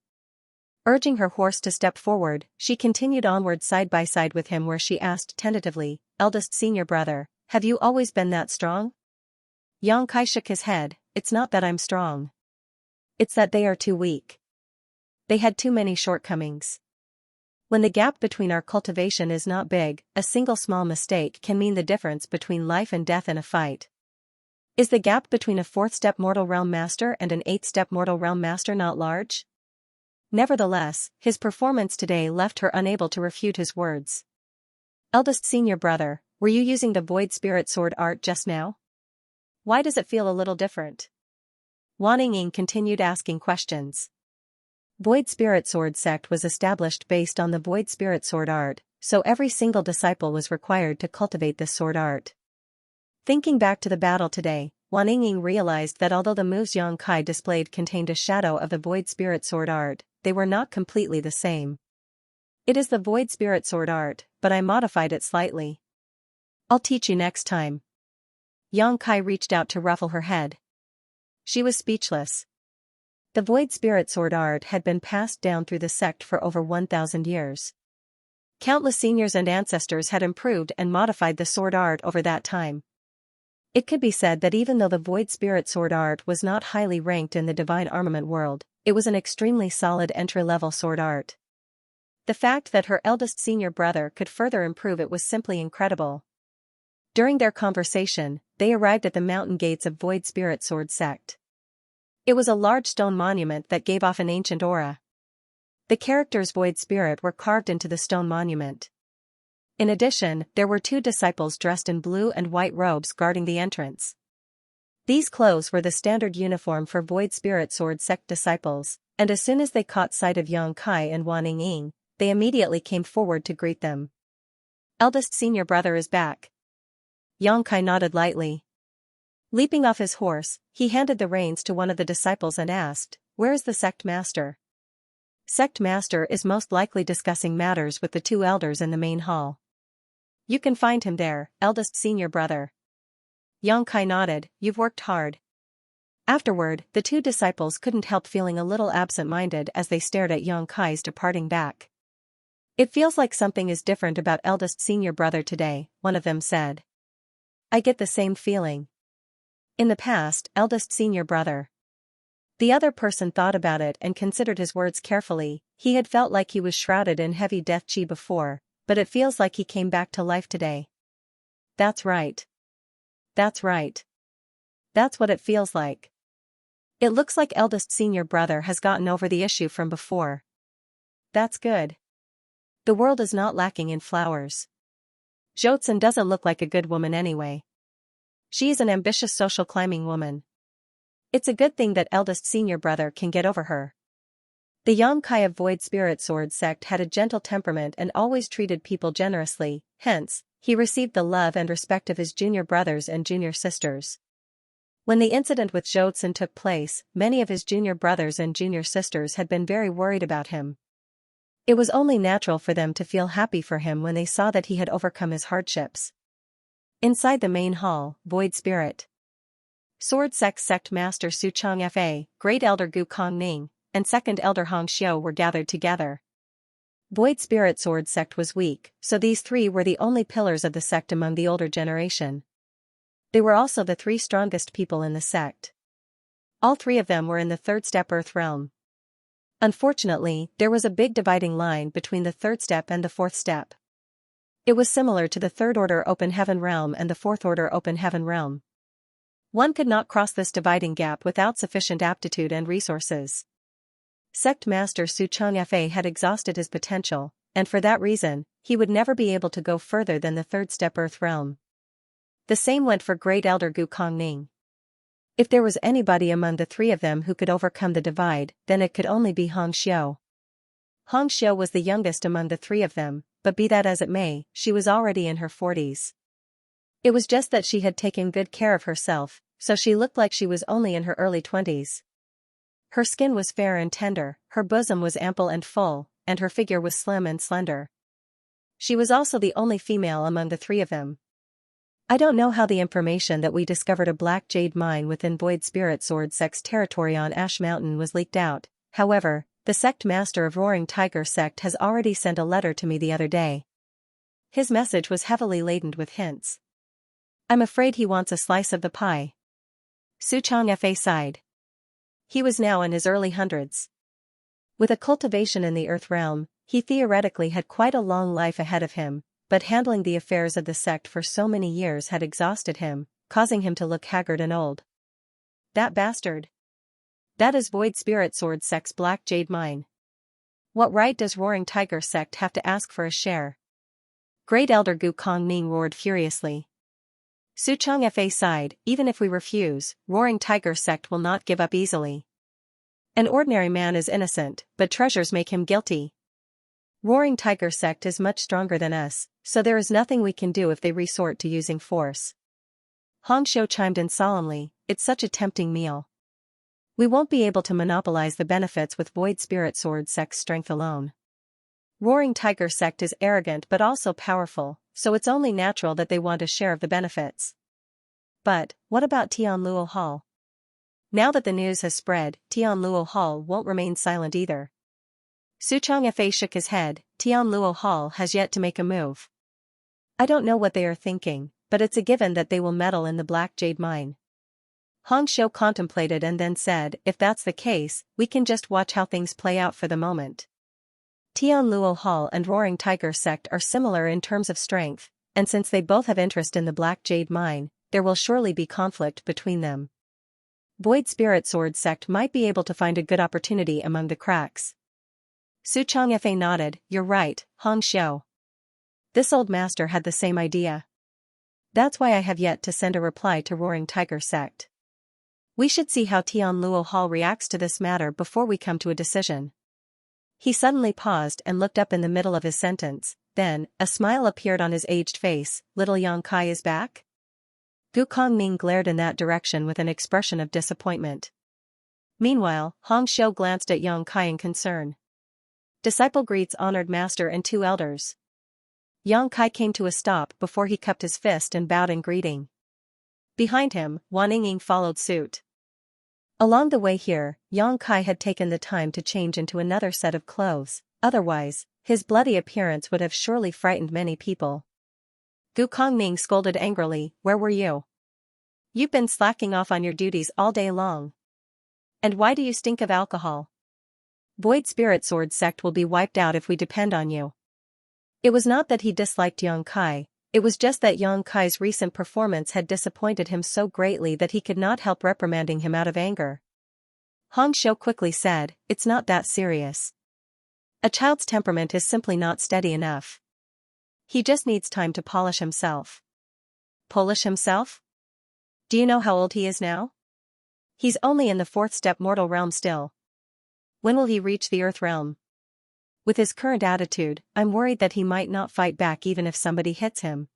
Speaker 1: Urging her horse to step forward, she continued onward side by side with him, where she asked tentatively, "Eldest senior brother, have you always been that strong?" Yang Kai shook his head. "It's not that I'm strong. It's that they are too weak. They had too many shortcomings. When the gap between our cultivation is not big, a single small mistake can mean the difference between life and death in a fight. Is the gap between a 4th step mortal realm master and an 8th step mortal realm master not large?" Nevertheless, his performance today left her unable to refute his words. "Eldest senior brother, were you using the Void Spirit Sword art just now? Why does it feel a little different?" Wan Ying continued asking questions. Void Spirit Sword sect was established based on the Void Spirit Sword art, so every single disciple was required to cultivate this sword art. Thinking back to the battle today, Wan Ying realized that although the moves Yang Kai displayed contained a shadow of the Void Spirit Sword art, they were not completely the same. "It is the Void Spirit Sword art, but I modified it slightly. I'll teach you next time." Yang Kai reached out to ruffle her head. She was speechless. The Void Spirit Sword art had been passed down through the sect for over 1,000 years. Countless seniors and ancestors had improved and modified the sword art over that time. It could be said that even though the Void Spirit Sword art was not highly ranked in the divine armament world, it was an extremely solid entry-level sword art. The fact that her eldest senior brother could further improve it was simply incredible. During their conversation, they arrived at the mountain gates of Void Spirit Sword sect. It was a large stone monument that gave off an ancient aura. The characters Void Spirit were carved into the stone monument. In addition, there were 2 disciples dressed in blue and white robes guarding the entrance. These clothes were the standard uniform for Void Spirit Sword sect disciples, and as soon as they caught sight of Yang Kai and Wan Ying, they immediately came forward to greet them. Eldest senior brother is back. Yang Kai nodded lightly. Leaping off his horse, he handed the reins to one of the disciples and asked, "Where is the sect master?" Sect master is most likely discussing matters with the two elders in the main hall. You can find him there, eldest senior brother. Yang Kai nodded, "You've worked hard." Afterward, the two disciples couldn't help feeling a little absent-minded as they stared at Yang Kai's departing back. "It feels like something is different about eldest senior brother today," one of them said. "I get the same feeling. In the past, eldest senior brother." The other person thought about it and considered his words carefully. He had felt like he was shrouded in heavy death chi before, but it feels like he came back to life today. That's right. That's right. That's what it feels like. It looks like eldest senior brother has gotten over the issue from before. That's good. The world is not lacking in flowers. Jotzin doesn't look like a good woman anyway. She is an ambitious social climbing woman. It's a good thing that eldest senior brother can get over her. The Yang Kai of Void Spirit Sword sect had a gentle temperament and always treated people generously, hence, he received the love and respect of his junior brothers and junior sisters. When the incident with Jotzin took place, many of his junior brothers and junior sisters had been very worried about him. It was only natural for them to feel happy for him when they saw that he had overcome his hardships. Inside the main hall, Void Spirit Sword sect master Su Changfa, Great Elder Gu Kongning, and Second Elder Hong Xiu were gathered together. Void Spirit Sword sect was weak, so these three were the only pillars of the sect among the older generation. They were also the three strongest people in the sect. All three of them were in the third step Earth realm. Unfortunately, there was a big dividing line between the third step and the fourth step. It was similar to the third order Open Heaven realm and the fourth order Open Heaven realm. One could not cross this dividing gap without sufficient aptitude and resources. Sect Master Su Changfa had exhausted his potential, and for that reason, he would never be able to go further than the third step Earth realm. The same went for Great Elder Gu Kongning. If there was anybody among the three of them who could overcome the divide, then it could only be Hong Xiu. Hong Xiu was the youngest among the three of them, but be that as it may, she was already in her 40s. It was just that she had taken good care of herself, so she looked like she was only in her early 20s. Her skin was fair and tender, her bosom was ample and full, and her figure was slim and slender. She was also the only female among the three of them. I don't know how the information that we discovered a black jade mine within Void Spirit Sword sect's territory on Ash Mountain was leaked out, however, the sect master of Roaring Tiger sect has already sent a letter to me the other day. His message was heavily laden with hints. I'm afraid he wants a slice of the pie. Su Changfa sighed. He was now in his early hundreds. With a cultivation in the Earth realm, he theoretically had quite a long life ahead of him, but handling the affairs of the sect for so many years had exhausted him, causing him to look haggard and old. That bastard. That is Void Spirit Sword sect's black jade mine. What right does Roaring Tiger sect have to ask for a share? Great Elder Gu Kongning roared furiously. Su Changfa sighed, even if we refuse, Roaring Tiger sect will not give up easily. An ordinary man is innocent, but treasures make him guilty. Roaring Tiger sect is much stronger than us, so there is nothing we can do if they resort to using force. Hong Xiu chimed in solemnly, it's such a tempting meal. We won't be able to monopolize the benefits with Void Spirit Sword sect's strength alone. Roaring Tiger sect is arrogant but also powerful, so it's only natural that they want a share of the benefits. But, what about Tianluo Hall? Now that the news has spread, Tianluo Hall won't remain silent either. Su Changfa shook his head, Tianluo Hall has yet to make a move. I don't know what they are thinking, but it's a given that they will meddle in the Black Jade mine. Hong Xiu contemplated and then said, if that's the case, we can just watch how things play out for the moment. Tianluo Hall and Roaring Tiger sect are similar in terms of strength, and since they both have interest in the Black Jade mine, there will surely be conflict between them. Void Spirit Sword sect might be able to find a good opportunity among the cracks. Su Changfa nodded, you're right, Hong Xiu. This old master had the same idea. That's why I have yet to send a reply to Roaring Tiger sect. We should see how Tianluo Hall reacts to this matter before we come to a decision. He suddenly paused and looked up in the middle of his sentence, then, a smile appeared on his aged face. Little Yang Kai is back? Gu Kongming glared in that direction with an expression of disappointment. Meanwhile, Hong Xiu glanced at Yang Kai in concern. Disciple greets honored master and two elders. Yang Kai came to a stop before he cupped his fist and bowed in greeting. Behind him, Wan Yingying followed suit. Along the way here, Yang Kai had taken the time to change into another set of clothes, otherwise, his bloody appearance would have surely frightened many people. Gu Kongming scolded angrily, "Where were you? You've been slacking off on your duties all day long. And why do you stink of alcohol? Void Spirit Sword sect will be wiped out if we depend on you." It was not that he disliked Yang Kai, it was just that Yang Kai's recent performance had disappointed him so greatly that he could not help reprimanding him out of anger. Hong Xiu quickly said, "It's not that serious. A child's temperament is simply not steady enough. He just needs time to polish himself." Polish himself? Do you know how old he is now? He's only in the fourth step mortal realm still. When will he reach the earth realm? With his current attitude, I'm worried that he might not fight back even if somebody hits him.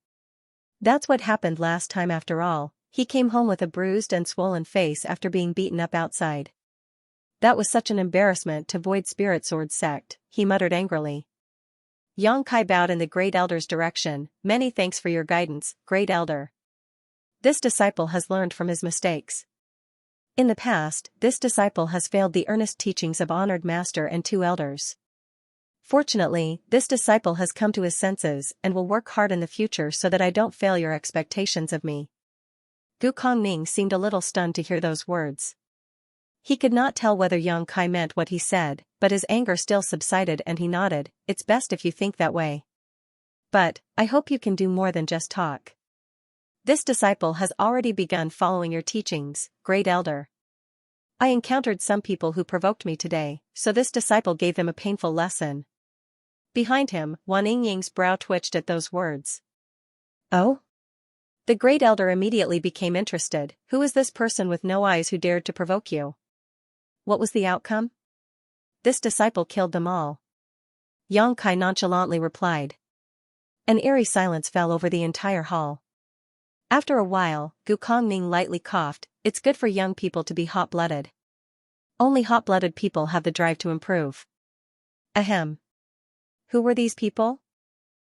Speaker 1: That's what happened last time after all. He came home with a bruised and swollen face after being beaten up outside. That was such an embarrassment to Void Spirit Sword sect, he muttered angrily. Yang Kai bowed in the Great Elder's direction. "Many thanks for your guidance, Great Elder. This disciple has learned from his mistakes." In the past, this disciple has failed the earnest teachings of honored master and two elders. Fortunately, this disciple has come to his senses and will work hard in the future so that I don't fail your expectations of me. Gu Kongming seemed a little stunned to hear those words. He could not tell whether Yang Kai meant what he said, but his anger still subsided and he nodded. "It's best if you think that way. But, I hope you can do more than just talk. This disciple has already begun following your teachings, Great Elder. I encountered some people who provoked me today, so this disciple gave them a painful lesson." Behind him, Wan Yingying's brow twitched at those words. "Oh?" The Great Elder immediately became interested. "Who is this person with no eyes who dared to provoke you? What was the outcome?" "This disciple killed them all," Yang Kai nonchalantly replied. An eerie silence fell over the entire hall. After a while, Gu Kongming lightly coughed. "It's good for young people to be hot-blooded. Only hot-blooded people have the drive to improve." Ahem. Who were these people?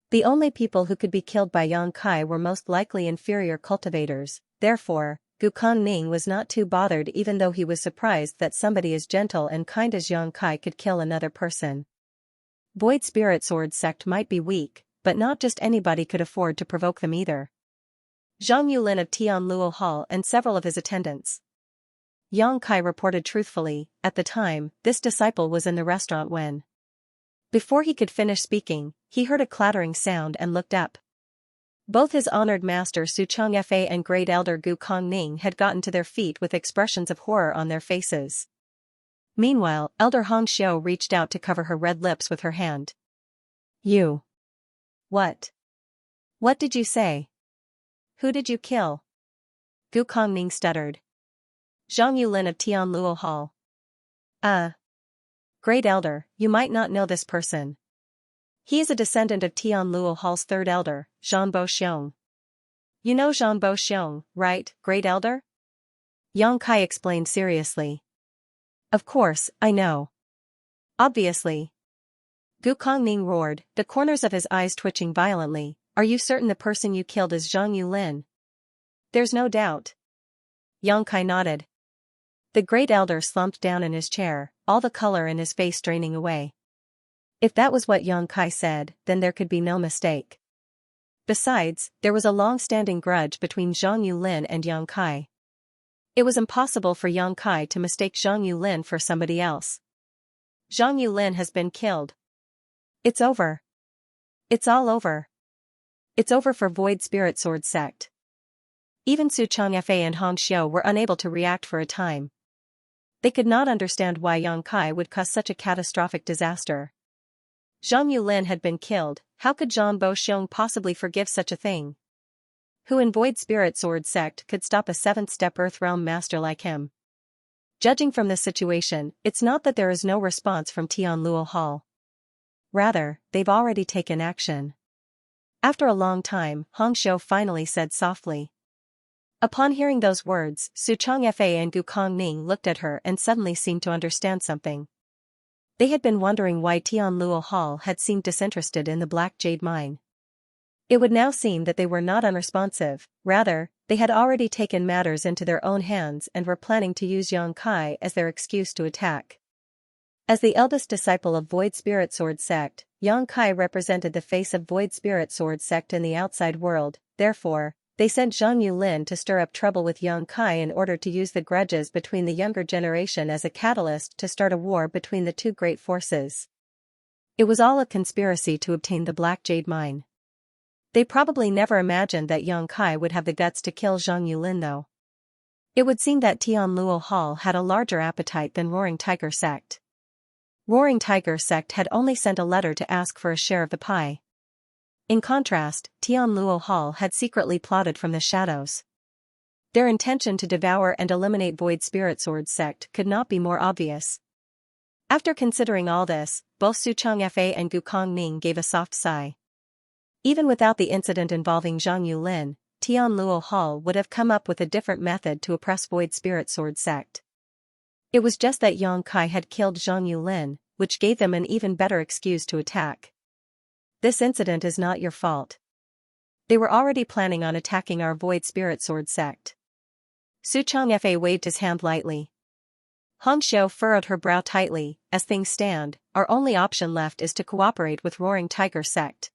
Speaker 1: The only people who could be killed by Yang Kai were most likely inferior cultivators, therefore, Gu Kongming was not too bothered even though he was surprised that somebody as gentle and kind as Yang Kai could kill another person. Void Spirit Sword sect might be weak, but not just anybody could afford to provoke them either. Zhang Yulin of Tianluo Hall and several of his attendants. Yang Kai reported truthfully, at the time, this disciple was in the restaurant when. Before he could finish speaking, he heard a clattering sound and looked up. Both his honored master Su Changfei and Great Elder Gu Kongming had gotten to their feet with expressions of horror on their faces. Meanwhile, Elder Hong Xiu reached out to cover her red lips with her hand. "You. What? What did you say? Who did you kill?" Gu Kongming stuttered. "Zhang Yulin of Tianluo Hall." Great Elder, you might not know this person. He is a descendant of Tianluo Hall's third elder, Zhan Boxiong. You know Zhan Boxiong, right, Great Elder?" Yang Kai explained seriously. "Of course, I know. Obviously." Gu Kongming roared, the corners of his eyes twitching violently. "Are you certain the person you killed is Zhang Yulin?" "There's no doubt." Yang Kai nodded. The Great Elder slumped down in his chair, all the color in his face draining away. If that was what Yang Kai said, then there could be no mistake. Besides, there was a long-standing grudge between Zhang Yulin and Yang Kai. It was impossible for Yang Kai to mistake Zhang Yulin for somebody else. Zhang Yulin has been killed. It's over. It's all over. It's over for Void Spirit Sword sect. Even Su Changfei and Hong Xiu were unable to react for a time. They could not understand why Yang Kai would cause such a catastrophic disaster. Zhang Yulin had been killed, how could Zhan Boxiong possibly forgive such a thing? Who in Void Spirit Sword sect could stop a 7th-step Earthrealm master like him? Judging from this situation, it's not that there is no response from Tianluo Hall. Rather, they've already taken action. After a long time, Hongxiu finally said softly. Upon hearing those words, Su Changfei and Gu Kongning looked at her and suddenly seemed to understand something. They had been wondering why Tianluo Hall had seemed disinterested in the Black Jade Mine. It would now seem that they were not unresponsive, rather, they had already taken matters into their own hands and were planning to use Yang Kai as their excuse to attack. As the eldest disciple of Void Spirit Sword sect, Yang Kai represented the face of Void Spirit Sword sect in the outside world, therefore, they sent Zhang Yulin to stir up trouble with Yang Kai in order to use the grudges between the younger generation as a catalyst to start a war between the two great forces. It was all a conspiracy to obtain the Black Jade Mine. They probably never imagined that Yang Kai would have the guts to kill Zhang Yulin though. It would seem that Tianluo Hall had a larger appetite than Roaring Tiger sect. Roaring Tiger sect had only sent a letter to ask for a share of the pie. In contrast, Tianluo Hall had secretly plotted from the shadows. Their intention to devour and eliminate Void Spirit Sword sect could not be more obvious. After considering all this, both Su Changfei and Gu Kongning gave a soft sigh. Even without the incident involving Zhang Yulin, Tianluo Hall would have come up with a different method to oppress Void Spirit Sword sect. It was just that Yang Kai had killed Zhang Yulin, which gave them an even better excuse to attack. This incident is not your fault. They were already planning on attacking our Void Spirit Sword sect. Su Changfei waved his hand lightly. Hongxiu furrowed her brow tightly. As things stand, our only option left is to cooperate with Roaring Tiger sect.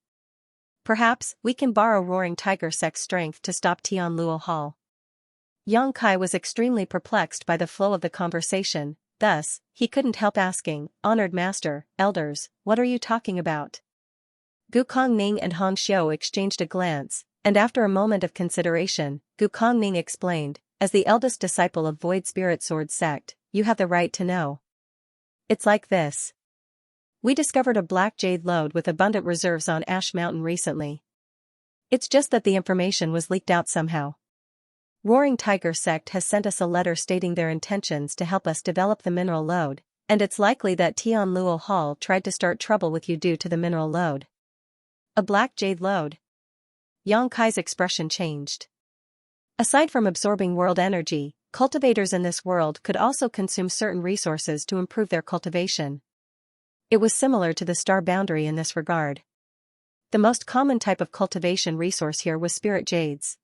Speaker 1: Perhaps we can borrow Roaring Tiger sect's strength to stop Tianluo Hall. Yang Kai was extremely perplexed by the flow of the conversation, thus, he couldn't help asking, "Honored Master, Elders, what are you talking about?" Gu Kongning and Hongxiu exchanged a glance, and after a moment of consideration, Gu Kongning explained, "As the eldest disciple of Void Spirit Sword sect, you have the right to know. It's like this. We discovered a black jade lode with abundant reserves on Ash Mountain recently. It's just that the information was leaked out somehow. Roaring Tiger sect has sent us a letter stating their intentions to help us develop the mineral lode, and it's likely that Tianluo Hall tried to start trouble with you due to the mineral lode." A black jade lode? Yang Kai's expression changed. Aside from absorbing world energy, cultivators in this world could also consume certain resources to improve their cultivation. It was similar to the star boundary in this regard. The most common type of cultivation resource here was spirit jades.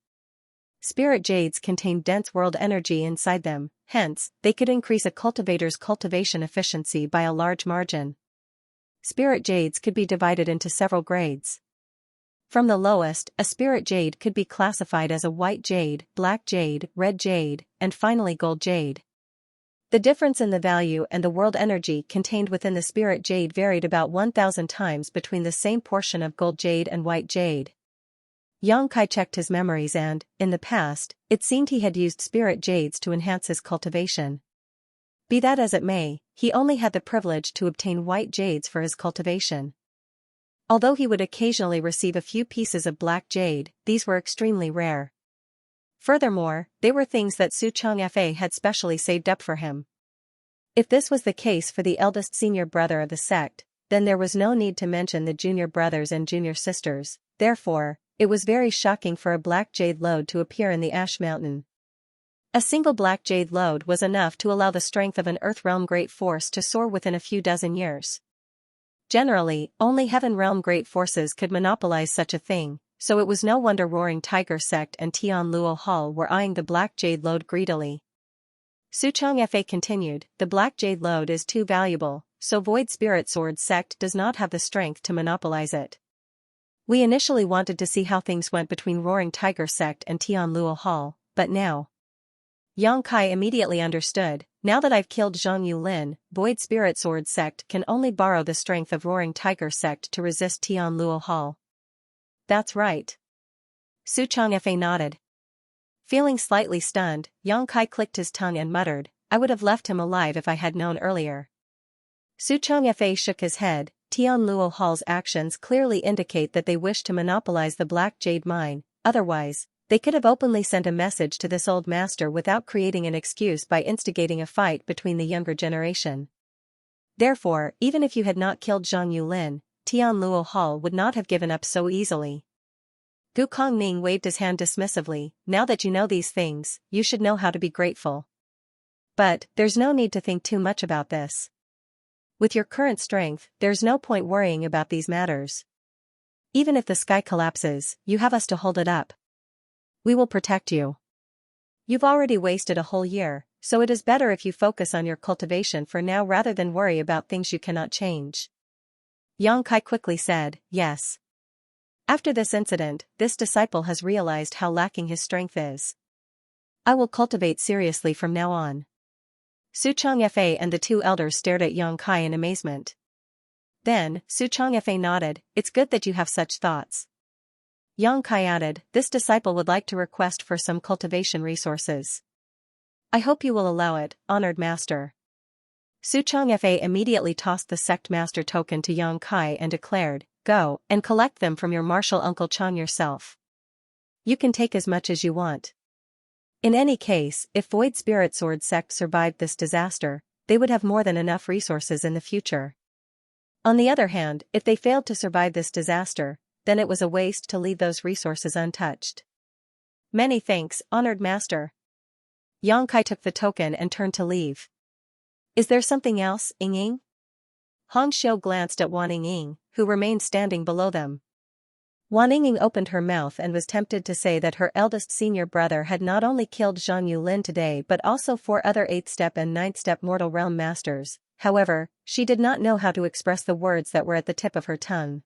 Speaker 1: Spirit jades contain dense world energy inside them, hence, they could increase a cultivator's cultivation efficiency by a large margin. Spirit jades could be divided into several grades. From the lowest, a spirit jade could be classified as a white jade, black jade, red jade, and finally gold jade. The difference in the value and the world energy contained within the spirit jade varied about 1,000 times between the same portion of gold jade and white jade. Yang Kai checked his memories and, in the past, it seemed he had used spirit jades to enhance his cultivation. Be that as it may, he only had the privilege to obtain white jades for his cultivation. Although he would occasionally receive a few pieces of black jade, these were extremely rare. Furthermore, they were things that Su Changfei had specially saved up for him. If this was the case for the eldest senior brother of the sect, then there was no need to mention the junior brothers and junior sisters, therefore, it was very shocking for a black jade lode to appear in the Ash Mountain. A single black jade lode was enough to allow the strength of an Earthrealm great force to soar within a few dozen years. Generally, only Heaven Realm great forces could monopolize such a thing, so it was no wonder Roaring Tiger sect and Tianluo Hall were eyeing the black jade lode greedily. Su Changfei continued, "The black jade lode is too valuable, so Void Spirit Sword sect does not have the strength to monopolize it. We initially wanted to see how things went between Roaring Tiger sect and Tianluo Hall, but now." Yang Kai immediately understood, "Now that I've killed Zhang Yulin, Void Spirit Sword sect can only borrow the strength of Roaring Tiger sect to resist Tianluo Hall." "That's right." Su Changfei nodded. Feeling slightly stunned, Yang Kai clicked his tongue and muttered, "I would have left him alive if I had known earlier." Su Changfei shook his head. Tianluo Hall's actions clearly indicate that they wish to monopolize the Black Jade Mine, otherwise, They could have openly sent a message to this old master without creating an excuse by instigating a fight between the younger generation. Therefore, even if you had not killed Zhang Yulin, Tianluo Hall would not have given up so easily. Gu Kongning waved his hand dismissively. Now that you know these things, you should know how to be grateful. But, there's no need to think too much about this. With your current strength, there's no point worrying about these matters. Even if the sky collapses, you have us to hold it up. We will protect you. You've already wasted a whole year, so it is better if you focus on your cultivation for now rather than worry about things you cannot change. Yang Kai quickly said, yes. After this incident, this disciple has realized how lacking his strength is. I will cultivate seriously from now on. Su Changfa and the two elders stared at Yang Kai in amazement. Then, Su Changfa nodded, it's good that you have such thoughts. Yang Kai added, this disciple would like to request for some cultivation resources. I hope you will allow it, honored master. Su Changfa immediately tossed the sect master token to Yang Kai and declared, go, and collect them from your martial uncle Chang yourself. You can take as much as you want. In any case, if Void Spirit Sword sect survived this disaster, they would have more than enough resources in the future. On the other hand, if they failed to survive this disaster, then it was a waste to leave those resources untouched. Many thanks, honored master. Yang Kai took the token and turned to leave. Is there something else, Ying? Hong Xiu glanced at Wan Ying, who remained standing below them. Wan Ying opened her mouth and was tempted to say that her eldest senior brother had not only killed Zhang Yulin today but also 4 other 8th step and 9th step mortal realm masters. However, she did not know how to express the words that were at the tip of her tongue.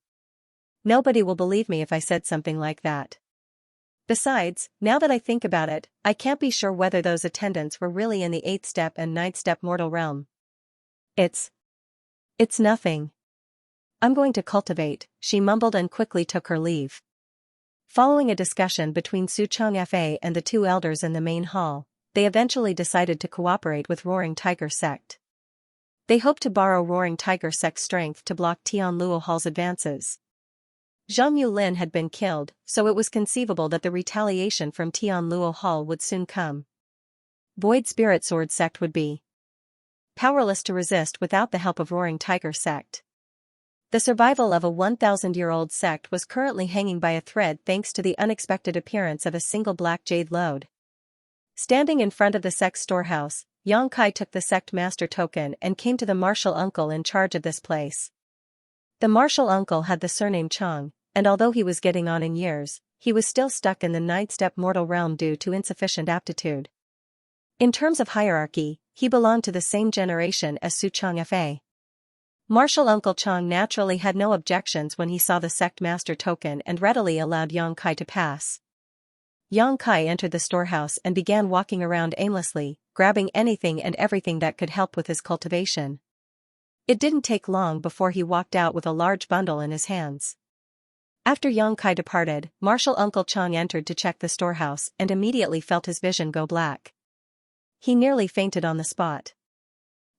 Speaker 1: Nobody will believe me if I said something like that. Besides, now that I think about it, I can't be sure whether those attendants were really in the 8th step and 9th step mortal realm. It's nothing. I'm going to cultivate, she mumbled and quickly took her leave. Following a discussion between Su Changfa and the two elders in the main hall, they eventually decided to cooperate with Roaring Tiger sect. They hoped to borrow Roaring Tiger sect's strength to block Tianluo Hall's advances. Zhang Yulin had been killed, so it was conceivable that the retaliation from Tianluo Hall would soon come. Void Spirit Sword sect would be powerless to resist without the help of Roaring Tiger sect. The survival of a 1,000-year-old sect was currently hanging by a thread thanks to the unexpected appearance of a single black jade lode. Standing in front of the sect's storehouse, Yang Kai took the sect master token and came to the martial uncle in charge of this place. The martial uncle had the surname Chang, and although he was getting on in years, he was still stuck in the 9th step mortal realm due to insufficient aptitude. In terms of hierarchy, he belonged to the same generation as Su Changfa. Martial Uncle Chang naturally had no objections when he saw the sect master token and readily allowed Yang Kai to pass. Yang Kai entered the storehouse and began walking around aimlessly, grabbing anything and everything that could help with his cultivation. It didn't take long before he walked out with a large bundle in his hands. After Yang Kai departed, Martial Uncle Chang entered to check the storehouse and immediately felt his vision go black. He nearly fainted on the spot.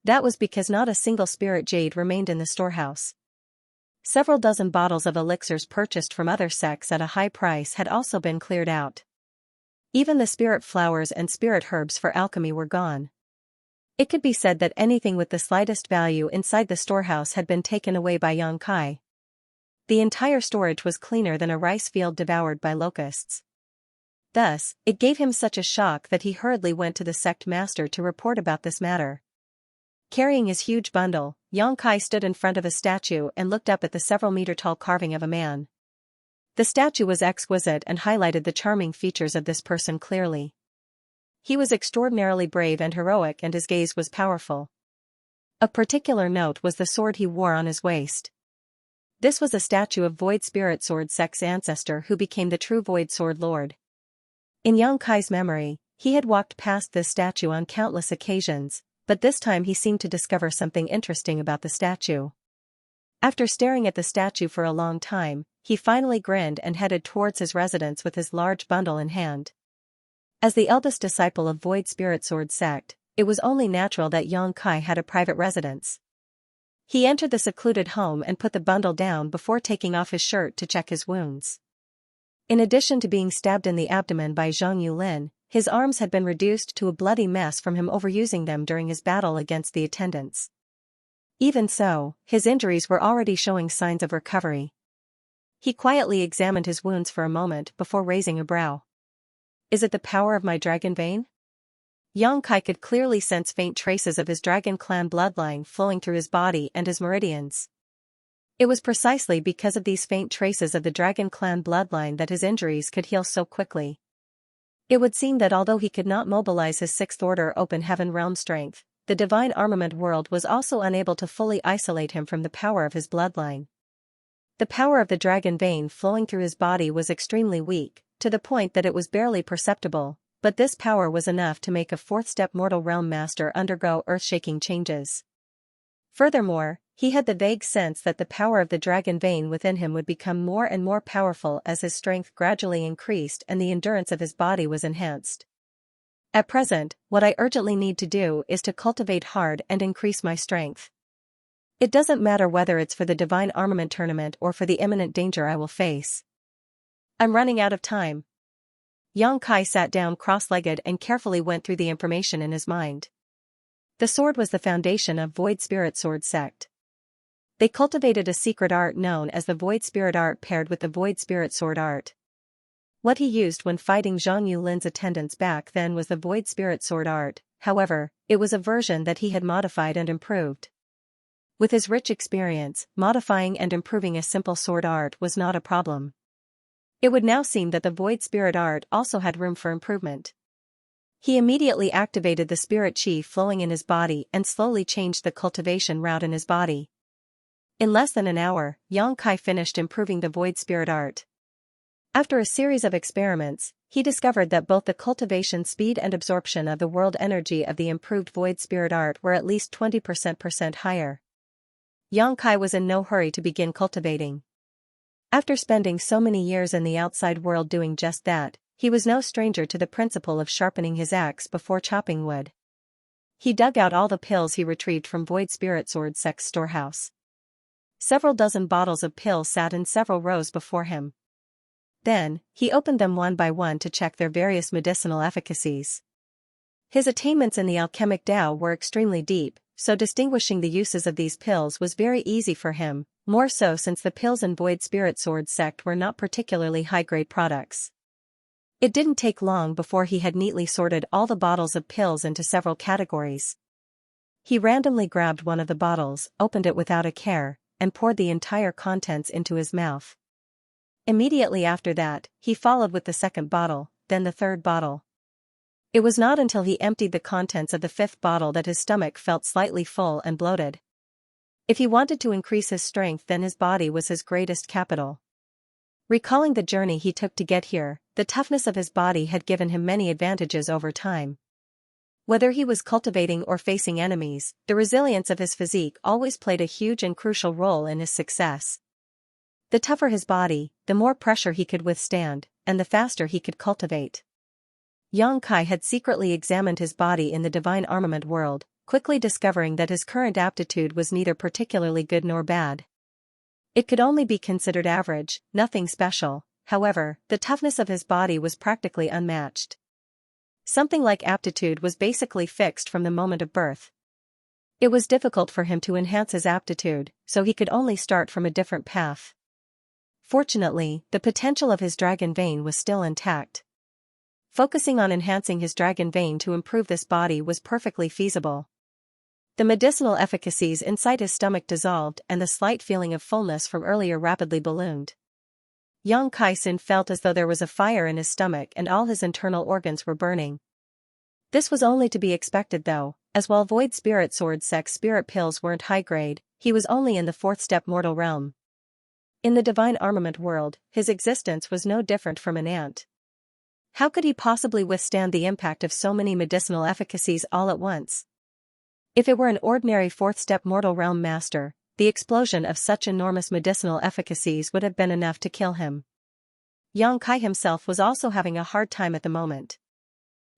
Speaker 1: That was because not a single spirit jade remained in the storehouse. Several dozen bottles of elixirs purchased from other sects at a high price had also been cleared out. Even the spirit flowers and spirit herbs for alchemy were gone. It could be said that anything with the slightest value inside the storehouse had been taken away by Yang Kai. The entire storage was cleaner than a rice field devoured by locusts. Thus, it gave him such a shock that he hurriedly went to the sect master to report about this matter. Carrying his huge bundle, Yang Kai stood in front of a statue and looked up at the several-meter-tall carving of a man. The statue was exquisite and highlighted the charming features of this person clearly. He was extraordinarily brave and heroic, and his gaze was powerful. Of particular note was the sword he wore on his waist. This was a statue of Void Spirit Sword sect's ancestor who became the true Void Sword Lord. In Yang Kai's memory, he had walked past this statue on countless occasions, but this time he seemed to discover something interesting about the statue. After staring at the statue for a long time, he finally grinned and headed towards his residence with his large bundle in hand. As the eldest disciple of Void Spirit Sword sect, it was only natural that Yang Kai had a private residence. He entered the secluded home and put the bundle down before taking off his shirt to check his wounds. In addition to being stabbed in the abdomen by Zhang Yulin, his arms had been reduced to a bloody mess from him overusing them during his battle against the attendants. Even so, his injuries were already showing signs of recovery. He quietly examined his wounds for a moment before raising a brow. Is it the power of my dragon vein? Yang Kai could clearly sense faint traces of his dragon clan bloodline flowing through his body and his meridians. It was precisely because of these faint traces of the dragon clan bloodline that his injuries could heal so quickly. It would seem that although he could not mobilize his Sixth Order Open Heaven realm strength, the divine armament world was also unable to fully isolate him from the power of his bloodline. The power of the dragon vein flowing through his body was extremely weak, to the point that it was barely perceptible, but this power was enough to make a fourth-step mortal realm master undergo earth-shaking changes. Furthermore, he had the vague sense that the power of the dragon vein within him would become more and more powerful as his strength gradually increased and the endurance of his body was enhanced. At present, what I urgently need to do is to cultivate hard and increase my strength. It doesn't matter whether it's for the divine armament tournament or for the imminent danger I will face. I'm running out of time. Yang Kai sat down cross-legged and carefully went through the information in his mind. The sword was the foundation of Void Spirit Sword sect. They cultivated a secret art known as the Void Spirit art paired with the Void Spirit Sword art. What he used when fighting Zhang Yulin's attendants back then was the Void Spirit Sword art, however, it was a version that he had modified and improved. With his rich experience, modifying and improving a simple sword art was not a problem. It would now seem that the Void Spirit art also had room for improvement. He immediately activated the spirit chi flowing in his body and slowly changed the cultivation route in his body. In less than an hour, Yang Kai finished improving the Void Spirit art. After a series of experiments, he discovered that both the cultivation speed and absorption of the world energy of the improved Void Spirit art were at least 20% higher. Yang Kai was in no hurry to begin cultivating. After spending so many years in the outside world doing just that, he was no stranger to the principle of sharpening his axe before chopping wood. He dug out all the pills he retrieved from Void Spirit Sword sect's storehouse. Several dozen bottles of pills sat in several rows before him. Then, he opened them one by one to check their various medicinal efficacies. His attainments in the alchemic Tao were extremely deep, so distinguishing the uses of these pills was very easy for him, more so since the pills in Void Spirit Sword sect were not particularly high-grade products. It didn't take long before he had neatly sorted all the bottles of pills into several categories. He randomly grabbed one of the bottles, opened it without a care, and poured the entire contents into his mouth. Immediately after that, he followed with the second bottle, then the third bottle. It was not until he emptied the contents of the fifth bottle that his stomach felt slightly full and bloated. If he wanted to increase his strength, then his body was his greatest capital. Recalling the journey he took to get here, the toughness of his body had given him many advantages over time. Whether he was cultivating or facing enemies, the resilience of his physique always played a huge and crucial role in his success. The tougher his body, the more pressure he could withstand, and the faster he could cultivate. Yang Kai had secretly examined his body in the divine armament world, quickly discovering that his current aptitude was neither particularly good nor bad. It could only be considered average, nothing special. However, the toughness of his body was practically unmatched. Something like aptitude was basically fixed from the moment of birth. It was difficult for him to enhance his aptitude, so he could only start from a different path. Fortunately, the potential of his dragon vein was still intact. Focusing on enhancing his dragon vein to improve this body was perfectly feasible. The medicinal efficacies inside his stomach dissolved and the slight feeling of fullness from earlier rapidly ballooned. Yang Kai soon felt as though there was a fire in his stomach and all his internal organs were burning. This was only to be expected though, as while Void Spirit Sword sect spirit pills weren't high grade, he was only in the fourth step mortal realm. In the divine armament world, his existence was no different from an ant. How could he possibly withstand the impact of so many medicinal efficacies all at once? If it were an ordinary fourth-step mortal realm master, the explosion of such enormous medicinal efficacies would have been enough to kill him. Yang Kai himself was also having a hard time at the moment.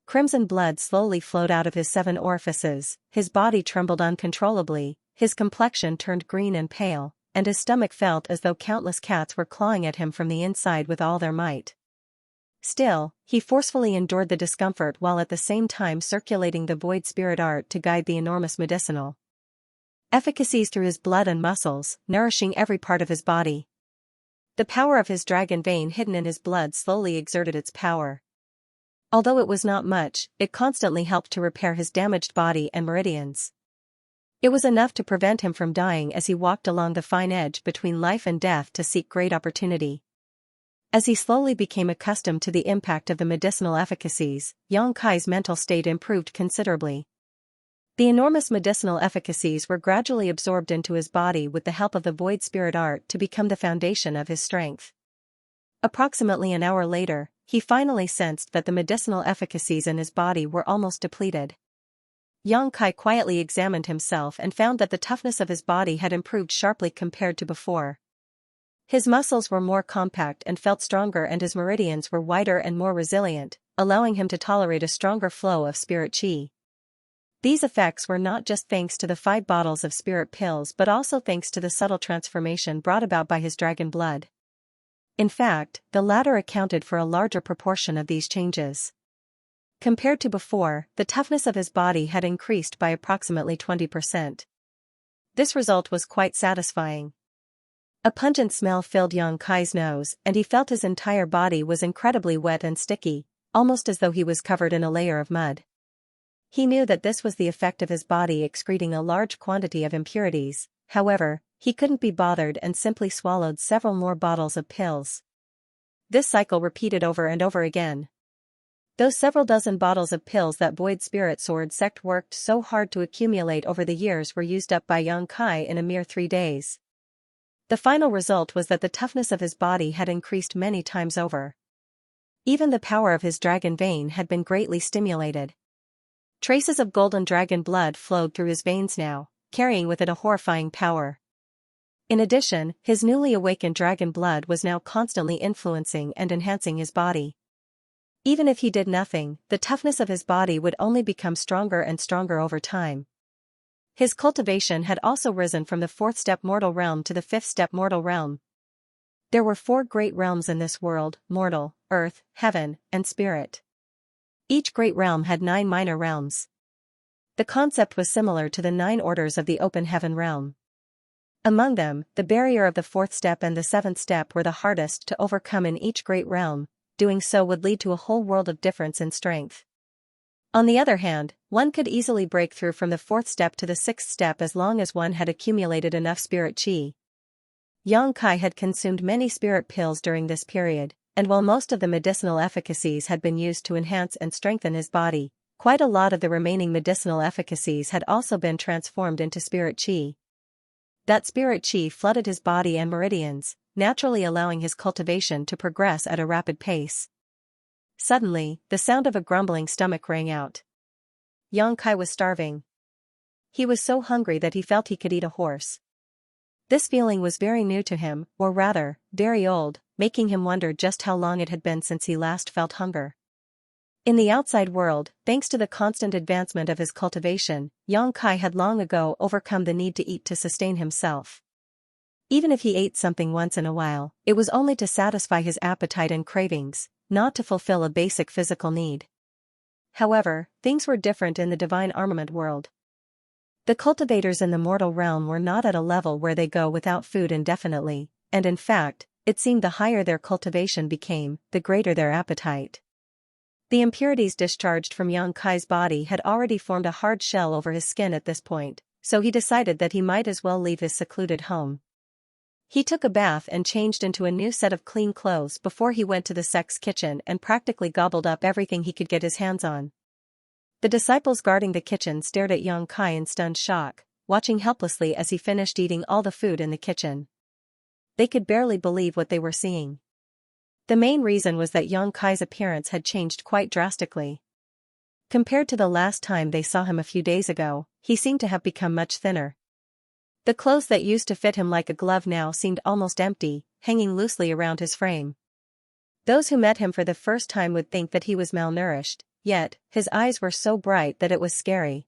Speaker 1: Crimson blood slowly flowed out of his 7 orifices, his body trembled uncontrollably, his complexion turned green and pale, and his stomach felt as though countless cats were clawing at him from the inside with all their might. Still, he forcefully endured the discomfort while at the same time circulating the void spirit art to guide the enormous medicinal efficacies through his blood and muscles, nourishing every part of his body. The power of his dragon vein hidden in his blood slowly exerted its power. Although it was not much, it constantly helped to repair his damaged body and meridians. It was enough to prevent him from dying as he walked along the fine edge between life and death to seek great opportunity. As he slowly became accustomed to the impact of the medicinal efficacies, Xianxia's mental state improved considerably. The enormous medicinal efficacies were gradually absorbed into his body with the help of the void spirit art to become the foundation of his strength. Approximately an hour later, he finally sensed that the medicinal efficacies in his body were almost depleted. Xianxia quietly examined himself and found that the toughness of his body had improved sharply compared to before. His muscles were more compact and felt stronger, and his meridians were wider and more resilient, allowing him to tolerate a stronger flow of spirit qi. These effects were not just thanks to the 5 bottles of spirit pills but also thanks to the subtle transformation brought about by his dragon blood. In fact, the latter accounted for a larger proportion of these changes. Compared to before, the toughness of his body had increased by approximately 20%. This result was quite satisfying. A pungent smell filled Xianxia's nose, and he felt his entire body was incredibly wet and sticky, almost as though he was covered in a layer of mud. He knew that this was the effect of his body excreting a large quantity of impurities. However, he couldn't be bothered and simply swallowed several more bottles of pills. This cycle repeated over and over again. Those several dozen bottles of pills that Void Spirit Sword sect worked so hard to accumulate over the years were used up by Xianxia in a mere 3 days. The final result was that the toughness of his body had increased many times over. Even the power of his dragon vein had been greatly stimulated. Traces of golden dragon blood flowed through his veins now, carrying with it a horrifying power. In addition, his newly awakened dragon blood was now constantly influencing and enhancing his body. Even if he did nothing, the toughness of his body would only become stronger and stronger over time. His cultivation had also risen from the 4th step mortal realm to the 5th step mortal realm. There were 4 great realms in this world: mortal, earth, heaven, and spirit. Each great realm had 9 minor realms. The concept was similar to the 9 orders of the open heaven realm. Among them, the barrier of the 4th step and the 7th step were the hardest to overcome in each great realm. Doing so would lead to a whole world of difference in strength. On the other hand, one could easily break through from the 4th step to the 6th step as long as one had accumulated enough spirit qi. Xianxia had consumed many spirit pills during this period, and while most of the medicinal efficacies had been used to enhance and strengthen his body, quite a lot of the remaining medicinal efficacies had also been transformed into spirit qi. That spirit qi flooded his body and meridians, naturally allowing his cultivation to progress at a rapid pace. Suddenly, the sound of a grumbling stomach rang out. Xianxia was starving. He was so hungry that he felt he could eat a horse. This feeling was very new to him, or rather, very old, making him wonder just how long it had been since he last felt hunger. In the outside world, thanks to the constant advancement of his cultivation, Xianxia had long ago overcome the need to eat to sustain himself. Even if he ate something once in a while, it was only to satisfy his appetite and cravings, not to fulfill a basic physical need. However, things were different in the divine armament world. The cultivators in the mortal realm were not at a level where they go without food indefinitely, and in fact, it seemed the higher their cultivation became, the greater their appetite. The impurities discharged from Xianxia's body had already formed a hard shell over his skin at this point, so he decided that he might as well leave his secluded home. He took a bath and changed into a new set of clean clothes before he went to the sect's kitchen and practically gobbled up everything he could get his hands on. The disciples guarding the kitchen stared at Xianxia in stunned shock, watching helplessly as he finished eating all the food in the kitchen. They could barely believe what they were seeing. The main reason was that Xianxia's appearance had changed quite drastically. Compared to the last time they saw him a few days ago, he seemed to have become much thinner. The clothes that used to fit him like a glove now seemed almost empty, hanging loosely around his frame. Those who met him for the first time would think that he was malnourished, yet, his eyes were so bright that it was scary.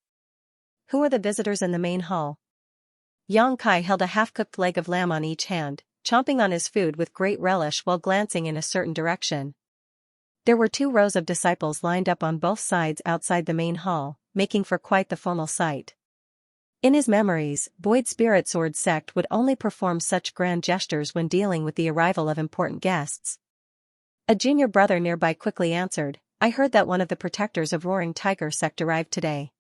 Speaker 1: Who are the visitors in the main hall? Xianxia held a half-cooked leg of lamb on each hand, chomping on his food with great relish while glancing in a certain direction. There were 2 rows of disciples lined up on both sides outside the main hall, making for quite the formal sight. In his memories, Void Spirit Sword sect would only perform such grand gestures when dealing with the arrival of important guests. A junior brother nearby quickly answered, "I heard that one of the protectors of Roaring Tiger sect arrived today.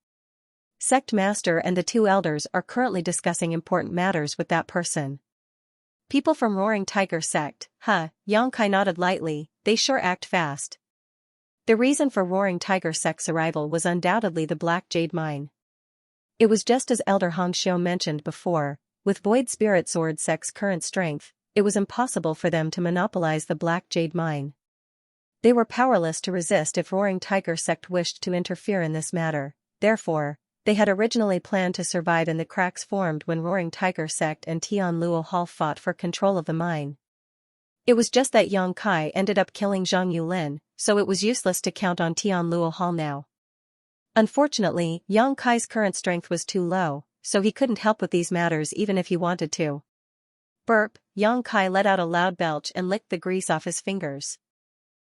Speaker 1: Sect master and the 2 elders are currently discussing important matters with that person." People from Roaring Tiger sect, huh? Xianxia nodded lightly, they sure act fast. The reason for Roaring Tiger sect's arrival was undoubtedly the Black Jade Mine. It was just as Elder Hongxiu mentioned before, with Void Spirit Sword sect's current strength, it was impossible for them to monopolize the Black Jade Mine. They were powerless to resist if Roaring Tiger sect wished to interfere in this matter, therefore, they had originally planned to survive in the cracks formed when Roaring Tiger sect and Tianluo Hall fought for control of the mine. It was just that Xianxia ended up killing Zhang Yulin, so it was useless to count on Tianluo Hall now. Unfortunately, Xianxia's current strength was too low, so he couldn't help with these matters even if he wanted to. Burp, Xianxia let out a loud belch and licked the grease off his fingers.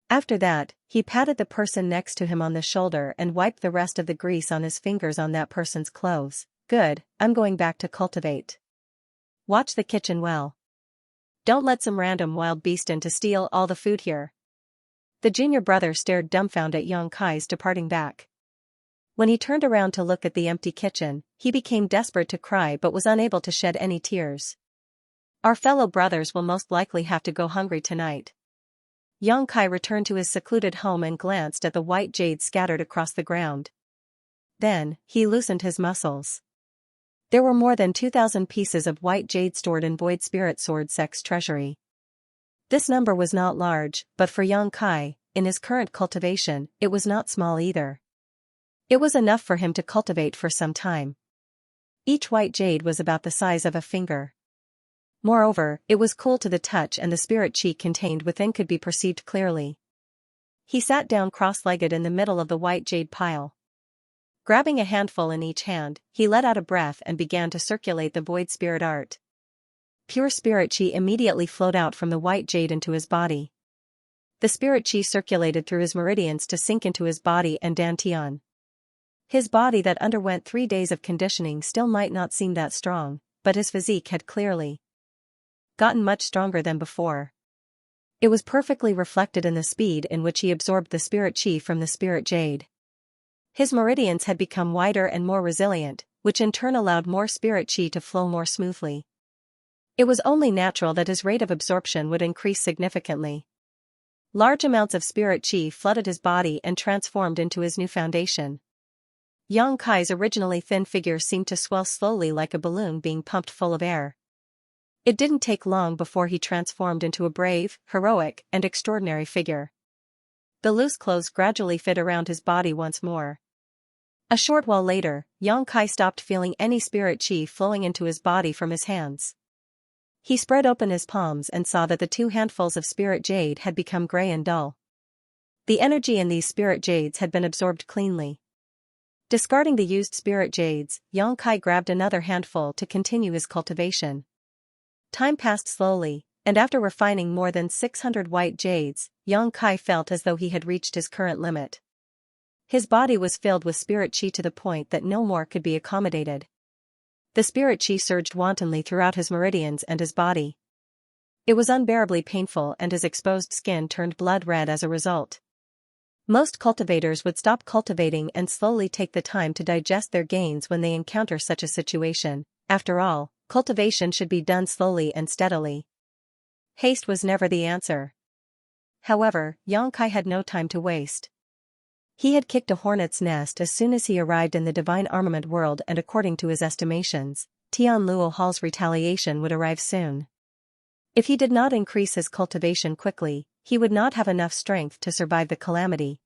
Speaker 1: After that, he patted the person next to him on the shoulder and wiped the rest of the grease on his fingers on that person's clothes. Good, I'm going back to cultivate. Watch the kitchen well. Don't let some random wild beast in to steal all the food here. The junior brother stared dumbfounded at Xianxia's departing back. When he turned around to look at the empty kitchen, he became desperate to cry but was unable to shed any tears. Our fellow brothers will most likely have to go hungry tonight. Xianxia returned to his secluded home and glanced at the white jade scattered across the ground. Then, he loosened his muscles. There were more than 2,000 pieces of white jade stored in Void Spirit Sword sect's treasury. This number was not large, but for Xianxia, in his current cultivation, it was not small either. It was enough for him to cultivate for some time. Each white jade was about the size of a finger. Moreover, it was cool to the touch and the spirit chi contained within could be perceived clearly. He sat down cross-legged in the middle of the white jade pile. Grabbing a handful in each hand, he let out a breath and began to circulate the void spirit art. Pure spirit chi immediately flowed out from the white jade into his body. The spirit chi circulated through his meridians to sink into his body and dantian. His body that underwent 3 days of conditioning still might not seem that strong, but his physique had clearly gotten much stronger than before. It was perfectly reflected in the speed in which he absorbed the spirit chi from the spirit jade. His meridians had become wider and more resilient, which in turn allowed more spirit chi to flow more smoothly. It was only natural that his rate of absorption would increase significantly. Large amounts of spirit chi flooded his body and transformed into his new foundation. Xianxia's originally thin figure seemed to swell slowly like a balloon being pumped full of air. It didn't take long before he transformed into a brave, heroic, and extraordinary figure. The loose clothes gradually fit around his body once more. A short while later, Xianxia stopped feeling any spirit chi flowing into his body from his hands. He spread open his palms and saw that the 2 handfuls of spirit jade had become gray and dull. The energy in these spirit jades had been absorbed cleanly. Discarding the used spirit jades, Xianxia grabbed another handful to continue his cultivation. Time passed slowly, and after refining more than 600 white jades, Xianxia felt as though he had reached his current limit. His body was filled with spirit chi to the point that no more could be accommodated. The spirit chi surged wantonly throughout his meridians and his body. It was unbearably painful and his exposed skin turned blood red as a result. Most cultivators would stop cultivating and slowly take the time to digest their gains when they encounter such a situation. After all, cultivation should be done slowly and steadily. Haste was never the answer. However, Xianxia had no time to waste. He had kicked a hornet's nest as soon as he arrived in the divine armament world, and according to his estimations, Tianluo Hall's retaliation would arrive soon. If he did not increase his cultivation quickly, he would not have enough strength to survive the calamity.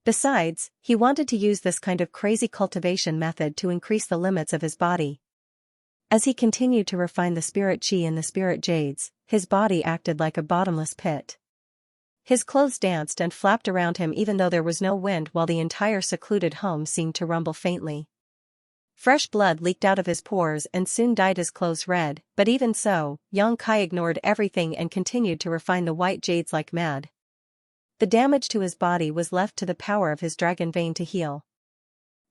Speaker 1: Besides, he wanted to use this kind of crazy cultivation method to increase the limits of his body. As he continued to refine the spirit chi in the spirit jades, his body acted like a bottomless pit. His clothes danced and flapped around him even though there was no wind, while the entire secluded home seemed to rumble faintly. Fresh blood leaked out of his pores and soon dyed his clothes red, but even so, Xianxia ignored everything and continued to refine the white jades like mad. The damage to his body was left to the power of his dragon vein to heal.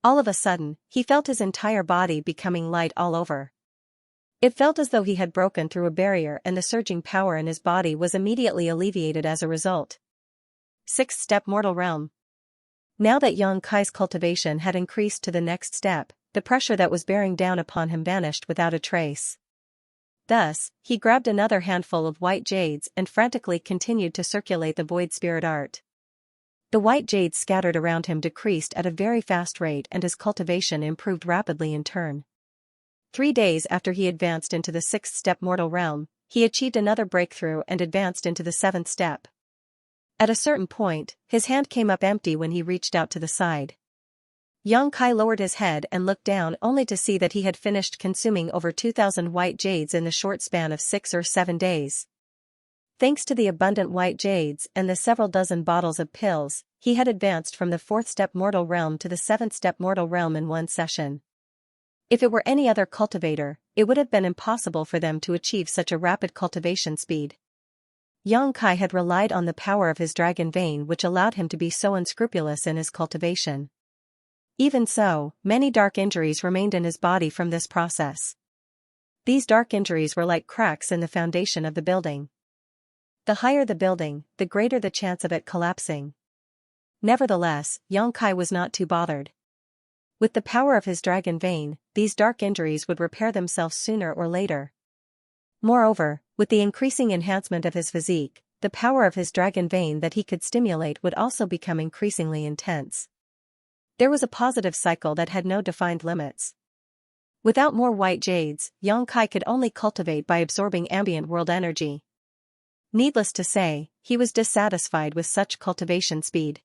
Speaker 1: All of a sudden, he felt his entire body becoming light all over. It felt as though he had broken through a barrier, and the surging power in his body was immediately alleviated as a result. 6th step Mortal Realm. Now that Xianxia's cultivation had increased to the next step, the pressure that was bearing down upon him vanished without a trace. Thus, he grabbed another handful of white jades and frantically continued to circulate the void spirit art. The white jades scattered around him decreased at a very fast rate, and his cultivation improved rapidly in turn. 3 days after he advanced into the 6th step Mortal Realm, he achieved another breakthrough and advanced into the 7th step. At a certain point, his hand came up empty when he reached out to the side. Xianxia lowered his head and looked down, only to see that he had finished consuming over 2,000 white jades in the short span of 6 or 7 days. Thanks to the abundant white jades and the several dozen bottles of pills, he had advanced from the 4th step Mortal Realm to the 7th step Mortal Realm in one session. If it were any other cultivator, it would have been impossible for them to achieve such a rapid cultivation speed. Xianxia had relied on the power of his dragon vein, which allowed him to be so unscrupulous in his cultivation. Even so, many dark injuries remained in his body from this process. These dark injuries were like cracks in the foundation of the building. The higher the building, the greater the chance of it collapsing. Nevertheless, Xianxia was not too bothered. With the power of his dragon vein, these dark injuries would repair themselves sooner or later. Moreover, with the increasing enhancement of his physique, the power of his dragon vein that he could stimulate would also become increasingly intense. There was a positive cycle that had no defined limits. Without more white jades, Xianxia could only cultivate by absorbing ambient world energy. Needless to say, he was dissatisfied with such cultivation speed.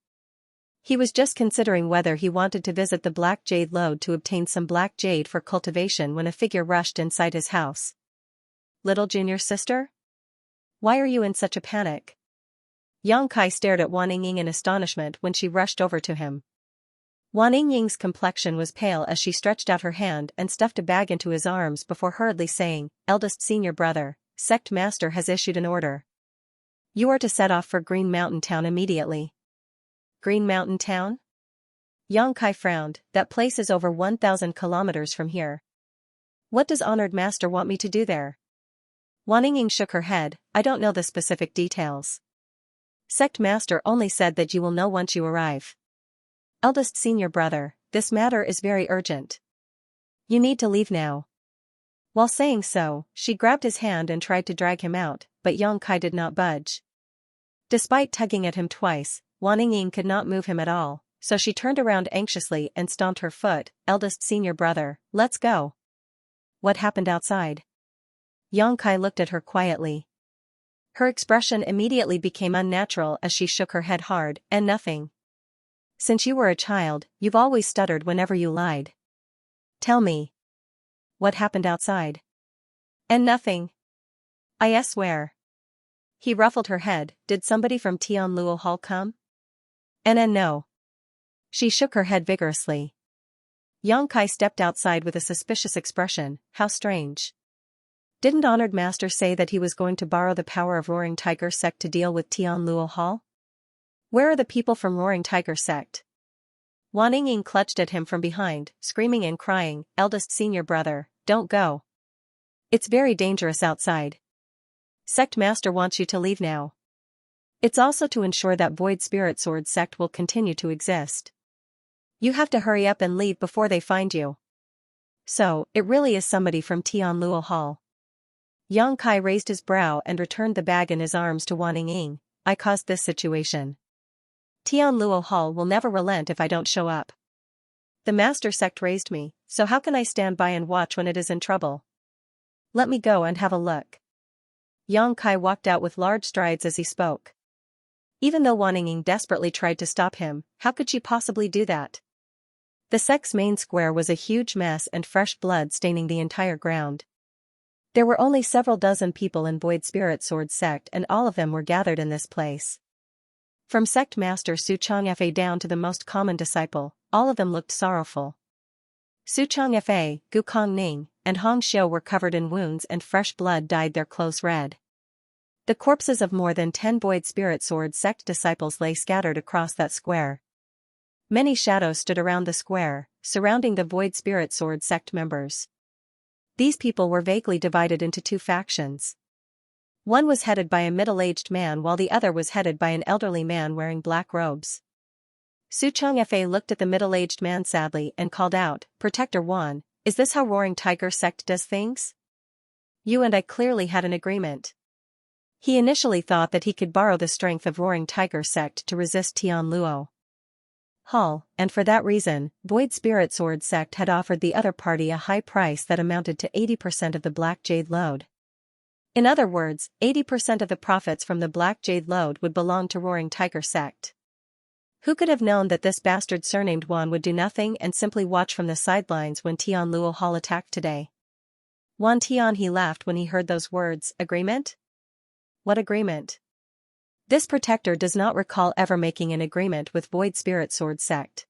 Speaker 1: He was just considering whether he wanted to visit the Black Jade Lode to obtain some black jade for cultivation when a figure rushed inside his house. "Little junior sister? Why are you in such a panic?" Xianxia stared at Wan Yingying in astonishment when she rushed over to him. Wan Yingying's complexion was pale as she stretched out her hand and stuffed a bag into his arms before hurriedly saying, "Eldest senior brother, Sect Master has issued an order. You are to set off for Green Mountain Town immediately." "Green Mountain Town?" Xianxia frowned. "That place is over 1,000 kilometers from here. What does Honored Master want me to do there?" Wan Yingying shook her head. "I don't know the specific details. Sect Master only said that you will know once you arrive. Eldest senior brother, this matter is very urgent. You need to leave now." While saying so, she grabbed his hand and tried to drag him out, but Xianxia did not budge. Despite tugging at him twice, Wan Yingying could not move him at all, so she turned around anxiously and stomped her foot. "Eldest senior brother, let's go." "What happened outside?" Xianxia looked at her quietly. Her expression immediately became unnatural as she shook her head hard. "And nothing. Since you were a child, you've always stuttered whenever you lied. Tell me. What happened outside?" "And nothing. I swear." He ruffled her head. "Did somebody from Tianluo Hall come?" And no." She shook her head vigorously. Xianxia stepped outside with a suspicious expression. "How strange. Didn't Honored Master say that he was going to borrow the power of Roaring Tiger Sect to deal with Tianluo Hall? Where are the people from Roaring Tiger Sect?" Wan Yingying clutched at him from behind, screaming and crying, "Eldest senior brother, don't go. It's very dangerous outside. Sect Master wants you to leave now. It's also to ensure that Void Spirit Sword Sect will continue to exist. You have to hurry up and leave before they find you." "So, it really is somebody from Tianluo Hall." Xianxia raised his brow and returned the bag in his arms to Wan Yingying. "I caused this situation. Tianluo Hall will never relent if I don't show up. The Master Sect raised me, so how can I stand by and watch when it is in trouble? Let me go and have a look." Xianxia walked out with large strides as he spoke. Even though Wan Yingying desperately tried to stop him, how could she possibly do that? The sect's main square was a huge mess and fresh blood staining the entire ground. There were only several dozen people in Void Spirit Sword Sect, and all of them were gathered in this place. From Sect Master Xianxia down to the most common disciple, all of them looked sorrowful. Xianxia, Gukong Ning, and Hong Xiu were covered in wounds and fresh blood dyed their clothes red. The corpses of more than 10 Void Spirit Sword sect disciples lay scattered across that square. Many shadows stood around the square, surrounding the Void Spirit Sword sect members. These people were vaguely divided into two factions. One was headed by a middle-aged man while the other was headed by an elderly man wearing black robes. Xianxia looked at the middle-aged man sadly and called out, "Protector Wan, is this how Roaring Tiger sect does things? You and I clearly had an agreement." He initially thought that he could borrow the strength of Roaring Tiger sect to resist Tianluo Hall, and for that reason, Void Spirit Sword sect had offered the other party a high price that amounted to 80% of the Black Jade load. In other words, 80% of the profits from the Black Jade load would belong to Roaring Tiger sect. Who could have known that this bastard surnamed Wan would do nothing and simply watch from the sidelines when Tianluo Hall attacked today? Wan Tian, he laughed when he heard those words. Agreement? What agreement? This protector does not recall ever making an agreement with Void Spirit Sword sect.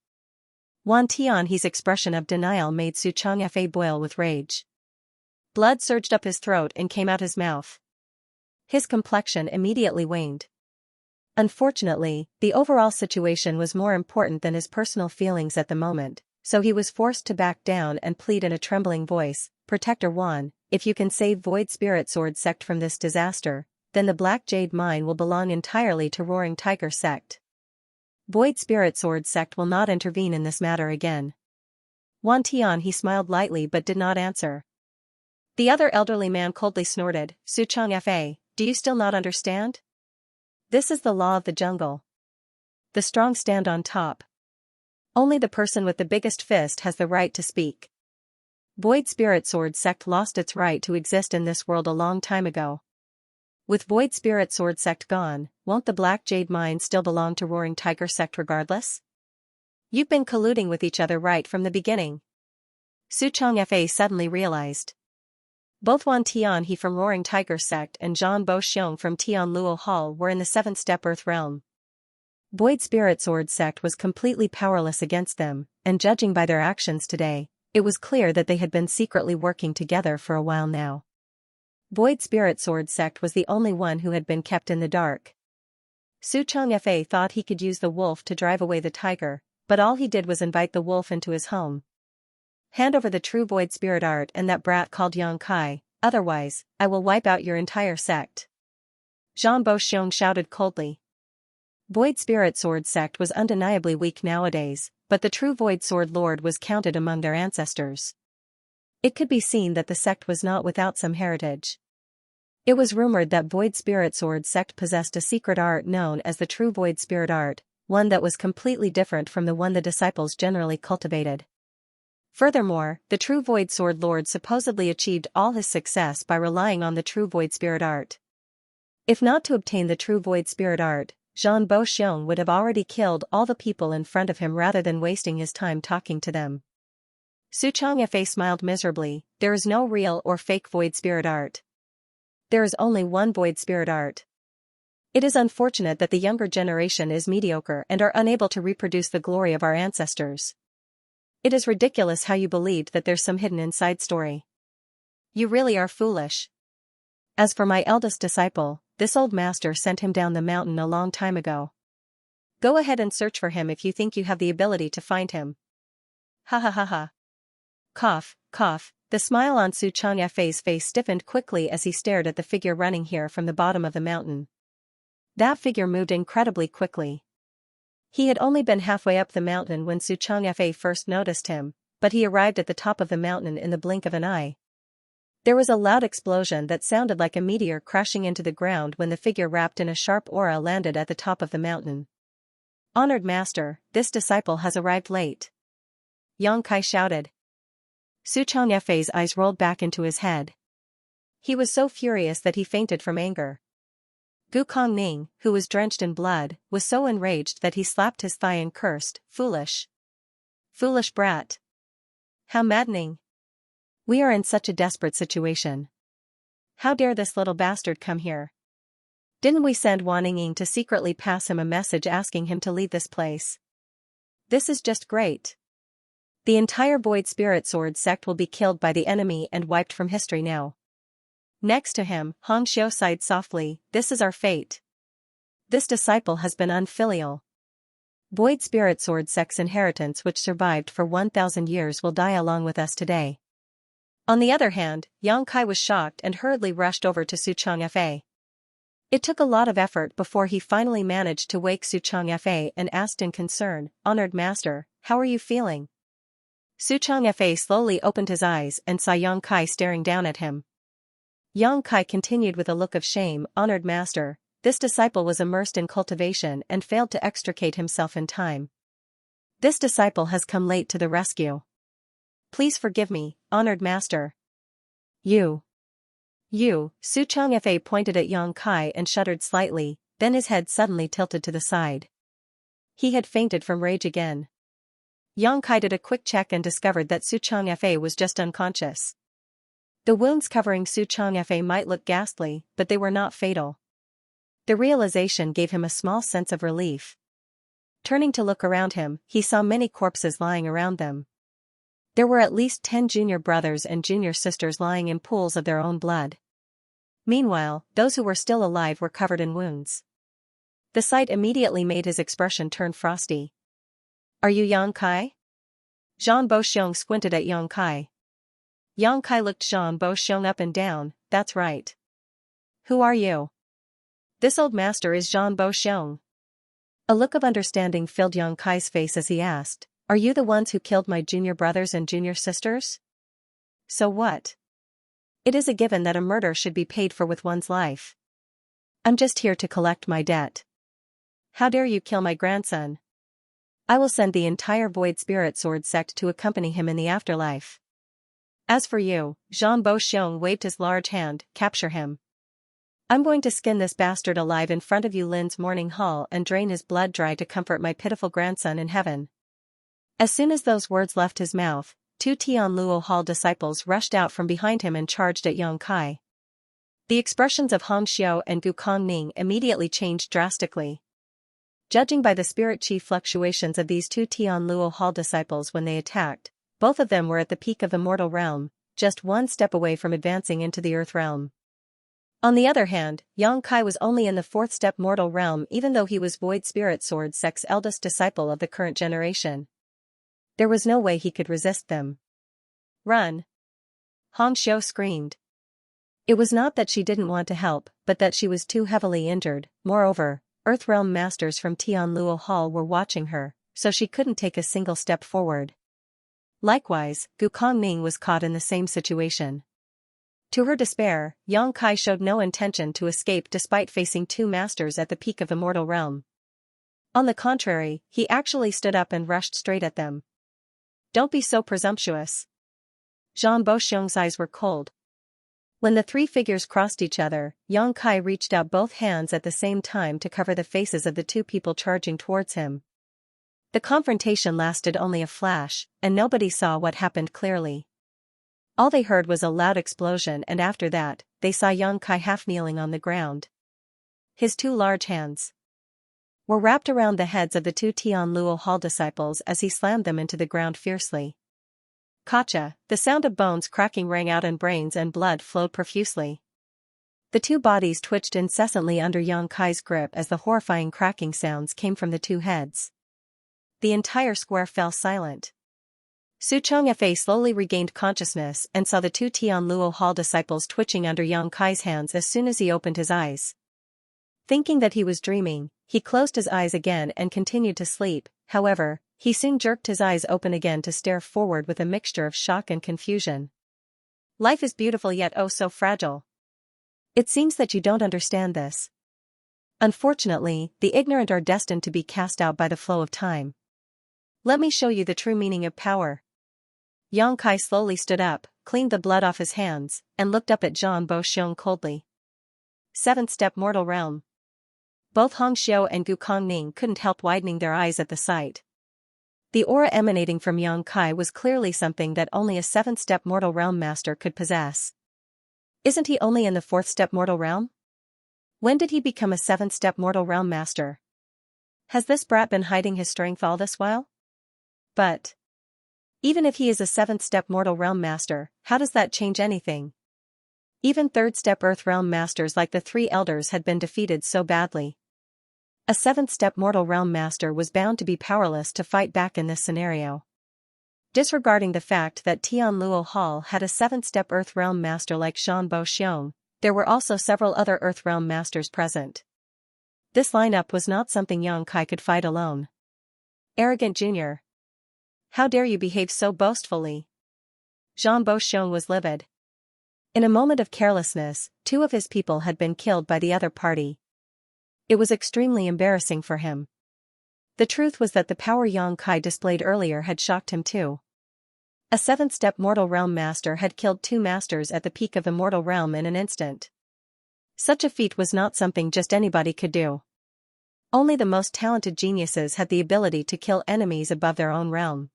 Speaker 1: Wan Tian's expression of denial made Xianxia boil with rage. Blood surged up his throat and came out his mouth. His complexion immediately waned. Unfortunately, the overall situation was more important than his personal feelings at the moment, so he was forced to back down and plead in a trembling voice, "Protector Wan, if you can save Void Spirit Sword sect from this disaster, then the Black Jade mine will belong entirely to Roaring Tiger sect. Void Spirit Sword sect will not intervene in this matter again." Wan Tian, he smiled lightly but did not answer. The other elderly man coldly snorted, "Xianxia, do you still not understand? This is the law of the jungle. The strong stand on top. Only the person with the biggest fist has the right to speak. Void Spirit Sword sect lost its right to exist in this world a long time ago. With Void Spirit Sword sect gone, won't the Black Jade mine still belong to Roaring Tiger sect regardless? You've been colluding with each other right from the beginning." Xianxia suddenly realized. Both Wan Tian he from Roaring Tiger sect and Zhang Boxiong from Tianluo Hall were in the 7th-step Earth realm. Void Spirit Sword sect was completely powerless against them, and judging by their actions today, it was clear that they had been secretly working together for a while now. Void Spirit Sword sect was the only one who had been kept in the dark. Xianxia thought he could use the wolf to drive away the tiger, but all he did was invite the wolf into his home. "Hand over the true Void Spirit art and that brat called Yang Kai, otherwise, I will wipe out your entire sect." Zhang Boxiong shouted coldly. Void Spirit Sword sect was undeniably weak nowadays, but the true Void Sword Lord was counted among their ancestors. It could be seen that the sect was not without some heritage. It was rumored that Void Spirit Sword sect possessed a secret art known as the true Void Spirit art, one that was completely different from the one the disciples generally cultivated. Furthermore, the true Void Sword Lord supposedly achieved all his success by relying on the true Void Spirit art. If not to obtain the true Void Spirit art, Zhang Boxiong would have already killed all the people in front of him rather than wasting his time talking to them. Xianxia smiled miserably. "There is no real or fake Void Spirit art. There is only one Void Spirit art. It is unfortunate that the younger generation is mediocre and are unable to reproduce the glory of our ancestors. It is ridiculous how you believed that there's some hidden inside story. You really are foolish. As for my eldest disciple, this old master sent him down the mountain a long time ago. Go ahead and search for him if you think you have the ability to find him." Ha ha ha ha. Cough, cough, the smile on Xianxia's face stiffened quickly as he stared at the figure running here from the bottom of the mountain. That figure moved incredibly quickly. He had only been halfway up the mountain when Xianxia first noticed him, but he arrived at the top of the mountain in the blink of an eye. There was a loud explosion that sounded like a meteor crashing into the ground when the figure wrapped in a sharp aura landed at the top of the mountain. "Honored Master, this disciple has arrived late," Yang Kai shouted. Xianxia's eyes rolled back into his head. He was so furious that he fainted from anger. Gu Kongning, who was drenched in blood, was so enraged that he slapped his thigh and cursed, "Foolish! Foolish brat! How maddening! We are in such a desperate situation. How dare this little bastard come here? Didn't we send Wan Ying to secretly pass him a message asking him to leave this place? This is just great. The entire Void Spirit Sword sect will be killed by the enemy and wiped from history now. Next to him, Xianxia sighed softly, "This is our fate. This disciple has been unfilial. Void Spirit Sword Sect's inheritance which survived for 1,000 years will die along with us today." On the other hand, Yang Kai was shocked and hurriedly rushed over to Xianxia. It took a lot of effort before he finally managed to wake Xianxia and asked in concern, "Honored Master, how are you feeling?" Xianxia slowly opened his eyes and saw Yang Kai staring down at him. Yang Kai continued with a look of shame, "Honored Master, this disciple was immersed in cultivation and failed to extricate himself in time. This disciple has come late to the rescue. Please forgive me, Honored Master." You. Xianxia pointed at Yang Kai and shuddered slightly, then his head suddenly tilted to the side. He had fainted from rage again. Yang Kai did a quick check and discovered that Xianxia was just unconscious. The wounds covering Xianxia might look ghastly, but they were not fatal. The realization gave him a small sense of relief. Turning to look around him, he saw many corpses lying around them. There were at least 10 junior brothers and junior sisters lying in pools of their own blood. Meanwhile, those who were still alive were covered in wounds. The sight immediately made his expression turn frosty. "Are you Yang Kai?" Zhang Boxiong squinted at Yang Kai. Yang Kai looked Zhang Boxiong up and down, "That's right. Who are you?" "This old master is Zhang Boxiong." A look of understanding filled Yang Kai's face as he asked, "Are you the ones who killed my junior brothers and junior sisters?" "So what? It is a given that a murder should be paid for with one's life. I'm just here to collect my debt. How dare you kill my grandson? I will send the entire Void Spirit Sword sect to accompany him in the afterlife. As for you," Zhang Boxiong waved his large hand, "capture him. I'm going to skin this bastard alive in front of Yulin's mourning hall and drain his blood dry to comfort my pitiful grandson in heaven." As soon as those words left his mouth, 2 Tianluo Hall disciples rushed out from behind him and charged at Yang Kai. The expressions of Xianxia and Gu Kongning immediately changed drastically. Judging by the spirit chi fluctuations of these 2 Tianluo Hall disciples when they attacked, both of them were at the peak of the mortal realm, just one step away from advancing into the earth realm. On the other hand, Yang Kai was only in the 4th step mortal realm even though he was Void Spirit Sword Sect's eldest disciple of the current generation. There was no way he could resist them. "Run!" Xianxia screamed. It was not that she didn't want to help, but that she was too heavily injured. Moreover, Earthrealm masters from Tianluo Hall were watching her, so she couldn't take a single step forward. Likewise, Gu Kongning was caught in the same situation. To her despair, Yang Kai showed no intention to escape despite facing 2 masters at the peak of the mortal realm. On the contrary, he actually stood up and rushed straight at them. "Don't be so presumptuous." Zhang Boxiong's eyes were cold. When the 3 figures crossed each other, Yang Kai reached out both hands at the same time to cover the faces of the 2 people charging towards him. The confrontation lasted only a flash, and nobody saw what happened clearly. All they heard was a loud explosion, and after that, they saw Yang Kai half kneeling on the ground. His 2 large hands were wrapped around the heads of the 2 Tianluo Hall disciples as he slammed them into the ground fiercely. Kacha, the sound of bones cracking rang out and brains and blood flowed profusely. The 2 bodies twitched incessantly under Yang Kai's grip as the horrifying cracking sounds came from the 2 heads. The entire square fell silent. Xianxia slowly regained consciousness and saw the 2 Tianluo Hall disciples twitching under Yang Kai's hands as soon as he opened his eyes. Thinking that he was dreaming, he closed his eyes again and continued to sleep. However, he soon jerked his eyes open again to stare forward with a mixture of shock and confusion. "Life is beautiful yet oh so fragile. It seems that you don't understand this. Unfortunately, the ignorant are destined to be cast out by the flow of time. Let me show you the true meaning of power." Yang Kai slowly stood up, cleaned the blood off his hands, and looked up at Zhang Boxiong coldly. 7th step mortal realm. Both Xianxia and Gu Kongning couldn't help widening their eyes at the sight. The aura emanating from Yang Kai was clearly something that only a 7th step mortal realm master could possess. Isn't he only in the 4th step mortal realm? When did he become a 7th step mortal realm master? Has this brat been hiding his strength all this while? But even if he is a 7th step mortal realm master, how does that change anything? Even third-step Earth Realm Masters like the three Elders had been defeated so badly. A seventh-step Mortal Realm Master was bound to be powerless to fight back in this scenario. Disregarding the fact that Tianluo Hall had a seventh-step Earth Realm Master like Shan Bo Xiong, there were also several other Earth Realm Masters present. This lineup was not something Yang Kai could fight alone. Arrogant Junior. How dare you behave so boastfully? Zhang Bo Xiong was livid. In a moment of carelessness, two of his people had been killed by the other party. It was extremely embarrassing for him. The truth was that the power Yang Kai displayed earlier had shocked him too. A seventh-step Mortal Realm Master had killed two masters at the peak of the Mortal Realm in an instant. Such a feat was not something just anybody could do. Only the most talented geniuses had the ability to kill enemies above their own realm.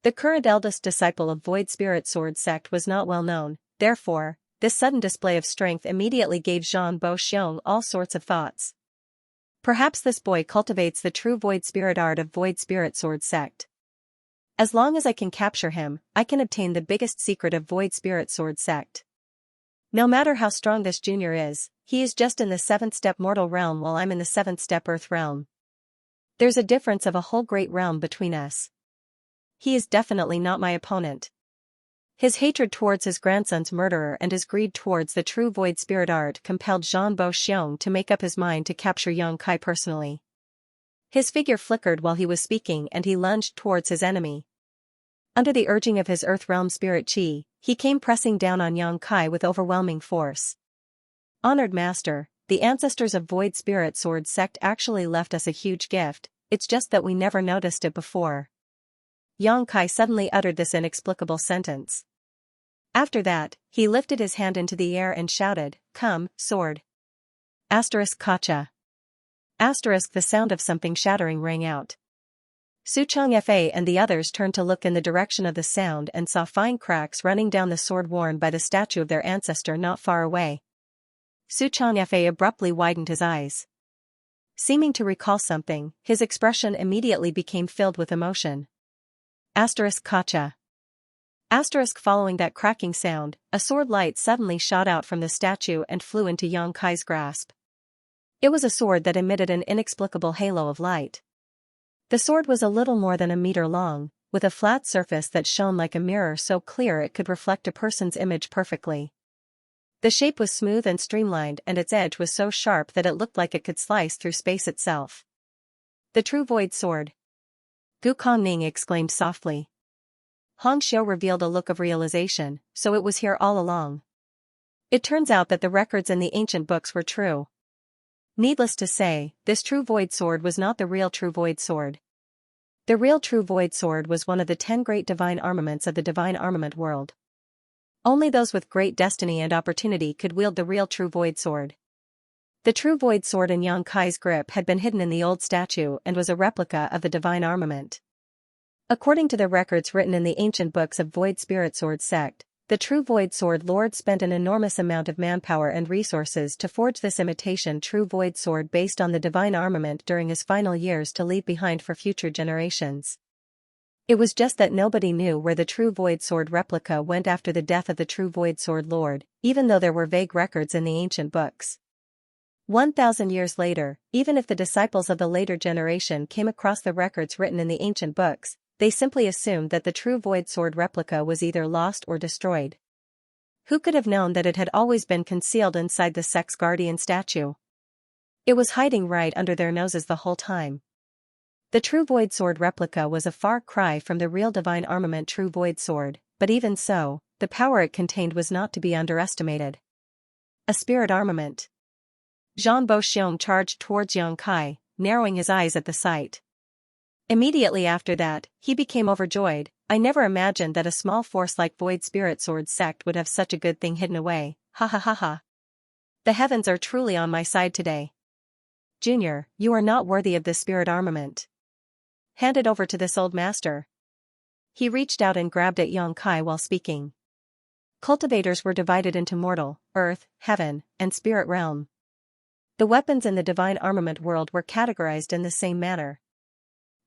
Speaker 1: The current eldest disciple of Void Spirit Sword sect was not well known, therefore, this sudden display of strength immediately gave Zhang Bo Xiong all sorts of thoughts. Perhaps this boy cultivates the true Void Spirit art of Void Spirit Sword sect. As long as I can capture him, I can obtain the biggest secret of Void Spirit Sword sect. No matter how strong this junior is, he is just in the seventh-step Mortal Realm while I'm in the seventh-step Earth Realm. There's a difference of a whole great realm between us. He is definitely not my opponent. His hatred towards his grandson's murderer and his greed towards the true Void Spirit art compelled Zhang Bo Xiong to make up his mind to capture Yang Kai personally. His figure flickered while he was speaking and he lunged towards his enemy. Under the urging of his Earth Realm Spirit Chi, he came pressing down on Yang Kai with overwhelming force. Honored Master, the ancestors of Void Spirit Sword sect actually left us a huge gift, it's just that we never noticed it before. Yang Kai suddenly uttered this inexplicable sentence. After that, he lifted his hand into the air and shouted, "Come, sword!" Kacha. The sound of something shattering rang out. Su Changfa and the others turned to look in the direction of the sound and saw fine cracks running down the sword worn by the statue of their ancestor not far away. Su Changfa abruptly widened his eyes. Seeming to recall something, his expression immediately became filled with emotion. Kacha. Following that cracking sound, a sword light suddenly shot out from the statue and flew into Yang Kai's grasp. It was a sword that emitted an inexplicable halo of light. The sword was a little more than a meter long, with a flat surface that shone like a mirror so clear it could reflect a person's image perfectly. The shape was smooth and streamlined and its edge was so sharp that it looked like it could slice through space itself. The true Void Sword. Gu Kongning exclaimed softly. Hong Xiu revealed a look of realization, so it was here all along. It turns out that the records in the ancient books were true. Needless to say, this true Void Sword was not the real true Void Sword. The real true Void Sword was one of the 10 great divine armaments of the divine armament world. Only those with great destiny and opportunity could wield the real true Void Sword. The true Void Sword in Yang Kai's grip had been hidden in the old statue and was a replica of the divine armament. According to the records written in the ancient books of Void Spirit Sword sect, the true Void Sword Lord spent an enormous amount of manpower and resources to forge this imitation true Void Sword based on the divine armament during his final years to leave behind for future generations. It was just that nobody knew where the true Void Sword replica went after the death of the true Void Sword Lord, even though there were vague records in the ancient books. 1,000 years later, even if the disciples of the later generation came across the records written in the ancient books, they simply assumed that the true Void Sword replica was either lost or destroyed. Who could have known that it had always been concealed inside the Sex Guardian statue? It was hiding right under their noses the whole time. The true Void Sword replica was a far cry from the real divine armament true Void Sword, but even so, the power it contained was not to be underestimated. A spirit armament. Zhang Bo Xiong charged towards Yang Kai, narrowing his eyes at the sight. Immediately after that, he became overjoyed. I never imagined that a small force like Void Spirit Sword sect would have such a good thing hidden away, ha ha ha ha. The heavens are truly on my side today. Junior, you are not worthy of this spirit armament. Hand it over to this old master. He reached out and grabbed at Yang Kai while speaking. Cultivators were divided into mortal, earth, heaven, and spirit realm. The weapons in the divine armament world were categorized in the same manner.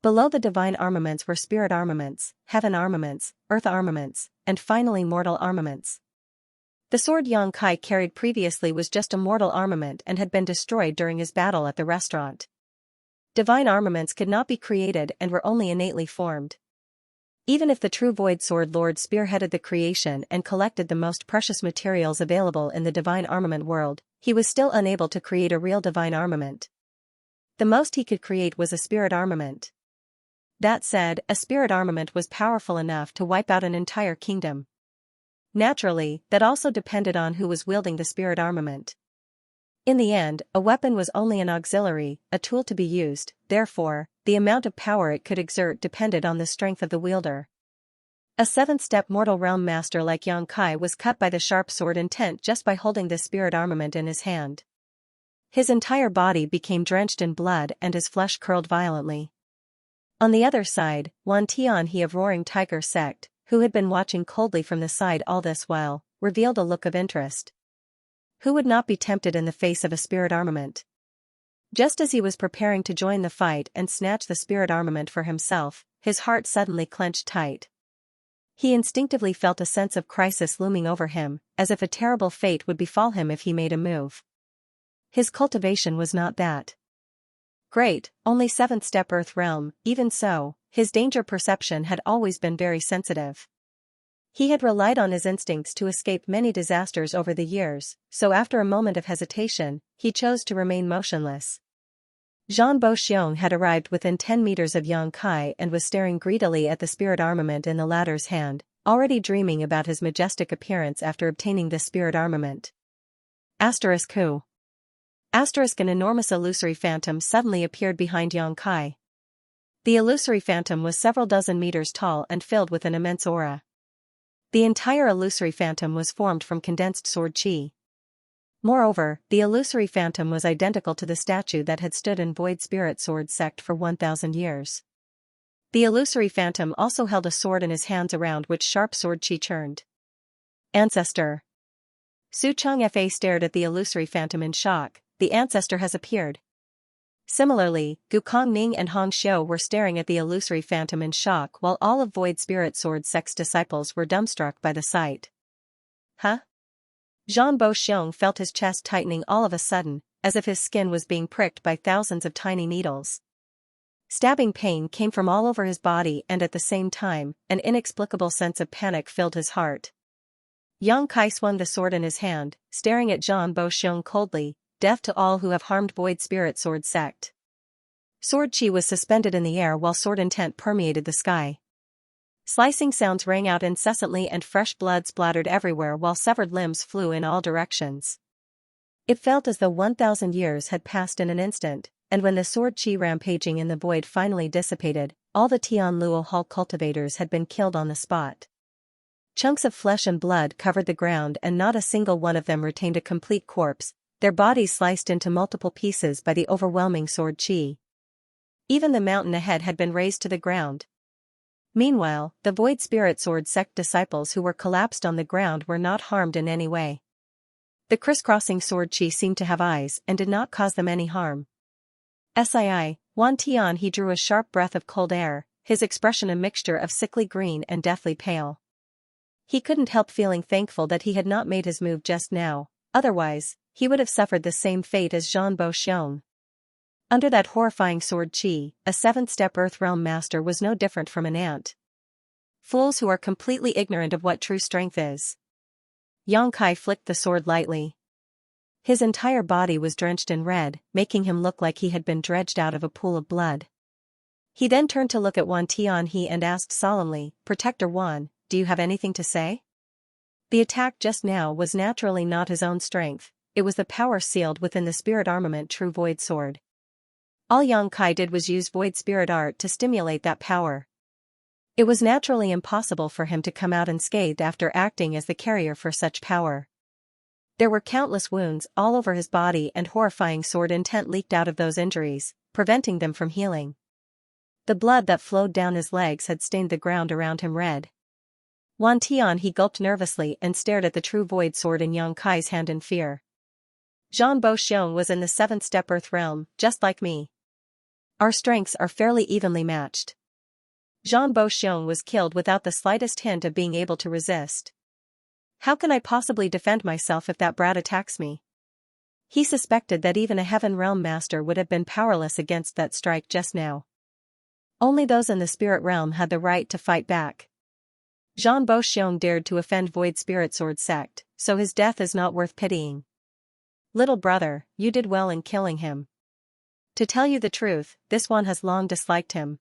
Speaker 1: Below the divine armaments were spirit armaments, heaven armaments, earth armaments, and finally mortal armaments. The sword Yang Kai carried previously was just a mortal armament and had been destroyed during his battle at the restaurant. Divine armaments could not be created and were only innately formed. Even if the true Void Sword Lord spearheaded the creation and collected the most precious materials available in the divine armament world, he was still unable to create a real divine armament. The most he could create was a spirit armament. That said, a spirit armament was powerful enough to wipe out an entire kingdom. Naturally, that also depended on who was wielding the spirit armament. In the end, a weapon was only an auxiliary, a tool to be used, therefore, the amount of power it could exert depended on the strength of the wielder. A seventh-step mortal realm master like Yang Kai was cut by the sharp sword intent just by holding this spirit armament in his hand. His entire body became drenched in blood and his flesh curled violently. On the other side, Wan Tianhe of Roaring Tiger Sect, who had been watching coldly from the side all this while, revealed a look of interest. Who would not be tempted in the face of a spirit armament? Just as he was preparing to join the fight and snatch the spirit armament for himself, his heart suddenly clenched tight. He instinctively felt a sense of crisis looming over him, as if a terrible fate would befall him if he made a move. His cultivation was not that great, only 7th step Earth realm. Even so, his danger perception had always been very sensitive. He had relied on his instincts to escape many disasters over the years, so after a moment of hesitation, he chose to remain motionless. Zhan Boxiong had arrived within 10 meters of Yang Kai and was staring greedily at the spirit armament in the latter's hand, already dreaming about his majestic appearance after obtaining the spirit armament. Who? An enormous illusory phantom suddenly appeared behind Yang Kai. The illusory phantom was several dozen meters tall and filled with an immense aura. The entire illusory phantom was formed from condensed sword chi. Moreover, the illusory phantom was identical to the statue that had stood in Void Spirit Sword Sect for 1,000 years. The illusory phantom also held a sword in his hands around which sharp sword chi churned. Ancestor. Su Changfa stared at the illusory phantom in shock. The ancestor has appeared. Similarly, Gukong Ning and Hong Xiu were staring at the illusory phantom in shock while all of Void Spirit Sword Sect's disciples were dumbstruck by the sight. Huh? Zhan Boxiong felt his chest tightening all of a sudden, as if his skin was being pricked by thousands of tiny needles. Stabbing pain came from all over his body and at the same time, an inexplicable sense of panic filled his heart. Yang Kai swung the sword in his hand, staring at Zhan Boxiong coldly, deaf to all who have harmed Void Spirit Sword Sect. Sword chi was suspended in the air while sword intent permeated the sky. Slicing sounds rang out incessantly and fresh blood splattered everywhere while severed limbs flew in all directions. It felt as though 1,000 years had passed in an instant, and when the sword chi rampaging in the void finally dissipated, all the Tianluo Hall cultivators had been killed on the spot. Chunks of flesh and blood covered the ground and not a single one of them retained a complete corpse, their bodies sliced into multiple pieces by the overwhelming sword chi. Even the mountain ahead had been razed to the ground. Meanwhile, the Void Spirit Sword Sect disciples who were collapsed on the ground were not harmed in any way. The crisscrossing sword chi seemed to have eyes and did not cause them any harm. Wan Tianhe drew a sharp breath of cold air, his expression a mixture of sickly green and deathly pale. He couldn't help feeling thankful that he had not made his move just now, otherwise, he would have suffered the same fate as Zhan Boxiong. Under that horrifying sword chi, a 7th-step Earth Realm Master was no different from an ant. Fools who are completely ignorant of what true strength is. Yang Kai flicked the sword lightly. His entire body was drenched in red, making him look like he had been dredged out of a pool of blood. He then turned to look at Wan Tianhe and asked solemnly, "Protector Wan, do you have anything to say?" The attack just now was naturally not his own strength, it was the power sealed within the spirit armament True Void Sword. All Yang Kai did was use Void Spirit Art to stimulate that power. It was naturally impossible for him to come out unscathed after acting as the carrier for such power. There were countless wounds all over his body and horrifying sword intent leaked out of those injuries, preventing them from healing. The blood that flowed down his legs had stained the ground around him red. Wan Tianhe gulped nervously and stared at the True Void Sword in Yang Kai's hand in fear. Zhan Boxiong was in the 7th-step Earth Realm, just like me. Our strengths are fairly evenly matched. Zhan Boxiong was killed without the slightest hint of being able to resist. How can I possibly defend myself if that brat attacks me? He suspected that even a Heaven Realm master would have been powerless against that strike just now. Only those in the spirit realm had the right to fight back. Zhang Boxiong dared to offend Void Spirit Sword sect, so his death is not worth pitying. Little brother, you did well in killing him. To tell you the truth, this one has long disliked him.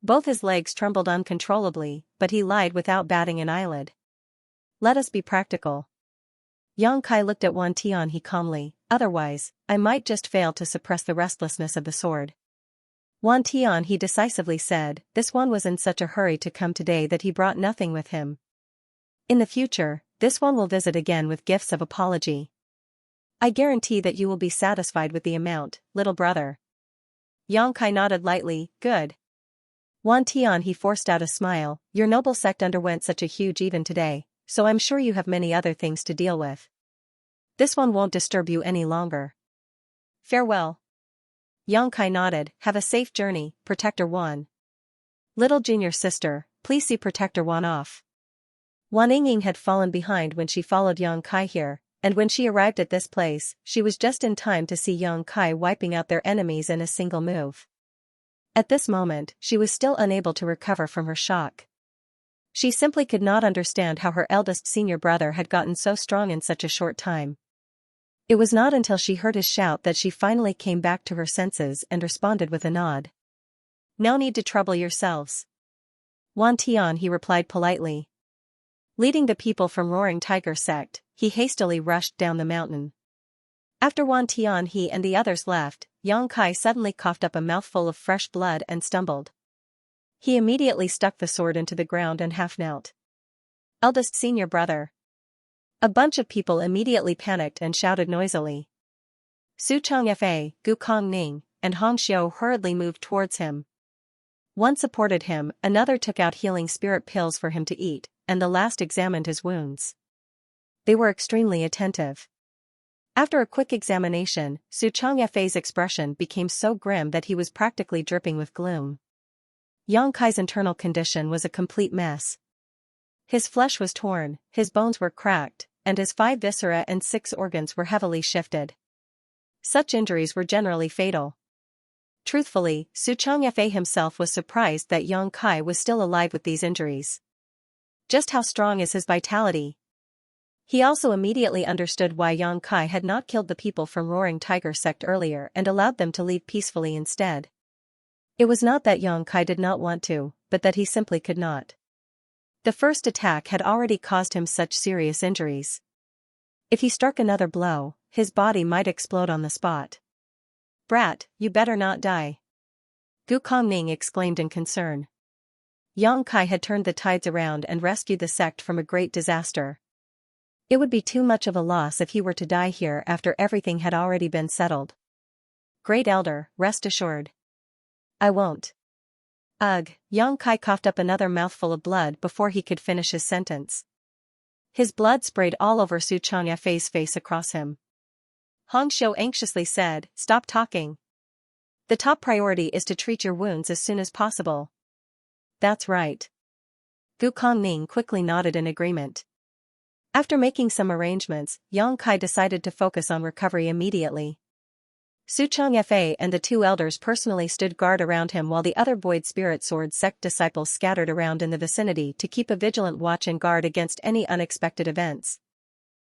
Speaker 1: Both his legs trembled uncontrollably, but he lied without batting an eyelid. Let us be practical. Yang Kai looked at Wan Tianhe calmly, otherwise, I might just fail to suppress the restlessness of the sword. Wan Tianhe decisively said, this one was in such a hurry to come today that he brought nothing with him. In the future, this one will visit again with gifts of apology. I guarantee that you will be satisfied with the amount, little brother. Yang Kai nodded lightly, good. Wan Tianhe forced out a smile, your noble sect underwent such a huge event today, so I'm sure you have many other things to deal with. This one won't disturb you any longer. Farewell. Yang Kai nodded, have a safe journey, Protector Wan. Little junior sister, please see Protector Wan off. Wan Yingying had fallen behind when she followed Yang Kai here, and when she arrived at this place, she was just in time to see Yang Kai wiping out their enemies in a single move. At this moment, she was still unable to recover from her shock. She simply could not understand how her eldest senior brother had gotten so strong in such a short time. It was not until she heard his shout that she finally came back to her senses and responded with a nod. No need to trouble yourselves. Wan Tian, he replied politely. Leading the people from Roaring Tiger sect, he hastily rushed down the mountain. After Wan Tian he and the others left, Yang Kai suddenly coughed up a mouthful of fresh blood and stumbled. He immediately stuck the sword into the ground and half knelt. Eldest senior brother. A bunch of people immediately panicked and shouted noisily. Su Changfa, Gu Kongning, and Hong Xiu hurriedly moved towards him. One supported him, another took out healing spirit pills for him to eat, and the last examined his wounds. They were extremely attentive. After a quick examination, Su Changfa's expression became so grim that he was practically dripping with gloom. Yang Kai's internal condition was a complete mess. His flesh was torn, his bones were cracked, and his 5 viscera and 6 organs were heavily shifted. Such injuries were generally fatal. Truthfully, Su Changfa himself was surprised that Yang Kai was still alive with these injuries. Just how strong is his vitality? He also immediately understood why Yang Kai had not killed the people from Roaring Tiger sect earlier and allowed them to leave peacefully instead. It was not that Yang Kai did not want to, but that he simply could not. The first attack had already caused him such serious injuries. If he struck another blow, his body might explode on the spot. Brat, you better not die. Gu Kongning exclaimed in concern. Yang Kai had turned the tides around and rescued the sect from a great disaster. It would be too much of a loss if he were to die here after everything had already been settled. Great Elder, rest assured. I won't. Ugh, Yang Kai coughed up another mouthful of blood before he could finish his sentence. His blood sprayed all over Su Changfa's face across him. Hong Xiu anxiously said, stop talking. The top priority is to treat your wounds as soon as possible. That's right. Gu Kongning quickly nodded in agreement. After making some arrangements, Yang Kai decided to focus on recovery immediately. Su Changfa and the 2 elders personally stood guard around him while the other Void Spirit Sword sect disciples scattered around in the vicinity to keep a vigilant watch and guard against any unexpected events.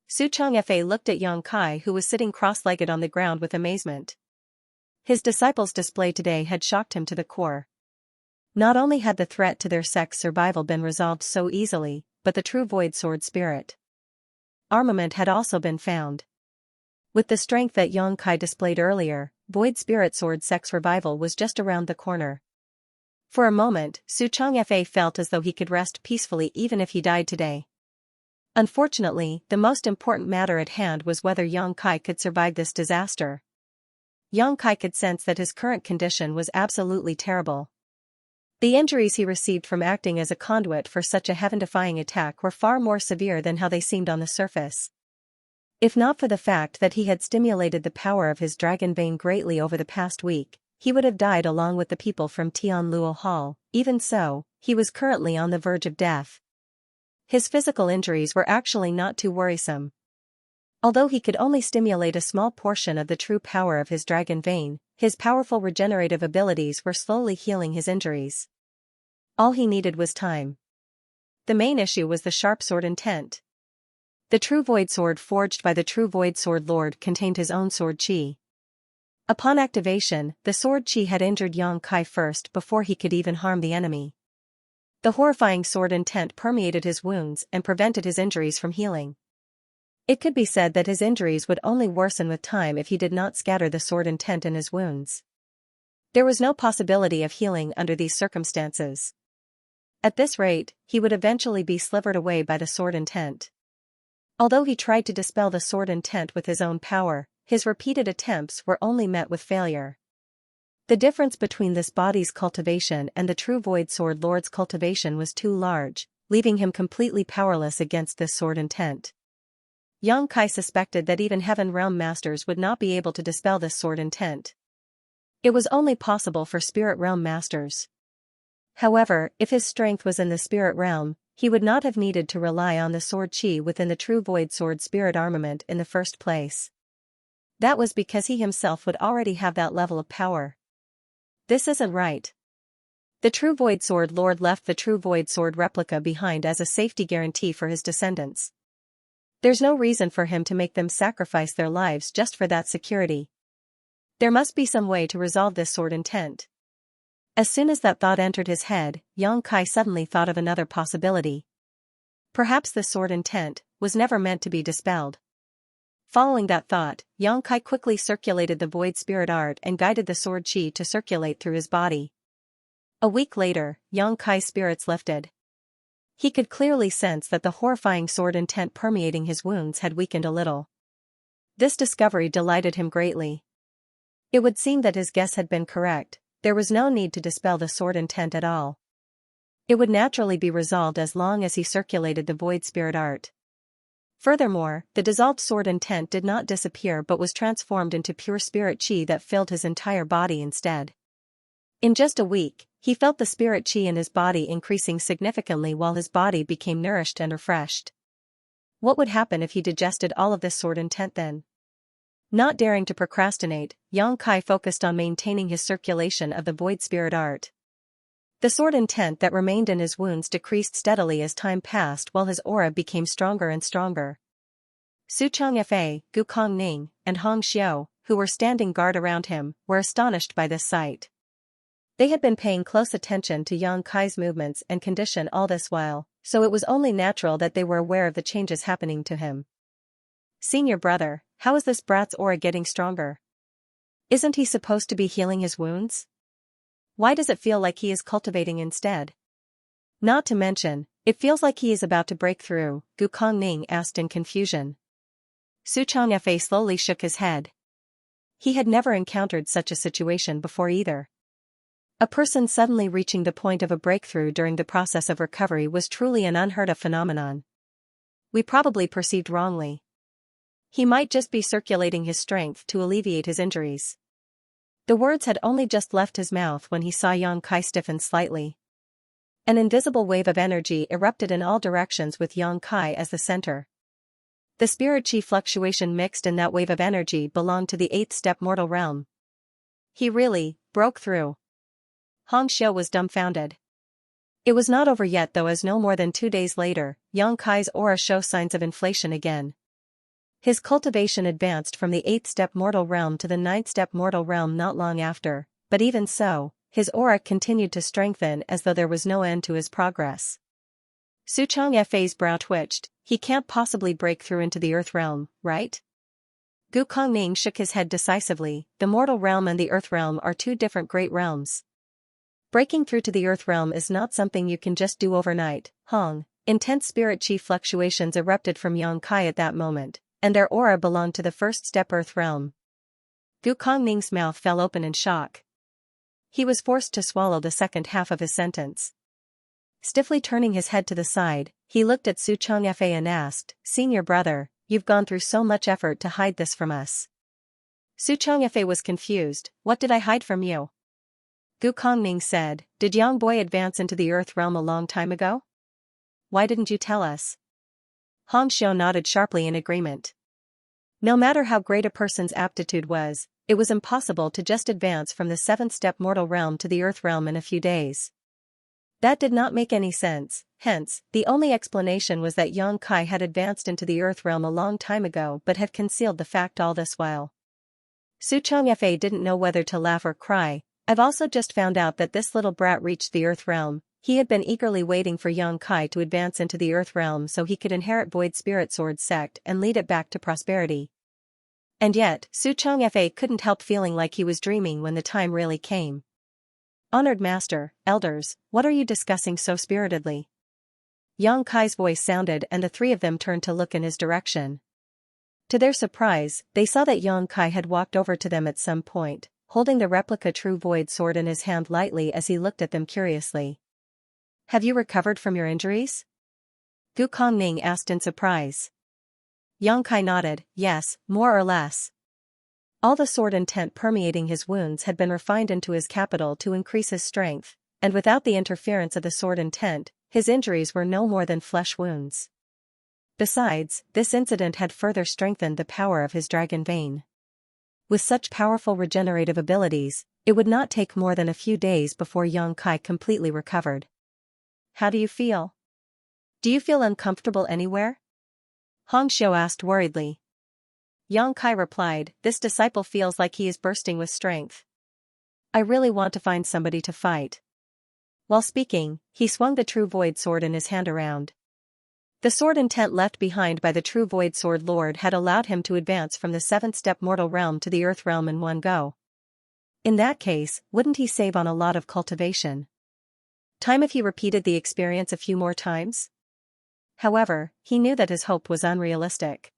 Speaker 1: Su Changfa looked at Yang Kai, who was sitting cross-legged on the ground with amazement. His disciples' display today had shocked him to the core. Not only had the threat to their sect's survival been resolved so easily, but the true Void Sword Spirit armament had also been found. With the strength that Yang Kai displayed earlier, Void Spirit Sword sect's revival was just around the corner. For a moment, Su Changfa felt as though he could rest peacefully even if he died today. Unfortunately, the most important matter at hand was whether Yang Kai could survive this disaster. Yang Kai could sense that his current condition was absolutely terrible. The injuries he received from acting as a conduit for such a heaven-defying attack were far more severe than how they seemed on the surface. If not for the fact that he had stimulated the power of his dragon vein greatly over the past week, he would have died along with the people from Tianluo Hall. Even so, he was currently on the verge of death. His physical injuries were actually not too worrisome. Although he could only stimulate a small portion of the true power of his dragon vein, his powerful regenerative abilities were slowly healing his injuries. All he needed was time. The main issue was the sharp sword intent. The true void sword forged by the true void sword lord contained his own sword chi. Upon activation, the sword chi had injured Yang Kai first before he could even harm the enemy. The horrifying sword intent permeated his wounds and prevented his injuries from healing. It could be said that his injuries would only worsen with time if he did not scatter the sword intent in his wounds. There was no possibility of healing under these circumstances. At this rate, he would eventually be slivered away by the sword intent. Although he tried to dispel the sword intent with his own power, his repeated attempts were only met with failure. The difference between this body's cultivation and the true void sword lord's cultivation was too large, leaving him completely powerless against this sword intent. Yang Kai suspected that even Heaven Realm masters would not be able to dispel this sword intent. It was only possible for Spirit Realm masters. However, if his strength was in the Spirit Realm, he would not have needed to rely on the sword chi within the true void sword spirit armament in the first place. That was because he himself would already have that level of power. This isn't right. The true void sword lord left the true void sword replica behind as a safety guarantee for his descendants. There's no reason for him to make them sacrifice their lives just for that security. There must be some way to resolve this sword intent. As soon as that thought entered his head, Yang Kai suddenly thought of another possibility. Perhaps the sword intent was never meant to be dispelled. Following that thought, Yang Kai quickly circulated the void spirit art and guided the sword chi to circulate through his body. A week later, Yang Kai's spirits lifted. He could clearly sense that the horrifying sword intent permeating his wounds had weakened a little. This discovery delighted him greatly. It would seem that his guess had been correct. There was no need to dispel the sword intent at all. It would naturally be resolved as long as he circulated the void spirit art. Furthermore, the dissolved sword intent did not disappear but was transformed into pure spirit chi that filled his entire body instead. In just a week, he felt the spirit chi in his body increasing significantly while his body became nourished and refreshed. What would happen if he digested all of this sword intent then? Not daring to procrastinate, Yang Kai focused on maintaining his circulation of the void spirit art. The sword intent that remained in his wounds decreased steadily as time passed while his aura became stronger and stronger. Su Changfei, Gu Kongning, and Hong Xiao, who were standing guard around him, were astonished by this sight. They had been paying close attention to Yang Kai's movements and condition all this while, so it was only natural that they were aware of the changes happening to him. "Senior brother, how is this brat's aura getting stronger? Isn't he supposed to be healing his wounds? Why does it feel like he is cultivating instead? Not to mention, it feels like he is about to break through," Gu Kongning asked in confusion. Su Changfei slowly shook his head. He had never encountered such a situation before either. A person suddenly reaching the point of a breakthrough during the process of recovery was truly an unheard-of phenomenon. We probably perceived wrongly. He might just be circulating his strength to alleviate his injuries. The words had only just left his mouth when he saw Yang Kai stiffen slightly. An invisible wave of energy erupted in all directions with Yang Kai as the center. The spirit chi fluctuation mixed in that wave of energy belonged to the 8th step mortal realm. He really broke through. Hong Xiao was dumbfounded. It was not over yet though, as no more than 2 days later, Yang Kai's aura showed signs of inflation again. His cultivation advanced from the 8th step mortal realm to the 9th step mortal realm not long after, but even so, his aura continued to strengthen as though there was no end to his progress. Su Changfei's brow twitched. He can't possibly break through into the earth realm, right? Gu Kongning shook his head decisively. The mortal realm and the earth realm are two different great realms. Breaking through to the earth realm is not something you can just do overnight, Hong. Intense spirit chi fluctuations erupted from Yang Kai at that moment, and their aura belonged to the 1st step earth realm. Gu Kongning's mouth fell open in shock. He was forced to swallow the second half of his sentence. Stiffly turning his head to the side, he looked at Su Changfei and asked, "Senior brother, you've gone through so much effort to hide this from us." Su Changfei was confused. "What did I hide from you?" Gu Kongning said, "Did Yang Boy advance into the earth realm a long time ago?" why didn't you tell us? Xianxia nodded sharply in agreement. No matter how great a person's aptitude was, it was impossible to just advance from the seventh-step mortal realm to the earth realm in a few days. That did not make any sense, hence, the only explanation was that Yang Kai had advanced into the earth realm a long time ago but had concealed the fact all this while. Xianxia didn't know whether to laugh or cry. I've also just found out that this little brat reached the earth realm. He had been eagerly waiting for Yang Kai to advance into the earth realm so he could inherit Void Spirit Sword's sect and lead it back to prosperity. And yet, Xianxia couldn't help feeling like he was dreaming when the time really came. Honored Master, Elders, what are you discussing so spiritedly? Yang Kai's voice sounded and the three of them turned to look in his direction. To their surprise, they saw that Yang Kai had walked over to them at some point, holding the replica True Void Sword in his hand lightly as he looked at them curiously. Have you recovered from your injuries? Gu Kongning asked in surprise. Yang Kai nodded, yes, more or less. All the sword intent permeating his wounds had been refined into his capital to increase his strength, and without the interference of the sword intent, his injuries were no more than flesh wounds. Besides, this incident had further strengthened the power of his dragon vein. With such powerful regenerative abilities, it would not take more than a few days before Yang Kai completely recovered. How do you feel? Do you feel uncomfortable anywhere? Xianxia asked worriedly. Yang Kai replied, this disciple feels like he is bursting with strength. I really want to find somebody to fight. While speaking, he swung the True Void Sword in his hand around. The sword intent left behind by the True Void Sword Lord had allowed him to advance from the seventh-step mortal realm to the earth realm in one go. In that case, wouldn't he save on a lot of cultivation time if he repeated the experience a few more times? However, he knew that his hope was unrealistic.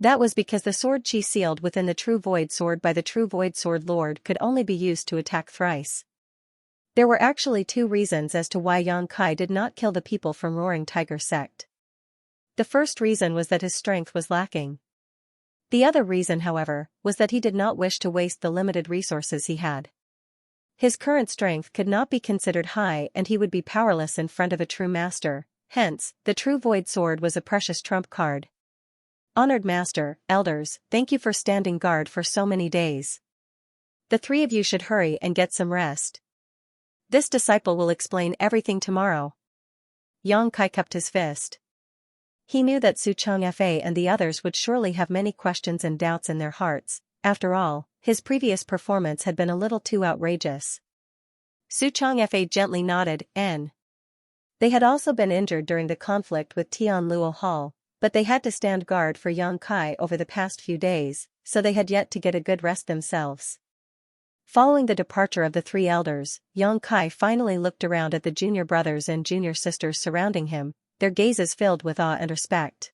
Speaker 1: That was because the sword chi sealed within the True Void Sword by the True Void Sword Lord could only be used to attack thrice. There were actually two reasons as to why Yang Kai did not kill the people from Roaring Tiger sect. The first reason was that his strength was lacking. The other reason, however, was that he did not wish to waste the limited resources he had. His current strength could not be considered high and he would be powerless in front of a true master, hence, the True Void Sword was a precious trump card. Honored Master, Elders, thank you for standing guard for so many days. The three of you should hurry and get some rest. This disciple will explain everything tomorrow. Yang Kai cupped his fist. He knew that Xianxia and the others would surely have many questions and doubts in their hearts. After all, his previous performance had been a little too outrageous. Xianxia gently nodded, N. They had also been injured during the conflict with Tianluo Hall, but they had to stand guard for Yang Kai over the past few days, so they had yet to get a good rest themselves. Following the departure of the three elders, Yang Kai finally looked around at the junior brothers and junior sisters surrounding him, their gazes filled with awe and respect.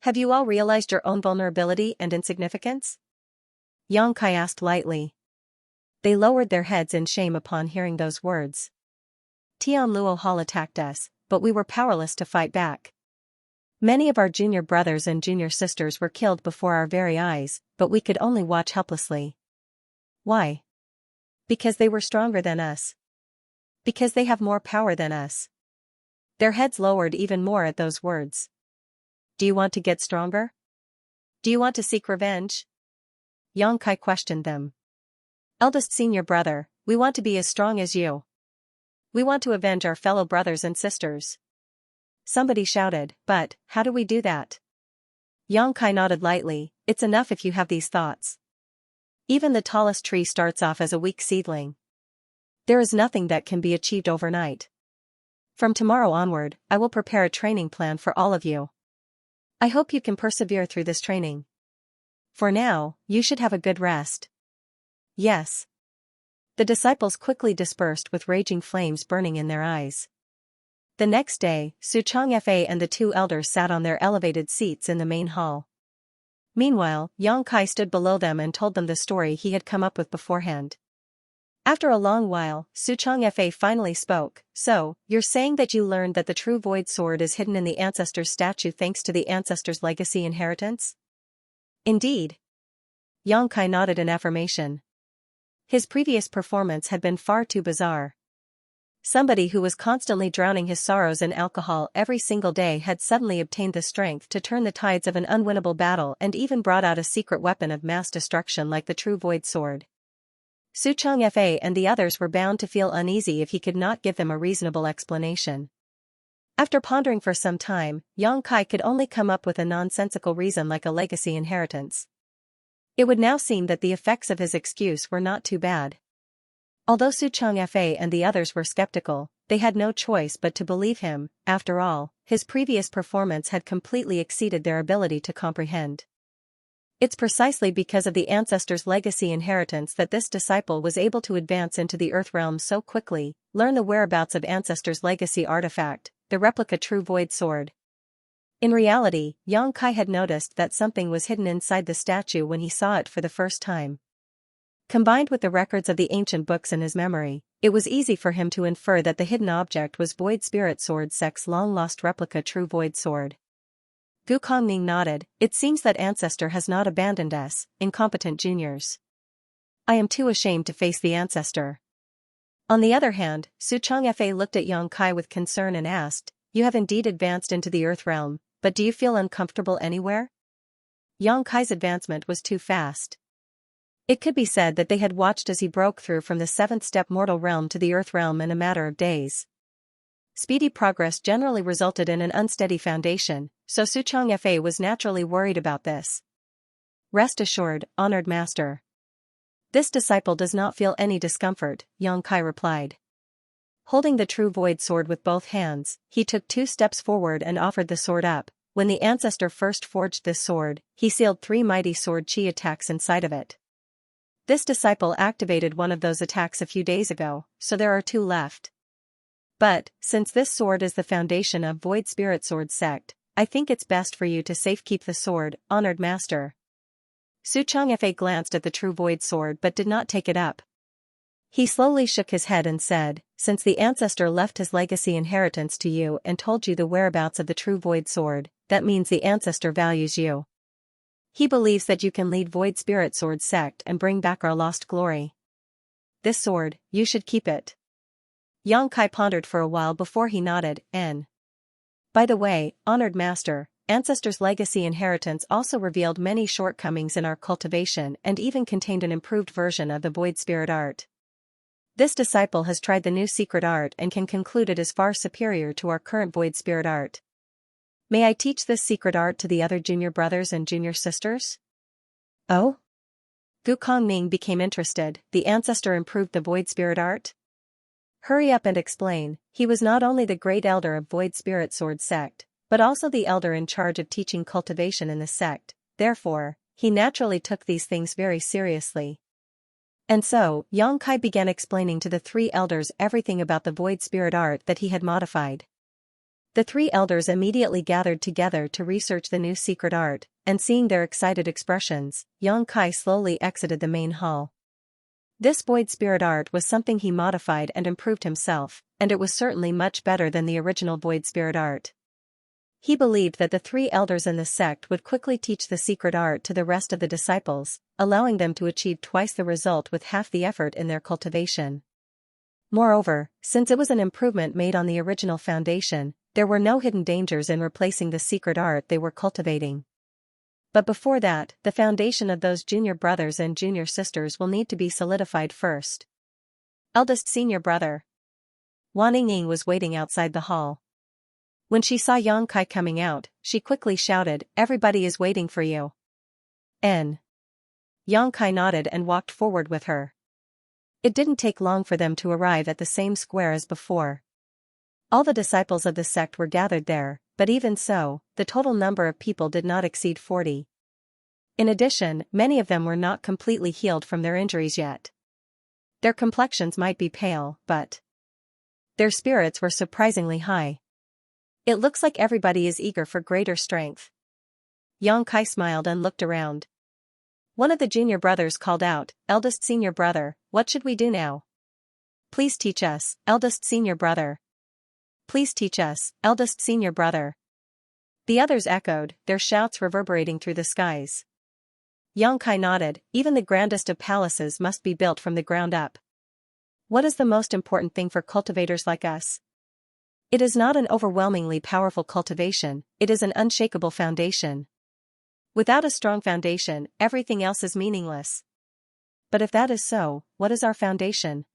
Speaker 1: Have you all realized your own vulnerability and insignificance? Yang Kai asked lightly. They lowered their heads in shame upon hearing those words. Tianluo Hall attacked us, but we were powerless to fight back. Many of our junior brothers and junior sisters were killed before our very eyes, but we could only watch helplessly. Why? Because they were stronger than us. Because they have more power than us. Their heads lowered even more at those words. Do you want to get stronger? Do you want to seek revenge? Yang Kai questioned them. Eldest senior brother, we want to be as strong as you. We want to avenge our fellow brothers and sisters. Somebody shouted, but, how do we do that? Yang Kai nodded lightly, it's enough if you have these thoughts. Even the tallest tree starts off as a weak seedling. There is nothing that can be achieved overnight. From tomorrow onward, I will prepare a training plan for all of you. I hope you can persevere through this training. For now, you should have a good rest. Yes. The disciples quickly dispersed with raging flames burning in their eyes. The next day, Xianxia and the two elders sat on their elevated seats in the main hall. Meanwhile, Yang Kai stood below them and told them the story he had come up with beforehand. After a long while, Xianxia finally spoke, so, you're saying that you learned that the True Void Sword is hidden in the Ancestor's statue thanks to the Ancestor's legacy inheritance? Indeed. Yang Kai nodded in affirmation. His previous performance had been far too bizarre. Somebody who was constantly drowning his sorrows in alcohol every single day had suddenly obtained the strength to turn the tides of an unwinnable battle and even brought out a secret weapon of mass destruction like the true void sword. Xianxia and the others were bound to feel uneasy if he could not give them a reasonable explanation. After pondering for some time, Yang Kai could only come up with a nonsensical reason like a legacy inheritance. It would now seem that the effects of his excuse were not too bad. Although Xianxia and the others were skeptical, they had no choice but to believe him. After all, his previous performance had completely exceeded their ability to comprehend. It's precisely because of the ancestor's legacy inheritance that this disciple was able to advance into the Earth realm so quickly, learn the whereabouts of ancestor's legacy artifact, the replica true void sword. In reality, Yang Kai had noticed that something was hidden inside the statue when he saw it for the first time. Combined with the records of the ancient books in his memory, it was easy for him to infer that the hidden object was Void Spirit Sword Sect's long-lost replica True Void Sword. Gu Kongming nodded. It seems that Ancestor has not abandoned us, incompetent juniors. I am too ashamed to face the Ancestor. On the other hand, Xianxia looked at Yang Kai with concern and asked, You have indeed advanced into the Earth realm, but do you feel uncomfortable anywhere? Yang Kai's advancement was too fast. It could be said that they had watched as he broke through from the seventh-step mortal realm to the Earth realm in a matter of days. Speedy progress generally resulted in an unsteady foundation, so Xianxia was naturally worried about this. Rest assured, honored master. This disciple does not feel any discomfort, Yang Kai replied. Holding the true void sword with both hands, he took 2 steps forward and offered the sword up. When the ancestor first forged this sword, he sealed 3 mighty sword chi attacks inside of it. This disciple activated one of those attacks a few days ago, so there are 2 left. But, since this sword is the foundation of Void Spirit Sword Sect, I think it's best for you to safekeep the sword, honored master. Xianxia glanced at the true void sword but did not take it up. He slowly shook his head and said, Since the ancestor left his legacy inheritance to you and told you the whereabouts of the true void sword, that means the ancestor values you. He believes that you can lead Void Spirit Sword Sect and bring back our lost glory. This sword, you should keep it. Yang Kai pondered for a while before he nodded, By the way, honored master, Ancestor's legacy inheritance also revealed many shortcomings in our cultivation and even contained an improved version of the Void Spirit art. This disciple has tried the new secret art and can conclude it is far superior to our current Void Spirit art. May I teach this secret art to the other junior brothers and junior sisters? Oh? Gu Kongming became interested. The ancestor improved the Void Spirit art? Hurry up and explain. He was not only the great elder of Void Spirit Sword Sect, but also the elder in charge of teaching cultivation in the sect. Therefore, he naturally took these things very seriously. And so, Yang Kai began explaining to the 3 elders everything about the Void Spirit art that he had modified. The 3 elders immediately gathered together to research the new secret art, and seeing their excited expressions, Yang Kai slowly exited the main hall. This Void Spirit art was something he modified and improved himself, and it was certainly much better than the original Void Spirit art. He believed that the 3 elders in the sect would quickly teach the secret art to the rest of the disciples, allowing them to achieve twice the result with half the effort in their cultivation. Moreover, since it was an improvement made on the original foundation, there were no hidden dangers in replacing the secret art they were cultivating. But before that, the foundation of those junior brothers and junior sisters will need to be solidified first. Eldest senior brother. Wan Ying was waiting outside the hall. When she saw Yang Kai coming out, she quickly shouted, Everybody is waiting for you. Yang Kai nodded and walked forward with her. It didn't take long for them to arrive at the same square as before. All the disciples of the sect were gathered there, but even so, the total number of people did not exceed 40. In addition, many of them were not completely healed from their injuries yet. Their complexions might be pale, but their spirits were surprisingly high. It looks like everybody is eager for greater strength. Yang Kai smiled and looked around. One of the junior brothers called out, Eldest senior brother, what should we do now? Please teach us, eldest senior brother. Please teach us, eldest senior brother. The others echoed, their shouts reverberating through the skies. Yang Kai nodded, even the grandest of palaces must be built from the ground up. What is the most important thing for cultivators like us? It is not an overwhelmingly powerful cultivation, it is an unshakable foundation. Without a strong foundation, everything else is meaningless. But if that is so, what is our foundation?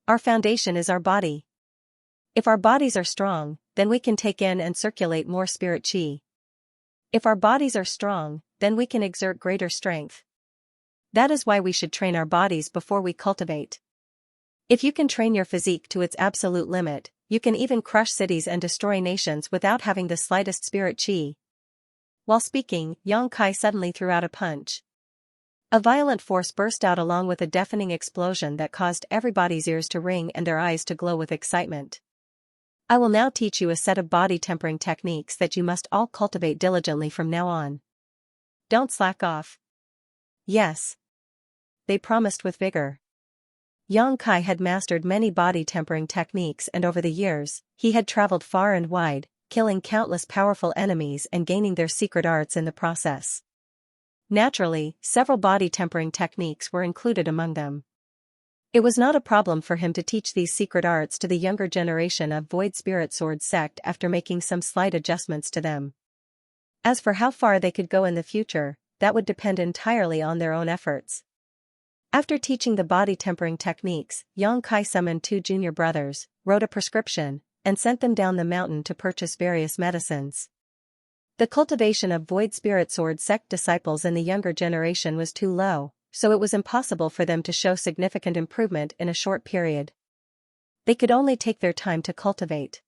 Speaker 1: Our foundation is our body. If our bodies are strong, then we can take in and circulate more spirit chi. If our bodies are strong, then we can exert greater strength. That is why we should train our bodies before we cultivate. If you can train your physique to its absolute limit, you can even crush cities and destroy nations without having the slightest spirit chi. While speaking, Xianxia suddenly threw out a punch. A violent force burst out along with a deafening explosion that caused everybody's ears to ring and their eyes to glow with excitement. I will now teach you a set of body tempering techniques that you must all cultivate diligently from now on. Don't slack off. Yes. They promised with vigor. Xianxia had mastered many body tempering techniques, and over the years, he had traveled far and wide, killing countless powerful enemies and gaining their secret arts in the process. Naturally, several body tempering techniques were included among them. It was not a problem for him to teach these secret arts to the younger generation of Void Spirit Sword sect after making some slight adjustments to them. As for how far they could go in the future, that would depend entirely on their own efforts. After teaching the body tempering techniques, Xianxia summoned 2 junior brothers, wrote a prescription, and sent them down the mountain to purchase various medicines. The cultivation of Void Spirit Sword sect disciples in the younger generation was too low, so it was impossible for them to show significant improvement in a short period. They could only take their time to cultivate.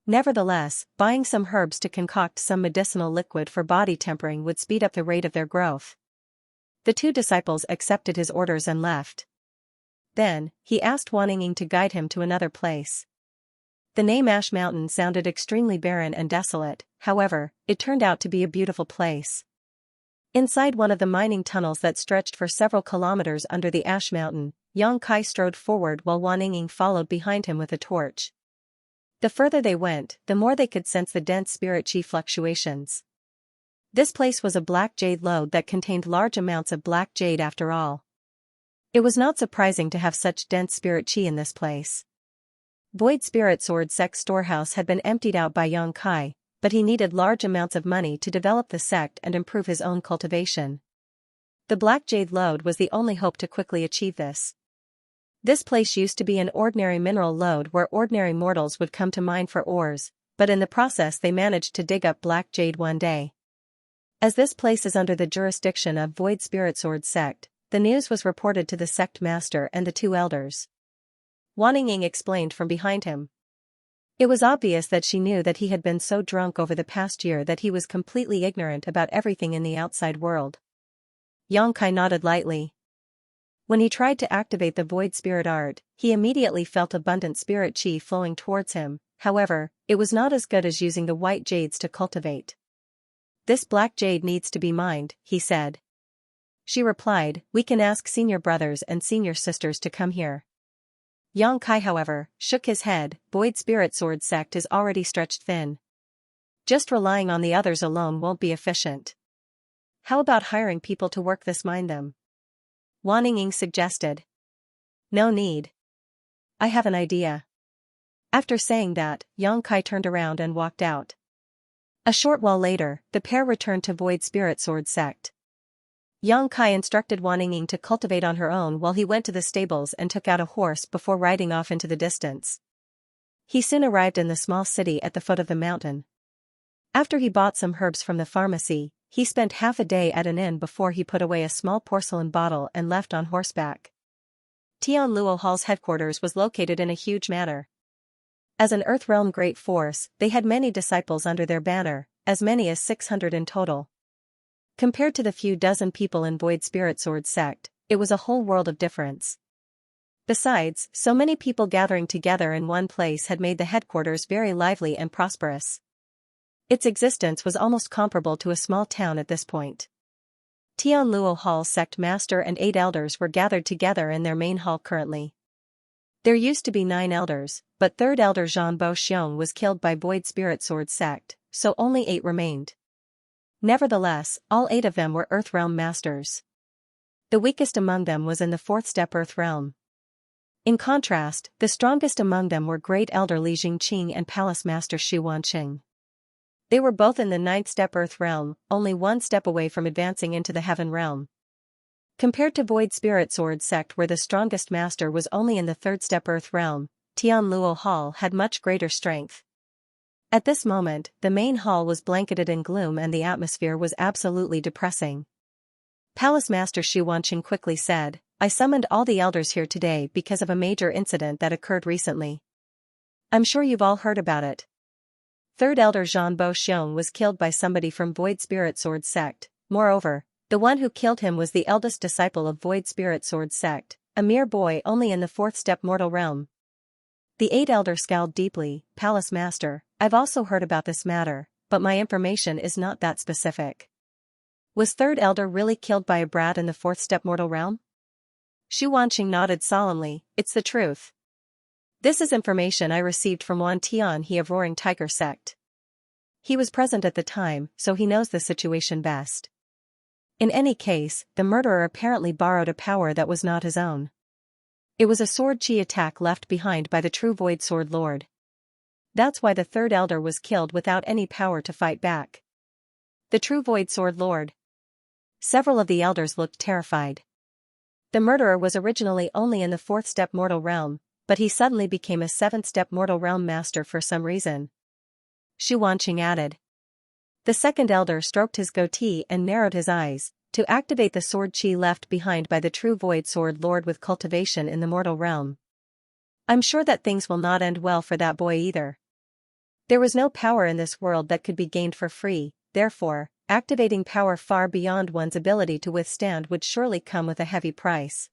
Speaker 1: Nevertheless, buying some herbs to concoct some medicinal liquid for body tempering would speed up the rate of their growth. The 2 disciples accepted his orders and left. Then, he asked Wanning to guide him to another place. The name Ash Mountain sounded extremely barren and desolate, however, it turned out to be a beautiful place. Inside one of the mining tunnels that stretched for several kilometers under the Ash Mountain, Xianxia strode forward while Wanning followed behind him with a torch. The further they went, the more they could sense the dense spirit chi fluctuations. This place was a black jade lode that contained large amounts of black jade after all. It was not surprising to have such dense spirit chi in this place. Void Spirit Sword sect's storehouse had been emptied out by Xianxia, but he needed large amounts of money to develop the sect and improve his own cultivation. The black jade lode was the only hope to quickly achieve this. This place used to be an ordinary mineral lode where ordinary mortals would come to mine for ores, but in the process they managed to dig up black jade one day. As this place is under the jurisdiction of Void Spirit Sword sect, the news was reported to the sect master and the 2 elders. Wanning explained from behind him. It was obvious that she knew that he had been so drunk over the past year that he was completely ignorant about everything in the outside world. Xianxia nodded lightly. When he tried to activate the Void Spirit art, he immediately felt abundant spirit chi flowing towards him. However, it was not as good as using the white jades to cultivate. This black jade needs to be mined, he said. She replied, we can ask senior brothers and senior sisters to come here. Xianxia, however, shook his head. Void Spirit Sword sect is already stretched thin. Just relying on the others alone won't be efficient. How about hiring people to work this mine them? Wanning suggested. No need. I have an idea. After saying that, Xianxia turned around and walked out. A short while later, the pair returned to Void Spirit Sword sect. Xianxia instructed Wanning to cultivate on her own while he went to the stables and took out a horse before riding off into the distance. He soon arrived in the small city at the foot of the mountain. After he bought some herbs from the pharmacy, he spent half a day at an inn before he put away a small porcelain bottle and left on horseback. Tianluo Hall's headquarters was located in a huge manor. As an Earthrealm great force, they had many disciples under their banner, as many as 600 in total. Compared to the few dozen people in Void Spirit Sword sect, it was a whole world of difference. Besides, so many people gathering together in one place had made the headquarters very lively and prosperous. Its existence was almost comparable to a small town at this point. Tianluo Hall's sect master and 8 elders were gathered together in their main hall currently. There used to be 9 elders, but 3rd elder Zhang Bo Xiong was killed by Void Spirit Sword sect, so only 8 remained. Nevertheless, all 8 of them were Earthrealm masters. The weakest among them was in the 4th step Earthrealm. In contrast, the strongest among them were Great Elder Li Jingqing and Palace Master Xu Wanqing. They were both in the 9th step Earth realm, only one step away from advancing into the Heaven realm. Compared to Void Spirit Sword sect where the strongest master was only in the 3rd step Earth realm, Tianluo Hall had much greater strength. At this moment, the main hall was blanketed in gloom and the atmosphere was absolutely depressing. Palace Master Xu Wanqing quickly said, I summoned all the elders here today because of a major incident that occurred recently. I'm sure you've all heard about it. 3rd Elder Zhan Bo Xiong was killed by somebody from Void Spirit Sword sect. Moreover, the one who killed him was the eldest disciple of Void Spirit Sword sect, a mere boy only in the 4th step mortal realm. The 8th Elder scowled deeply. Palace Master, I've also heard about this matter, but my information is not that specific. Was 3rd Elder really killed by a brat in the 4th step mortal realm? Xu Wanqing nodded solemnly, it's the truth. This is information I received from Wan Tianhe of Roaring Tiger sect. He was present at the time, so he knows the situation best. In any case, the murderer apparently borrowed a power that was not his own. It was a sword chi attack left behind by the true Void Sword Lord. That's why the 3rd Elder was killed without any power to fight back. The true Void Sword Lord. Several of the elders looked terrified. The murderer was originally only in the 4th step mortal realm, but he suddenly became a 7th step mortal realm master for some reason. Xu Wanqing added. The 2nd Elder stroked his goatee and narrowed his eyes, to activate the sword chi left behind by the true Void Sword Lord with cultivation in the mortal realm. I'm sure that things will not end well for that boy either. There was no power in this world that could be gained for free, therefore, activating power far beyond one's ability to withstand would surely come with a heavy price.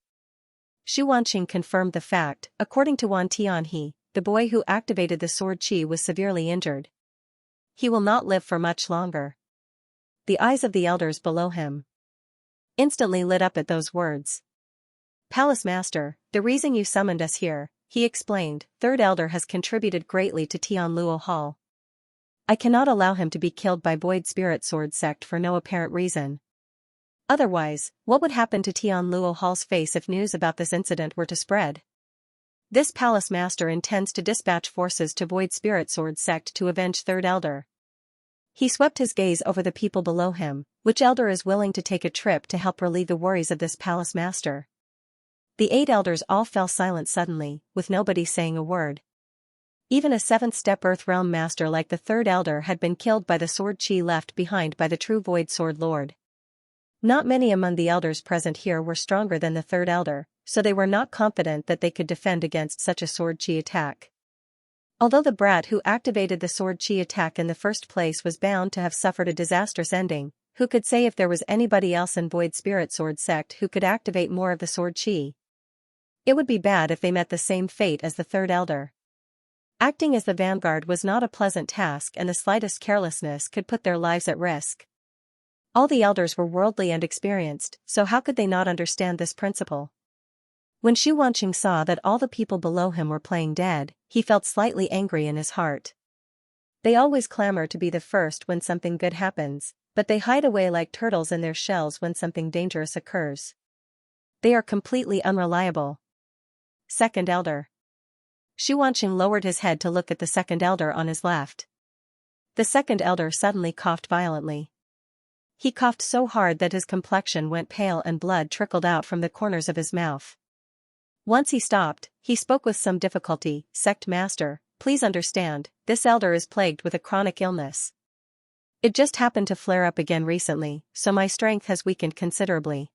Speaker 1: Xu Wanqing confirmed the fact. According to Wan Tianhe, the boy who activated the sword chi was severely injured. He will not live for much longer. The eyes of the elders below him instantly lit up at those words. Palace Master, the reason you summoned us here, he explained, 3rd Elder has contributed greatly to Tianluo Hall. I cannot allow him to be killed by Void Spirit Sword sect for no apparent reason. Otherwise, what would happen to Tianluo Hall's face if news about this incident were to spread? This Palace Master intends to dispatch forces to Void Spirit Sword sect to avenge 3rd Elder. He swept his gaze over the people below him. Which elder is willing to take a trip to help relieve the worries of this Palace Master? The 8 elders all fell silent suddenly, with nobody saying a word. Even a 7th step Earth realm master like the 3rd Elder had been killed by the sword chi left behind by the true Void Sword Lord. Not many among the elders present here were stronger than the 3rd Elder, so they were not confident that they could defend against such a sword chi attack. Although the brat who activated the sword chi attack in the first place was bound to have suffered a disastrous ending, who could say if there was anybody else in Void Spirit Sword sect who could activate more of the sword chi? It would be bad if they met the same fate as the 3rd Elder. Acting as the vanguard was not a pleasant task and the slightest carelessness could put their lives at risk. All the elders were worldly and experienced, so how could they not understand this principle? When Xu Wanqing saw that all the people below him were playing dead, he felt slightly angry in his heart. They always clamor to be the first when something good happens, but they hide away like turtles in their shells when something dangerous occurs. They are completely unreliable. 2nd Elder. Xu Wanqing lowered his head to look at the 2nd Elder on his left. The 2nd Elder suddenly coughed violently. He coughed so hard that his complexion went pale and blood trickled out from the corners of his mouth. Once he stopped, he spoke with some difficulty, Sect Master, please understand, this elder is plagued with a chronic illness. It just happened to flare up again recently, so my strength has weakened considerably.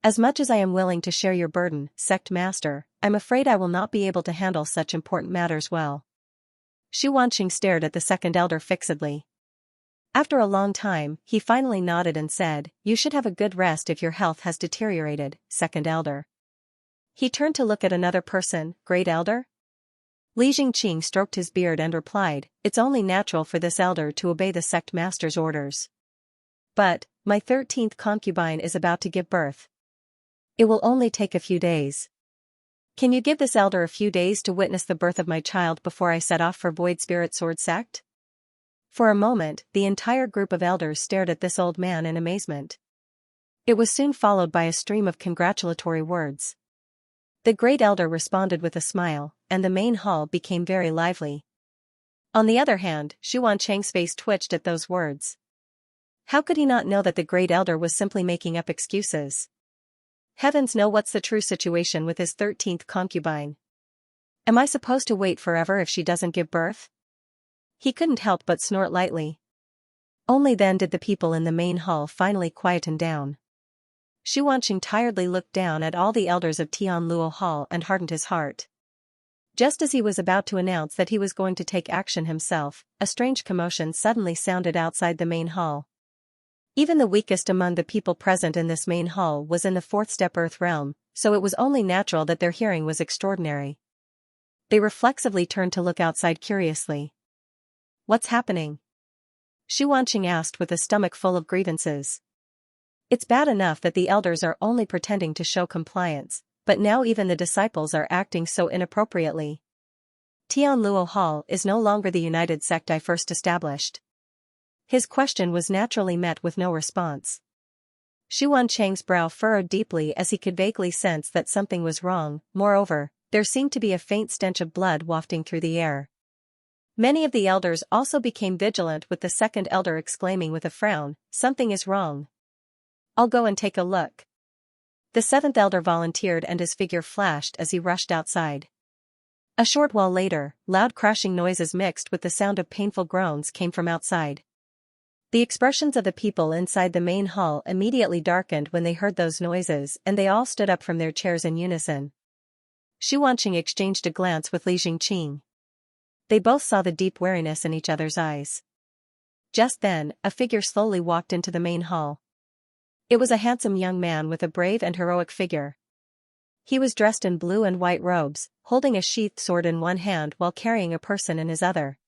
Speaker 1: As much as I am willing to share your burden, Sect Master, I'm afraid I will not be able to handle such important matters well. Xu Wanqing stared at the 2nd Elder fixedly. After a long time, he finally nodded and said, you should have a good rest if your health has deteriorated, 2nd Elder. He turned to look at another person, Great Elder? Li Jingqing stroked his beard and replied, it's only natural for this elder to obey the sect master's orders. But, my 13th concubine is about to give birth. It will only take a few days. Can you give this elder a few days to witness the birth of my child before I set off for Void Spirit Sword sect? For a moment, the entire group of elders stared at this old man in amazement. It was soon followed by a stream of congratulatory words. The great elder responded with a smile, and the main hall became very lively. On the other hand, Xianxia's face twitched at those words. How could he not know that the great elder was simply making up excuses? Heavens know what's the true situation with his 13th concubine. Am I supposed to wait forever if she doesn't give birth? He couldn't help but snort lightly. Only then did the people in the main hall finally quieten down. Xianxia tiredly looked down at all the elders of Tianluo Hall and hardened his heart. Just as he was about to announce that he was going to take action himself, a strange commotion suddenly sounded outside the main hall. Even the weakest among the people present in this main hall was in the fourth step Earth realm, so it was only natural that their hearing was extraordinary. They reflexively turned to look outside curiously. What's happening? Xianxia asked with a stomach full of grievances. It's bad enough that the elders are only pretending to show compliance, but now even the disciples are acting so inappropriately. Tianluo Hall is no longer the united sect I first established. His question was naturally met with no response. Xianxia's brow furrowed deeply as he could vaguely sense that something was wrong. Moreover, there seemed to be a faint stench of blood wafting through the air. Many of the elders also became vigilant, with the second elder exclaiming with a frown, "Something is wrong. I'll go and take a look." The seventh elder volunteered and his figure flashed as he rushed outside. A short while later, loud crashing noises mixed with the sound of painful groans came from outside. The expressions of the people inside the main hall immediately darkened when they heard those noises, and they all stood up from their chairs in unison. Xianxia exchanged a glance with Li Jingqing. They both saw the deep weariness in each other's eyes. Just then, a figure slowly walked into the main hall. It was a handsome young man with a brave and heroic figure. He was dressed in blue and white robes, holding a sheathed sword in one hand while carrying a person in his other.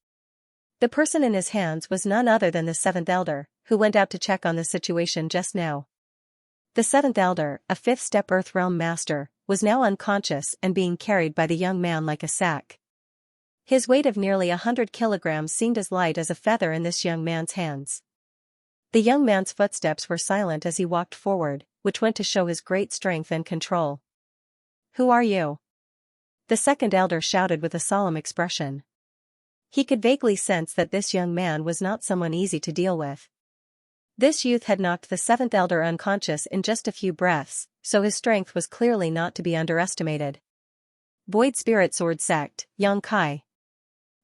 Speaker 1: The person in his hands was none other than the seventh elder, who went out to check on the situation just now. The seventh elder, a fifth-step Earth Realm master, was now unconscious and being carried by the young man like a sack. His weight of nearly 100 kilograms seemed as light as a feather in this young man's hands. The young man's footsteps were silent as he walked forward, which went to show his great strength and control. "Who are you?" the second elder shouted with a solemn expression. He could vaguely sense that this young man was not someone easy to deal with. This youth had knocked the seventh elder unconscious in just a few breaths, so his strength was clearly not to be underestimated. "Void Spirit Sword Sect, Yang Kai."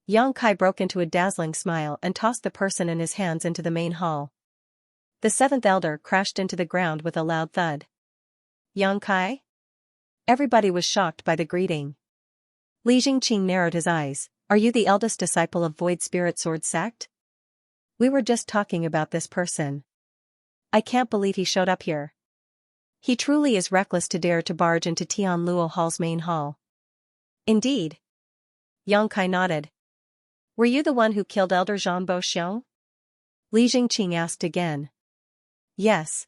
Speaker 1: Yang Kai broke into a dazzling smile and tossed the person in his hands into the main hall. The seventh elder crashed into the ground with a loud thud. "Yang Kai?" Everybody was shocked by the greeting. Li Jingqing narrowed his eyes. "Are you the eldest disciple of Void Spirit Sword Sect? We were just talking about this person. I can't believe he showed up here. He truly is reckless to dare to barge into Tianluo Hall's main hall." "Indeed." Yang Kai nodded. "Were you the one who killed Elder Zhang Boxiong?" Li Jingqing asked again. "Yes."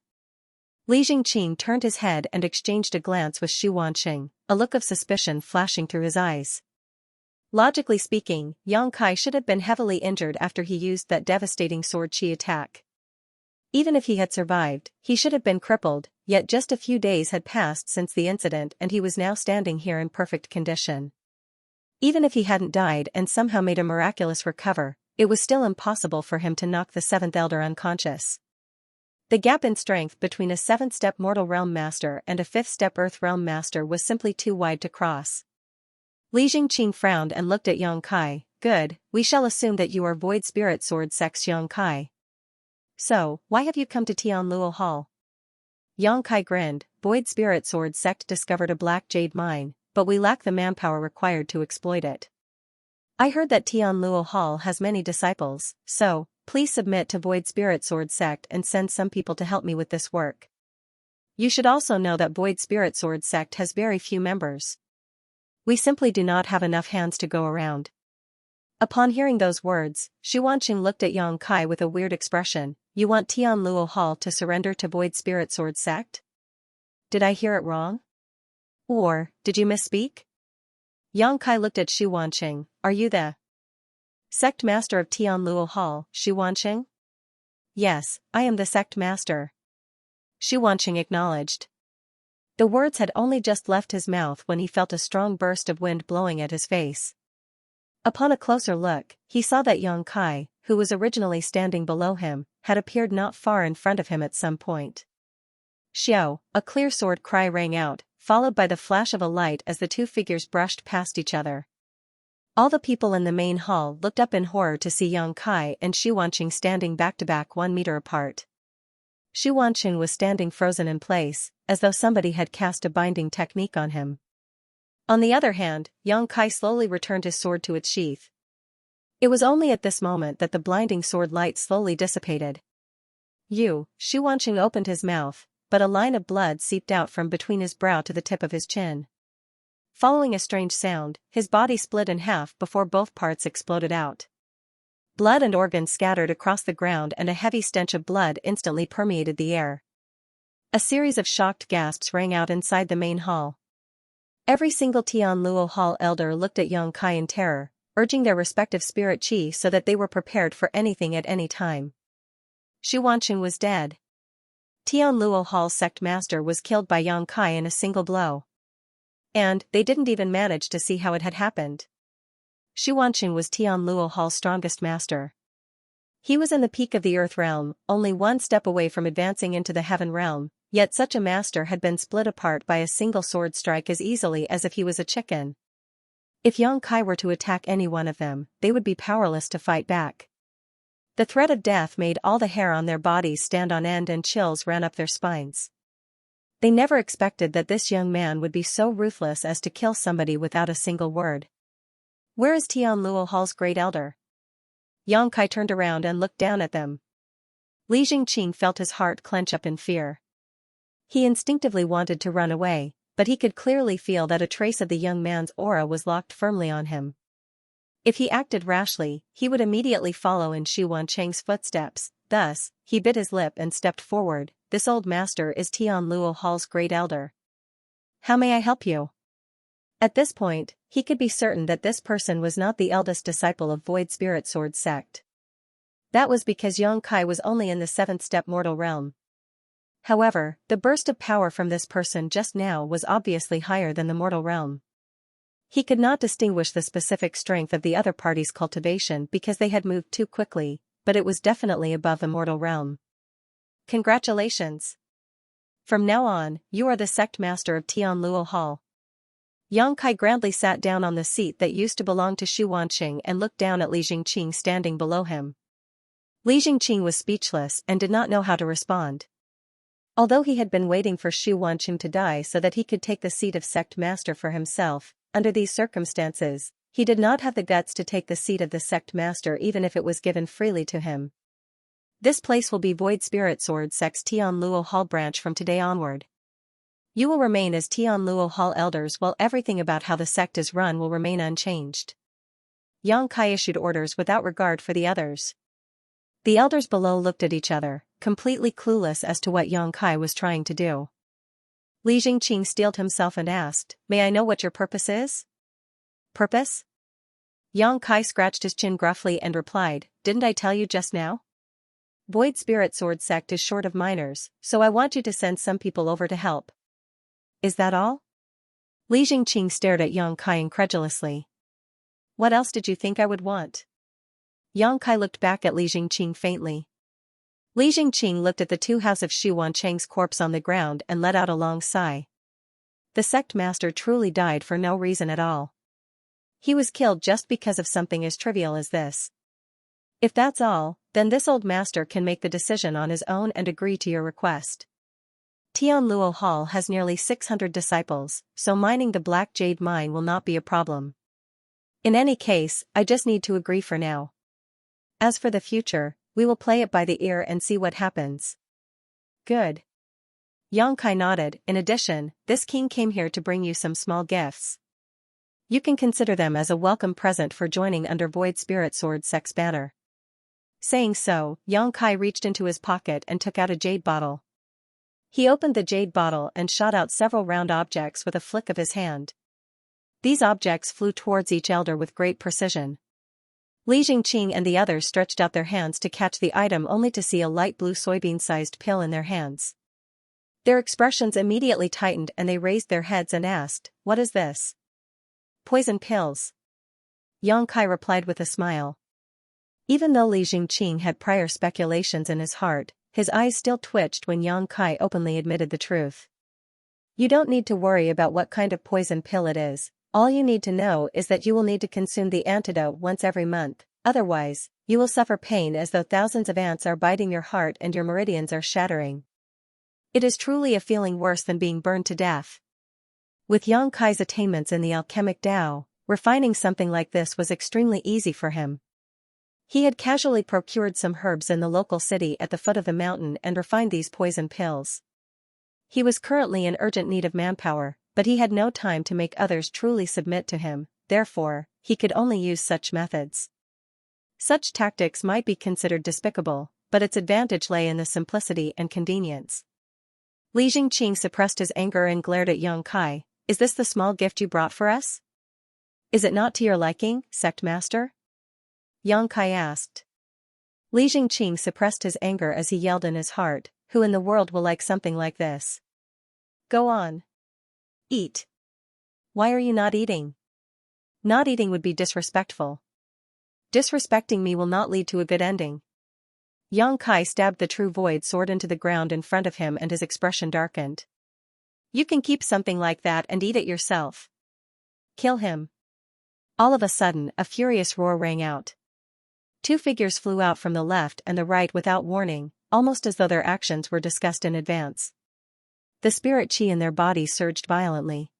Speaker 1: Li Jingqing turned his head and exchanged a glance with Xianxia, a look of suspicion flashing through his eyes. Logically speaking, Yang Kai should have been heavily injured after he used that devastating sword chi attack. Even if he had survived, he should have been crippled, yet just a few days had passed since the incident and he was now standing here in perfect condition. Even if he hadn't died and somehow made a miraculous recover, it was still impossible for him to knock the seventh elder unconscious. The gap in strength between a seventh-step Mortal Realm Master and a fifth-step Earth Realm Master was simply too wide to cross. Li Jingqing frowned and looked at Yang Kai. "Good, we shall assume that you are Void Spirit Sword Sect Yang Kai. So, why have you come to Tianluo Hall?" Yang Kai grinned. "Void Spirit Sword Sect discovered a black jade mine, but we lack the manpower required to exploit it. I heard that Tianluo Hall has many disciples, so, please submit to Void Spirit Sword Sect and send some people to help me with this work. You should also know that Void Spirit Sword Sect has very few members. We simply do not have enough hands to go around." Upon hearing those words, Xianxia looked at Yang Kai with a weird expression. "You want Tianluo Hall to surrender to Void Spirit Sword Sect? Did I hear it wrong? Or, did you misspeak?" Yang Kai looked at Xianxia. "Are you the sect master of Tianluo Hall, Xianxia?" "Yes, I am the sect master." Xianxia acknowledged. The words had only just left his mouth when he felt a strong burst of wind blowing at his face. Upon a closer look, he saw that Xianxia, who was originally standing below him, had appeared not far in front of him at some point. Xiao, a clear sword cry rang out, followed by the flash of a light as the two figures brushed past each other. All the people in the main hall looked up in horror to see Xianxia and Xianxia standing back-to-back 1 meter apart. Xianxia was standing frozen in place, as though somebody had cast a binding technique on him. On the other hand, Xianxia slowly returned his sword to its sheath. It was only at this moment that the blinding sword light slowly dissipated. Xianxia opened his mouth, but a line of blood seeped out from between his brow to the tip of his chin. Following a strange sound, his body split in half before both parts exploded out. Blood and organs scattered across the ground and a heavy stench of blood instantly permeated the air. A series of shocked gasps rang out inside the main hall. Every single Tianluo Hall elder looked at Xianxia in terror, urging their respective spirit qi so that they were prepared for anything at any time. Xianxia was dead. Tianluo Hall's sect master was killed by Xianxia in a single blow. And they didn't even manage to see how it had happened. Xianxia was Tianluo Hall's strongest master. He was in the peak of the earth realm, only one step away from advancing into the heaven realm, yet such a master had been split apart by a single sword strike as easily as if he was a chicken. If Xianxia were to attack any one of them, they would be powerless to fight back. The threat of death made all the hair on their bodies stand on end and chills ran up their spines. They never expected that this young man would be so ruthless as to kill somebody without a single word. Where is Tianluo Hall's great elder? Xianxia turned around and looked down at them. Li Jingqing felt his heart clench up in fear. He instinctively wanted to run away, but he could clearly feel that a trace of the young man's aura was locked firmly on him. If he acted rashly, he would immediately follow in Xianxia's footsteps. Thus, he bit his lip and stepped forward. This old master is Tianluo Hall's great elder. How may I help you? At this point, he could be certain that this person was not the eldest disciple of Void Spirit Sword sect. That was because Xianxia was only in the 7th step mortal realm. However, the burst of power from this person just now was obviously higher than the mortal realm. He could not distinguish the specific strength of the other party's cultivation because they had moved too quickly, but it was definitely above the mortal realm. Congratulations! From now on, you are the sect master of Tianluo Hall. Xianxia grandly sat down on the seat that used to belong to Xianxia and looked down at Li Jingqing standing below him. Li Jingqing was speechless and did not know how to respond. Although he had been waiting for Xianxia to die so that he could take the seat of sect master for himself, under these circumstances, he did not have the guts to take the seat of the sect master even if it was given freely to him. This place will be Void Spirit Sword Sect's Tianluo Hall branch from today onward. You will remain as Tianluo Hall elders while everything about how the sect is run will remain unchanged. Xianxia issued orders without regard for the others. The elders below looked at each other, completely clueless as to what Xianxia was trying to do. Li Jingqing steeled himself and asked, "May I know what your purpose is?" Purpose? Xianxia scratched his chin gruffly and replied, "Didn't I tell you just now? Void Spirit Sword sect is short of miners, so I want you to send some people over to help." Is that all? Li Jingqing stared at Xianxia incredulously. What else did you think I would want? Xianxia looked back at Li Jingqing faintly. Li Jingqing looked at the two halves of Xianxia's corpse on the ground and let out a long sigh. The sect master truly died for no reason at all. He was killed just because of something as trivial as this. If that's all, then this old master can make the decision on his own and agree to your request. Tianluo Hall has nearly 600 disciples, so mining the Black Jade mine will not be a problem. In any case, I just need to agree for now. As for the future, we will play it by the ear and see what happens. Good. Xianxia nodded. In addition, this king came here to bring you some small gifts. You can consider them as a welcome present for joining under Void Spirit Sword Sect's banner. Saying so, Xianxia reached into his pocket and took out a jade bottle. He opened the jade bottle and shot out several round objects with a flick of his hand. These objects flew towards each elder with great precision. Li Jingqing and the others stretched out their hands to catch the item only to see a light blue soybean-sized pill in their hands. Their expressions immediately tightened and they raised their heads and asked, "What is this?" "Poison pills," Xianxia replied with a smile. Even though Li Jingqing had prior speculations in his heart, his eyes still twitched when Xianxia openly admitted the truth. "You don't need to worry about what kind of poison pill it is. All you need to know is that you will need to consume the antidote once every month, otherwise, you will suffer pain as though thousands of ants are biting your heart and your meridians are shattering. It is truly a feeling worse than being burned to death." With Xianxia's attainments in the alchemic Tao, refining something like this was extremely easy for him. He had casually procured some herbs in the local city at the foot of the mountain and refined these poison pills. He was currently in urgent need of manpower, but he had no time to make others truly submit to him, therefore, he could only use such methods. Such tactics might be considered despicable, but its advantage lay in the simplicity and convenience. Li Jingqing suppressed his anger and glared at Xianxia. "Is this the small gift you brought for us? Is it not to your liking, sect master?" Xianxia asked. Li Jingqing suppressed his anger as he yelled in his heart, "Who in the world will like something like this? Go on. Eat. Why are you not eating? Not eating would be disrespectful. Disrespecting me will not lead to a good ending." Xianxia stabbed the true void sword into the ground in front of him and his expression darkened. "You can keep something like that and eat it yourself. Kill him." All of a sudden, a furious roar rang out. Two figures flew out from the left and the right without warning, almost as though their actions were discussed in advance. The spirit chi in their bodies surged violently.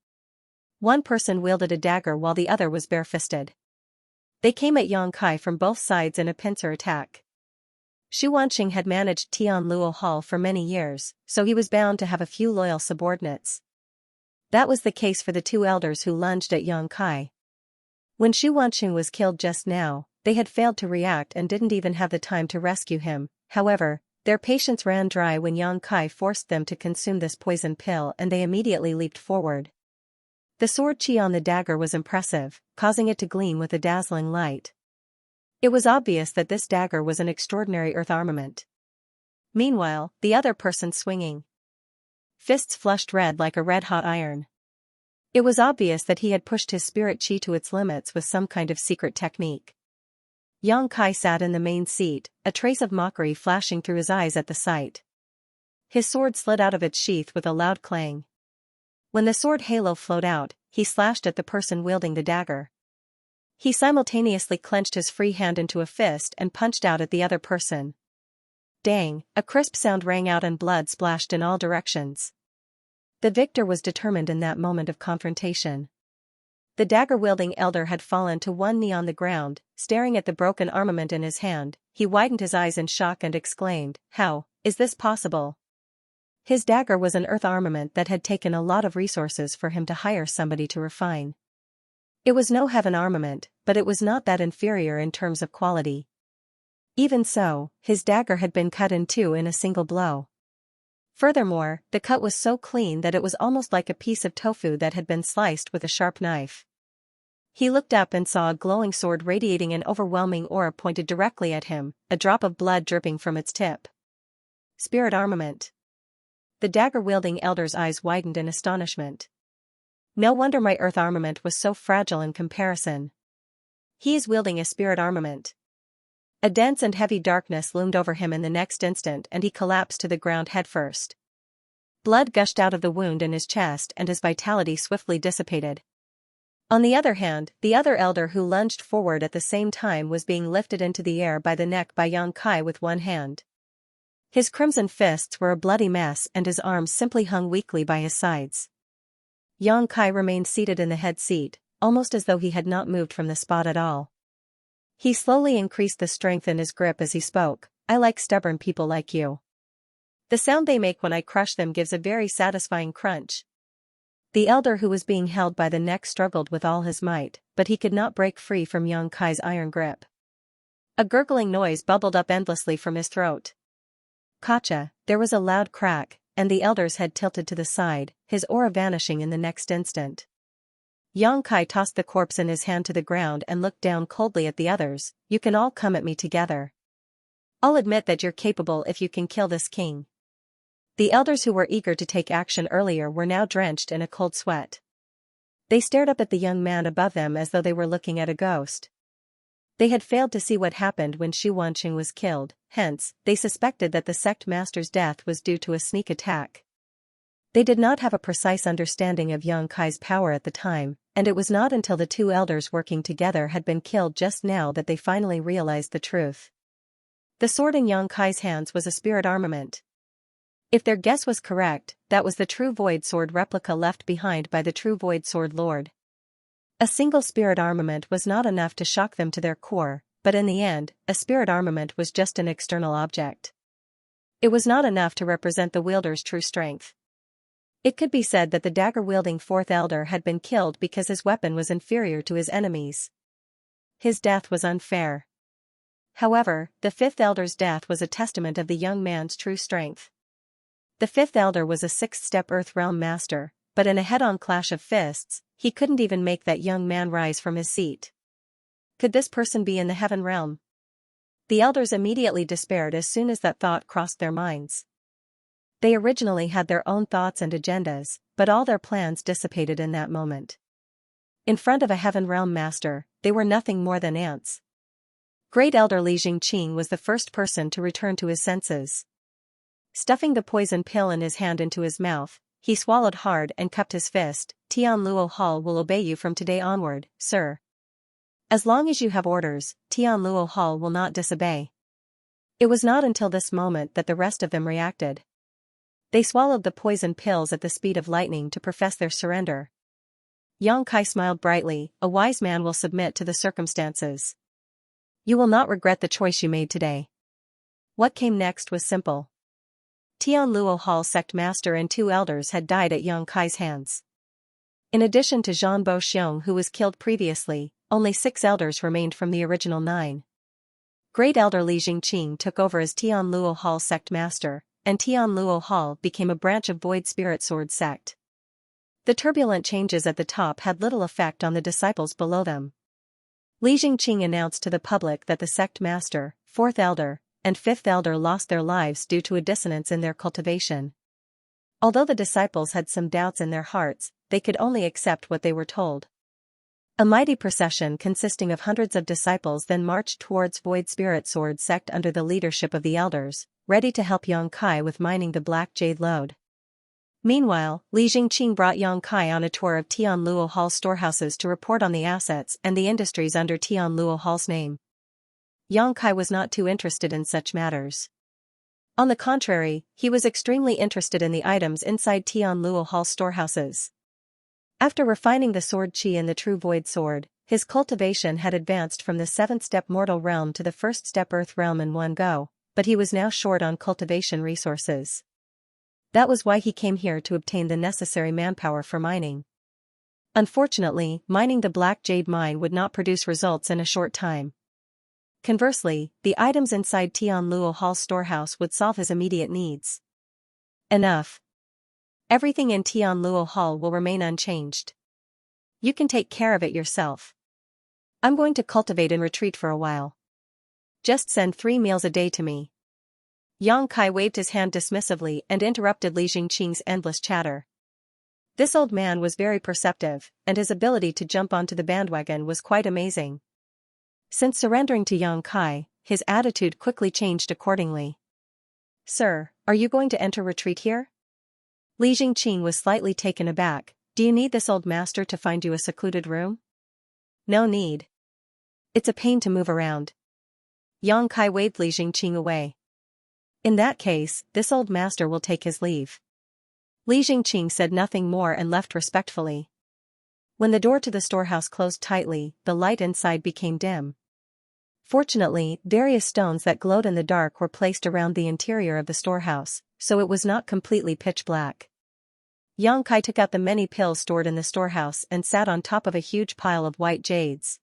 Speaker 1: One person wielded a dagger while the other was bare-fisted. They came at Xianxia from both sides in a pincer attack. Xu Wanqing had managed Tian Luo Hall for many years, so he was bound to have a few loyal subordinates. That was the case for the two elders who lunged at Xianxia. When Xu Wanqing was killed just now, they had failed to react and didn't even have the time to rescue him. However, their patience ran dry when Xianxia forced them to consume this poison pill and they immediately leaped forward. The sword chi on the dagger was impressive, causing it to gleam with a dazzling light. It was obvious that this dagger was an extraordinary earth armament. Meanwhile, the other person swinging fists flushed red like a red-hot iron. It was obvious that he had pushed his spirit chi to its limits with some kind of secret technique. Xianxia sat in the main seat, a trace of mockery flashing through his eyes at the sight. His sword slid out of its sheath with a loud clang. When the sword halo flowed out, he slashed at the person wielding the dagger. He simultaneously clenched his free hand into a fist and punched out at the other person. Dang, a crisp sound rang out and blood splashed in all directions. The victor was determined in that moment of confrontation. The dagger-wielding elder had fallen to one knee on the ground, staring at the broken armament in his hand. He widened his eyes in shock and exclaimed, "How is this possible?" His dagger was an earth armament that had taken a lot of resources for him to hire somebody to refine. It was no heaven armament, but it was not that inferior in terms of quality. Even so, his dagger had been cut in two in a single blow. Furthermore, the cut was so clean that it was almost like a piece of tofu that had been sliced with a sharp knife. He looked up and saw a glowing sword radiating an overwhelming aura pointed directly at him, a drop of blood dripping from its tip. Spirit armament. The dagger-wielding elder's eyes widened in astonishment. No wonder my earth armament was so fragile in comparison. He is wielding a spirit armament. A dense and heavy darkness loomed over him in the next instant and he collapsed to the ground headfirst. Blood gushed out of the wound in his chest and his vitality swiftly dissipated. On the other hand, the other elder who lunged forward at the same time was being lifted into the air by the neck by Xianxia with one hand. His crimson fists were a bloody mess and his arms simply hung weakly by his sides. Xianxia remained seated in the head seat, almost as though he had not moved from the spot at all. He slowly increased the strength in his grip as he spoke. "I like stubborn people like you. The sound they make when I crush them gives a very satisfying crunch." The elder who was being held by the neck struggled with all his might, but he could not break free from Xianxia's iron grip. A gurgling noise bubbled up endlessly from his throat. Kacha, there was a loud crack, and the elder's head tilted to the side, his aura vanishing in the next instant. Xianxia tossed the corpse in his hand to the ground and looked down coldly at the others. "You can all come at me together. I'll admit that you're capable if you can kill this king. The elders who were eager to take action earlier were now drenched in a cold sweat. They stared up at the young man above them as though they were looking at a ghost. They had failed to see what happened when Xu Wanqing was killed, hence, they suspected that the sect master's death was due to a sneak attack. They did not have a precise understanding of Yang Kai's power at the time, and it was not until the two elders working together had been killed just now that they finally realized the truth. The sword in Yang Kai's hands was a spirit armament. If their guess was correct, that was the true Void Sword replica left behind by the true Void Sword Lord. A single spirit armament was not enough to shock them to their core, but in the end, a spirit armament was just an external object. It was not enough to represent the wielder's true strength. It could be said that the dagger-wielding fourth elder had been killed because his weapon was inferior to his enemy's. His death was unfair. However, the fifth elder's death was a testament of the young man's true strength. The fifth elder was a sixth-step Earth Realm master, but in a head-on clash of fists, he couldn't even make that young man rise from his seat. Could this person be in the heaven realm? The elders immediately despaired as soon as that thought crossed their minds. They originally had their own thoughts and agendas, but all their plans dissipated in that moment. In front of a heaven realm master, they were nothing more than ants. Great Elder Li Jingqing was the first person to return to his senses. Stuffing the poison pill in his hand into his mouth, he swallowed hard and cupped his fist. Tian Luo Hall will obey you from today onward, sir. As long as you have orders, Tian Luo Hall will not disobey. It was not until this moment that the rest of them reacted. They swallowed the poison pills at the speed of lightning to profess their surrender. Yang Kai smiled brightly. A wise man will submit to the circumstances. You will not regret the choice you made today. What came next was simple. Tian Luo Hall sect master and two elders had died at Yang Kai's hands. In addition to Zhang Bo Xiong, who was killed previously, only 6 elders remained from the original 9. Great Elder Li Jingqing took over as Tian Luo Hall sect master, and Tian Luo Hall became a branch of Void Spirit Sword sect. The turbulent changes at the top had little effect on the disciples below them. Li Jingqing announced to the public that the sect master, 4th elder, and 5th elder lost their lives due to a dissonance in their cultivation. Although the disciples had some doubts in their hearts, they could only accept what they were told. A mighty procession consisting of hundreds of disciples then marched towards Void Spirit Sword sect under the leadership of the elders, ready to help Yang Kai with mining the Black Jade lode. Meanwhile, Li Jingqing brought Yang Kai on a tour of Tian Luo Hall storehouses to report on the assets and the industries under Tian Luo Hall's name. Yang Kai was not too interested in such matters. On the contrary, he was extremely interested in the items inside Tian Luo Hall storehouses. After refining the sword qi in the true void sword, his cultivation had advanced from the 7th step mortal realm to the 1st step earth realm in one go, but he was now short on cultivation resources. That was why he came here to obtain the necessary manpower for mining. Unfortunately, mining the Black Jade mine would not produce results in a short time. Conversely, the items inside Tian Luo Hall's storehouse would solve his immediate needs. Enough. Everything in Tian Luo Hall will remain unchanged. You can take care of it yourself. I'm going to cultivate and retreat for a while. Just send 3 meals a day to me. Yang Kai waved his hand dismissively and interrupted Li Jingqing's endless chatter. This old man was very perceptive, and his ability to jump onto the bandwagon was quite amazing. Since surrendering to Yang Kai, his attitude quickly changed accordingly. Sir, are you going to enter retreat here? Li Jingqing was slightly taken aback. Do you need this old master to find you a secluded room? No need. It's a pain to move around. Yang Kai waved Li Jingqing away. In that case, this old master will take his leave. Li Jingqing said nothing more and left respectfully. When the door to the storehouse closed tightly, the light inside became dim. Fortunately, various stones that glowed in the dark were placed around the interior of the storehouse, so it was not completely pitch black. Yang Kai took out the many pills stored in the storehouse and sat on top of a huge pile of white jades.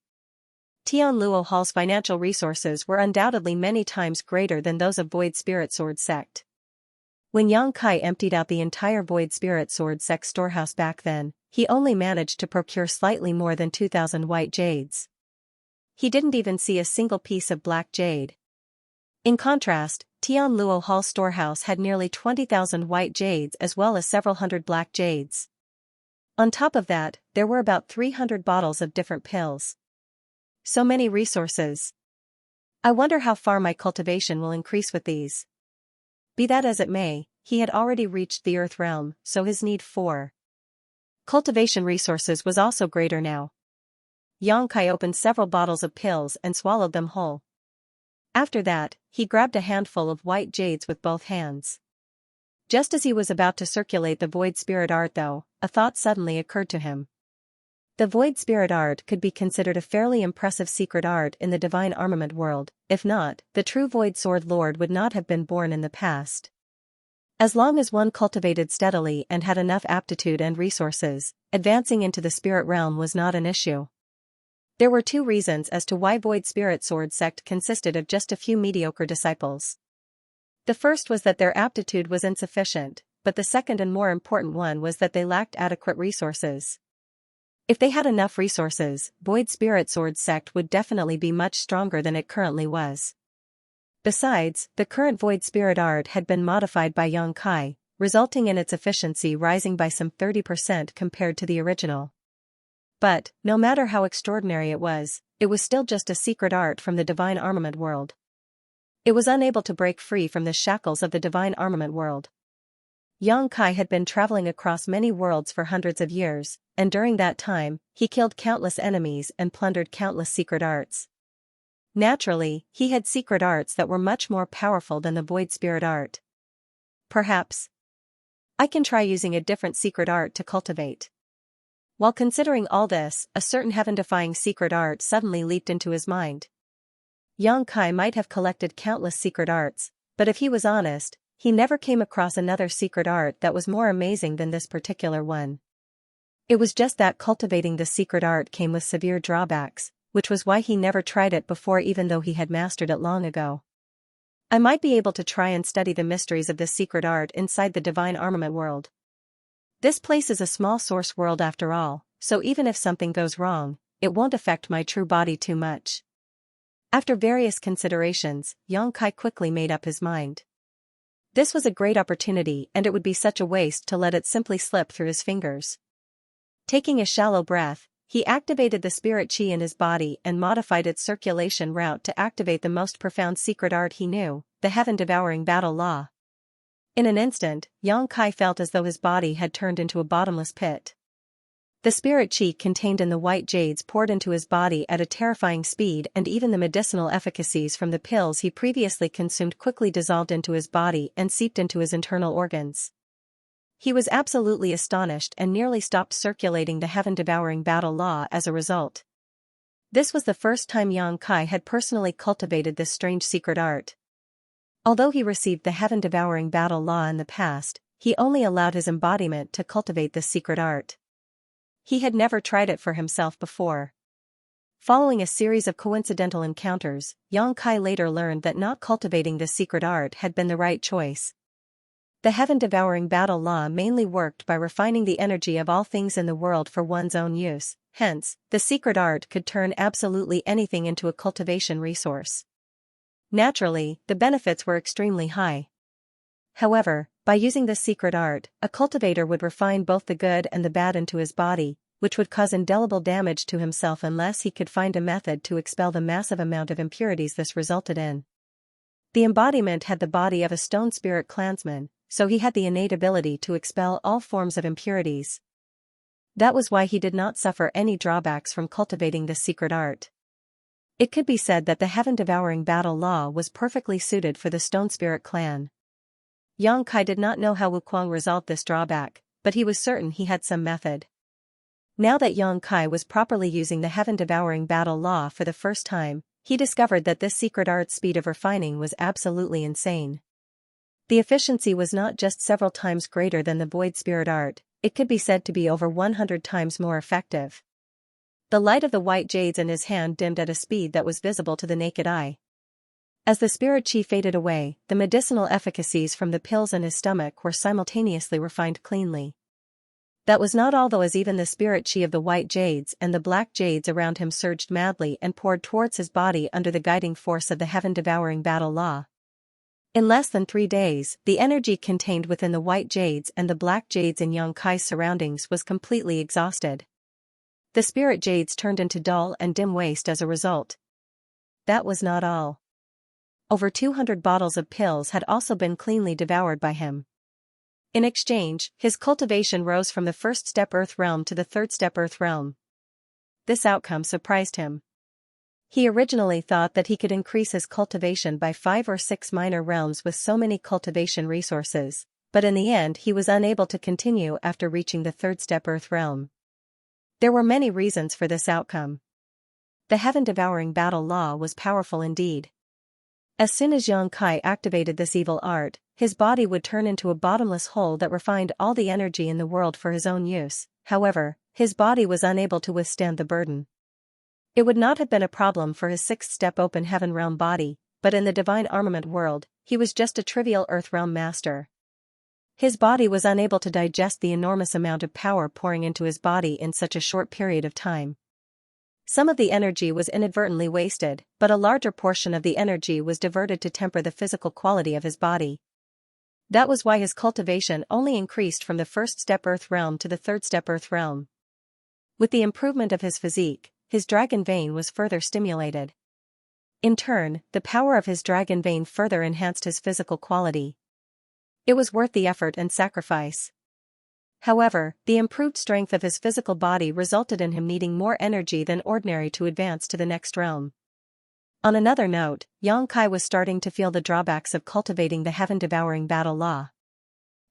Speaker 1: Tian Luo Hall's financial resources were undoubtedly many times greater than those of Void Spirit Sword sect. When Yang Kai emptied out the entire Void Spirit Sword sect storehouse back then, he only managed to procure slightly more than 2,000 white jades. He didn't even see a single piece of black jade. In contrast, Tian Luo Hall storehouse had nearly 20,000 white jades as well as several hundred black jades. On top of that, there were about 300 bottles of different pills. So many resources. I wonder how far my cultivation will increase with these. Be that as it may, he had already reached the Earth realm, so his need for cultivation resources was also greater now. Xianxia opened several bottles of pills and swallowed them whole. After that, he grabbed a handful of white jades with both hands. Just as he was about to circulate the void spirit art though, a thought suddenly occurred to him. The void spirit art could be considered a fairly impressive secret art in the divine armament world. If not, the true void sword lord would not have been born in the past. As long as one cultivated steadily and had enough aptitude and resources, advancing into the spirit realm was not an issue. There were two reasons as to why Void Spirit Sword sect consisted of just a few mediocre disciples. The first was that their aptitude was insufficient, but the second and more important one was that they lacked adequate resources. If they had enough resources, Void Spirit Sword sect would definitely be much stronger than it currently was. Besides, the current Void Spirit art had been modified by Xianxia, resulting in its efficiency rising by some 30% compared to the original. But, no matter how extraordinary it was still just a secret art from the divine armament world. It was unable to break free from the shackles of the divine armament world. Xianxia had been traveling across many worlds for hundreds of years, and during that time, he killed countless enemies and plundered countless secret arts. Naturally, he had secret arts that were much more powerful than the void spirit art. Perhaps I can try using a different secret art to cultivate. While considering all this, a certain heaven-defying secret art suddenly leaped into his mind. Xianxia might have collected countless secret arts, but if he was honest, he never came across another secret art that was more amazing than this particular one. It was just that cultivating the secret art came with severe drawbacks, which was why he never tried it before even though he had mastered it long ago. I might be able to try and study the mysteries of this secret art inside the divine armament world. This place is a small source world after all, so even if something goes wrong, it won't affect my true body too much. After various considerations, Xianxia quickly made up his mind. This was a great opportunity and it would be such a waste to let it simply slip through his fingers. Taking a shallow breath, he activated the spirit chi in his body and modified its circulation route to activate the most profound secret art he knew, the heaven-devouring battle law. In an instant, Xianxia felt as though his body had turned into a bottomless pit. The spirit chi contained in the white jades poured into his body at a terrifying speed and even the medicinal efficacies from the pills he previously consumed quickly dissolved into his body and seeped into his internal organs. He was absolutely astonished and nearly stopped circulating the heaven-devouring battle law as a result. This was the first time Xianxia had personally cultivated this strange secret art. Although he received the heaven-devouring battle law in the past, he only allowed his embodiment to cultivate this secret art. He had never tried it for himself before. Following a series of coincidental encounters, Xianxia later learned that not cultivating this secret art had been the right choice. The heaven-devouring battle law mainly worked by refining the energy of all things in the world for one's own use, hence, the secret art could turn absolutely anything into a cultivation resource. Naturally, the benefits were extremely high. However, by using this secret art, a cultivator would refine both the good and the bad into his body, which would cause indelible damage to himself unless he could find a method to expel the massive amount of impurities this resulted in. The embodiment had the body of a stone spirit clansman, so he had the innate ability to expel all forms of impurities. That was why he did not suffer any drawbacks from cultivating this secret art. It could be said that the heaven-devouring battle law was perfectly suited for the Stone Spirit clan. Xianxia did not know how Wuquang resolved this drawback, but he was certain he had some method. Now that Xianxia was properly using the heaven-devouring battle law for the first time, he discovered that this secret art's speed of refining was absolutely insane. The efficiency was not just several times greater than the void spirit art, it could be said to be over 100 times more effective. The light of the white jades in his hand dimmed at a speed that was visible to the naked eye. As the spirit chi faded away, the medicinal efficacies from the pills in his stomach were simultaneously refined cleanly. That was not all though, as even the spirit chi of the white jades and the black jades around him surged madly and poured towards his body under the guiding force of the heaven-devouring battle law. In less than 3 days, the energy contained within the white jades and the black jades in Xianxia's surroundings was completely exhausted. The spirit jades turned into dull and dim waste as a result. That was not all. Over 200 bottles of pills had also been cleanly devoured by him. In exchange, his cultivation rose from the first step Earth realm to the third step Earth realm. This outcome surprised him. He originally thought that he could increase his cultivation by 5 or 6 minor realms with so many cultivation resources, but in the end he was unable to continue after reaching the third step Earth realm. There were many reasons for this outcome. The heaven-devouring battle law was powerful indeed. As soon as Xianxia activated this evil art, his body would turn into a bottomless hole that refined all the energy in the world for his own use. However, his body was unable to withstand the burden. It would not have been a problem for his sixth-step open heaven realm body, but in the divine armament world, he was just a trivial earth realm master. His body was unable to digest the enormous amount of power pouring into his body in such a short period of time. Some of the energy was inadvertently wasted, but a larger portion of the energy was diverted to temper the physical quality of his body. That was why his cultivation only increased from the first step Earth realm to the third step Earth realm. With the improvement of his physique, his dragon vein was further stimulated. In turn, the power of his dragon vein further enhanced his physical quality. It was worth the effort and sacrifice. However, the improved strength of his physical body resulted in him needing more energy than ordinary to advance to the next realm. On another note, Xianxia was starting to feel the drawbacks of cultivating the heaven-devouring battle law.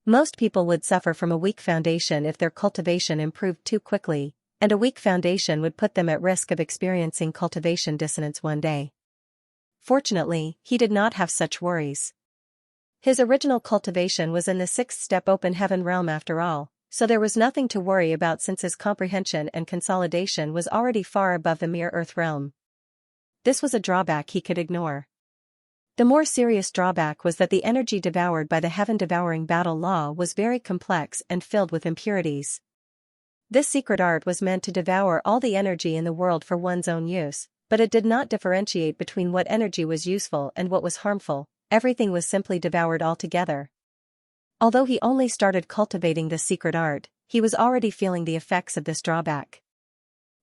Speaker 1: Most people would suffer from a weak foundation if their cultivation improved too quickly, and a weak foundation would put them at risk of experiencing cultivation dissonance one day. Fortunately, he did not have such worries. His original cultivation was in the sixth step open heaven realm after all, so there was nothing to worry about since his comprehension and consolidation was already far above the mere earth realm. This was a drawback he could ignore. The more serious drawback was that the energy devoured by the heaven-devouring battle law was very complex and filled with impurities. This secret art was meant to devour all the energy in the world for one's own use, but it did not differentiate between what energy was useful and what was harmful. Everything was simply devoured altogether. Although he only started cultivating this secret art, he was already feeling the effects of this drawback.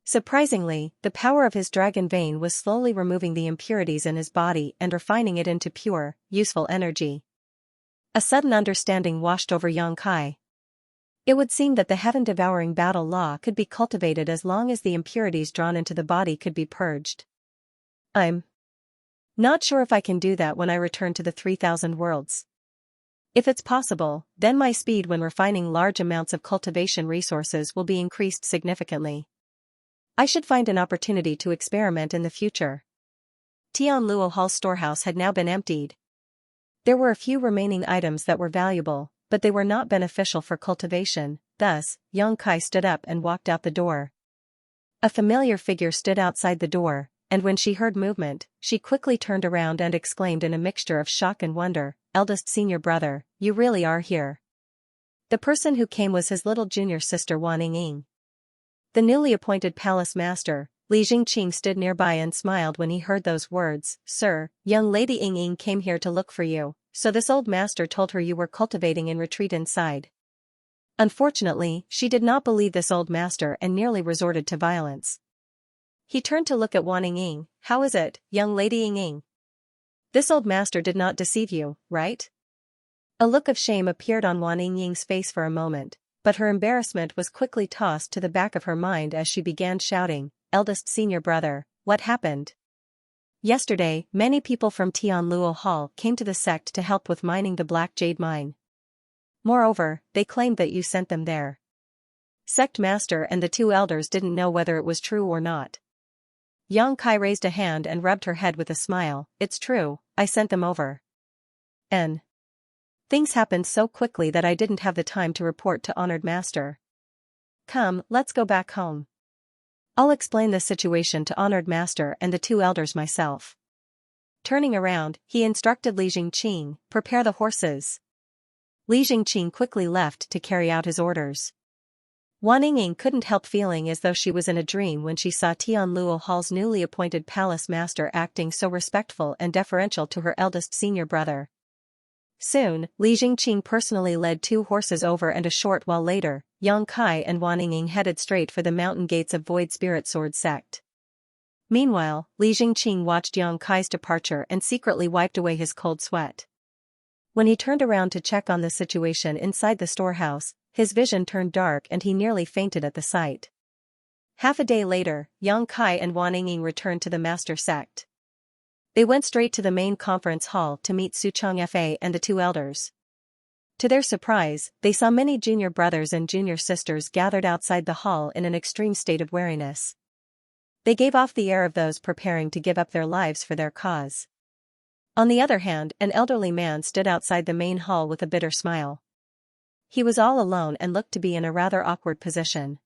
Speaker 1: Surprisingly, the power of his dragon vein was slowly removing the impurities in his body and refining it into pure, useful energy. A sudden understanding washed over Xianxia. It would seem that the heaven-devouring battle law could be cultivated as long as the impurities drawn into the body could be purged. I'm not sure if I can do that when I return to the 3,000 worlds. If it's possible, then my speed when refining large amounts of cultivation resources will be increased significantly. I should find an opportunity to experiment in the future. Tianluo Hall's storehouse had now been emptied. There were a few remaining items that were valuable, but they were not beneficial for cultivation. Thus, Xianxia stood up and walked out the door. A familiar figure stood outside the door, and when she heard movement, she quickly turned around and exclaimed in a mixture of shock and wonder, "Eldest senior brother, you really are here." The person who came was his little junior sister Wan Ying. The newly appointed palace master, Li Jingqing, stood nearby and smiled when he heard those words. "Sir, young lady Ying came here to look for you, so this old master told her you were cultivating in retreat inside." Unfortunately, she did not believe this old master and nearly resorted to violence. He turned to look at Wan Ying. "How is it, young lady Ying? This old master did not deceive you, right?" A look of shame appeared on Wan Ying's face for a moment, but her embarrassment was quickly tossed to the back of her mind as she began shouting, "Eldest senior brother, what happened?" "Yesterday, many people from Tianluo Hall came to the sect to help with mining the Black Jade mine. Moreover, they claimed that you sent them there." Sect master and the two elders didn't know whether it was true or not. Xianxia raised a hand and rubbed her head with a smile. "It's true, I sent them over. And things happened so quickly that I didn't have the time to report to honored master. Come, let's go back home. I'll explain the situation to honored master and the two elders myself." Turning around, he instructed Li Jingqing, "Prepare the horses." Li Jingqing quickly left to carry out his orders. Wan Ying couldn't help feeling as though she was in a dream when she saw Tianluo Hall's newly appointed palace master acting so respectful and deferential to her eldest senior brother. Soon, Li Jingqing personally led 2 horses over, and a short while later, Yang Kai and Wan Yingying headed straight for the mountain gates of Void Spirit Sword sect. Meanwhile, Li Jingqing watched Yang Kai's departure and secretly wiped away his cold sweat. When he turned around to check on the situation inside the storehouse, his vision turned dark and he nearly fainted at the sight. Half a day later, Yang Kai and Wan Yingying returned to the master sect. They went straight to the main conference hall to meet Xianxia and the 2 elders. To their surprise, they saw many junior brothers and junior sisters gathered outside the hall in an extreme state of weariness. They gave off the air of those preparing to give up their lives for their cause. On the other hand, an elderly man stood outside the main hall with a bitter smile. He was all alone and looked to be in a rather awkward position.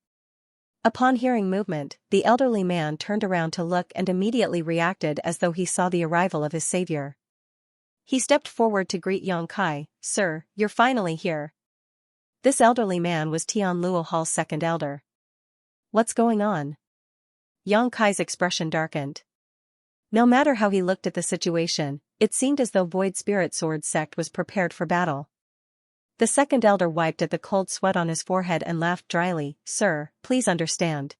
Speaker 1: Upon hearing movement, the elderly man turned around to look and immediately reacted as though he saw the arrival of his savior. He stepped forward to greet Yang Kai. "Sir, you're finally here." This elderly man was Tianluo Hall's second elder. "What's going on?" Yang Kai's expression darkened. No matter how he looked at the situation, it seemed as though Void Spirit Sword sect was prepared for battle. The second elder wiped at the cold sweat on his forehead and laughed dryly. "Sir, please understand.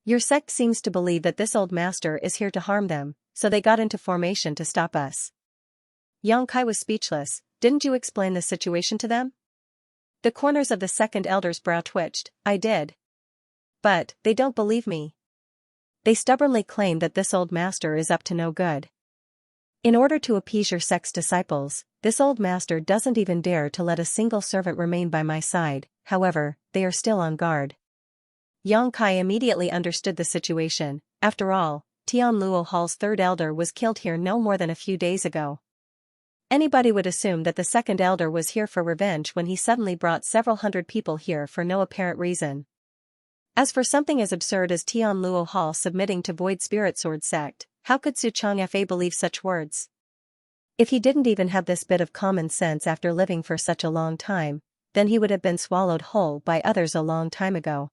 Speaker 1: Your sect seems to believe that this old master is here to harm them, so they got into formation to stop us." Yang Kai was speechless. "Didn't you explain the situation to them?" The corners of the second elder's brow twitched. "I did. But they don't believe me. They stubbornly claim that this old master is up to no good. In order to appease your sect's disciples, this old master doesn't even dare to let a single servant remain by my side. However, they are still on guard." Yang Kai immediately understood the situation. After all, Tianluo Hall's third elder was killed here no more than a few days ago. Anybody would assume that the second elder was here for revenge when he suddenly brought several hundred people here for no apparent reason. As for something as absurd as Tianluo Hall submitting to Void Spirit Sword sect, how could Xianxia believe such words? If he didn't even have this bit of common sense after living for such a long time, then he would have been swallowed whole by others a long time ago.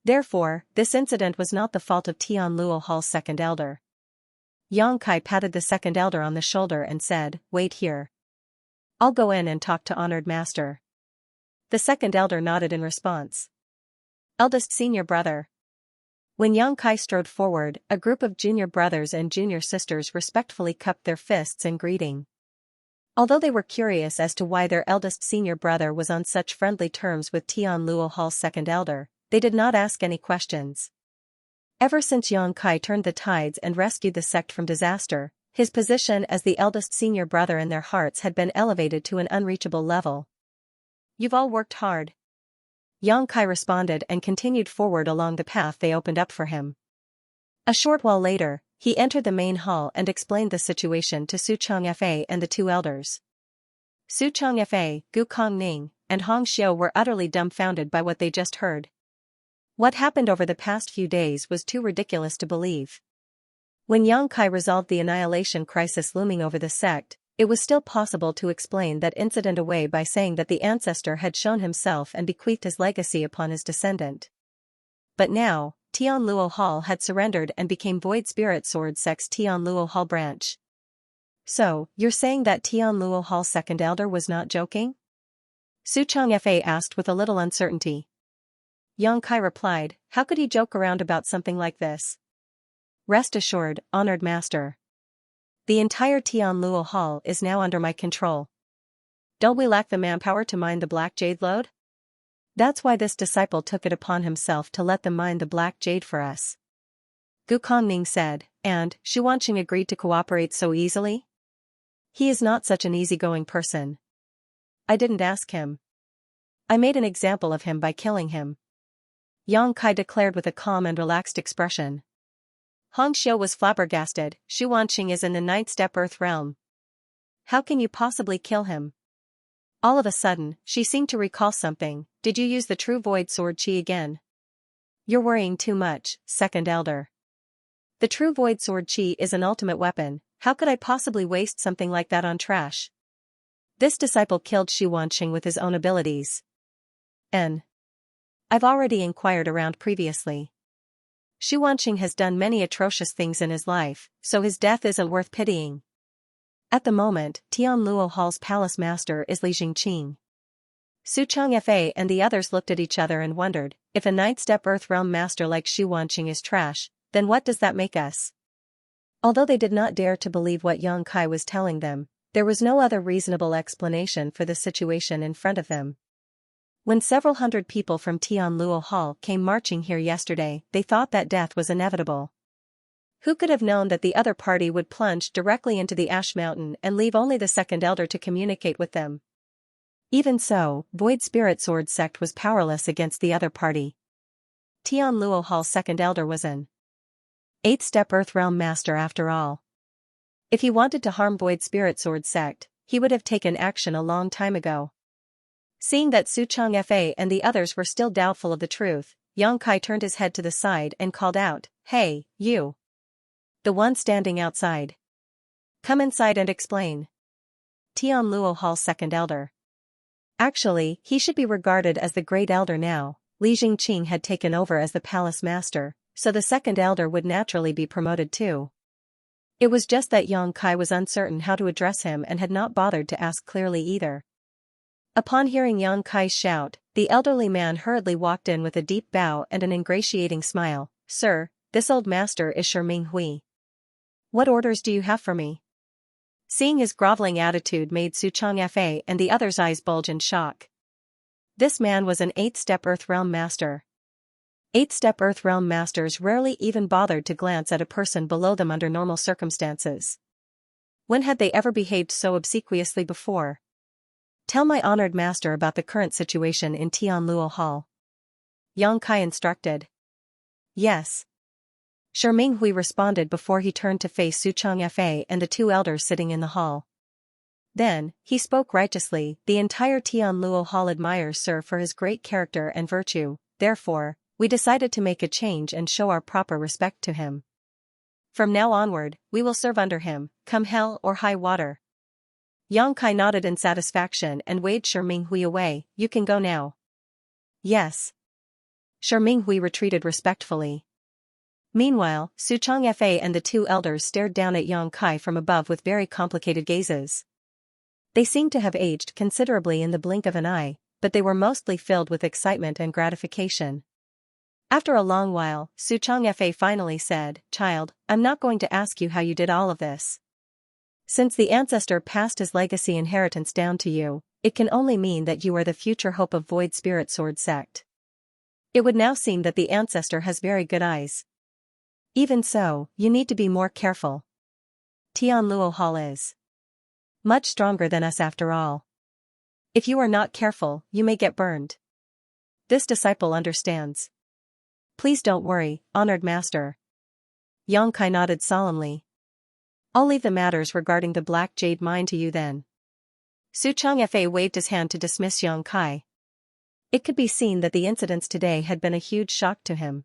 Speaker 1: Therefore, this incident was not the fault of Tianluo Hall's second elder. Yang Kai patted the second elder on the shoulder and said, "Wait here. I'll go in and talk to honored master." The second elder nodded in response. Eldest senior brother. When Yang Kai strode forward, a group of junior brothers and junior sisters respectfully cupped their fists in greeting. Although they were curious as to why their eldest senior brother was on such friendly terms with Tianluo Hall's second elder, they did not ask any questions. Ever since Yang Kai turned the tides and rescued the sect from disaster, his position as the eldest senior brother in their hearts had been elevated to an unreachable level. "You've all worked hard," Yang Kai responded and continued forward along the path they opened up for him. A short while later, he entered the main hall and explained the situation to Xianxia and the 2 elders. Xianxia, Gu Kongning, and Hong Xiu were utterly dumbfounded by what they just heard. What happened over the past few days was too ridiculous to believe. When Yang Kai resolved the annihilation crisis looming over the sect, it was still possible to explain that incident away by saying that the ancestor had shown himself and bequeathed his legacy upon his descendant. But now, Tianluo Hall had surrendered and became Void Spirit Sword sect's Tianluo Hall branch. "So, you're saying that Tianluo Hall's second elder was not joking?" Xianxia asked with a little uncertainty. Yang Kai replied, "How could he joke around about something like this? Rest assured, honored master. The entire Tianluo Hall is now under my control. Don't we lack the manpower to mine the Black Jade lode? That's why this disciple took it upon himself to let them mine the Black Jade for us." Gu Kongning said, "And Xuanqing agreed to cooperate so easily? He is not such an easygoing person. I didn't ask him. I made an example of him by killing him." Yang Kai declared with a calm and relaxed expression. Hong Xiu was flabbergasted. "Xuanqing is in the 9th step Earth realm. How can you possibly kill him?" All of a sudden, she seemed to recall something. "Did you use the true void sword qi again?" "You're worrying too much, second elder. The true void sword qi is an ultimate weapon. How could I possibly waste something like that on trash?" This disciple killed Xuanqing with his own abilities. I've already inquired around previously. Xuanqing has done many atrocious things in his life, so his death isn't worth pitying. At the moment, Tianluo Hall's palace master is Li Jingqing. Su Changfei and the others looked at each other and wondered, if a ninth-step Earth Realm master like Xu Wanqing is trash, then what does that make us? Although they did not dare to believe what Yang Kai was telling them, there was no other reasonable explanation for the situation in front of them. When several hundred people from Tianluo Hall came marching here yesterday, they thought that death was inevitable. Who could have known that the other party would plunge directly into the Ash Mountain and leave only the second elder to communicate with them? Even so, Void Spirit Sword sect was powerless against the other party. Tianluo Hall's second elder was an 8th-step Earth Realm master after all. If he wanted to harm Void Spirit Sword sect, he would have taken action a long time ago. Seeing that Su Changfei and the others were still doubtful of the truth, Yang Kai turned his head to the side and called out, "Hey, you! The one standing outside. Come inside and explain." Tianluo Hall's second elder. Actually, he should be regarded as the great elder now. Li Jingqing had taken over as the palace master, so the second elder would naturally be promoted too. It was just that Yang Kai was uncertain how to address him and had not bothered to ask clearly either. Upon hearing Yang Kai's shout, the elderly man hurriedly walked in with a deep bow and an ingratiating smile. "Sir, this old master is Ming Hui. What orders do you have for me?" Seeing his groveling attitude made Su Changfei and the others' eyes bulge in shock. This man was an 8th-step Earth Realm master. 8th-step Earth Realm masters rarely even bothered to glance at a person below them under normal circumstances. When had they ever behaved so obsequiously before? "Tell my honored master about the current situation in Tianluo Hall," Yang Kai instructed. "Yes." Ming Hui responded before he turned to face Su Changfei and the two elders sitting in the hall. Then, he spoke righteously. "The entire Tianluo Hall admires Sir for his great character and virtue, therefore, we decided to make a change and show our proper respect to him. From now onward, we will serve under him, come hell or high water." Yang Kai nodded in satisfaction and waved Ming Hui away. "You can go now." "Yes." Ming Hui retreated respectfully. Meanwhile, Su Changfei and the two elders stared down at Yang Kai from above with very complicated gazes. They seemed to have aged considerably in the blink of an eye, but they were mostly filled with excitement and gratification. After a long while, Su Changfei finally said, "Child, I'm not going to ask you how you did all of this. Since the ancestor passed his legacy inheritance down to you, it can only mean that you are the future hope of Void Spirit Sword sect. It would now seem that the ancestor has very good eyes. Even so, you need to be more careful. Tianluo Hall is much stronger than us after all. If you are not careful, you may get burned. This disciple understands." "Please don't worry, honored master." Yang Kai nodded solemnly. "I'll leave the matters regarding the Black Jade Mine to you then." Su Changfei waved his hand to dismiss Yang Kai. It could be seen that the incidents today had been a huge shock to him.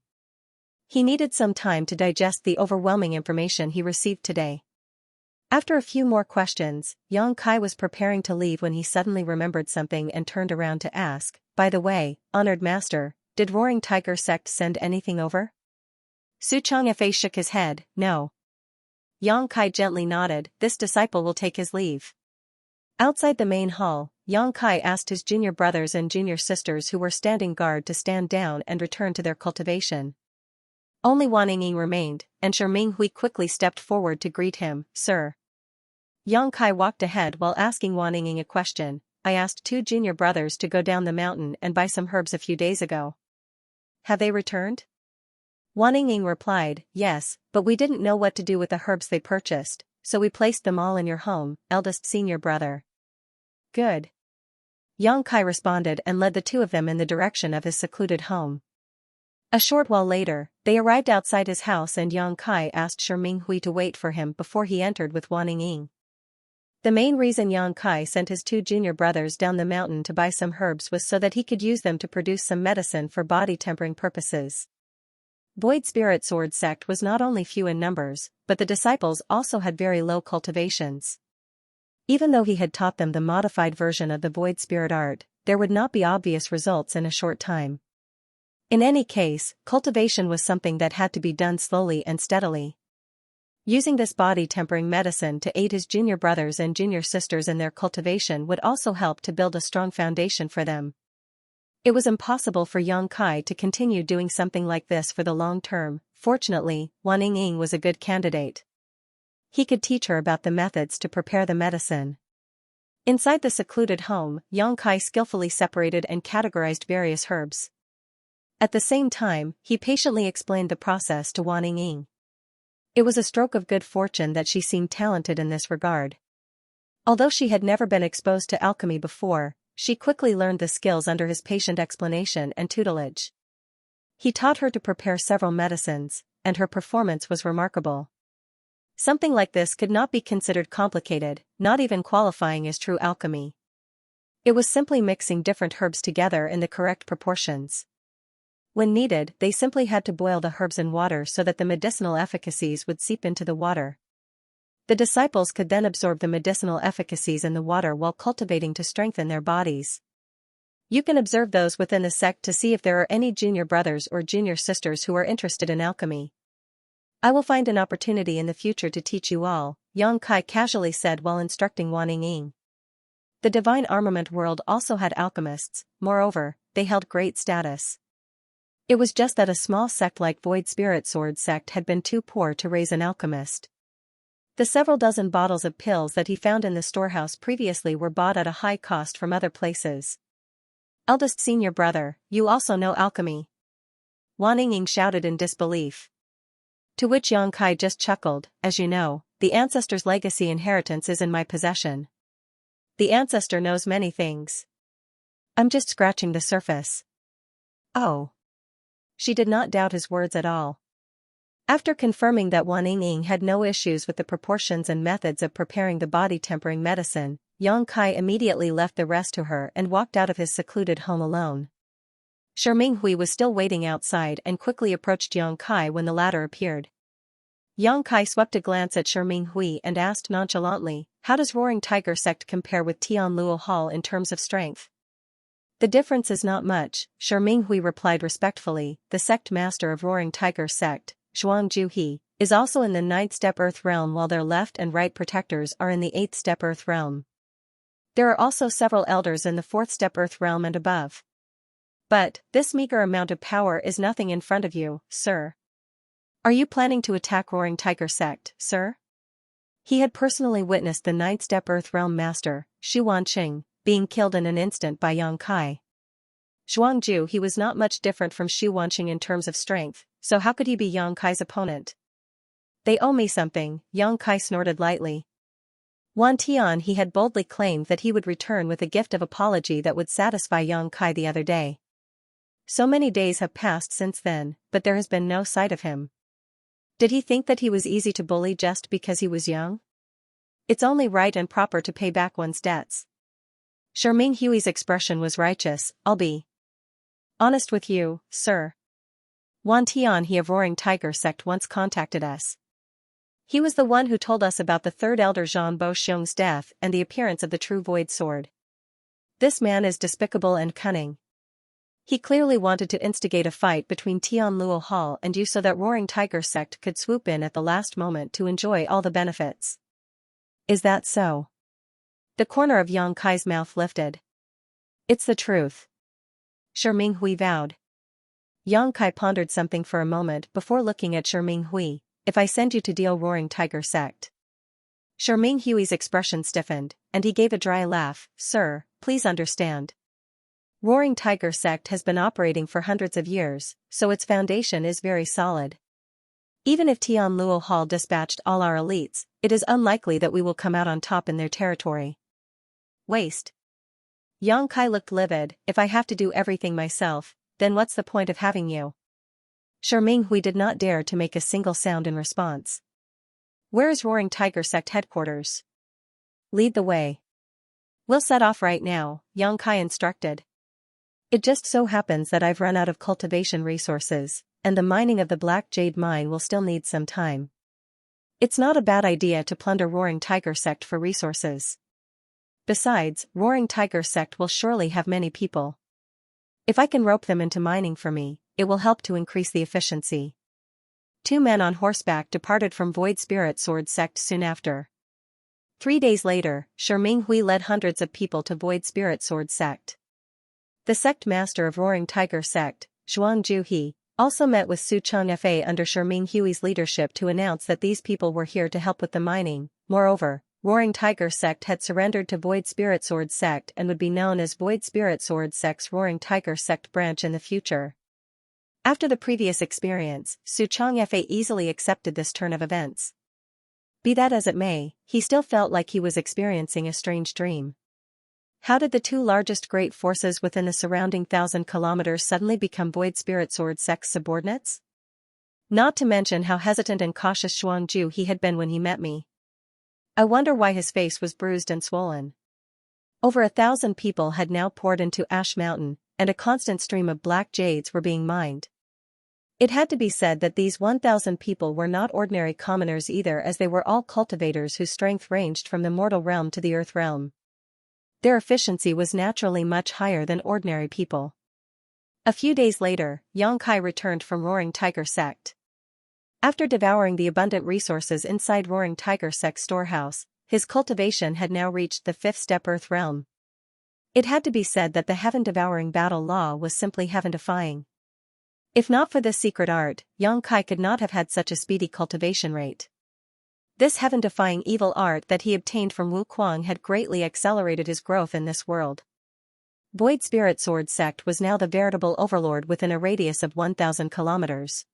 Speaker 1: He needed some time to digest the overwhelming information he received today. After a few more questions, Yang Kai was preparing to leave when he suddenly remembered something and turned around to ask, "By the way, honored master, did Roaring Tiger sect send anything over?" Su Changfei shook his head, "No." Yang Kai gently nodded. "This disciple will take his leave." Outside the main hall, Yang Kai asked his junior brothers and junior sisters who were standing guard to stand down and return to their cultivation. Only Wan Yingying remained, and Ming Hui quickly stepped forward to greet him. "Sir." Yang Kai walked ahead while asking Wan Yingying a question. "I asked two junior brothers to go down the mountain and buy some herbs a few days ago. Have they returned?" Wan Yingying replied, "Yes, but we didn't know what to do with the herbs they purchased, so we placed them all in your home, eldest senior brother." "Good." Yang Kai responded and led the two of them in the direction of his secluded home. A short while later, they arrived outside his house and Yang Kai asked Ming Hui to wait for him before he entered with Wan Yingying. The main reason Yang Kai sent his two junior brothers down the mountain to buy some herbs was so that he could use them to produce some medicine for body tempering purposes. Void Spirit Sword sect was not only few in numbers, but the disciples also had very low cultivations. Even though he had taught them the modified version of the Void Spirit art, there would not be obvious results in a short time. In any case, cultivation was something that had to be done slowly and steadily. Using this body-tempering medicine to aid his junior brothers and junior sisters in their cultivation would also help to build a strong foundation for them. It was impossible for Yang Kai to continue doing something like this for the long term. Fortunately, Wan Ying was a good candidate. He could teach her about the methods to prepare the medicine. Inside the secluded home, Yang Kai skillfully separated and categorized various herbs. At the same time, he patiently explained the process to Wan Ying. It was a stroke of good fortune that she seemed talented in this regard. Although she had never been exposed to alchemy before, she quickly learned the skills under his patient explanation and tutelage. He taught her to prepare several medicines, and her performance was remarkable. Something like this could not be considered complicated, not even qualifying as true alchemy. It was simply mixing different herbs together in the correct proportions. When needed, they simply had to boil the herbs in water so that the medicinal efficacies would seep into the water. The disciples could then absorb the medicinal efficacies in the water while cultivating to strengthen their bodies. You can observe those within the sect to see if there are any junior brothers or junior sisters who are interested in alchemy. I will find an opportunity in the future to teach you all, Yang Kai casually said while instructing Wan Ying. The divine armament world also had alchemists, moreover, they held great status. It was just that a small sect like Void Spirit Sword sect had been too poor to raise an alchemist. The several dozen bottles of pills that he found in the storehouse previously were bought at a high cost from other places. Eldest senior brother, you also know alchemy? Wan Ying shouted in disbelief. To which Yang Kai just chuckled, as you know, the ancestor's legacy inheritance is in my possession. The ancestor knows many things. I'm just scratching the surface. Oh. She did not doubt his words at all. After confirming that Wan Ying had no issues with the proportions and methods of preparing the body-tempering medicine, Yang Kai immediately left the rest to her and walked out of his secluded home alone. Minghui was still waiting outside and quickly approached Yang Kai when the latter appeared. Yang Kai swept a glance at Minghui and asked nonchalantly, how does Roaring Tiger sect compare with Tianluo Hall in terms of strength? The difference is not much, Minghui replied respectfully. The sect master of Roaring Tiger sect, Zhuangju He, is also in the 9th step Earth realm while their left and right protectors are in the 8th step Earth realm. There are also several elders in the 4th step Earth realm and above. But, this meager amount of power is nothing in front of you, sir. Are you planning to attack Roaring Tiger sect, sir? He had personally witnessed the 9th step Earth realm master, Xu Wanqing, being killed in an instant by Yang Kai. Zhuangju He was not much different from Xu Wanqing in terms of strength, so how could he be Yang Kai's opponent? They owe me something, Yang Kai snorted lightly. Wan Tian He had boldly claimed that he would return with a gift of apology that would satisfy Yang Kai the other day. So many days have passed since then, but there has been no sight of him. Did he think that he was easy to bully just because he was young? It's only right and proper to pay back one's debts. Minghui's expression was righteous. I'll be honest with you, sir. Wan Tian He of Roaring Tiger sect once contacted us. He was the one who told us about the third elder Zhang Bo Xiong's death and the appearance of the true void sword. This man is despicable and cunning. He clearly wanted to instigate a fight between Tianluo Hall and you so that Roaring Tiger sect could swoop in at the last moment to enjoy all the benefits. Is that so? The corner of Yang Kai's mouth lifted. It's the truth. Minghui vowed. Yang Kai pondered something for a moment before looking at Minghui. If I send you to deal Roaring Tiger sect. Minghui's expression stiffened, and he gave a dry laugh. Sir, please understand. Roaring Tiger sect has been operating for hundreds of years, so its foundation is very solid. Even if Tianluo Hall dispatched all our elites, it is unlikely that we will come out on top in their territory. Waste. Yang Kai looked livid. If I have to do everything myself, then what's the point of having you? Minghui did not dare to make a single sound in response. Where is Roaring Tiger sect headquarters? Lead the way. We'll set off right now, Yang Kai instructed. It just so happens that I've run out of cultivation resources, and the mining of the Black Jade mine will still need some time. It's not a bad idea to plunder Roaring Tiger sect for resources. Besides, Roaring Tiger sect will surely have many people. If I can rope them into mining for me, it will help to increase the efficiency. 2 men on horseback departed from Void Spirit Sword sect soon after. 3 days later, Shi Minghui led hundreds of people to Void Spirit Sword sect. The sect master of Roaring Tiger sect, Zhuangju He, also met with Su Changfa under Shi Minghui's leadership to announce that these people were here to help with the mining. Moreover, Roaring Tiger sect had surrendered to Void Spirit Sword sect and would be known as Void Spirit Sword sect's Roaring Tiger sect branch in the future. After the previous experience, Su Changfa easily accepted this turn of events. Be that as it may, he still felt like he was experiencing a strange dream. How did the two largest great forces within the surrounding 1,000 kilometers suddenly become Void Spirit Sword sect's subordinates? Not to mention how hesitant and cautious Zhuangju he had been when he met me. I wonder why his face was bruised and swollen. Over 1,000 people had now poured into Ash Mountain, and a constant stream of black jades were being mined. It had to be said that these 1,000 people were not ordinary commoners either, as they were all cultivators whose strength ranged from the mortal realm to the earth realm. Their efficiency was naturally much higher than ordinary people. A few days later, Xianxia returned from Roaring Tiger sect. After devouring the abundant resources inside Roaring Tiger sect's storehouse, his cultivation had now reached the 5th step earth realm. It had to be said that the heaven-devouring battle law was simply heaven-defying. If not for this secret art, Xianxia could not have had such a speedy cultivation rate. This heaven-defying evil art that he obtained from Wu Kuang had greatly accelerated his growth in this world. Void Spirit Sword sect was now the veritable overlord within a radius of 1,000 kilometers.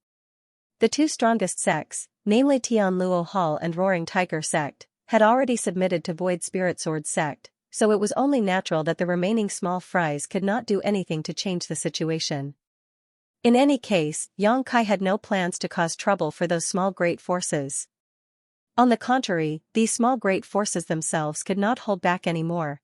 Speaker 1: The two strongest sects, namely Tianluo Hall and Roaring Tiger sect, had already submitted to Void Spirit Sword sect, so it was only natural that the remaining small fries could not do anything to change the situation. In any case, Xianxia had no plans to cause trouble for those small great forces. On the contrary, these small great forces themselves could not hold back anymore.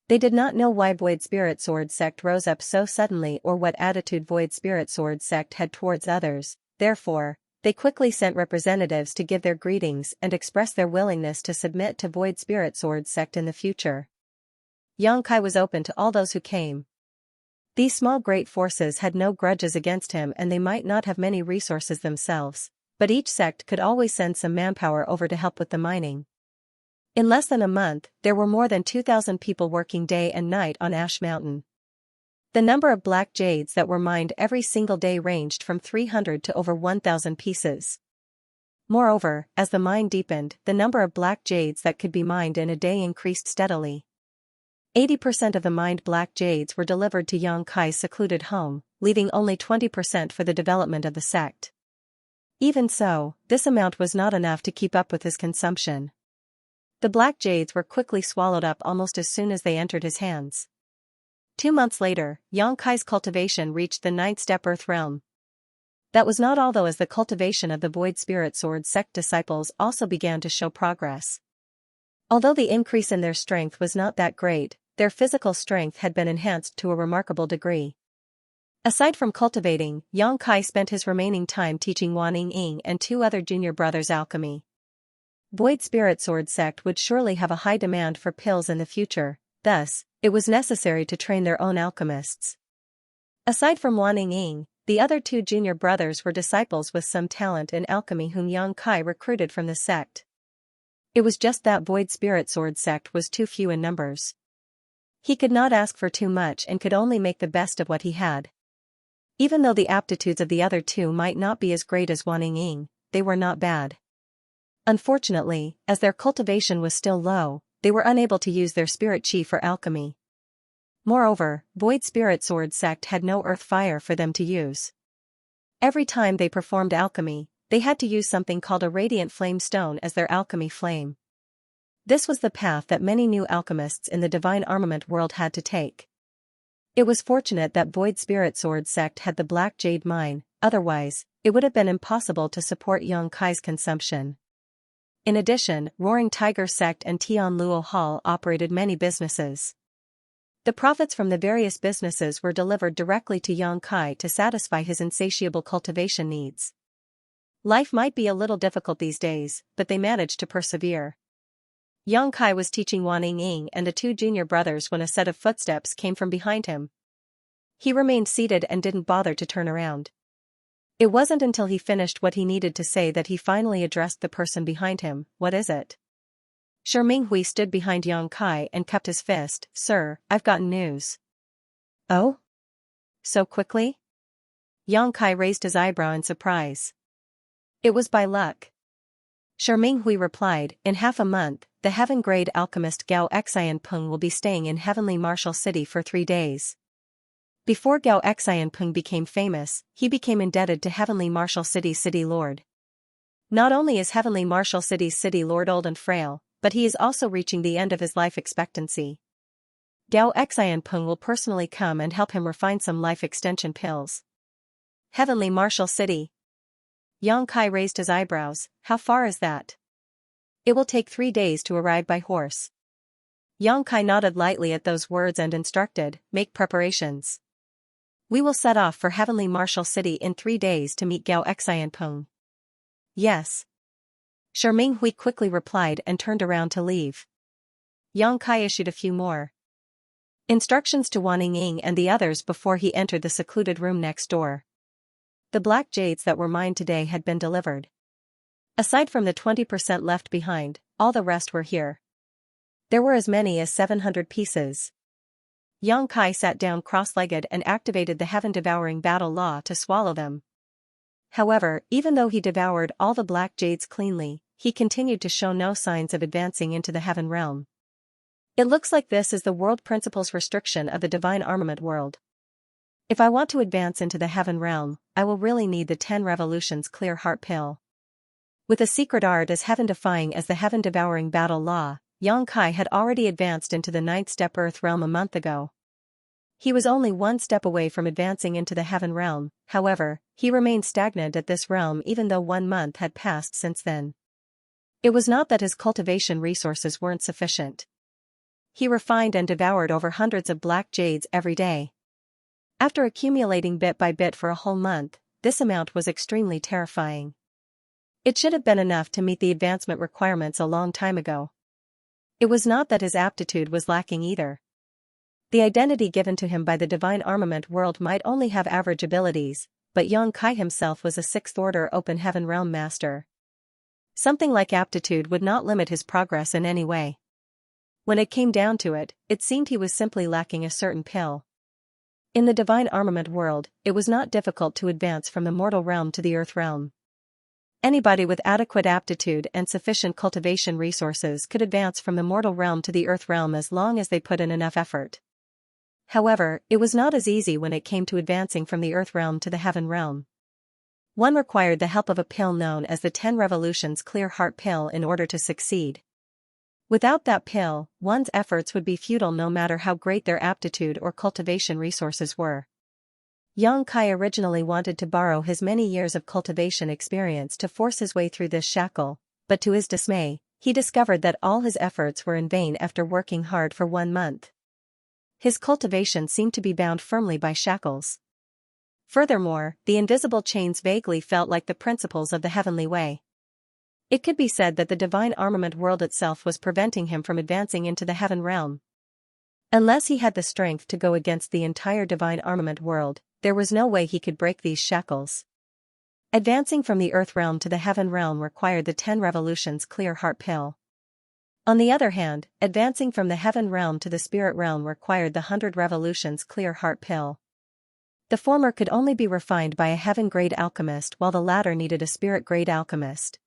Speaker 1: They did not know why Void Spirit Sword sect rose up so suddenly or what attitude Void Spirit Sword sect had towards others, therefore, they quickly sent representatives to give their greetings and express their willingness to submit to Void Spirit Sword sect in the future. Xianxia was open to all those who came. These small great forces had no grudges against him, and they might not have many resources themselves, but each sect could always send some manpower over to help with the mining. In less than a month, there were more than 2,000 people working day and night on Ash Mountain. The number of black jades that were mined every single day ranged from 300 to over 1,000 pieces. Moreover, as the mine deepened, the number of black jades that could be mined in a day increased steadily. 80% of the mined black jades were delivered to Xianxia's secluded home, leaving only 20% for the development of the sect. Even so, this amount was not enough to keep up with his consumption. The black jades were quickly swallowed up almost as soon as they entered his hands. 2 months later, Xianxia's cultivation reached the 9th step earth realm. That was not all though, as the cultivation of the Void Spirit Sword sect disciples also began to show progress. Although the increase in their strength was not that great, their physical strength had been enhanced to a remarkable degree. Aside from cultivating, Xianxia spent his remaining time teaching Wan Ying and 2 other junior brothers alchemy. Void Spirit Sword sect would surely have a high demand for pills in the future, thus, it was necessary to train their own alchemists. Aside from Wan Ying, the other 2 junior brothers were disciples with some talent in alchemy whom Xianxia recruited from the sect. It was just that Void Spirit Sword sect was too few in numbers. He could not ask for too much and could only make the best of what he had. Even though the aptitudes of the other 2 might not be as great as Wan Ying, they were not bad. Unfortunately, as their cultivation was still low, they were unable to use their spirit chi for alchemy. Moreover, Void Spirit Sword sect had no earth fire for them to use. Every time they performed alchemy, they had to use something called a radiant flame stone as their alchemy flame. This was the path that many new alchemists in the divine armament world had to take. It was fortunate that Void Spirit Sword sect had the Black Jade mine, otherwise, it would have been impossible to support Xianxia's consumption. In addition, Roaring Tiger sect and Tianluo Hall operated many businesses. The profits from the various businesses were delivered directly to Xianxia to satisfy his insatiable cultivation needs. Life might be a little difficult these days, but they managed to persevere. Xianxia was teaching Wan Ying and the 2 junior brothers when a set of footsteps came from behind him. He remained seated and didn't bother to turn around. It wasn't until he finished what he needed to say that he finally addressed the person behind him. What is it? Shi Minghui stood behind Yang Kai and cupped his fist. Sir, I've gotten news. Oh? So quickly? Yang Kai raised his eyebrow in surprise. It was by luck. Shi Minghui replied, in half a month, the heaven-grade alchemist Gao Xianpeng will be staying in Heavenly Martial City for 3 days. Before Gao Xianpeng became famous, he became indebted to Heavenly Martial City's City Lord. Not only is Heavenly Martial City's City Lord old and frail, but he is also reaching the end of his life expectancy. Gao Xianpeng will personally come and help him refine some life extension pills. Heavenly Martial City. Yang Kai raised his eyebrows. How far is that? It will take 3 days to arrive by horse. Yang Kai nodded lightly at those words and instructed, make preparations. We will set off for Heavenly Martial City in 3 days to meet Gao Xianpeng. Yes. Shi Minghui quickly replied and turned around to leave. Yang Kai issued a few more instructions to Wan Ying and the others before he entered the secluded room next door. The black jades that were mined today had been delivered. Aside from the 20% left behind, all the rest were here. There were as many as 700 pieces. Yang Kai sat down cross-legged and activated the heaven-devouring battle law to swallow them. However, even though he devoured all the black jades cleanly, he continued to show no signs of advancing into the heaven realm. It looks like this is the world principles restriction of the divine armament world. If I want to advance into the heaven realm, I will really need the 10 revolutions clear heart pill. With a secret art as heaven-defying as the heaven-devouring battle law, Yang Kai had already advanced into the 9th step earth realm a month ago. He was only 1 step away from advancing into the heaven realm, however, he remained stagnant at this realm even though 1 month had passed since then. It was not that his cultivation resources weren't sufficient. He refined and devoured over hundreds of black jades every day. After accumulating bit by bit for a whole month, this amount was extremely terrifying. It should have been enough to meet the advancement requirements a long time ago. It was not that his aptitude was lacking either. The identity given to him by the divine armament world might only have average abilities, but Yang Kai himself was a 6th-order open heaven realm master. Something like aptitude would not limit his progress in any way. When it came down to it, it seemed he was simply lacking a certain pill. In the divine armament world, it was not difficult to advance from the mortal realm to the earth realm. Anybody with adequate aptitude and sufficient cultivation resources could advance from the mortal realm to the earth realm as long as they put in enough effort. However, it was not as easy when it came to advancing from the earth realm to the heaven realm. One required the help of a pill known as the 10 revolutions clear heart pill in order to succeed. Without that pill, one's efforts would be futile no matter how great their aptitude or cultivation resources were. Yang Kai originally wanted to borrow his many years of cultivation experience to force his way through this shackle, but to his dismay, he discovered that all his efforts were in vain after working hard for 1 month. His cultivation seemed to be bound firmly by shackles. Furthermore, the invisible chains vaguely felt like the principles of the heavenly way. It could be said that the divine armament world itself was preventing him from advancing into the heaven realm. Unless he had the strength to go against the entire divine armament world, there was no way he could break these shackles. Advancing from the earth realm to the heaven realm required the 10 revolutions clear heart pill. On the other hand, advancing from the heaven realm to the spirit realm required the 100 revolutions clear heart pill. The former could only be refined by a heaven-grade alchemist while the latter needed a spirit-grade alchemist.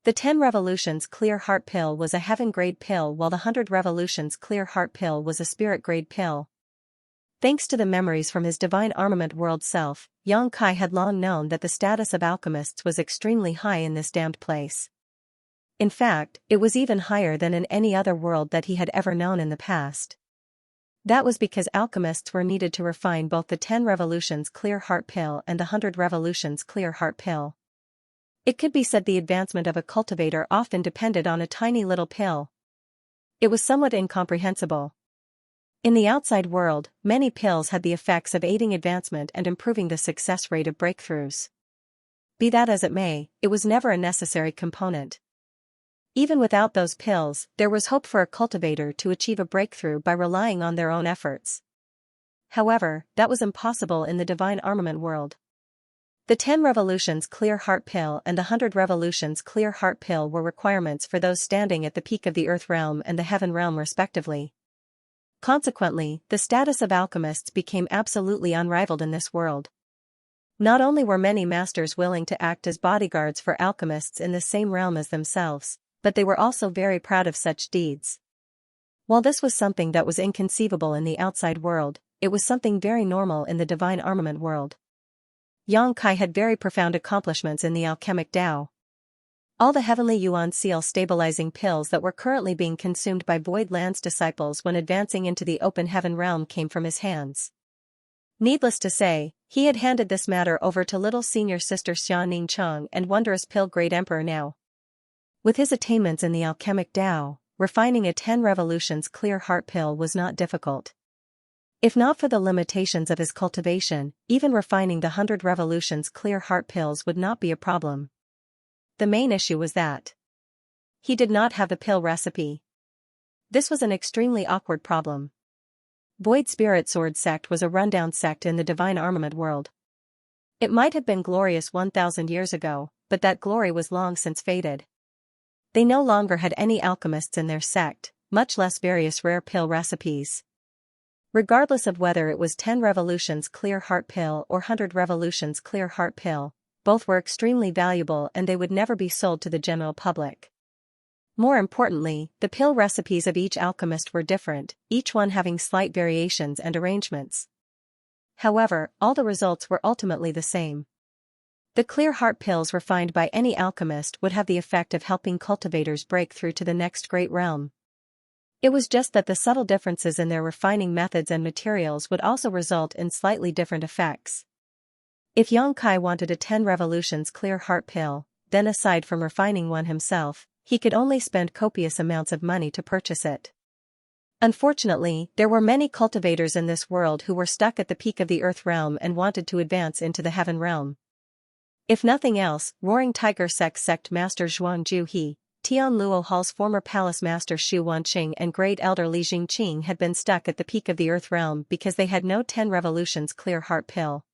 Speaker 1: The 10 revolutions clear heart pill was a heaven-grade pill while the 100 revolutions clear heart pill was a spirit-grade pill. Thanks to the memories from his divine armament world self, Yang Kai had long known that the status of alchemists was extremely high in this damned place. In fact, it was even higher than in any other world that he had ever known in the past. That was because alchemists were needed to refine both the 10 revolutions clear heart pill and the 100 revolutions clear heart pill. It could be said the advancement of a cultivator often depended on a tiny little pill. It was somewhat incomprehensible. In the outside world, many pills had the effects of aiding advancement and improving the success rate of breakthroughs. Be that as it may, it was never a necessary component. Even without those pills, there was hope for a cultivator to achieve a breakthrough by relying on their own efforts. However, that was impossible in the divine armament world. The 10 revolutions clear heart pill and the 100 revolutions clear heart pill were requirements for those standing at the peak of the earth realm and the heaven realm respectively. Consequently, the status of alchemists became absolutely unrivaled in this world. Not only were many masters willing to act as bodyguards for alchemists in the same realm as themselves, but they were also very proud of such deeds. While this was something that was inconceivable in the outside world, it was something very normal in the divine armament world. Xianxia had very profound accomplishments in the alchemic Tao. All the heavenly Yuan seal stabilizing pills that were currently being consumed by Void Land's disciples when advancing into the open heaven realm came from his hands. Needless to say, he had handed this matter over to little senior sister Xianxia and wondrous pill great emperor now. With his attainments in the alchemic Tao, refining a 10 revolutions clear heart pill was not difficult. If not for the limitations of his cultivation, even refining the 100 revolutions clear heart pills would not be a problem. The main issue was that he did not have the pill recipe. This was an extremely awkward problem. Void Spirit Sword sect was a rundown sect in the divine armament world. It might have been glorious 1,000 years ago, but that glory was long since faded. They no longer had any alchemists in their sect, much less various rare pill recipes. Regardless of whether it was 10 revolutions clear heart pill or 100 revolutions clear heart pill, both were extremely valuable and they would never be sold to the general public. More importantly, the pill recipes of each alchemist were different, each one having slight variations and arrangements. However, all the results were ultimately the same. The clear heart pills refined by any alchemist would have the effect of helping cultivators break through to the next great realm. It was just that the subtle differences in their refining methods and materials would also result in slightly different effects. If Xianxia wanted a 10 revolutions clear heart pill, then aside from refining one himself, he could only spend copious amounts of money to purchase it. Unfortunately, there were many cultivators in this world who were stuck at the peak of the earth realm and wanted to advance into the heaven realm. If nothing else, Roaring Tiger sect master Zhuangju He, Tian Luo Hall's former palace master Xu Wanqing and great elder Li Jingqing had been stuck at the peak of the earth realm because they had no 10 revolutions clear heart pill.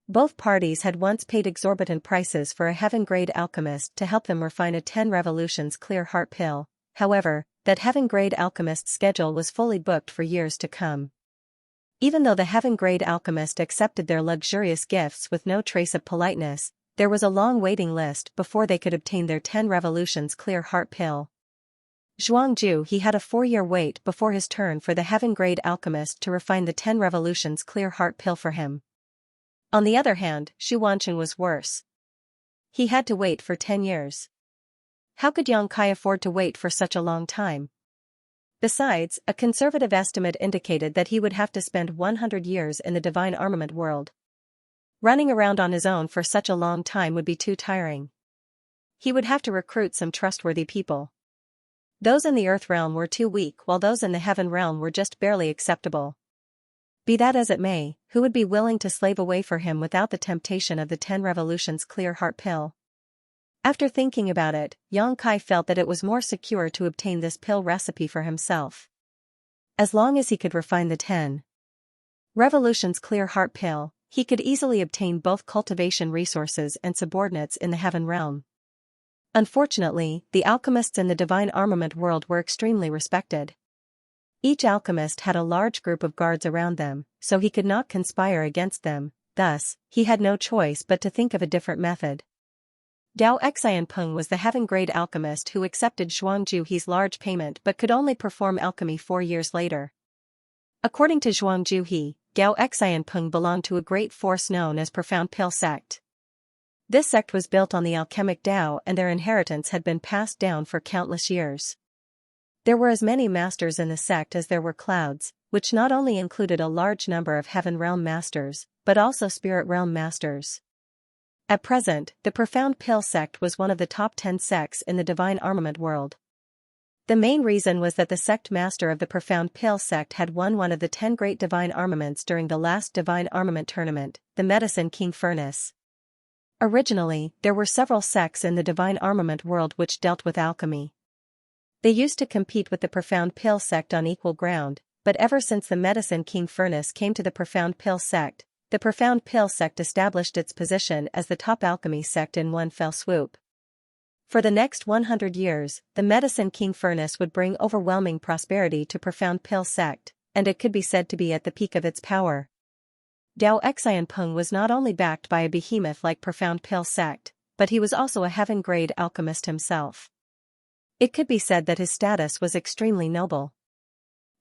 Speaker 1: Both parties had once paid exorbitant prices for a heaven-grade alchemist to help them refine a 10 revolutions clear heart pill. However, that heaven-grade alchemist's schedule was fully booked for years to come. Even though the heaven-grade alchemist accepted their luxurious gifts with no trace of politeness, there was a long waiting list before they could obtain their 10 revolutions clear heart pill. Zhuangju He had a 4-year wait before his turn for the heaven-grade alchemist to refine the 10 revolutions clear heart pill for him. On the other hand, Xu Wanqing was worse. He had to wait for 10 years. How could Xianxia afford to wait for such a long time? Besides, a conservative estimate indicated that he would have to spend 100 years in the divine armament world. Running around on his own for such a long time would be too tiring. He would have to recruit some trustworthy people. Those in the earth realm were too weak while those in the heaven realm were just barely acceptable. Be that as it may, who would be willing to slave away for him without the temptation of the 10 revolutions clear heart pill? After thinking about it, Xianxia felt that it was more secure to obtain this pill recipe for himself. As long as he could refine the 10 revolutions clear heart pill, he could easily obtain both cultivation resources and subordinates in the heaven realm. Unfortunately, the alchemists in the divine armament world were extremely respected. Each alchemist had a large group of guards around them, so he could not conspire against them, thus, he had no choice but to think of a different method. Dao Xianpeng was the heaven-grade alchemist who accepted Zhuangju He's large payment but could only perform alchemy 4 years later. According to Zhuangju He, Dao Xianpeng belonged to a great force known as Profound Pill sect. This sect was built on the alchemic Tao and their inheritance had been passed down for countless years. There were as many masters in the sect as there were clouds, which not only included a large number of heaven realm masters, but also spirit realm masters. At present, the Profound Pill sect was one of the top 10 sects in the divine armament world. The main reason was that the sect master of the Profound Pill sect had won one of the 10 great divine armaments during the last divine armament tournament, the Medicine King Furnace. Originally, there were several sects in the divine armament world which dealt with alchemy. They used to compete with the Profound Pill sect on equal ground, but ever since the Medicine King Furnace came to the Profound Pill sect, the Profound Pill sect established its position as the top alchemy sect in one fell swoop. For the next 100 years, the Medicine King furnace would bring overwhelming prosperity to Profound Pill sect, and it could be said to be at the peak of its power. Dao Xianpeng was not only backed by a behemoth like Profound Pill sect, but he was also a heaven-grade alchemist himself. It could be said that his status was extremely noble.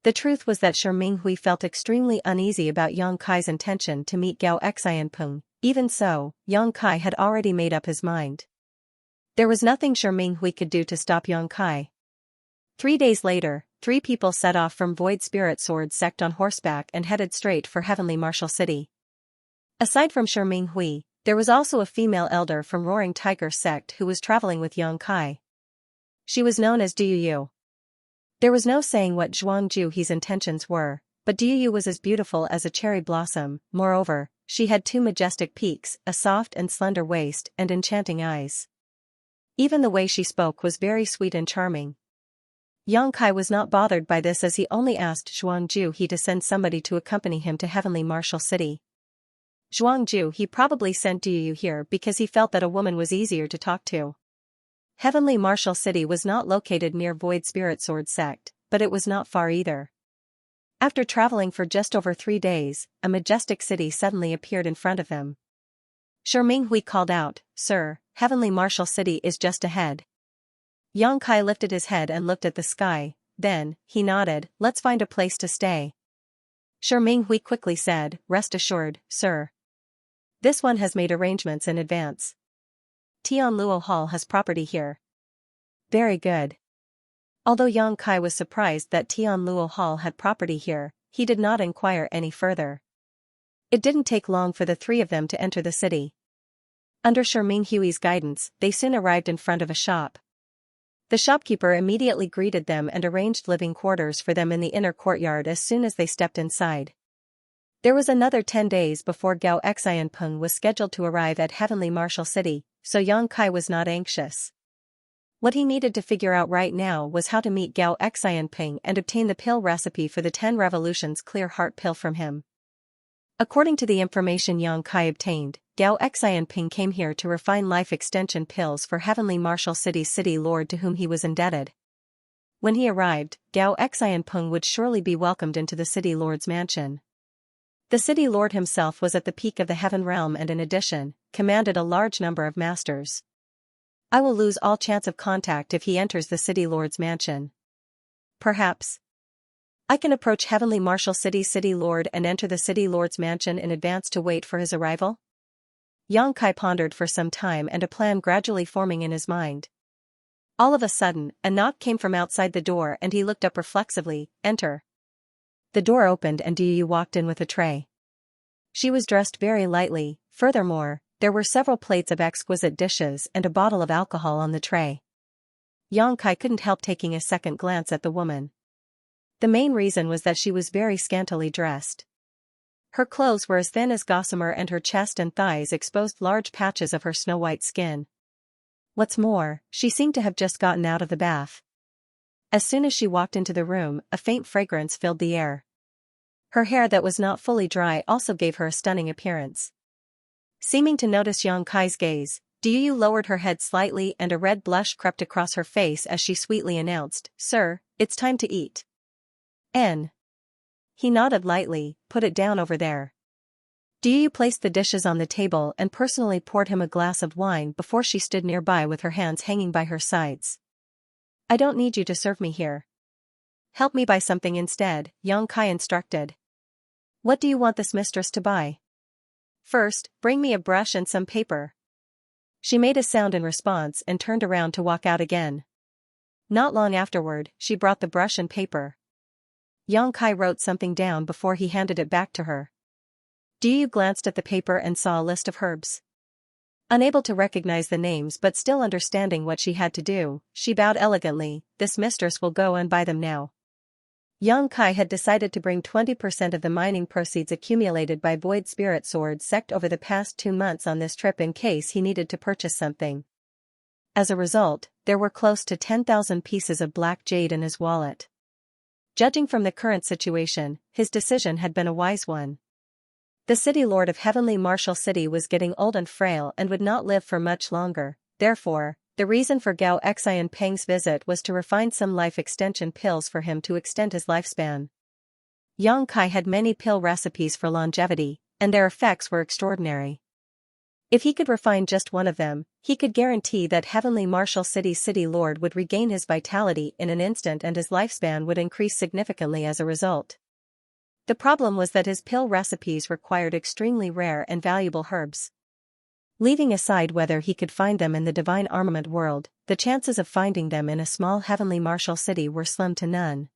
Speaker 1: The truth was that Shi Minghui felt extremely uneasy about Yang Kai's intention to meet Gao Xianpeng. Even so, Yang Kai had already made up his mind. There was nothing Shi Minghui could do to stop Yang Kai. 3 days later, 3 people set off from Void Spirit Sword sect on horseback and headed straight for Heavenly Martial City. Aside from Shi Minghui, there was also a female elder from Roaring Tiger sect who was traveling with Yang Kai. She was known as Duyu. There was no saying what Zhuang Juhi's intentions were, but Duyu was as beautiful as a cherry blossom. Moreover, she had 2 majestic peaks, a soft and slender waist, and enchanting eyes. Even the way she spoke was very sweet and charming. Yang Kai was not bothered by this, as he only asked Zhuang Juhi to send somebody to accompany him to Heavenly Martial City. Zhuang Juhi probably sent Duyu here because he felt that a woman was easier to talk to. Heavenly Martial City was not located near Void Spirit Sword sect, but it was not far either. After traveling for just over 3 days, a majestic city suddenly appeared in front of him. Shi Minghui called out, "Sir, Heavenly Martial City is just ahead." Yang Kai lifted his head and looked at the sky, then, he nodded, "Let's find a place to stay." Shi Minghui quickly said, "Rest assured, sir. This one has made arrangements in advance. Tianluo Hall has property here." "Very good." Although Yang Kai was surprised that Tianluo Hall had property here, he did not inquire any further. It didn't take long for the 3 of them to enter the city. Under Shi Minghui's guidance, they soon arrived in front of a shop. The shopkeeper immediately greeted them and arranged living quarters for them in the inner courtyard as soon as they stepped inside. There was another 10 days before Gao Xianpeng was scheduled to arrive at Heavenly Martial City, so Yang Kai was not anxious. What he needed to figure out right now was how to meet Gao Xianpeng and obtain the pill recipe for the 10 Revolutions Clear Heart pill from him. According to the information Yang Kai obtained, Gao Xianpeng came here to refine life extension pills for Heavenly Martial City's city lord to whom he was indebted. When he arrived, Gao Xianpeng would surely be welcomed into the city lord's mansion. The city lord himself was at the peak of the heaven realm and in addition, commanded a large number of masters. I will lose all chance of contact if he enters the city lord's mansion. Perhaps I can approach Heavenly Martial City's city lord and enter the city lord's mansion in advance to wait for his arrival? Yang Kai pondered for some time, and a plan gradually forming in his mind. All of a sudden, a knock came from outside the door and he looked up reflexively. "Enter." The door opened and Duyu walked in with a tray. She was dressed very lightly. Furthermore, there were several plates of exquisite dishes and a bottle of alcohol on the tray. Yang Kai couldn't help taking a second glance at the woman. The main reason was that she was very scantily dressed. Her clothes were as thin as gossamer and her chest and thighs exposed large patches of her snow-white skin. What's more, she seemed to have just gotten out of the bath. As soon as she walked into the room, a faint fragrance filled the air. Her hair that was not fully dry also gave her a stunning appearance. Seeming to notice Yang Kai's gaze, Duyu lowered her head slightly and a red blush crept across her face as she sweetly announced, "Sir, it's time to eat." "N." He nodded lightly, "Put it down over there." Duyu placed the dishes on the table and personally poured him a glass of wine before she stood nearby with her hands hanging by her sides. "I don't need you to serve me here. Help me buy something instead," Yang Kai instructed. "What do you want this mistress to buy?" "First, bring me a brush and some paper." She made a sound in response and turned around to walk out again. Not long afterward, she brought the brush and paper. Yang Kai wrote something down before he handed it back to her. Duyu glanced at the paper and saw a list of herbs. Unable to recognize the names but still understanding what she had to do, she bowed elegantly. "This mistress will go and buy them now." Yang Kai had decided to bring 20% of the mining proceeds accumulated by Void Spirit Sword sect over the past 2 months on this trip in case he needed to purchase something. As a result, there were close to 10,000 pieces of black jade in his wallet. Judging from the current situation, his decision had been a wise one. The city lord of Heavenly Martial City was getting old and frail and would not live for much longer. Therefore, the reason for Gao Xianpeng's visit was to refine some life extension pills for him to extend his lifespan. Yang Kai had many pill recipes for longevity, and their effects were extraordinary. If he could refine just one of them, he could guarantee that Heavenly Martial City's city lord would regain his vitality in an instant and his lifespan would increase significantly as a result. The problem was that his pill recipes required extremely rare and valuable herbs. Leaving aside whether he could find them in the divine armament world, the chances of finding them in a small Heavenly Martial City were slim to none.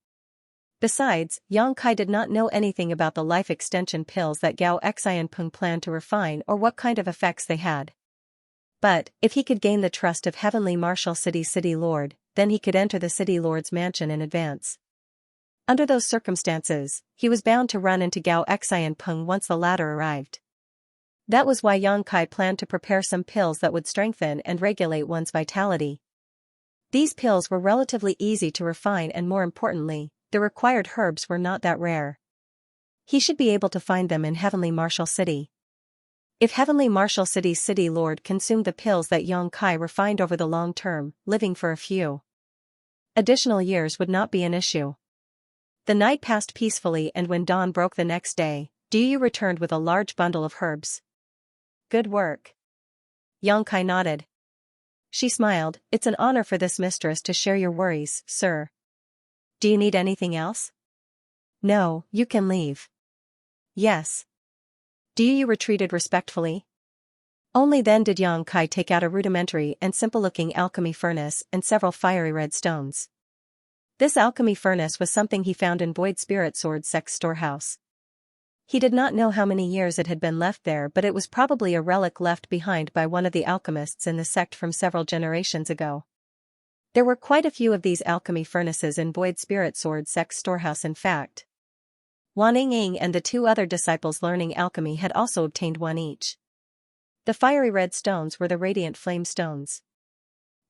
Speaker 1: Besides, Yang Kai did not know anything about the life extension pills that Gao Xianpeng planned to refine or what kind of effects they had. But, if he could gain the trust of Heavenly Martial City's city lord, then he could enter the city lord's mansion in advance. Under those circumstances, he was bound to run into Gao Xianpeng once the latter arrived. That was why Yang Kai planned to prepare some pills that would strengthen and regulate one's vitality. These pills were relatively easy to refine and more importantly, the required herbs were not that rare. He should be able to find them in Heavenly Martial City. If Heavenly Martial City's city lord consumed the pills that Yang Kai refined over the long term, living for a few additional years would not be an issue. The night passed peacefully and when dawn broke the next day, Du returned with a large bundle of herbs. Good work. Yang Kai nodded. She smiled. It's an honor for this mistress to share your worries, sir. Do you need anything else? No, you can leave. Yes. Du retreated respectfully. Only then did Yang Kai take out a rudimentary and simple-looking alchemy furnace and several fiery red stones. This alchemy furnace was something he found in Void Spirit Sword Sect's storehouse. He did not know how many years it had been left there, but it was probably a relic left behind by one of the alchemists in the sect from several generations ago. There were quite a few of these alchemy furnaces in Void Spirit Sword Sect's storehouse in fact. Wan Ying and the two other disciples learning alchemy had also obtained one each. The fiery red stones were the radiant flame stones.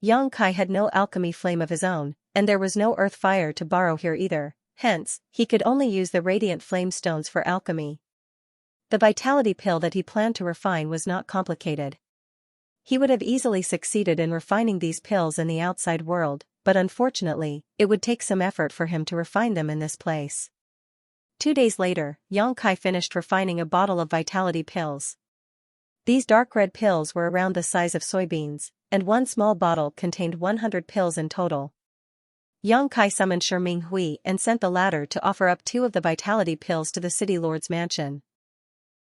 Speaker 1: Yang Kai had no alchemy flame of his own, and there was no earth fire to borrow here either, hence, he could only use the radiant flame stones for alchemy. The vitality pill that he planned to refine was not complicated. He would have easily succeeded in refining these pills in the outside world, but unfortunately, it would take some effort for him to refine them in this place. 2 days later, Yang Kai finished refining a bottle of vitality pills. These dark red pills were around the size of soybeans, and one small bottle contained 100 pills in total. Yang Kai summoned Shi Hui and sent the latter to offer up 2 of the vitality pills to the city lord's mansion.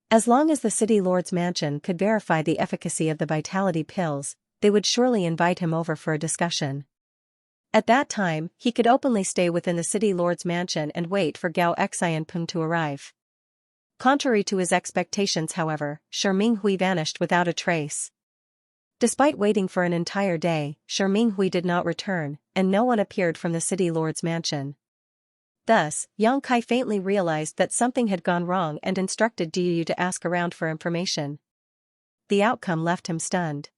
Speaker 1: As long as the city lord's mansion could verify the efficacy of the vitality pills, they would surely invite him over for a discussion. At that time, he could openly stay within the city lord's mansion and wait for Gao Xianpeng to arrive. Contrary to his expectations however, Shi Hui vanished without a trace. Despite waiting for an entire day, Shi Hui did not return, and no one appeared from the city lord's mansion. Thus, Yang Kai faintly realized that something had gone wrong and instructed Du to ask around for information. The outcome left him stunned.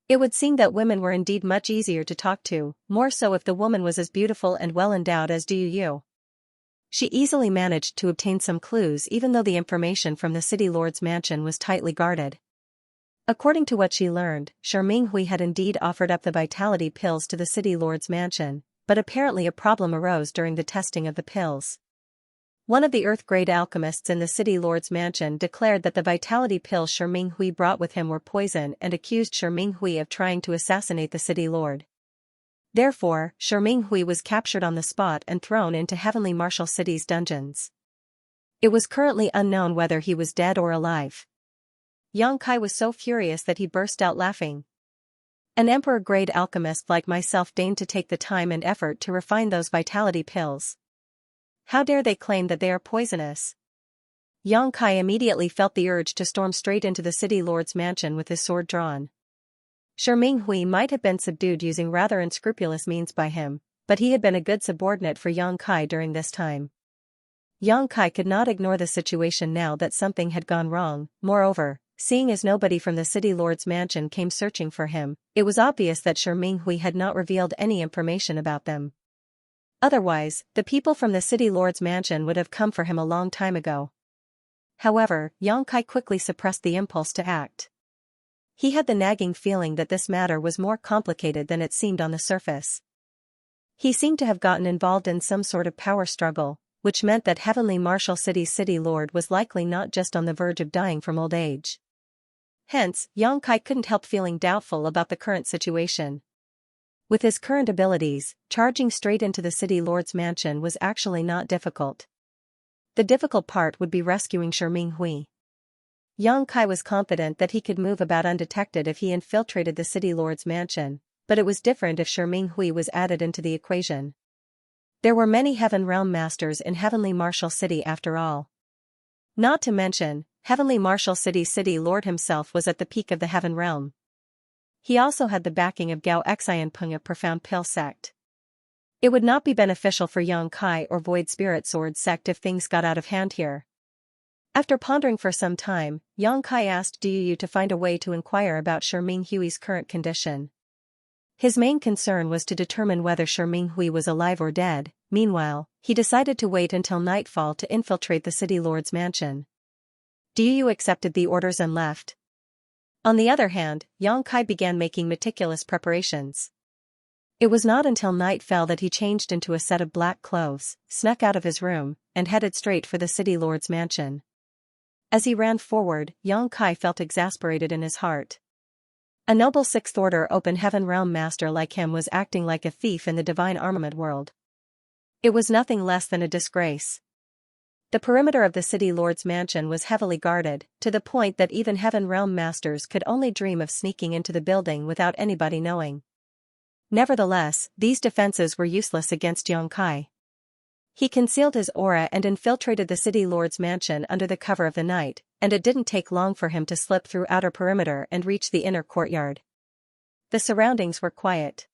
Speaker 1: It would seem that women were indeed much easier to talk to, more so if the woman was as beautiful and well-endowed as Du. She easily managed to obtain some clues even though the information from the city lord's mansion was tightly guarded. According to what she learned, Shi Hui had indeed offered up the vitality pills to the city lord's mansion, but apparently a problem arose during the testing of the pills. One of the earth-grade alchemists in the city lord's mansion declared that the vitality pills Shi Hui brought with him were poison and accused Shi Hui of trying to assassinate the city lord. Therefore, Shi Hui was captured on the spot and thrown into Heavenly Martial City's dungeons. It was currently unknown whether he was dead or alive. Yang Kai was so furious that he burst out laughing. An emperor-grade alchemist like myself deigned to take the time and effort to refine those vitality pills. How dare they claim that they are poisonous? Yang Kai immediately felt the urge to storm straight into the city lord's mansion with his sword drawn. Shi Hui might have been subdued using rather unscrupulous means by him, but he had been a good subordinate for Yang Kai during this time. Yang Kai could not ignore the situation now that something had gone wrong. Moreover, seeing as nobody from the city lord's mansion came searching for him, it was obvious that Shi Hui had not revealed any information about them. Otherwise, the people from the city lord's mansion would have come for him a long time ago. However, Yang Kai quickly suppressed the impulse to act. He had the nagging feeling that this matter was more complicated than it seemed on the surface. He seemed to have gotten involved in some sort of power struggle, which meant that Heavenly Marshal City's city lord was likely not just on the verge of dying from old age. Hence, Yang Kai couldn't help feeling doubtful about the current situation. With his current abilities, charging straight into the city lord's mansion was actually not difficult. The difficult part would be rescuing Shi Hui. Yang Kai was confident that he could move about undetected if he infiltrated the city lord's mansion, but it was different if Shi Hui was added into the equation. There were many Heaven Realm Masters in Heavenly Marshal City after all. Not to mention, Heavenly Marshal City's city lord himself was at the peak of the Heaven Realm. He also had the backing of Gao Xianpeng of Profound Pill Sect. It would not be beneficial for Yang Kai or Void Spirit Sword Sect if things got out of hand here. After pondering for some time, Yang Kai asked Du to find a way to inquire about Shi Hui's current condition. His main concern was to determine whether Shi Hui was alive or dead. Meanwhile, he decided to wait until nightfall to infiltrate the city lord's mansion. Du accepted the orders and left. On the other hand, Yang Kai began making meticulous preparations. It was not until night fell that he changed into a set of black clothes, snuck out of his room, and headed straight for the city lord's mansion. As he ran forward, Yang Kai felt exasperated in his heart. A noble Sixth Order Open Heaven Realm Master like him was acting like a thief in the divine armament world. It was nothing less than a disgrace. The perimeter of the city lord's mansion was heavily guarded, to the point that even Heaven Realm Masters could only dream of sneaking into the building without anybody knowing. Nevertheless, these defenses were useless against Yang Kai. He concealed his aura and infiltrated the city lord's mansion under the cover of the night, and it didn't take long for him to slip through outer perimeter and reach the inner courtyard. The surroundings were quiet.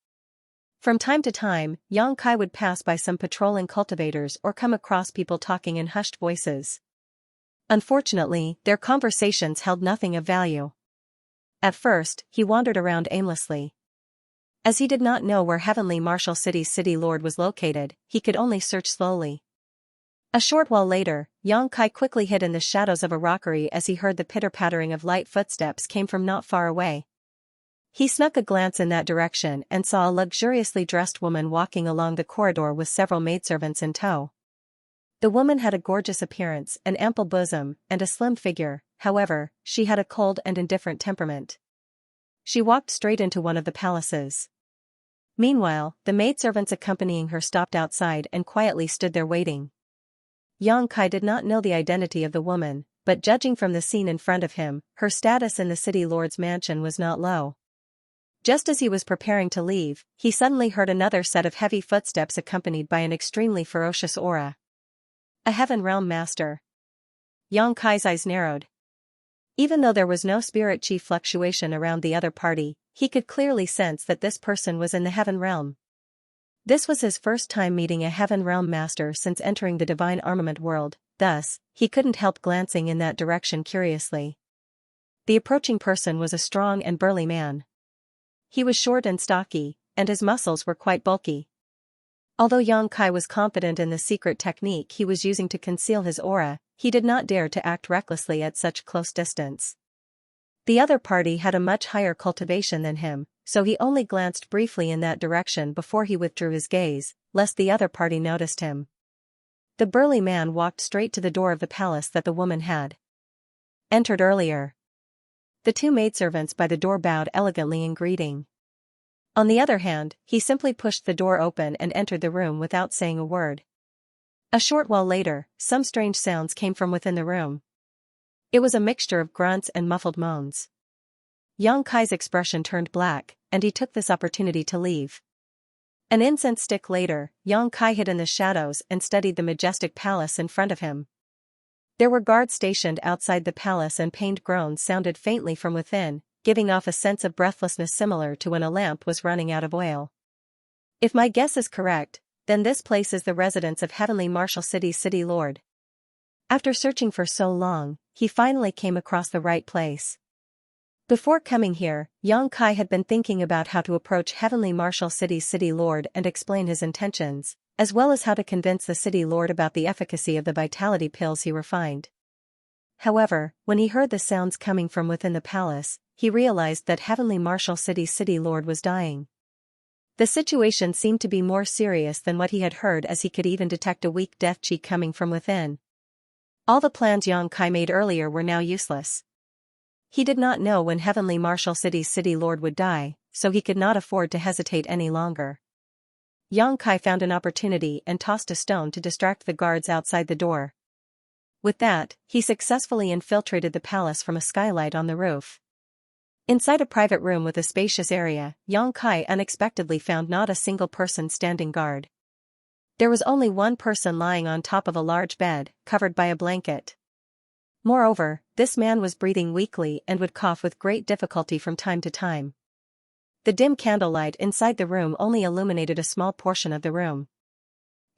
Speaker 1: From time to time, Yang Kai would pass by some patrolling cultivators or come across people talking in hushed voices. Unfortunately, their conversations held nothing of value. At first, he wandered around aimlessly. As he did not know where Heavenly Marshal City's city lord was located, he could only search slowly. A short while later, Yang Kai quickly hid in the shadows of a rockery as he heard the pitter-pattering of light footsteps came from not far away. He snuck a glance in that direction and saw a luxuriously dressed woman walking along the corridor with several maidservants in tow. The woman had a gorgeous appearance, an ample bosom, and a slim figure. However, she had a cold and indifferent temperament. She walked straight into one of the palaces. Meanwhile, the maidservants accompanying her stopped outside and quietly stood there waiting. Yang Kai did not know the identity of the woman, but judging from the scene in front of him, her status in the city lord's mansion was not low. Just as he was preparing to leave, he suddenly heard another set of heavy footsteps accompanied by an extremely ferocious aura. A Heaven Realm Master. Yang Kai's eyes narrowed. Even though there was no spirit chi fluctuation around the other party, he could clearly sense that this person was in the Heaven Realm. This was his first time meeting a Heaven Realm Master since entering the divine armament world, thus, he couldn't help glancing in that direction curiously. The approaching person was a strong and burly man. He was short and stocky, and his muscles were quite bulky. Although Yang Kai was confident in the secret technique he was using to conceal his aura, he did not dare to act recklessly at such close distance. The other party had a much higher cultivation than him, so he only glanced briefly in that direction before he withdrew his gaze, lest the other party noticed him. The burly man walked straight to the door of the palace that the woman had entered earlier. The two maidservants by the door bowed elegantly in greeting. On the other hand, he simply pushed the door open and entered the room without saying a word. A short while later, some strange sounds came from within the room. It was a mixture of grunts and muffled moans. Yang Kai's expression turned black, and he took this opportunity to leave. An incense stick later, Yang Kai hid in the shadows and studied the majestic palace in front of him. There were guards stationed outside the palace and pained groans sounded faintly from within, giving off a sense of breathlessness similar to when a lamp was running out of oil. If my guess is correct, then this place is the residence of Heavenly Marshal City's city lord. After searching for so long, he finally came across the right place. Before coming here, Yang Kai had been thinking about how to approach Heavenly Marshal City's city lord and explain his intentions, as well as how to convince the city lord about the efficacy of the vitality pills he refined. However, when he heard the sounds coming from within the palace, he realized that Heavenly Marshal City's city lord was dying. The situation seemed to be more serious than what he had heard, as he could even detect a weak death chi coming from within. All the plans Xianxia made earlier were now useless. He did not know when Heavenly Marshal City's city lord would die, so he could not afford to hesitate any longer. Xianxia found an opportunity and tossed a stone to distract the guards outside the door. With that, he successfully infiltrated the palace from a skylight on the roof. Inside a private room with a spacious area, Xianxia unexpectedly found not a single person standing guard. There was only one person lying on top of a large bed, covered by a blanket. Moreover, this man was breathing weakly and would cough with great difficulty from time to time. The dim candlelight inside the room only illuminated a small portion of the room.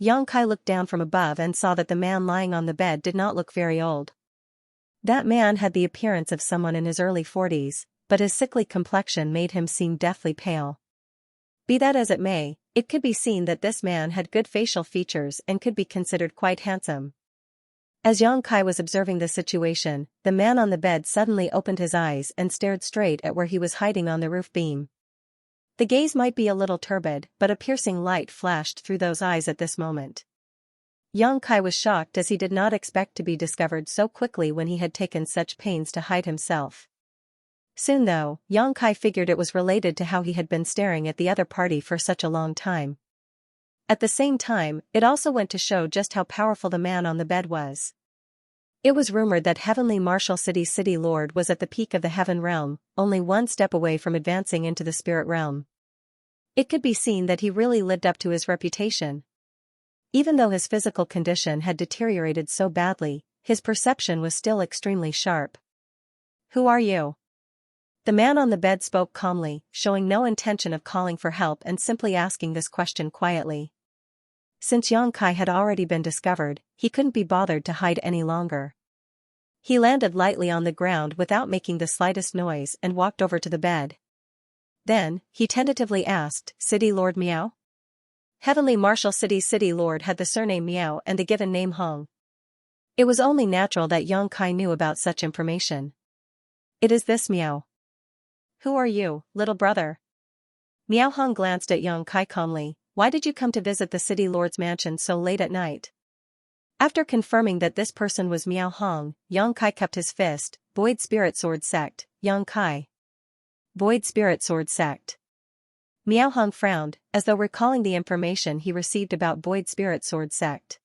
Speaker 1: Xianxia looked down from above and saw that the man lying on the bed did not look very old. That man had the appearance of someone in his early 40s, but his sickly complexion made him seem deathly pale. Be that as it may, it could be seen that this man had good facial features and could be considered quite handsome. As Xianxia was observing the situation, the man on the bed suddenly opened his eyes and stared straight at where he was hiding on the roof beam. The gaze might be a little turbid, but a piercing light flashed through those eyes at this moment. Xianxia was shocked, as he did not expect to be discovered so quickly when he had taken such pains to hide himself. Soon though, Xianxia figured it was related to how he had been staring at the other party for such a long time. At the same time, it also went to show just how powerful the man on the bed was. It was rumored that Heavenly Marshal City's city lord was at the peak of the heaven realm, only one step away from advancing into the spirit realm. It could be seen that he really lived up to his reputation. Even though his physical condition had deteriorated so badly, his perception was still extremely sharp. "Who are you?" The man on the bed spoke calmly, showing no intention of calling for help and simply asking this question quietly. Since Xianxia had already been discovered, he couldn't be bothered to hide any longer. He landed lightly on the ground without making the slightest noise and walked over to the bed. Then, he tentatively asked, "City Lord Miao?" Heavenly Marshal City's city lord had the surname Miao and the given name Hong. It was only natural that Xianxia knew about such information. "It is this Miao." "Who are you, little brother?" Miao Hong glanced at Xianxia calmly. "Why did you come to visit the city lord's mansion so late at night?" After confirming that this person was Miao Hong, Xianxia cupped his fist. "Void Spirit Sword Sect, Xianxia." Void Spirit Sword Sect. Miao Hong frowned, as though recalling the information he received about Void Spirit Sword Sect.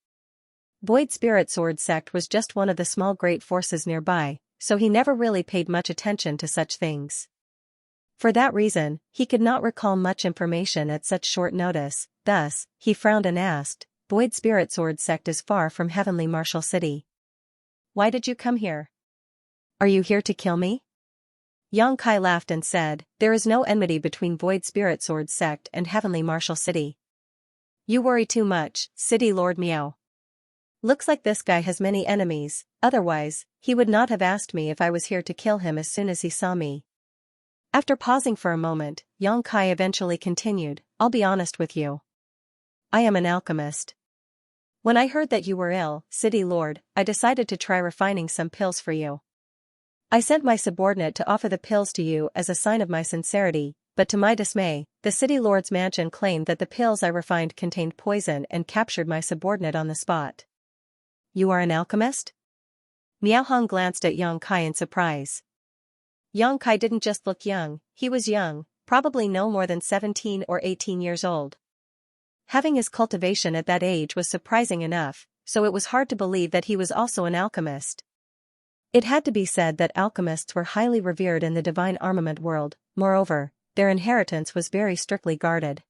Speaker 1: Void Spirit Sword Sect was just one of the small great forces nearby, so he never really paid much attention to such things. For that reason, he could not recall much information at such short notice. Thus, he frowned and asked, "Void Spirit Sword Sect is far from Heavenly Marshal City. Why did you come here? Are you here to kill me?" Xianxia laughed and said, "There is no enmity between Void Spirit Sword Sect and Heavenly Marshal City. You worry too much, City Lord Miao. Looks like this guy has many enemies, otherwise, he would not have asked me if I was here to kill him as soon as he saw me." After pausing for a moment, Xianxia eventually continued, "I'll be honest with you. I am an alchemist. When I heard that you were ill, City Lord, I decided to try refining some pills for you. I sent my subordinate to offer the pills to you as a sign of my sincerity, but to my dismay, the City Lord's mansion claimed that the pills I refined contained poison and captured my subordinate on the spot." "You are an alchemist?" Miao Hong glanced at Xianxia in surprise. Xianxia didn't just look young, he was young, probably no more than 17 or 18 years old. Having his cultivation at that age was surprising enough, so it was hard to believe that he was also an alchemist. It had to be said that alchemists were highly revered in the divine armament world. Moreover, their inheritance was very strictly guarded.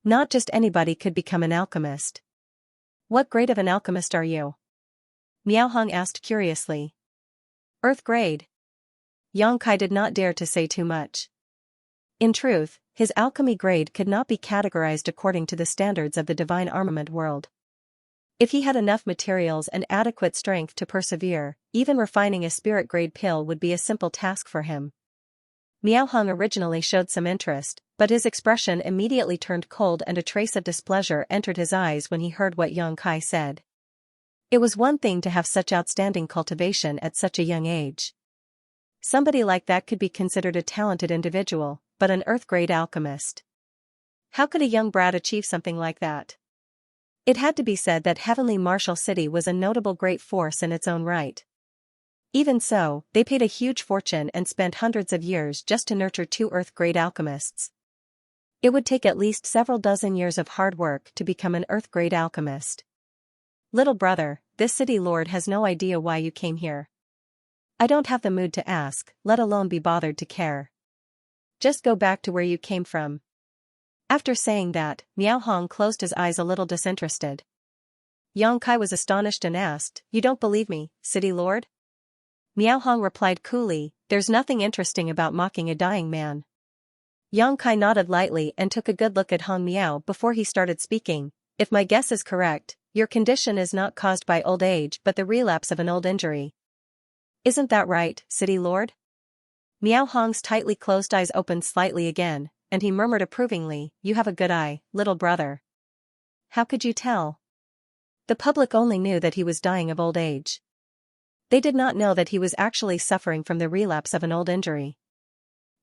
Speaker 1: Not just anybody could become an alchemist. "What grade of an alchemist are you?" Miao Hong asked curiously. "Earth grade." Xianxia did not dare to say too much. In truth, his alchemy grade could not be categorized according to the standards of the divine armament world. If he had enough materials and adequate strength to persevere, even refining a spirit grade pill would be a simple task for him. Miao Hong originally showed some interest, but his expression immediately turned cold and a trace of displeasure entered his eyes when he heard what Xianxia said. It was one thing to have such outstanding cultivation at such a young age. Somebody like that could be considered a talented individual, but an Earth-grade alchemist. How could a young brat achieve something like that? It had to be said that Heavenly Martial City was a notable great force in its own right. Even so, they paid a huge fortune and spent hundreds of years just to nurture 2 Earth-grade alchemists. It would take at least several dozen years of hard work to become an Earth-grade alchemist. Little brother, this city lord has no idea why you came here. I don't have the mood to ask, let alone be bothered to care. Just go back to where you came from. After saying that, Miao Hong closed his eyes a little disinterested. Yang Kai was astonished and asked, "You don't believe me, city lord?" Miao Hong replied coolly, "There's nothing interesting about mocking a dying man." Yang Kai nodded lightly and took a good look at Hong Miao before he started speaking. "If my guess is correct, your condition is not caused by old age but the relapse of an old injury. Isn't that right, city lord?" Miao Hong's tightly closed eyes opened slightly again, and he murmured approvingly, "You have a good eye, little brother." How could you tell? The public only knew that he was dying of old age. They did not know that he was actually suffering from the relapse of an old injury.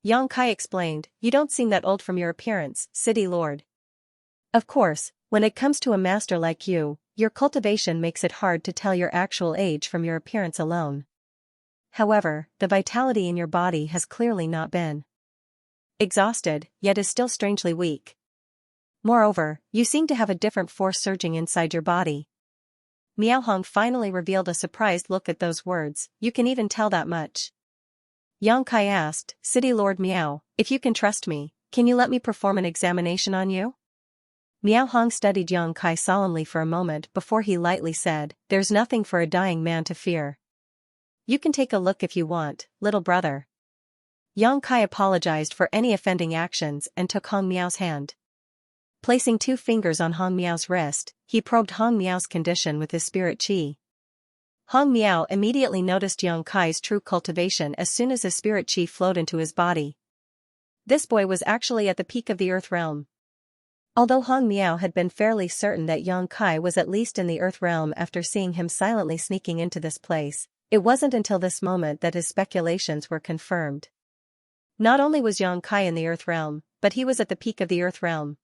Speaker 1: Yang Kai explained, "You don't seem that old from your appearance, city lord. Of course, when it comes to a master like you, your cultivation makes it hard to tell your actual age from your appearance alone. However, the vitality in your body has clearly not been exhausted, yet is still strangely weak. Moreover, you seem to have a different force surging inside your body." Miao Hong finally revealed a surprised look at those words, "You can even tell that much?" Yang Kai asked, "City Lord Miao, if you can trust me, can you let me perform an examination on you?" Miao Hong studied Yang Kai solemnly for a moment before he lightly said, "There's nothing for a dying man to fear. You can take a look if you want, little brother." Yang Kai apologized for any offending actions and took Hong Miao's hand. Placing 2 fingers on Hong Miao's wrist, he probed Hong Miao's condition with his spirit qi. Hong Miao immediately noticed Yang Kai's true cultivation as soon as his spirit qi flowed into his body. This boy was actually at the peak of the Earth realm. Although Hong Miao had been fairly certain that Yang Kai was at least in the Earth realm after seeing him silently sneaking into this place, it wasn't until this moment that his speculations were confirmed. Not only was Yang Kai in the Earth realm, but he was at the peak of the Earth realm.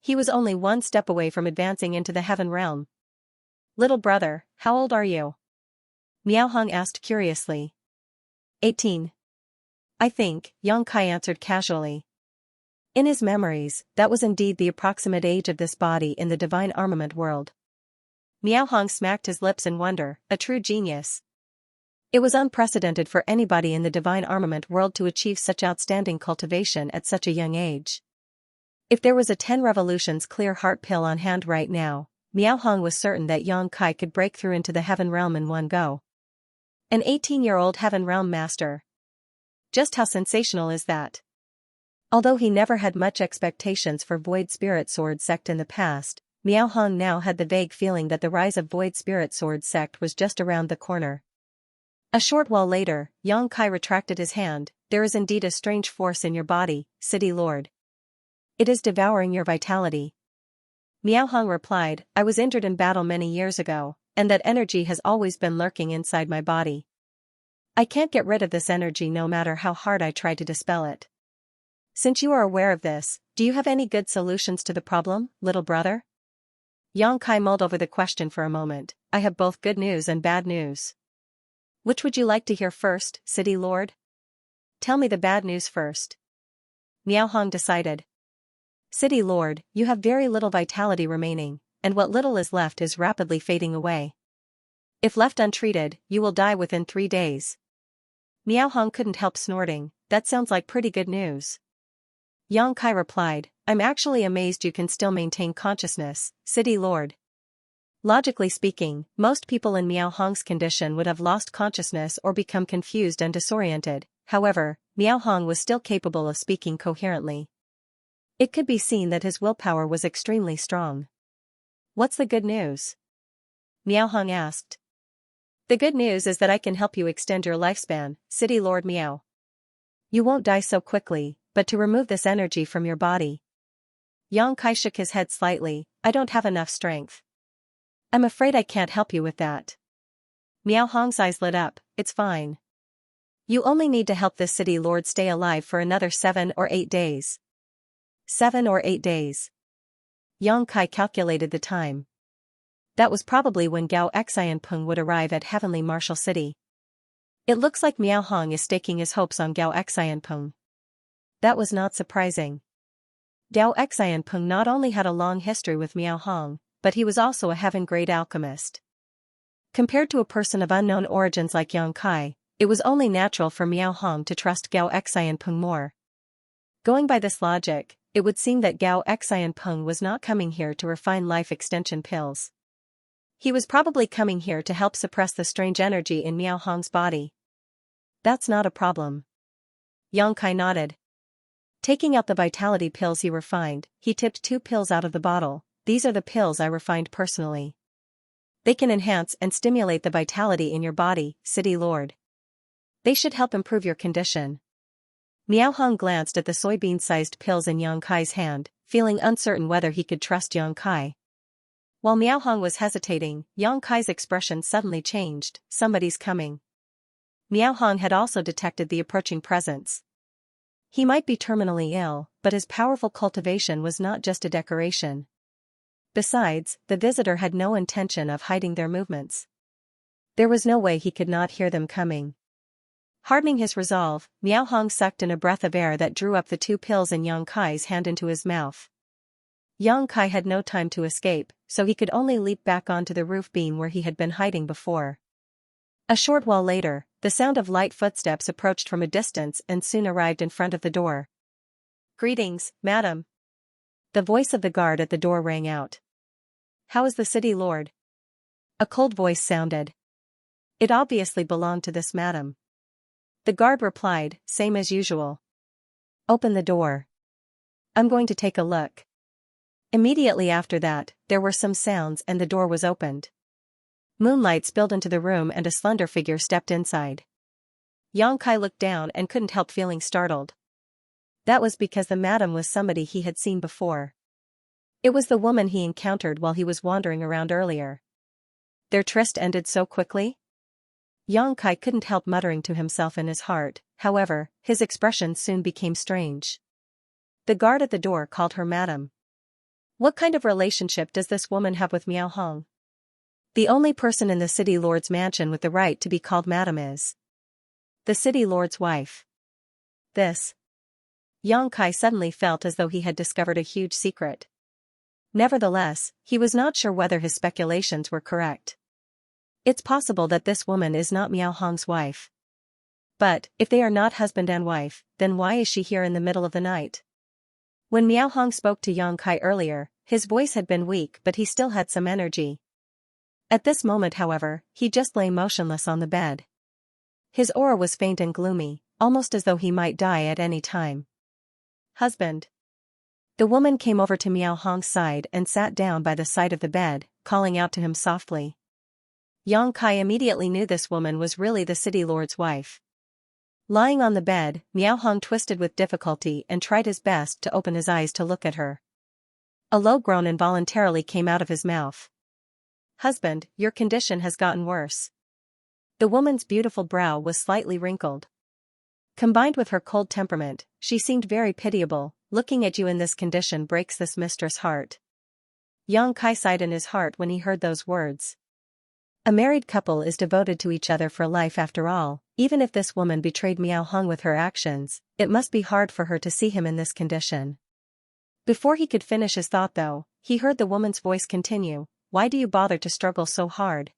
Speaker 1: He was only one step away from advancing into the Heaven realm. "Little brother, how old are you?" Miao Hong asked curiously. 18. I think, Yang Kai answered casually. In his memories, that was indeed the approximate age of this body in the divine armament world. Miao Hong smacked his lips in wonder, a true genius. It was unprecedented for anybody in the divine armament world to achieve such outstanding cultivation at such a young age. If there was a 10 revolutions clear heart pill on hand right now, Miao Hong was certain that Yang Kai could break through into the Heaven realm in one go. An 18-year-old Heaven realm master. Just how sensational is that? Although he never had much expectations for Void Spirit Sword Sect in the past, Miao Hong now had the vague feeling that the rise of Void Spirit Sword Sect was just around the corner. A short while later, Yang Kai retracted his hand. "There is indeed a strange force in your body, City Lord. It is devouring your vitality." Miao Hong replied, "I was injured in battle many years ago, and that energy has always been lurking inside my body. I can't get rid of this energy no matter how hard I try to dispel it. Since you are aware of this, do you have any good solutions to the problem, little brother?" Yang Kai mulled over the question for a moment. "I have both good news and bad news." "Which would you like to hear first, City Lord?" "Tell me the bad news first." Miao Hong decided. "City Lord, you have very little vitality remaining, and what little is left is rapidly fading away. If left untreated, you will die within 3 days." Miao Hong couldn't help snorting. "That sounds like pretty good news." Yang Kai replied, "I'm actually amazed you can still maintain consciousness, City Lord. Logically speaking, most people in Miao Hong's condition would have lost consciousness or become confused and disoriented. However, Miao Hong was still capable of speaking coherently. It could be seen that his willpower was extremely strong. "What's the good news?" Miao Hong asked. "The good news is that I can help you extend your lifespan, City Lord Miao. You won't die so quickly, but to remove this energy from your body." Yang Kai shook his head slightly. "I don't have enough strength." I'm afraid I can't help you with that. Miao Hong's eyes lit up. It's fine. You only need to help this city lord stay alive for another 7 or 8 days. 7 or 8 days. Yang Kai calculated the time. That was probably when Gao Xianpeng would arrive at Heavenly Martial City. It looks like Miao Hong is staking his hopes on Gao Xianpeng. That was not surprising. Gao Xianpeng not only had a long history with Miao Hong, but he was also a heaven-grade alchemist. Compared to a person of unknown origins like Yang Kai, it was only natural for Miao Hong to trust Gao Xianpeng more. Going by this logic, it would seem that Gao Xianpeng was not coming here to refine life extension pills. He was probably coming here to help suppress the strange energy in Miao Hong's body. That's not a problem. Yang Kai nodded. Taking out the vitality pills he refined, he tipped 2 pills out of the bottle. These are the pills I refined personally. They can enhance and stimulate the vitality in your body, City Lord. They should help improve your condition. Miao Hong glanced at the soybean-sized pills in Yang Kai's hand, feeling uncertain whether he could trust Yang Kai. While Miao Hong was hesitating, Yang Kai's expression suddenly changed. Somebody's coming. Miao Hong had also detected the approaching presence. He might be terminally ill, but his powerful cultivation was not just a decoration. Besides, the visitor had no intention of hiding their movements. There was no way he could not hear them coming. Hardening his resolve, Miao Hong sucked in a breath of air that drew up the 2 pills in Yang Kai's hand into his mouth. Yang Kai had no time to escape, so he could only leap back onto the roof beam where he had been hiding before. A short while later, the sound of light footsteps approached from a distance and soon arrived in front of the door. "Greetings, madam." The voice of the guard at the door rang out. "How is the city lord?" A cold voice sounded. "It obviously belonged to this madam." The guard replied, "Same as usual." "Open the door. I'm going to take a look." Immediately after that, there were some sounds and the door was opened. Moonlight spilled into the room and a slender figure stepped inside. Yang Kai looked down and couldn't help feeling startled. That was because the madam was somebody he had seen before. It was the woman he encountered while he was wandering around earlier. Their tryst ended so quickly? Yang Kai couldn't help muttering to himself in his heart. However, his expression soon became strange. The guard at the door called her madam. What kind of relationship does this woman have with Miao Hong? The only person in the city lord's mansion with the right to be called madam is the city lord's wife. This. Yang Kai suddenly felt as though he had discovered a huge secret. Nevertheless, he was not sure whether his speculations were correct. It's possible that this woman is not Miao Hong's wife. But, if they are not husband and wife, then why is she here in the middle of the night? When Miao Hong spoke to Yang Kai earlier, his voice had been weak but he still had some energy. At this moment however, he just lay motionless on the bed. His aura was faint and gloomy, almost as though he might die at any time. "Husband." The woman came over to Miao Hong's side and sat down by the side of the bed, calling out to him softly. Yang Kai immediately knew this woman was really the city lord's wife. Lying on the bed, Miao Hong twisted with difficulty and tried his best to open his eyes to look at her. A low groan involuntarily came out of his mouth. "Husband, your condition has gotten worse." The woman's beautiful brow was slightly wrinkled. Combined with her cold temperament, she seemed very pitiable. "Looking at you in this condition breaks this mistress' heart." Yang Kai sighed in his heart when he heard those words. A married couple is devoted to each other for life after all. Even if this woman betrayed Miao Hong with her actions, it must be hard for her to see him in this condition. Before he could finish his thought though, he heard the woman's voice continue, "Why do you bother to struggle so hard?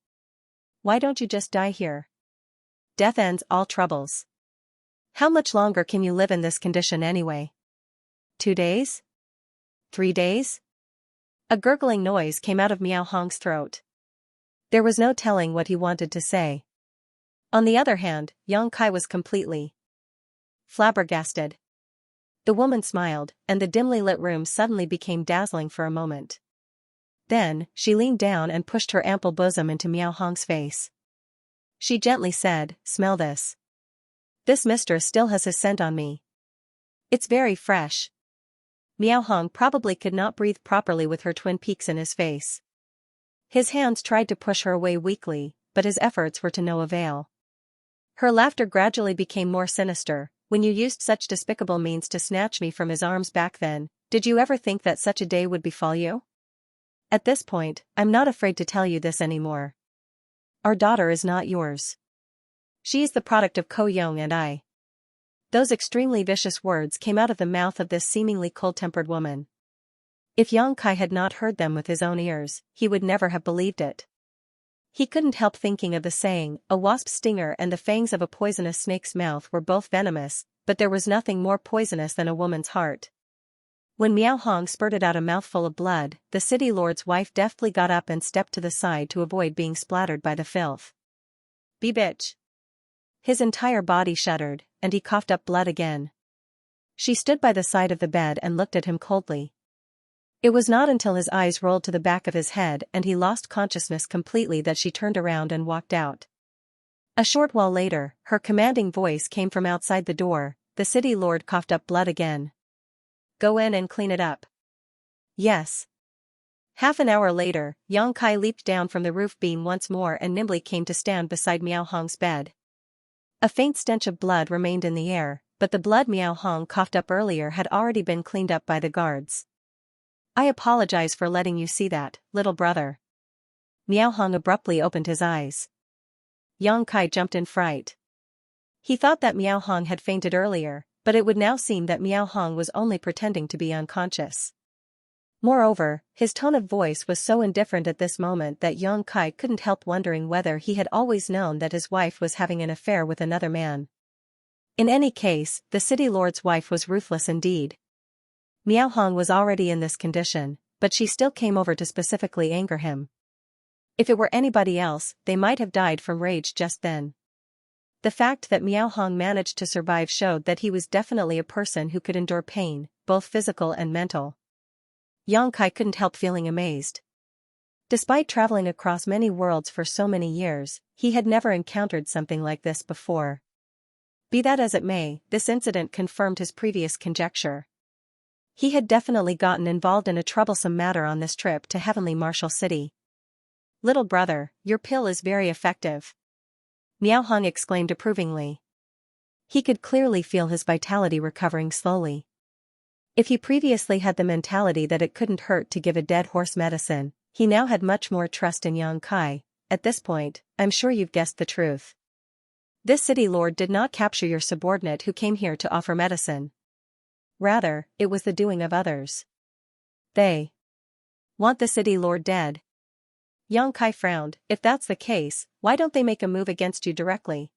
Speaker 1: Why don't you just die here? Death ends all troubles. How much longer can you live in this condition anyway? 2 days? 3 days?" A gurgling noise came out of Miao Hong's throat. There was no telling what he wanted to say. On the other hand, Yang Kai was completely flabbergasted. The woman smiled, and the dimly lit room suddenly became dazzling for a moment. Then, she leaned down and pushed her ample bosom into Miao Hong's face. She gently said, "Smell this. This mistress still has his scent on me. It's very fresh." Miao Hong probably could not breathe properly with her twin peaks in his face. His hands tried to push her away weakly, but his efforts were to no avail. Her laughter gradually became more sinister. When you used such despicable means to snatch me from his arms back then, did you ever think that such a day would befall you? At this point, I'm not afraid to tell you this anymore. Our daughter is not yours. She is the product of Ko Young and I. Those extremely vicious words came out of the mouth of this seemingly cold-tempered woman. If Yang Kai had not heard them with his own ears, he would never have believed it. He couldn't help thinking of the saying, a wasp's stinger and the fangs of a poisonous snake's mouth were both venomous, but there was nothing more poisonous than a woman's heart. When Miao Hong spurted out a mouthful of blood, the city lord's wife deftly got up and stepped to the side to avoid being splattered by the filth. Be bitch. His entire body shuddered, and he coughed up blood again. She stood by the side of the bed and looked at him coldly. It was not until his eyes rolled to the back of his head and he lost consciousness completely that she turned around and walked out. A short while later, her commanding voice came from outside the door. The city lord coughed up blood again. Go in and clean it up. Yes. Half an hour later, Yang Kai leaped down from the roof beam once more and nimbly came to stand beside Miao Hong's bed. A faint stench of blood remained in the air, but the blood Miao Hong coughed up earlier had already been cleaned up by the guards. I apologize for letting you see that, little brother. Miao Hong abruptly opened his eyes. Yang Kai jumped in fright. He thought that Miao Hong had fainted earlier, but it would now seem that Miao Hong was only pretending to be unconscious. Moreover, his tone of voice was so indifferent at this moment that Yang Kai couldn't help wondering whether he had always known that his wife was having an affair with another man. In any case, the city lord's wife was ruthless indeed. Miao Hong was already in this condition, but she still came over to specifically anger him. If it were anybody else, they might have died from rage just then. The fact that Miao Hong managed to survive showed that he was definitely a person who could endure pain, both physical and mental. Yang Kai couldn't help feeling amazed. Despite traveling across many worlds for so many years, he had never encountered something like this before. Be that as it may, this incident confirmed his previous conjecture. He had definitely gotten involved in a troublesome matter on this trip to Heavenly Martial City. Little brother, your pill is very effective. Miao Hong exclaimed approvingly. He could clearly feel his vitality recovering slowly. If he previously had the mentality that it couldn't hurt to give a dead horse medicine, he now had much more trust in Yang Kai. At this point, I'm sure you've guessed the truth. This city lord did not capture your subordinate who came here to offer medicine. Rather, it was the doing of others. They want the city lord dead. Yang Kai frowned. If that's the case, why don't they make a move against you directly?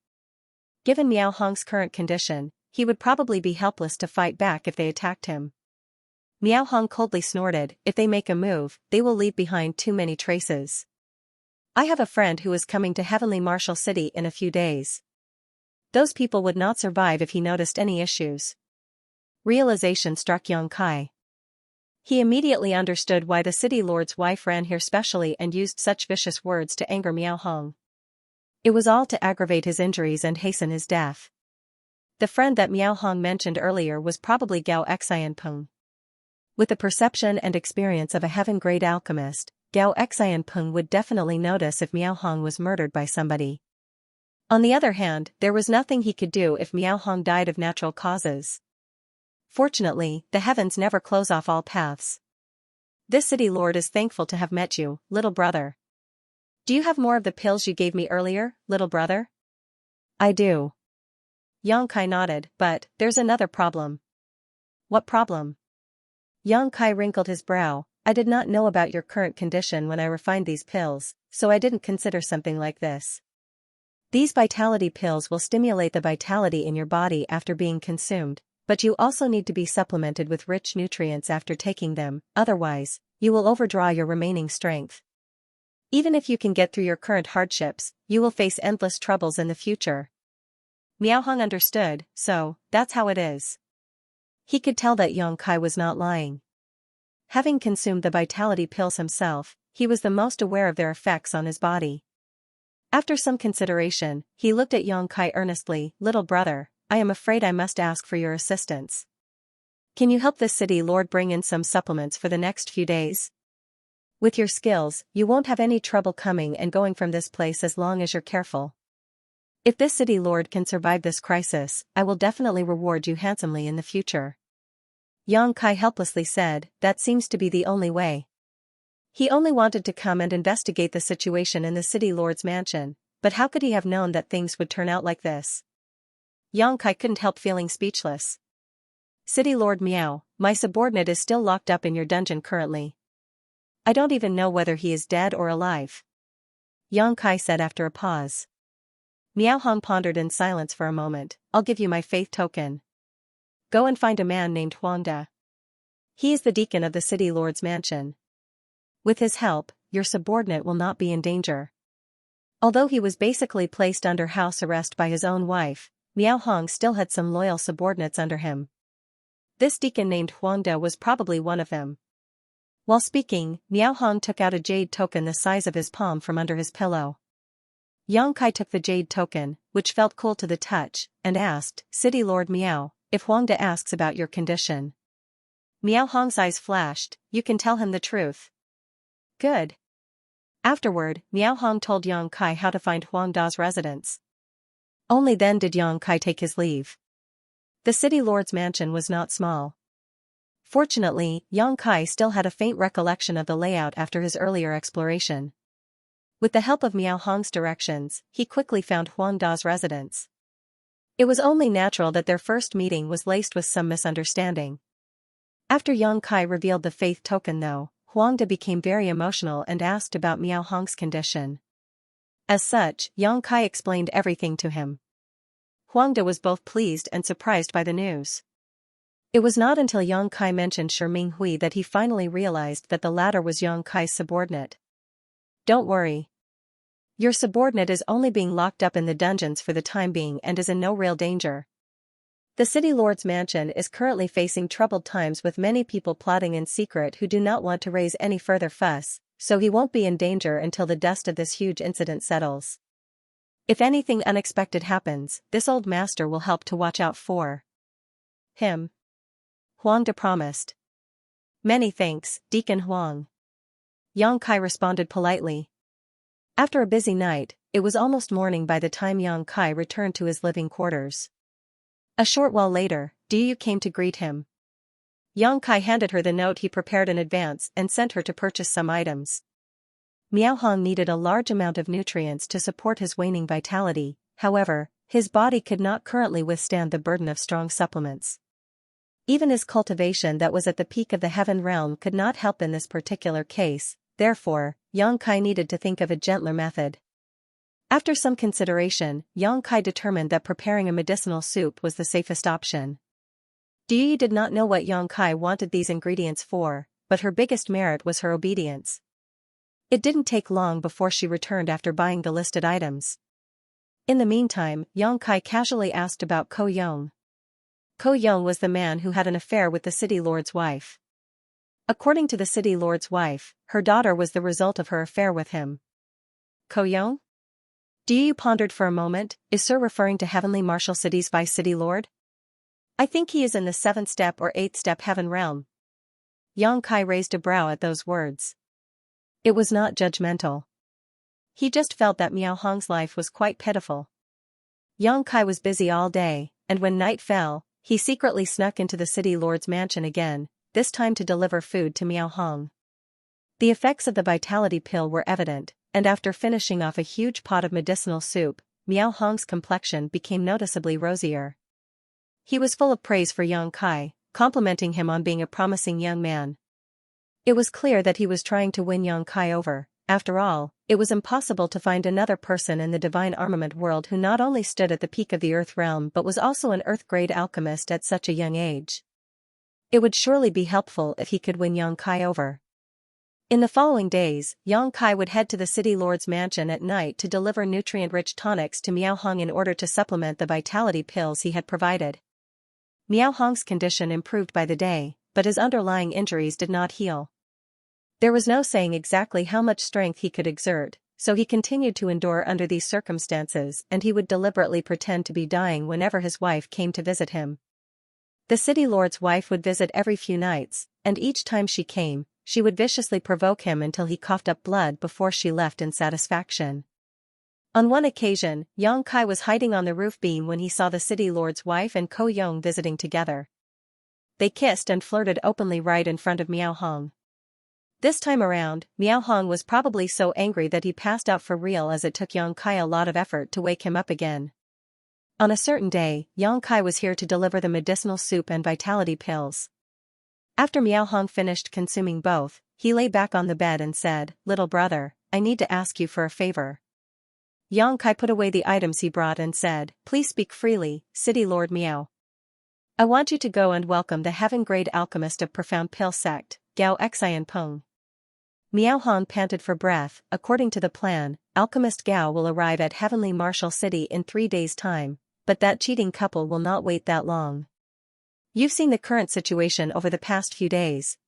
Speaker 1: Given Miao Hong's current condition, he would probably be helpless to fight back if they attacked him. Miao Hong coldly snorted, if they make a move, they will leave behind too many traces. I have a friend who is coming to Heavenly Martial City in a few days. Those people would not survive if he noticed any issues. Realization struck Yang Kai. He immediately understood why the city lord's wife ran here specially and used such vicious words to anger Miao Hong. It was all to aggravate his injuries and hasten his death. The friend that Miao Hong mentioned earlier was probably Gao Xianpeng. With the perception and experience of a heaven-grade alchemist, Gao Xianpeng would definitely notice if Miao Hong was murdered by somebody. On the other hand, there was nothing he could do if Miao Hong died of natural causes. Fortunately, the heavens never close off all paths. This city lord is thankful to have met you, little brother. Do you have more of the pills you gave me earlier, little brother? I do. Yang Kai nodded, but there's another problem. What problem? Yang Kai wrinkled his brow. I did not know about your current condition when I refined these pills, so I didn't consider something like this. These vitality pills will stimulate the vitality in your body after being consumed, but you also need to be supplemented with rich nutrients after taking them, otherwise, you will overdraw your remaining strength. Even if you can get through your current hardships, you will face endless troubles in the future. Miao Hong understood, so, that's how it is. He could tell that Yang Kai was not lying. Having consumed the vitality pills himself, he was the most aware of their effects on his body. After some consideration, he looked at Yang Kai earnestly, little brother, I am afraid I must ask for your assistance. Can you help this city lord bring in some supplements for the next few days? With your skills, you won't have any trouble coming and going from this place as long as you're careful. If this city lord can survive this crisis, I will definitely reward you handsomely in the future. Yang Kai helplessly said, that seems to be the only way. He only wanted to come and investigate the situation in the city lord's mansion, but how could he have known that things would turn out like this? Yang Kai couldn't help feeling speechless. City Lord Miao, my subordinate is still locked up in your dungeon currently. I don't even know whether he is dead or alive. Yang Kai said after a pause. Miao Hong pondered in silence for a moment. I'll give you my faith token. Go and find a man named Huang De. He is the deacon of the city lord's mansion. With his help, your subordinate will not be in danger. Although he was basically placed under house arrest by his own wife, Miao Hong still had some loyal subordinates under him. This deacon named Huang De was probably one of them. While speaking, Miao Hong took out a jade token the size of his palm from under his pillow. Yang Kai took the jade token, which felt cool to the touch, and asked, City Lord Miao, if Huang De asks about your condition. Miao Hong's eyes flashed, you can tell him the truth. Good. Afterward, Miao Hong told Yang Kai how to find Huang Da's residence. Only then did Yang Kai take his leave. The city lord's mansion was not small. Fortunately, Yang Kai still had a faint recollection of the layout after his earlier exploration. With the help of Miao Hong's directions, he quickly found Huang Da's residence. It was only natural that their first meeting was laced with some misunderstanding. After Yang Kai revealed the faith token though, Huang Da became very emotional and asked about Miao Hong's condition. As such, Yang Kai explained everything to him. Huang Da was both pleased and surprised by the news. It was not until Yang Kai mentioned Shi Minghui that he finally realized that the latter was Yang Kai's subordinate. Don't worry. Your subordinate is only being locked up in the dungeons for the time being and is in no real danger. The city lord's mansion is currently facing troubled times with many people plotting in secret who do not want to raise any further fuss, so he won't be in danger until the dust of this huge incident settles. If anything unexpected happens, this old master will help to watch out for him. Huang De promised. Many thanks, Deacon Huang. Yang Kai responded politely. After a busy night, it was almost morning by the time Yang Kai returned to his living quarters. A short while later, Diyu came to greet him. Yang Kai handed her the note he prepared in advance and sent her to purchase some items. Miao Hong needed a large amount of nutrients to support his waning vitality, however, his body could not currently withstand the burden of strong supplements. Even his cultivation that was at the peak of the heaven realm could not help in this particular case, therefore, Yang Kai needed to think of a gentler method. After some consideration, Yang Kai determined that preparing a medicinal soup was the safest option. Diyu did not know what Yang Kai wanted these ingredients for, but her biggest merit was her obedience. It didn't take long before she returned after buying the listed items. In the meantime, Yang Kai casually asked about Ko Yong. Ko Yong was the man who had an affair with the city lord's wife. According to the city lord's wife, her daughter was the result of her affair with him. Ko Yong? Diyu pondered for a moment, is Sir referring to Heavenly Martial City's Vice City Lord? I think he is in the 7th step or 8th step heaven realm. Yang Kai raised a brow at those words. It was not judgmental. He just felt that Miao Hong's life was quite pitiful. Yang Kai was busy all day, and when night fell, he secretly snuck into the city lord's mansion again, this time to deliver food to Miao Hong. The effects of the vitality pill were evident, and after finishing off a huge pot of medicinal soup, Miao Hong's complexion became noticeably rosier. He was full of praise for Yang Kai, complimenting him on being a promising young man. It was clear that he was trying to win Yang Kai over. After all, it was impossible to find another person in the divine armament world who not only stood at the peak of the earth realm but was also an earth-grade alchemist at such a young age. It would surely be helpful if he could win Yang Kai over. In the following days, Yang Kai would head to the city lord's mansion at night to deliver nutrient-rich tonics to Miao Hong in order to supplement the vitality pills he had provided. Miao Hong's condition improved by the day, but his underlying injuries did not heal. There was no saying exactly how much strength he could exert, so he continued to endure under these circumstances, and he would deliberately pretend to be dying whenever his wife came to visit him. The city lord's wife would visit every few nights, and each time she came, she would viciously provoke him until he coughed up blood before she left in satisfaction. On one occasion, Yang Kai was hiding on the roof beam when he saw the city lord's wife and Ko Yong visiting together. They kissed and flirted openly right in front of Miao Hong. This time around, Miao Hong was probably so angry that he passed out for real, as it took Yang Kai a lot of effort to wake him up again. On a certain day, Yang Kai was here to deliver the medicinal soup and vitality pills. After Miao Hong finished consuming both, he lay back on the bed and said, "Little brother, I need to ask you for a favor." Yang Kai put away the items he brought and said, "Please speak freely, City Lord Miao. I want you to go and welcome the heaven-grade alchemist of Profound Pill Sect, Gao Xian Peng." Miao Hong panted for breath. According to the plan, alchemist Gao will arrive at Heavenly Martial City in 3 days' time, but that cheating couple will not wait that long. You've seen the current situation over the past few days.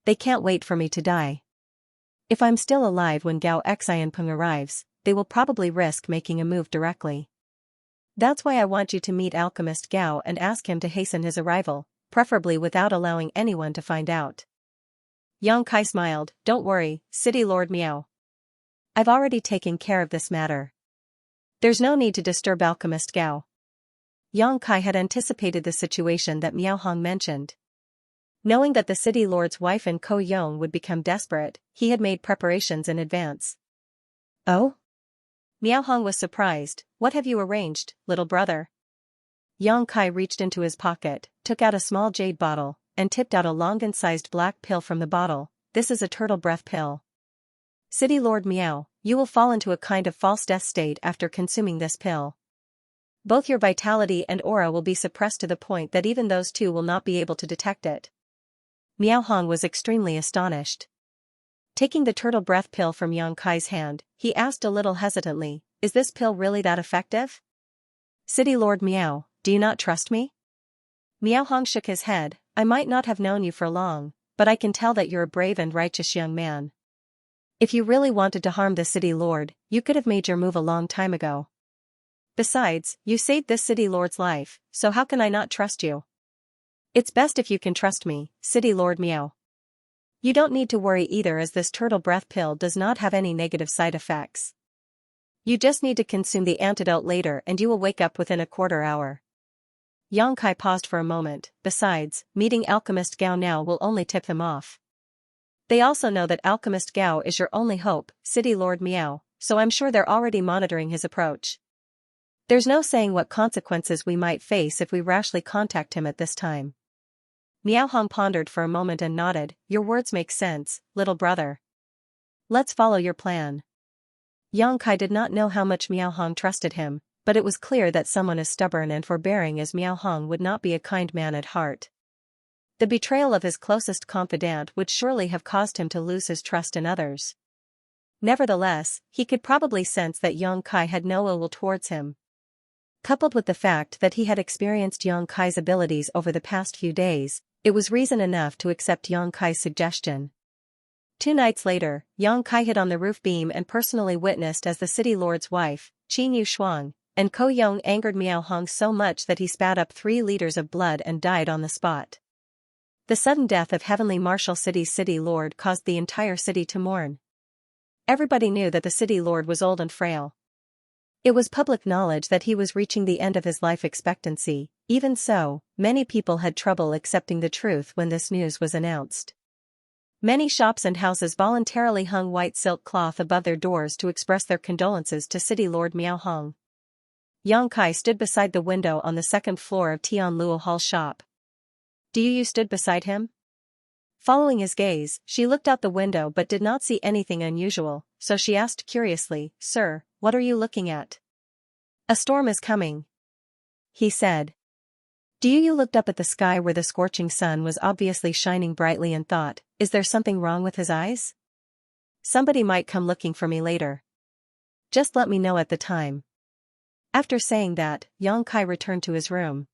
Speaker 1: They can't wait for me to die. If I'm still alive when Gao Xian Peng arrives, they will probably risk making a move directly. That's why I want you to meet alchemist Gao and ask him to hasten his arrival, preferably without allowing anyone to find out. Yang Kai smiled. "Don't worry, City Lord Miao. I've already taken care of this matter. There's no need to disturb alchemist Gao." Yang Kai had anticipated the situation that Miao Hong mentioned. Knowing that the city lord's wife and Ko Yong would become desperate, he had made preparations in advance. "Oh?" Miao Hong was surprised. "What have you arranged, little brother?" Yang Kai reached into his pocket, took out a small jade bottle, and tipped out a longan-sized black pill from the bottle. "This is a turtle breath pill. City Lord Miao, you will fall into a kind of false death state after consuming this pill. Both your vitality and aura will be suppressed to the point that even those two will not be able to detect it." Miao Hong was extremely astonished. Taking the turtle breath pill from Yang Kai's hand, he asked a little hesitantly, "Is this pill really that effective? City Lord Miao, do you not trust me?" Miao Hong shook his head. "I might not have known you for long, but I can tell that you're a brave and righteous young man. If you really wanted to harm the city lord, you could have made your move a long time ago. Besides, you saved this city lord's life, so how can I not trust you? It's best if you can trust me, City Lord Miao. You don't need to worry either, as this turtle breath pill does not have any negative side effects. You just need to consume the antidote later and you will wake up within a quarter hour." Yang Kai paused for a moment. "Besides, meeting alchemist Gao now will only tip them off. They also know that alchemist Gao is your only hope, City Lord Miao, so I'm sure they're already monitoring his approach. There's no saying what consequences we might face if we rashly contact him at this time." Miao Hong pondered for a moment and nodded. "Your words make sense, little brother. Let's follow your plan." Yang Kai did not know how much Miao Hong trusted him, but it was clear that someone as stubborn and forbearing as Miao Hong would not be a kind man at heart. The betrayal of his closest confidant would surely have caused him to lose his trust in others. Nevertheless, he could probably sense that Yang Kai had no ill will towards him. Coupled with the fact that he had experienced Yang Kai's abilities over the past few days, it was reason enough to accept Yang Kai's suggestion. 2 nights later, Yang Kai hid on the roof beam and personally witnessed as the city lord's wife, Qin Yu Shuang, and Ko Yong angered Miao Hong so much that he spat up 3 liters of blood and died on the spot. The sudden death of Heavenly Martial City's city lord caused the entire city to mourn. Everybody knew that the city lord was old and frail. It was public knowledge that he was reaching the end of his life expectancy. Even so, many people had trouble accepting the truth when this news was announced. Many shops and houses voluntarily hung white silk cloth above their doors to express their condolences to City Lord Miao Hong. Yang Kai stood beside the window on the 2nd floor of Tian Luo Hall's shop. "Do you stood beside him?" Following his gaze, she looked out the window but did not see anything unusual, so she asked curiously, "Sir, what are you looking at?" "A storm is coming," he said. You looked up at the sky where the scorching sun was obviously shining brightly and thought, "Is there something wrong with his eyes? Somebody might come looking for me later. Just let me know at the time." After saying that, Yang Kai returned to his room.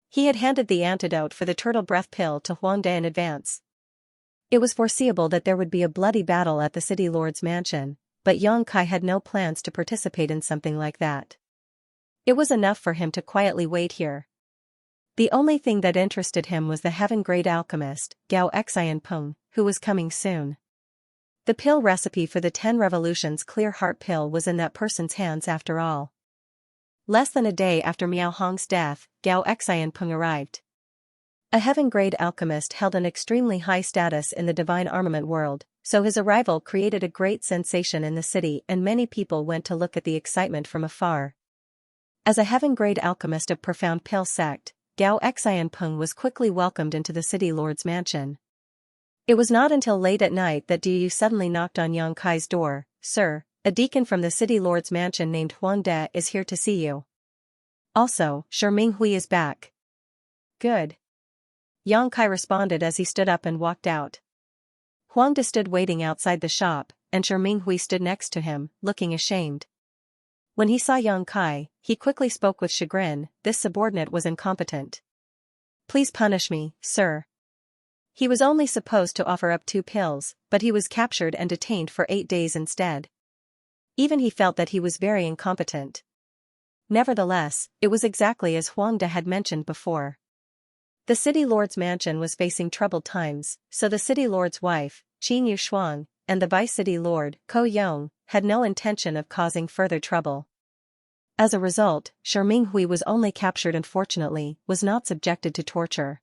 Speaker 1: He had handed the antidote for the turtle breath pill to Huangde in advance. It was foreseeable that there would be a bloody battle at the city lord's mansion, but Yang Kai had no plans to participate in something like that. It was enough for him to quietly wait here. The only thing that interested him was the heaven-grade alchemist, Gao Xianpeng, who was coming soon. The pill recipe for the 10 Revolutions Clear Heart pill was in that person's hands after all. Less than a day after Miao Hong's death, Gao Xianpeng arrived. A heaven-grade alchemist held an extremely high status in the divine armament world, so his arrival created a great sensation in the city and many people went to look at the excitement from afar. As a heaven-grade alchemist of profound pill sect, Gao Xianpeng was quickly welcomed into the city lord's mansion. It was not until late at night that Du suddenly knocked on Yang Kai's door. "Sir, a deacon from the city lord's mansion named Huang De is here to see you. Also, Shi Minghui is back." "Good." Yang Kai responded as he stood up and walked out. Huang De stood waiting outside the shop, and Shi Minghui stood next to him, looking ashamed. When he saw Yang Kai, he quickly spoke with chagrin. This subordinate was incompetent. "Please punish me, sir." He was only supposed to offer up 2 pills, but he was captured and detained for 8 days instead. Even he felt that he was very incompetent. Nevertheless, it was exactly as Huang De had mentioned before. The city lord's mansion was facing troubled times, so the city lord's wife, Qin Yushuang, and the vice-city lord, Ko Yong, had no intention of causing further trouble. As a result, Shi Minghui was only captured and fortunately, was not subjected to torture.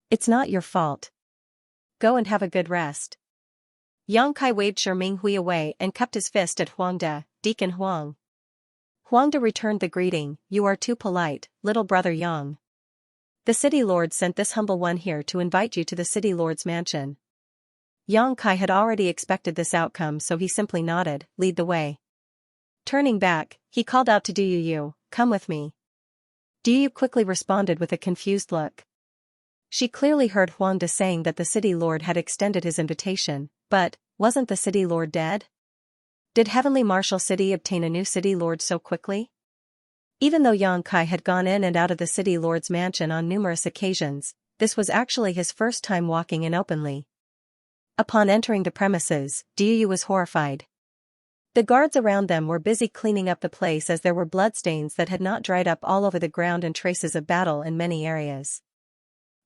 Speaker 1: "It's not your fault. Go and have a good rest." Yang Kai waved Shi Minghui away and cupped his fist at Huang De. "Deacon Huang." Huang De returned the greeting. "You are too polite, little brother Yang. The city lord sent this humble one here to invite you to the city lord's mansion." Yang Kai had already expected this outcome, so he simply nodded. "Lead the way." Turning back, he called out to Du, "Come with me." Du quickly responded with a confused look. She clearly heard Huang De saying that the city lord had extended his invitation, but, wasn't the city lord dead? Did Heavenly Martial City obtain a new city lord so quickly? Even though Yang Kai had gone in and out of the city lord's mansion on numerous occasions, this was actually his first time walking in openly. Upon entering the premises, Du was horrified. The guards around them were busy cleaning up the place as there were bloodstains that had not dried up all over the ground and traces of battle in many areas.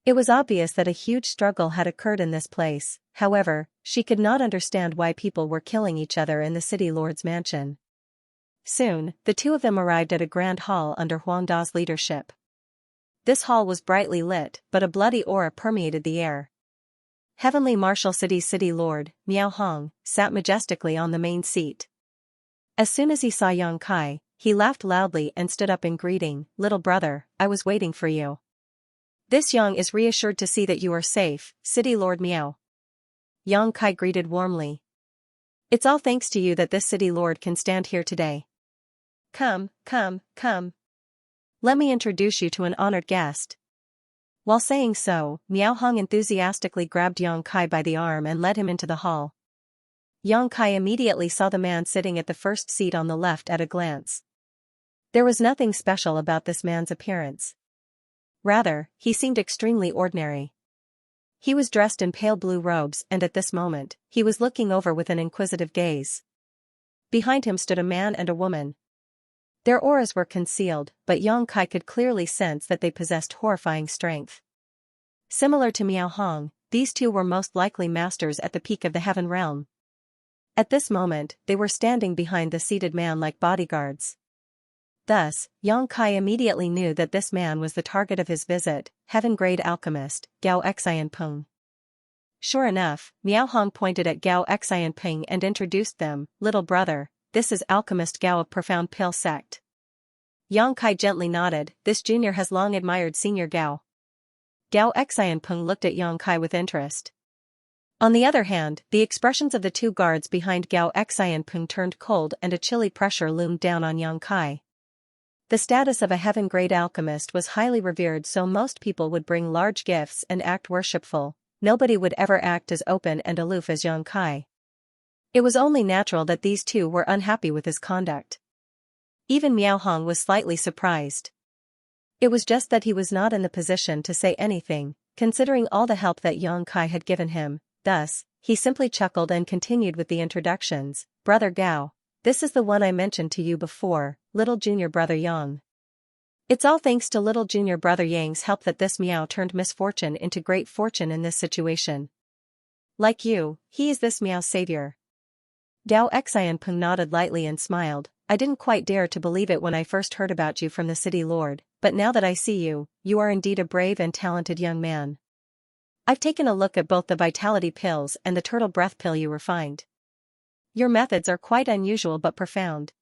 Speaker 1: It was obvious that a huge struggle had occurred in this place, however, she could not understand why people were killing each other in the city lord's mansion. Soon, the two of them arrived at a grand hall under Huang Da's leadership. This hall was brightly lit, but a bloody aura permeated the air. Heavenly Martial City's city lord, Miao Hong, sat majestically on the main seat. As soon as he saw Yang Kai, he laughed loudly and stood up in greeting. "Little brother, I was waiting for you. This Yang is reassured to see that you are safe, City Lord Miao." Yang Kai greeted warmly. "It's all thanks to you that this City Lord can stand here today. Come, come, come. Let me introduce you to an honored guest." While saying so, Miao Hong enthusiastically grabbed Yang Kai by the arm and led him into the hall. Yang Kai immediately saw the man sitting at the first seat on the left at a glance. There was nothing special about this man's appearance. Rather, he seemed extremely ordinary. He was dressed in pale blue robes and at this moment, he was looking over with an inquisitive gaze. Behind him stood a man and a woman. Their auras were concealed, but Yang Kai could clearly sense that they possessed horrifying strength. Similar to Miao Hong, these two were most likely masters at the peak of the heaven realm. At this moment, they were standing behind the seated man like bodyguards. Thus, Yang Kai immediately knew that this man was the target of his visit, heaven-grade alchemist, Gao Xianpeng. Sure enough, Miao Hong pointed at Gao Xianpeng and introduced them. "Little brother, this is alchemist Gao of Profound Pill Sect." Yang Kai gently nodded. "This junior has long admired senior Gao." Gao Xianpeng looked at Yang Kai with interest. On the other hand, the expressions of the two guards behind Gao Xianpeng turned cold and a chilly pressure loomed down on Yang Kai. The status of a heaven-grade alchemist was highly revered, so most people would bring large gifts and act worshipful. Nobody would ever act as open and aloof as Yang Kai. It was only natural that these two were unhappy with his conduct. Even Miao Hong was slightly surprised. It was just that he was not in the position to say anything, considering all the help that Yang Kai had given him. Thus, he simply chuckled and continued with the introductions. "Brother Gao, this is the one I mentioned to you before, little junior brother Yang." It's all thanks to little junior brother Yang's help that this Miao turned misfortune into great fortune in this situation. Like you, he is this Miao's savior. Gao Xianpeng nodded lightly and smiled. I didn't quite dare to believe it when I first heard about you from the city lord, but now that I see you, you are indeed a brave and talented young man. I've taken a look at both the vitality pills and the turtle breath pill you refined. Your methods are quite unusual but profound.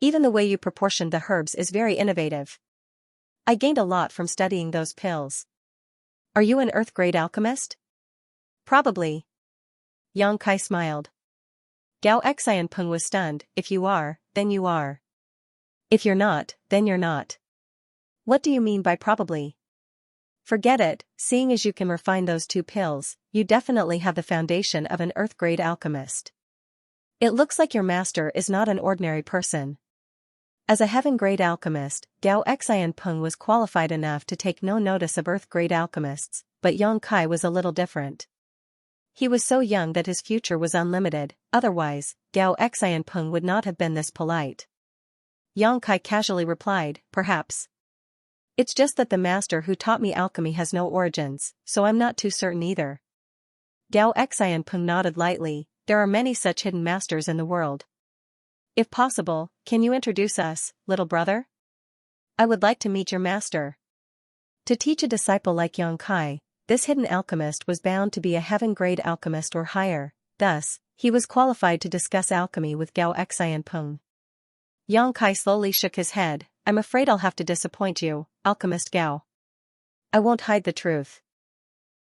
Speaker 1: Even the way you proportioned the herbs is very innovative. I gained a lot from studying those pills. Are you an earth-grade alchemist? Probably. Yang Kai smiled. Gao Xianpeng was stunned. If you are, then you are. If you're not, then you're not. What do you mean by probably? Forget it, seeing as you can refine those two pills, you definitely have the foundation of an earth-grade alchemist. It looks like your master is not an ordinary person. As a heaven-grade alchemist, Gao Xianpeng was qualified enough to take no notice of earth-grade alchemists, but Yang Kai was a little different. He was so young that his future was unlimited, otherwise, Gao Xianpeng would not have been this polite. Yang Kai casually replied, perhaps. It's just that the master who taught me alchemy has no origins, so I'm not too certain either. Gao Xianpeng nodded lightly. There are many such hidden masters in the world. If possible, can you introduce us, little brother? I would like to meet your master. To teach a disciple like Yang Kai, this hidden alchemist was bound to be a heaven-grade alchemist or higher, thus, he was qualified to discuss alchemy with Gao Xianpeng. Yang Kai slowly shook his head. I'm afraid I'll have to disappoint you, Alchemist Gao. I won't hide the truth.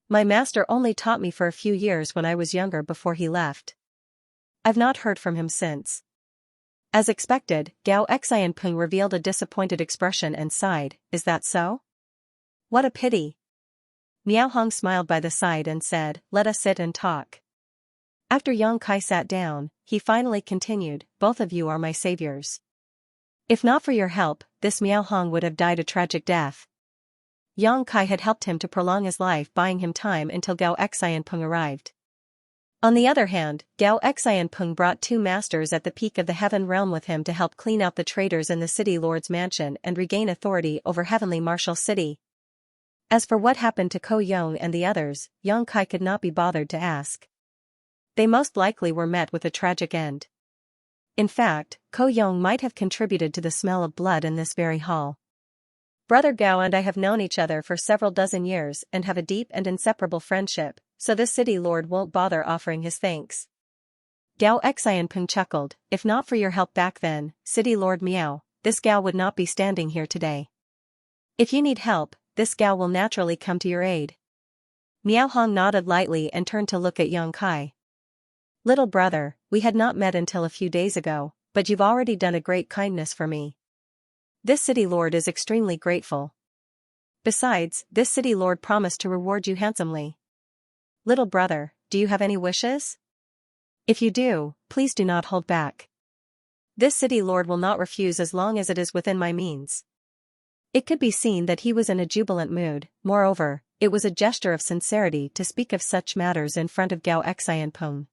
Speaker 1: My master only taught me for a few years when I was younger before he left. I've not heard from him since. As expected, Gao Xianpeng revealed a disappointed expression and sighed. Is that so? What a pity. Miao Hong smiled by the side and said, let us sit and talk. After Yang Kai sat down, he finally continued, both of you are my saviors. If not for your help, this Miao Hong would have died a tragic death. Yang Kai had helped him to prolong his life, buying him time until Gao Xianpeng arrived. On the other hand, Gao Xianpeng brought two masters at the peak of the heaven realm with him to help clean out the traitors in the city lord's mansion and regain authority over heavenly martial city. As for what happened to Ko Yong and the others, Yang Kai could not be bothered to ask. They most likely were met with a tragic end. In fact, Ko Yong might have contributed to the smell of blood in this very hall. Brother Gao and I have known each other for several dozen years and have a deep and inseparable friendship, so this city lord won't bother offering his thanks. Gao Xianpeng chuckled. If not for your help back then, city lord Miao, this Gao would not be standing here today. If you need help, this Gao will naturally come to your aid. Miao Hong nodded lightly and turned to look at Yang Kai. Little brother, we had not met until a few days ago, but you've already done a great kindness for me. This city lord is extremely grateful. Besides, this city lord promised to reward you handsomely. Little brother, do you have any wishes? If you do, please do not hold back. This city lord will not refuse as long as it is within my means. It could be seen that he was in a jubilant mood. Moreover, it was a gesture of sincerity to speak of such matters in front of Gao Xianpeng.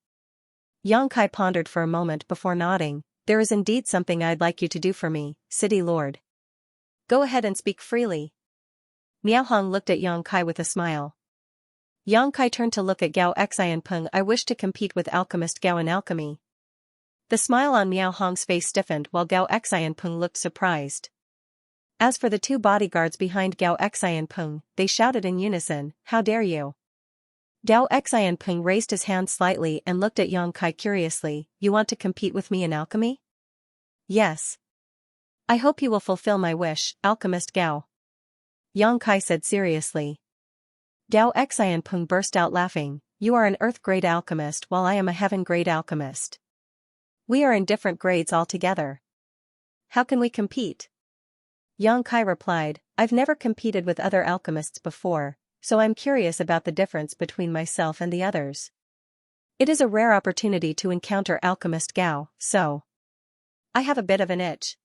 Speaker 1: Yang Kai pondered for a moment before nodding. There is indeed something I'd like you to do for me, city lord. Go ahead and speak freely. Miao Hong looked at Yang Kai with a smile. Yang Kai turned to look at Gao Xianpeng. I wish to compete with alchemist Gao in alchemy. The smile on Miao Hong's face stiffened while Gao Xianpeng looked surprised. As for the two bodyguards behind Gao Xianpeng, they shouted in unison, how dare you? Gao Xianpeng raised his hand slightly and looked at Yang Kai curiously. You want to compete with me in alchemy? Yes. I hope you will fulfill my wish, alchemist Gao. Yang Kai said seriously. Gao Xianpeng burst out laughing. You are an earth-grade alchemist while I am a heaven-grade alchemist. We are in different grades altogether. How can we compete? Yang Kai replied, I've never competed with other alchemists before, so I'm curious about the difference between myself and the others. It is a rare opportunity to encounter alchemist Gao, so I have a bit of an itch.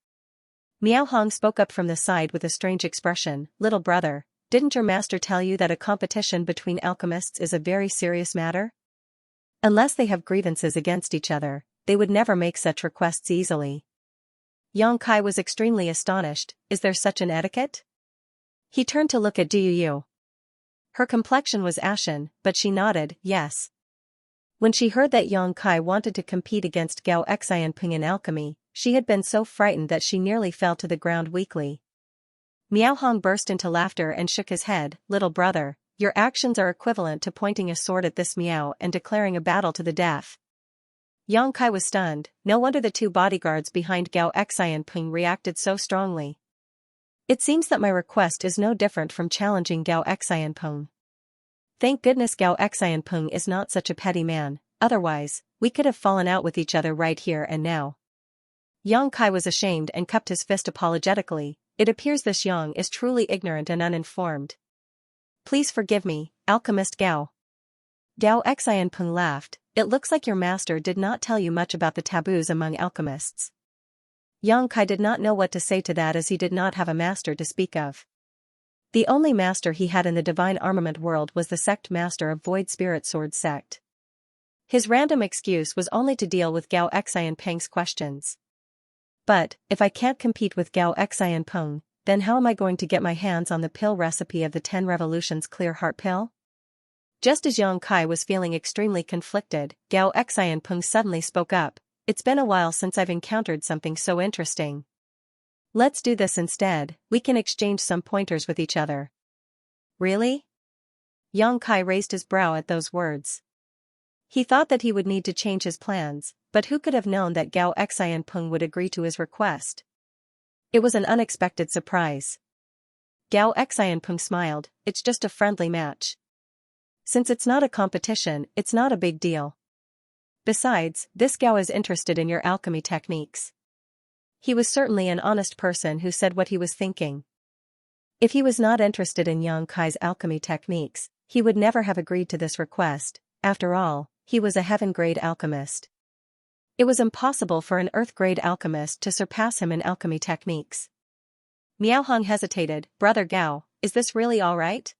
Speaker 1: Miao Hong spoke up from the side with a strange expression. Little brother, didn't your master tell you that a competition between alchemists is a very serious matter? Unless they have grievances against each other, they would never make such requests easily. Yang Kai was extremely astonished. Is there such an etiquette? He turned to look at Du Yu. Her complexion was ashen, but she nodded, yes. When she heard that Yang Kai wanted to compete against Gao Xianping in alchemy, she had been so frightened that she nearly fell to the ground weakly. Miao Hong burst into laughter and shook his head. Little brother, your actions are equivalent to pointing a sword at this Miao and declaring a battle to the death. Yang Kai was stunned. No wonder the two bodyguards behind Gao Xianping reacted so strongly. It seems that my request is no different from challenging Gao Xianping. Thank goodness Gao Xianping is not such a petty man, otherwise, we could have fallen out with each other right here and now. Yang Kai was ashamed and cupped his fist apologetically. It appears this Yang is truly ignorant and uninformed. Please forgive me, Alchemist Gao. Gao Xianping laughed. It looks like your master did not tell you much about the taboos among alchemists. Yang Kai did not know what to say to that as he did not have a master to speak of. The only master he had in the divine armament world was the sect master of Void Spirit Sword sect. His random excuse was only to deal with Gao Xianpeng's questions. But, if I can't compete with Gao Xianpeng, then how am I going to get my hands on the pill recipe of the 10 Revolutions Clear Heart Pill? Just as Yang Kai was feeling extremely conflicted, Gao Xianpeng suddenly spoke up. It's been a while since I've encountered something so interesting. Let's do this instead, we can exchange some pointers with each other. Really? Yang Kai raised his brow at those words. He thought that he would need to change his plans, but who could have known that Gao Xianpeng would agree to his request? It was an unexpected surprise. Gao Xianpeng smiled. It's just a friendly match. Since it's not a competition, it's not a big deal. Besides, this Gao is interested in your alchemy techniques. He was certainly an honest person who said what he was thinking. If he was not interested in Yang Kai's alchemy techniques, he would never have agreed to this request. After all, he was a heaven-grade alchemist. It was impossible for an earth-grade alchemist to surpass him in alchemy techniques. Miao Hong hesitated. Brother Gao, is this really all right?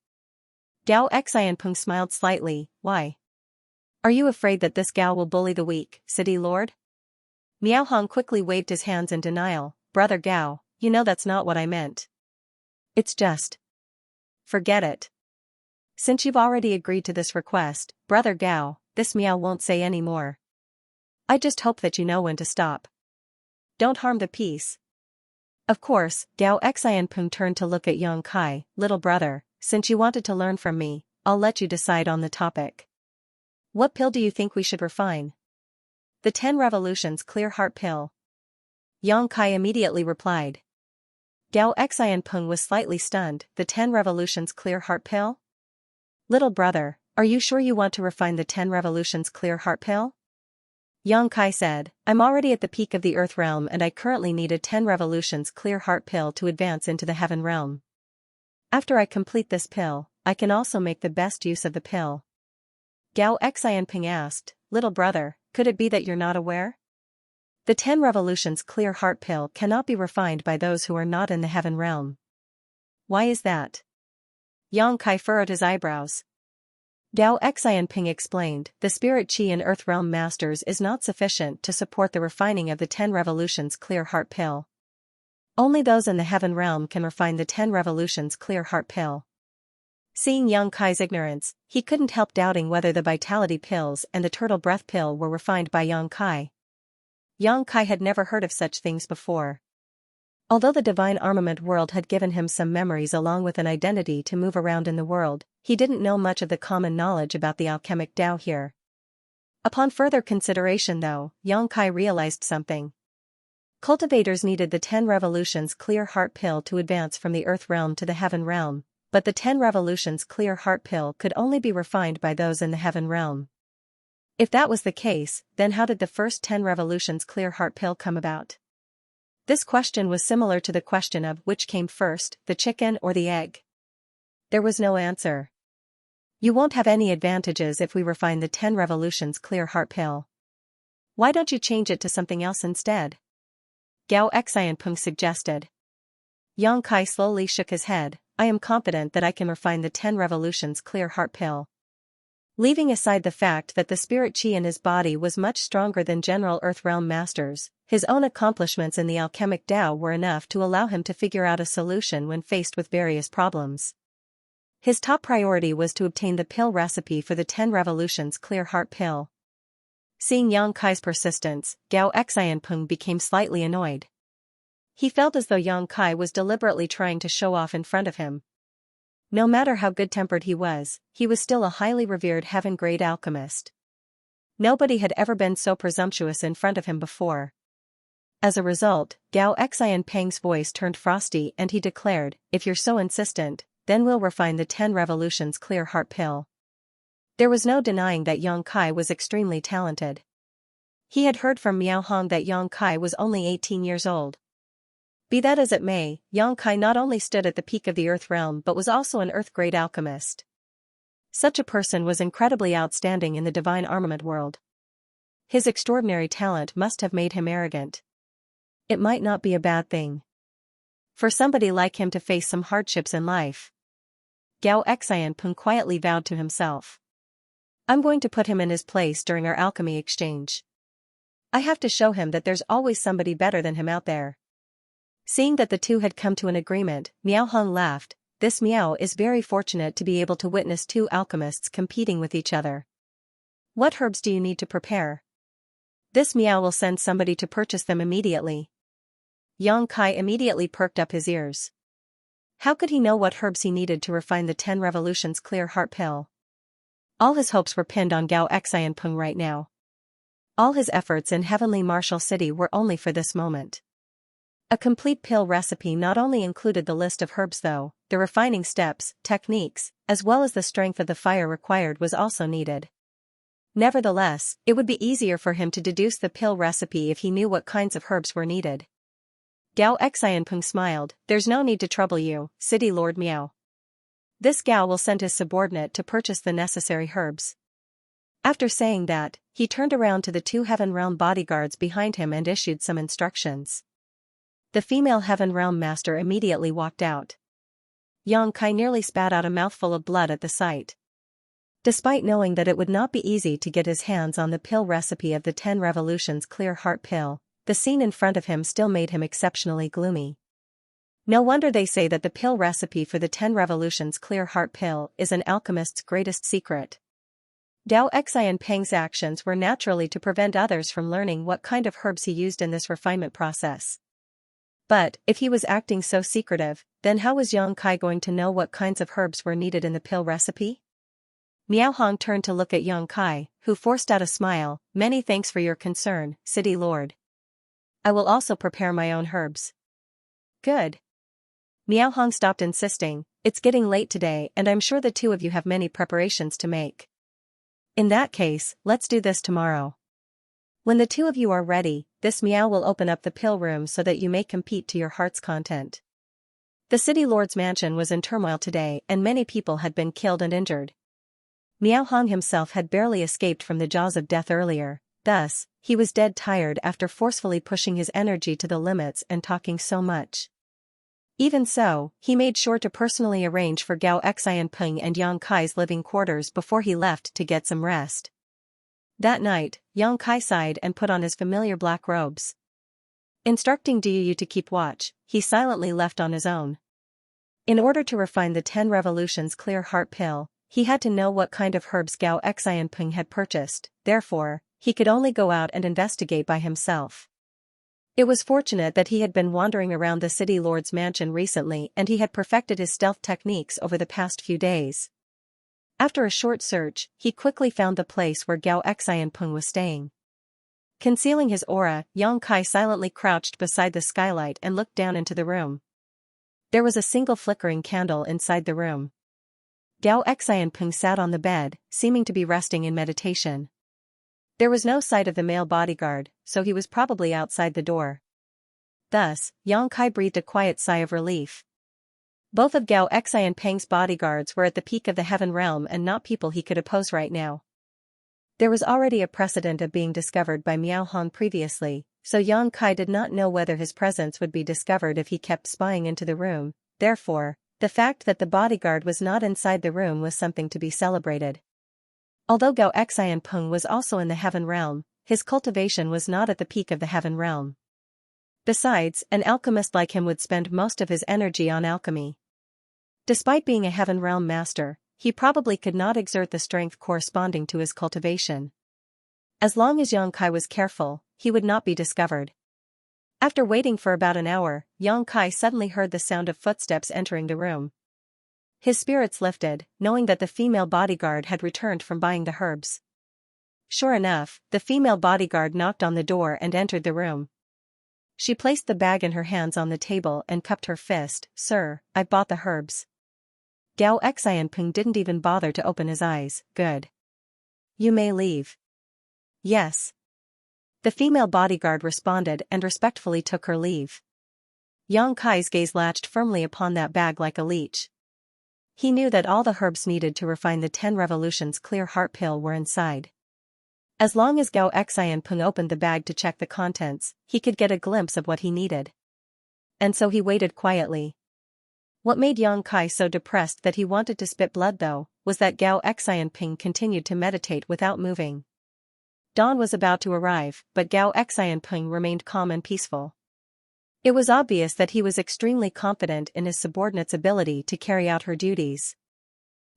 Speaker 1: Gao Xianpeng smiled slightly. Why? Are you afraid that this Gao will bully the weak, city lord? Miao Hong quickly waved his hands in denial. Brother Gao, you know that's not what I meant. It's just. Forget it. Since you've already agreed to this request, Brother Gao, this Miao won't say any more. I just hope that you know when to stop. Don't harm the peace. Of course, Gao Xianpeng turned to look at Yang Kai. Little brother, since you wanted to learn from me, I'll let you decide on the topic. What pill do you think we should refine? The 10 Revolutions Clear Heart Pill. Yang Kai immediately replied. Gao Xianpeng was slightly stunned. The 10 Revolutions Clear Heart Pill? Little brother, are you sure you want to refine the 10 Revolutions Clear Heart Pill? Yang Kai said, I'm already at the peak of the Earth Realm and I currently need a 10 Revolutions Clear Heart Pill to advance into the Heaven Realm. After I complete this pill, I can also make the best use of the pill. Gao Xianpeng asked, Little brother, could it be that you're not aware? The 10 Revolutions Clear Heart Pill cannot be refined by those who are not in the Heaven Realm. Why is that? Yang Kai furrowed his eyebrows. Gao Xianpeng explained, the Spirit Qi in Earth Realm Masters is not sufficient to support the refining of the 10 Revolutions Clear Heart Pill. Only those in the Heaven Realm can refine the 10 Revolutions Clear Heart Pill. Seeing Yang Kai's ignorance, he couldn't help doubting whether the Vitality Pills and the Turtle Breath Pill were refined by Yang Kai. Yang Kai had never heard of such things before. Although the divine armament world had given him some memories along with an identity to move around in the world, he didn't know much of the common knowledge about the alchemic Tao here. Upon further consideration though, Yang Kai realized something. Cultivators needed the 10 Revolutions Clear Heart Pill to advance from the Earth Realm to the Heaven Realm, but the 10 Revolutions Clear Heart Pill could only be refined by those in the Heaven Realm. If that was the case, then how did the first 10 Revolutions Clear Heart Pill come about? This question was similar to the question of which came first, the chicken or the egg. There was no answer. You won't have any advantages if we refine the 10 Revolutions Clear Heart Pill. Why don't you change it to something else instead? Gao Xianpeng suggested. Yang Kai slowly shook his head. I am confident that I can refine the 10 Revolutions Clear Heart Pill. Leaving aside the fact that the Spirit Qi in his body was much stronger than General Earth Realm Masters, His own accomplishments in the alchemic Tao were enough to allow him to figure out a solution when faced with various problems. His top priority was to obtain the pill recipe for the 10 Revolutions Clear Heart Pill. Seeing Yang Kai's persistence, Gao Xianpeng became slightly annoyed. He felt as though Yang Kai was deliberately trying to show off in front of him. No matter how good-tempered he was still a highly revered heaven-grade alchemist. Nobody had ever been so presumptuous in front of him before. As a result, Gao Xianpeng's voice turned frosty and he declared, "If you're so insistent, then we'll refine the 10 Revolutions Clear Heart Pill." There was no denying that Yang Kai was extremely talented. He had heard from Miao Hong that Yang Kai was only 18 years old. Be that as it may, Yang Kai not only stood at the peak of the Earth realm but was also an Earth-grade alchemist. Such a person was incredibly outstanding in the divine armament world. His extraordinary talent must have made him arrogant. It might not be a bad thing for somebody like him to face some hardships in life. Gao Xianpeng quietly vowed to himself. I'm going to put him in his place during our alchemy exchange. I have to show him that there's always somebody better than him out there. Seeing that the two had come to an agreement, Miao Hong laughed. This Miao is very fortunate to be able to witness two alchemists competing with each other. What herbs do you need to prepare? This Miao will send somebody to purchase them immediately. Yang Kai immediately perked up his ears. How could he know what herbs he needed to refine the 10 Revolutions Clear Heart Pill? All his hopes were pinned on Gao Xianpeng right now. All his efforts in Heavenly Martial City were only for this moment. A complete pill recipe not only included the list of herbs though, the refining steps, techniques, as well as the strength of the fire required was also needed. Nevertheless, it would be easier for him to deduce the pill recipe if he knew what kinds of herbs were needed. Gao Xianpeng smiled. There's no need to trouble you, City Lord Miao. This Gao will send his subordinate to purchase the necessary herbs. After saying that, he turned around to the two Heaven Realm bodyguards behind him and issued some instructions. The female Heaven Realm master immediately walked out. Yang Kai nearly spat out a mouthful of blood at the sight. Despite knowing that it would not be easy to get his hands on the pill recipe of the 10 Revolutions Clear Heart Pill, the scene in front of him still made him exceptionally gloomy. No wonder they say that the pill recipe for the 10 Revolutions Clear Heart Pill is an alchemist's greatest secret. Gao Xianpeng's actions were naturally to prevent others from learning what kind of herbs he used in this refinement process. But, if he was acting so secretive, then how was Yang Kai going to know what kinds of herbs were needed in the pill recipe? Miao Hong turned to look at Yang Kai, who forced out a smile. Many thanks for your concern, City Lord. I will also prepare my own herbs. Good. Miao Hong stopped insisting. It's getting late today and I'm sure the two of you have many preparations to make. In that case, let's do this tomorrow. When the two of you are ready, this Miao will open up the pill room so that you may compete to your heart's content. The City Lord's mansion was in turmoil today and many people had been killed and injured. Miao Hong himself had barely escaped from the jaws of death earlier, thus, he was dead tired after forcefully pushing his energy to the limits and talking so much. Even so, he made sure to personally arrange for Gao Xianpeng and Yang Kai's living quarters before he left to get some rest. That night, Yang Kai sighed and put on his familiar black robes. Instructing Diyu to keep watch, he silently left on his own. In order to refine the 10 Revolutions Clear Heart Pill, he had to know what kind of herbs Gao Xianpeng had purchased, therefore, he could only go out and investigate by himself. It was fortunate that he had been wandering around the City Lord's mansion recently and he had perfected his stealth techniques over the past few days. After a short search, he quickly found the place where Gao Xianpeng was staying. Concealing his aura, Yang Kai silently crouched beside the skylight and looked down into the room. There was a single flickering candle inside the room. Gao Xianpeng sat on the bed, seeming to be resting in meditation. There was no sight of the male bodyguard, so he was probably outside the door. Thus, Yang Kai breathed a quiet sigh of relief. Both of Gao Xianpeng's bodyguards were at the peak of the Heaven Realm and not people he could oppose right now. There was already a precedent of being discovered by Miao Hong previously, so Yang Kai did not know whether his presence would be discovered if he kept spying into the room, therefore, the fact that the bodyguard was not inside the room was something to be celebrated. Although Gao Xianpeng was also in the Heaven Realm, his cultivation was not at the peak of the heaven realm. Besides, an alchemist like him would spend most of his energy on alchemy. Despite being a heaven realm master, he probably could not exert the strength corresponding to his cultivation. As long as Xianxia was careful, he would not be discovered. After waiting for about an hour, Xianxia suddenly heard the sound of footsteps entering the room. His spirits lifted, knowing that the female bodyguard had returned from buying the herbs. Sure enough, the female bodyguard knocked on the door and entered the room. She placed the bag in her hands on the table and cupped her fist. "Sir, I've bought the herbs." Gao Xianpeng didn't even bother to open his eyes. "Good. You may leave." "Yes." The female bodyguard responded and respectfully took her leave. Xianxia's gaze latched firmly upon that bag like a leech. He knew that all the herbs needed to refine the 10 revolutions clear heart pill were inside. As long as Gao Xianpeng opened the bag to check the contents, he could get a glimpse of what he needed. And so he waited quietly. What made Xianxia so depressed that he wanted to spit blood though, was that Gao Xianpeng continued to meditate without moving. Dawn was about to arrive, but Gao Xianpeng remained calm and peaceful. It was obvious that he was extremely confident in his subordinate's ability to carry out her duties.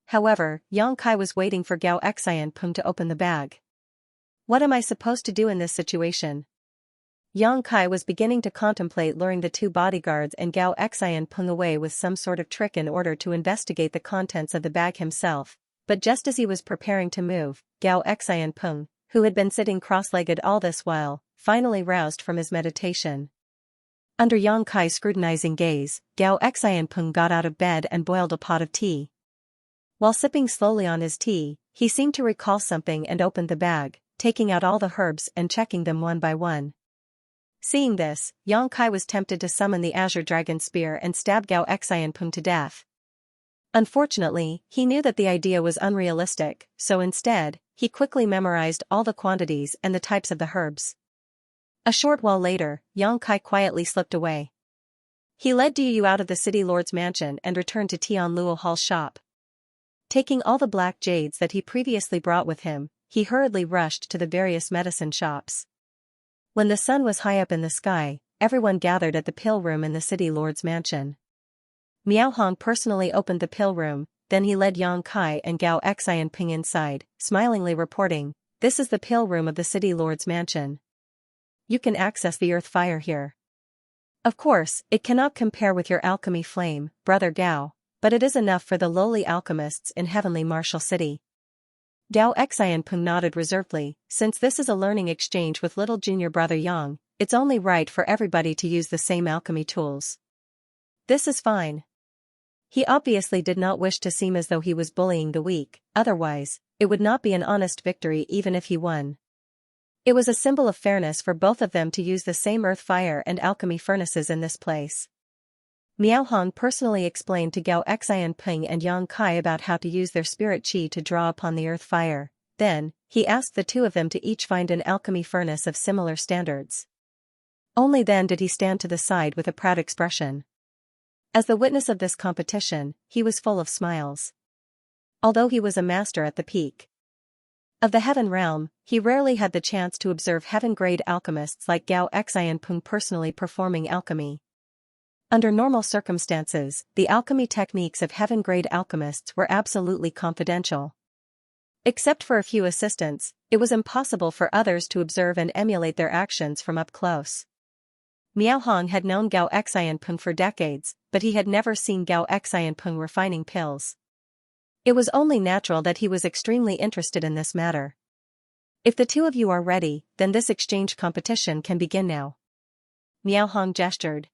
Speaker 1: However, Xianxia was waiting for Gao Xianpeng to open the bag. What am I supposed to do in this situation? Xianxia was beginning to contemplate luring the 2 bodyguards and Gao Xianpeng away with some sort of trick in order to investigate the contents of the bag himself, but just as he was preparing to move, Gao Xianpeng, who had been sitting cross-legged all this while, finally roused from his meditation. Under Xianxia's scrutinizing gaze, Gao Xianpeng got out of bed and boiled a pot of tea. While sipping slowly on his tea, he seemed to recall something and opened the bag, taking out all the herbs and checking them one by one. Seeing this, Xianxia was tempted to summon the Azure Dragon Spear and stab Gao Xianpeng to death. Unfortunately, he knew that the idea was unrealistic, so instead, he quickly memorized all the quantities and the types of the herbs. A short while later, Xianxia quietly slipped away. He led Du Yu out of the city lord's mansion and returned to Tian Luo Hall's shop. Taking all the black jades that he previously brought with him, he hurriedly rushed to the various medicine shops. When the sun was high up in the sky, everyone gathered at the pill room in the city lord's mansion. Miao Hong personally opened the pill room, then he led Xianxia and Gao Xianpeng inside, smilingly reporting, "This is the pill room of the city lord's mansion. You can access the earth fire here. Of course, it cannot compare with your alchemy flame, brother Gao, but it is enough for the lowly alchemists in heavenly martial city." Gao Xianpeng nodded reservedly. "Since this is a learning exchange with little junior brother Yang, it's only right for everybody to use the same alchemy tools. This is fine." He obviously did not wish to seem as though he was bullying the weak, otherwise, it would not be an honest victory even if he won. It was a symbol of fairness for both of them to use the same earth fire and alchemy furnaces in this place. Miao Hong personally explained to Gao Xianpeng and Xianxia about how to use their spirit qi to draw upon the earth fire. Then, he asked the 2 of them to each find an alchemy furnace of similar standards. Only then did he stand to the side with a proud expression. As the witness of this competition, he was full of smiles. Although he was a master at the peak of the heaven realm, he rarely had the chance to observe heaven-grade alchemists like Gao Xianpeng personally performing alchemy. Under normal circumstances, the alchemy techniques of heaven-grade alchemists were absolutely confidential. Except for a few assistants, it was impossible for others to observe and emulate their actions from up close. Miao Hong had known Gao Xianpeng for decades, but he had never seen Gao Xianpeng refining pills. It was only natural that he was extremely interested in this matter. "If the 2 of you are ready, then this exchange competition can begin now." Miao Hong gestured.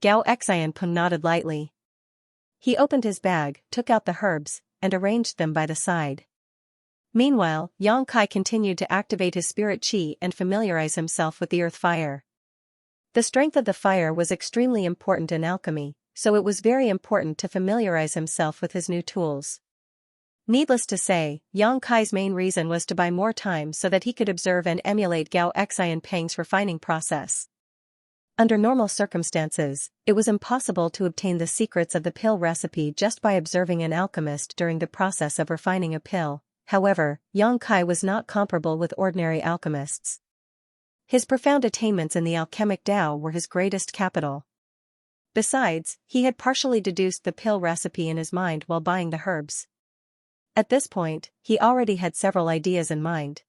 Speaker 1: Gao Xianpeng nodded lightly. He opened his bag, took out the herbs, and arranged them by the side. Meanwhile, Xianxia continued to activate his spirit qi and familiarize himself with the earth fire. The strength of the fire was extremely important in alchemy, so it was very important to familiarize himself with his new tools. Needless to say, Xianxia's main reason was to buy more time so that he could observe and emulate Gao Xianpeng's refining process. Under normal circumstances, it was impossible to obtain the secrets of the pill recipe just by observing an alchemist during the process of refining a pill, however, Yang Kai was not comparable with ordinary alchemists. His profound attainments in the alchemic Tao were his greatest capital. Besides, he had partially deduced the pill recipe in his mind while buying the herbs. At this point, he already had several ideas in mind.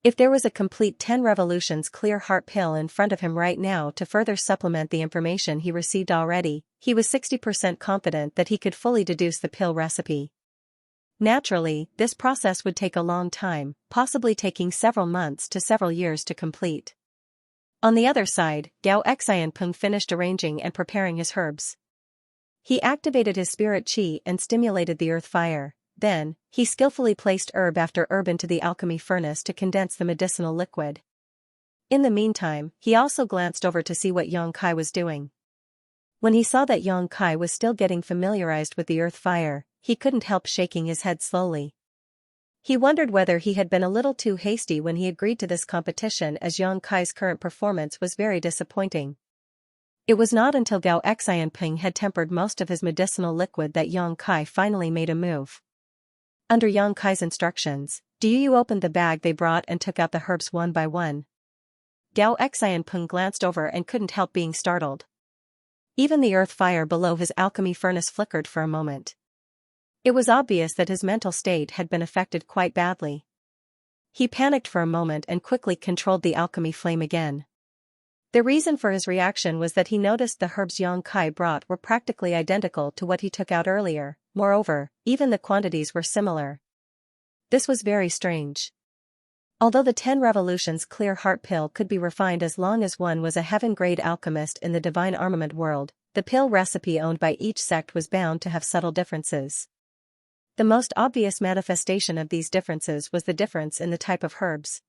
Speaker 1: If there was a complete 10 revolutions clear heart pill in front of him right now to further supplement the information he received already, he was 60% confident that he could fully deduce the pill recipe. Naturally, this process would take a long time, possibly taking several months to several years to complete. On the other side, Gao Xianpeng finished arranging and preparing his herbs. He activated his spirit qi and stimulated the earth fire. Then, he skillfully placed herb after herb into the alchemy furnace to condense the medicinal liquid. In the meantime, he also glanced over to see what Yang Kai was doing. When he saw that Yang Kai was still getting familiarized with the earth fire, he couldn't help shaking his head slowly. He wondered whether he had been a little too hasty when he agreed to this competition, as Yang Kai's current performance was very disappointing. It was not until Gao Xianpeng had tempered most of his medicinal liquid that Yang Kai finally made a move. Under Yang Kai's instructions, Yu opened the bag they brought and took out the herbs one by one. Gao Xianpeng glanced over and couldn't help being startled. Even the earth fire below his alchemy furnace flickered for a moment. It was obvious that his mental state had been affected quite badly. He panicked for a moment and quickly controlled the alchemy flame again. The reason for his reaction was that he noticed the herbs Yang Kai brought were practically identical to what he took out earlier. Moreover, even the quantities were similar. This was very strange. Although the 10 revolutions clear heart pill could be refined as long as one was a heaven-grade alchemist in the divine armament world, the pill recipe owned by each sect was bound to have subtle differences. The most obvious manifestation of these differences was the difference in the type of herbs.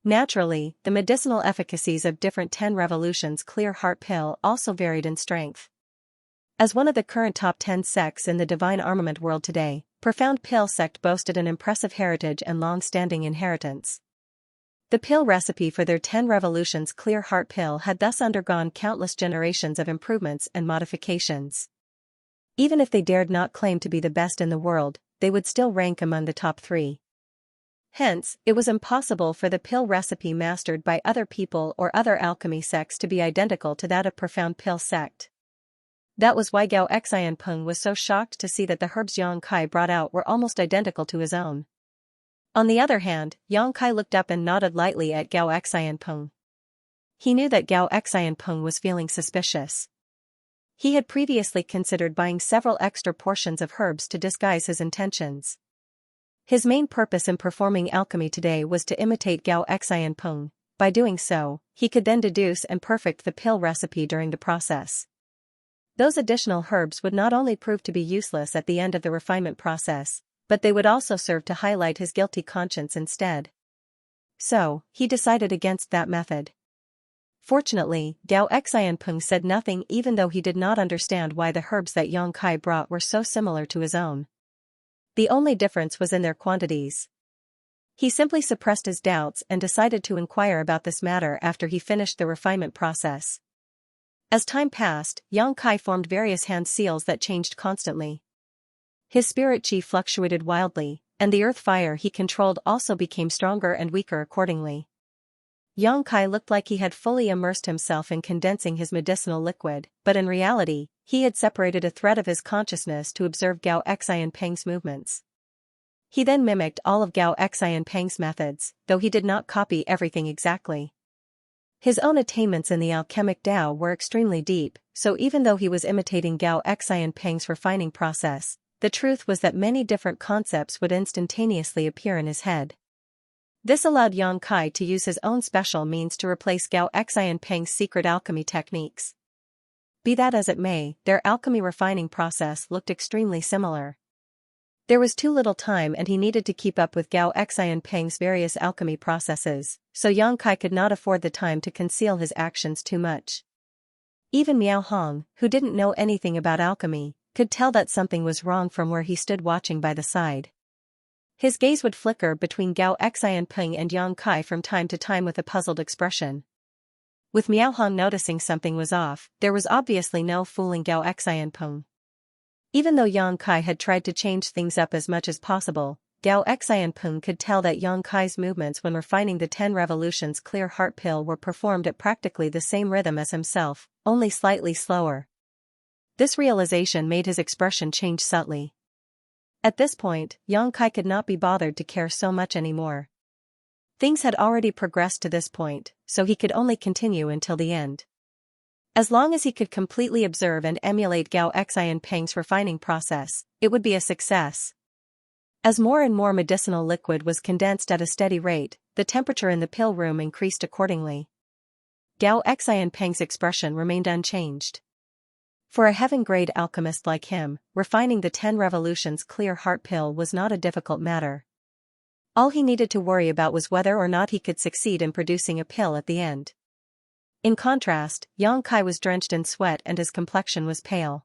Speaker 1: Naturally, the medicinal efficacies of different 10 revolutions clear heart pill also varied in strength. As one of the current top 10 sects in the divine armament world today, Profound Pill sect boasted an impressive heritage and long-standing inheritance. The pill recipe for their 10 revolutions clear heart pill had thus undergone countless generations of improvements and modifications. Even if they dared not claim to be the best in the world, they would still rank among the top 3. Hence, it was impossible for the pill recipe mastered by other people or other alchemy sects to be identical to that of Profound Pill sect. That was why Gao Xianpeng was so shocked to see that the herbs Yang Kai brought out were almost identical to his own. On the other hand, Yang Kai looked up and nodded lightly at Gao Xianpeng. He knew that Gao Xianpeng was feeling suspicious. He had previously considered buying several extra portions of herbs to disguise his intentions. His main purpose in performing alchemy today was to imitate Gao Xianpeng. By doing so, he could then deduce and perfect the pill recipe during the process. Those additional herbs would not only prove to be useless at the end of the refinement process, but they would also serve to highlight his guilty conscience instead. So, he decided against that method. Fortunately, Gao Xianpeng said nothing, even though he did not understand why the herbs that Yang Kai brought were so similar to his own. The only difference was in their quantities. He simply suppressed his doubts and decided to inquire about this matter after he finished the refinement process. As time passed, Yang Kai formed various hand seals that changed constantly. His spirit qi fluctuated wildly, and the earth fire he controlled also became stronger and weaker accordingly. Yang Kai looked like he had fully immersed himself in condensing his medicinal liquid, but in reality, he had separated a thread of his consciousness to observe Gao Xianpeng's movements. He then mimicked all of Gao Xianpeng's methods, though he did not copy everything exactly. His own attainments in the alchemic Tao were extremely deep, so even though he was imitating Gao Xianpeng's refining process, the truth was that many different concepts would instantaneously appear in his head. This allowed Yang Kai to use his own special means to replace Gao Xianpeng's secret alchemy techniques. Be that as it may, their alchemy refining process looked extremely similar. There was too little time and he needed to keep up with Gao Xianpeng's various alchemy processes, so Yang Kai could not afford the time to conceal his actions too much. Even Miao Hong, who didn't know anything about alchemy, could tell that something was wrong from where he stood watching by the side. His gaze would flicker between Gao Xianpeng and Yang Kai from time to time with a puzzled expression. With Miao Hong noticing something was off, there was obviously no fooling Gao Xianpeng. Even though Yang Kai had tried to change things up as much as possible, Gao Xianpeng could tell that Yang Kai's movements when refining the 10 revolutions clear heart pill were performed at practically the same rhythm as himself, only slightly slower. This realization made his expression change subtly. At this point, Yang Kai could not be bothered to care so much anymore. Things had already progressed to this point, so he could only continue until the end. As long as he could completely observe and emulate Gao Xianpeng's refining process, it would be a success. As more and more medicinal liquid was condensed at a steady rate, the temperature in the pill room increased accordingly. Gao Xianpeng's expression remained unchanged. For a heaven-grade alchemist like him, refining the 10 revolutions clear heart pill was not a difficult matter. All he needed to worry about was whether or not he could succeed in producing a pill at the end. In contrast, Yang Kai was drenched in sweat and his complexion was pale.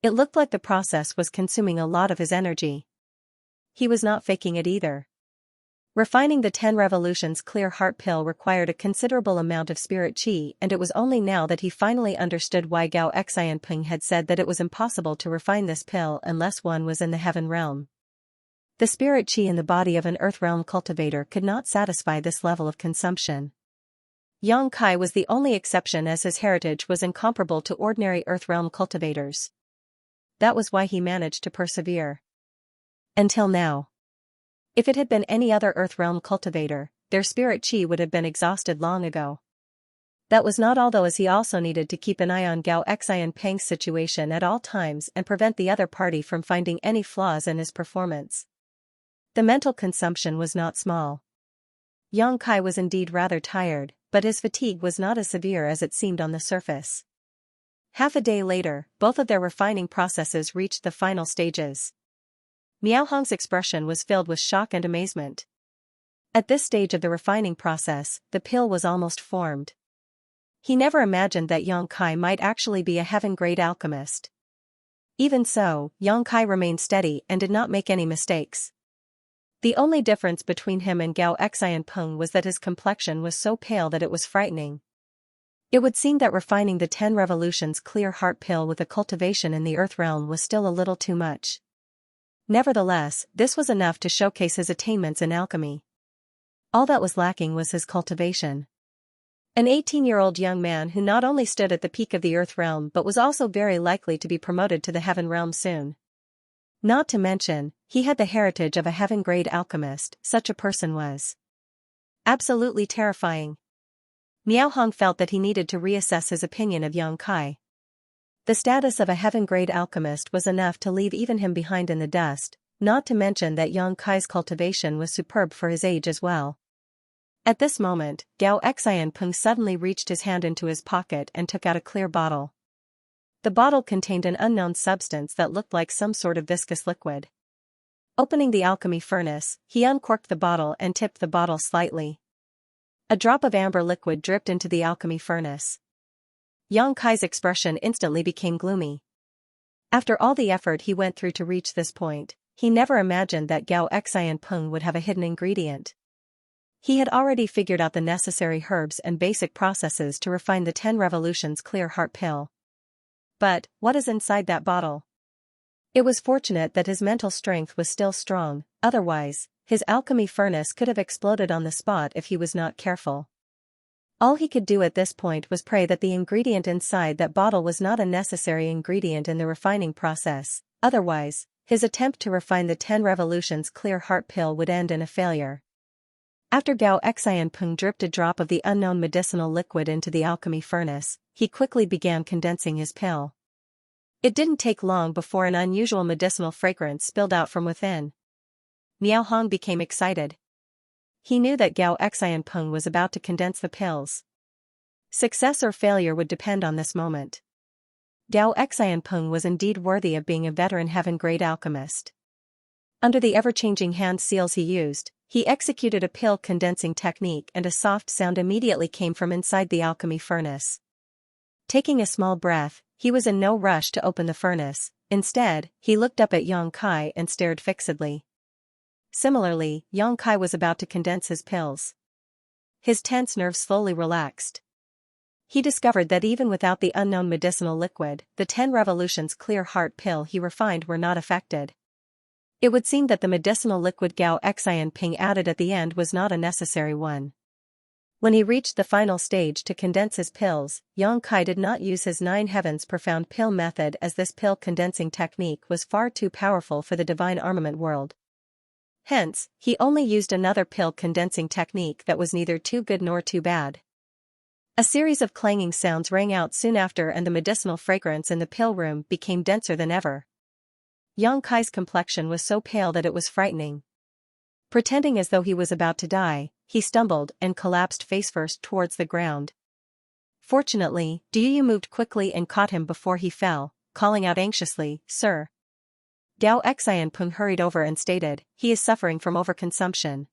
Speaker 1: It looked like the process was consuming a lot of his energy. He was not faking it either. Refining the 10 revolutions clear heart pill required a considerable amount of spirit qi, and it was only now that he finally understood why Gao Xianpeng had said that it was impossible to refine this pill unless one was in the heaven realm. The spirit qi in the body of an earth realm cultivator could not satisfy this level of consumption. Yang Kai was the only exception, as his heritage was incomparable to ordinary earth realm cultivators. That was why he managed to persevere. Until now. If it had been any other earth realm cultivator, their spirit qi would have been exhausted long ago. That was not all though, as he also needed to keep an eye on Gao Xianpeng's situation at all times and prevent the other party from finding any flaws in his performance. The mental consumption was not small. Yang Kai was indeed rather tired, but his fatigue was not as severe as it seemed on the surface. Half a day later, both of their refining processes reached the final stages. Miao Hong's expression was filled with shock and amazement. At this stage of the refining process, the pill was almost formed. He never imagined that Yang Kai might actually be a heaven-grade alchemist. Even so, Yang Kai remained steady and did not make any mistakes. The only difference between him and Gao Xianpeng was that his complexion was so pale that it was frightening. It would seem that refining the 10 revolutions clear heart pill with a cultivation in the earth realm was still a little too much. Nevertheless, this was enough to showcase his attainments in alchemy. All that was lacking was his cultivation. An 18-year-old young man who not only stood at the peak of the earth realm but was also very likely to be promoted to the heaven realm soon. Not to mention, he had the heritage of a heaven-grade alchemist. Such a person was absolutely terrifying. Miao Hong felt that he needed to reassess his opinion of Yang Kai. The status of a heaven-grade alchemist was enough to leave even him behind in the dust, not to mention that Yang Kai's cultivation was superb for his age as well. At this moment, Gao Xianpeng suddenly reached his hand into his pocket and took out a clear bottle. The bottle contained an unknown substance that looked like some sort of viscous liquid. Opening the alchemy furnace, he uncorked the bottle and tipped the bottle slightly. A drop of amber liquid dripped into the alchemy furnace. Yang Kai's expression instantly became gloomy. After all the effort he went through to reach this point, he never imagined that Gao Xianpeng would have a hidden ingredient. He had already figured out the necessary herbs and basic processes to refine the 10 revolutions clear heart pill. But, what is inside that bottle? It was fortunate that his mental strength was still strong, otherwise, his alchemy furnace could have exploded on the spot if he was not careful. All he could do at this point was pray that the ingredient inside that bottle was not a necessary ingredient in the refining process, otherwise, his attempt to refine the 10 revolutions clear heart pill would end in a failure. After Gao Xianpeng dripped a drop of the unknown medicinal liquid into the alchemy furnace, he quickly began condensing his pill. It didn't take long before an unusual medicinal fragrance spilled out from within. Miao Hong became excited. He knew that Gao Xianpeng was about to condense the pills. Success or failure would depend on this moment. Gao Xianpeng was indeed worthy of being a veteran heaven-grade alchemist. Under the ever-changing hand seals he used, he executed a pill condensing technique, and a soft sound immediately came from inside the alchemy furnace. Taking a small breath, he was in no rush to open the furnace. Instead, he looked up at Yang Kai and stared fixedly. Similarly, Yang Kai was about to condense his pills. His tense nerves slowly relaxed. He discovered that even without the unknown medicinal liquid, the 10 revolutions clear heart pill he refined were not affected. It would seem that the medicinal liquid Gao Xian Ping added at the end was not a necessary one. When he reached the final stage to condense his pills, Yang Kai did not use his 9 heavens profound pill method, as this pill condensing technique was far too powerful for the divine armament world. Hence, he only used another pill condensing technique that was neither too good nor too bad. A series of clanging sounds rang out soon after, and the medicinal fragrance in the pill room became denser than ever. Yang Kai's complexion was so pale that it was frightening. Pretending as though he was about to die, he stumbled and collapsed face-first towards the ground. Fortunately, Duyu moved quickly and caught him before he fell, calling out anxiously, "Sir." Gao Xianpeng hurried over and stated, "He is suffering from overconsumption.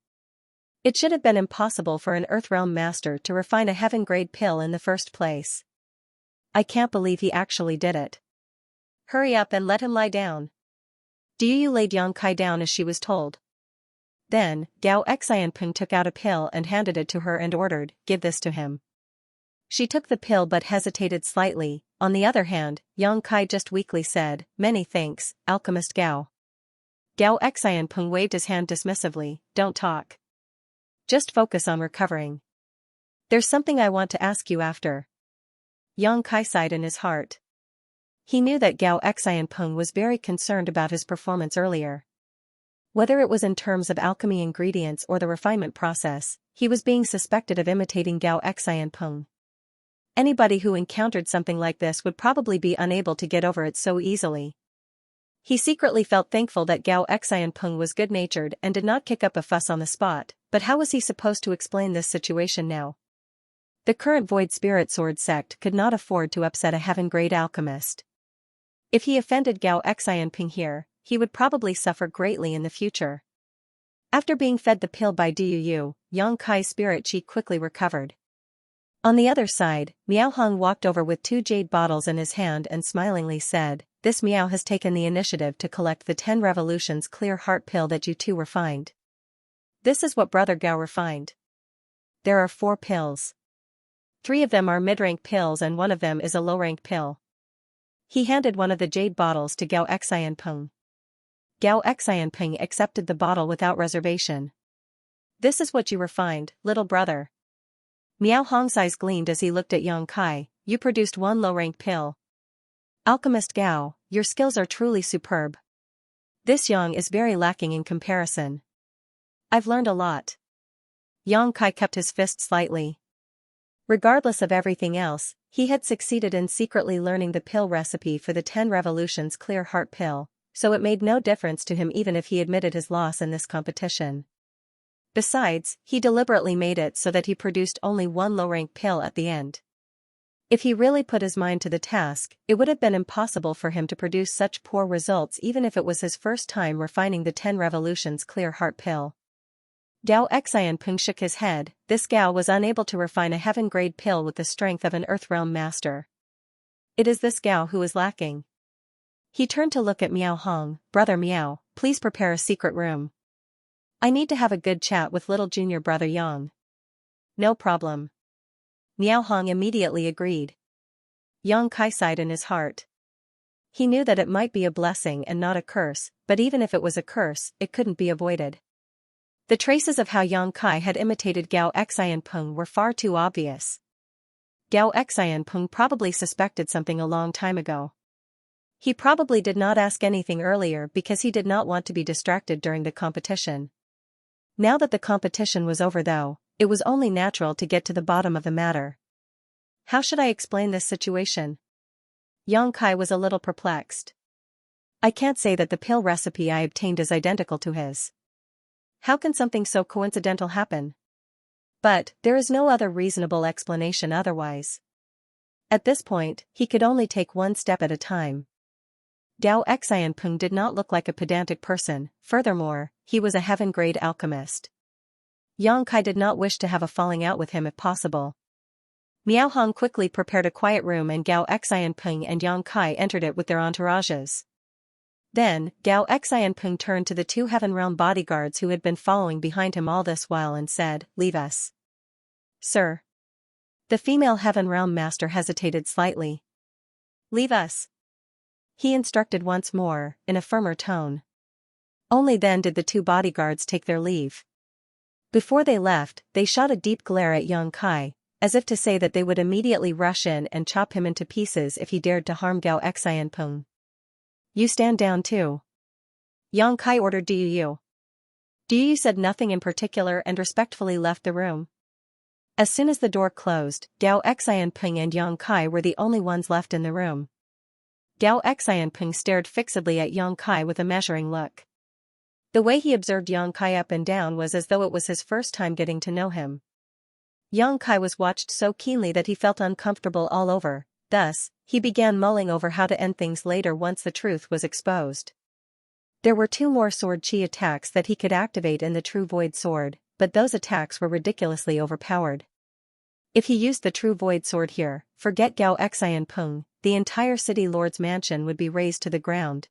Speaker 1: It should have been impossible for an Earthrealm master to refine a heaven-grade pill in the first place. I can't believe he actually did it. Hurry up and let him lie down." Duyu laid Yang Kai down as she was told. Then, Gao Xianpeng took out a pill and handed it to her and ordered, "Give this to him." She took the pill but hesitated slightly. On the other hand, Yang Kai just weakly said, "Many thanks, Alchemist Gao." Gao Xianpeng waved his hand dismissively, "Don't talk. Just focus on recovering. There's something I want to ask you after." Yang Kai sighed in his heart. He knew that Gao Xianpeng was very concerned about his performance earlier. Whether it was in terms of alchemy ingredients or the refinement process, he was being suspected of imitating Gao Xianpeng. Anybody who encountered something like this would probably be unable to get over it so easily. He secretly felt thankful that Gao Xianpeng was good-natured and did not kick up a fuss on the spot, but how was he supposed to explain this situation now? The current Void Spirit Sword sect could not afford to upset a heaven-grade alchemist. If he offended Gao Xianpeng here, he would probably suffer greatly in the future. After being fed the pill by Duyu, Yang Kai's spirit chi quickly recovered. On the other side, Miao Hong walked over with 2 jade bottles in his hand and smilingly said, "This Miao has taken the initiative to collect the 10 revolutions clear heart pill that you 2 refined. This is what Brother Gao refined. There are 4 pills. 3 of them are mid-rank pills and 1 of them is a low-rank pill." He handed one of the jade bottles to Gao Xianpeng. Gao Xianpeng accepted the bottle without reservation. "This is what you refined, little brother." Miao Hong's eyes gleamed as he looked at Yang Kai. "You produced 1 low-rank pill. Alchemist Gao, your skills are truly superb. This Yang is very lacking in comparison. I've learned a lot." Yang Kai kept his fist slightly. Regardless of everything else, he had succeeded in secretly learning the pill recipe for the 10 revolutions clear heart pill, so it made no difference to him even if he admitted his loss in this competition. Besides, he deliberately made it so that he produced only 1 low-rank pill at the end. If he really put his mind to the task, it would have been impossible for him to produce such poor results even if it was his first time refining the 10 revolutions clear heart pill. Gao Xianpeng shook his head. This Gao was unable to refine a heaven-grade pill with the strength of an Earthrealm master. It is this Gao who is lacking. He turned to look at Miao Hong. "Brother Miao, please prepare a secret room. I need to have a good chat with little junior brother Yang." "No problem." Miao Hong immediately agreed. Yang Kai sighed in his heart. He knew that it might be a blessing and not a curse, but even if it was a curse, it couldn't be avoided. The traces of how Yang Kai had imitated Gao Xianpeng were far too obvious. Gao Xianpeng probably suspected something a long time ago. He probably did not ask anything earlier because he did not want to be distracted during the competition. Now that the competition was over though, it was only natural to get to the bottom of the matter. How should I explain this situation? Yang Kai was a little perplexed. I can't say that the pill recipe I obtained is identical to his. How can something so coincidental happen? But, there is no other reasonable explanation otherwise. At this point, he could only take 1 step at a time. Gao Xianpeng did not look like a pedantic person, furthermore, he was a heaven-grade alchemist. Yang Kai did not wish to have a falling out with him if possible. Miao Hong quickly prepared a quiet room and Gao Xianpeng and Yang Kai entered it with their entourages. Then, Gao Xianpeng turned to the 2 Heaven Realm bodyguards who had been following behind him all this while and said, "Leave us." "Sir." The female Heaven Realm master hesitated slightly. "Leave us," he instructed once more, in a firmer tone. Only then did the two bodyguards take their leave. Before they left, they shot a deep glare at Yang Kai, as if to say that they would immediately rush in and chop him into pieces if he dared to harm Gao Xianpeng. You stand down too. Yang Kai ordered Du Yu. Du Yu said nothing in particular and respectfully left the room. As soon as the door closed, Gao Xianpeng and Yang Kai were the only ones left in the room. Gao Xianpeng stared fixedly at Yang Kai with a measuring look. The way he observed Yang Kai up and down was as though it was his first time getting to know him. Yang Kai was watched so keenly that he felt uncomfortable all over, thus, he began mulling over how to end things later once the truth was exposed. There were 2 more sword chi attacks that he could activate in the True Void Sword, but those attacks were ridiculously overpowered. If he used the True Void Sword here, forget Gao Xianpeng, the entire city lord's mansion would be razed to the ground.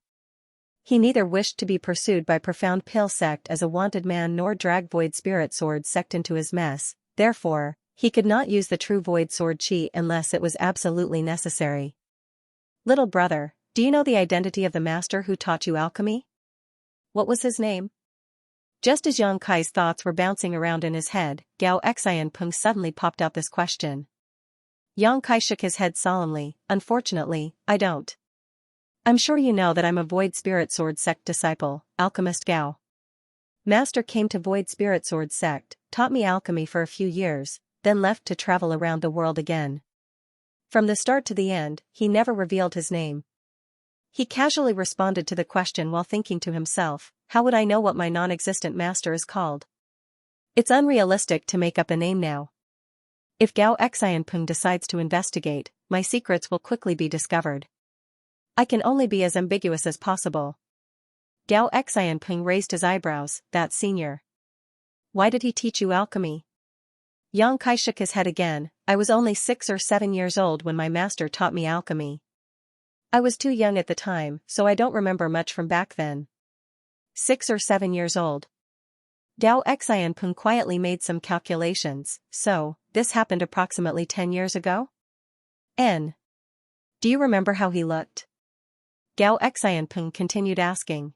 Speaker 1: He neither wished to be pursued by Profound Pale Sect as a wanted man nor drag Void Spirit Sword Sect into his mess, therefore, he could not use the True Void Sword chi unless it was absolutely necessary. Little brother, do you know the identity of the master who taught you alchemy? What was his name? Just as Yang Kai's thoughts were bouncing around in his head, Gao Xianpeng suddenly popped out this question. Yang Kai shook his head solemnly. Unfortunately, I don't. I'm sure you know that I'm a Void Spirit Sword Sect disciple, Alchemist Gao. Master came to Void Spirit Sword Sect, taught me alchemy for a few years, then left to travel around the world again. From the start to the end, he never revealed his name. He casually responded to the question while thinking to himself, how would I know what my non-existent master is called? It's unrealistic to make up a name now. If Gao Xianpeng decides to investigate, my secrets will quickly be discovered. I can only be as ambiguous as possible. Gao Xianpeng raised his eyebrows. That senior. Why did he teach you alchemy? Yang Kai shook his head again. I was only 6 or 7 years old when my master taught me alchemy. I was too young at the time, so I don't remember much from back then. 6 or 7 years old. Gao Xianpeng quietly made some calculations. So, this happened approximately 10 years ago? N. Do you remember how he looked? Gao Xianpeng continued asking.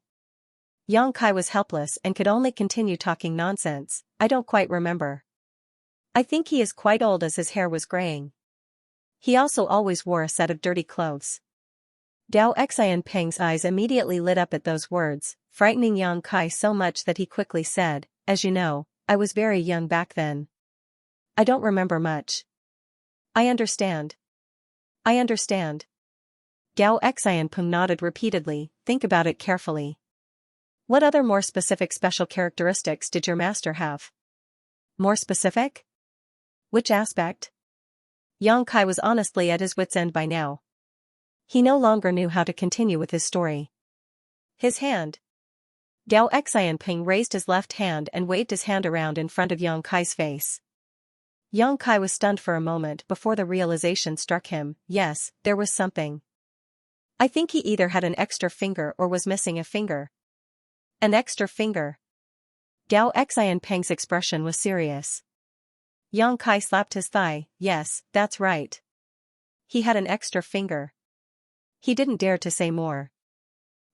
Speaker 1: Yang Kai was helpless and could only continue talking nonsense. I don't quite remember. I think he is quite old as his hair was graying. He also always wore a set of dirty clothes. Gao Xianpeng's eyes immediately lit up at those words, frightening Yang Kai so much that he quickly said, as you know, I was very young back then. I don't remember much. I understand. I understand. Gao Xianpeng nodded repeatedly. Think about it carefully. What other more specific special characteristics did your master have? More specific? Which aspect? Yang Kai was honestly at his wits' end by now. He no longer knew how to continue with his story. His hand. Gao Xianpeng raised his left hand and waved his hand around in front of Yang Kai's face. Yang Kai was stunned for a moment before the realization struck him. Yes, there was something. I think he either had an extra finger or was missing a finger. An extra finger. Gao Xianpeng's expression was serious. Yang Kai slapped his thigh. Yes, that's right. He had an extra finger. He didn't dare to say more.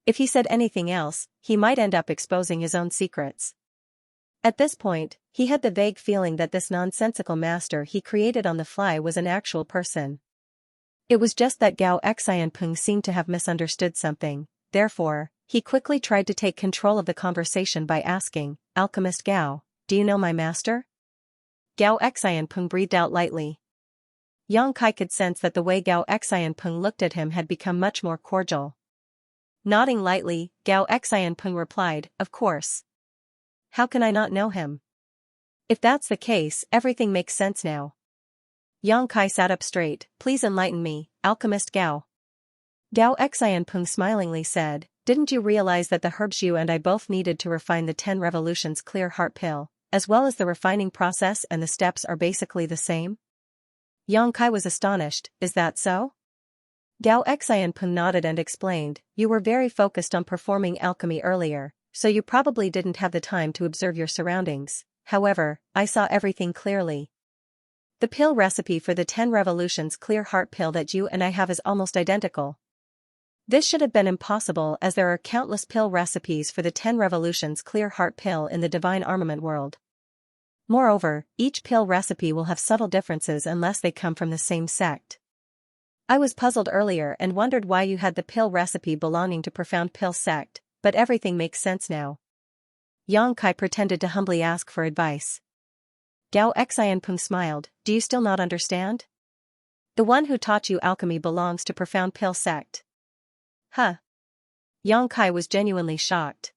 Speaker 1: If he said anything else, he might end up exposing his own secrets. At this point, he had the vague feeling that this nonsensical master he created on the fly was an actual person. It was just that Gao Xianpeng seemed to have misunderstood something, therefore, he quickly tried to take control of the conversation by asking, Alchemist Gao, do you know my master? Gao Xianpeng breathed out lightly. Yang Kai could sense that the way Gao Xianpeng looked at him had become much more cordial. Nodding lightly, Gao Xianpeng replied, of course. How can I not know him? If that's the case, everything makes sense now. Yang Kai sat up straight. Please enlighten me, Alchemist Gao. Gao Xianpeng smilingly said, didn't you realize that the herbs you and I both needed to refine the 10 revolutions clear heart pill, as well as the refining process and the steps are basically the same? Yang Kai was astonished. Is that so? Gao Xianpeng nodded and explained, you were very focused on performing alchemy earlier, so you probably didn't have the time to observe your surroundings. However, I saw everything clearly. The pill recipe for the 10 revolutions clear heart pill that you and I have is almost identical. This should have been impossible as there are countless pill recipes for the 10 Revolutions Clear Heart pill in the Divine Armament world. Moreover, each pill recipe will have subtle differences unless they come from the same sect. I was puzzled earlier and wondered why you had the pill recipe belonging to Profound Pill sect, but everything makes sense now. Xianxia pretended to humbly ask for advice. Gao Xianpeng smiled, do you still not understand? The one who taught you alchemy belongs to Profound Pill sect. Huh. Xianxia was genuinely shocked.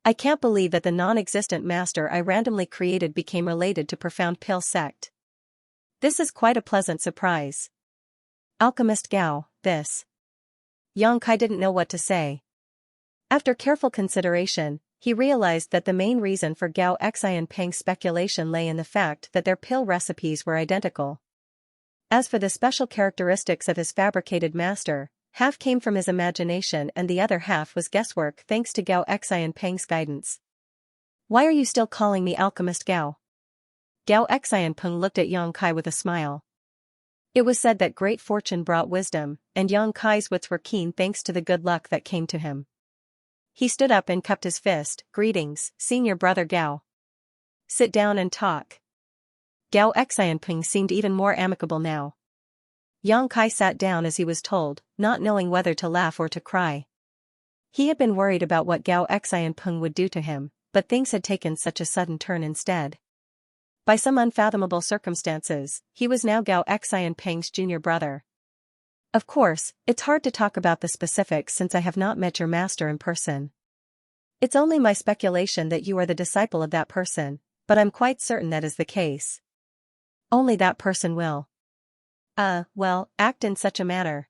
Speaker 1: I can't believe that the non-existent master I randomly created became related to Profound Pill sect. This is quite a pleasant surprise. Alchemist Gao, this. Xianxia didn't know what to say. After careful consideration, he realized that the main reason for Gao Xianpeng's speculation lay in the fact that their pill recipes were identical. As for the special characteristics of his fabricated master, half came from his imagination and the other half was guesswork thanks to Gao Xianpeng's guidance. Why are you still calling me Alchemist Gao? Gao Xianpeng looked at Xianxia with a smile. It was said that great fortune brought wisdom, and Xianxia's wits were keen thanks to the good luck that came to him. He stood up and cupped his fist. Greetings, senior brother Gao. Sit down and talk. Gao Xianpeng seemed even more amicable now. Xianxia sat down as he was told, not knowing whether to laugh or to cry. He had been worried about what Gao Xianpeng would do to him, but things had taken such a sudden turn instead. By some unfathomable circumstances, he was now Gao Xianpeng's junior brother. Of course, it's hard to talk about the specifics since I have not met your master in person. It's only my speculation that you are the disciple of that person, but I'm quite certain that is the case. Only that person will. Act in such a manner.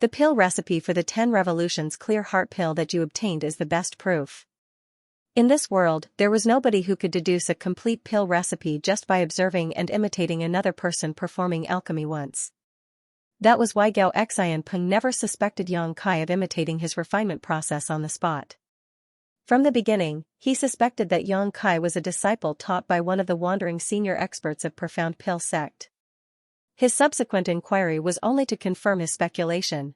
Speaker 1: The pill recipe for the 10 Revolutions Clear Heart pill that you obtained is the best proof. In this world, there was nobody who could deduce a complete pill recipe just by observing and imitating another person performing alchemy once. That was why Gao Xianpeng never suspected Xianxia of imitating his refinement process on the spot. From the beginning, he suspected that Xianxia was a disciple taught by one of the wandering senior experts of Profound Pill sect. His subsequent inquiry was only to confirm his speculation.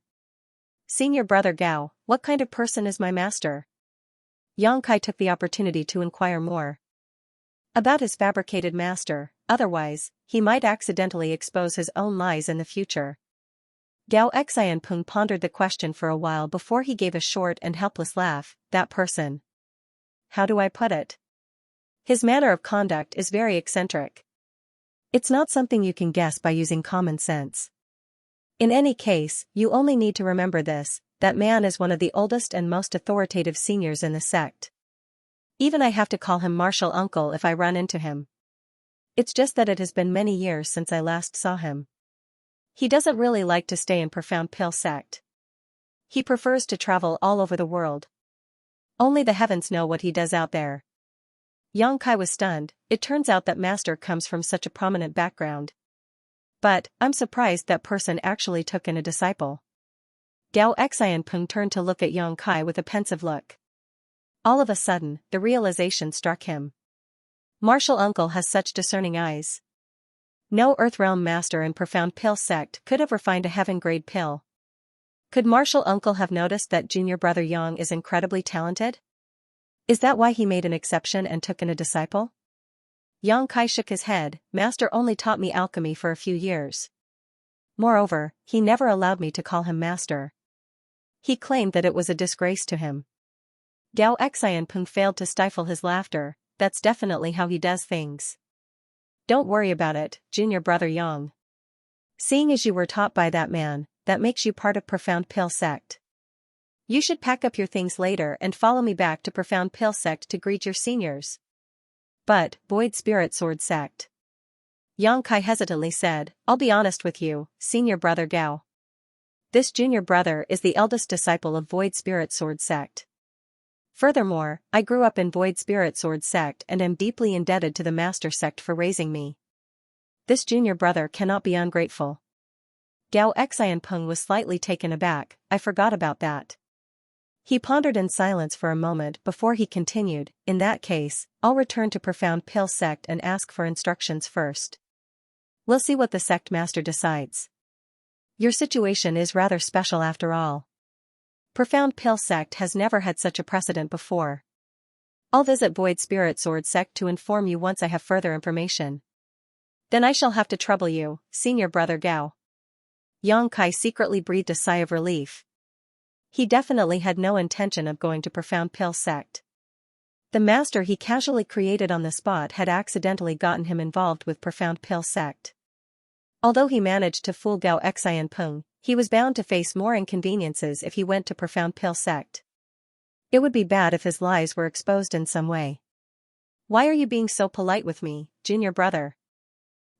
Speaker 1: Senior brother Gao, what kind of person is my master? Xianxia took the opportunity to inquire more about his fabricated master, otherwise, he might accidentally expose his own lies in the future. Gao Xianpeng pondered the question for a while before he gave a short and helpless laugh. That person. How do I put it? His manner of conduct is very eccentric. It's not something you can guess by using common sense. In any case, you only need to remember this, that man is one of the oldest and most authoritative seniors in the sect. Even I have to call him martial uncle if I run into him. It's just that it has been many years since I last saw him. He doesn't really like to stay in Profound Pill sect. He prefers to travel all over the world. Only the heavens know what he does out there. Xianxia was stunned. It turns out that master comes from such a prominent background. But, I'm surprised that person actually took in a disciple. Gao Xianpeng turned to look at Xianxia with a pensive look. All of a sudden, the realization struck him. Martial uncle has such discerning eyes. No Earthrealm master in Profound Pill sect could have refined a heaven-grade pill. Could martial uncle have noticed that junior brother Yang is incredibly talented? Is that why he made an exception and took in a disciple? Xianxia shook his head. Master only taught me alchemy for a few years. Moreover, he never allowed me to call him master. He claimed that it was a disgrace to him. Gao Xianpeng failed to stifle his laughter. That's definitely how he does things. Don't worry about it, junior brother Yang. Seeing as you were taught by that man, that makes you part of Profound Pill sect. You should pack up your things later and follow me back to Profound Pill sect to greet your seniors. But, Void Spirit Sword sect. Xianxia hesitantly said, I'll be honest with you, senior brother Gao. This junior brother is the eldest disciple of Void Spirit Sword sect. Furthermore, I grew up in Void Spirit Sword sect and am deeply indebted to the master sect for raising me. This junior brother cannot be ungrateful. Gao Xianpeng was slightly taken aback. I forgot about that. He pondered in silence for a moment before he continued, in that case, I'll return to Profound Pill sect and ask for instructions first. We'll see what the sect master decides. Your situation is rather special after all. Profound Pill Sect has never had such a precedent before. I'll visit Void Spirit Sword Sect to inform you once I have further information. Then I shall have to trouble you, Senior Brother Gao. Yang Kai secretly breathed a sigh of relief. He definitely had no intention of going to Profound Pill Sect. The master he casually created on the spot had accidentally gotten him involved with Profound Pill Sect. Although he managed to fool Gao Xianpeng, he was bound to face more inconveniences if he went to Profound Pill Sect. It would be bad if his lies were exposed in some way. Why are you being so polite with me, junior brother?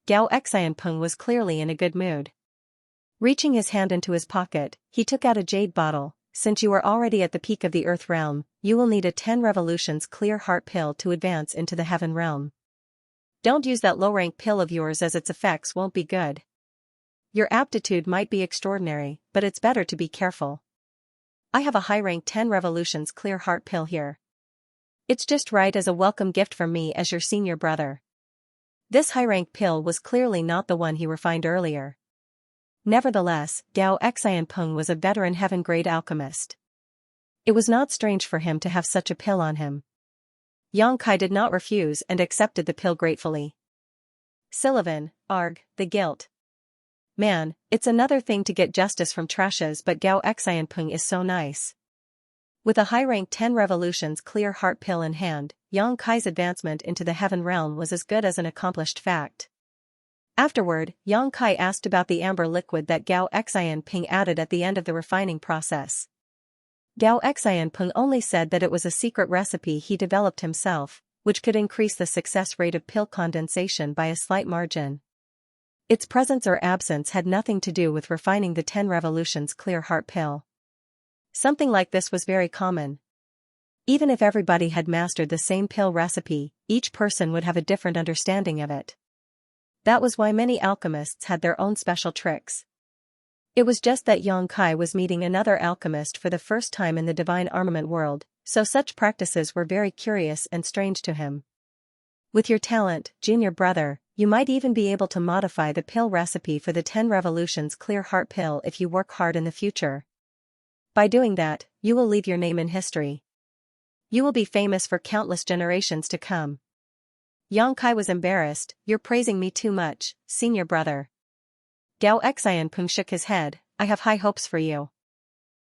Speaker 1: Gao Xianpeng was clearly in a good mood. Reaching his hand into his pocket, he took out a jade bottle. Since you are already at the peak of the Earth realm, you will need a 10 revolutions clear heart pill to advance into the Heaven realm. Don't use that low-rank pill of yours as its effects won't be good. Your aptitude might be extraordinary, but it's better to be careful. I have a high-rank 10 revolutions clear heart pill here. It's just right as a welcome gift from me as your senior brother. This high-rank pill was clearly not the one he refined earlier. Nevertheless, Gao Xianpeng was a veteran heaven-grade alchemist. It was not strange for him to have such a pill on him. Yang Kai did not refuse and accepted the pill gratefully. Sullivan, arg, the guilt. Man, it's another thing to get justice from trashes, but Gao Xianpeng is so nice. With a high-rank 10 revolutions clear heart pill in hand, Yang Kai's advancement into the Heaven realm was as good as an accomplished fact. Afterward, Yang Kai asked about the amber liquid that Gao Xianpeng added at the end of the refining process. Gao Xianpeng only said that it was a secret recipe he developed himself, which could increase the success rate of pill condensation by a slight margin. Its presence or absence had nothing to do with refining the 10 revolutions clear heart pill. Something like this was very common. Even if everybody had mastered the same pill recipe, each person would have a different understanding of it. That was why many alchemists had their own special tricks. It was just that Yang Kai was meeting another alchemist for the first time in the divine armament world, so such practices were very curious and strange to him. With your talent, junior brother, you might even be able to modify the pill recipe for the 10 revolutions clear heart pill if you work hard in the future. By doing that, you will leave your name in history. You will be famous for countless generations to come. Yang Kai was embarrassed. You're praising me too much, senior brother. Gao Xianpeng shook his head. I have high hopes for you.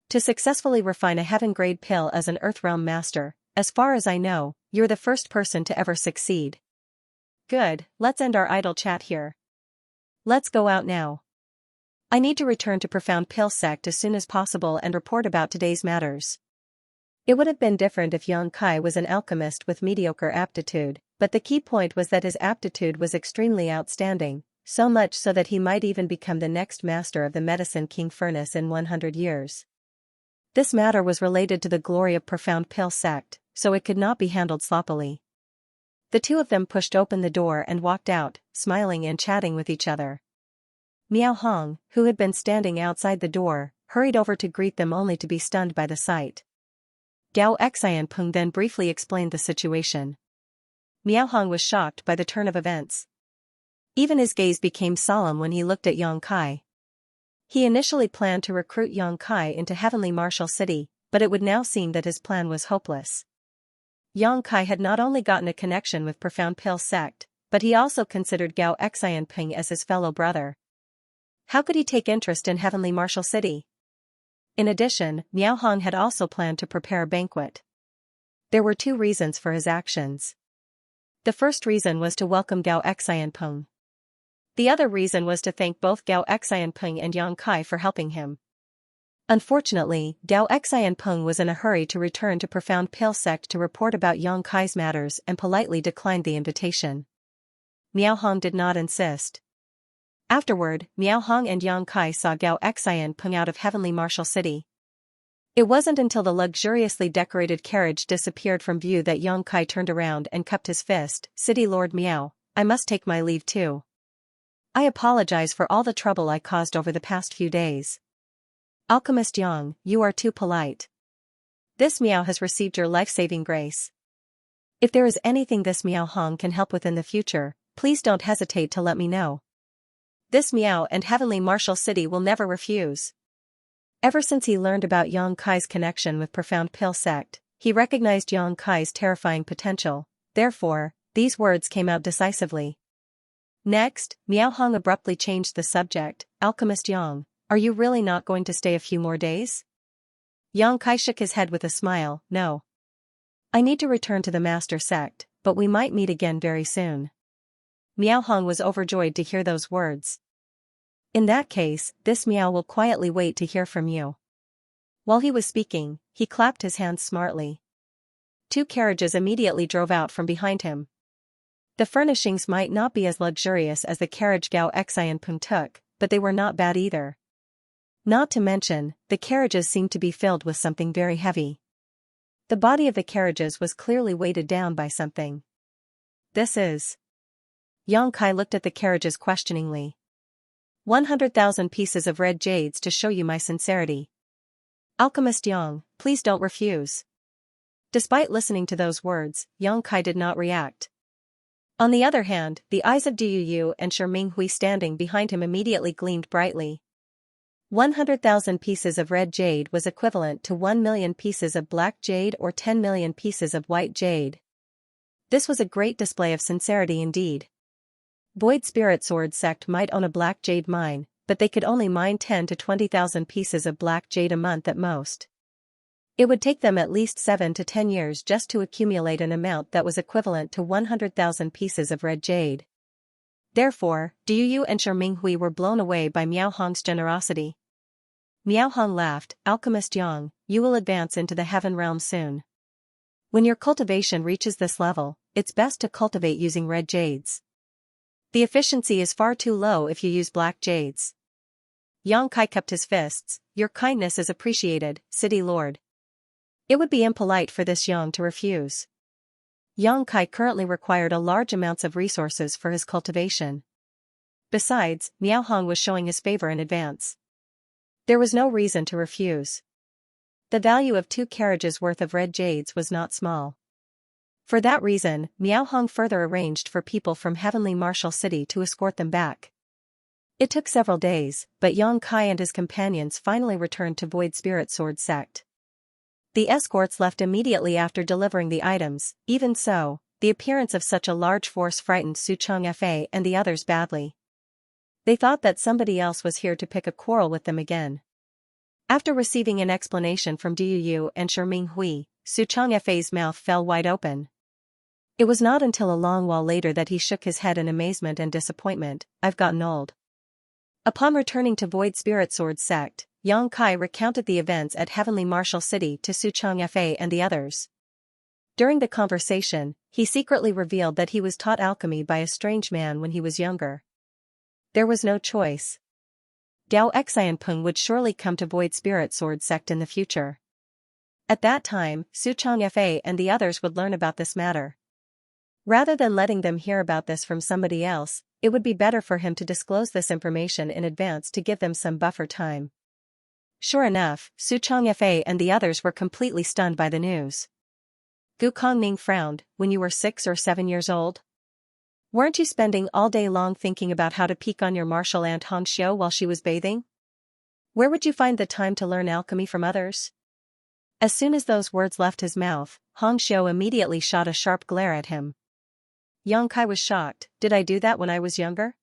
Speaker 1: To successfully refine a heaven-grade pill as an Earthrealm master, as far as I know, you're the first person to ever succeed. Good, let's end our idle chat here. Let's go out now. I need to return to Profound Pill Sect as soon as possible and report about today's matters. It would have been different if Yang Kai was an alchemist with mediocre aptitude, but the key point was that his aptitude was extremely outstanding, so much so that he might even become the next master of the Medicine King Furnace in 100 years. This matter was related to the glory of Profound Pill Sect, so it could not be handled sloppily. The two of them pushed open the door and walked out, smiling and chatting with each other. Miao Hong, who had been standing outside the door, hurried over to greet them only to be stunned by the sight. Gao Xianpeng then briefly explained the situation. Miao Hong was shocked by the turn of events. Even his gaze became solemn when he looked at Yang Kai. He initially planned to recruit Yang Kai into Heavenly Martial City, but it would now seem that his plan was hopeless. Yang Kai had not only gotten a connection with Profound Pill Sect, but he also considered Gao Xianpeng as his fellow brother. How could he take interest in Heavenly Martial City? In addition, Miao Hong had also planned to prepare a banquet. There were two reasons for his actions. The first reason was to welcome Gao Xianpeng. The other reason was to thank both Gao Xianpeng and Yang Kai for helping him. Unfortunately, Gao Xianpeng was in a hurry to return to Profound Pill Sect to report about Yang Kai's matters and politely declined the invitation. Miao Hong did not insist. Afterward, Miao Hong and Yang Kai saw Gao Xianpeng out of Heavenly Martial City. It wasn't until the luxuriously decorated carriage disappeared from view that Yang Kai turned around and cupped his fist. City Lord Miao, I must take my leave too. I apologize for all the trouble I caused over the past few days. Alchemist Yang, you are too polite. This Miao has received your life-saving grace. If there is anything this Miao Hong can help with in the future, please don't hesitate to let me know. This Miao and Heavenly Martial City will never refuse. Ever since he learned about Yang Kai's connection with Profound Pill sect, he recognized Yang Kai's terrifying potential, therefore, these words came out decisively. Next, Miao Hong abruptly changed the subject. Alchemist Yang, are you really not going to stay a few more days? Yang Kai shook his head with a smile. No. I need to return to the master sect, but we might meet again very soon. Miao Hong was overjoyed to hear those words. In that case, this Miao will quietly wait to hear from you. While he was speaking, he clapped his hands smartly. 2 carriages immediately drove out from behind him. The furnishings might not be as luxurious as the carriage Gao Xianpeng took, but they were not bad either. Not to mention, the carriages seemed to be filled with something very heavy. The body of the carriages was clearly weighted down by something. This is... Yang Kai looked at the carriages questioningly. 100,000 pieces of red jades to show you my sincerity. Alchemist Yang, please don't refuse. Despite listening to those words, Yang Kai did not react. On the other hand, the eyes of Du Yu and Shi Minghui standing behind him immediately gleamed brightly. 100,000 pieces of red jade was equivalent to 1 million pieces of black jade or 10 million pieces of white jade. This was a great display of sincerity indeed. Void Spirit Sword sect might own a black jade mine, but they could only mine 10 to 20,000 pieces of black jade a month at most. It would take them at least 7 to 10 years just to accumulate an amount that was equivalent to 100,000 pieces of red jade. Therefore, Du Yu and Shi Minghui were blown away by Miao Hong's generosity. Miao Hong laughed. Alchemist Yang, you will advance into the heaven realm soon. When your cultivation reaches this level, it's best to cultivate using red jades. The efficiency is far too low if you use black jades. Yang Kai cupped his fists. Your kindness is appreciated, City Lord. It would be impolite for this Yang to refuse. Yang Kai currently required a large amounts of resources for his cultivation. Besides, Miao Hong was showing his favor in advance. There was no reason to refuse. The value of 2 carriages worth of red jades was not small. For that reason, Miao Hong further arranged for people from Heavenly Martial City to escort them back. It took several days, but Yang Kai and his companions finally returned to Void Spirit Sword sect. The escorts left immediately after delivering the items. Even so, the appearance of such a large force frightened Xianxia and the others badly. They thought that somebody else was here to pick a quarrel with them again. After receiving an explanation from Du Yu and Shi Minghui, Xianxia's mouth fell wide open. It was not until a long while later that he shook his head in amazement and disappointment. I've gotten old. Upon returning to Void Spirit Sword sect, Yang Kai recounted the events at Heavenly Martial City to Xianxia and the others. During the conversation, he secretly revealed that he was taught alchemy by a strange man when he was younger. There was no choice. Gao Xianpeng would surely come to Void Spirit Sword sect in the future. At that time, Xianxia and the others would learn about this matter. Rather than letting them hear about this from somebody else, it would be better for him to disclose this information in advance to give them some buffer time. Sure enough, Xianxia and the others were completely stunned by the news. Gu Kongning frowned. When you were 6 or 7 years old? Weren't you spending all day long thinking about how to peek on your martial aunt Hongxiu while she was bathing? Where would you find the time to learn alchemy from others? As soon as those words left his mouth, Hongxiu immediately shot a sharp glare at him. Yang Kai was shocked. Did I do that when I was younger?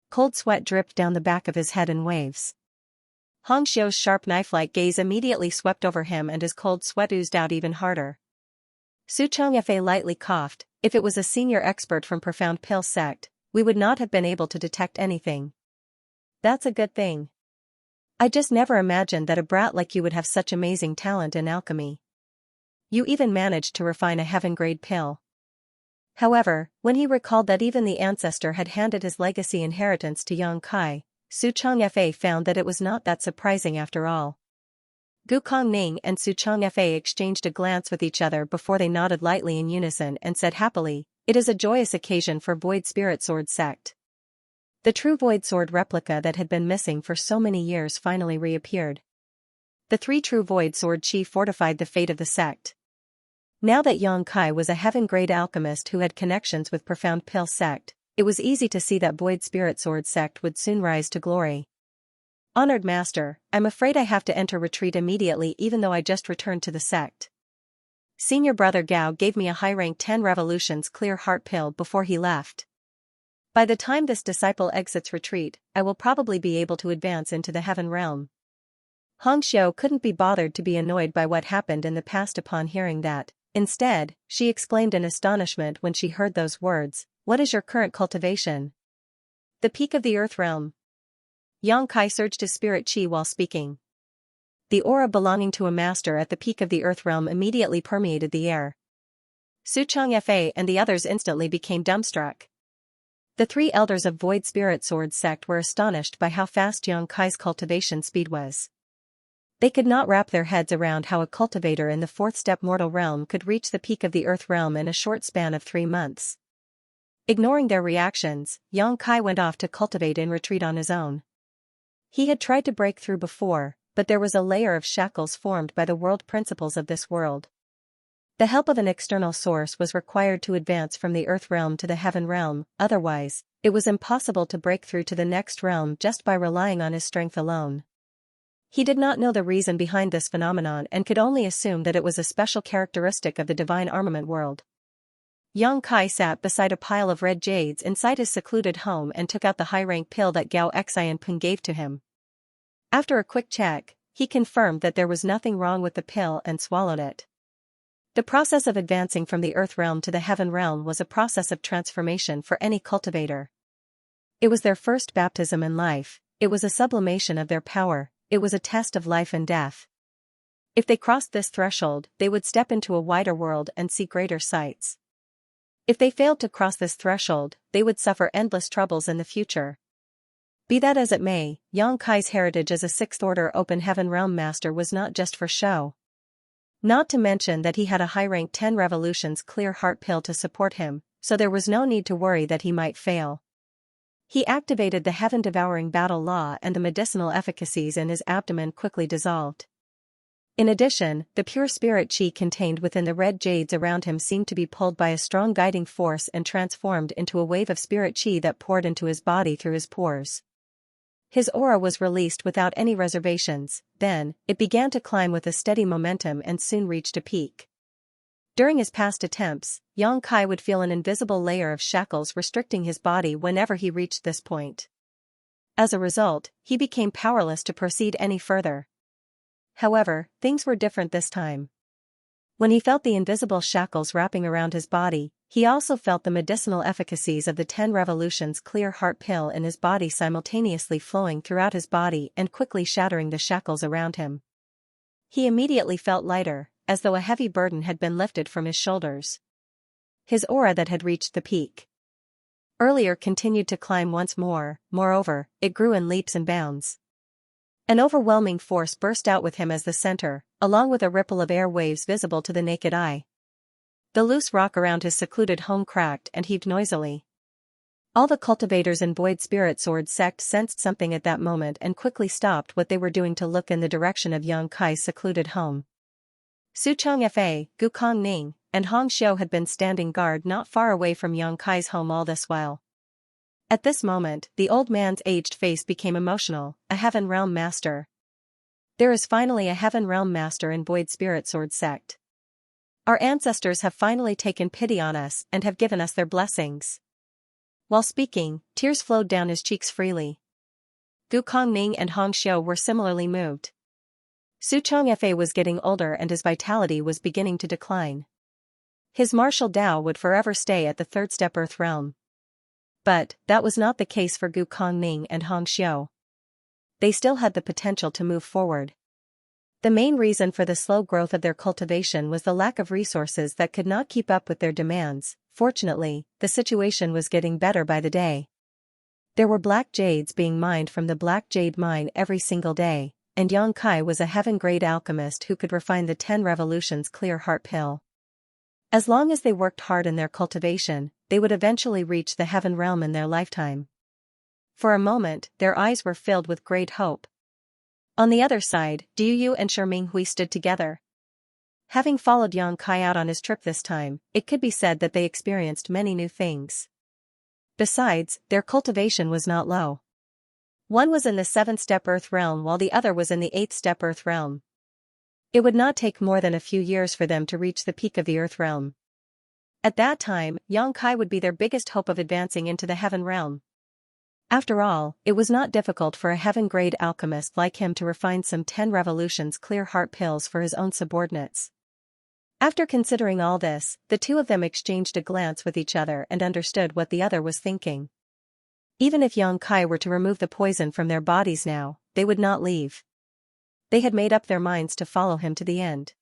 Speaker 1: Cold sweat dripped down the back of his head in waves. Hongxiu's sharp knife-like gaze immediately swept over him and his cold sweat oozed out even harder. Xianxia lightly coughed. If it was a senior expert from Profound Pill sect, we would not have been able to detect anything. That's a good thing. I just never imagined that a brat like you would have such amazing talent in alchemy. You even managed to refine a heaven-grade pill. However, when he recalled that even the ancestor had handed his legacy inheritance to Yang Kai, Xianxia found that it was not that surprising after all. Gu Kongning and Xianxia exchanged a glance with each other before they nodded lightly in unison and said happily, "It is a joyous occasion for Void Spirit Sword sect." The true Void Sword replica that had been missing for so many years finally reappeared. The 3 true Void Sword Chi fortified the fate of the sect. Now that Yang Kai was a heaven-grade alchemist who had connections with Profound Pill sect, it was easy to see that Void Spirit Sword sect would soon rise to glory. Honored master, I'm afraid I have to enter retreat immediately even though I just returned to the sect. Senior brother Gao gave me a high-rank 10 revolutions clear heart pill before he left. By the time this disciple exits retreat, I will probably be able to advance into the heaven realm. Hongxiu couldn't be bothered to be annoyed by what happened in the past upon hearing that. Instead, she exclaimed in astonishment when she heard those words, "What is your current cultivation?" The peak of the earth realm. Yang Kai surged his spirit chi while speaking. The aura belonging to a master at the peak of the earth realm immediately permeated the air. Su Xianxia and the others instantly became dumbstruck. The three elders of Void Spirit Sword sect were astonished by how fast Yang Kai's cultivation speed was. They could not wrap their heads around how a cultivator in the fourth step mortal realm could reach the peak of the earth realm in a short span of 3 months. Ignoring their reactions, Yang Kai went off to cultivate in retreat on his own. He had tried to break through before, but there was a layer of shackles formed by the world principles of this world. The help of an external source was required to advance from the earth realm to the heaven realm, otherwise, it was impossible to break through to the next realm just by relying on his strength alone. He did not know the reason behind this phenomenon and could only assume that it was a special characteristic of the divine armament world. Yang Kai sat beside a pile of red jades inside his secluded home and took out the high-rank pill that Gao Xianpeng gave to him. After a quick check, he confirmed that there was nothing wrong with the pill and swallowed it. The process of advancing from the earth realm to the heaven realm was a process of transformation for any cultivator. It was their first baptism in life, it was a sublimation of their power, it was a test of life and death. If they crossed this threshold, they would step into a wider world and see greater sights. If they failed to cross this threshold, they would suffer endless troubles in the future. Be that as it may, Yang Kai's heritage as a sixth-order open heaven realm master was not just for show. Not to mention that he had a high-rank 10 revolutions clear heart pill to support him, so there was no need to worry that he might fail. He activated the heaven-devouring battle law and the medicinal efficacies in his abdomen quickly dissolved. In addition, the pure spirit chi contained within the red jades around him seemed to be pulled by a strong guiding force and transformed into a wave of spirit chi that poured into his body through his pores. His aura was released without any reservations, then, it began to climb with a steady momentum and soon reached a peak. During his past attempts, Yang Kai would feel an invisible layer of shackles restricting his body whenever he reached this point. As a result, he became powerless to proceed any further. However, things were different this time. When he felt the invisible shackles wrapping around his body, he also felt the medicinal efficacies of the 10 revolutions clear heart pill in his body simultaneously flowing throughout his body and quickly shattering the shackles around him. He immediately felt lighter, as though a heavy burden had been lifted from his shoulders. His aura that had reached the peak earlier continued to climb once more, moreover, it grew in leaps and bounds. An overwhelming force burst out with him as the center, along with a ripple of air waves visible to the naked eye. The loose rock around his secluded home cracked and heaved noisily. All the cultivators in Void Spirit Sword sect sensed something at that moment and quickly stopped what they were doing to look in the direction of Yang Kai's secluded home. Su Chongfa, Gu Kongning, and Hongxiu had been standing guard not far away from Yang Kai's home all this while. At this moment, the old man's aged face became emotional, a heaven realm master. There is finally a heaven realm master in Void Spirit Sword sect. Our ancestors have finally taken pity on us and have given us their blessings. While speaking, tears flowed down his cheeks freely. Gu Kongning and Hongxiu were similarly moved. Su Chongfa was getting older and his vitality was beginning to decline. His martial Tao would forever stay at the third step earth realm. But, that was not the case for Gu Kongning and Hongxiu. They still had the potential to move forward. The main reason for the slow growth of their cultivation was the lack of resources that could not keep up with their demands. Fortunately, the situation was getting better by the day. There were black jades being mined from the black jade mine every single day, and Yang Kai was a heaven-grade alchemist who could refine the 10 revolutions clear heart pill. As long as they worked hard in their cultivation, they would eventually reach the heaven realm in their lifetime. For a moment, their eyes were filled with great hope. On the other side, Du Yu and Sherming Hui stood together. Having followed Yang Kai out on his trip this time, it could be said that they experienced many new things. Besides, their cultivation was not low. One was in the 7th-step Earth realm while the other was in the 8th-step Earth realm. It would not take more than a few years for them to reach the peak of the Earth realm. At that time, Xianxia would be their biggest hope of advancing into the heaven realm. After all, it was not difficult for a heaven-grade alchemist like him to refine some 10 revolutions clear heart pills for his own subordinates. After considering all this, the two of them exchanged a glance with each other and understood what the other was thinking. Even if Xianxia were to remove the poison from their bodies now, they would not leave. They had made up their minds to follow him to the end.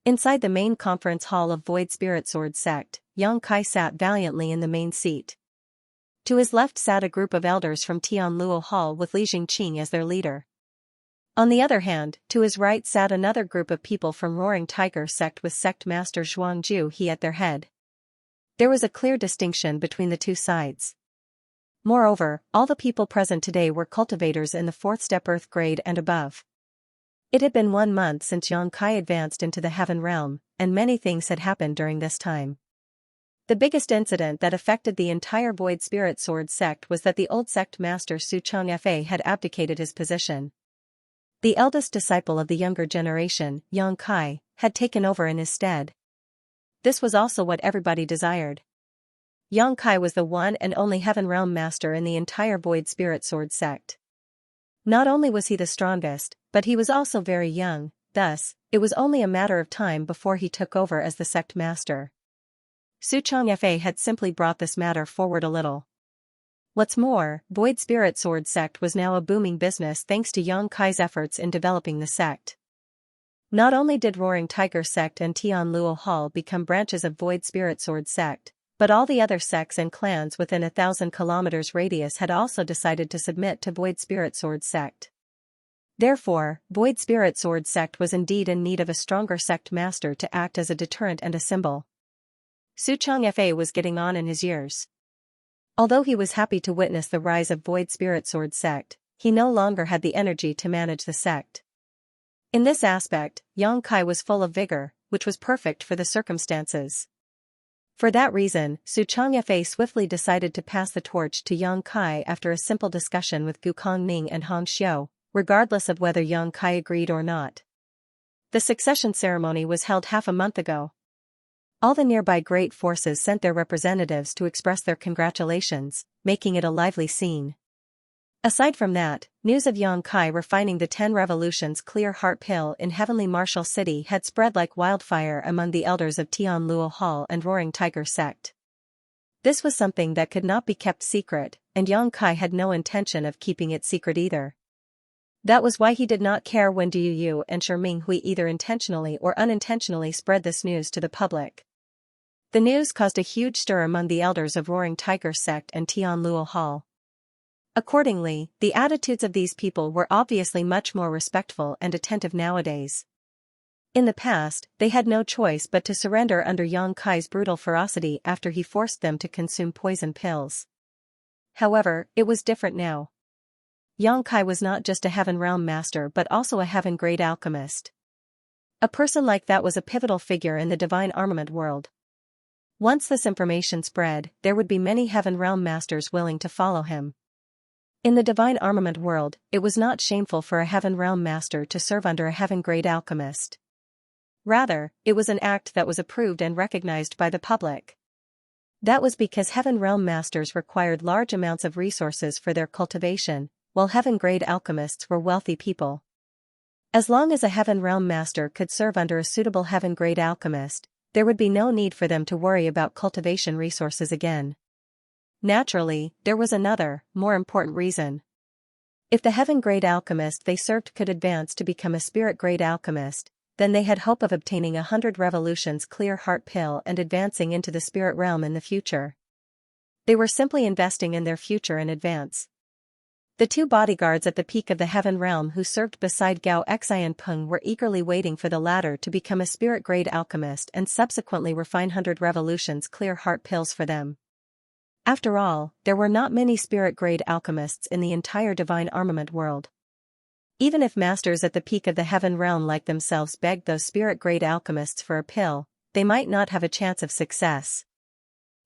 Speaker 1: Inside the main conference hall of Void Spirit Sword Sect, Xianxia sat valiantly in the main seat. To his left sat a group of elders from Tianluo Hall with Li Jingqing as their leader. On the other hand, to his right sat another group of people from Roaring Tiger Sect with Sect Master Zhuangju He at their head. There was a clear distinction between the two sides. Moreover, all the people present today were cultivators in the 4th-step Earth grade and above. It had been 1 month since Xianxia advanced into the heaven realm, and many things had happened during this time. The biggest incident that affected the entire Void Spirit Sword sect was that the old sect master Xianxia had abdicated his position. The eldest disciple of the younger generation, Xianxia, had taken over in his stead. This was also what everybody desired. Xianxia was the one and only heaven realm master in the entire Void Spirit Sword sect. Not only was he the strongest, but he was also very young, thus, it was only a matter of time before he took over as the sect master. Xianxia had simply brought this matter forward a little. What's more, Void Spirit Sword Sect was now a booming business thanks to Xianxia's efforts in developing the sect. Not only did Roaring Tiger Sect and Tianluo Hall become branches of Void Spirit Sword Sect, but all the other sects and clans within 1,000 kilometers radius had also decided to submit to Void Spirit Sword Sect. Therefore, Void Spirit Sword Sect was indeed in need of a stronger sect master to act as a deterrent and a symbol. Xianxia was getting on in his years. Although he was happy to witness the rise of Void Spirit Sword Sect, he no longer had the energy to manage the sect. In this aspect, Xianxia was full of vigor, which was perfect for the circumstances. For that reason, Xianxia swiftly decided to pass the torch to Xianxia after a simple discussion with Gukong Ning and Hong Xiu, regardless of whether Xianxia agreed or not. The succession ceremony was held half a month ago. All the nearby great forces sent their representatives to express their congratulations, making it a lively scene. Aside from that, news of Xianxia refining the 10 revolutions clear heart pill in Heavenly Martial City had spread like wildfire among the elders of Tianluo Hall and Roaring Tiger Sect. This was something that could not be kept secret, and Xianxia had no intention of keeping it secret either. That was why he did not care when Du Yu and Sherming Hui either intentionally or unintentionally spread this news to the public. The news caused a huge stir among the elders of Roaring Tiger Sect and Tianluo Hall. Accordingly, the attitudes of these people were obviously much more respectful and attentive nowadays. In the past, they had no choice but to surrender under Xianxia's brutal ferocity after he forced them to consume poison pills. However, it was different now. Xianxia was not just a heaven realm master but also a heaven-grade alchemist. A person like that was a pivotal figure in the divine armament world. Once this information spread, there would be many heaven realm masters willing to follow him. In the divine armament world, it was not shameful for a heaven realm master to serve under a heaven-grade alchemist. Rather, it was an act that was approved and recognized by the public. That was because heaven realm masters required large amounts of resources for their cultivation, while heaven-grade alchemists were wealthy people. As long as a heaven realm master could serve under a suitable heaven-grade alchemist, there would be no need for them to worry about cultivation resources again. Naturally, there was another, more important reason. If the heaven-grade alchemist they served could advance to become a spirit-grade alchemist, then they had hope of obtaining 100 revolutions clear heart pill and advancing into the spirit realm in the future. They were simply investing in their future in advance. The two bodyguards at the peak of the heaven realm who served beside Gao Xianpeng were eagerly waiting for the latter to become a spirit-grade alchemist and subsequently refine 100 revolutions clear heart pills for them. After all, there were not many spirit-grade alchemists in the entire divine armament world. Even if masters at the peak of the heaven realm like themselves begged those spirit-grade alchemists for a pill, they might not have a chance of success.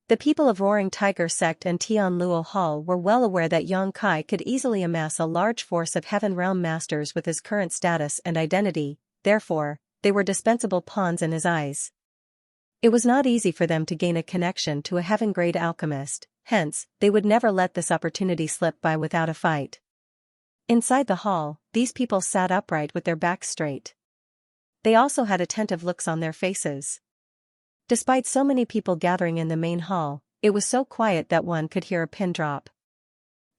Speaker 1: The people of Roaring Tiger Sect and Tianluo Hall were well aware that Yang Kai could easily amass a large force of Heaven Realm masters with his current status and identity, therefore, they were dispensable pawns in his eyes. It was not easy for them to gain a connection to a heaven-grade alchemist, hence, they would never let this opportunity slip by without a fight. Inside the hall, these people sat upright with their backs straight. They also had attentive looks on their faces. Despite so many people gathering in the main hall, it was so quiet that one could hear a pin drop.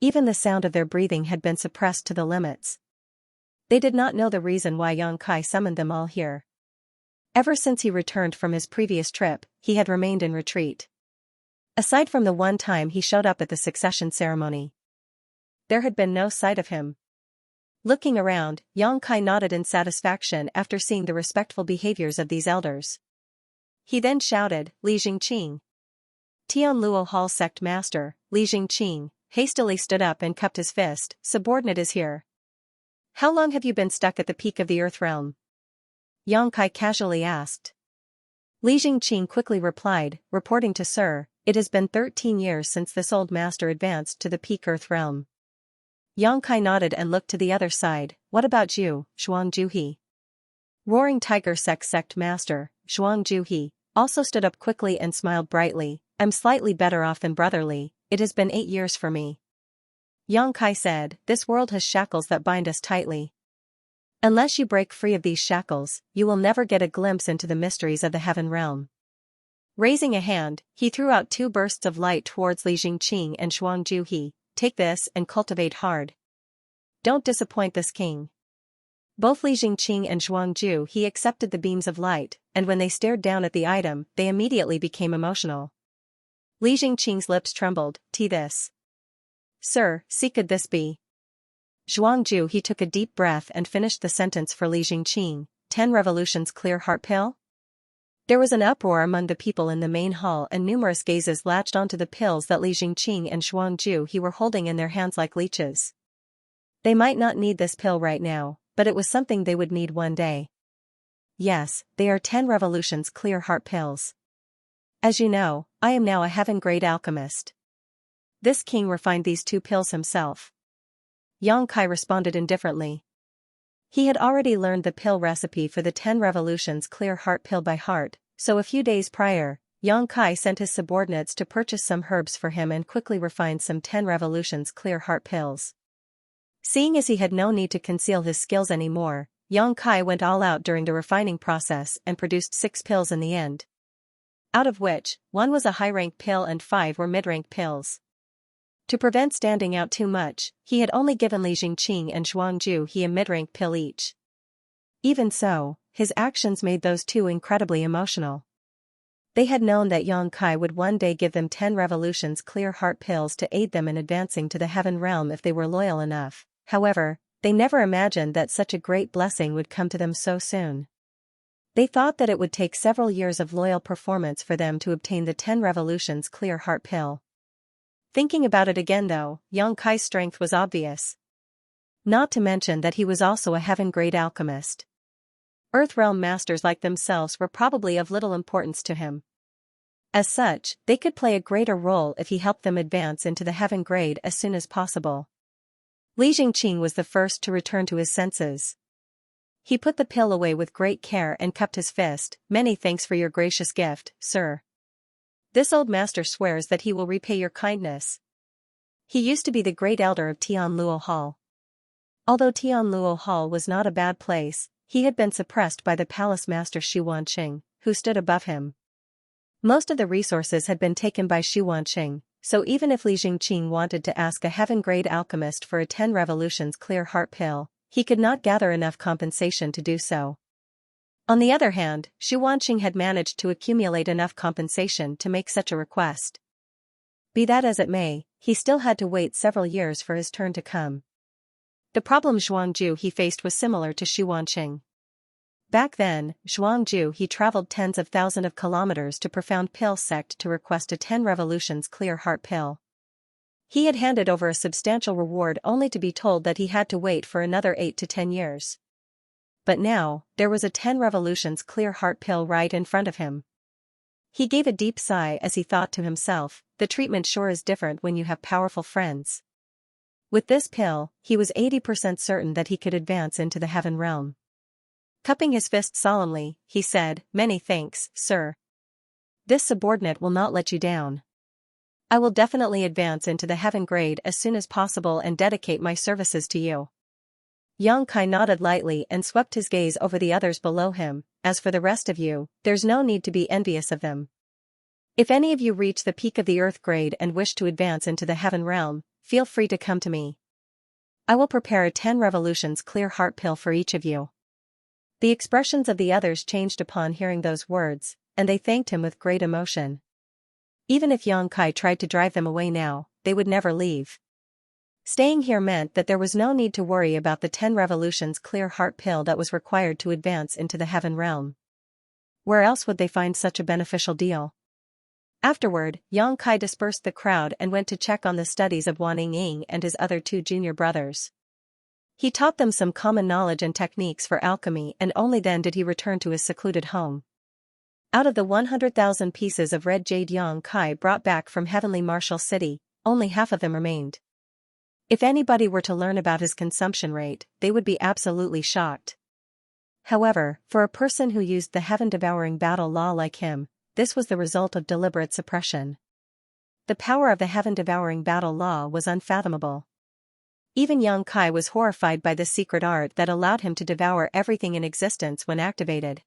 Speaker 1: Even the sound of their breathing had been suppressed to the limits. They did not know the reason why Yang Kai summoned them all here. Ever since he returned from his previous trip, he had remained in retreat. Aside from the one time he showed up at the succession ceremony, there had been no sight of him. Looking around, Yang Kai nodded in satisfaction after seeing the respectful behaviors of these elders. He then shouted, "Li Jingqing." Tianluo Hall Sect Master, Li Jingqing, hastily stood up and cupped his fist. "Subordinate is here. How long have you been stuck at the peak of the Earth Realm?" Yang Kai casually asked. Li Jingqing quickly replied, reporting to Sir, "It has been 13 years since this old master advanced to the peak Earth Realm." Yang Kai nodded and looked to the other side. "What about you, Zhuang Juhi?" Roaring Tiger Sect Master, Zhuang Juhi, also stood up quickly and smiled brightly. "I'm slightly better off than Brother Li. It has been 8 years for me." Yang Kai said, "This world has shackles that bind us tightly. Unless you break free of these shackles, you will never get a glimpse into the mysteries of the Heaven Realm." Raising a hand, he threw out 2 bursts of light towards Li Jingqing and Zhuang Juhi. "Take this and cultivate hard. Don't disappoint this king." Both Li Jingqing and Zhuang Juhi accepted the beams of light, and when they stared down at the item, they immediately became emotional. Li Jingqing's lips trembled. "This. Sir, see, could this be?" Zhuang Juhi took a deep breath and finished the sentence for Li Jingqing. 10 revolutions clear heart pill? There was an uproar among the people in the main hall and numerous gazes latched onto the pills that Li Jingqing and Zhuang Juhi were holding in their hands like leeches. They might not need this pill right now, but it was something they would need one day. Yes, they are 10 revolutions clear heart pills. As you know, I am now a heaven-grade alchemist. This king refined these 2 pills himself. Yang Kai responded indifferently. He had already learned the pill recipe for the 10 revolutions clear heart pill by heart, so a few days prior, Yang Kai sent his subordinates to purchase some herbs for him and quickly refined some 10 revolutions clear heart pills. Seeing as he had no need to conceal his skills anymore, Yang Kai went all out during the refining process and produced 6 pills in the end. Out of which, 1 was a high-rank pill and 5 were mid-rank pills. To prevent standing out too much, he had only given Li Jingqing and Zhuang Juhi a mid-rank pill each. Even so, his actions made those 2 incredibly emotional. They had known that Yang Kai would one day give them 10 revolutions clear heart pills to aid them in advancing to the Heaven Realm if they were loyal enough. However, they never imagined that such a great blessing would come to them so soon. They thought that it would take several years of loyal performance for them to obtain the 10 revolutions clear heart pill. Thinking about it again though, Yang Kai's strength was obvious. Not to mention that he was also a heaven-grade alchemist. Earth Realm masters like themselves were probably of little importance to him. As such, they could play a greater role if he helped them advance into the heaven grade as soon as possible. Li Jingqing was the first to return to his senses. He put the pill away with great care and cupped his fist. "Many thanks for your gracious gift, sir. This old master swears that he will repay your kindness." He used to be the great elder of Tianluo Hall. Although Tianluo Hall was not a bad place, he had been suppressed by the palace master Xianxia, who stood above him. Most of the resources had been taken by Xianxia, so even if Li Jingqing wanted to ask a heaven-grade alchemist for a 10 revolutions clear heart pill, he could not gather enough compensation to do so. On the other hand, Xianxia had managed to accumulate enough compensation to make such a request. Be that as it may, he still had to wait several years for his turn to come. The problem Zhuang Juhi faced was similar to Xianxia. Back then, Zhuang Juhi traveled tens of thousands of kilometers to Profound Pill Sect to request a 10 revolutions clear heart pill. He had handed over a substantial reward only to be told that he had to wait for another 8 to 10 years. But now, there was a 10 revolutions clear heart pill right in front of him. He gave a deep sigh as he thought to himself, the treatment sure is different when you have powerful friends. With this pill, he was 80% certain that he could advance into the heaven realm. Cupping his fist solemnly, he said, "Many thanks, sir. This subordinate will not let you down. I will definitely advance into the heaven grade as soon as possible and dedicate my services to you." Xianxia nodded lightly and swept his gaze over the others below him. "As for the rest of you, there's no need to be envious of them. If any of you reach the peak of the earth grade and wish to advance into the heaven realm, feel free to come to me. I will prepare a 10 revolutions clear heart pill for each of you." The expressions of the others changed upon hearing those words, and they thanked him with great emotion. Even if Xianxia tried to drive them away now, they would never leave. Staying here meant that there was no need to worry about the 10 revolutions clear heart pill that was required to advance into the heaven realm. Where else would they find such a beneficial deal? Afterward, Xianxia dispersed the crowd and went to check on the studies of Wan Ying and his other 2 junior brothers. He taught them some common knowledge and techniques for alchemy, and only then did he return to his secluded home. Out of the 100,000 pieces of red jade Xianxia brought back from Heavenly Martial City, only half of them remained. If anybody were to learn about his consumption rate, they would be absolutely shocked. However, for a person who used the heaven-devouring battle law like him, this was the result of deliberate suppression. The power of the heaven-devouring battle law was unfathomable. Even Xianxia was horrified by this secret art that allowed him to devour everything in existence when activated.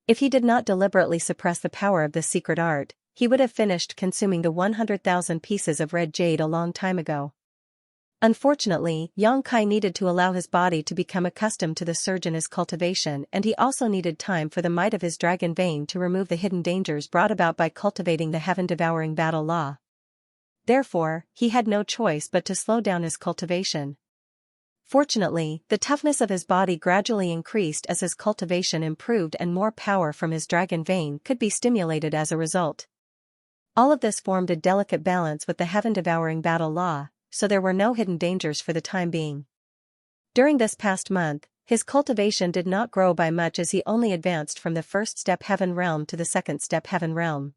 Speaker 1: If he did not deliberately suppress the power of this secret art, he would have finished consuming the 100,000 pieces of red jade a long time ago. Unfortunately, Xianxia needed to allow his body to become accustomed to the surge in his cultivation, and he also needed time for the might of his dragon vein to remove the hidden dangers brought about by cultivating the heaven-devouring battle law. Therefore, he had no choice but to slow down his cultivation. Fortunately, the toughness of his body gradually increased as his cultivation improved and more power from his dragon vein could be stimulated as a result. All of this formed a delicate balance with the heaven-devouring battle law, so there were no hidden dangers for the time being. During this past month, his cultivation did not grow by much as he only advanced from the first step heaven realm to the second step heaven realm.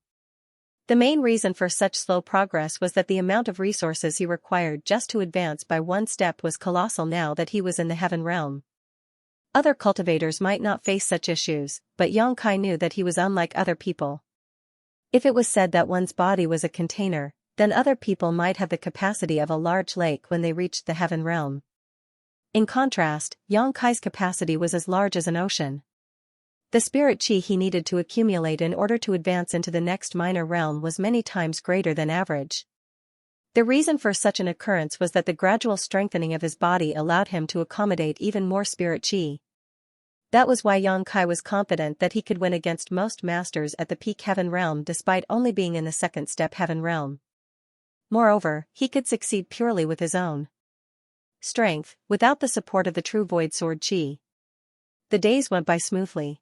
Speaker 1: The main reason for such slow progress was that the amount of resources he required just to advance by one step was colossal now that he was in the heaven realm. Other cultivators might not face such issues, but Xianxia knew that he was unlike other people. If it was said that one's body was a container, then other people might have the capacity of a large lake when they reached the heaven realm. In contrast, Xianxia's capacity was as large as an ocean. The spirit qi he needed to accumulate in order to advance into the next minor realm was many times greater than average. The reason for such an occurrence was that the gradual strengthening of his body allowed him to accommodate even more spirit qi. That was why Xianxia was confident that he could win against most masters at the peak heaven realm despite only being in the second step heaven realm. Moreover, he could succeed purely with his own strength, without the support of the true void sword qi. The days went by smoothly.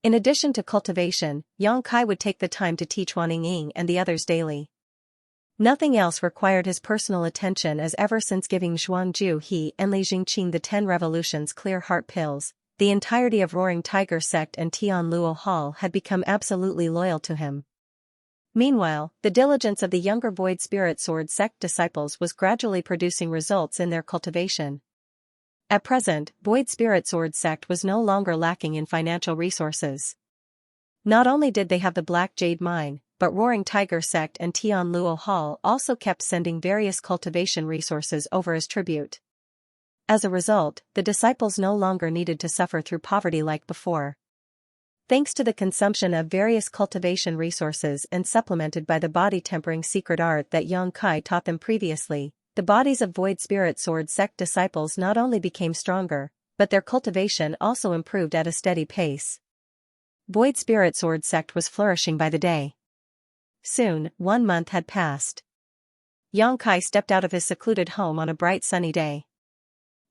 Speaker 1: In addition to cultivation, Xianxia would take the time to teach Wan Ying and the others daily. Nothing else required his personal attention as ever since giving Zhuangju He and Li Jingqing the 10 revolutions clear heart pills, the entirety of Roaring Tiger sect and Tian Luo Hall had become absolutely loyal to him. Meanwhile, the diligence of the younger Void Spirit Sword sect disciples was gradually producing results in their cultivation. At present, Void Spirit Sword sect was no longer lacking in financial resources. Not only did they have the Black Jade Mine, but Roaring Tiger sect and Tian Luo Hall also kept sending various cultivation resources over as tribute. As a result, the disciples no longer needed to suffer through poverty like before. Thanks to the consumption of various cultivation resources and supplemented by the body-tempering secret art that Xianxia taught them previously, the bodies of Void Spirit Sword sect disciples not only became stronger, but their cultivation also improved at a steady pace. Void Spirit Sword sect was flourishing by the day. Soon, 1 month had passed. Xianxia stepped out of his secluded home on a bright sunny day.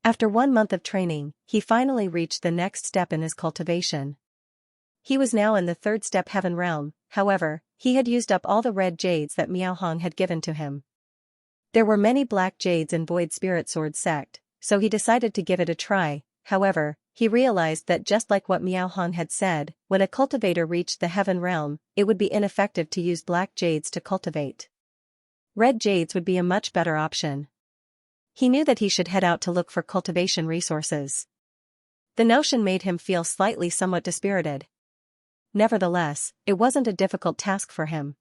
Speaker 1: After 1 month of training, he finally reached the next step in his cultivation. He was now in the 3rd step heaven realm. However, he had used up all the red jades that Miaohong had given to him. There were many black jades in Void Spirit Sword sect, so he decided to give it a try. However, he realized that just like what Miao Hong had said, when a cultivator reached the heaven realm, it would be ineffective to use black jades to cultivate. Red jades would be a much better option. He knew that he should head out to look for cultivation resources. The notion made him feel somewhat dispirited. Nevertheless, it wasn't a difficult task for him.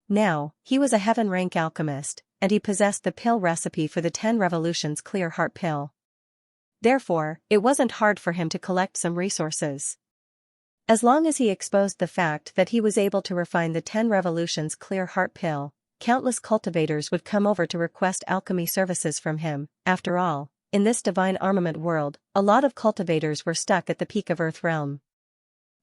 Speaker 1: Now, he was a heaven-rank alchemist, and he possessed the pill recipe for the 10 Revolutions Clear Heart Pill. Therefore, it wasn't hard for him to collect some resources. As long as he exposed the fact that he was able to refine the 10 Revolutions Clear Heart Pill, countless cultivators would come over to request alchemy services from him. After all, in this divine armament world, a lot of cultivators were stuck at the peak of Earth realm.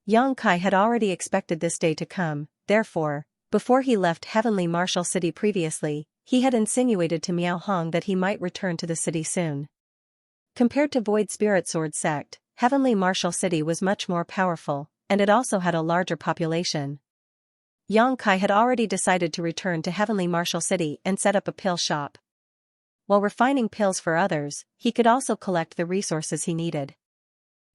Speaker 1: Yang Kai had already expected this day to come, therefore, before he left Heavenly Martial City previously, he had insinuated to Miao Hong that he might return to the city soon. Compared to Void Spirit Sword Sect, Heavenly Martial City was much more powerful, and it also had a larger population. Yang Kai had already decided to return to Heavenly Martial City and set up a pill shop. While refining pills for others, he could also collect the resources he needed.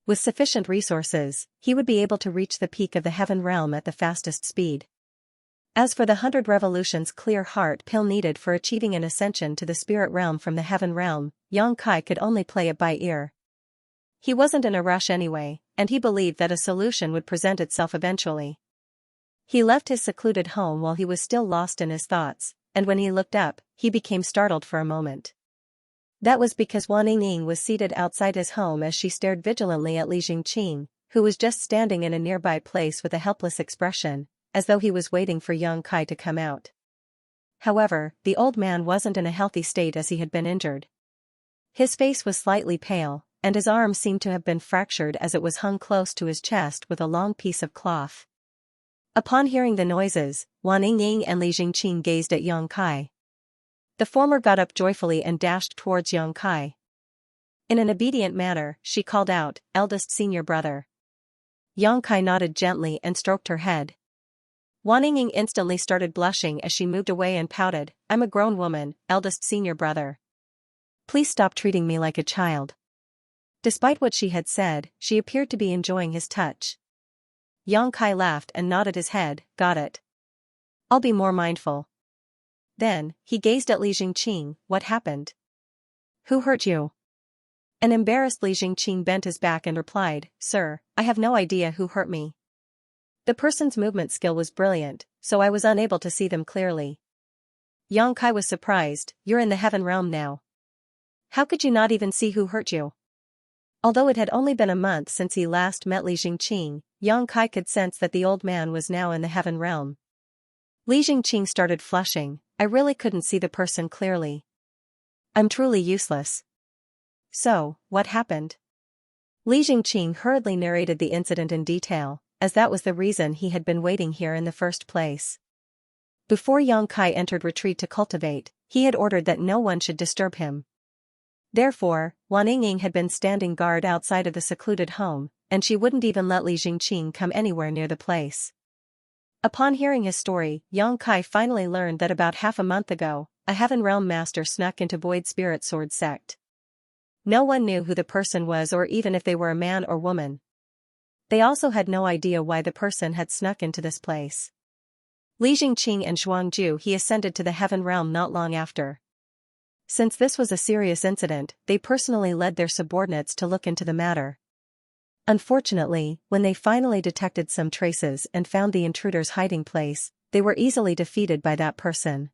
Speaker 1: With sufficient resources, he would be able to reach the peak of the Heaven Realm at the fastest speed. As for the 100 Revolutions Clear Heart Pill needed for achieving an ascension to the Spirit Realm from the Heaven Realm, Yang Kai could only play it by ear. He wasn't in a rush anyway, and he believed that a solution would present itself eventually. He left his secluded home while he was still lost in his thoughts, and when he looked up, he became startled for a moment. That was because Wan Ying was seated outside his home as she stared vigilantly at Li Jingqing, who was just standing in a nearby place with a helpless expression, as though he was waiting for Yang Kai to come out. However, the old man wasn't in a healthy state as he had been injured. His face was slightly pale, and his arm seemed to have been fractured as it was hung close to his chest with a long piece of cloth. Upon hearing the noises, Wan Ying and Li Jingqing gazed at Yang Kai. The former got up joyfully and dashed towards Yang Kai. In an obedient manner, she called out, "Eldest senior brother." Yang Kai nodded gently and stroked her head. Wan Ying instantly started blushing as she moved away and pouted, "I'm a grown woman, eldest senior brother. Please stop treating me like a child." Despite what she had said, she appeared to be enjoying his touch. Yang Kai laughed and nodded his head, "Got it. I'll be more mindful." Then, he gazed at Li Jingqing, "What happened? Who hurt you?" An embarrassed Li Jingqing bent his back and replied, "Sir, I have no idea who hurt me. The person's movement skill was brilliant, so I was unable to see them clearly." Yang Kai was surprised, "You're in the Heaven Realm now. How could you not even see who hurt you?" Although it had only been a month since he last met Li Jingqing, Yang Kai could sense that the old man was now in the Heaven Realm. Li Jingqing started flushing, "I really couldn't see the person clearly. I'm truly useless." "So, what happened?" Li Jingqing hurriedly narrated the incident in detail, as that was the reason he had been waiting here in the first place. Before Yang Kai entered retreat to cultivate, he had ordered that no one should disturb him. Therefore, Wan Ying had been standing guard outside of the secluded home, and she wouldn't even let Li Jingqing come anywhere near the place. Upon hearing his story, Yang Kai finally learned that about half a month ago, a Heaven Realm master snuck into Void Spirit Sword Sect. No one knew who the person was or even if they were a man or woman. They also had no idea why the person had snuck into this place. Li Jingqing and Zhuangju he ascended to the Heaven Realm not long after. Since this was a serious incident, they personally led their subordinates to look into the matter. Unfortunately, when they finally detected some traces and found the intruder's hiding place, they were easily defeated by that person.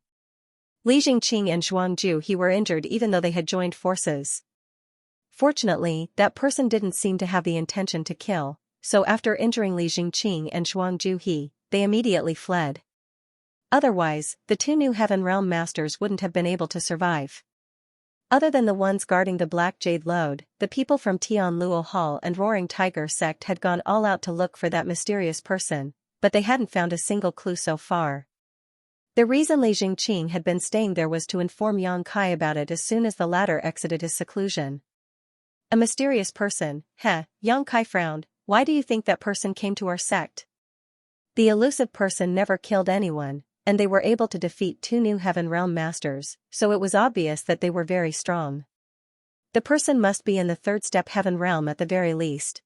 Speaker 1: Li Jingqing and Zhuangju he were injured even though they had joined forces. Fortunately, that person didn't seem to have the intention to kill, so after injuring Li Jingqing and Zhuangju he, they immediately fled. Otherwise, the two new Heaven Realm masters wouldn't have been able to survive. Other than the ones guarding the Black Jade Lode, the people from Tian Luo Hall and Roaring Tiger Sect had gone all out to look for that mysterious person, but they hadn't found a single clue so far. The reason Li Jingqing had been staying there was to inform Yang Kai about it as soon as the latter exited his seclusion. A mysterious person, Yang Kai frowned, "Why do you think that person came to our sect?" The elusive person never killed anyone, and they were able to defeat two new Heaven Realm masters, so it was obvious that they were very strong. The person must be in the third step heaven realm at the very least.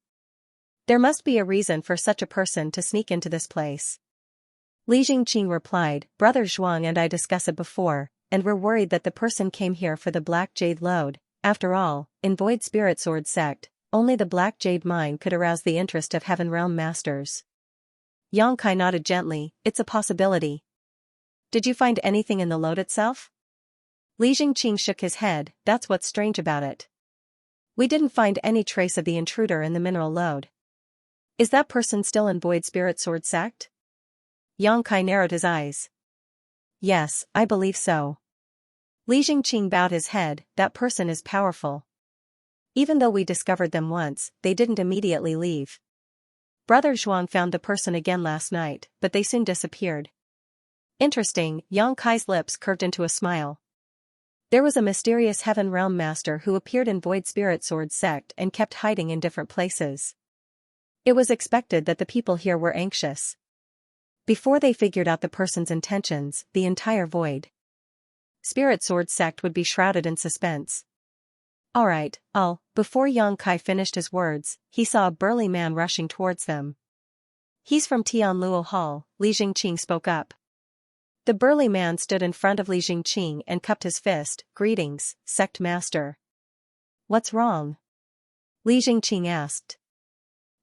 Speaker 1: There must be a reason for such a person to sneak into this place. Li Jingqing replied, Brother Zhuang and I discussed it before, and we're worried that the person came here for the Black Jade Lode. After all, in Void Spirit Sword sect, only the Black Jade mine could arouse the interest of Heaven Realm masters. Yang Kai nodded gently, it's a possibility. Did you find anything in the lode itself? Li Jingqing shook his head, that's what's strange about it. We didn't find any trace of the intruder in the mineral lode. Is that person still in Void Spirit Sword sect? Yang Kai narrowed his eyes. Yes, I believe so. Li Jingqing bowed his head, that person is powerful. Even though we discovered them once, they didn't immediately leave. Brother Zhuang found the person again last night, but they soon disappeared. Interesting, Yang Kai's lips curved into a smile. There was a mysterious Heaven Realm master who appeared in Void Spirit Sword sect and kept hiding in different places. It was expected that the people here were anxious. Before they figured out the person's intentions, the entire Void Spirit Sword sect would be shrouded in suspense. Alright, before Yang Kai finished his words, he saw a burly man rushing towards them. He's from Tianluo Hall, Li Jingqing spoke up. The burly man stood in front of Li Jingqing and cupped his fist, greetings, sect master. What's wrong? Li Jingqing asked.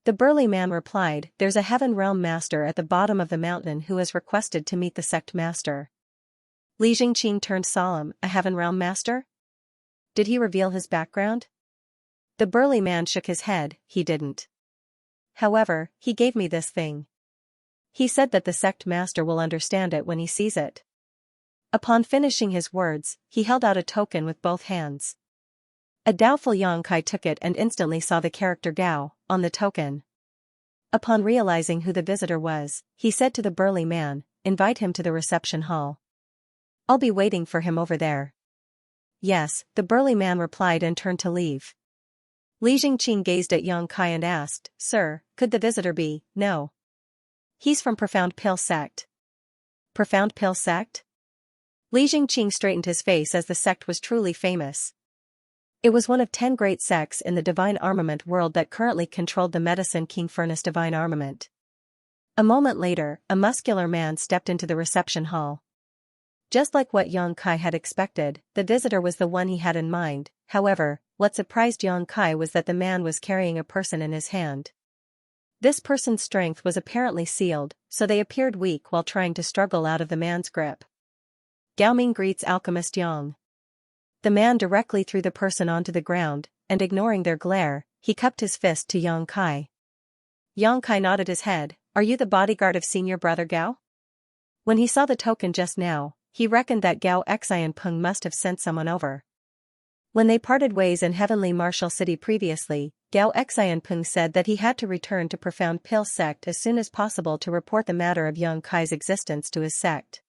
Speaker 1: The burly man replied, there's a Heaven Realm master at the bottom of the mountain who has requested to meet the sect master. Li Jingqing turned solemn, a Heaven Realm master? Did he reveal his background? The burly man shook his head, he didn't. However, he gave me this thing. He said that the sect master will understand it when he sees it. Upon finishing his words, he held out a token with both hands. A doubtful Yang Kai took it and instantly saw the character Gao on the token. Upon realizing who the visitor was, he said to the burly man, invite him to the reception hall. I'll be waiting for him over there. Yes, the burly man replied and turned to leave. Li Jingqing gazed at Yang Kai and asked, Sir, could the visitor be? No. He's from Profound Pill sect. Profound Pill sect? Li Jingqing straightened his face as the sect was truly famous. It was one of 10 great sects in the divine armament world that currently controlled the Medicine King Furnace divine armament. A moment later, a muscular man stepped into the reception hall. Just like what Yang Kai had expected, the visitor was the one he had in mind. However, what surprised Yang Kai was that the man was carrying a person in his hand. This person's strength was apparently sealed, so they appeared weak while trying to struggle out of the man's grip. Gao Ming greets Alchemist Yang. The man directly threw the person onto the ground, and ignoring their glare, he cupped his fist to Yang Kai. Yang Kai nodded his head, are you the bodyguard of senior brother Gao? When he saw the token just now, he reckoned that Gao Xianpeng must have sent someone over. When they parted ways in Heavenly Martial City previously, Gao Xianpeng said that he had to return to Profound Pill sect as soon as possible to report the matter of Yang Kai's existence to his sect.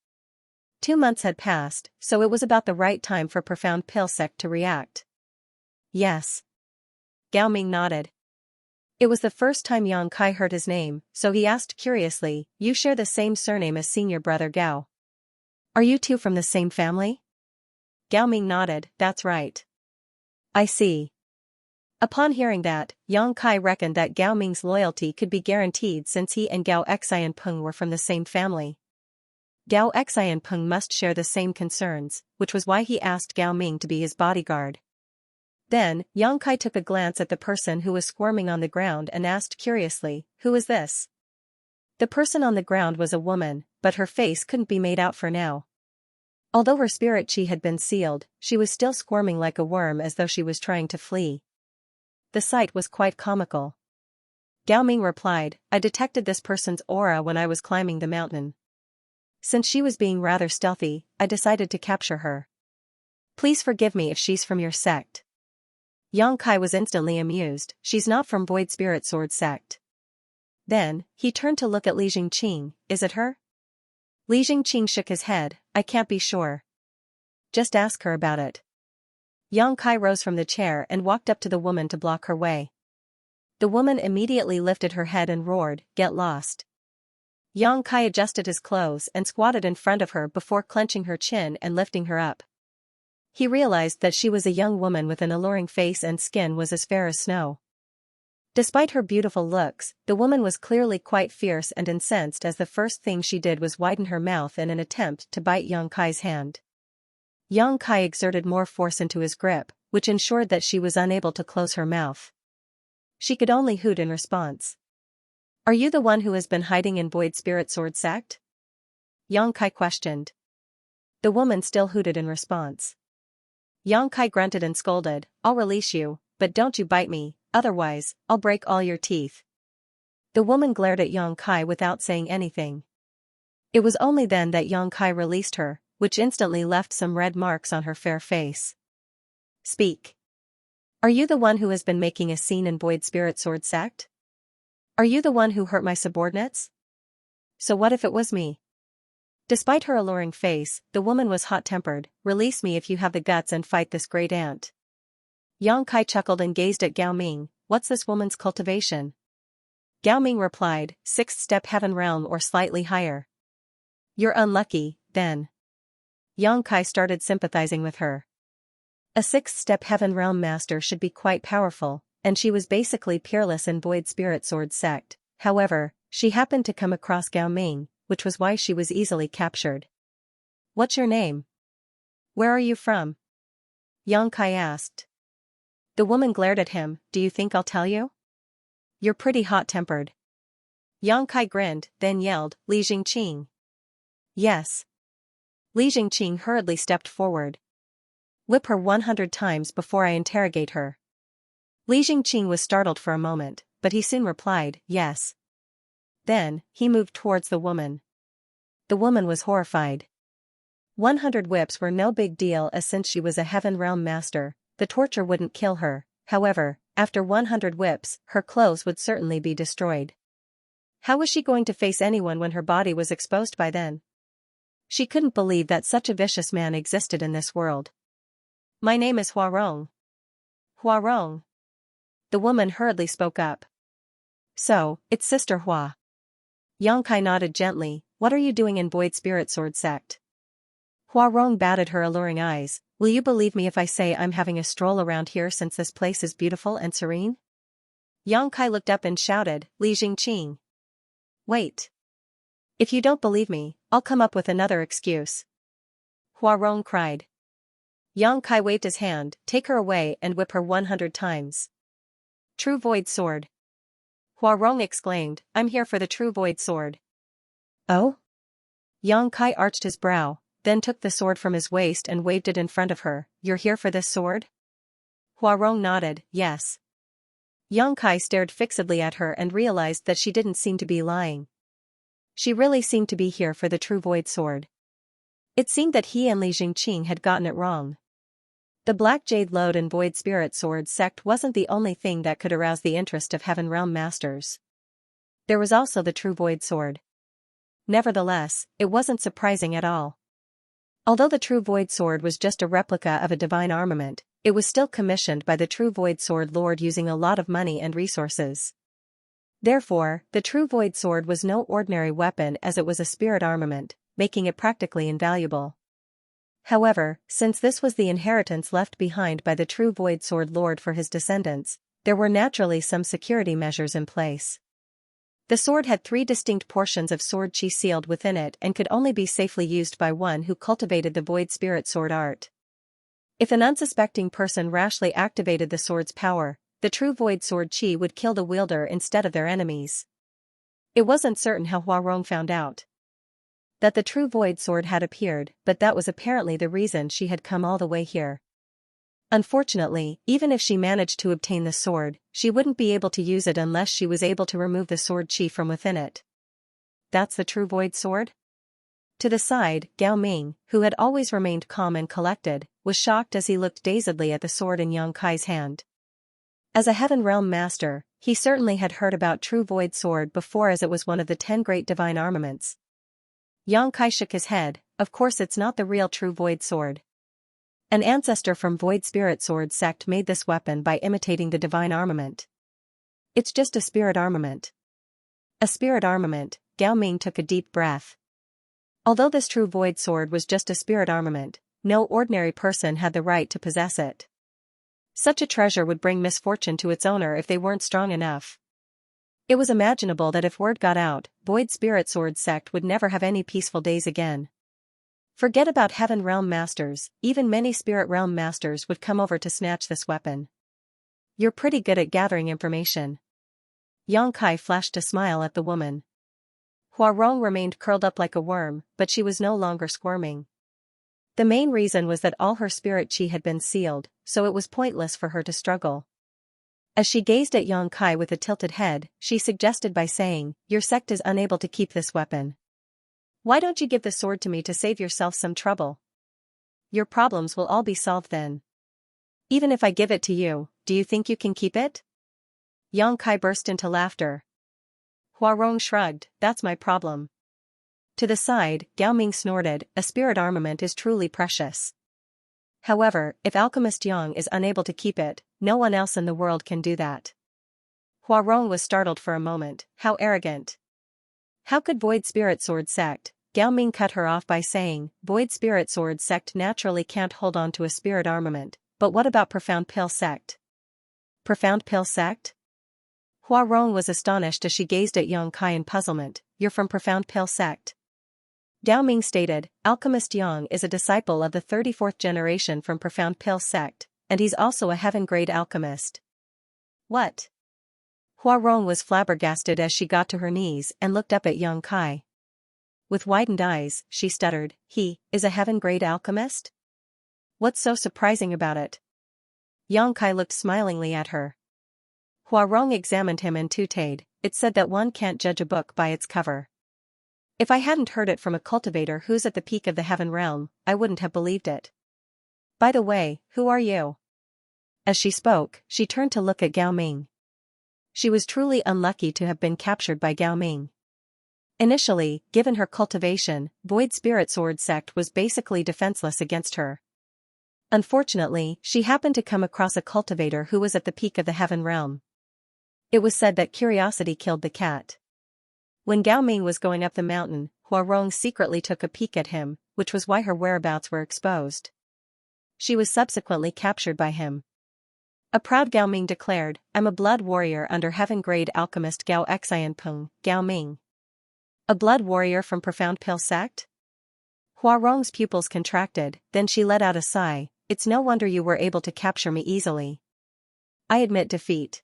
Speaker 1: 2 months had passed, so it was about the right time for Profound Pill sect to react. Yes. Gao Ming nodded. It was the first time Yang Kai heard his name, so he asked curiously, you share the same surname as senior brother Gao. Are you two from the same family? Gao Ming nodded, that's right. I see. Upon hearing that, Yang Kai reckoned that Gao Ming's loyalty could be guaranteed since he and Gao Xianpeng were from the same family. Gao Xianpeng must share the same concerns, which was why he asked Gao Ming to be his bodyguard. Then, Yang Kai took a glance at the person who was squirming on the ground and asked curiously, who is this? The person on the ground was a woman, but her face couldn't be made out for now. Although her spirit chi had been sealed, she was still squirming like a worm as though she was trying to flee. The sight was quite comical. Gao Ming replied, I detected this person's aura when I was climbing the mountain. Since she was being rather stealthy, I decided to capture her. Please forgive me if she's from your sect. Yang Kai was instantly amused, she's not from Void Spirit Sword sect. Then, he turned to look at Li Jingqing, is it her? Li Jingqing shook his head, I can't be sure. Just ask her about it. Yang Kai rose from the chair and walked up to the woman to block her way. The woman immediately lifted her head and roared, get lost. Yang Kai adjusted his clothes and squatted in front of her before clenching her chin and lifting her up. He realized that she was a young woman with an alluring face and skin was as fair as snow. Despite her beautiful looks, the woman was clearly quite fierce and incensed as the first thing she did was widen her mouth in an attempt to bite Yang Kai's hand. Yang Kai exerted more force into his grip, which ensured that she was unable to close her mouth. She could only hoot in response. "Are you the one who has been hiding in Void Spirit Sword sect?" Yang Kai questioned. The woman still hooted in response. Yang Kai grunted and scolded, "I'll release you, but don't you bite me, otherwise, I'll break all your teeth." The woman glared at Yang Kai without saying anything. It was only then that Yang Kai released her, which instantly left some red marks on her fair face. "Speak. Are you the one who has been making a scene in Void Spirit Sword sect? Are you the one who hurt my subordinates? So what if it was me?" Despite her alluring face, the woman was hot-tempered. "Release me if you have the guts and fight this great ant." Yang Kai chuckled and gazed at Gao Ming. "What's this woman's cultivation?" Gao Ming replied, "Sixth step heaven realm or slightly higher." "You're unlucky, then." Yang Kai started sympathizing with her. A sixth step heaven realm master should be quite powerful, and she was basically peerless in Void Spirit Sword sect. However, she happened to come across Gao Ming, which was why she was easily captured. "What's your name? Where are you from?" Yang Kai asked. The woman glared at him. "Do you think I'll tell you? You're pretty hot-tempered." Yang Kai grinned, then yelled, "Li Jingqing." "Yes." Li Jingqing hurriedly stepped forward. "Whip her 100 times before I interrogate her." Li Jingqing was startled for a moment, but he soon replied, "Yes." Then, he moved towards the woman. The woman was horrified. 100 whips were no big deal as since she was a heaven realm master, the torture wouldn't kill her. However, after 100 whips, her clothes would certainly be destroyed. How was she going to face anyone when her body was exposed by then? She couldn't believe that such a vicious man existed in this world. "My name is Huarong." "Huarong?" The woman hurriedly spoke up. "So, it's Sister Hua." Yang Kai nodded gently. "What are you doing in Void Spirit Sword sect?" Huarong batted her alluring eyes. "Will you believe me if I say I'm having a stroll around here since this place is beautiful and serene?" Yang Kai looked up and shouted, "Li Jingqing. Wait. If you don't believe me, I'll come up with another excuse." Huarong cried. Yang Kai waved his hand, "Take her away and whip her 100 times. True Void Sword." Huarong exclaimed, "I'm here for the True Void Sword." "Oh?" Yang Kai arched his brow, then took the sword from his waist and waved it in front of her. "You're here for this sword?" Huarong nodded, "Yes." Yang Kai stared fixedly at her and realized that she didn't seem to be lying. She really seemed to be here for the True Void Sword. It seemed that he and Li Jingqing had gotten it wrong. The Black Jade Lode and Void Spirit Sword sect wasn't the only thing that could arouse the interest of Heaven Realm masters. There was also the True Void Sword. Nevertheless, it wasn't surprising at all. Although the True Void Sword was just a replica of a divine armament, it was still commissioned by the True Void Sword Lord using a lot of money and resources. Therefore, the True Void Sword was no ordinary weapon as it was a spirit armament, making it practically invaluable. However, since this was the inheritance left behind by the True Void Sword Lord for his descendants, there were naturally some security measures in place. The sword had 3 distinct portions of sword chi sealed within it and could only be safely used by one who cultivated the Void Spirit Sword art. If an unsuspecting person rashly activated the sword's power, the True Void Sword chi would kill the wielder instead of their enemies. It wasn't certain how Huarong found out that the True Void Sword had appeared, but that was apparently the reason she had come all the way here. Unfortunately, even if she managed to obtain the sword, she wouldn't be able to use it unless she was able to remove the sword chi from within it. "That's the True Void Sword?" To the side, Gao Ming, who had always remained calm and collected, was shocked as he looked dazedly at the sword in Yang Kai's hand. As a Heaven Realm master, he certainly had heard about True Void Sword before as it was one of the 10 great divine armaments. Yang Kai shook his head. "Of course it's not the real True Void Sword. An ancestor from Void Spirit Sword sect made this weapon by imitating the divine armament. It's just a spirit armament." A spirit armament, Gao Ming took a deep breath. Although this True Void Sword was just a spirit armament, no ordinary person had the right to possess it. Such a treasure would bring misfortune to its owner if they weren't strong enough. It was imaginable that if word got out, Void Spirit Sword sect would never have any peaceful days again. Forget about Heaven Realm Masters, even many Spirit Realm Masters would come over to snatch this weapon. You're pretty good at gathering information. Xianxia flashed a smile at the woman. Huarong remained curled up like a worm, but she was no longer squirming. The main reason was that all her spirit chi had been sealed, so it was pointless for her to struggle. As she gazed at Xianxia with a tilted head, she suggested by saying, "Your sect is unable to keep this weapon. Why don't you give the sword to me to save yourself some trouble? Your problems will all be solved then. Even if I give it to you, do you think you can keep it?" Xianxia burst into laughter. Huarong shrugged, "That's my problem." To the side, Gao Ming snorted, "A spirit armament is truly precious. However, if Alchemist Yang is unable to keep it, no one else in the world can do that." Huarong was startled for a moment. How arrogant. How could Void Spirit Sword sect? Gao Ming cut her off by saying, "Void Spirit Sword sect naturally can't hold on to a spirit armament, but what about Profound Pill sect?" Profound Pill sect? Huarong was astonished as she gazed at Xianxia in puzzlement. "You're from Profound Pill sect?" Gao Ming stated, "Alchemist Yang is a disciple of the 34th generation from Profound Pill sect, and he's also a heaven-grade alchemist." What? Huarong was flabbergasted as she got to her knees and looked up at Xianxia. With widened eyes, she stuttered, "He is a heaven-grade alchemist? What's so surprising about it?" Xianxia looked smilingly at her. Huarong examined him and tutade, "It said that one can't judge a book by its cover. If I hadn't heard it from a cultivator who's at the peak of the heaven realm, I wouldn't have believed it. By the way, who are you?" As she spoke, she turned to look at Gao Ming. She was truly unlucky to have been captured by Gao Ming. Initially, given her cultivation, Void Spirit Sword sect was basically defenseless against her. Unfortunately, she happened to come across a cultivator who was at the peak of the heaven realm. It was said that curiosity killed the cat. When Gao Ming was going up the mountain, Huarong secretly took a peek at him, which was why her whereabouts were exposed. She was subsequently captured by him. A proud Gao Ming declared, "I'm a blood warrior under heaven-grade alchemist Gao Xianpeng, Gao Ming. A blood warrior from Profound Pill sect?" Huarong's pupils contracted, then she let out a sigh, "It's no wonder you were able to capture me easily. I admit defeat."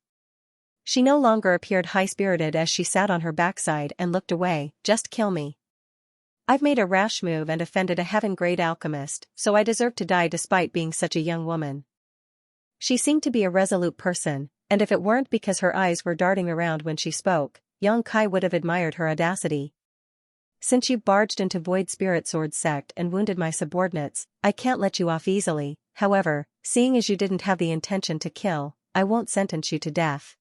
Speaker 1: She no longer appeared high-spirited as she sat on her backside and looked away. "Just kill me. I've made a rash move and offended a heaven-grade alchemist, so I deserve to die despite being such a young woman." She seemed to be a resolute person, and if it weren't because her eyes were darting around when she spoke, Xianxia would have admired her audacity. "Since you barged into Void Spirit Sword sect and wounded my subordinates, I can't let you off easily. However, seeing as you didn't have the intention to kill, I won't sentence you to death.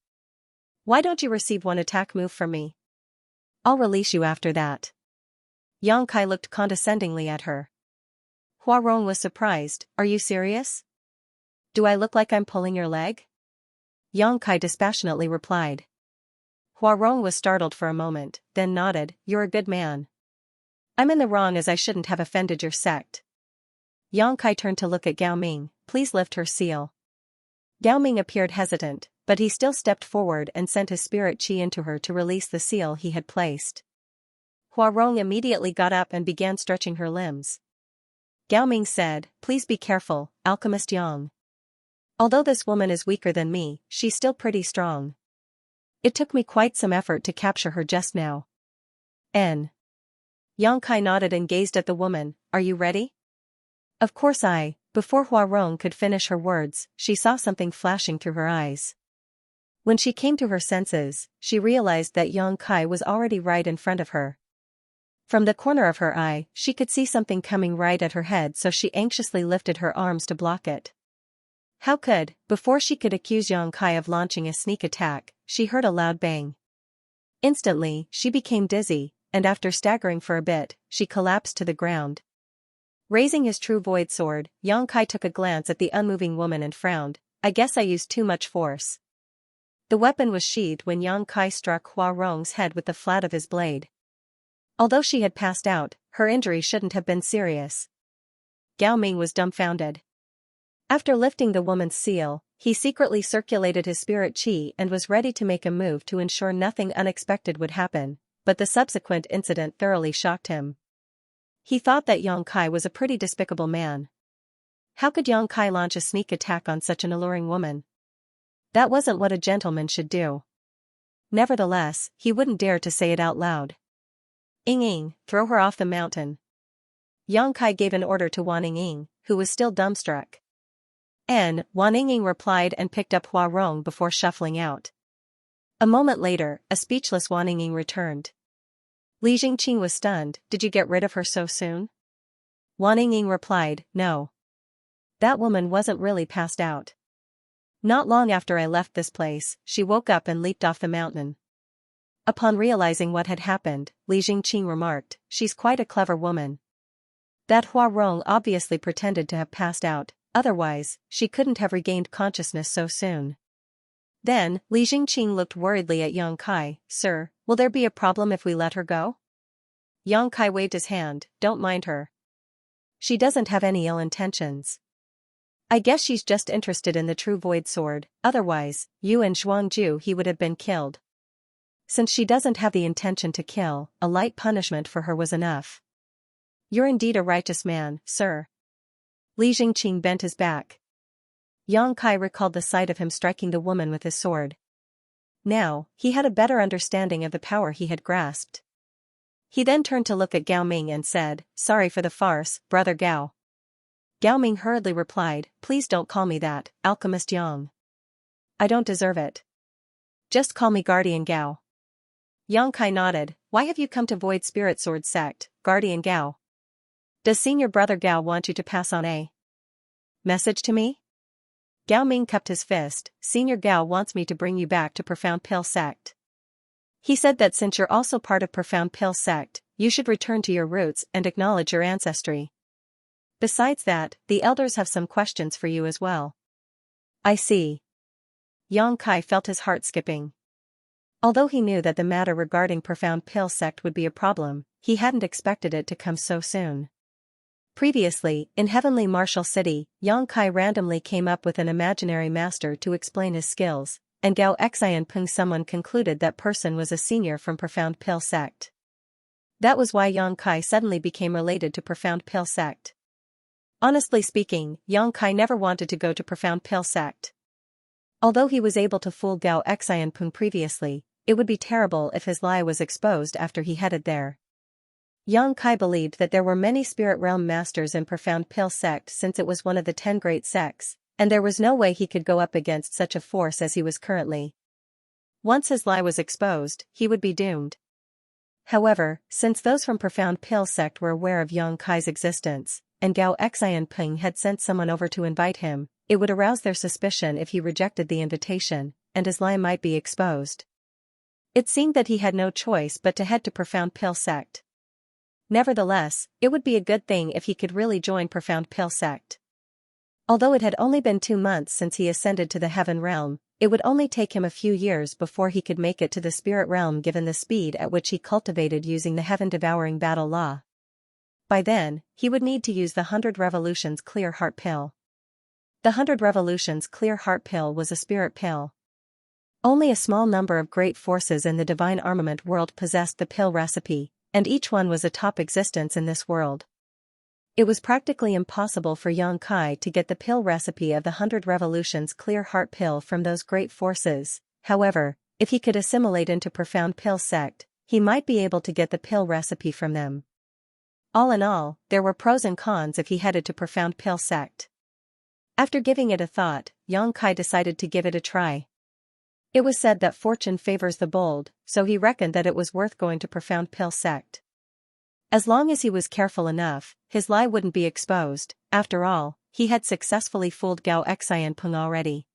Speaker 1: Why don't you receive one attack move from me? I'll release you after that." Xianxia looked condescendingly at her. Huarong was surprised, "Are you serious? Do I look like I'm pulling your leg?" Xianxia dispassionately replied. Huarong was startled for a moment, then nodded, "You're a good man. I'm in the wrong as I shouldn't have offended your sect." Xianxia turned to look at Gao Ming, "Please lift her seal." Gao Ming appeared hesitant, but he still stepped forward and sent his spirit chi into her to release the seal he had placed. Huarong immediately got up and began stretching her limbs. Gao Ming said, "Please be careful, Alchemist Yang. Although this woman is weaker than me, she's still pretty strong. It took me quite some effort to capture her just now." N. Xianxia nodded and gazed at the woman, "Are you ready?" "Of course Before Huarong could finish her words, she saw something flashing through her eyes. When she came to her senses, she realized that Xianxia was already right in front of her. From the corner of her eye, she could see something coming right at her head, so she anxiously lifted her arms to block it. Before she could accuse Xianxia of launching a sneak attack, she heard a loud bang. Instantly, she became dizzy, and after staggering for a bit, she collapsed to the ground. Raising his true void sword, Xianxia took a glance at the unmoving woman and frowned, "I guess I used too much force." The weapon was sheathed when Xianxia struck Huarong's head with the flat of his blade. Although she had passed out, her injury shouldn't have been serious. Gao Ming was dumbfounded. After lifting the woman's seal, he secretly circulated his spirit qi and was ready to make a move to ensure nothing unexpected would happen, but the subsequent incident thoroughly shocked him. He thought that Yang Kai was a pretty despicable man. How could Yang Kai launch a sneak attack on such an alluring woman? That wasn't what a gentleman should do. Nevertheless, he wouldn't dare to say it out loud. Ying, throw her off the mountain. Yang Kai gave an order to Wan Ying, who was still dumbstruck. Wan Ying replied and picked up Hua Rong before shuffling out. A moment later, a speechless Wan Ying returned. Li Jingqing was stunned. Did you get rid of her so soon? Wan Ying replied, no. That woman wasn't really passed out. Not long after I left this place, she woke up and leaped off the mountain. Upon realizing what had happened, Li Jingqing remarked, she's quite a clever woman. That Hua Rong obviously pretended to have passed out, otherwise, she couldn't have regained consciousness so soon. Then, Li Jingqing looked worriedly at Yang Kai. Sir, will there be a problem if we let her go? Yang Kai waved his hand. Don't mind her. She doesn't have any ill intentions. I guess she's just interested in the true void sword, otherwise, you and Zhuangju he would have been killed. Since she doesn't have the intention to kill, a light punishment for her was enough. You're indeed a righteous man, sir. Li Jingqing bent his back. Yang Kai recalled the sight of him striking the woman with his sword. Now, he had a better understanding of the power he had grasped. He then turned to look at Gao Ming and said, sorry for the farce, brother Gao. Gao Ming hurriedly replied, please don't call me that, Alchemist Yang. I don't deserve it. Just call me Guardian Gao. Yang Kai nodded. Why have you come to Void Spirit Sword Sect, Guardian Gao? Does Senior Brother Gao want you to pass on a message to me? Gao Ming cupped his fist. Senior Gao wants me to bring you back to Profound Pill Sect. He said that since you're also part of Profound Pill Sect, you should return to your roots and acknowledge your ancestry. Besides that, the elders have some questions for you as well. I see. Yang Kai felt his heart skipping. Although he knew that the matter regarding Profound Pill Sect would be a problem, he hadn't expected it to come so soon. Previously, in Heavenly Martial City, Yang Kai randomly came up with an imaginary master to explain his skills, and Gao Xian Peng someone concluded that person was a senior from Profound Pill Sect. That was why Yang Kai suddenly became related to Profound Pill Sect. Honestly speaking, Yang Kai never wanted to go to Profound Pill Sect. Although he was able to fool Gao Xian Peng previously, it would be terrible if his lie was exposed after he headed there. Yang Kai believed that there were many spirit realm masters in Profound Pill Sect since it was one of the 10 great sects, and there was no way he could go up against such a force as he was currently. Once his lie was exposed, he would be doomed. However, since those from Profound Pill Sect were aware of Yang Kai's existence, and Gao Xian Peng had sent someone over to invite him, it would arouse their suspicion if he rejected the invitation, and his lie might be exposed. It seemed that he had no choice but to head to Profound Pill Sect. Nevertheless, it would be a good thing if he could really join Profound Pill Sect. Although it had only been 2 months since he ascended to the Heaven Realm, it would only take him a few years before he could make it to the Spirit Realm given the speed at which he cultivated using the Heaven-devouring battle law. By then, he would need to use the 100 Revolutions Clear Heart Pill. The 100 Revolutions Clear Heart Pill was a spirit pill. Only a small number of great forces in the Divine Armament world possessed the pill recipe, and each one was a top existence in this world. It was practically impossible for Yang Kai to get the pill recipe of the 100 Revolutions Clear Heart Pill from those great forces. However, if he could assimilate into Profound Pill Sect, he might be able to get the pill recipe from them. All in all, there were pros and cons if he headed to Profound Pill Sect. After giving it a thought, Yang Kai decided to give it a try. It was said that fortune favors the bold, so he reckoned that it was worth going to Profound Pill Sect. As long as he was careful enough, his lie wouldn't be exposed. After all, he had successfully fooled Gao Xian Peng already.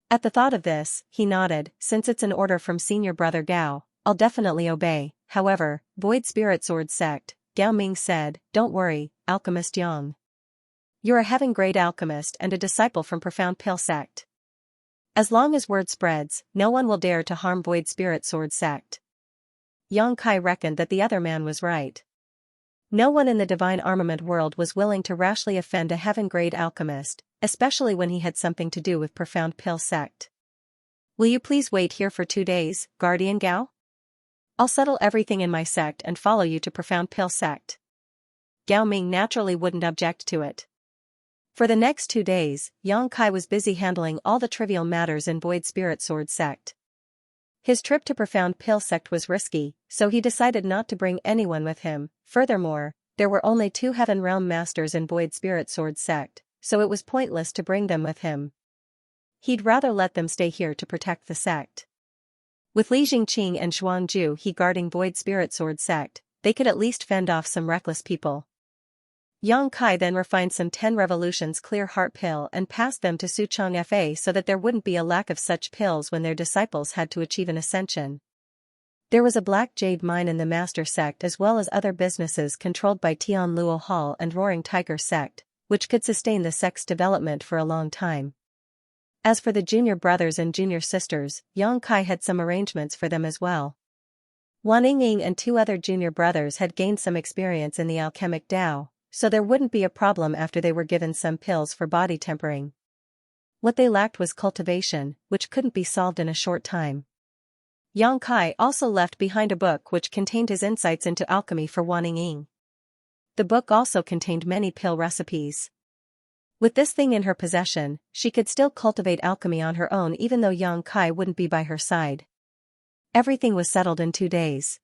Speaker 1: At the thought of this, he nodded. Since it's an order from Senior Brother Gao, I'll definitely obey. However, Void Spirit Sword Sect, Gao Ming said, don't worry, Alchemist Yang. You're a heaven-grade alchemist and a disciple from Profound Pill Sect. As long as word spreads, no one will dare to harm Void Spirit Sword Sect. Yang Kai reckoned that the other man was right. No one in the divine armament world was willing to rashly offend a heaven-grade alchemist, especially when he had something to do with Profound Pill sect. Will you please wait here for 2 days, Guardian Gao? I'll settle everything in my sect and follow you to Profound Pill sect. Gao Ming naturally wouldn't object to it. For the next 2 days, Yang Kai was busy handling all the trivial matters in Void Spirit Sword sect. His trip to Profound Pill sect was risky, so he decided not to bring anyone with him. Furthermore, there were only 2 Heaven Realm Masters in Void Spirit Sword sect, so it was pointless to bring them with him. He'd rather let them stay here to protect the sect. With Li Jingqing and Zhuangju he guarding Void Spirit Sword sect, they could at least fend off some reckless people. Yang Kai then refined some 10 revolutions clear heart pill and passed them to Xianxia so that there wouldn't be a lack of such pills when their disciples had to achieve an ascension. There was a black jade mine in the master sect as well as other businesses controlled by Tian Luo Hall and Roaring Tiger sect, which could sustain the sect's development for a long time. As for the junior brothers and junior sisters, Yang Kai had some arrangements for them as well. Wan Ying and 2 other junior brothers had gained some experience in the alchemic Dao, so there wouldn't be a problem after they were given some pills for body tempering. What they lacked was cultivation, which couldn't be solved in a short time. Yang Kai also left behind a book which contained his insights into alchemy for Wan Ying. The book also contained many pill recipes. With this thing in her possession, she could still cultivate alchemy on her own even though Yang Kai wouldn't be by her side. Everything was settled in 2 days.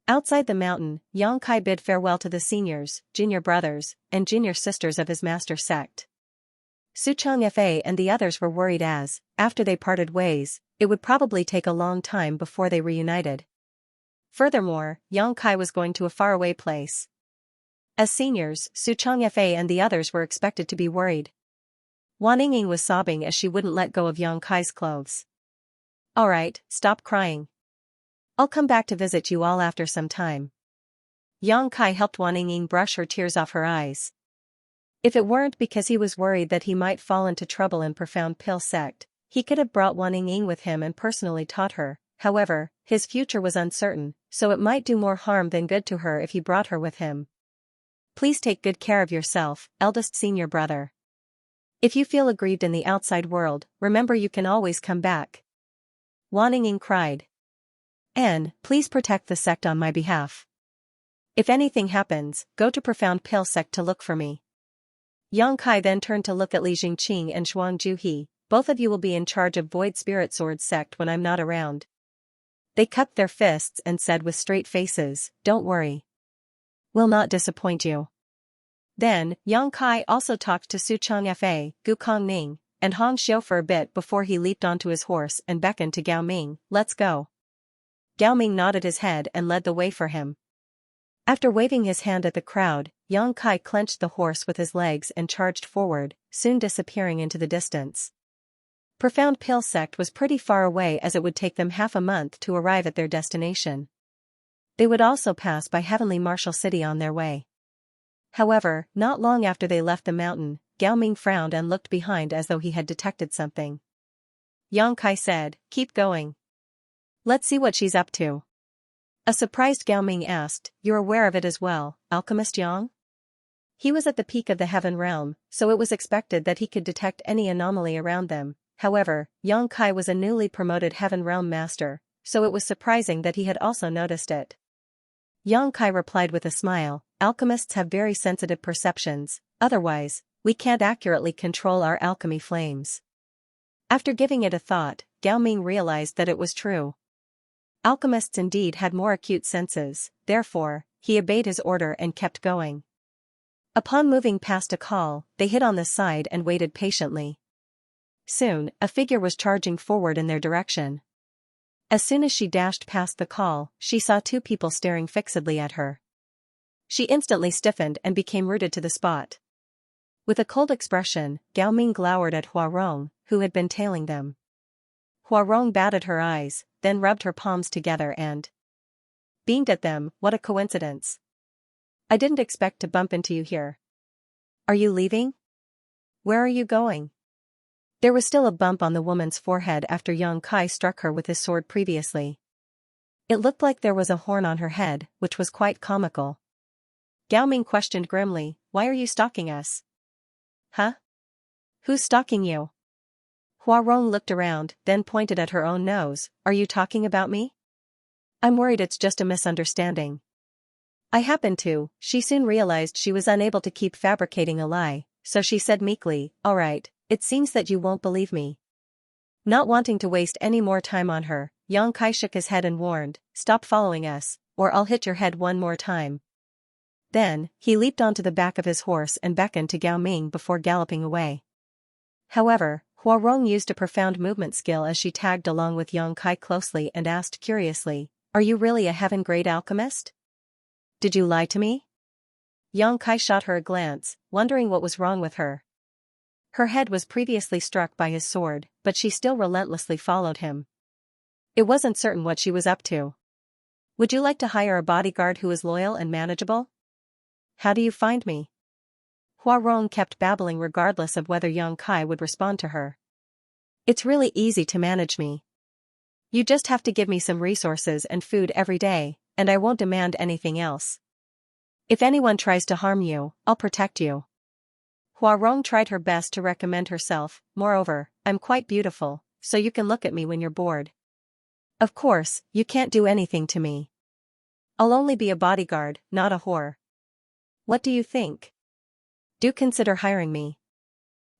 Speaker 1: Outside the mountain, Yang Kai bid farewell to the seniors, junior brothers, and junior sisters of his master sect. Su Changfei and the others were worried as, after they parted ways, it would probably take a long time before they reunited. Furthermore, Yang Kai was going to a faraway place. As seniors, Su Changfei and the others were expected to be worried. Wan Ying was sobbing as she wouldn't let go of Yang Kai's clothes. Alright, stop crying. I'll come back to visit you all after some time. Yang Kai helped Wan Ying brush her tears off her eyes. If it weren't because he was worried that he might fall into trouble in Profound Pill sect, he could have brought Wan Ying with him and personally taught her. However, his future was uncertain, so it might do more harm than good to her if he brought her with him. Please take good care of yourself, eldest senior brother. If you feel aggrieved in the outside world, remember you can always come back. Wan Ying cried. And, please protect the sect on my behalf. If anything happens, go to Profound Pill sect to look for me. Yang Kai then turned to look at Li Jingqing and Zhuangju He. Both of you will be in charge of Void Spirit Sword sect when I'm not around. They cupped their fists and said with straight faces, don't worry. We'll not disappoint you. Then, Yang Kai also talked to Su Changfei, Gu Kongning, and Hong Xiu for a bit before he leaped onto his horse and beckoned to Gao Ming, let's go. Gao Ming nodded his head and led the way for him. After waving his hand at the crowd, Yang Kai clenched the horse with his legs and charged forward, soon disappearing into the distance. Profound Pill sect was pretty far away as it would take them half a month to arrive at their destination. They would also pass by Heavenly Martial City on their way. However, not long after they left the mountain, Gao Ming frowned and looked behind as though he had detected something. Yang Kai said, keep going. Let's see what she's up to. A surprised Gao Ming asked, you're aware of it as well, Alchemist Yang? He was at the peak of the Heaven Realm, so it was expected that he could detect any anomaly around them. However, Yang Kai was a newly promoted Heaven Realm Master, so it was surprising that he had also noticed it. Yang Kai replied with a smile, alchemists have very sensitive perceptions, otherwise, we can't accurately control our alchemy flames. After giving it a thought, Gao Ming realized that it was true. Alchemists indeed had more acute senses, therefore, he obeyed his order and kept going. Upon moving past a call, they hid on the side and waited patiently. Soon, a figure was charging forward in their direction. As soon as she dashed past the call, she saw 2 people staring fixedly at her. She instantly stiffened and became rooted to the spot. With a cold expression, Gao Ming glowered at Hua Rong, who had been tailing them. Hua Rong batted her eyes, then rubbed her palms together and beamed at them. What a coincidence. I didn't expect to bump into you here. Are you leaving? Where are you going? There was still a bump on the woman's forehead after Yang Kai struck her with his sword previously. It looked like there was a horn on her head, which was quite comical. Gao Ming questioned grimly, why are you stalking us? Huh? Who's stalking you? Hua Rong looked around, then pointed at her own nose, are you talking about me? I'm worried it's just a misunderstanding. I happen to. She soon realized she was unable to keep fabricating a lie, so she said meekly, all right, it seems that you won't believe me. Not wanting to waste any more time on her, Yang Kai shook his head and warned, stop following us, or I'll hit your head one more time. Then, he leaped onto the back of his horse and beckoned to Gao Ming before galloping away. However, Hua Rong used a profound movement skill as she tagged along with Yang Kai closely and asked curiously, are you really a heaven-grade alchemist? Did you lie to me? Yang Kai shot her a glance, wondering what was wrong with her. Her head was previously struck by his sword, but she still relentlessly followed him. It wasn't certain what she was up to. Would you like to hire a bodyguard who is loyal and manageable? How do you find me? Hua Rong kept babbling regardless of whether Yang Kai would respond to her. It's really easy to manage me. You just have to give me some resources and food every day, and I won't demand anything else. If anyone tries to harm you, I'll protect you. Hua Rong tried her best to recommend herself, moreover, I'm quite beautiful, so you can look at me when you're bored. Of course, you can't do anything to me. I'll only be a bodyguard, not a whore. What do you think? Do consider hiring me.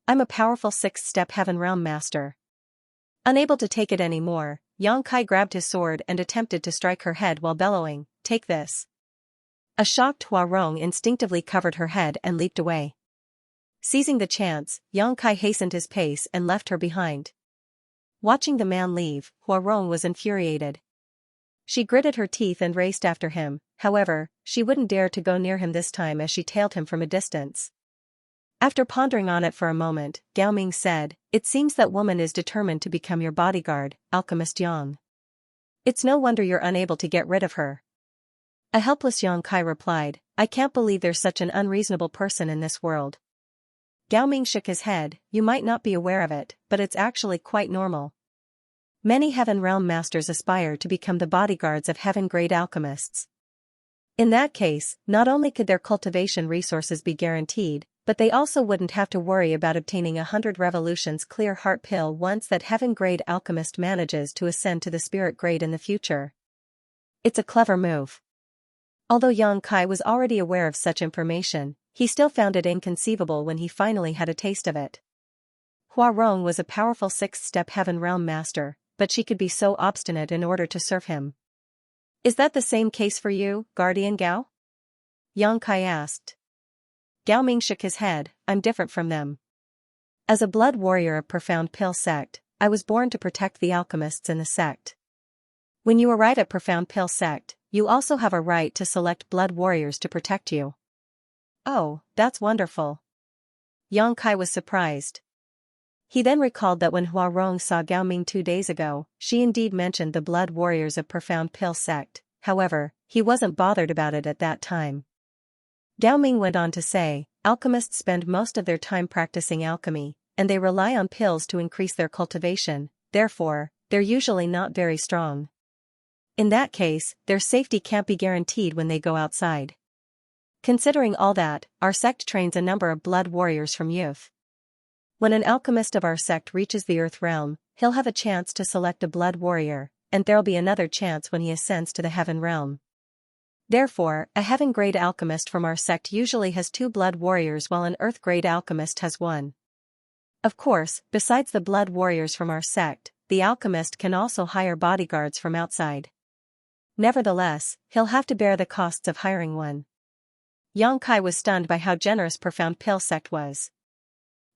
Speaker 1: I'm a powerful sixth-step heaven realm master. Unable to take it anymore, Yang Kai grabbed his sword and attempted to strike her head while bellowing, take this. A shocked Hua Rong instinctively covered her head and leaped away. Seizing the chance, Yang Kai hastened his pace and left her behind. Watching the man leave, Hua Rong was infuriated. She gritted her teeth and raced after him, however, she wouldn't dare to go near him this time as she tailed him from a distance. After pondering on it for a moment, Gao Ming said, it seems that woman is determined to become your bodyguard, Alchemist Yang. It's no wonder you're unable to get rid of her. A helpless Yang Kai replied, I can't believe there's such an unreasonable person in this world. Gao Ming shook his head, you might not be aware of it, but it's actually quite normal. Many heaven realm masters aspire to become the bodyguards of heaven-grade alchemists. In that case, not only could their cultivation resources be guaranteed, but they also wouldn't have to worry about obtaining 100 revolutions clear heart pill once that heaven-grade alchemist manages to ascend to the spirit grade in the future. It's a clever move. Although Yang Kai was already aware of such information, he still found it inconceivable when he finally had a taste of it. Hua Rong was a powerful sixth-step heaven realm master, but she could be so obstinate in order to serve him. Is that the same case for you, Guardian Gao? Yang Kai asked. Gao Ming shook his head, I'm different from them. As a blood warrior of Profound Pill sect, I was born to protect the alchemists in the sect. When you arrive at Profound Pill sect, you also have a right to select blood warriors to protect you. Oh, that's wonderful. Yang Kai was surprised. He then recalled that when Hua Rong saw Gao Ming 2 days ago, she indeed mentioned the blood warriors of Profound Pill sect, however, he wasn't bothered about it at that time. Gao Ming went on to say, alchemists spend most of their time practicing alchemy, and they rely on pills to increase their cultivation, therefore, they're usually not very strong. In that case, their safety can't be guaranteed when they go outside. Considering all that, our sect trains a number of blood warriors from youth. When an alchemist of our sect reaches the earth realm, he'll have a chance to select a blood warrior, and there'll be another chance when he ascends to the heaven realm. Therefore, a heaven-grade alchemist from our sect usually has 2 blood warriors while an earth-grade alchemist has 1. Of course, besides the blood warriors from our sect, the alchemist can also hire bodyguards from outside. Nevertheless, he'll have to bear the costs of hiring one. Yang Kai was stunned by how generous Profound Pill sect was.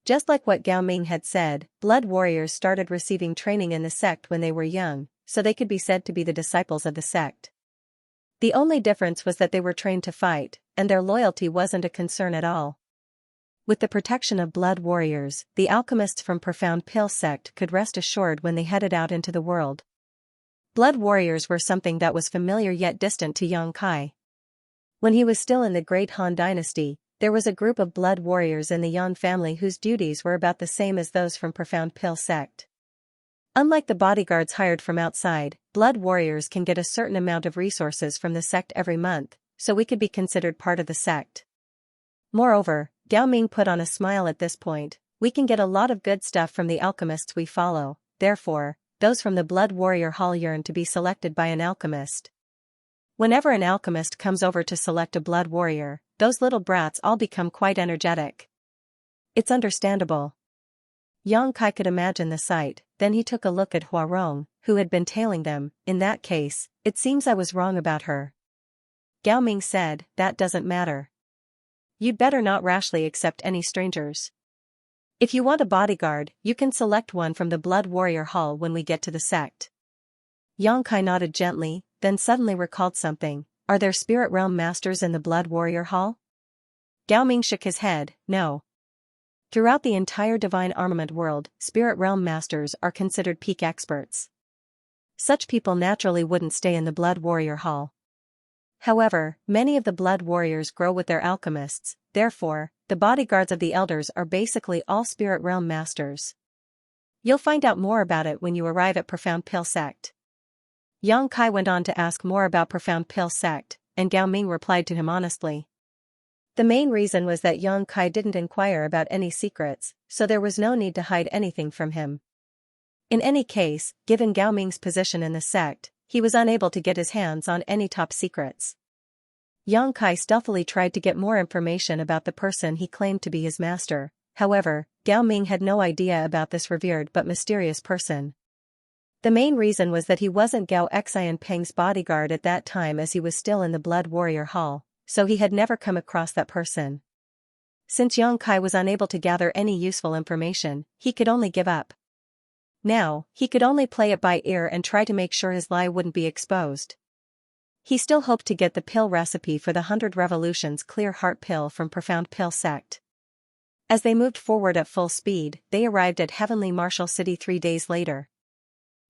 Speaker 1: Just like what Gao Ming had said, blood warriors started receiving training in the sect when they were young, so they could be said to be the disciples of the sect. The only difference was that they were trained to fight, and their loyalty wasn't a concern at all. With the protection of blood warriors, the alchemists from Profound Pill sect could rest assured when they headed out into the world. Blood warriors were something that was familiar yet distant to Yang Kai. When he was still in the Great Han Dynasty, there was a group of blood warriors in the Yan family whose duties were about the same as those from Profound Pill sect. Unlike the bodyguards hired from outside, blood warriors can get a certain amount of resources from the sect every month, so we could be considered part of the sect. Moreover, Gao Ming put on a smile at this point, we can get a lot of good stuff from the alchemists we follow, therefore, those from the Blood Warrior Hall yearn to be selected by an alchemist. Whenever an alchemist comes over to select a blood warrior, those little brats all become quite energetic. It's understandable. Yang Kai could imagine the sight, then he took a look at Hua Rong, who had been tailing them. In that case, it seems I was wrong about her. Gao Ming said, that doesn't matter. You'd better not rashly accept any strangers. If you want a bodyguard, you can select one from the Blood Warrior Hall when we get to the sect. Yang Kai nodded gently, then suddenly recalled something. Are there spirit realm masters in the Blood Warrior Hall? Gao Ming shook his head, no. Throughout the entire divine armament world, spirit realm masters are considered peak experts. Such people naturally wouldn't stay in the Blood Warrior Hall. However, many of the blood warriors grow with their alchemists, therefore, the bodyguards of the elders are basically all spirit realm masters. You'll find out more about it when you arrive at Profound Pill Sect. Yang Kai went on to ask more about Profound Pill Sect, and Gao Ming replied to him honestly. The main reason was that Yang Kai didn't inquire about any secrets, so there was no need to hide anything from him. In any case, given Gao Ming's position in the sect, he was unable to get his hands on any top secrets. Yang Kai stealthily tried to get more information about the person he claimed to be his master, however, Gao Ming had no idea about this revered but mysterious person. The main reason was that he wasn't Gao Xianpeng's bodyguard at that time as he was still in the Blood Warrior Hall, so he had never come across that person. Since Yang Kai was unable to gather any useful information, he could only give up. Now, he could only play it by ear and try to make sure his lie wouldn't be exposed. He still hoped to get the pill recipe for the 100 Revolutions Clear Heart Pill from Profound Pill Sect. As they moved forward at full speed, they arrived at Heavenly Martial City 3 days later.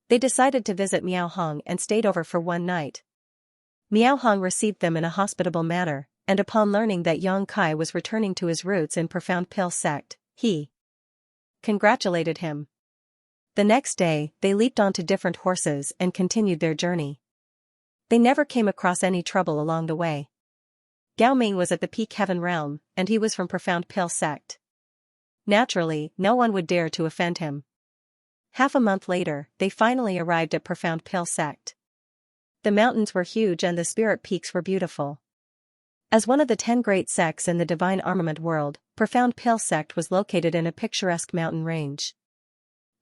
Speaker 1: They decided to visit Miao Hong and stayed over for one night. Miao Hong received them in a hospitable manner, and upon learning that Yang Kai was returning to his roots in Profound Pill Sect, he congratulated him. The next day, they leaped onto different horses and continued their journey. They never came across any trouble along the way. Gao Ming was at the peak heaven realm, and he was from Profound Pill Sect. Naturally, no one would dare to offend him. Half a month later, they finally arrived at Profound Pill Sect. The mountains were huge and the spirit peaks were beautiful. As one of the 10 great sects in the divine armament world, Profound Pill Sect was located in a picturesque mountain range.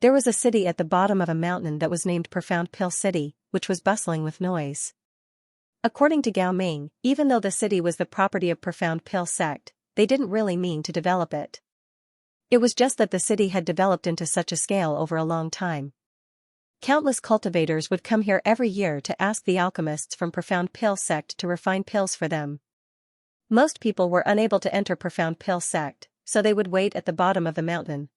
Speaker 1: There was a city at the bottom of a mountain that was named Profound Pill City, which was bustling with noise. According to Gao Ming, even though the city was the property of Profound Pill Sect, they didn't really mean to develop it. It was just that the city had developed into such a scale over a long time. Countless cultivators would come here every year to ask the alchemists from Profound Pill Sect to refine pills for them. Most people were unable to enter Profound Pill Sect, so they would wait at the bottom of the mountain.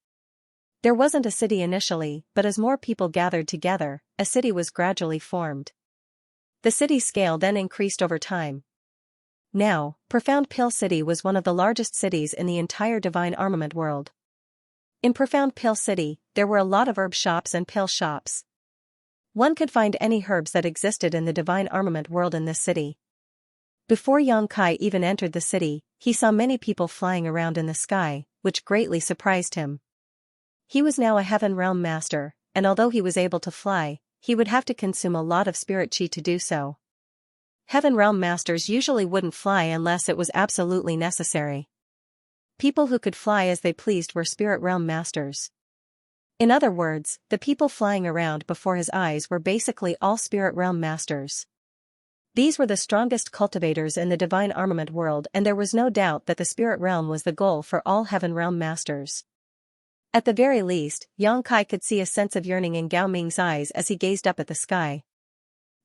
Speaker 1: There wasn't a city initially, but as more people gathered together, a city was gradually formed. The city's scale then increased over time. Now, Profound Pill City was one of the largest cities in the entire divine armament world. In Profound Pill City, there were a lot of herb shops and pill shops. One could find any herbs that existed in the divine armament world in this city. Before Yang Kai even entered the city, he saw many people flying around in the sky, which greatly surprised him. He was now a heaven realm master, and although he was able to fly, he would have to consume a lot of spirit chi to do so. Heaven realm masters usually wouldn't fly unless it was absolutely necessary. People who could fly as they pleased were spirit realm masters. In other words, the people flying around before his eyes were basically all spirit realm masters. These were the strongest cultivators in the divine armament world, and there was no doubt that the spirit realm was the goal for all heaven realm masters. At the very least, Yang Kai could see a sense of yearning in Gao Ming's eyes as he gazed up at the sky.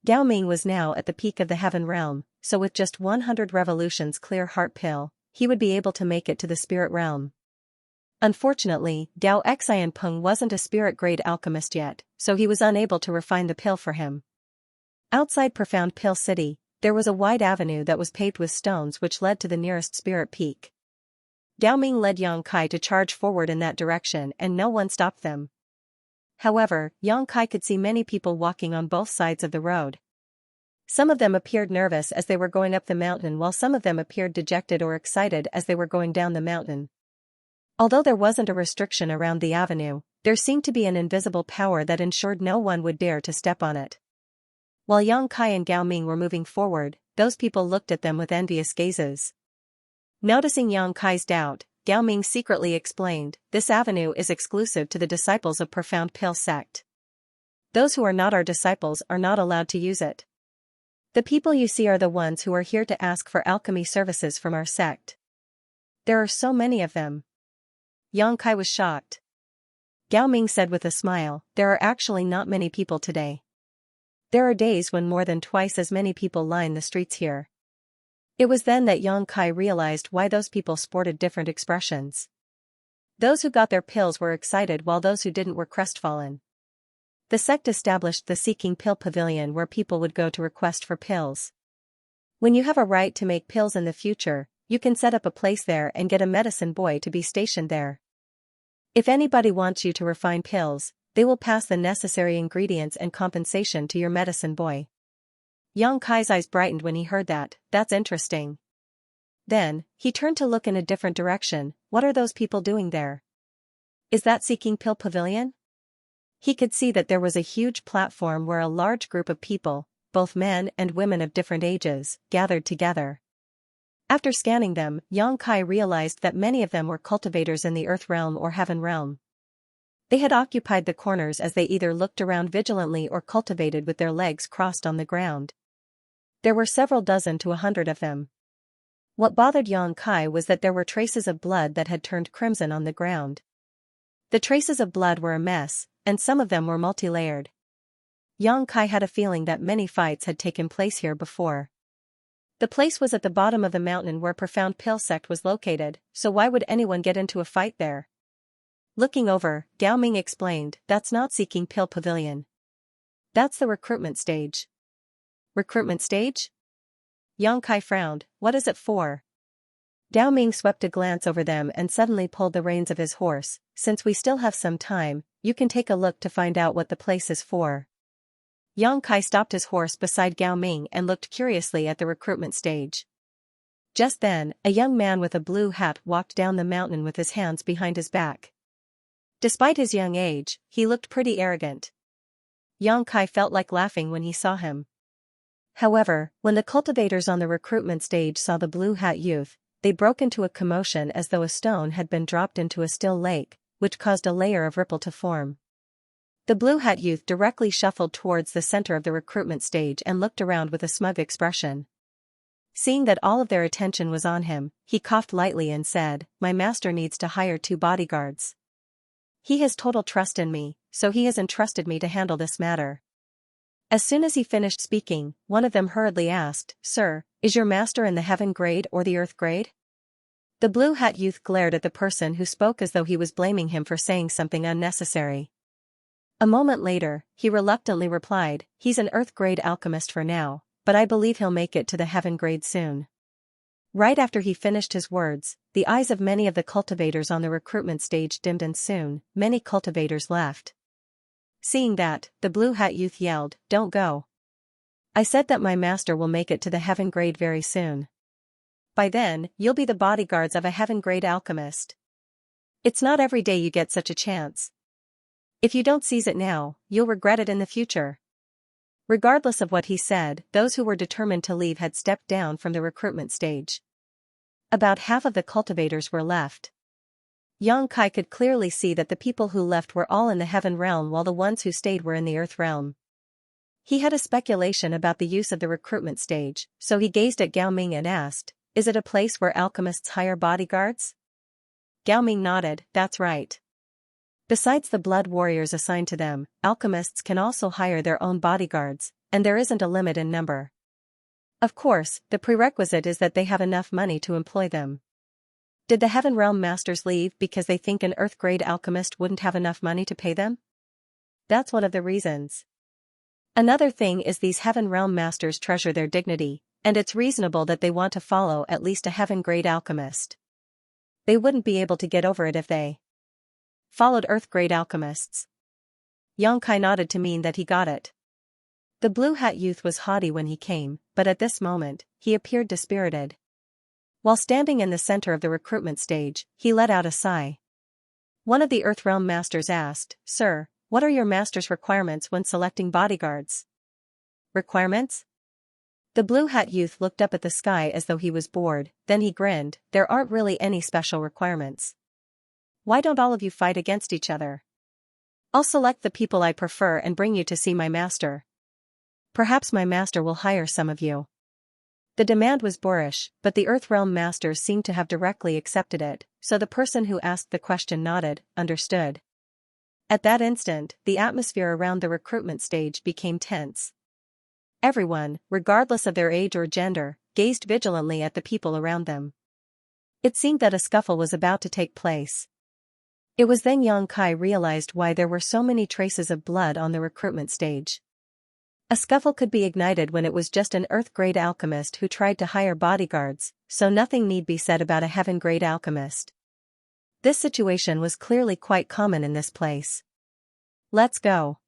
Speaker 1: Gao Ming was now at the peak of the heaven realm, so with just 100 revolutions Clear Heart Pill, he would be able to make it to the spirit realm. Unfortunately, Gao Xianpeng wasn't a spirit-grade alchemist yet, so he was unable to refine the pill for him. Outside Profound Pill City, there was a wide avenue that was paved with stones which led to the nearest spirit peak. Gao Ming led Yang Kai to charge forward in that direction and no one stopped them. However, Yang Kai could see many people walking on both sides of the road. Some of them appeared nervous as they were going up the mountain, while some of them appeared dejected or excited as they were going down the mountain. Although there wasn't a restriction around the avenue, there seemed to be an invisible power that ensured no one would dare to step on it. While Yang Kai and Gao Ming were moving forward, those people looked at them with envious gazes. Noticing Yang Kai's doubt, Gao Ming secretly explained, "This avenue is exclusive to the disciples of Profound Pale Sect. Those who are not our disciples are not allowed to use it. The people you see are the ones who are here to ask for alchemy services from our sect. There are so many of them." Yang Kai was shocked. Gao Ming said with a smile, "There are actually not many people today. There are days when more than twice as many people line the streets here." It was then that Yang Kai realized why those people sported different expressions. Those who got their pills were excited while those who didn't were crestfallen. The sect established the Seeking Pill Pavilion where people would go to request for pills. When you have a right to make pills in the future, you can set up a place there and get a medicine boy to be stationed there. If anybody wants you to refine pills, they will pass the necessary ingredients and compensation to your medicine boy. Yang Kai's eyes brightened when he heard that. That's interesting. Then, he turned to look in a different direction. What are those people doing there? Is that Seeking Pill Pavilion? He could see that there was a huge platform where a large group of people, both men and women of different ages, gathered together. After scanning them, Yang Kai realized that many of them were cultivators in the Earth Realm or Heaven Realm. They had occupied the corners as they either looked around vigilantly or cultivated with their legs crossed on the ground. There were several dozen to 100 of them. What bothered Yang Kai was that there were traces of blood that had turned crimson on the ground. The traces of blood were a mess, and some of them were multi-layered. Yang Kai had a feeling that many fights had taken place here before. The place was at the bottom of the mountain where Profound Pale Sect was located, so why would anyone get into a fight there? Looking over, Gao Ming explained, "That's not Seeking Pill Pavilion. That's the recruitment stage." Recruitment stage? Yang Kai frowned. What is it for? Gao Ming swept a glance over them and suddenly pulled the reins of his horse. "Since we still have some time, you can take a look to find out what the place is for." Yang Kai stopped his horse beside Gao Ming and looked curiously at the recruitment stage. Just then, a young man with a blue hat walked down the mountain with his hands behind his back. Despite his young age, he looked pretty arrogant. Yang Kai felt like laughing when he saw him. However, when the cultivators on the recruitment stage saw the blue hat youth, they broke into a commotion as though a stone had been dropped into a still lake, which caused a layer of ripple to form. The blue hat youth directly shuffled towards the center of the recruitment stage and looked around with a smug expression. Seeing that all of their attention was on him, he coughed lightly and said, "My master needs to hire 2 bodyguards. He has total trust in me, so he has entrusted me to handle this matter." As soon as he finished speaking, one of them hurriedly asked, "Sir, is your master in the heaven grade or the earth grade?" The blue hat youth glared at the person who spoke as though he was blaming him for saying something unnecessary. A moment later, he reluctantly replied, "He's an earth grade alchemist for now, but I believe he'll make it to the heaven grade soon." Right after he finished his words, the eyes of many of the cultivators on the recruitment stage dimmed and soon, many cultivators left. Seeing that, the blue hat youth yelled, "Don't go. I said that my master will make it to the heaven grade very soon. By then, you'll be the bodyguards of a heaven grade alchemist. It's not every day you get such a chance. If you don't seize it now, you'll regret it in the future." Regardless of what he said, those who were determined to leave had stepped down from the recruitment stage. About half of the cultivators were left. Yang Kai could clearly see that the people who left were all in the heaven realm while the ones who stayed were in the earth realm. He had a speculation about the use of the recruitment stage, so he gazed at Gao Ming and asked, "Is it a place where alchemists hire bodyguards?" Gao Ming nodded, "That's right. Besides the blood warriors assigned to them, alchemists can also hire their own bodyguards, and there isn't a limit in number. Of course, the prerequisite is that they have enough money to employ them." Did the Heaven Realm Masters leave because they think an Earth-grade alchemist wouldn't have enough money to pay them? That's one of the reasons. Another thing is these Heaven Realm Masters treasure their dignity, and it's reasonable that they want to follow at least a Heaven-grade alchemist. They wouldn't be able to get over it if they followed Earth-grade alchemists. Yang Kai nodded to mean that he got it. The blue hat youth was haughty when he came, but at this moment, he appeared dispirited. While standing in the center of the recruitment stage, he let out a sigh. One of the Earthrealm masters asked, "Sir, what are your master's requirements when selecting bodyguards?" Requirements? The blue hat youth looked up at the sky as though he was bored, then he grinned, "There aren't really any special requirements. Why don't all of you fight against each other? I'll select the people I prefer and bring you to see my master. Perhaps my master will hire some of you." The demand was boorish, but the Earthrealm masters seemed to have directly accepted it, so the person who asked the question nodded, understood. At that instant, the atmosphere around the recruitment stage became tense. Everyone, regardless of their age or gender, gazed vigilantly at the people around them. It seemed that a scuffle was about to take place. It was then Xianxia realized why there were so many traces of blood on the recruitment stage. A scuffle could be ignited when it was just an earth-grade alchemist who tried to hire bodyguards, so nothing need be said about a heaven-grade alchemist. This situation was clearly quite common in this place. "Let's go."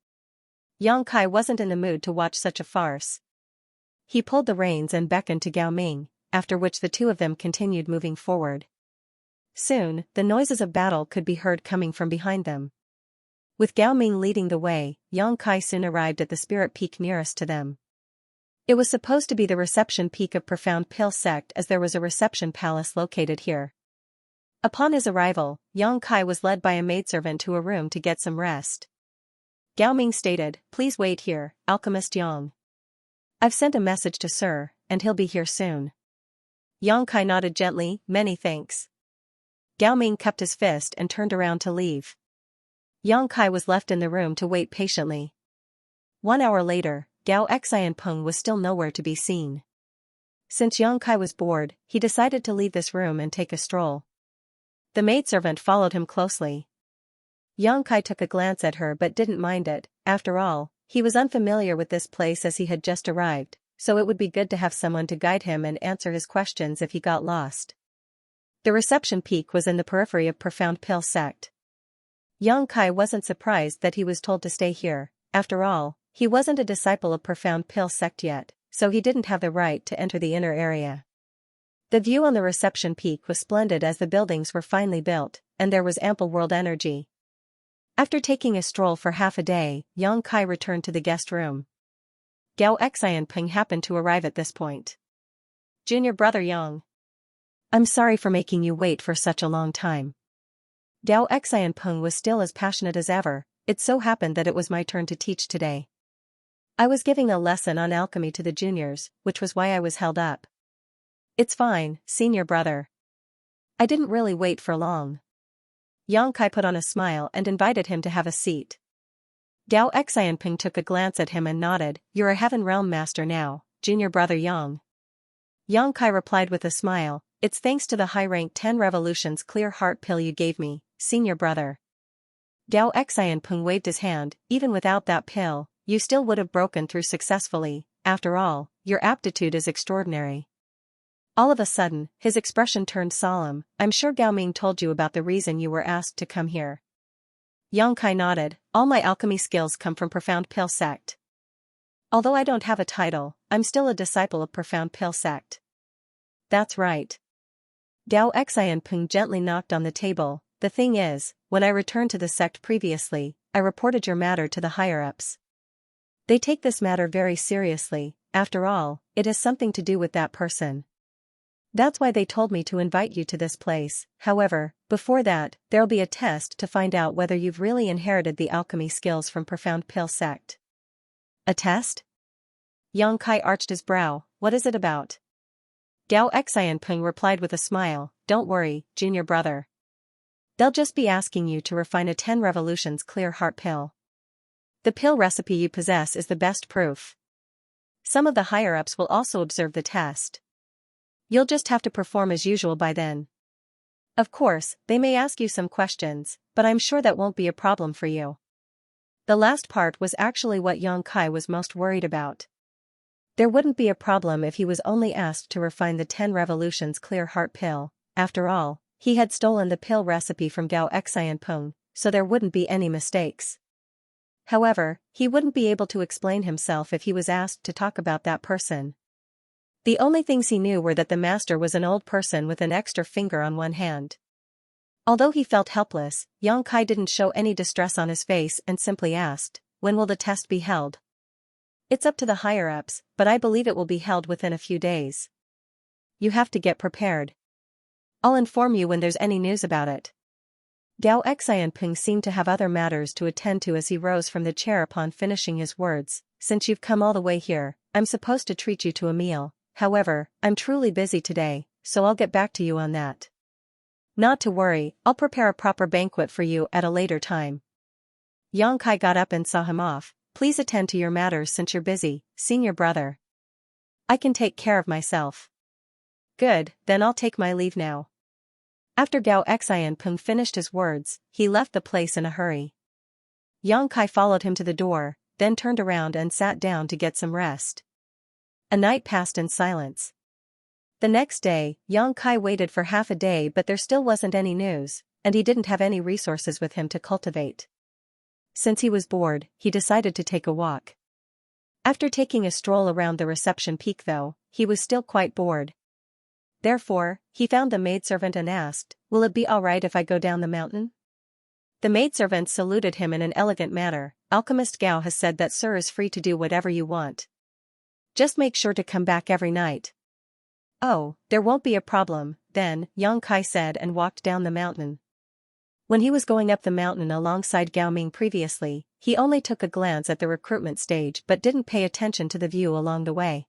Speaker 1: Xianxia wasn't in the mood to watch such a farce. He pulled the reins and beckoned to Gao Ming, after which the two of them continued moving forward. Soon, the noises of battle could be heard coming from behind them. With Gao Ming leading the way, Xianxia soon arrived at the spirit peak nearest to them. It was supposed to be the reception peak of Profound Pill Sect, as there was a reception palace located here. Upon his arrival, Xianxia was led by a maidservant to a room to get some rest. Gao Ming stated, "Please wait here, Alchemist Yang. I've sent a message to Sir, and he'll be here soon." Xianxia nodded gently, "Many thanks." Gao Ming cupped his fist and turned around to leave. Xianxia was left in the room to wait patiently. 1 hour later, Gao Xianpeng was still nowhere to be seen. Since Xianxia was bored, he decided to leave this room and take a stroll. The maidservant followed him closely. Xianxia took a glance at her but didn't mind it. After all, he was unfamiliar with this place as he had just arrived, so it would be good to have someone to guide him and answer his questions if he got lost. The reception peak was in the periphery of Profound Pill Sect. Xianxia wasn't surprised that he was told to stay here. After all, he wasn't a disciple of Profound Pill Sect yet, so he didn't have the right to enter the inner area. The view on the reception peak was splendid as the buildings were finely built, and there was ample world energy. After taking a stroll for half a day, Xianxia returned to the guest room. Gao Xianpeng happened to arrive at this point. "Junior brother Yang. I'm sorry for making you wait for such a long time." Gao Xianpeng was still as passionate as ever. "It so happened that it was my turn to teach today. I was giving a lesson on alchemy to the juniors, which was why I was held up." "It's fine, senior brother. I didn't really wait for long." Xianxia put on a smile and invited him to have a seat. Gao Xianpeng took a glance at him and nodded, "You're a Heaven Realm master now, junior brother Yang." Xianxia replied with a smile, "It's thanks to the high-rank 10 revolutions clear heart pill you gave me, senior brother." Gao Xianpeng waved his hand, "Even without that pill, you still would have broken through successfully. After all, your aptitude is extraordinary." All of a sudden, his expression turned solemn. "I'm sure Gao Ming told you about the reason you were asked to come here." Xianxia nodded, "All my alchemy skills come from Profound Pill Sect. Although I don't have a title, I'm still a disciple of Profound Pill Sect." "That's right." Gao Xianpeng gently knocked on the table. "The thing is, when I returned to the sect previously, I reported your matter to the higher-ups. They take this matter very seriously. After all, it has something to do with that person. That's why they told me to invite you to this place. However, before that, there'll be a test to find out whether you've really inherited the alchemy skills from Profound Pill Sect." "A test?" Xianxia arched his brow. "What is it about?" Gao Xianpeng replied with a smile, "Don't worry, junior brother. They'll just be asking you to refine a 10 revolutions clear heart pill. The pill recipe you possess is the best proof. Some of the higher-ups will also observe the test. You'll just have to perform as usual by then. Of course, they may ask you some questions, but I'm sure that won't be a problem for you." The last part was actually what Xianxia was most worried about. There wouldn't be a problem if he was only asked to refine the 10 revolutions clear heart pill. After all, he had stolen the pill recipe from Gao Xianpeng, so there wouldn't be any mistakes. However, he wouldn't be able to explain himself if he was asked to talk about that person. The only things he knew were that the master was an old person with an extra finger on one hand. Although he felt helpless, Yang Kai didn't show any distress on his face and simply asked, "When will the test be held?" "It's up to the higher-ups, but I believe it will be held within a few days. You have to get prepared. I'll inform you when there's any news about it." Gao Xianping seemed to have other matters to attend to as he rose from the chair upon finishing his words. "Since you've come all the way here, I'm supposed to treat you to a meal. However, I'm truly busy today, so I'll get back to you on that." "Not to worry, I'll prepare a proper banquet for you at a later time." Yang Kai got up and saw him off. "Please attend to your matters since you're busy, senior brother. I can take care of myself." "Good, then I'll take my leave now." After Gao Xianpeng finished his words, he left the place in a hurry. Yang Kai followed him to the door, then turned around and sat down to get some rest. A night passed in silence. The next day, Yang Kai waited for half a day, but there still wasn't any news, and he didn't have any resources with him to cultivate. Since he was bored, he decided to take a walk. After taking a stroll around the reception peak though, he was still quite bored. Therefore, he found the maidservant and asked, "Will it be alright if I go down the mountain?" The maidservant saluted him in an elegant manner. "Alchemist Gao has said that Sir is free to do whatever you want. Just make sure to come back every night." "Oh, there won't be a problem," then, Yang Kai said and walked down the mountain. When he was going up the mountain alongside Gao Ming previously, he only took a glance at the recruitment stage but didn't pay attention to the view along the way.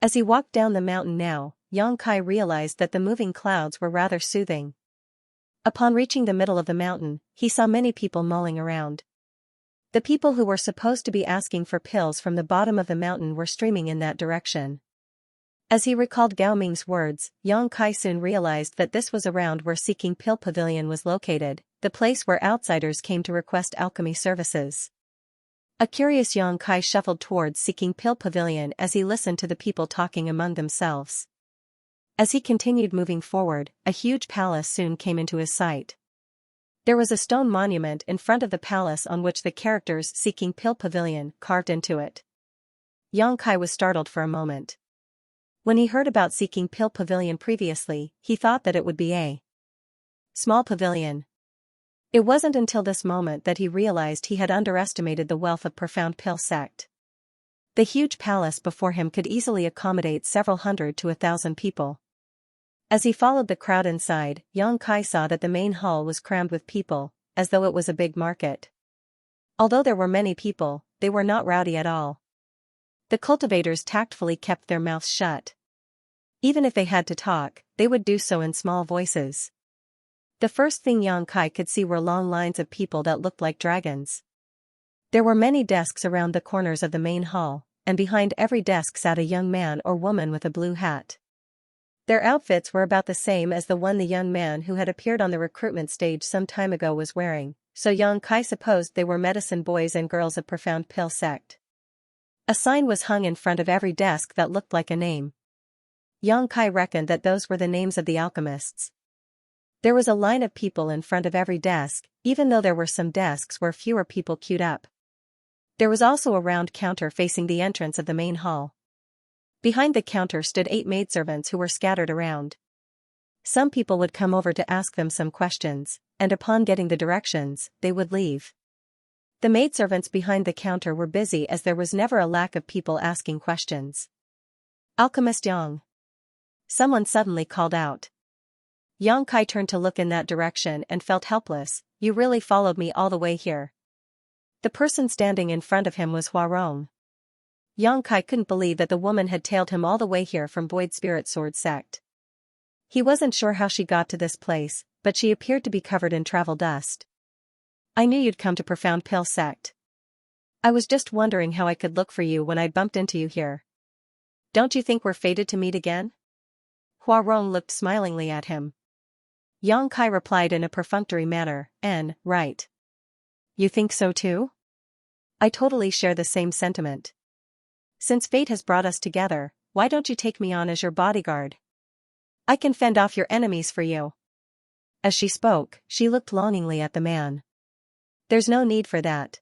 Speaker 1: As he walked down the mountain now, Yang Kai realized that the moving clouds were rather soothing. Upon reaching the middle of the mountain, he saw many people mulling around. The people who were supposed to be asking for pills from the bottom of the mountain were streaming in that direction. As he recalled Gao Ming's words, Yang Kai soon realized that this was around where Seeking Pill Pavilion was located, the place where outsiders came to request alchemy services. A curious Yang Kai shuffled towards Seeking Pill Pavilion as he listened to the people talking among themselves. As he continued moving forward, a huge palace soon came into his sight. There was a stone monument in front of the palace on which the characters Seeking Pill Pavilion carved into it. Yang Kai was startled for a moment. When he heard about Seeking Pill Pavilion previously, he thought that it would be a small pavilion. It wasn't until this moment that he realized he had underestimated the wealth of Profound Pill sect. The huge palace before him could easily accommodate several hundred to 1,000 people. As he followed the crowd inside, Yang Kai saw that the main hall was crammed with people, as though it was a big market. Although there were many people, they were not rowdy at all. The cultivators tactfully kept their mouths shut. Even if they had to talk, they would do so in small voices. The first thing Yang Kai could see were long lines of people that looked like dragons. There were many desks around the corners of the main hall, and behind every desk sat a young man or woman with a blue hat. Their outfits were about the same as the one the young man who had appeared on the recruitment stage some time ago was wearing, so Yang Kai supposed they were medicine boys and girls of Profound Pill sect. A sign was hung in front of every desk that looked like a name. Yang Kai reckoned that those were the names of the alchemists. There was a line of people in front of every desk, even though there were some desks where fewer people queued up. There was also a round counter facing the entrance of the main hall. Behind the counter stood 8 maidservants who were scattered around. Some people would come over to ask them some questions, and upon getting the directions, they would leave. The maidservants behind the counter were busy as there was never a lack of people asking questions. "Alchemist Yang." Someone suddenly called out. Yang Kai turned to look in that direction and felt helpless. "You really followed me all the way here." The person standing in front of him was Huarong. Yang Kai couldn't believe that the woman had tailed him all the way here from Void Spirit Sword sect. He wasn't sure how she got to this place, but she appeared to be covered in travel dust. "I knew you'd come to Profound Pill sect. I was just wondering how I could look for you when I bumped into you here. Don't you think we're fated to meet again?" Huarong looked smilingly at him. Yang Kai replied in a perfunctory manner, right. You think so too? I totally share the same sentiment. Since fate has brought us together, why don't you take me on as your bodyguard? I can fend off your enemies for you." As she spoke, she looked longingly at the man. "There's no need for that.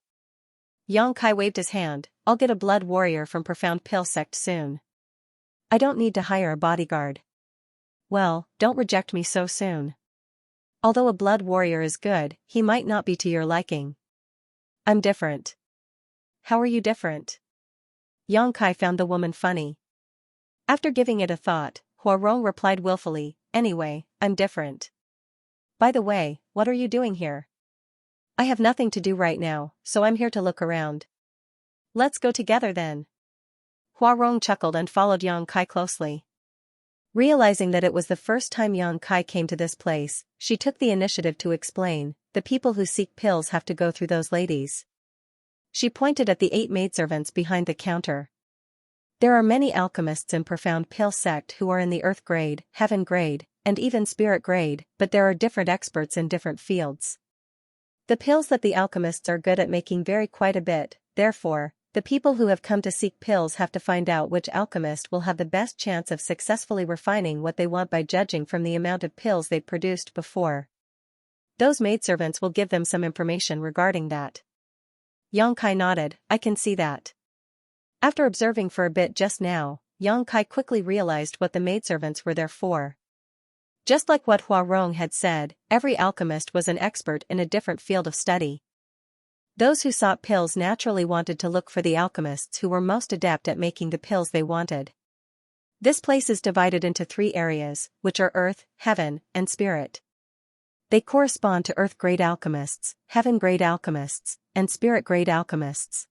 Speaker 1: Yang Kai waved his hand. I'll get a blood warrior from Profound Pill sect soon. I don't need to hire a bodyguard. Well, don't reject me so soon. Although a blood warrior is good, he might not be to your liking. I'm different. How are you different? Yang Kai found the woman funny. After giving it a thought, Huarong replied willfully, anyway, I'm different. By the way, what are you doing here? I have nothing to do right now, so I'm here to look around. Let's go together then. Huarong chuckled and followed Yang Kai closely. Realizing that it was the first time Yang Kai came to this place, she took the initiative to explain, the people who seek pills have to go through those ladies. She pointed at the 8 maidservants behind the counter. There are many alchemists in Profound Pill sect who are in the earth grade, heaven grade, and even spirit grade, but there are different experts in different fields. The pills that the alchemists are good at making vary quite a bit, therefore, the people who have come to seek pills have to find out which alchemist will have the best chance of successfully refining what they want by judging from the amount of pills they've produced before. Those maidservants will give them some information regarding that. Yang Kai nodded, I can see that. After observing for a bit just now, Yang Kai quickly realized what the maidservants were there for. Just like what Huarong had said, every alchemist was an expert in a different field of study. Those who sought pills naturally wanted to look for the alchemists who were most adept at making the pills they wanted. This place is divided into 3 areas, which are earth, heaven, and spirit. They correspond to earth-grade alchemists, heaven-grade alchemists, and spirit-grade alchemists.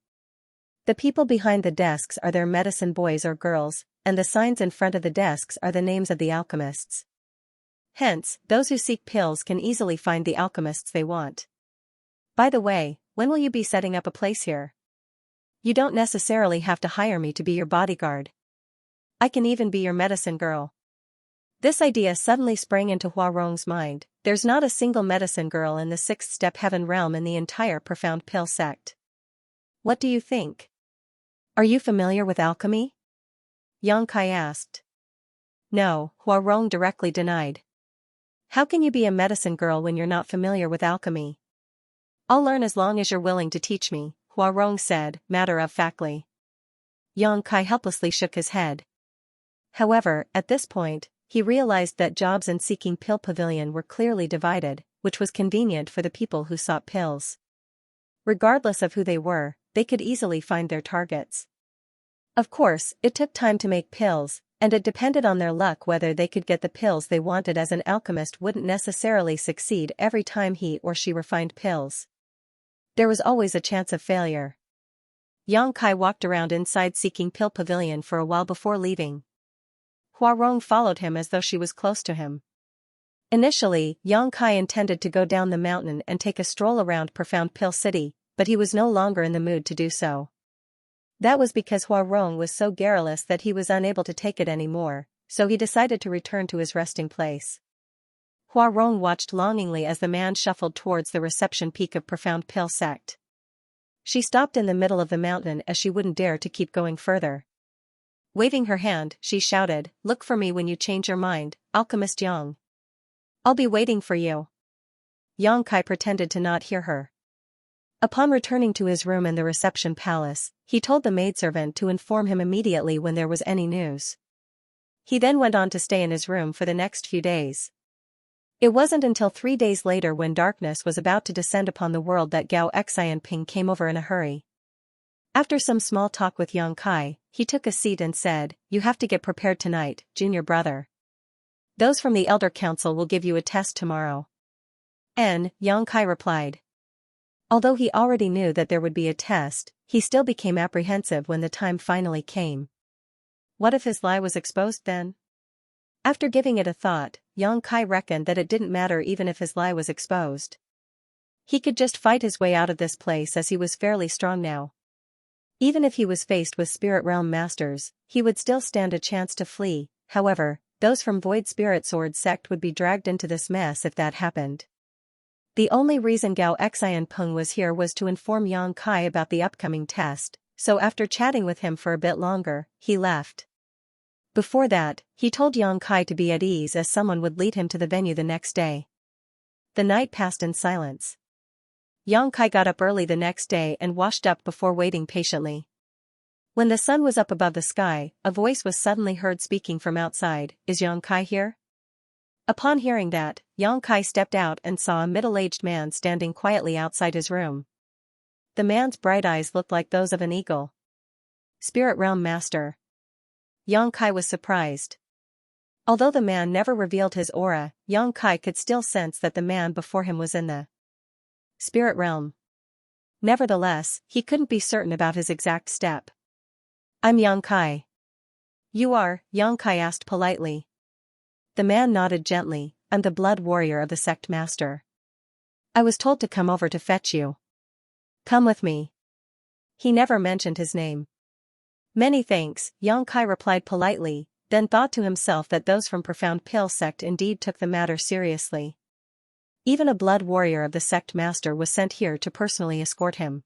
Speaker 1: The people behind the desks are their medicine boys or girls, and the signs in front of the desks are the names of the alchemists. Hence, those who seek pills can easily find the alchemists they want. By the way, when will you be setting up a place here? You don't necessarily have to hire me to be your bodyguard. I can even be your medicine girl. This idea suddenly sprang into Huarong's mind. There's not a single medicine girl in the 6th step heaven realm in the entire Profound Pill sect. What do you think? Are you familiar with alchemy? Yang Kai asked. No, Huarong directly denied. How can you be a medicine girl when you're not familiar with alchemy? I'll learn as long as you're willing to teach me, Huarong said, matter-of-factly. Yang Kai helplessly shook his head. However, at this point, he realized that jobs in Seeking Pill Pavilion were clearly divided, which was convenient for the people who sought pills. Regardless of who they were, they could easily find their targets. Of course, it took time to make pills, and it depended on their luck whether they could get the pills they wanted, as an alchemist wouldn't necessarily succeed every time he or she refined pills. There was always a chance of failure. Yang Kai walked around inside Seeking Pill Pavilion for a while before leaving. Huarong followed him as though she was close to him. Initially, Yang Kai intended to go down the mountain and take a stroll around Profound Pill City, but he was no longer in the mood to do so. That was because Huarong was so garrulous that he was unable to take it anymore, so he decided to return to his resting place. Huarong watched longingly as the man shuffled towards the reception peak of Profound Pill sect. She stopped in the middle of the mountain as she wouldn't dare to keep going further. Waving her hand, she shouted, "Look for me when you change your mind, Alchemist Yang. I'll be waiting for you." Yang Kai pretended to not hear her. Upon returning to his room in the reception palace, he told the maidservant to inform him immediately when there was any news. He then went on to stay in his room for the next few days. It wasn't until 3 days later, when darkness was about to descend upon the world, that Gao Xianping came over in a hurry. After some small talk with Yang Kai, he took a seat and said, "You have to get prepared tonight, junior brother. Those from the Elder Council will give you a test tomorrow." Yang Kai replied. Although he already knew that there would be a test, he still became apprehensive when the time finally came. What if his lie was exposed then? After giving it a thought, Yang Kai reckoned that it didn't matter even if his lie was exposed. He could just fight his way out of this place, as he was fairly strong now. Even if he was faced with Spirit Realm Masters, he would still stand a chance to flee. However, those from Void Spirit Sword sect would be dragged into this mess if that happened. The only reason Gao Xianpeng was here was to inform Yang Kai about the upcoming test, so after chatting with him for a bit longer, he left. Before that, he told Yang Kai to be at ease, as someone would lead him to the venue the next day. The night passed in silence. Yang Kai got up early the next day and washed up before waiting patiently. When the sun was up above the sky, a voice was suddenly heard speaking from outside. Is Yang Kai here? Upon hearing that, Yang Kai stepped out and saw a middle-aged man standing quietly outside his room. The man's bright eyes looked like those of an eagle. Spirit Realm Master. Yang Kai was surprised. Although the man never revealed his aura, Yang Kai could still sense that the man before him was in the spirit realm. Nevertheless, he couldn't be certain about his exact step. I'm Yang Kai. You are, Yang Kai asked politely. The man nodded gently. I'm the blood warrior of the sect master. I was told to come over to fetch you. Come with me. He never mentioned his name. Many thanks, Yang Kai replied politely, then thought to himself that those from Profound Pill sect indeed took the matter seriously. Even a blood warrior of the sect master was sent here to personally escort him.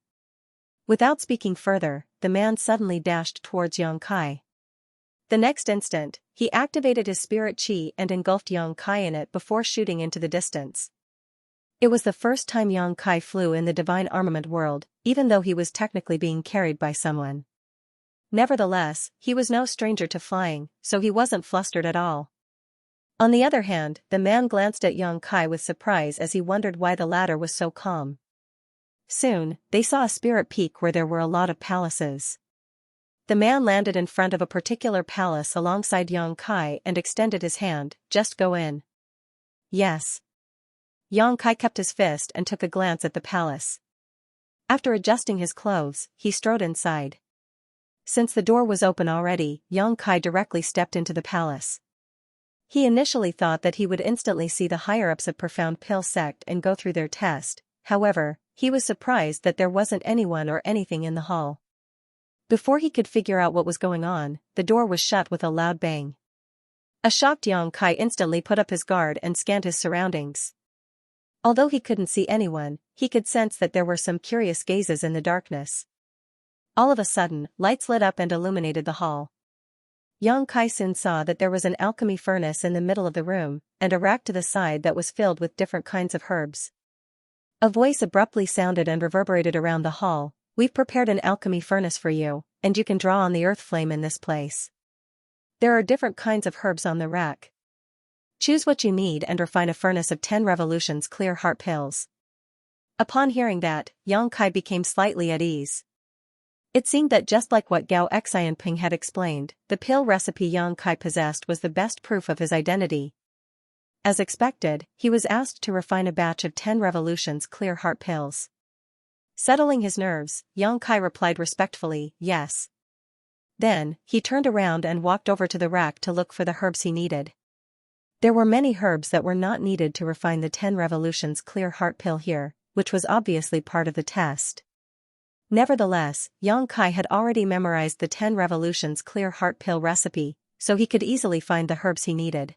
Speaker 1: Without speaking further, the man suddenly dashed towards Yang Kai. The next instant, he activated his spirit chi and engulfed Yang Kai in it before shooting into the distance. It was the first time Yang Kai flew in the divine armament world, even though he was technically being carried by someone. Nevertheless, he was no stranger to flying, so he wasn't flustered at all. On the other hand, the man glanced at Yang Kai with surprise as he wondered why the latter was so calm. Soon, they saw a spirit peak where there were a lot of palaces. The man landed in front of a particular palace alongside Yang Kai and extended his hand. Just go in. Yes. Yang Kai kept his fist and took a glance at the palace. After adjusting his clothes, he strode inside. Since the door was open already, Yang Kai directly stepped into the palace. He initially thought that he would instantly see the higher-ups of Profound Pill sect and go through their test. However, he was surprised that there wasn't anyone or anything in the hall. Before he could figure out what was going on, the door was shut with a loud bang. A shocked Yang Kai instantly put up his guard and scanned his surroundings. Although he couldn't see anyone, he could sense that there were some curious gazes in the darkness. All of a sudden, lights lit up and illuminated the hall. Yang Kai soon saw that there was an alchemy furnace in the middle of the room, and a rack to the side that was filled with different kinds of herbs. A voice abruptly sounded and reverberated around the hall. We've prepared an alchemy furnace for you, and you can draw on the earth flame in this place. There are different kinds of herbs on the rack. Choose what you need and refine a furnace of 10 revolutions clear heart pills. Upon hearing that, Yang Kai became slightly at ease. It seemed that just like what Gao Xianping had explained, the pill recipe Yang Kai possessed was the best proof of his identity. As expected, he was asked to refine a batch of 10 revolutions clear heart pills. Settling his nerves, Yang Kai replied respectfully, yes. Then, he turned around and walked over to the rack to look for the herbs he needed. There were many herbs that were not needed to refine the 10 revolutions clear heart pill here, which was obviously part of the test. Nevertheless, Yang Kai had already memorized the 10 revolutions clear heart pill recipe, so he could easily find the herbs he needed.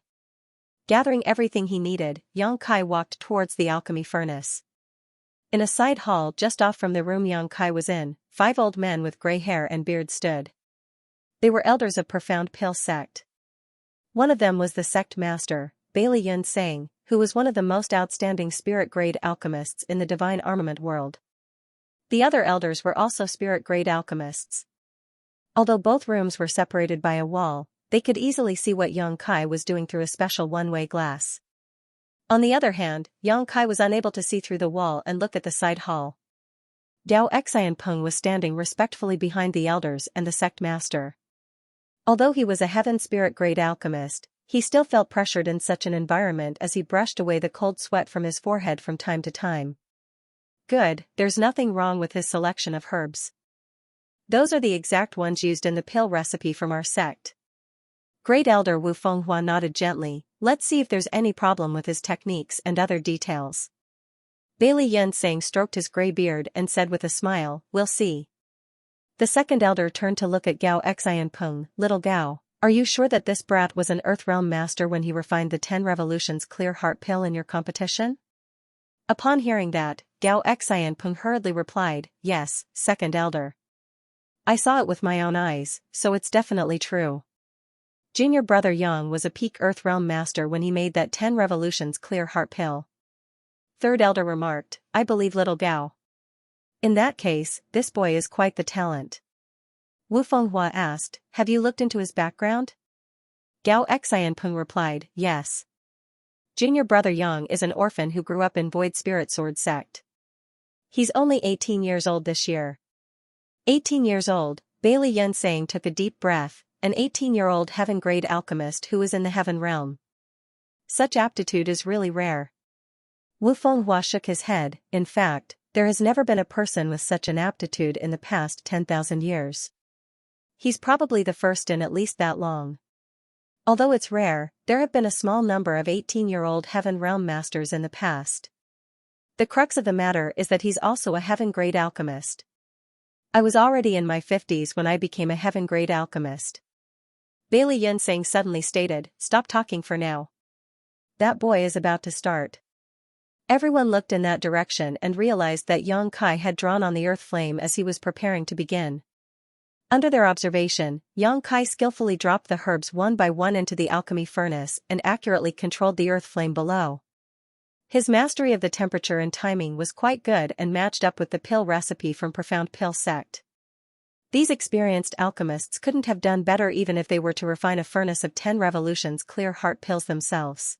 Speaker 1: Gathering everything he needed, Yang Kai walked towards the alchemy furnace. In a side hall just off from the room Yang Kai was in, 5 old men with gray hair and beards stood. They were elders of Profound Pill sect. One of them was the sect master, Bailey Yun Sang, who was one of the most outstanding spirit-grade alchemists in the divine armament world. The other elders were also spirit-grade alchemists. Although both rooms were separated by a wall, they could easily see what Yang Kai was doing through a special one-way glass. On the other hand, Yang Kai was unable to see through the wall and look at the side hall. Dao Xianpeng was standing respectfully behind the elders and the sect master. Although he was a heaven spirit-grade alchemist, he still felt pressured in such an environment as he brushed away the cold sweat from his forehead from time to time. Good, there's nothing wrong with his selection of herbs. Those are the exact ones used in the pill recipe from our sect. Great Elder Wu Fenghua nodded gently. Let's see if there's any problem with his techniques and other details. Bailey Yun Sang stroked his gray beard and said with a smile, we'll see. The second elder turned to look at Gao Xianpeng. Little Gao, are you sure that this brat was an Earth Realm master when he refined the 10 revolutions clear heart pill in your competition? Upon hearing that, Gao Xianpeng hurriedly replied, yes, second elder. I saw it with my own eyes, so it's definitely true. Junior brother Yang was a peak Earth Realm master when he made that 10 revolutions clear heart pill. Third elder remarked, I believe little Gao. In that case, this boy is quite the talent. Wu Fenghua asked, have you looked into his background? Gao Xianpeng replied, yes. Junior brother Yang is an orphan who grew up in Void Spirit Sword sect. He's only 18 years old this year. 18 years old, Bailey Yunsang took a deep breath, an 18-year-old heaven-grade alchemist who is in the heaven realm. Such aptitude is really rare. Wu Fenghua shook his head. In fact, there has never been a person with such an aptitude in the past 10,000 years. He's probably the first in at least that long. Although it's rare, there have been a small number of 18-year-old heaven realm masters in the past. The crux of the matter is that he's also a heaven-grade alchemist. I was already in my 50s when I became a heaven-grade alchemist. Bailey Yunsang suddenly stated, stop talking for now. That boy is about to start. Everyone looked in that direction and realized that Yang Kai had drawn on the earth flame as he was preparing to begin. Under their observation, Yang Kai skillfully dropped the herbs one by one into the alchemy furnace and accurately controlled the earth flame below. His mastery of the temperature and timing was quite good and matched up with the pill recipe from Profound Pill sect. These experienced alchemists couldn't have done better even if they were to refine a furnace of 10 revolutions clear heart pills themselves.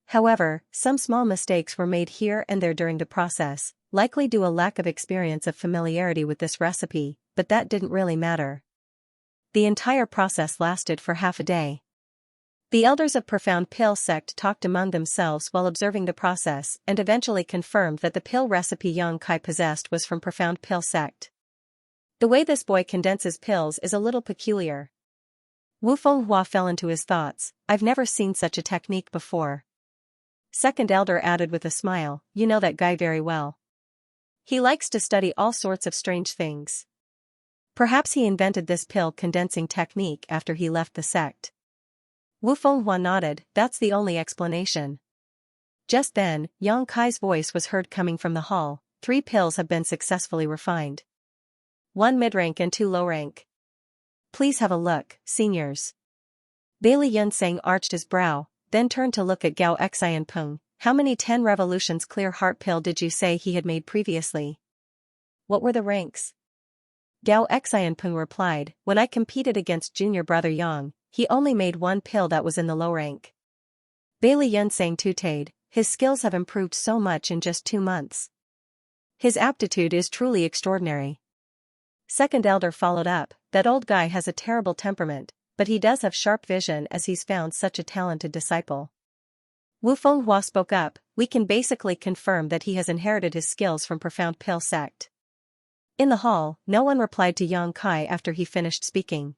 Speaker 1: However, some small mistakes were made here and there during the process, likely due to a lack of experience of familiarity with this recipe, but that didn't really matter. The entire process lasted for half a day. The elders of Profound Pill sect talked among themselves while observing the process and eventually confirmed that the pill recipe Yang Kai possessed was from Profound Pill sect. The way this boy condenses pills is a little peculiar. Wu Fenghua fell into his thoughts, I've never seen such a technique before. Second elder added with a smile, you know that guy very well. He likes to study all sorts of strange things. Perhaps he invented this pill condensing technique after he left the sect. Wu Fenghua nodded, that's the only explanation. Just then, Yang Kai's voice was heard coming from the hall, 3 pills have been successfully refined. 1 mid-rank and 2 low-rank. Please have a look, seniors. Bailey Yunsang arched his brow, then turned to look at Gao Xianpeng. How many 10 revolutions clear heart pill did you say he had made previously? What were the ranks? Gao Xianpeng replied, when I competed against junior brother Yang, he only made 1 pill that was in the low rank. Bailey Yunsang tooted, his skills have improved so much in just 2 months. His aptitude is truly extraordinary. Second elder followed up, that old guy has a terrible temperament, but he does have sharp vision as he's found such a talented disciple. Wu Fenghua spoke up, we can basically confirm that he has inherited his skills from Profound Pill sect. In the hall, no one replied to Yang Kai after he finished speaking.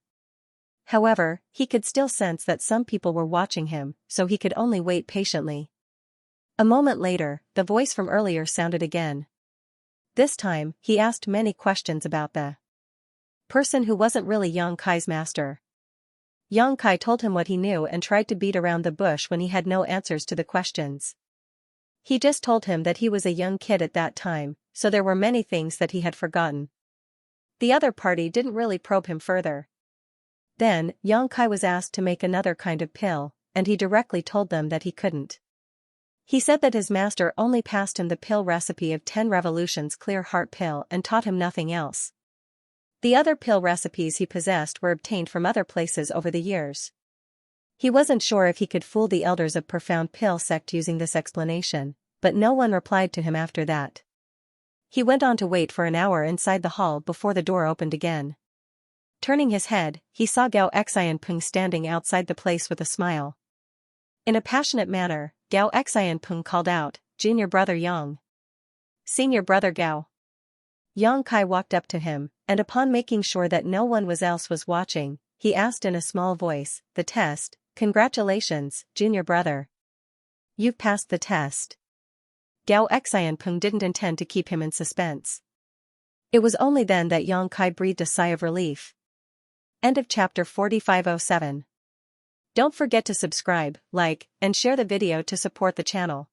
Speaker 1: However, he could still sense that some people were watching him, so he could only wait patiently. A moment later, the voice from earlier sounded again. This time, he asked many questions about the person who wasn't really Yang Kai's master. Yang Kai told him what he knew and tried to beat around the bush when he had no answers to the questions. He just told him that he was a young kid at that time, so there were many things that he had forgotten. The other party didn't really probe him further. Then, Yang Kai was asked to make another kind of pill, and he directly told them that he couldn't. He said that his master only passed him the pill recipe of 10 revolutions clear heart pill and taught him nothing else. The other pill recipes he possessed were obtained from other places over the years. He wasn't sure if he could fool the elders of Profound Pill sect using this explanation, but no one replied to him after that. He went on to wait for an hour inside the hall before the door opened again. Turning his head, he saw Gao Xianpeng standing outside the place with a smile. In a passionate manner, Gao Xianpeng called out, Junior brother Yang. Senior brother Gao. Yang Kai walked up to him, and upon making sure that no one else was watching, he asked in a small voice, the test, congratulations, junior brother. You've passed the test. Gao Xianpeng didn't intend to keep him in suspense. It was only then that Yang Kai breathed a sigh of relief. End of chapter 4507. Don't forget to subscribe, like, and share the video to support the channel.